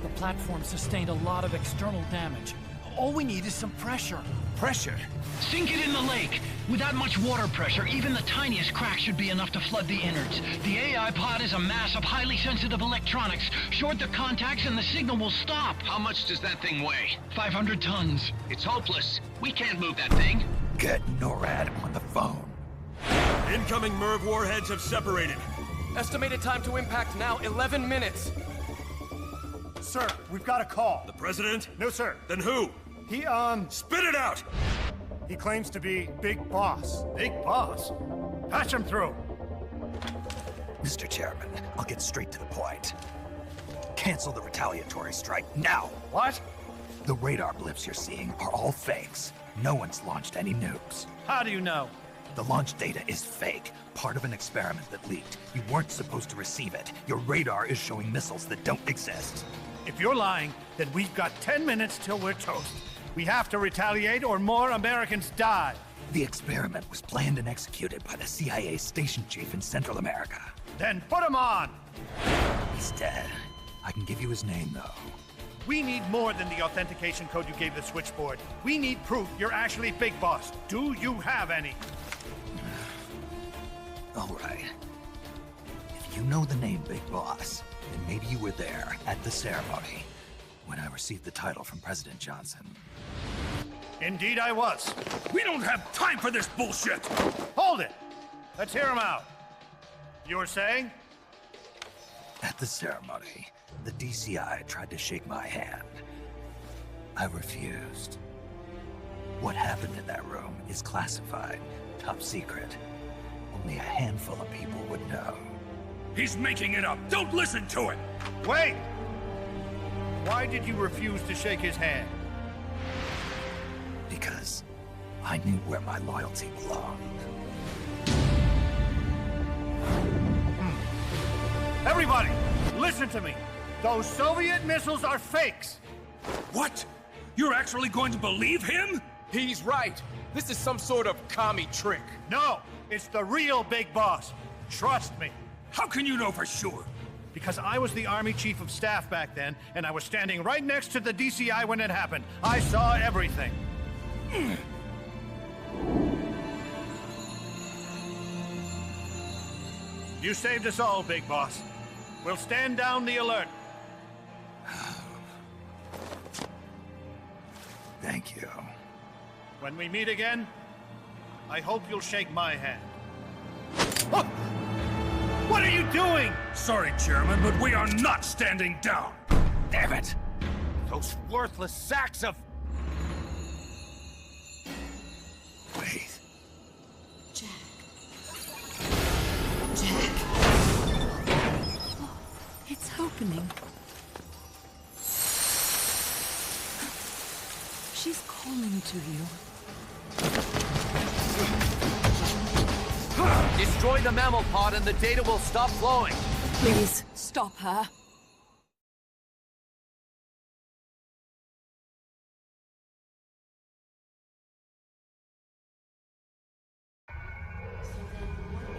The platform sustained a lot of external damage. All we need is some pressure. Pressure? Sink it in the lake. Without much water pressure, even the tiniest crack should be enough to flood the innards. The AI pod is a mass of highly sensitive electronics. Short the contacts and the signal will stop. How much does that thing weigh? 500 tons. It's hopeless. We can't move that thing. Get NORAD on the phone. Incoming MIRV warheads have separated. Estimated time to impact now, 11 minutes. Sir, we've got a call. The President? No, sir. Then who? He, Spit it out! He claims to be Big Boss. Big Boss? Patch him through. Mr. Chairman, I'll get straight to the point. Cancel the retaliatory strike now! What? The radar blips you're seeing are all fakes. No one's launched any nukes. How do you know? The launch data is fake, part of an experiment that leaked. You weren't supposed to receive it. Your radar is showing missiles that don't exist. If you're lying, then we've got 10 minutes till we're toast. We have to retaliate or more Americans die. The experiment was planned and executed by the CIA station chief in Central America. Then put him on! He's dead. I can give you his name, though. We need more than the authentication code you gave the switchboard. We need proof you're actually Big Boss. Do you have any? All right. If you know the name Big Boss, then maybe you were there at the ceremony when I received the title from President Johnson. Indeed I was. We don't have time for this bullshit! Hold it! Let's hear him out. You were saying? At the ceremony, the DCI tried to shake my hand. I refused. What happened in that room is classified, top secret. Only a handful of people would know. He's making it up! Don't listen to him! Wait! Why did you refuse to shake his hand? Because I knew where my loyalty belonged. Everybody, listen to me. Those Soviet missiles are fakes. What? You're actually going to believe him? He's right. This is some sort of commie trick. No, it's the real Big Boss. Trust me. How can you know for sure? Because I was the Army Chief of Staff back then, and I was standing right next to the DCI when it happened. I saw everything. You saved us all, Big Boss. We'll stand down the alert. Thank you. When we meet again, I hope you'll shake my hand. What are you doing? Sorry, Chairman, but we are not standing down. Damn it! Those worthless sacks of... Wait. Jack. Jack. Oh, it's opening. She's calling to you. Destroy the mammal pod and the data will stop flowing. Please, stop her.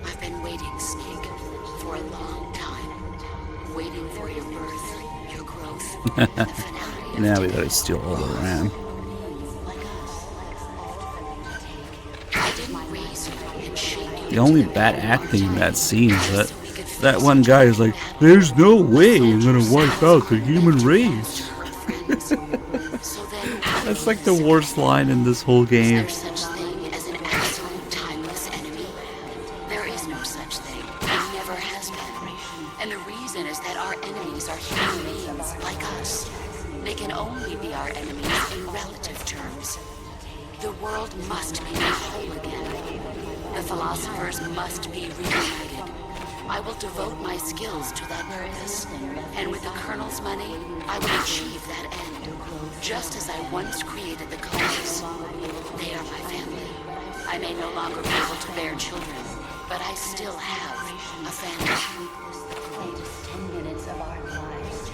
I've been waiting, Snake, for a long time. Waiting for your birth, your growth, and the finality of Now we gotta steal all the RAM. I didn't raise you and shape you. The only bad acting in that scene is that one guy is like, "There's no way I'm gonna wipe out the human race." That's like the worst line in this whole game. Is there such thing as an absolute timeless enemy? There is no such thing. There never has been. And the reason is that our enemies are human beings like us. They can only be our enemies in relative terms. The world must be made whole again. philosophers must be reunited. I will devote my skills to that purpose, and with the Colonel's money, I will achieve that end. Just as I once created the Combs. They are my family. I may no longer be able to bear children, but I still have a family. Latest 10 minutes of our lives.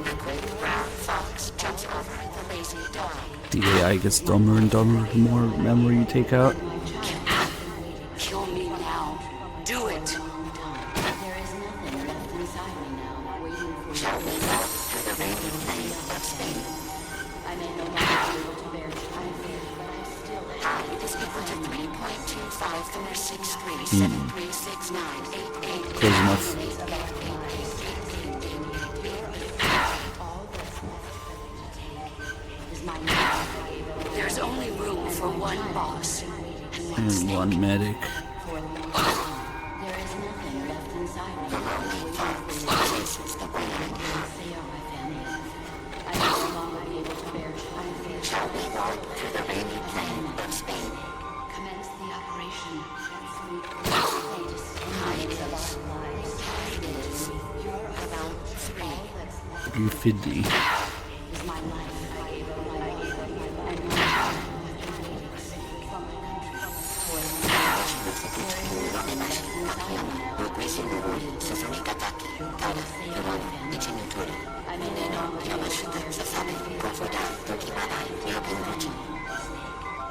The great brown fox jumps over the lazy dog. The AI gets dumber and dumber the more memory you take out. Kill me now. Do it. There is nothing left inside me now, waiting for shall we walk through the rainy plain of Spain? I may no longer be able to bear children, but I still have. It is equal to 3.25463736988. Close enough. There's only room for one boss And one medic. There is nothing left inside me. The fox chases the wind. They are my family. I will no longer be able to bear children. Shall we walk through the rainy plain of Spain? Commence the operation. You're about 3. 350. Is my life.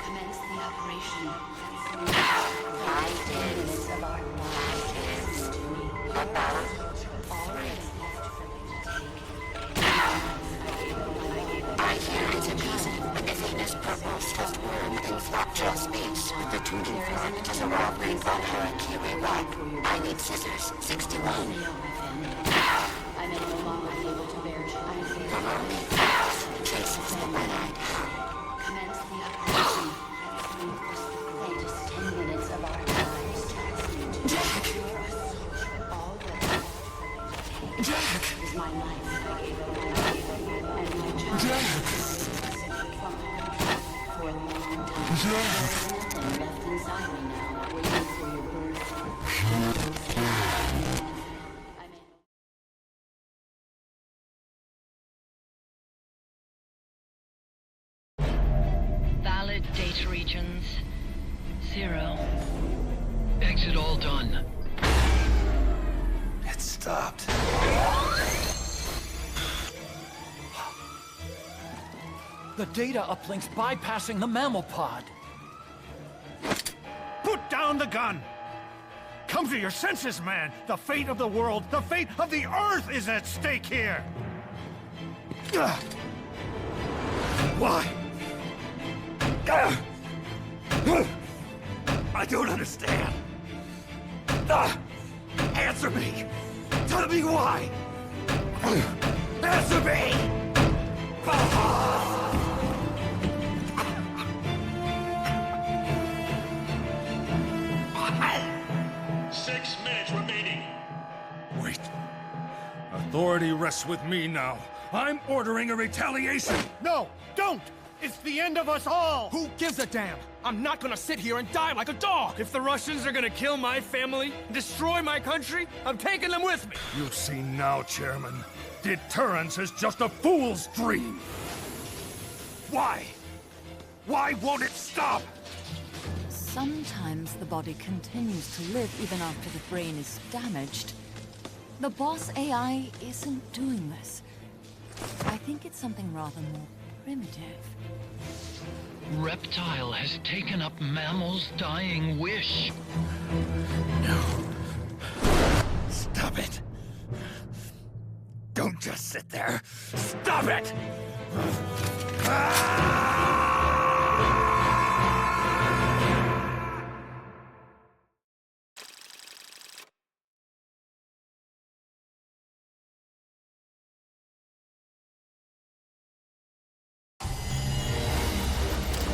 Commence the operation. I hear it's amazing, but the famous purple stuffed worm in Flopjaw space with the tuning fork it is a raw green Valhalla Kiwi rock. I need scissors. 61. I may no longer be able to bear children. The lonely fox chases the one-eyed hound. Commence the operation. Latest 10 minutes of our lives. Jack! Jack! Is my life. And my child. Jack! For a long time. Jack! Nothing left inside me now, waiting for your birth. Valid data regions. 0. Exit all done. It stopped. The data uplink's bypassing the mammal pod. Put down the gun! Come to your senses, man! The fate of the world, the fate of the Earth is at stake here! Why? I don't understand. Answer me! Tell me why! Answer me! 6 minutes remaining. Wait. Authority rests with me now. I'm ordering a retaliation. No, don't! It's the end of us all! Who gives a damn? I'm not gonna sit here and die like a dog! If the Russians are gonna kill my family, destroy my country, I'm taking them with me! You see now, Chairman. Deterrence is just a fool's dream. Why? Why won't it stop? Sometimes the body continues to live even after the brain is damaged. The boss AI isn't doing this. I think it's something rather more primitive. Reptile has taken up Mammal's dying wish. No. Stop it. Don't just sit there. Stop it!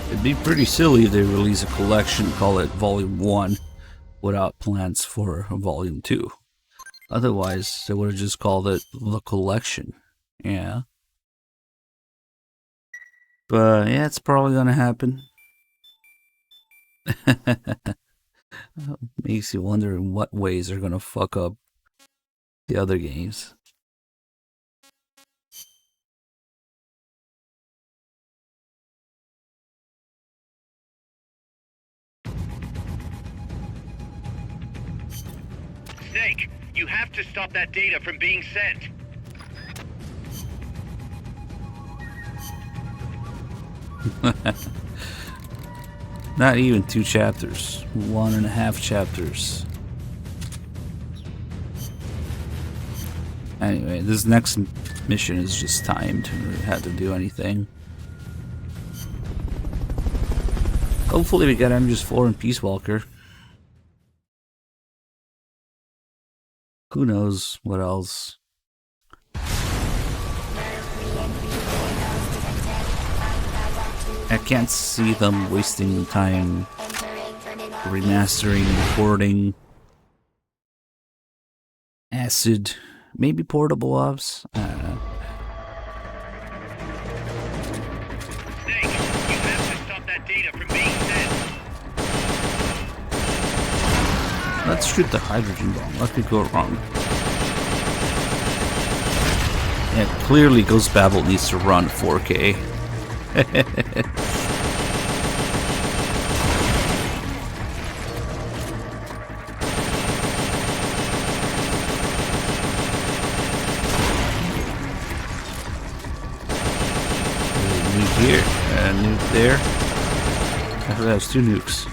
It'd be pretty silly if they release a collection, call it Volume 1, without plans for a Volume 2. Otherwise, they would have just called it The Collection. Yeah. But yeah, it's probably gonna happen. Makes you wonder in what ways they're gonna fuck up the other games. Snake, you have to stop that data from being sent. Not even 2 chapters, 1.5 chapters. Anyway, this next mission is just timed. We don't have to do anything. Hopefully we get MGS4 and Peace Walker. Who knows what else? I can't see them wasting time remastering, recording, Acid, maybe Portable Ops. I don't know. Snake, you have to stop that data from being sent. Let's shoot the hydrogen bomb. What could go wrong? Yeah, clearly Ghost Babel needs to run 4K. Nuke here, nuke there. I thought that was 2 nukes.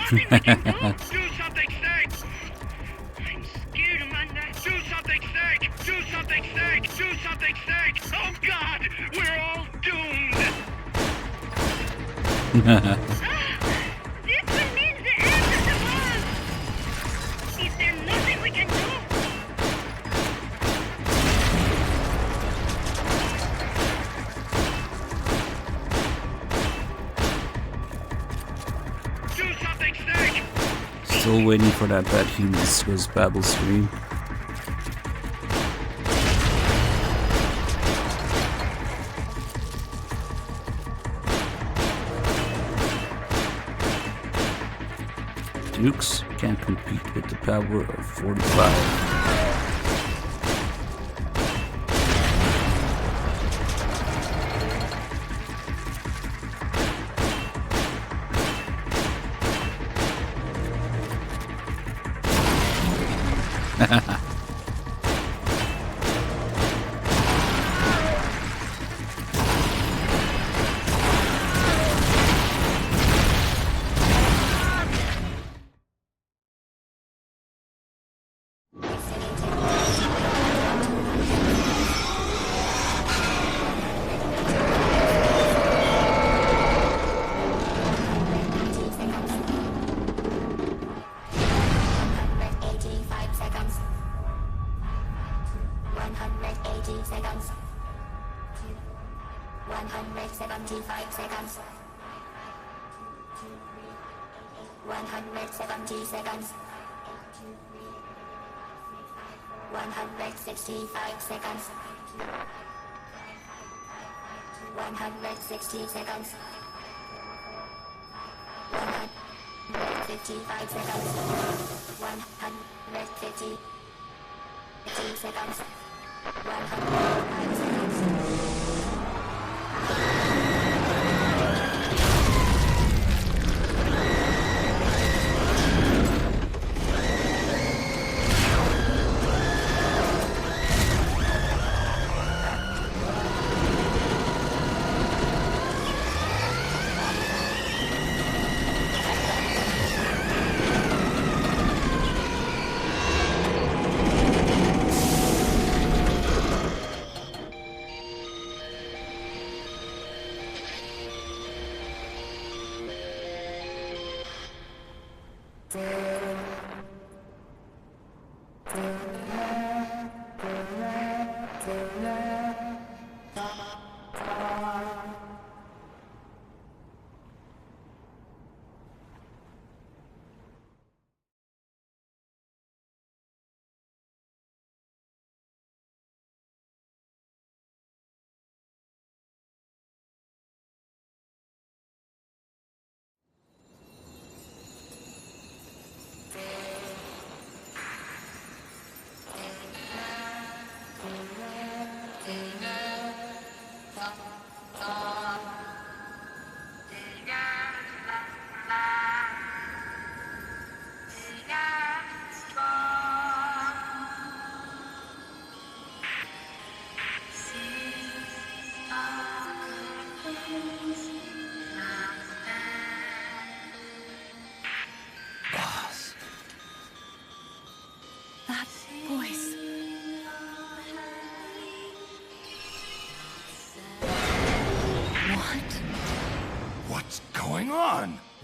Nothing we can do! Do something, Snake! I'm scared, Amanda. Do something, Snake! Do something, Snake! Do something, Snake! Oh God! We're all doomed! This will mean the end of the world! Is there nothing we can do? Still waiting for that Bad Humans Ghost Babel stream. Dukes can't compete with the power of 45.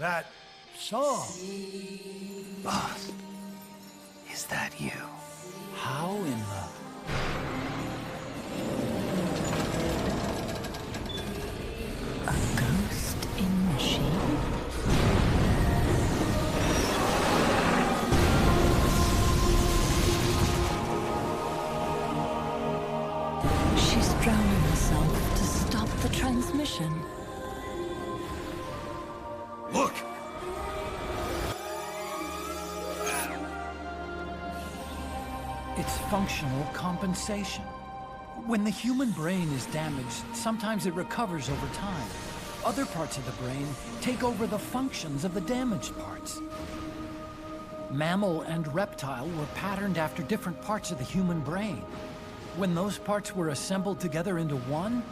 that song. Boss, is that you? How in the... A ghost in machine? She's drowning herself to stop the transmission. Look! It's functional compensation. When the human brain is damaged, sometimes it recovers over time. Other parts of the brain take over the functions of the damaged parts. Mammal and reptile were patterned after different parts of the human brain. When those parts were assembled together into one,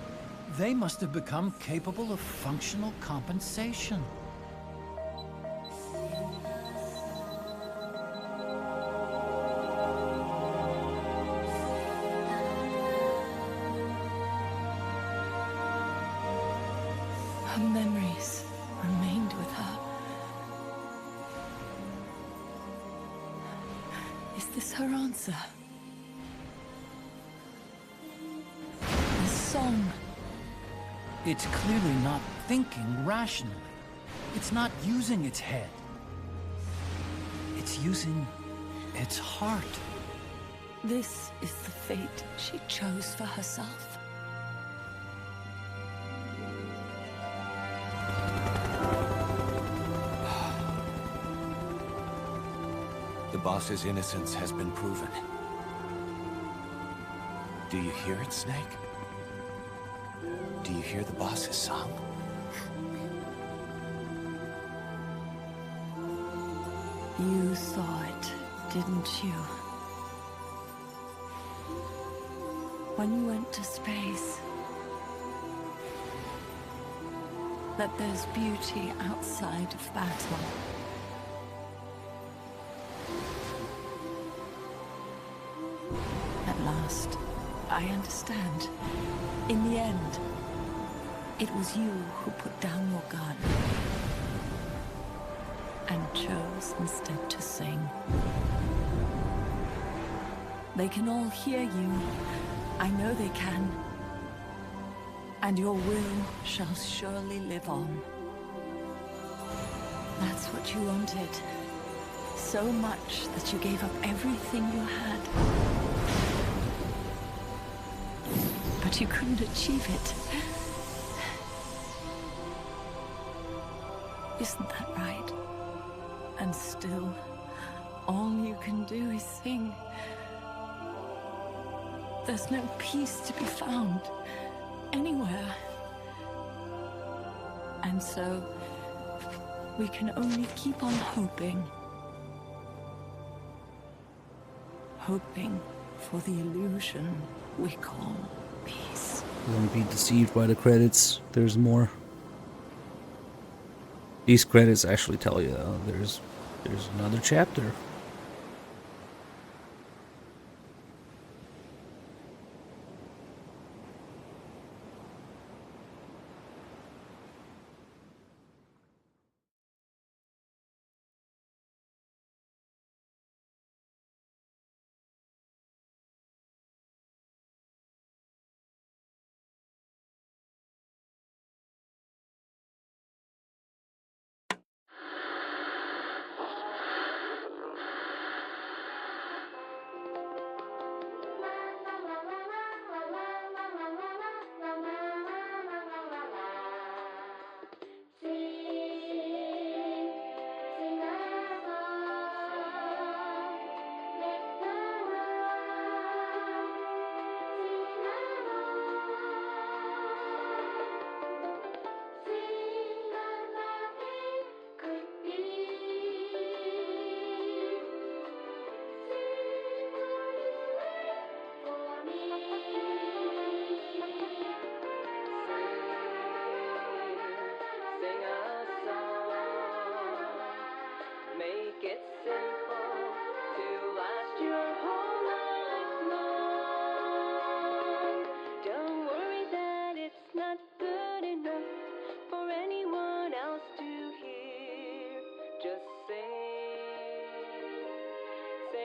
they must have become capable of functional compensation. Her memories remained with her. Is this her answer? The song. It's clearly not thinking rationally. It's not using its head. It's using its heart. This is the fate she chose for herself. The boss's innocence has been proven. Do you hear it, Snake? Do you hear the boss's song? You saw it, didn't you? When you went to space, that there's beauty outside of battle. At last, I understand. In the end, it was you who put down your gun and chose instead to sing. They can all hear you. I know they can. And your will shall surely live on. That's what you wanted. So much that you gave up everything you had. But you couldn't achieve it. Isn't that right? And still, all you can do is sing. There's no peace to be found anywhere. And so, we can only keep on hoping. Hoping for the illusion we call peace. Don't be deceived by the credits. There's more. These credits actually tell you there's another chapter.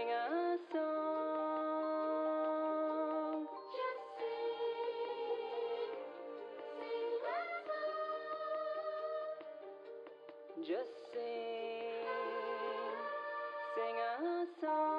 sing a song. Just sing, sing a song. Just sing a song.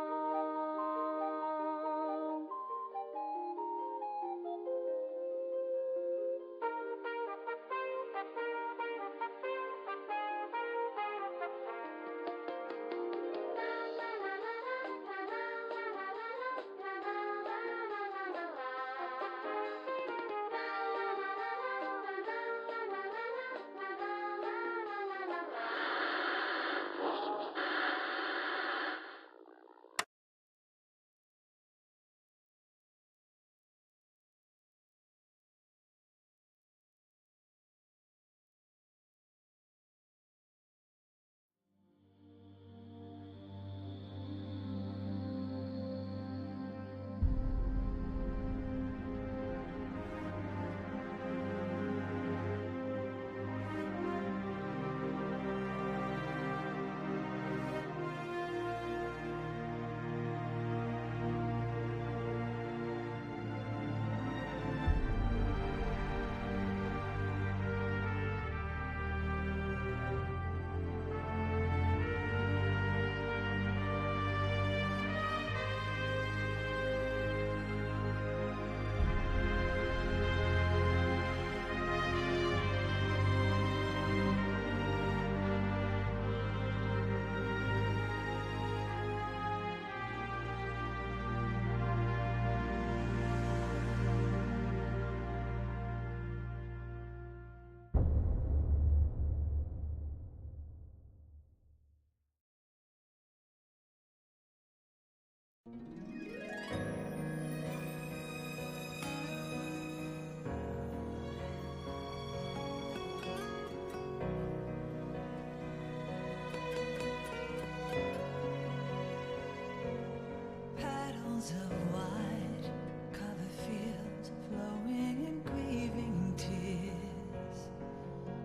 Petals of white cover fields, flowing and grieving tears,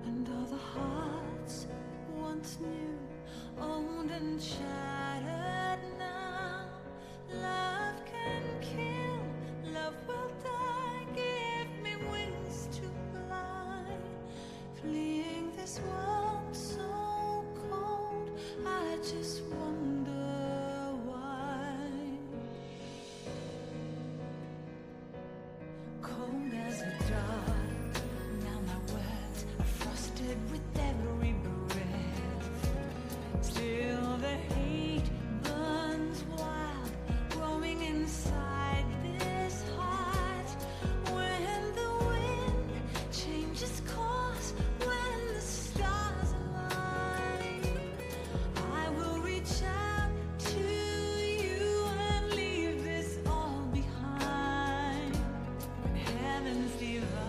and all the hearts once new, old and shattered now. Love can kill, love will die. Give me wings to fly, fleeing this world so cold. I just wonder why. Cold as a dart, now my words are frosted with every breath. Still the hate burns wild, growing inside this heart. When the wind changes course, when the stars align, I will reach out to you and leave this all behind. When heavens divide.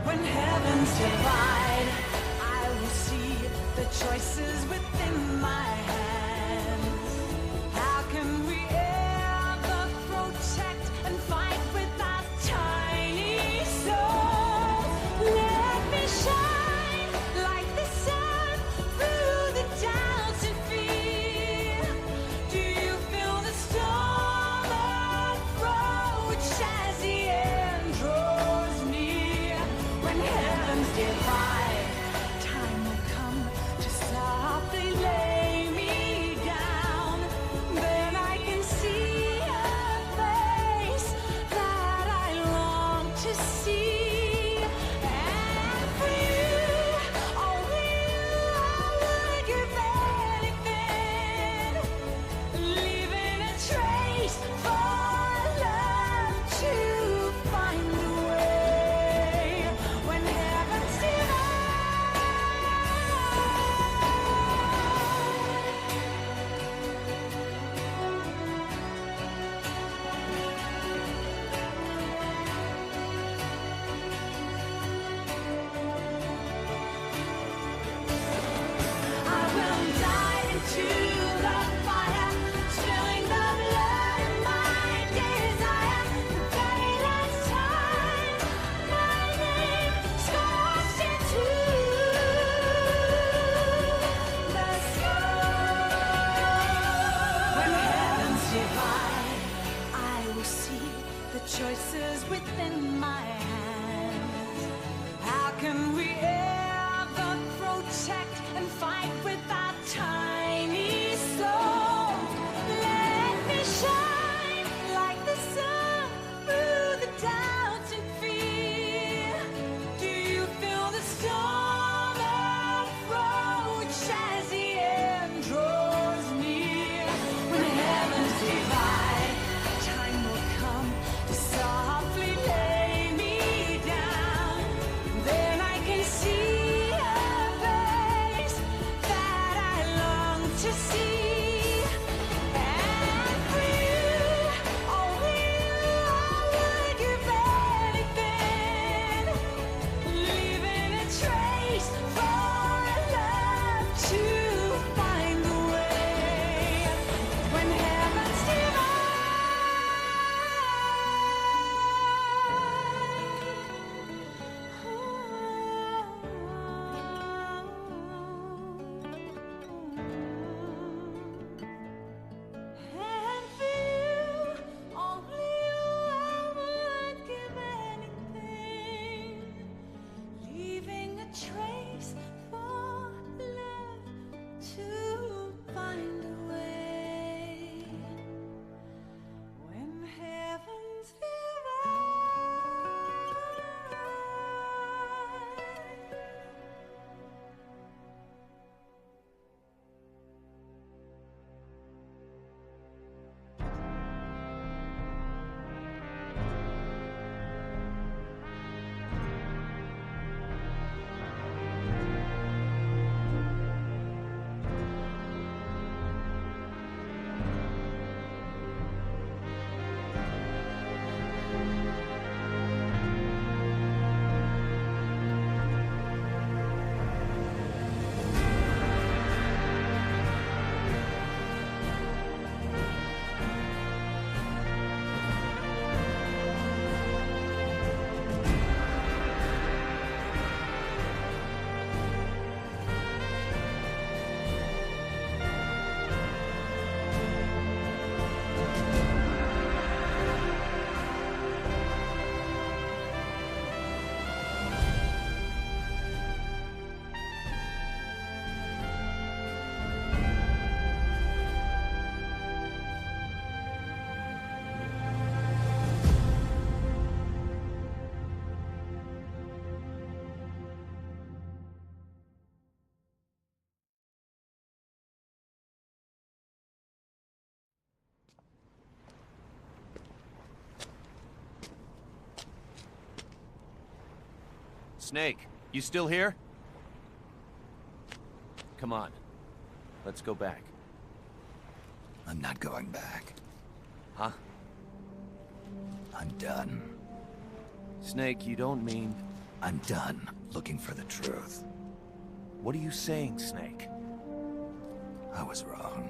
When heavens divide, I will see the choices within my hands. How can we ever protect and fight with our tiny souls? Let me shine like the sun through the doubts and fear. Do you feel the storm approach as the end draws near? When heavens divide, time will come to softly lay me choices within my hands. How can we ever protect and fight with our tiny soul? Let me shine like the sun through the doubts and fear. Do you feel the storm approach as the end draws near? When heavens divide, time will come to softly lay me down. Then I can see a face that I long to see. And for you, only you, I would give anything, leaving a trace for love to find a way. When heavens and for you, only you, I would give anything, leaving a trace for love to find a way. When heavens divide. Snake, you still here? Come on. Let's go back. I'm not going back. Huh? I'm done. Snake, you don't mean... I'm done looking for the truth. What are you saying, Snake? I was wrong.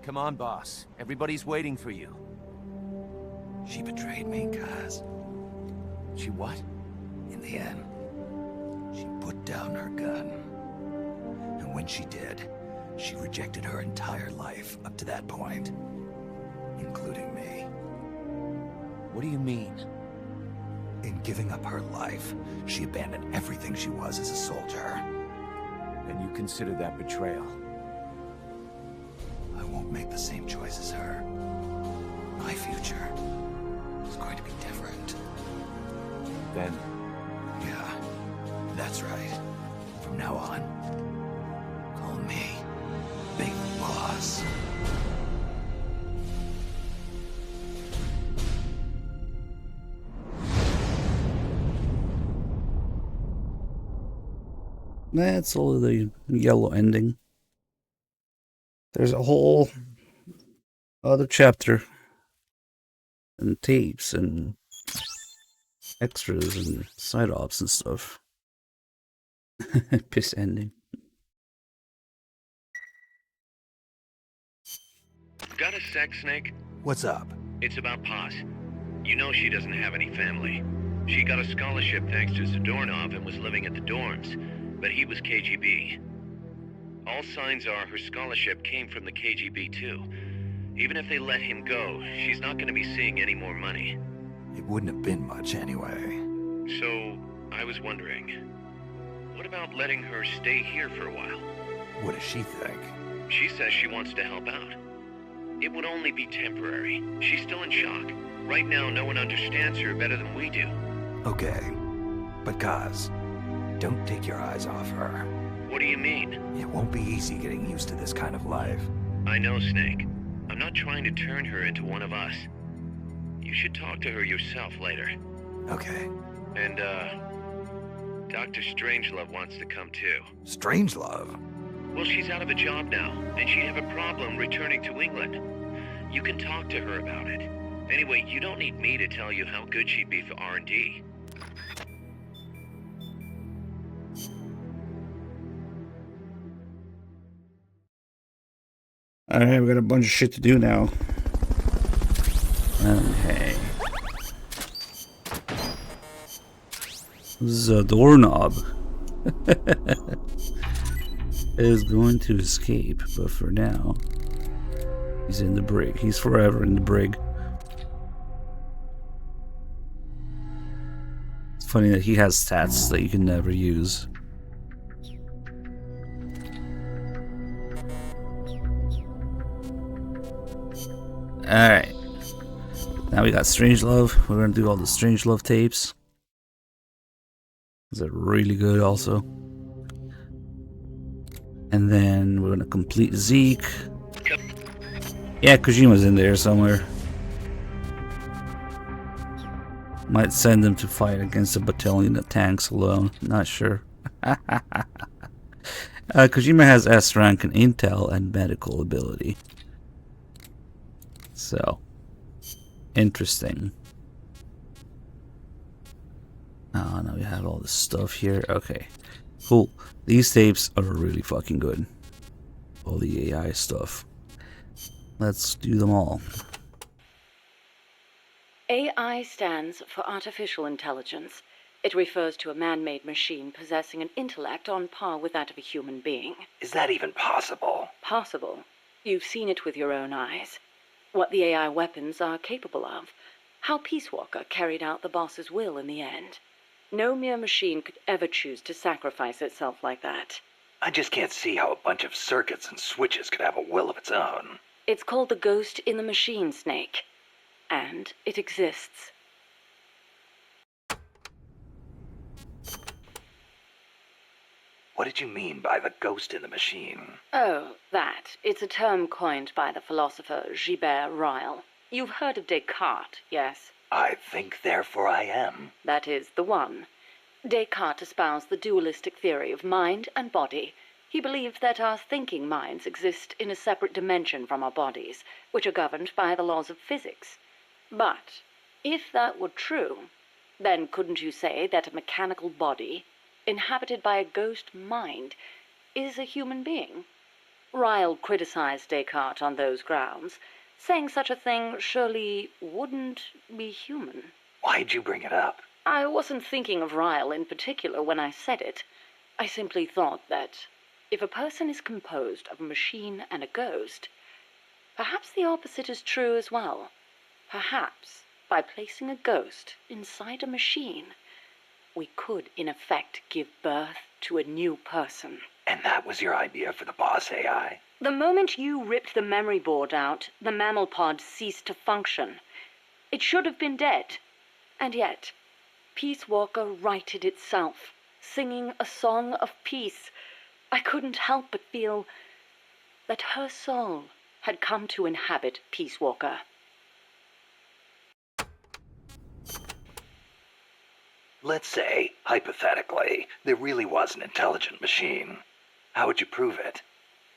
Come on, boss. Everybody's waiting for you. She betrayed me, Kaz. She what? In the end, she put down her gun. And when she did, she rejected her entire life up to that point, including me. What do you mean? In giving up her life, she abandoned everything she was as a soldier. And you consider that betrayal? I won't make the same choice as her. My future is going to be different. Then... Yeah, that's right. From now on, call me Big Boss. That's all of the yellow ending. There's a whole other chapter and tapes and extras and side ops and stuff. Piss ending. Got a sec, Snake? What's up? It's about Paz. You know she doesn't have any family. She got a scholarship thanks to Zadornov and was living at the dorms, but he was KGB. All signs are her scholarship came from the KGB too. Even if they let him go, she's not going to be seeing any more money. It wouldn't have been much anyway. So, I was wondering, what about letting her stay here for a while? What does she think? She says she wants to help out. It would only be temporary. She's still in shock. Right now, no one understands her better than we do. Okay. But Kaz, don't take your eyes off her. What do you mean? It won't be easy getting used to this kind of life. I know, Snake. I'm not trying to turn her into one of us. You should talk to her yourself later. Okay. And, Dr. Strangelove wants to come too. Strangelove? Well, she's out of a job now, and she'd have a problem returning to England. You can talk to her about it. Anyway, you don't need me to tell you how good she'd be for R&D. Alright, we got a bunch of shit to do now. Okay. The doorknob is going to escape, but for now, he's in the brig. He's forever in the brig. It's funny that he has stats that you can never use. Alright. Now we got Strangelove. We're gonna do all the Strangelove tapes. These are really good also. And then we're gonna complete Zeke. Yeah, Kojima's in there somewhere. Might send him to fight against a battalion of tanks alone. Not sure. Kojima has S rank in intel and medical ability. So, interesting. Oh, now we have all this stuff here. Okay, cool. These tapes are really fucking good. All the AI stuff. Let's do them all. AI stands for Artificial Intelligence. It refers to a man-made machine possessing an intellect on par with that of a human being. Is that even possible? Possible. You've seen it with your own eyes. What the AI weapons are capable of. How Peace Walker carried out the boss's will in the end. No mere machine could ever choose to sacrifice itself like that. I just can't see how a bunch of circuits and switches could have a will of its own. It's called the ghost in the machine, Snake. And it exists. What did you mean by the ghost in the machine? Oh, that. It's a term coined by the philosopher Gilbert Ryle. You've heard of Descartes, yes? I think, therefore I am. That is the one. Descartes espoused the dualistic theory of mind and body. He believed that our thinking minds exist in a separate dimension from our bodies, which are governed by the laws of physics. But if that were true, then couldn't you say that a mechanical body, inhabited by a ghost mind, is a human being? Ryle criticized Descartes on those grounds, saying such a thing surely wouldn't be human. Why'd you bring it up? I wasn't thinking of Ryle in particular when I said it. I simply thought that if a person is composed of a machine and a ghost, perhaps the opposite is true as well. Perhaps, by placing a ghost inside a machine, we could, in effect, give birth to a new person. And that was your idea for the boss AI? The moment you ripped the memory board out, the mammal pod ceased to function. It should have been dead. And yet, Peace Walker righted itself, singing a song of peace. I couldn't help but feel that her soul had come to inhabit Peace Walker. Let's say, hypothetically, there really was an intelligent machine. How would you prove it?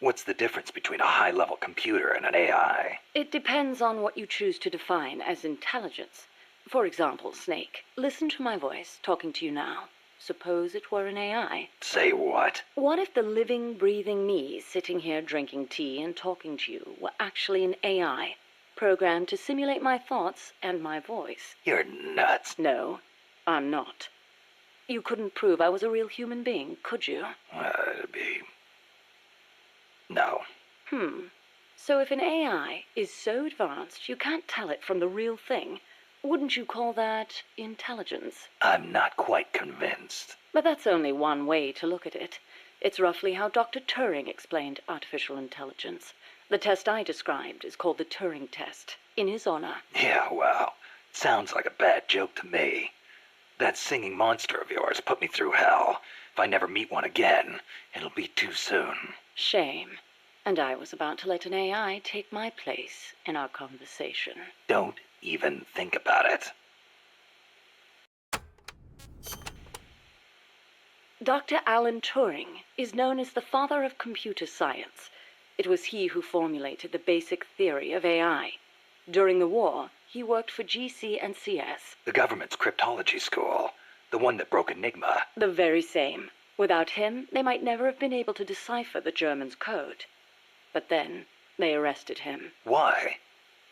What's the difference between a high-level computer and an AI? It depends on what you choose to define as intelligence. For example, Snake, listen to my voice talking to you now. Suppose it were an AI. Say what? What if the living, breathing me sitting here drinking tea and talking to you were actually an AI, programmed to simulate my thoughts and my voice? You're nuts. No, I'm not. You couldn't prove I was a real human being, could you? It'd be... No. So if an AI is so advanced you can't tell it from the real thing, Wouldn't you call that intelligence? I'm not quite convinced. But that's only one way to look at it. It's roughly how Dr. Turing explained artificial intelligence. The test I described is called the Turing test, in his honor. Yeah, well, sounds like a bad joke to me. That singing monster of yours put me through hell. If I never meet one again, it'll be too soon. Shame. And I was about to let an AI take my place in our conversation. Don't even think about it. Dr. Alan Turing is known as the father of computer science. It was he who formulated the basic theory of AI. During the war, he worked for GC and CS. The government's cryptology school. The one that broke Enigma. The very same. Without him, they might never have been able to decipher the Germans' code. But then, they arrested him. Why?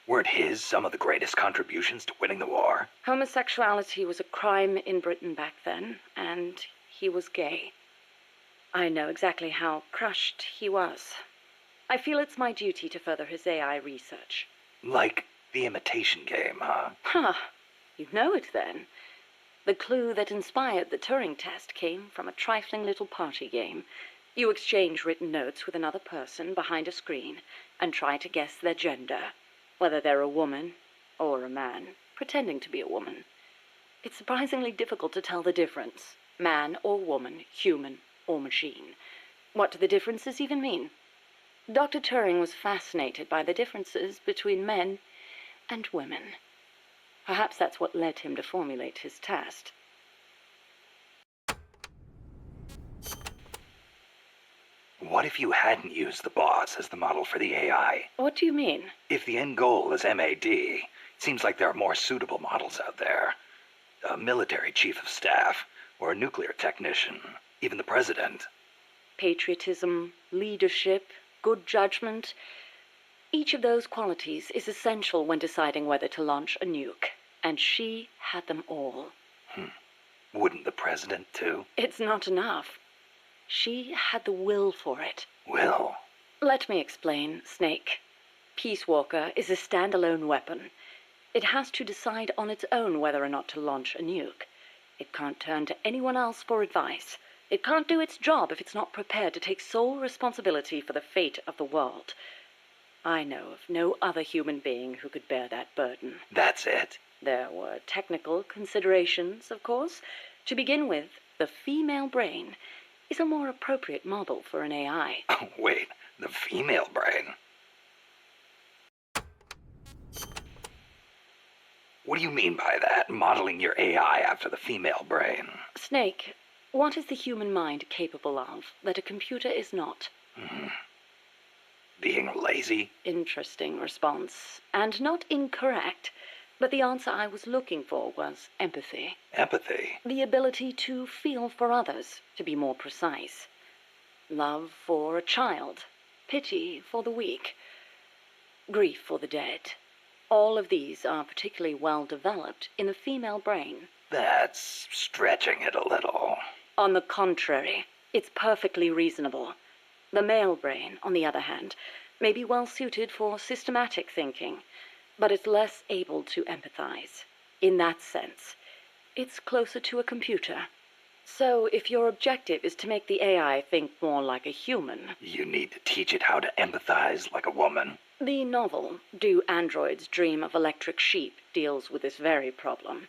Weren't his some of the greatest contributions to winning the war? Homosexuality was a crime in Britain back then, and he was gay. I know exactly how crushed he was. I feel it's my duty to further his AI research. Like the Imitation Game, huh? Huh. You know it then. The clue that inspired the Turing test came from a trifling little party game. You exchange written notes with another person behind a screen and try to guess their gender, whether they're a woman or a man, pretending to be a woman. It's surprisingly difficult to tell the difference. Man or woman, human or machine. What do the differences even mean? Dr. Turing was fascinated by the differences between men and women. Perhaps that's what led him to formulate his test. What if you hadn't used the boss as the model for the AI? What do you mean? If the end goal is MAD, it seems like there are more suitable models out there. A military chief of staff, or a nuclear technician, even the president. Patriotism, leadership, good judgment. Each of those qualities is essential when deciding whether to launch a nuke. And she had them all. Wouldn't the president too? It's not enough. She had the will for it. Will? Let me explain, Snake. Peace Walker is a standalone weapon. It has to decide on its own whether or not to launch a nuke. It can't turn to anyone else for advice. It can't do its job if it's not prepared to take sole responsibility for the fate of the world. I know of no other human being who could bear that burden. That's it? There were technical considerations, of course. To begin with, the female brain is a more appropriate model for an AI. Oh, wait, the female brain? What do you mean by that, modeling your AI after the female brain? Snake, what is the human mind capable of that a computer is not? Being lazy? Interesting response. And not incorrect. But the answer I was looking for was empathy. Empathy? The ability to feel for others, to be more precise. Love for a child. Pity for the weak. Grief for the dead. All of these are particularly well developed in the female brain. That's stretching it a little. On the contrary, it's perfectly reasonable. The male brain, on the other hand, may be well suited for systematic thinking, but it's less able to empathize. In that sense, it's closer to a computer. So if your objective is to make the AI think more like a human... You need to teach it how to empathize like a woman. The novel, Do Androids Dream of Electric Sheep, deals with this very problem.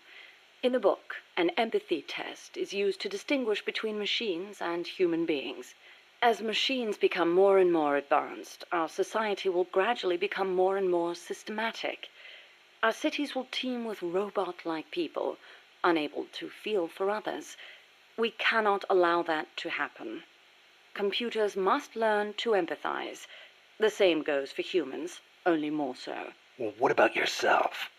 In the book, an empathy test is used to distinguish between machines and human beings. As machines become more and more advanced, our society will gradually become more and more systematic. Our cities will teem with robot-like people, unable to feel for others. We cannot allow that to happen. Computers must learn to empathize. The same goes for humans, only more so. Well, what about yourself?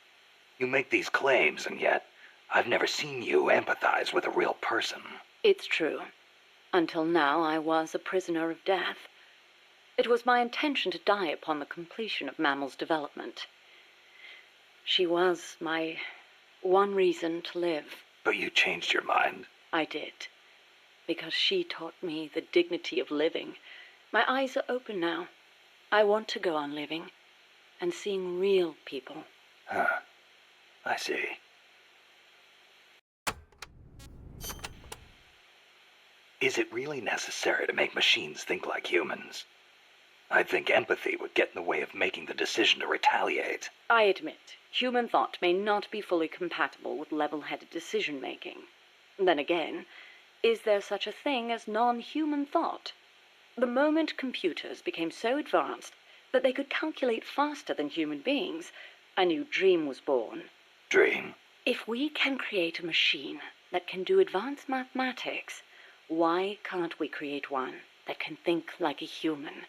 You make these claims, and yet I've never seen you empathize with a real person. It's true. Until now, I was a prisoner of death. It was my intention to die upon the completion of Mammal's development. She was my one reason to live. But you changed your mind. I did. Because she taught me the dignity of living. My eyes are open now. I want to go on living and seeing real people. Huh. I see. Is it really necessary to make machines think like humans? I think empathy would get in the way of making the decision to retaliate. I admit, human thought may not be fully compatible with level-headed decision-making. Then again, is there such a thing as non-human thought? The moment computers became so advanced that they could calculate faster than human beings, a new dream was born. Dream? If we can create a machine that can do advanced mathematics, why can't we create one that can think like a human?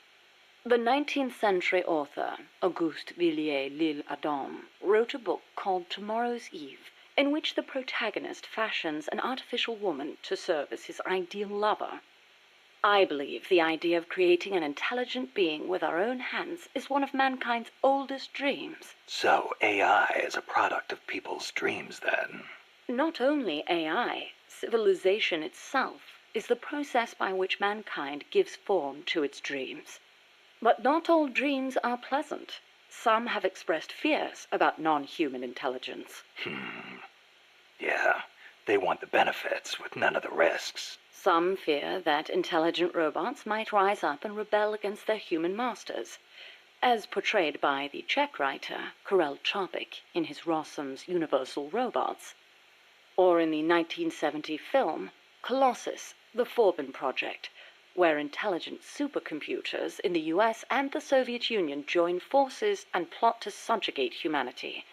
The 19th century author, Auguste Villiers-L'Isle-Adam, wrote a book called Tomorrow's Eve, in which the protagonist fashions an artificial woman to serve as his ideal lover. I believe the idea of creating an intelligent being with our own hands is one of mankind's oldest dreams. So AI is a product of people's dreams, then? Not only AI, civilization itself is the process by which mankind gives form to its dreams. But not all dreams are pleasant. Some have expressed fears about non-human intelligence. Yeah, they want the benefits with none of the risks. Some fear that intelligent robots might rise up and rebel against their human masters, as portrayed by the Czech writer Karel Čapek in his Rossum's Universal Robots, or in the 1970 film Colossus, the Forbin Project, where intelligent supercomputers in the US and the Soviet Union join forces and plot to subjugate humanity.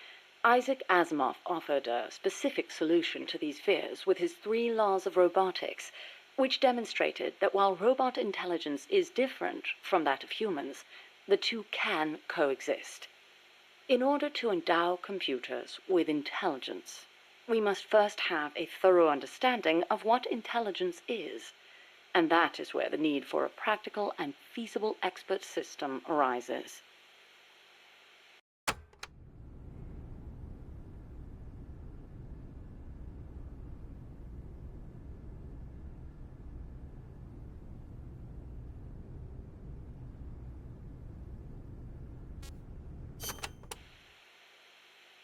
Isaac Asimov offered a specific solution to these fears with his 3 laws of robotics, which demonstrated that while robot intelligence is different from that of humans, the two can coexist. In order to endow computers with intelligence, we must first have a thorough understanding of what intelligence is, and that is where the need for a practical and feasible expert system arises.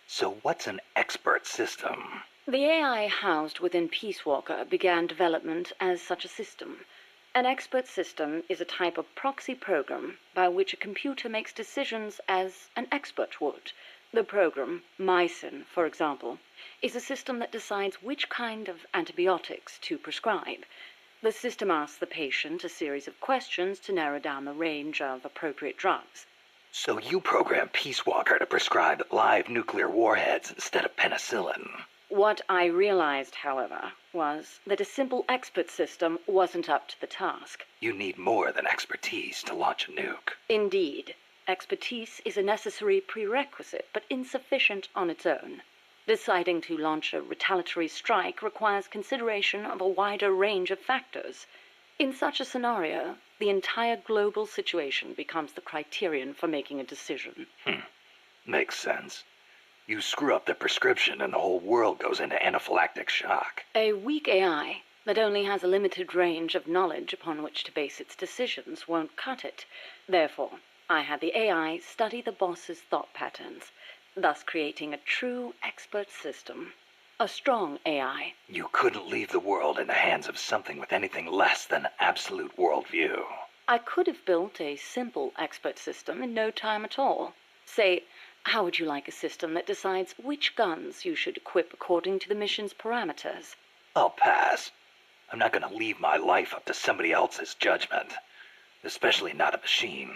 So what's an expert system? The AI housed within Peace Walker began development as such a system. An expert system is a type of proxy program by which a computer makes decisions as an expert would. The program, Mycin, for example, is a system that decides which kind of antibiotics to prescribe. The system asks the patient a series of questions to narrow down the range of appropriate drugs. So you program Peace Walker to prescribe live nuclear warheads instead of penicillin. What I realized, however, was that a simple expert system wasn't up to the task. You need more than expertise to launch a nuke. Indeed, expertise is a necessary prerequisite, but insufficient on its own. Deciding to launch a retaliatory strike requires consideration of a wider range of factors. In such a scenario, the entire global situation becomes the criterion for making a decision. Makes sense. You screw up the prescription and the whole world goes into anaphylactic shock. A weak AI that only has a limited range of knowledge upon which to base its decisions won't cut it. Therefore, I had the AI study the boss's thought patterns, thus creating a true expert system. A strong AI. You couldn't leave the world in the hands of something with anything less than absolute worldview. I could have built a simple expert system in no time at all. Say, how would you like a system that decides which guns you should equip according to the mission's parameters? I'll pass. I'm not going to leave my life up to somebody else's judgment. Especially not a machine.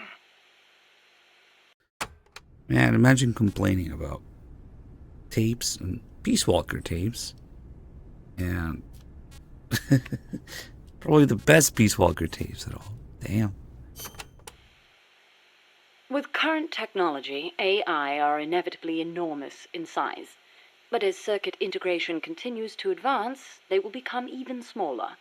Man, imagine complaining about tapes and Peace Walker tapes. And probably the best Peace Walker tapes at all. Damn. With current technology, AI are inevitably enormous in size. But as circuit integration continues to advance, they will become even smaller.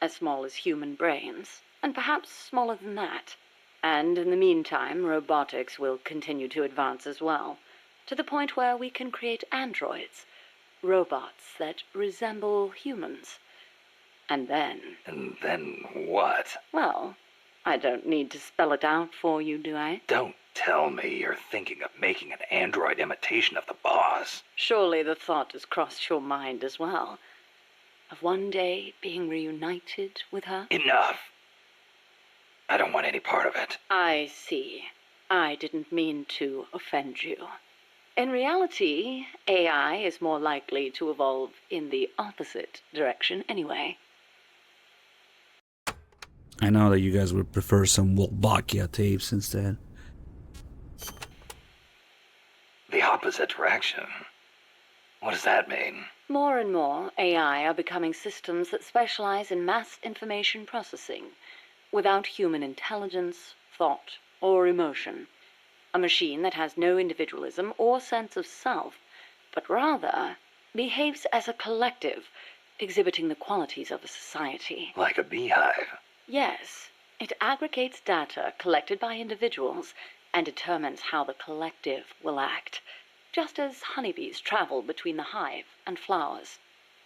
As small as human brains, and perhaps smaller than that. And in the meantime, robotics will continue to advance as well, to the point where we can create androids, robots that resemble humans. And then... And then what? Well, I don't need to spell it out for you, do I? Don't tell me you're thinking of making an android imitation of the boss. us. Surely the thought has crossed your mind as well. Of one day being reunited with her? Enough. I don't want any part of it. I see. I didn't mean to offend you. In reality, AI is more likely to evolve in the opposite direction anyway. I know that you guys would prefer some Wolbachia tapes instead. The opposite direction? What does that mean? More and more, AI are becoming systems that specialize in mass information processing, without human intelligence, thought, or emotion. A machine that has no individualism or sense of self, but rather behaves as a collective, exhibiting the qualities of a society. Like a beehive. Yes, it aggregates data collected by individuals and determines how the collective will act, just as honeybees travel between the hive and flowers.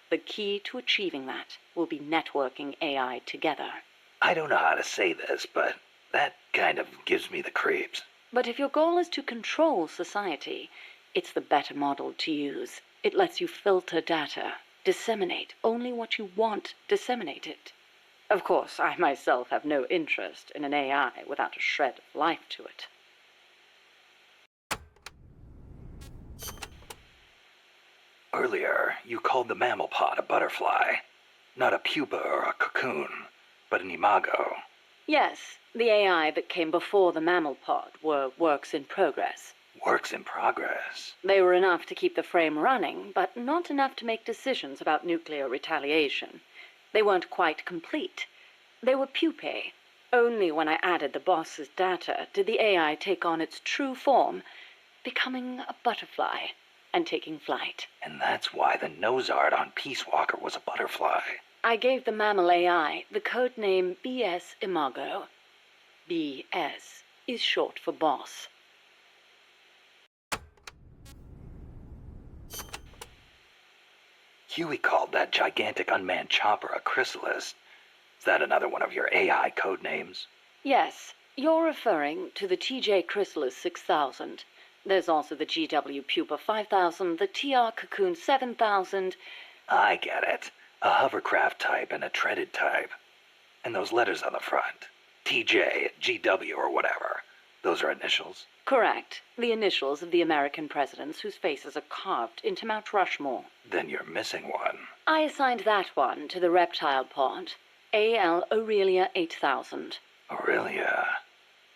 The key to achieving that will be networking AI together. I don't know how to say this, but that kind of gives me the creeps. But if your goal is to control society, it's the better model to use. It lets you filter data, disseminate only what you want disseminated. Of course, I myself have no interest in an AI without a shred of life to it. Earlier, you called the mammal pod a butterfly. Not a pupa or a cocoon, but an imago. Yes, the AI that came before the mammal pod were works in progress. Works in progress. They were enough to keep the frame running, but not enough to make decisions about nuclear retaliation. They weren't quite complete. They were pupae. Only when I added the boss's data did the AI take on its true form, becoming a butterfly and taking flight. And that's why the nose art on Peace Walker was a butterfly. I gave the mammal AI the code name BS Imago. BS is short for boss. Huey called that gigantic unmanned chopper a chrysalis. Is that another one of your AI code names? Yes, you're referring to the TJ Chrysalis 6000. There's also the GW Pupa 5000, the TR Cocoon 7000. I get it. A hovercraft type and a treaded type. And those letters on the front. TJ, GW, or whatever. Those are initials? Correct. The initials of the American presidents whose faces are carved into Mount Rushmore. Then you're missing one. I assigned that one to the reptile pod. AL Aurelia 8000. Aurelia.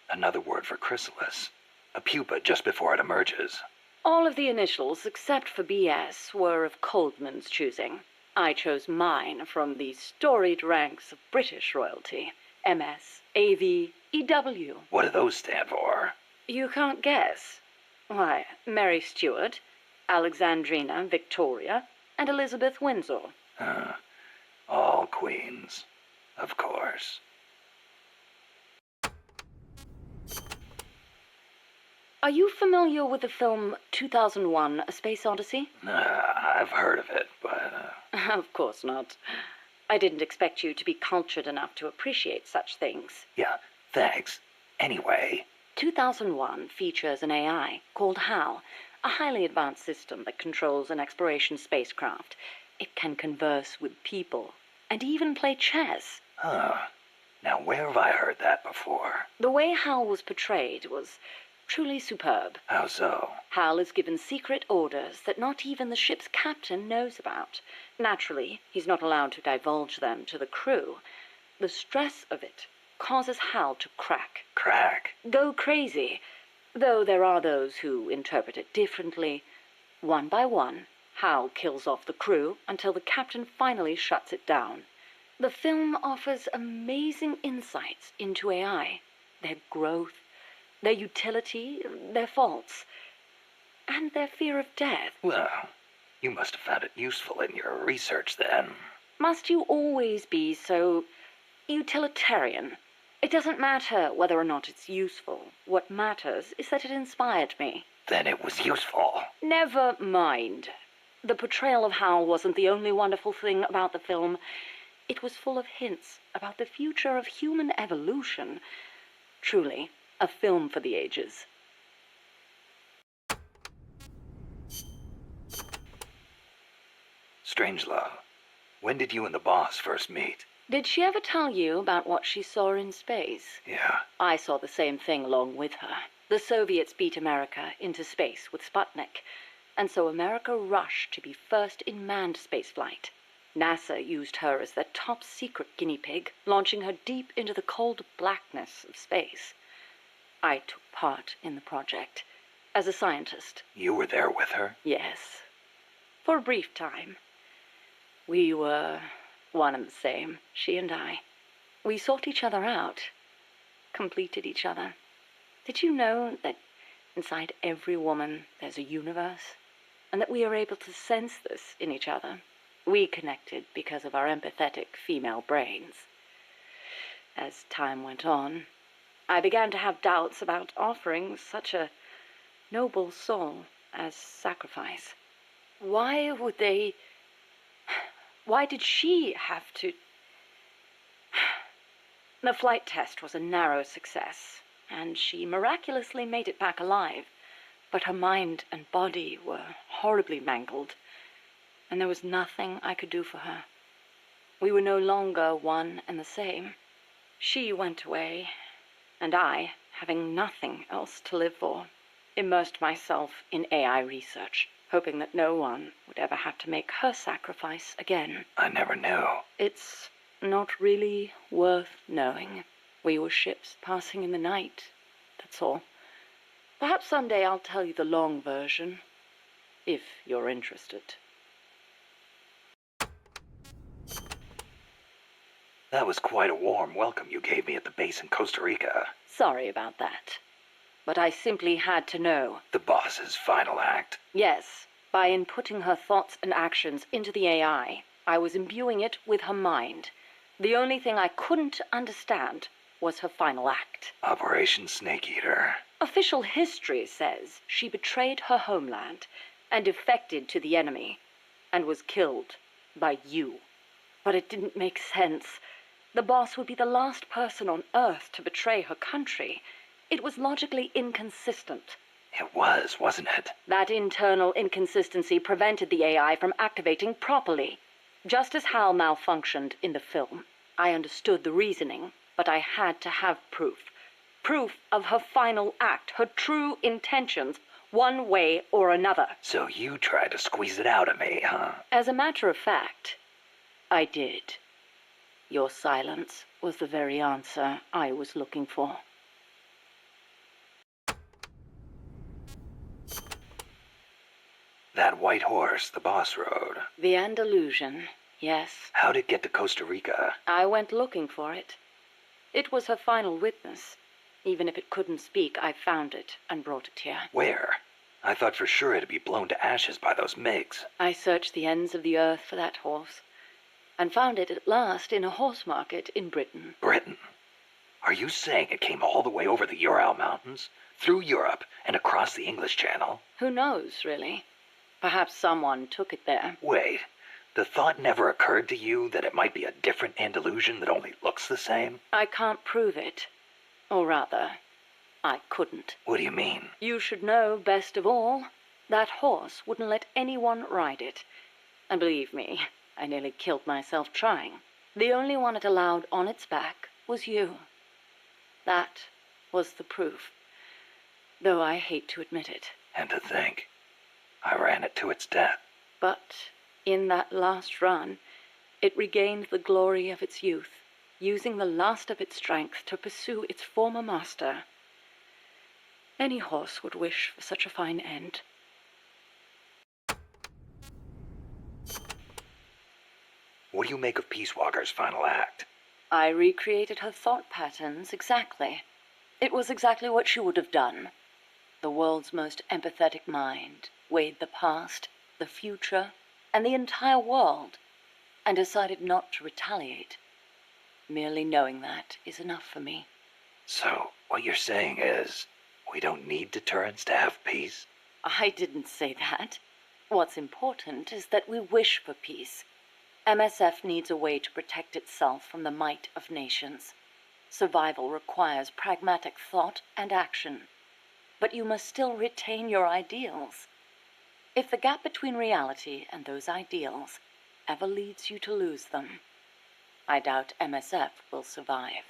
Another word for chrysalis. A pupa just before it emerges. All of the initials, except for BS, were of Coldman's choosing. I chose mine from the storied ranks of British royalty. MS, AV, EW. What do those stand for? You can't guess. Why, Mary Stuart, Alexandrina Victoria, and Elizabeth Windsor. All queens. Of course. Are you familiar with the film 2001: A Space Odyssey? I've heard of it, but... Of course not. I didn't expect you to be cultured enough to appreciate such things. Yeah, thanks. Anyway... 2001 features an AI called HAL, a highly advanced system that controls an exploration spacecraft. It can converse with people, and even play chess. Huh. Now where have I heard that before? The way HAL was portrayed was truly superb. How so? HAL is given secret orders that not even the ship's captain knows about. Naturally, he's not allowed to divulge them to the crew. The stress of it causes HAL to crack. Crack? Go crazy. Though there are those who interpret it differently. One by one, HAL kills off the crew until the captain finally shuts it down. The film offers amazing insights into AI, their growth, their utility, their faults, and their fear of death. Well, you must have found it useful in your research then. Must you always be so utilitarian? It doesn't matter whether or not it's useful. What matters is that it inspired me. Then it was useful. Never mind. The portrayal of Hal wasn't the only wonderful thing about the film. It was full of hints about the future of human evolution. Truly, a film for the ages. Strangelove, when did you and the boss first meet? Did she ever tell you about what she saw in space? Yeah. I saw the same thing along with her. The Soviets beat America into space with Sputnik, and so America rushed to be first in manned spaceflight. NASA used her as their top-secret guinea pig, launching her deep into the cold blackness of space. I took part in the project as a scientist. You were there with her? Yes. For a brief time. We were one and the same, she and I. We sought each other out, completed each other. Did you know that inside every woman there's a universe? And that we are able to sense this in each other? We connected because of our empathetic female brains. As time went on, I began to have doubts about offering such a noble soul as sacrifice. Why did she have to... The flight test was a narrow success, and she miraculously made it back alive. But her mind and body were horribly mangled, and there was nothing I could do for her. We were no longer one and the same. She went away, and I, having nothing else to live for, immersed myself in AI research, hoping that no one would ever have to make her sacrifice again. I never knew. It's not really worth knowing. We were ships passing in the night, that's all. Perhaps someday I'll tell you the long version, if you're interested. That was quite a warm welcome you gave me at the base in Costa Rica. Sorry about that. But I simply had to know. The boss's final act. Yes, by inputting her thoughts and actions into the AI, I was imbuing it with her mind. The only thing I couldn't understand was her final act. Operation Snake Eater. Official history says she betrayed her homeland and defected to the enemy and was killed by you. But it didn't make sense. The boss would be the last person on Earth to betray her country. It was logically inconsistent. It was, wasn't it? That internal inconsistency prevented the AI from activating properly. Just as Hal malfunctioned in the film, I understood the reasoning, but I had to have proof. Proof of her final act, her true intentions, one way or another. So you tried to squeeze it out of me, huh? As a matter of fact, I did. Your silence was the very answer I was looking for. That white horse the boss rode. The Andalusian, yes. How'd it get to Costa Rica? I went looking for it. It was her final witness. Even if it couldn't speak, I found it and brought it here. Where? I thought for sure it'd be blown to ashes by those MiGs. I searched the ends of the earth for that horse, and found it at last in a horse market in Britain. Britain? Are you saying it came all the way over the Ural Mountains, through Europe, and across the English Channel? Who knows, really? Perhaps someone took it there. Wait, the thought never occurred to you that it might be a different Andalusian that only looks the same? I can't prove it. Or rather, I couldn't. What do you mean? You should know best of all. That horse wouldn't let anyone ride it. And believe me, I nearly killed myself trying. The only one it allowed on its back was you. That was the proof. Though I hate to admit it. And to think, I ran it to its death. But in that last run, it regained the glory of its youth, using the last of its strength to pursue its former master. Any horse would wish for such a fine end. What do you make of Peace Walker's final act? I recreated her thought patterns exactly. It was exactly what she would have done. The world's most empathetic mind weighed the past, the future, and the entire world, and decided not to retaliate. Merely knowing that is enough for me. So, what you're saying is, we don't need deterrence to have peace? I didn't say that. What's important is that we wish for peace. MSF needs a way to protect itself from the might of nations. Survival requires pragmatic thought and action. But you must still retain your ideals. If the gap between reality and those ideals ever leads you to lose them. I doubt MSF will survive.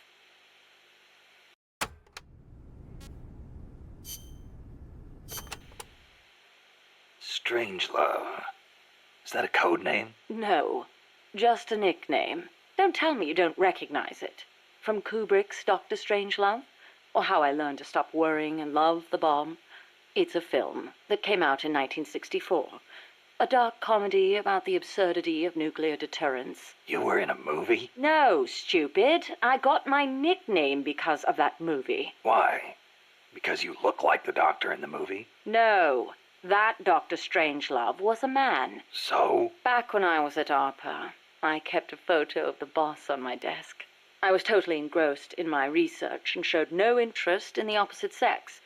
Strangelove. Is that a code name? No, just a nickname. Don't tell me you don't recognize it. From Kubrick's Dr. Strangelove, or How I Learned to Stop Worrying and Love the Bomb. It's a film that came out in 1964. A dark comedy about the absurdity of nuclear deterrence. You were in a movie? No, stupid. I got my nickname because of that movie. Why? Because you look like the doctor in the movie? No, that Dr. Strangelove was a man. So? Back when I was at ARPA, I kept a photo of the boss on my desk. I was totally engrossed in my research and showed no interest in the opposite sex.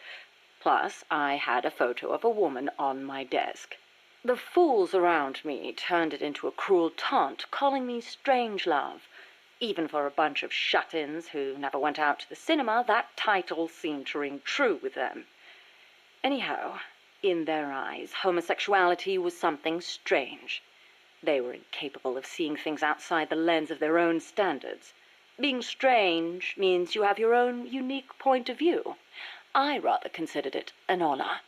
Plus, I had a photo of a woman on my desk. The fools around me turned it into a cruel taunt, calling me Strangelove. Even for a bunch of shut-ins who never went out to the cinema, that title seemed to ring true with them. Anyhow, in their eyes, homosexuality was something strange. They were incapable of seeing things outside the lens of their own standards. Being strange means you have your own unique point of view. I rather considered it an honor.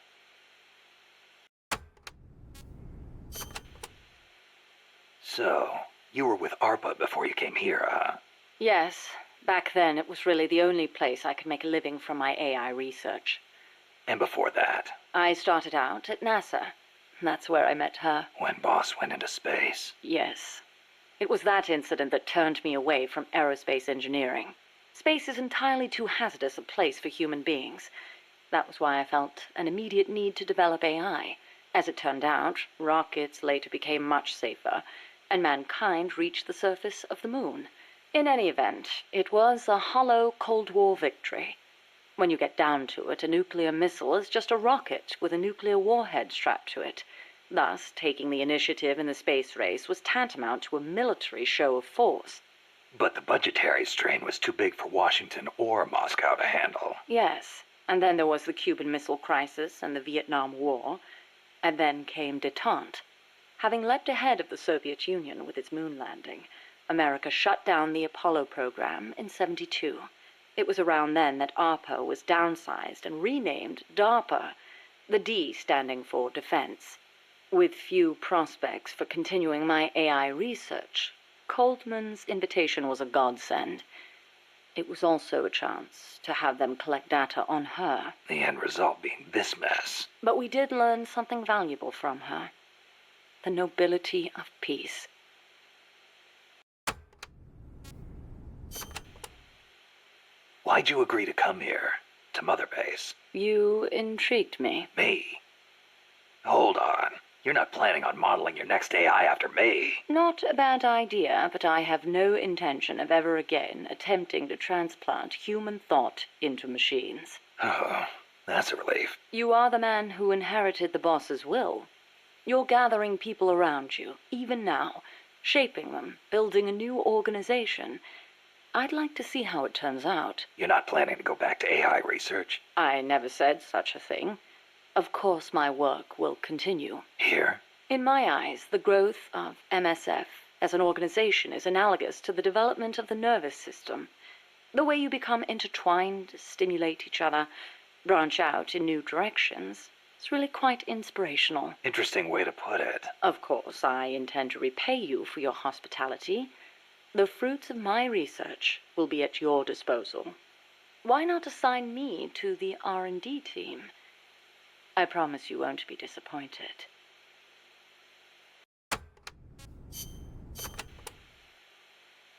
So, you were with ARPA before you came here, huh? Yes, back then it was really the only place I could make a living from my AI research. And before that? I started out at NASA. That's where I met her. When Boss went into space? Yes. It was that incident that turned me away from aerospace engineering. Space is entirely too hazardous a place for human beings. That was why I felt an immediate need to develop AI. As it turned out, rockets later became much safer, and mankind reached the surface of the moon. In any event, it was a hollow Cold War victory. When you get down to it, a nuclear missile is just a rocket with a nuclear warhead strapped to it. Thus, taking the initiative in the space race was tantamount to a military show of force. But the budgetary strain was too big for Washington or Moscow to handle. Yes, and then there was the Cuban Missile Crisis and the Vietnam War, and then came détente. Having leapt ahead of the Soviet Union with its moon landing, America shut down the Apollo program in '72. It was around then that ARPA was downsized and renamed DARPA, the D standing for Defense. With few prospects for continuing my AI research, Coldman's invitation was a godsend. It was also a chance to have them collect data on her. The end result being this mess. But we did learn something valuable from her. The nobility of peace. Why'd you agree to come here, to Mother Base? You intrigued me. Me? Hold on. You're not planning on modeling your next AI after me? Not a bad idea, but I have no intention of ever again attempting to transplant human thought into machines. Oh, that's a relief. You are the man who inherited the boss's will. You're gathering people around you, even now, shaping them, building a new organization. I'd like to see how it turns out. You're not planning to go back to AI research? I never said such a thing. Of course my work will continue. Here? In my eyes, the growth of MSF as an organization is analogous to the development of the nervous system. The way you become intertwined, stimulate each other, branch out in new directions. It's really quite inspirational. Interesting way to put it. Of course, I intend to repay you for your hospitality. The fruits of my research will be at your disposal. Why not assign me to the R&D team? I promise you won't be disappointed.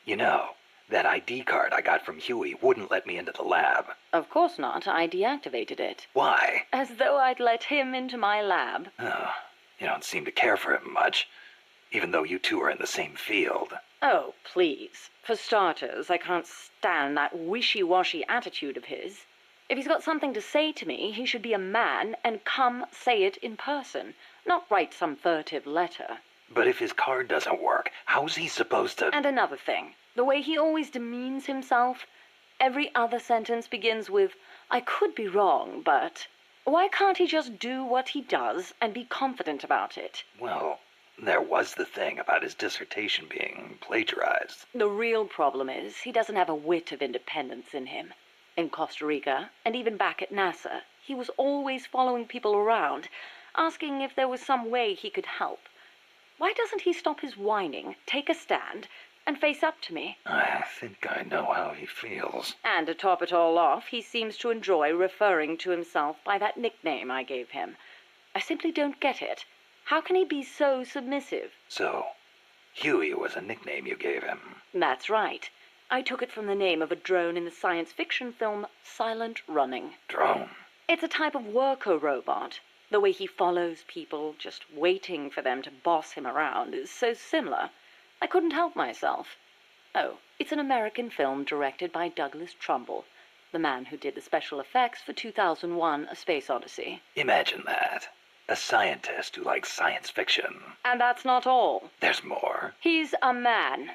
You know, that ID card I got from Huey wouldn't let me into the lab. Of course not. I deactivated it. Why? As though I'd let him into my lab. Oh, you don't seem to care for him much, even though you two are in the same field. Oh, please. For starters, I can't stand that wishy-washy attitude of his. If he's got something to say to me, he should be a man and come say it in person, not write some furtive letter. But if his card doesn't work, how's he supposed to— And another thing, the way he always demeans himself. Every other sentence begins with, I could be wrong, but... Why can't he just do what he does and be confident about it? Well, there was the thing about his dissertation being plagiarized. The real problem is he doesn't have a whit of independence in him. In Costa Rica, and even back at NASA, he was always following people around, asking if there was some way he could help. Why doesn't he stop his whining, take a stand, and face up to me? I think I know how he feels. And to top it all off, he seems to enjoy referring to himself by that nickname I gave him. I simply don't get it. How can he be so submissive? So, Huey was a nickname you gave him. That's right. I took it from the name of a drone in the science fiction film Silent Running. Drone? It's a type of worker robot. The way he follows people, just waiting for them to boss him around, is so similar. I couldn't help myself. Oh, it's an American film directed by Douglas Trumbull, the man who did the special effects for 2001: A Space Odyssey. Imagine that. A scientist who likes science fiction. And that's not all. There's more. He's a man.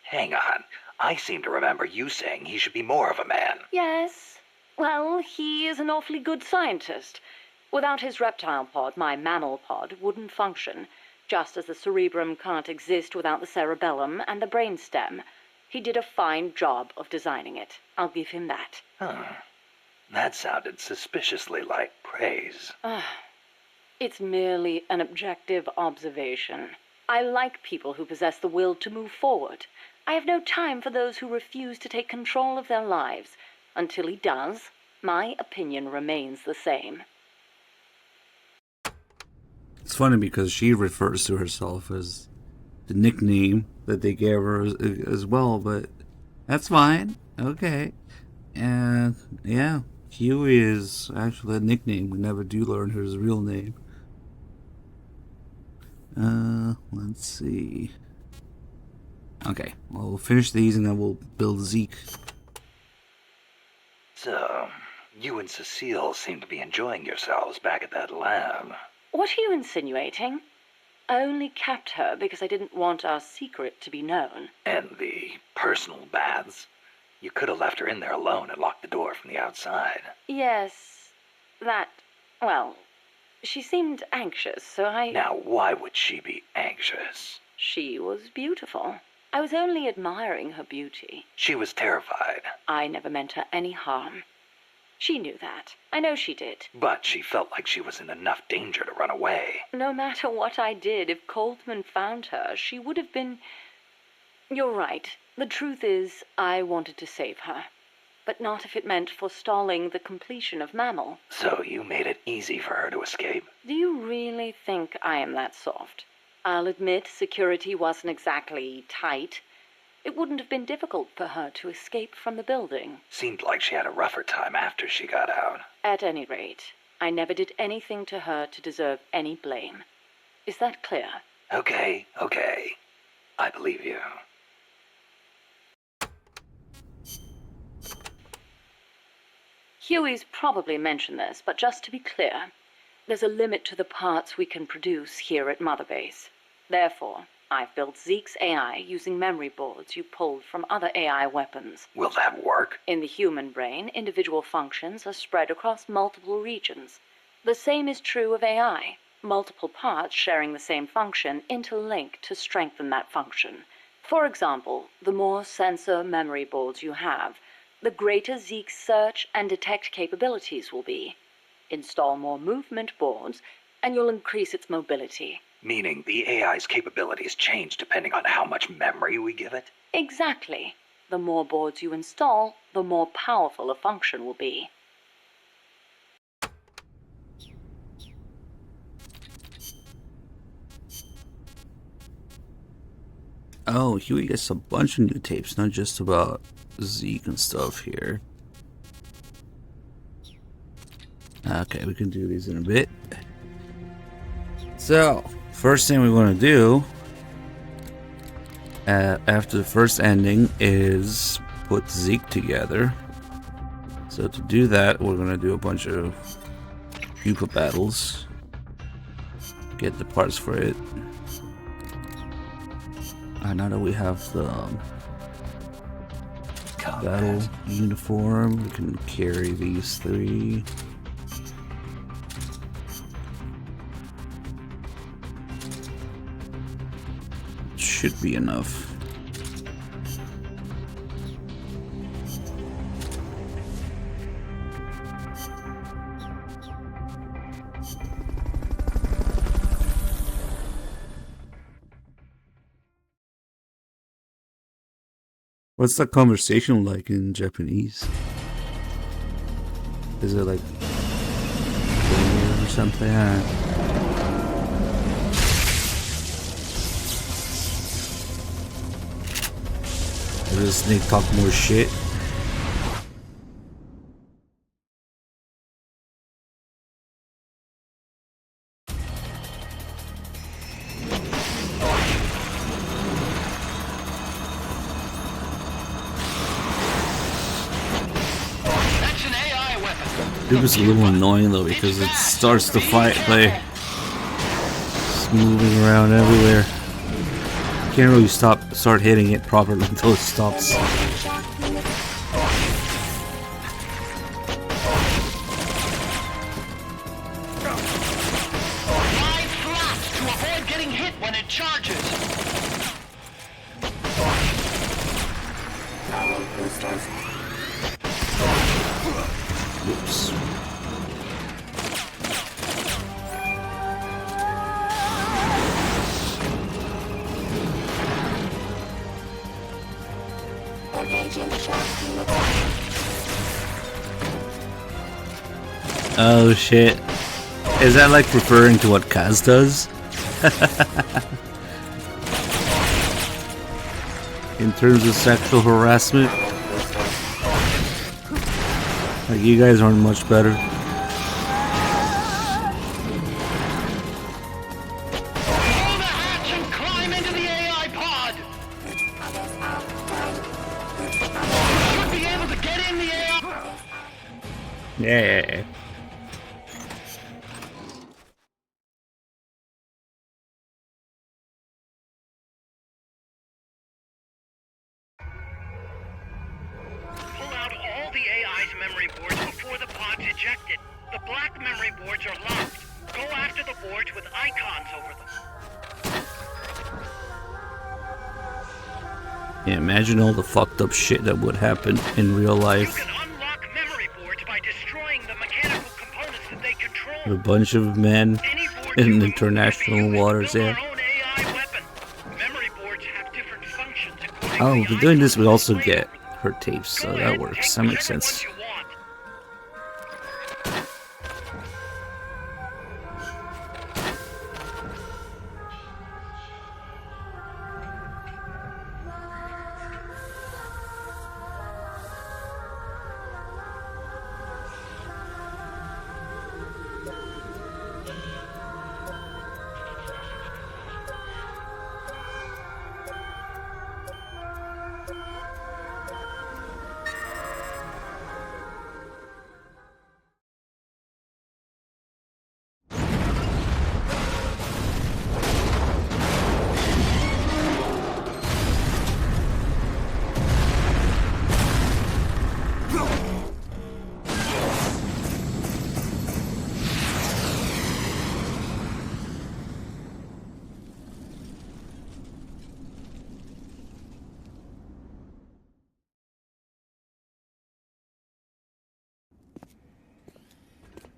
Hang on. I seem to remember you saying he should be more of a man. Yes. Well, he is an awfully good scientist. Without his reptile pod, my mammal pod wouldn't function, just as the cerebrum can't exist without the cerebellum and the brainstem. He did a fine job of designing it. I'll give him that. That sounded suspiciously like praise. It's merely an objective observation. I like people who possess the will to move forward. I have no time for those who refuse to take control of their lives. Until he does, my opinion remains the same. It's funny because she refers to herself as the nickname that they gave her as well, but that's fine. Okay. And yeah, Huey is actually a nickname. We never do learn his real name. Let's see. Okay, well, we'll finish these and then we'll build Zeke. So, you and Cecile seem to be enjoying yourselves back at that lab. What are you insinuating? I only kept her because I didn't want our secret to be known. And the personal baths? You could have left her in there alone and locked the door from the outside. Yes, well, she seemed anxious, so I... Now, why would she be anxious? She was beautiful. I was only admiring her beauty. She was terrified. I never meant her any harm. She knew that. I know she did. But she felt like she was in enough danger to run away. No matter what I did, if Coltman found her, she would have been... You're right. The truth is, I wanted to save her. But not if it meant forestalling the completion of Mammal. So you made it easy for her to escape? Do you really think I am that soft? I'll admit security wasn't exactly tight. It wouldn't have been difficult for her to escape from the building. Seemed like she had a rougher time after she got out. At any rate, I never did anything to her to deserve any blame. Is that clear? Okay. I believe you. Huey's probably mentioned this, but just to be clear, there's a limit to the parts we can produce here at Mother Base. Therefore, I've built Zeke's AI using memory boards you pulled from other AI weapons. Will that work? In the human brain, individual functions are spread across multiple regions. The same is true of AI. Multiple parts sharing the same function interlink to strengthen that function. For example, the more sensor memory boards you have, the greater Zeke's search and detect capabilities will be. Install more movement boards, and you'll increase its mobility. Meaning the AI's capabilities change depending on how much memory we give it? Exactly. The more boards you install, the more powerful a function will be. Oh, Huey gets a bunch of new tapes, not just about Zeke and stuff here. Okay, we can do these in a bit. So, first thing we want to do after the first ending is put Zeke together. So to do that, we're going to do a bunch of pupa battles. Get the parts for it. Now that we have the battle uniform, we can carry these three. should be enough. What's that conversation like in Japanese? Is it like or something? Or does Snake talk more shit? It was a little annoying though because it starts the fight by just moving around everywhere. You can't really start hitting it properly until it stops. Ride flat to avoid getting hit when it charges. Oops. Oh shit. Is that like referring to what Kaz does? In terms of sexual harassment? Like, you guys aren't much better. Pull the hatch and climb into the AI pod. You should be able to get in the AI. Yeah. Pull out all the AI's memory boards before the pod's ejected. The black memory boards are locked. Go after the boards with icons over them. Yeah, imagine all the fucked up shit that would happen in real life. You can unlock memory boards by destroying the mechanical components that they control. A bunch of men in international waters there. Memory boards have different functions. Oh, but doing this would also get her tapes, so that works. That makes sense.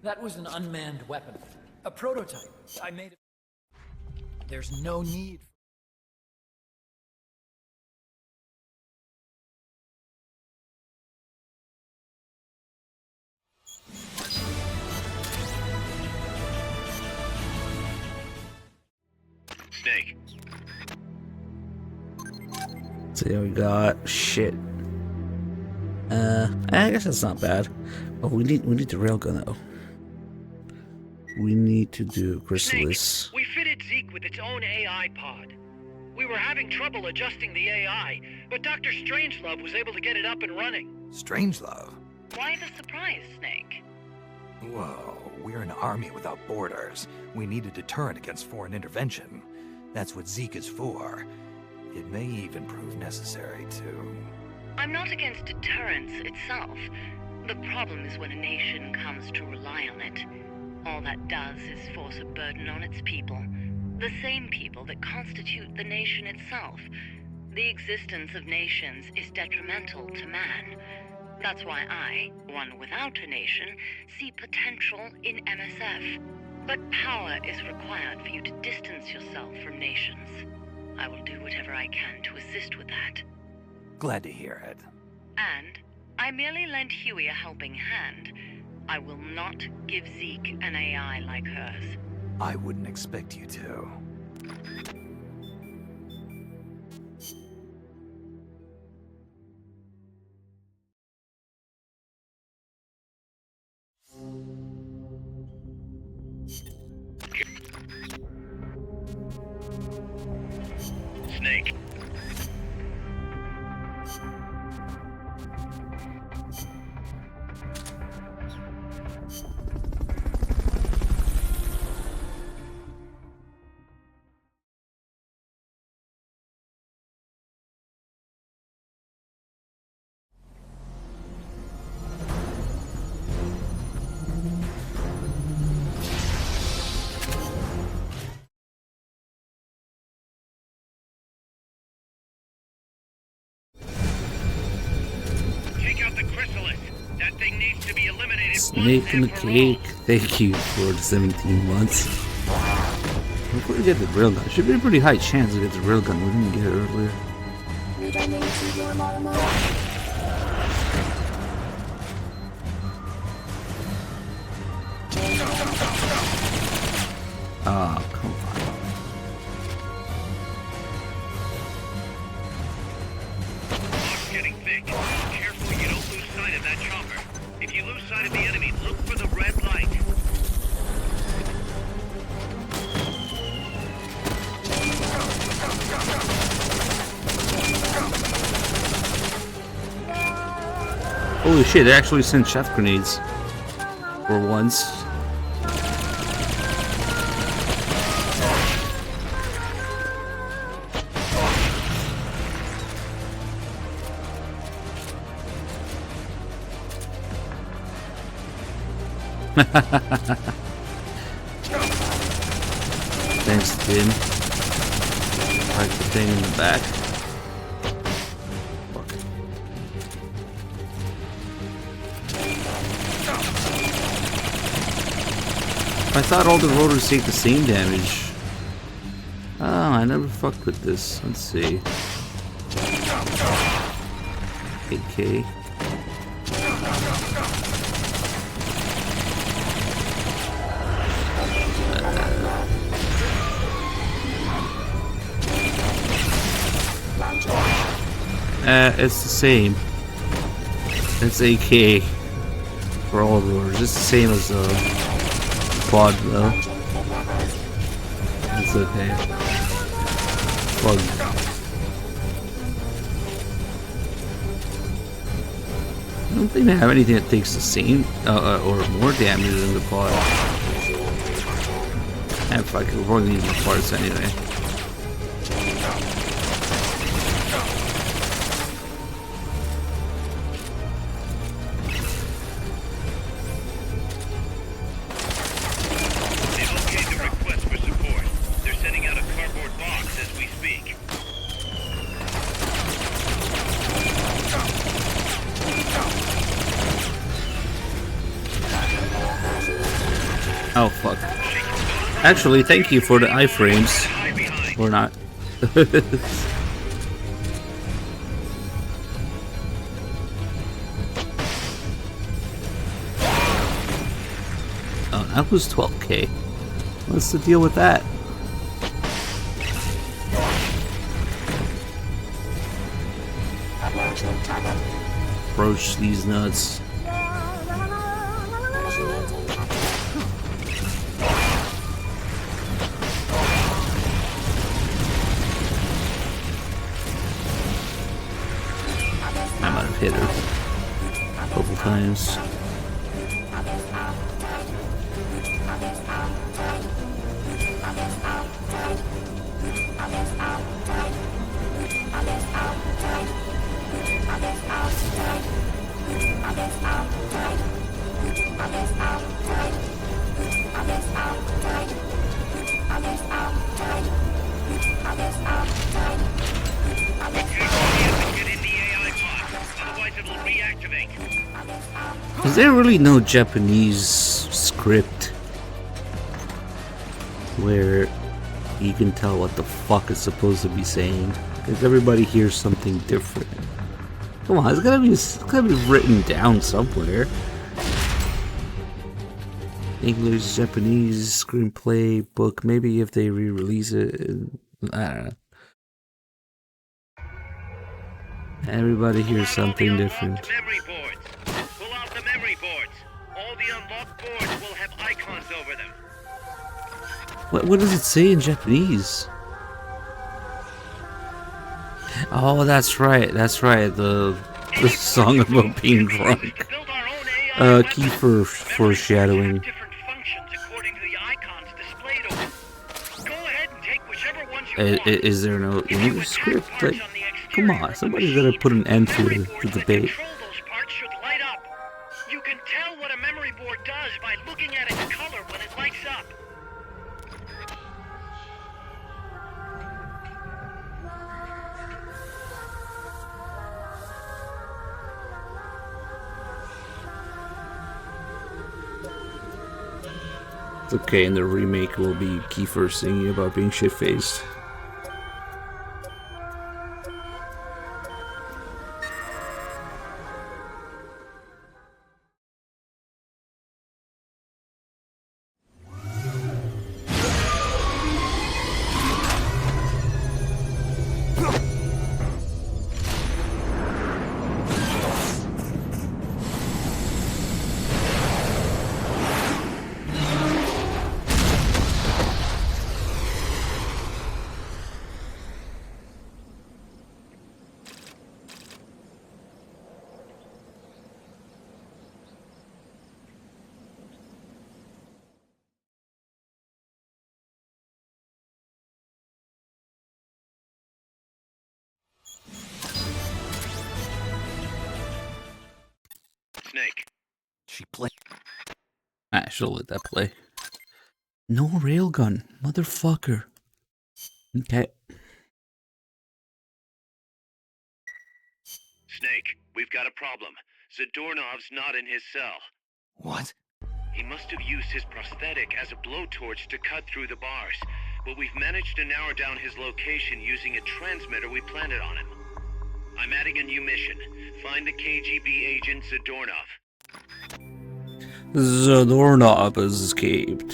That was an unmanned weapon. A prototype. I made it. There's no need. Snake. So we got shit. I guess that's not bad. Oh, we need the railgun though. We need to do Chrysalis. We fitted Zeke with its own AI pod. We were having trouble adjusting the AI, but Dr. Strangelove was able to get it up and running. Strangelove? Why the surprise, Snake? Whoa, we're an army without borders. We need a deterrent against foreign intervention. That's what Zeke is for. It may even prove necessary to... I'm not against deterrence itself. The problem is when a nation comes to rely on it. All that does is force a burden on its people. The same people that constitute the nation itself. The existence of nations is detrimental to man. That's why I, one without a nation, see potential in MSF. But power is required for you to distance yourself from nations. I will do whatever I can to assist with that. Glad to hear it. And I merely lent Huey a helping hand. I will not give Zeke an AI like hers. I wouldn't expect you to. Snake. Take out the chrysalis. That thing needs to be eliminated. Snake in the cake. Thank you for the 17 months. Hopefully we get the railgun. Should be a pretty high chance to get the railgun. We didn't get it earlier. Oh, come on. Fog's getting thick. Careful you don't lose sight of that chopper. If you lose sight of the enemy, look for the red light. Holy shit, they actually sent chef grenades. For once. Thanks, Tim. Like the thing in the back. Fuck. I thought all the rotors take the same damage. Oh, I never fucked with this. Let's see. AK. It's the same. It's AK for all rotors. It's the same as quad though. It's okay. Plug. I don't think they have anything that takes the same or more damage than the quad. And fuck it, we're probably need the parts anyway. Oh fuck. Actually, thank you for the iframes. Or not. Oh, that was 12k. What's the deal with that? Broach these nuts. I might have hit her a couple times. Is there really no Japanese script where you can tell what the fuck it's supposed to be saying? Because everybody hears something different. Come on, it's gotta be written down somewhere. English, Japanese, screenplay, book. Maybe if they re-release it, I don't know. Everybody hears something different. Pull out the memory boards. All the unlocked boards will have icons over them. What does it say in Japanese? Oh, that's right. That's right. The song about being drunk. Key for foreshadowing. Is there no English script? Like, come on, somebody's gotta put an end to the debate. You can tell what a memory board does by looking at its color when it lights up. It's okay, in the remake will be Kiefer singing about being shit-faced. Snake. She played. I should've let that play. No railgun, motherfucker. Okay. Snake, we've got a problem. Zadornov's not in his cell. What? He must have used his prosthetic as a blowtorch to cut through the bars, but we've managed to narrow down his location using a transmitter we planted on him. I'm adding a new mission. Find the KGB agent Zadornov. Zadornov has escaped.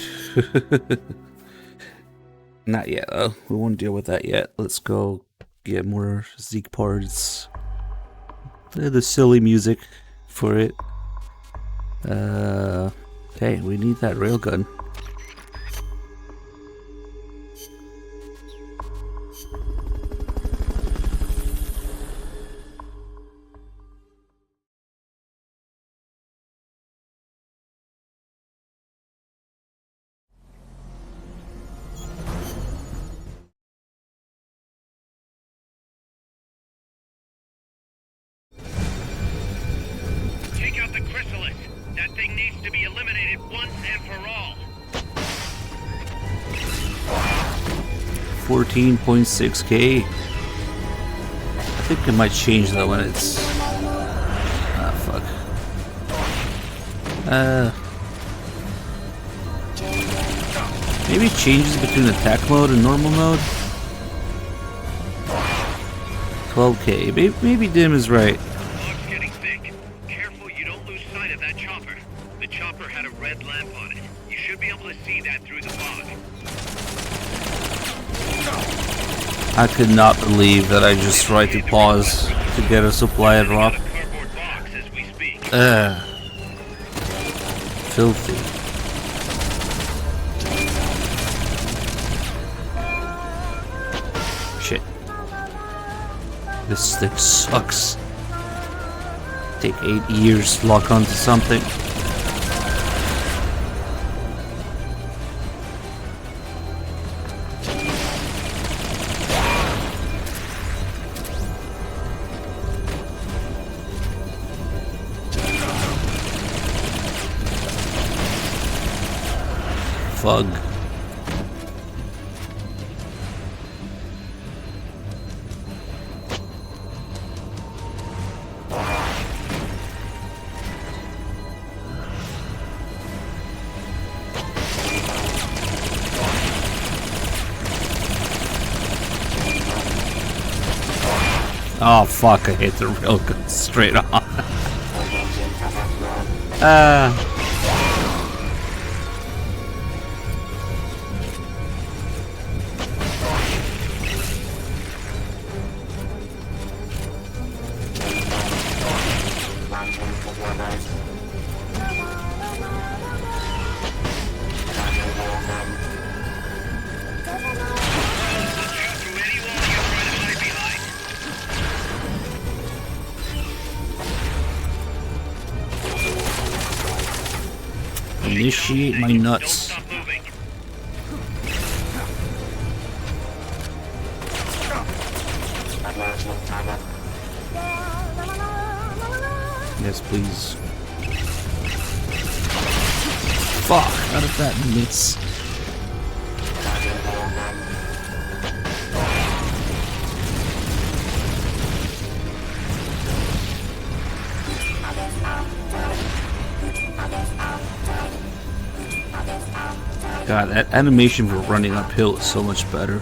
Not yet, though. We won't deal with that yet. Let's go get more Zeke parts. The silly music for it. Hey, we need that railgun. Take out the chrysalis. That thing needs to be eliminated once and for all. 14.6k. I think I might change that when it's... Ah, fuck. Maybe it changes between attack mode and normal mode? 12k. Maybe Dim is right. Fog's getting thick. Careful you don't lose sight of that chopper. The chopper had a red lamp on it. You should be able to see that through the fog. I could not believe that I just tried to pause to get a supply drop. Filthy. Shit. This thing sucks. Take 8 years to lock onto something. Fug. Oh fuck, I hit the railgun straight on. Initiate my nuts. Yes, please. Fuck, how did that miss? God, that animation for running uphill is so much better.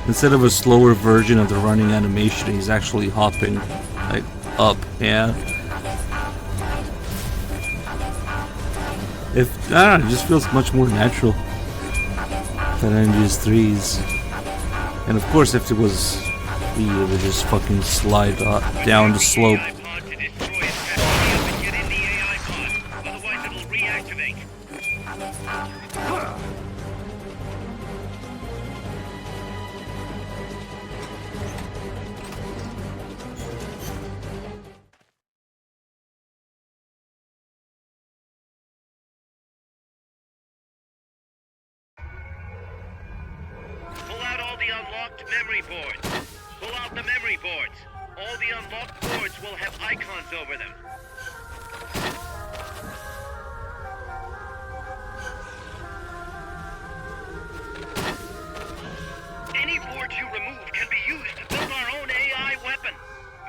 Instead of a slower version of the running animation, he's actually hopping like up, yeah. I don't know, it just feels much more natural than NGS3's. And of course, if it was Wii, it would just fucking slide down the slope. Pull out all the unlocked memory boards. Pull out the memory boards. All the unlocked boards will have icons over them. Any boards you remove can be used to build our own AI weapon.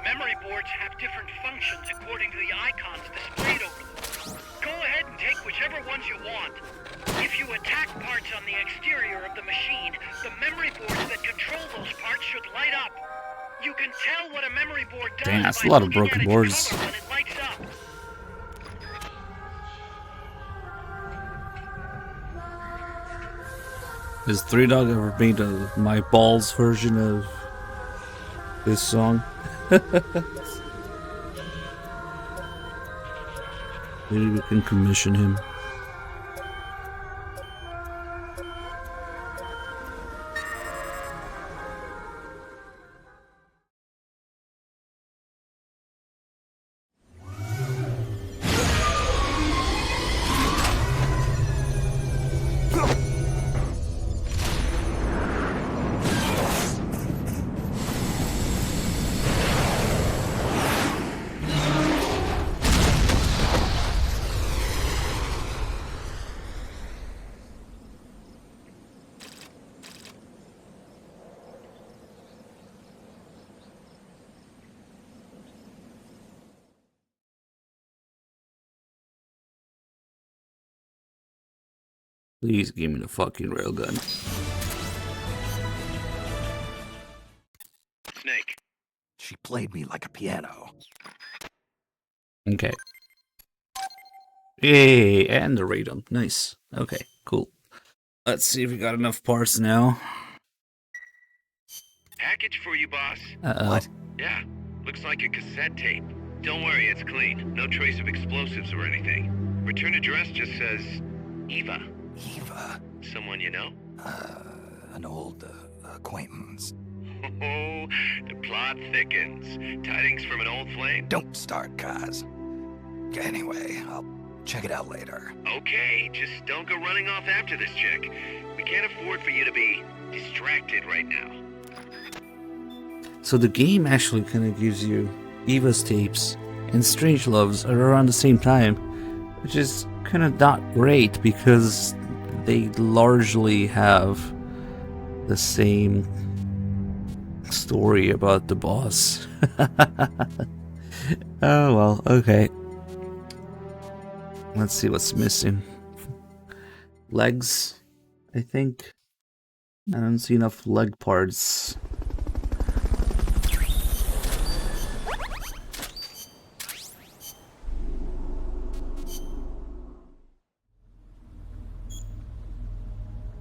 Memory boards have different functions according to the icons displayed over them. Go ahead and take whichever ones you want. If you attack parts on the exterior of the machine, the memory boards that control those parts should light up. You can tell what a memory board does. Dang, that's a lot of broken boards. when it lights up. Has Three Dog ever made a My Balls version of this song? Maybe we can commission him. Please give me the fucking railgun. Snake. She played me like a piano. Okay. Hey, and the radon. Nice. Okay, cool. Let's see if we got enough parts now. Package for you, boss. What? Yeah, looks like a cassette tape. Don't worry, it's clean. No trace of explosives or anything. Return address just says Eva. Eva? Someone you know? An old acquaintance. Oh, the plot thickens. Tidings from an old flame? Don't start, Kaz. Anyway, I'll check it out later. Okay, just don't go running off after this chick. We can't afford for you to be distracted right now. So the game actually kind of gives you Eva's tapes and Strangelove's are around the same time, which is kind of not great because they largely have the same story about the boss. Oh well, okay. Let's see what's missing. Legs, I think. I don't see enough leg parts.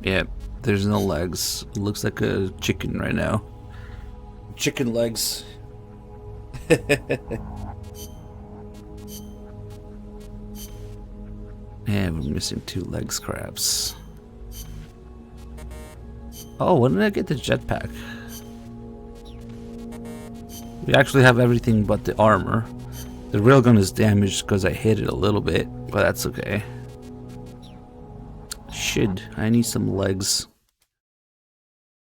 Yeah, there's no legs. It looks like a chicken right now. Chicken legs. And we're missing 2 leg scraps. Oh, when did I get the jetpack? We actually have everything but the armor. The railgun is damaged because I hit it a little bit, but that's okay. Shit, I need some legs.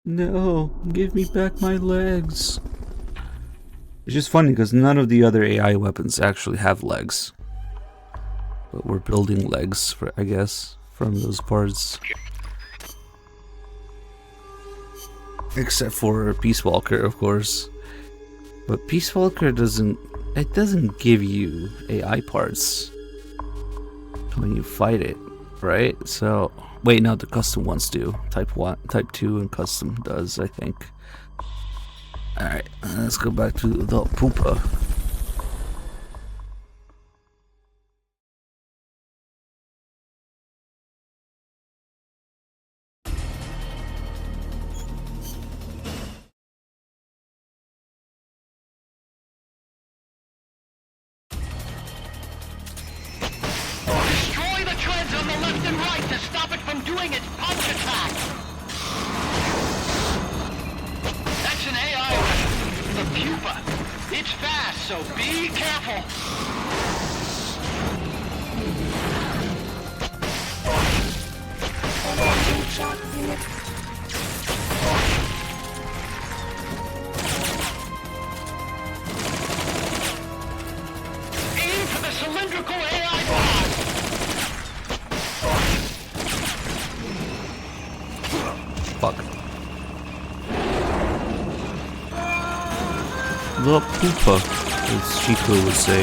No, give me back my legs. It's just funny because none of the other AI weapons actually have legs. But we're building legs, for, I guess, from those parts. Except for Peace Walker, of course. But Peace Walker doesn't give you AI parts when you fight it, right? So wait, no, the custom ones do. Type 1, Type 2, and custom does, I think. Alright, let's go back to the Poopa. Destroy the treads on the left and right to stop it from doing its punch attack! That's an AI weapon, the Pupa. It's fast, so be careful. Aim for the cylindrical AI pod! Fuck. The Poopa, as Chico would say.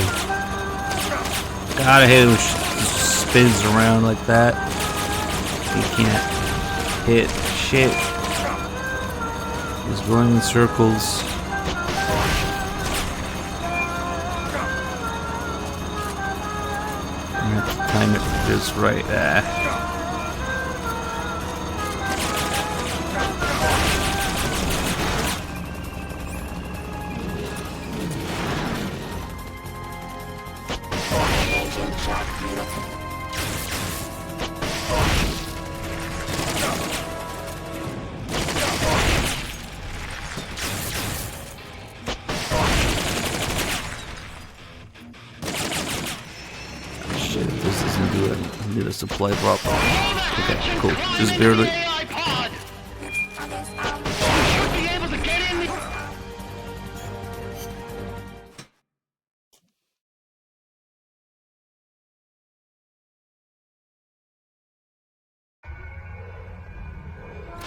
God, I hate it when she spins around like that. You can't hit shit. He's going in circles. You have to time it just right. Shit, this doesn't do it. I need a supply drop. Okay, cool. Just barely.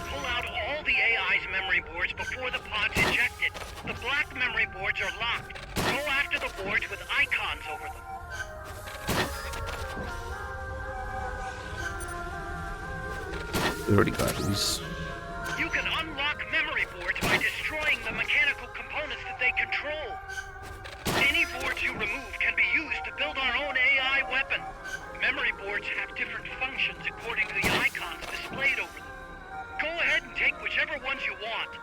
Pull out all the AI's memory boards before the pod's ejected. The black memory boards are locked. Go after the boards with icons over them. We already got these. You can unlock memory boards by destroying the mechanical components that they control. Any boards you remove can be used to build our own AI weapon. Memory boards have different functions according to the icons displayed over them. Go ahead and take whichever ones you want.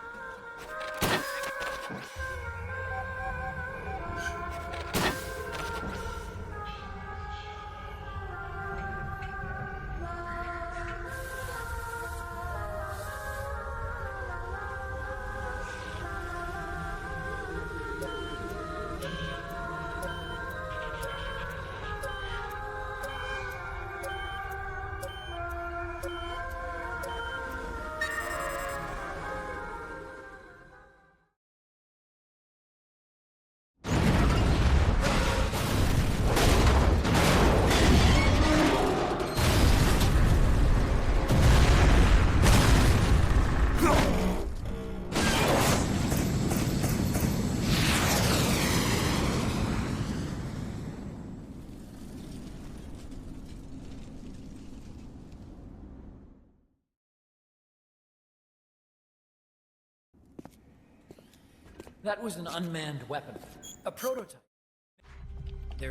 That was an unmanned weapon. A prototype.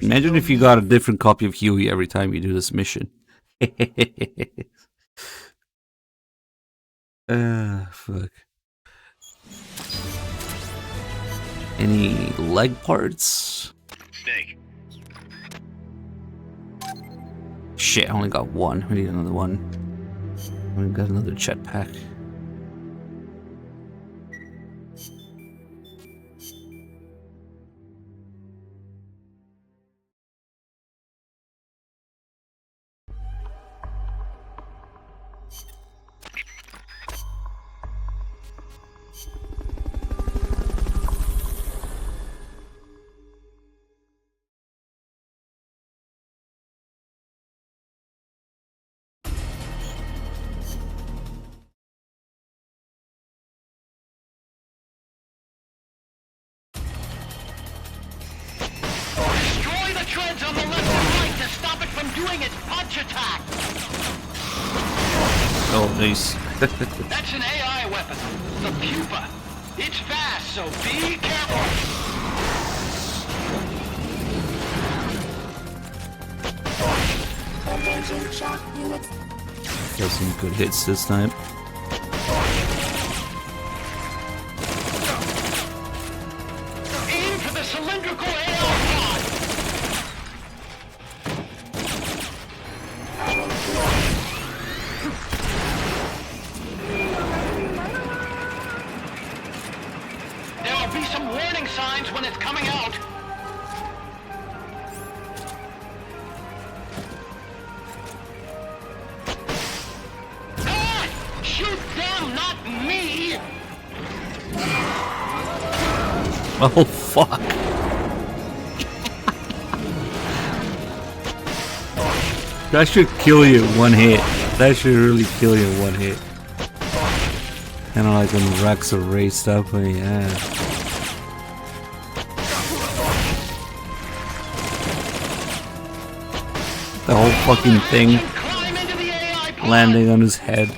Imagine if you got a different copy of Huey every time you do this mission. Fuck. Any leg parts? Snake. Shit, I only got one. We need another one. We got another jetpack. Destroy the treads on the left and right to stop it from doing its punch attack! Oh, nice. That's an AI weapon, the Pupa. It's fast, so be careful! Got some good hits this time. Aim for the cylindrical AI pod! There will be some warning signs when it's coming out. Ah! Shoot them, not me! Oh, fuck. That should kill you in one hit. That should really kill you in one hit. Kinda like when Rex are raced up, but yeah. The whole fucking thing landing on his head.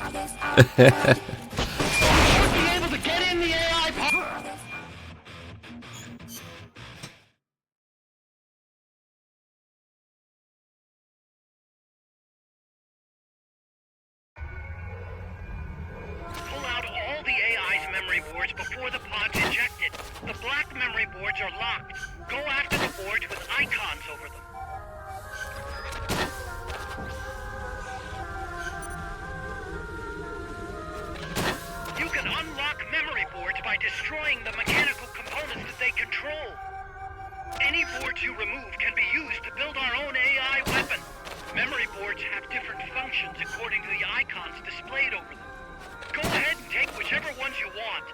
Pull out all the AI's memory boards before the pod's ejected. The black memory boards are locked. Go after the boards with icons over them. You can unlock memory boards by destroying the mechanical components that they control. Any boards you remove can be used to build our own AI weapon. Memory boards have different functions according to the icons displayed over them. Go ahead and take whichever ones you want.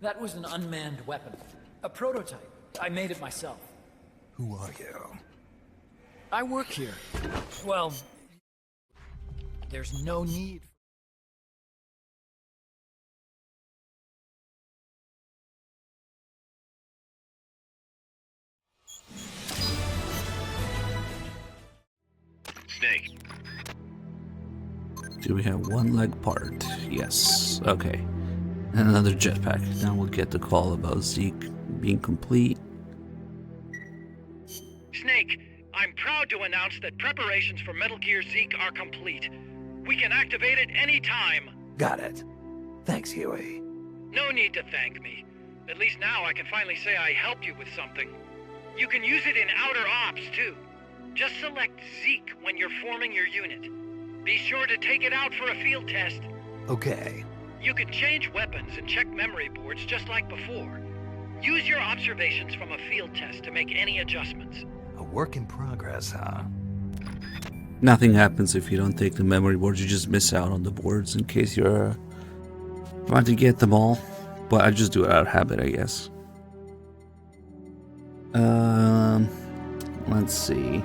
That was an unmanned weapon. A prototype. I made it myself. Who are you? I work here. Well, there's no need. Snake. Do we have one leg part? Yes. Okay. And another jetpack. Now we'll get the call about Zeke being complete. Snake, I'm proud to announce that preparations for Metal Gear Zeke are complete. We can activate it any time. Got it. Thanks, Huey. No need to thank me. At least now I can finally say I helped you with something. You can use it in outer ops, too. Just select Zeke when you're forming your unit. Be sure to take it out for a field test. Okay. You can change weapons and check memory boards just like before. Use your observations from a field test to make any adjustments. A work in progress, huh? Nothing happens if you don't take the memory boards. You just miss out on the boards in case you're trying to get them all. But I just do it out of habit, I guess. Let's see.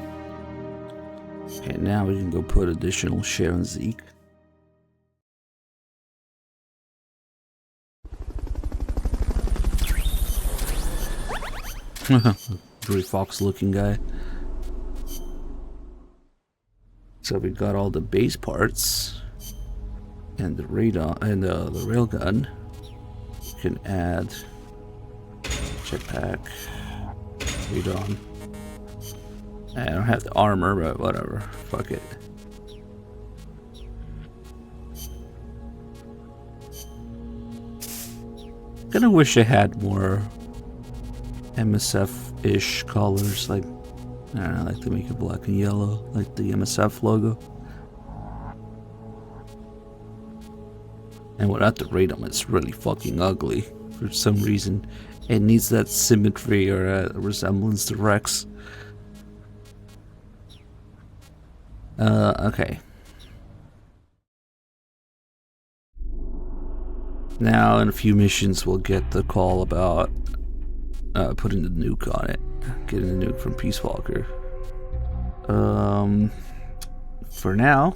Okay, now we can go put additional share on Zeke. Very Fox looking guy. So we got all the base parts and the radar and the railgun. You can add jetpack, radon. I don't have the armor, but whatever. Fuck it. Kinda wish I had more MSF-ish colors, like, I don't know, I like to make it black and yellow, like the MSF logo. And without the radom, it's really fucking ugly. For some reason, it needs that symmetry or a resemblance to Rex. Okay. Now, in a few missions, we'll get the call about putting the nuke on it. Getting the nuke from Peace Walker. For now,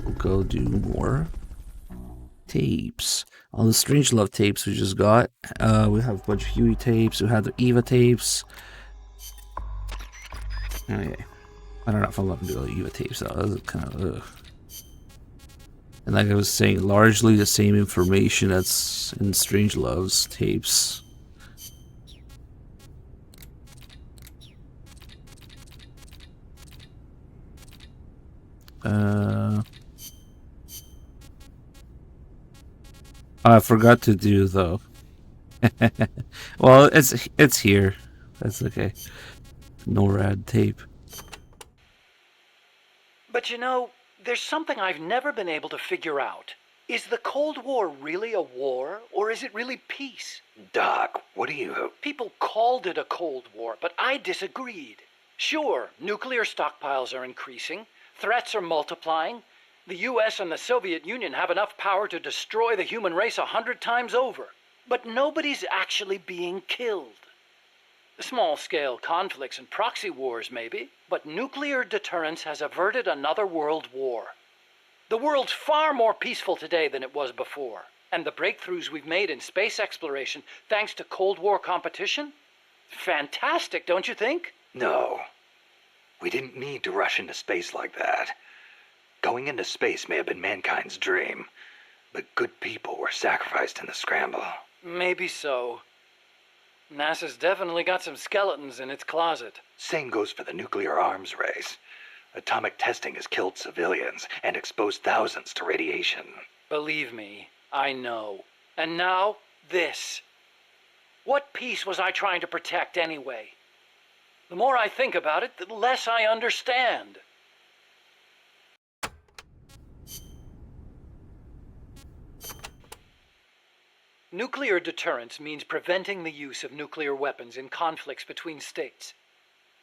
we'll go do more tapes. All the Strangelove tapes we just got. We have a bunch of Huey tapes. We have the Eva tapes. Okay. I don't know if I'm going to do the Eva tapes though. That's kind of ugh. And like I was saying, largely the same information that's in Strangelove's tapes. I forgot to do though. Well, it's here. That's okay. NORAD tape. But you know, there's something I've never been able to figure out. Is the Cold War really a war, or is it really peace? Doc, what do you... People called it a Cold War, but I disagreed. Sure, nuclear stockpiles are increasing, threats are multiplying. The US and the Soviet Union have enough power to destroy the human race 100 times over. But nobody's actually being killed. Small-scale conflicts and proxy wars, maybe, but nuclear deterrence has averted another world war. The world's far more peaceful today than it was before, and the breakthroughs we've made in space exploration thanks to Cold War competition? Fantastic, don't you think? No. We didn't need to rush into space like that. Going into space may have been mankind's dream, but good people were sacrificed in the scramble. Maybe so. NASA's definitely got some skeletons in its closet. Same goes for the nuclear arms race. Atomic testing has killed civilians and exposed thousands to radiation. Believe me, I know. And now, this. What peace was I trying to protect anyway? The more I think about it, the less I understand. Nuclear deterrence means preventing the use of nuclear weapons in conflicts between states.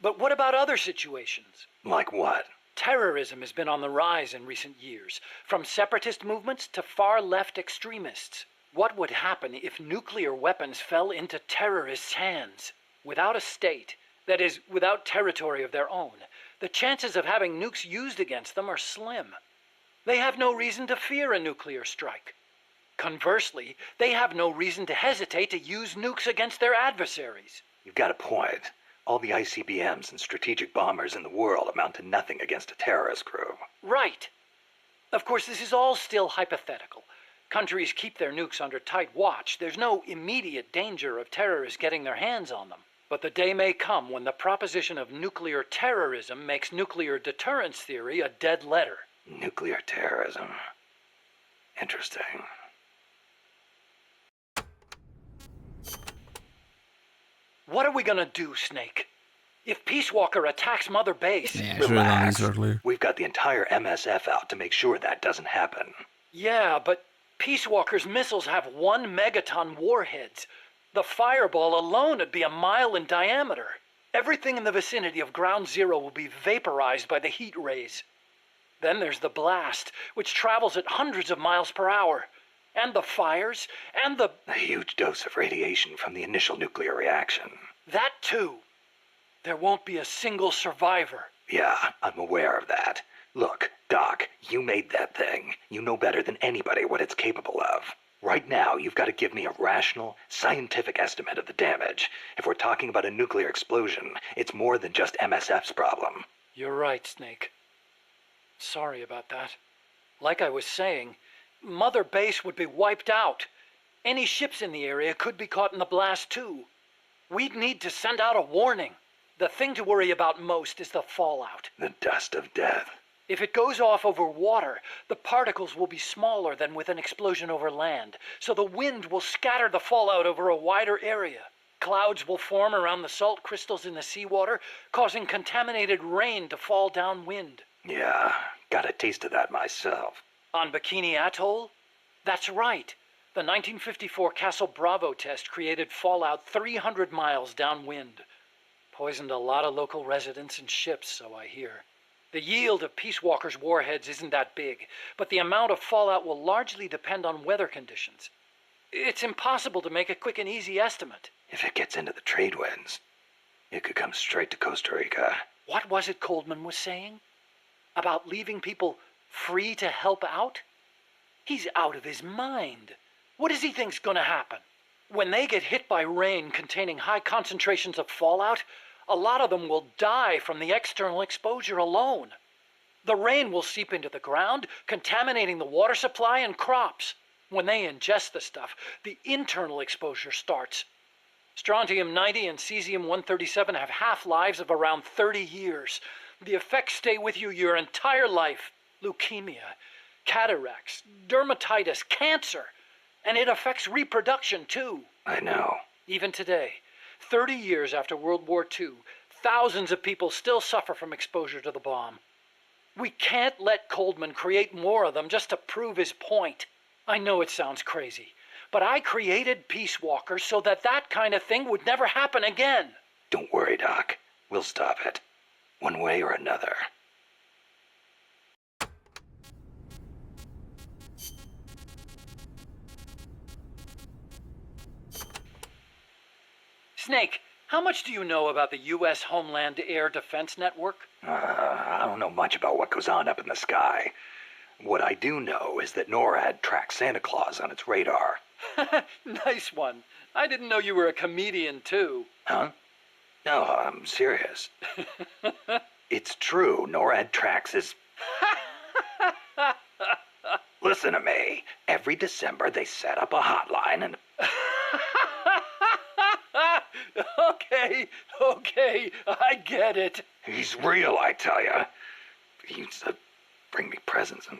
But what about other situations? Like what? Terrorism has been on the rise in recent years, from separatist movements to far-left extremists. What would happen if nuclear weapons fell into terrorists' hands? Without a state, that is, without territory of their own, the chances of having nukes used against them are slim. They have no reason to fear a nuclear strike. Conversely, they have no reason to hesitate to use nukes against their adversaries. You've got a point. All the ICBMs and strategic bombers in the world amount to nothing against a terrorist group. Right. Of course, this is all still hypothetical. Countries keep their nukes under tight watch. There's no immediate danger of terrorists getting their hands on them. But the day may come when the proposition of nuclear terrorism makes nuclear deterrence theory a dead letter. Nuclear terrorism. Interesting. What are we gonna do, Snake? If Peace Walker attacks Mother Base... Yeah, I should have done these earlier. We've got the entire MSF out to make sure that doesn't happen. Yeah, but Peace Walker's missiles have 1 megaton warheads. The fireball alone would be 1 mile in diameter. Everything in the vicinity of Ground Zero will be vaporized by the heat rays. Then there's the blast, which travels at hundreds of miles per hour. And the fires, and the... A huge dose of radiation from the initial nuclear reaction. That too. There won't be a single survivor. Yeah, I'm aware of that. Look, Doc, you made that thing. You know better than anybody what it's capable of. Right now, you've got to give me a rational, scientific estimate of the damage. If we're talking about a nuclear explosion, it's more than just MSF's problem. You're right, Snake. Sorry about that. Like I was saying, Mother Base would be wiped out. Any ships in the area could be caught in the blast too. We'd need to send out a warning. The thing to worry about most is the fallout. The dust of death. If it goes off over water, the particles will be smaller than with an explosion over land, so the wind will scatter the fallout over a wider area. Clouds will form around the salt crystals in the seawater, causing contaminated rain to fall downwind. Yeah, got a taste of that myself. On Bikini Atoll? That's right. The 1954 Castle Bravo test created fallout 300 miles downwind. Poisoned a lot of local residents and ships, so I hear. The yield of Peace Walker's warheads isn't that big, but the amount of fallout will largely depend on weather conditions. It's impossible to make a quick and easy estimate. If it gets into the trade winds, it could come straight to Costa Rica. What was it Coldman was saying? About leaving people free to help out? He's out of his mind. What does he think's gonna happen? When they get hit by rain containing high concentrations of fallout, a lot of them will die from the external exposure alone. The rain will seep into the ground, contaminating the water supply and crops. When they ingest the stuff, the internal exposure starts. Strontium-90 and cesium-137 have half-lives of around 30 years. The effects stay with you your entire life. Leukemia, cataracts, dermatitis, cancer. And it affects reproduction, too. I know. Even today, 30 years after World War II, thousands of people still suffer from exposure to the bomb. We can't let Coldman create more of them just to prove his point. I know it sounds crazy, but I created Peace Walker so that that kind of thing would never happen again. Don't worry, Doc. We'll stop it. One way or another. Snake, how much do you know about the U.S. Homeland Air Defense Network? I don't know much about what goes on up in the sky. What I do know is that NORAD tracks Santa Claus on its radar. Nice one. I didn't know you were a comedian, too. Huh? No, I'm serious. It's true, NORAD tracks his... Listen to me. Every December they set up a hotline and... Okay, I get it. He's real, I tell ya. He used to bring me presents and...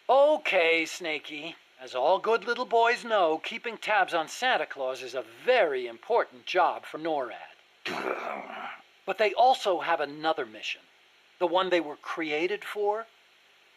Okay, Snakey. As all good little boys know, keeping tabs on Santa Claus is a very important job for NORAD. But they also have another mission. The one they were created for.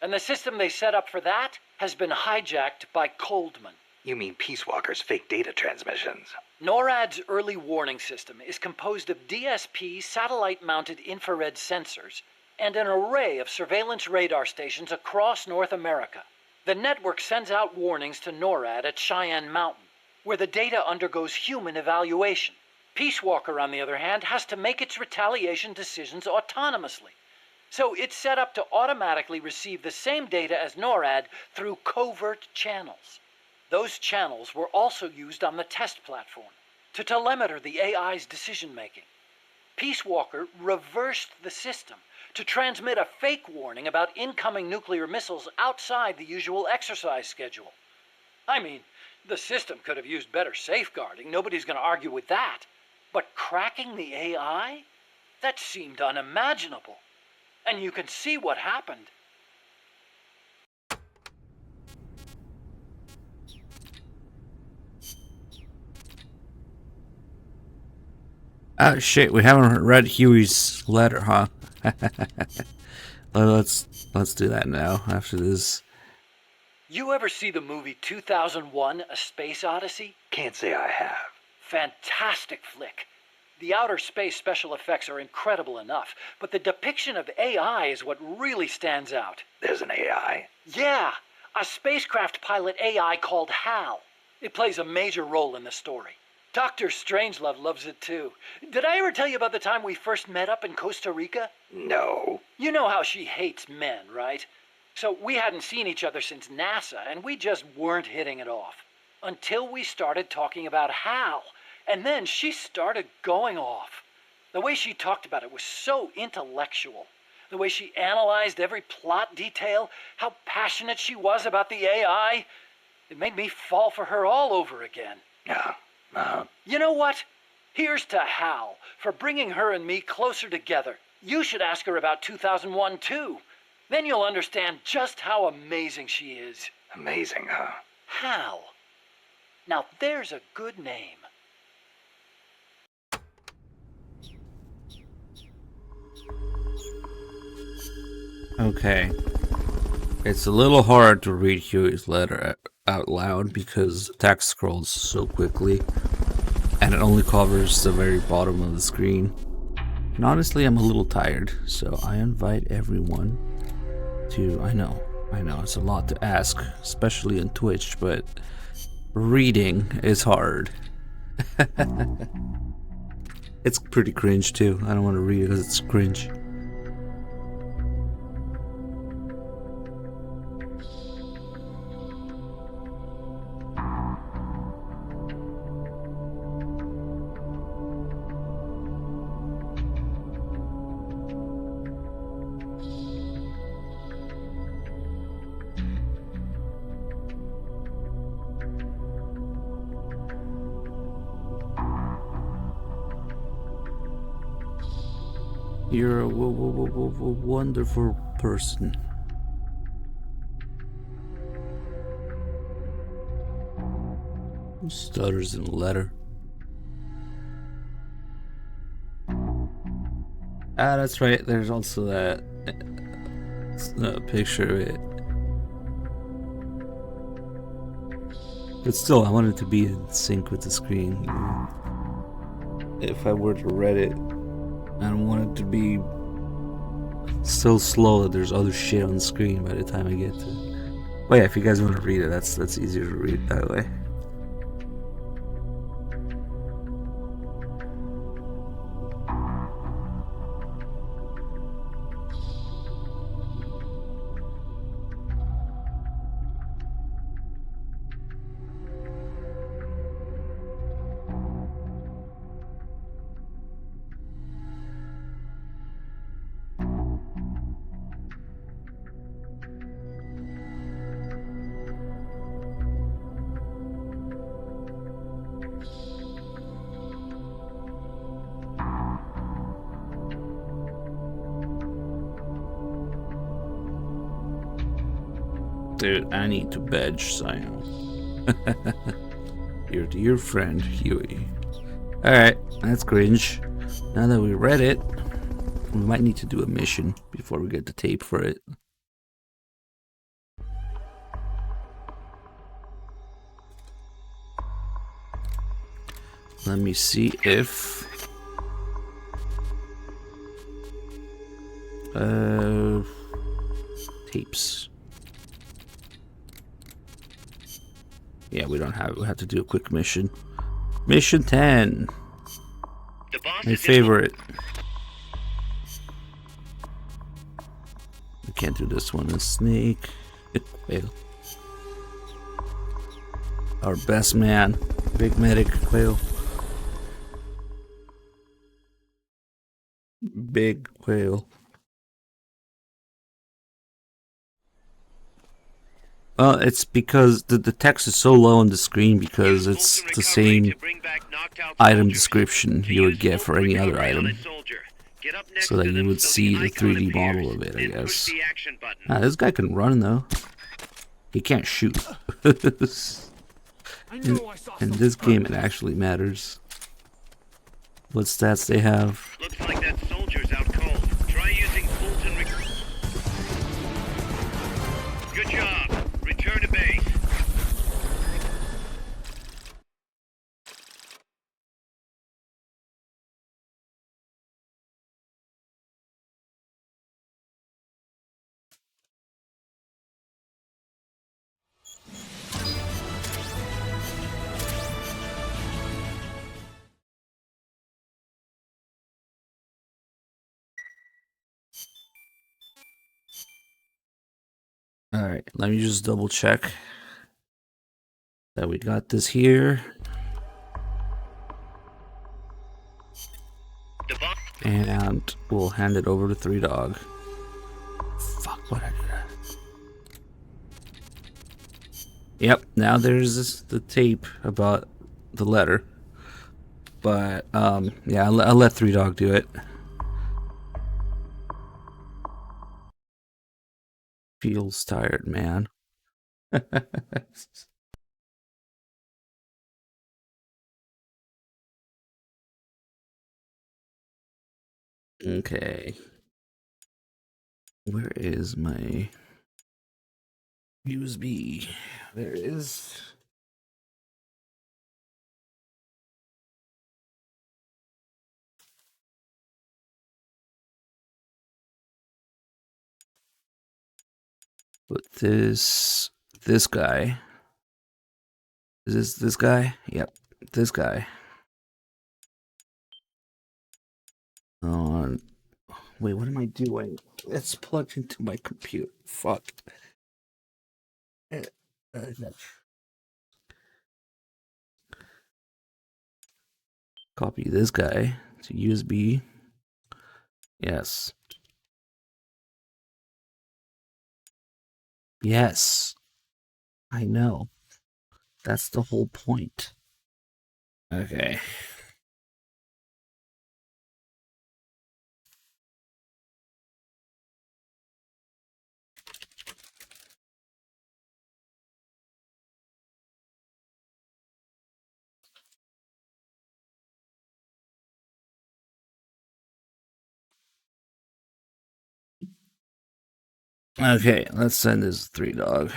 And the system they set up for that has been hijacked by Coldman. You mean Peace Walker's fake data transmissions? NORAD's early warning system is composed of DSP satellite-mounted infrared sensors and an array of surveillance radar stations across North America. The network sends out warnings to NORAD at Cheyenne Mountain, where the data undergoes human evaluation. Peace Walker, on the other hand, has to make its retaliation decisions autonomously. So it's set up to automatically receive the same data as NORAD through covert channels. Those channels were also used on the test platform to telemeter the AI's decision-making. Peace Walker reversed the system to transmit a fake warning about incoming nuclear missiles outside the usual exercise schedule. I mean, the system could have used better safeguarding. Nobody's going to argue with that. But cracking the AI? That seemed unimaginable. And you can see what happened. Oh shit, we haven't read Huey's letter, huh? Let's do that now after this. You ever see the movie 2001: A Space Odyssey? Can't say I have. Fantastic flick. The outer space special effects are incredible enough, but the depiction of AI is what really stands out. There's an AI? Yeah, a spacecraft pilot AI called HAL. It plays a major role in the story. Dr. Strangelove loves it too. Did I ever tell you about the time we first met up in Costa Rica? No. You know how she hates men, right? So we hadn't seen each other since NASA, and we just weren't hitting it off. Until we started talking about HAL, and then she started going off. The way she talked about it was so intellectual. The way she analyzed every plot detail, how passionate she was about the AI. It made me fall for her all over again. You know what? Here's to Hal for bringing her and me closer together. You should ask her about 2001 too. Then you'll understand just how amazing she is. Amazing, huh? Hal. Now there's a good name. Okay. It's a little hard to read Huey's letter out loud because the text scrolls so quickly and it only covers the very bottom of the screen. And honestly, I'm a little tired, so I invite everyone to... I know, it's a lot to ask, especially on Twitch, but reading is hard. It's pretty cringe too. I don't want to read it because it's cringe. You're a wonderful person. Who stutters in the letter? Ah, that's right. There's also that picture of it. But still, I want it to be in sync with the screen. If I were to read it, I don't want it to be so slow that there's other shit on the screen by the time I get to it. But yeah, if you guys want to read it, that's easier to read that way. Dude, I need to badge Zion. Your dear friend, Huey. Alright, that's cringe. Now that we read it, we might need to do a mission before we get the tape for it. Let me see if... tapes. Yeah, we don't have. We have to do a quick mission. Mission 10. My favorite. We can't do this one. A snake. Quail. Our best man, Big Medic Quail. Big Quail. It's because the text is so low on the screen because it's the same item description you would get for any other item. So that you would see the 3D model of it, I guess. This guy can run though. He can't shoot. In this game it actually matters. what stats they have. Looks like that soldier's out cold. Try using Fulton. Good job. Return to base. All right, let me just double check that we got this here. And we'll hand it over to Three Dog. Fuck, what I did that. Yep, now there's the tape about the letter. But, yeah, I'll let Three Dog do it. Feels tired, man. Okay. Where is my USB? There it is. Put this guy. Is this guy? Yep, this guy. On. Wait, what am I doing? It's plugged into my computer. Fuck. Copy this guy to USB. Yes. Yes. I know. That's the whole point. Okay. Okay, let's send this Three Dog.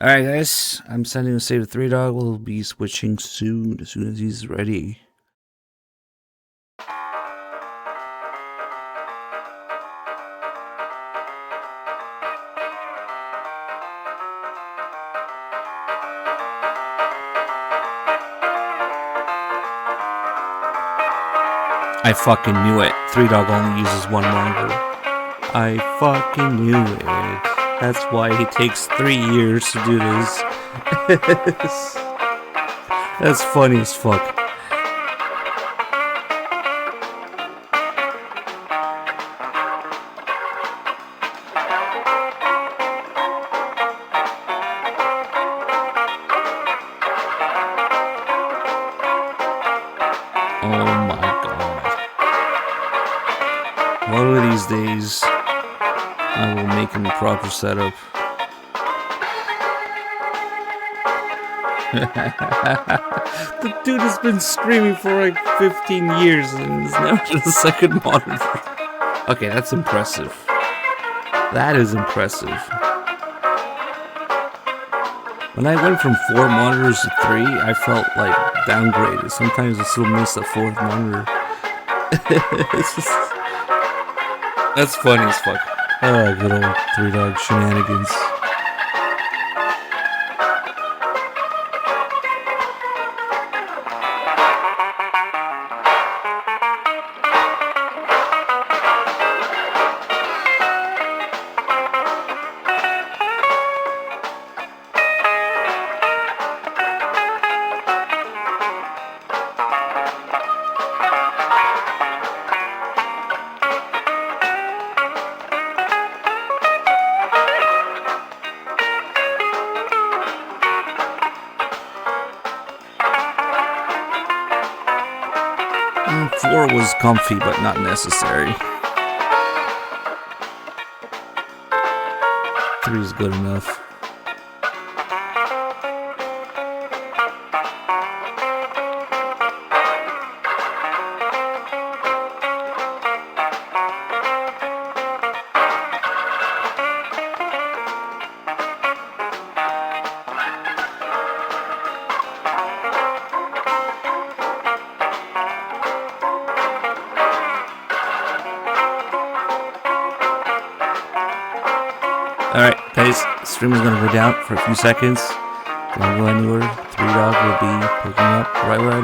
Alright guys, I'm sending a save to Three Dog. We'll be switching soon, as soon as he's ready. I fucking knew it. Three Dog only uses one monitor. I fucking knew it. That's why he takes 3 years to do this. That's funny as fuck. Oh my god. One of these days, I will make him a proper setup. The dude has been screaming for like 15 years and is now to the second monitor. Okay, that's impressive. That is impressive. When I went from 4 monitors to 3, I felt like downgraded. Sometimes I still miss a 4th monitor. It's just... That's funny as fuck. Oh, good old Three Dog shenanigans. 4 was comfy, but not necessary. 3 is good enough. Alright, guys, the stream is going to go down for a few seconds. Don't go anywhere. 3 Dog will be picking up right where I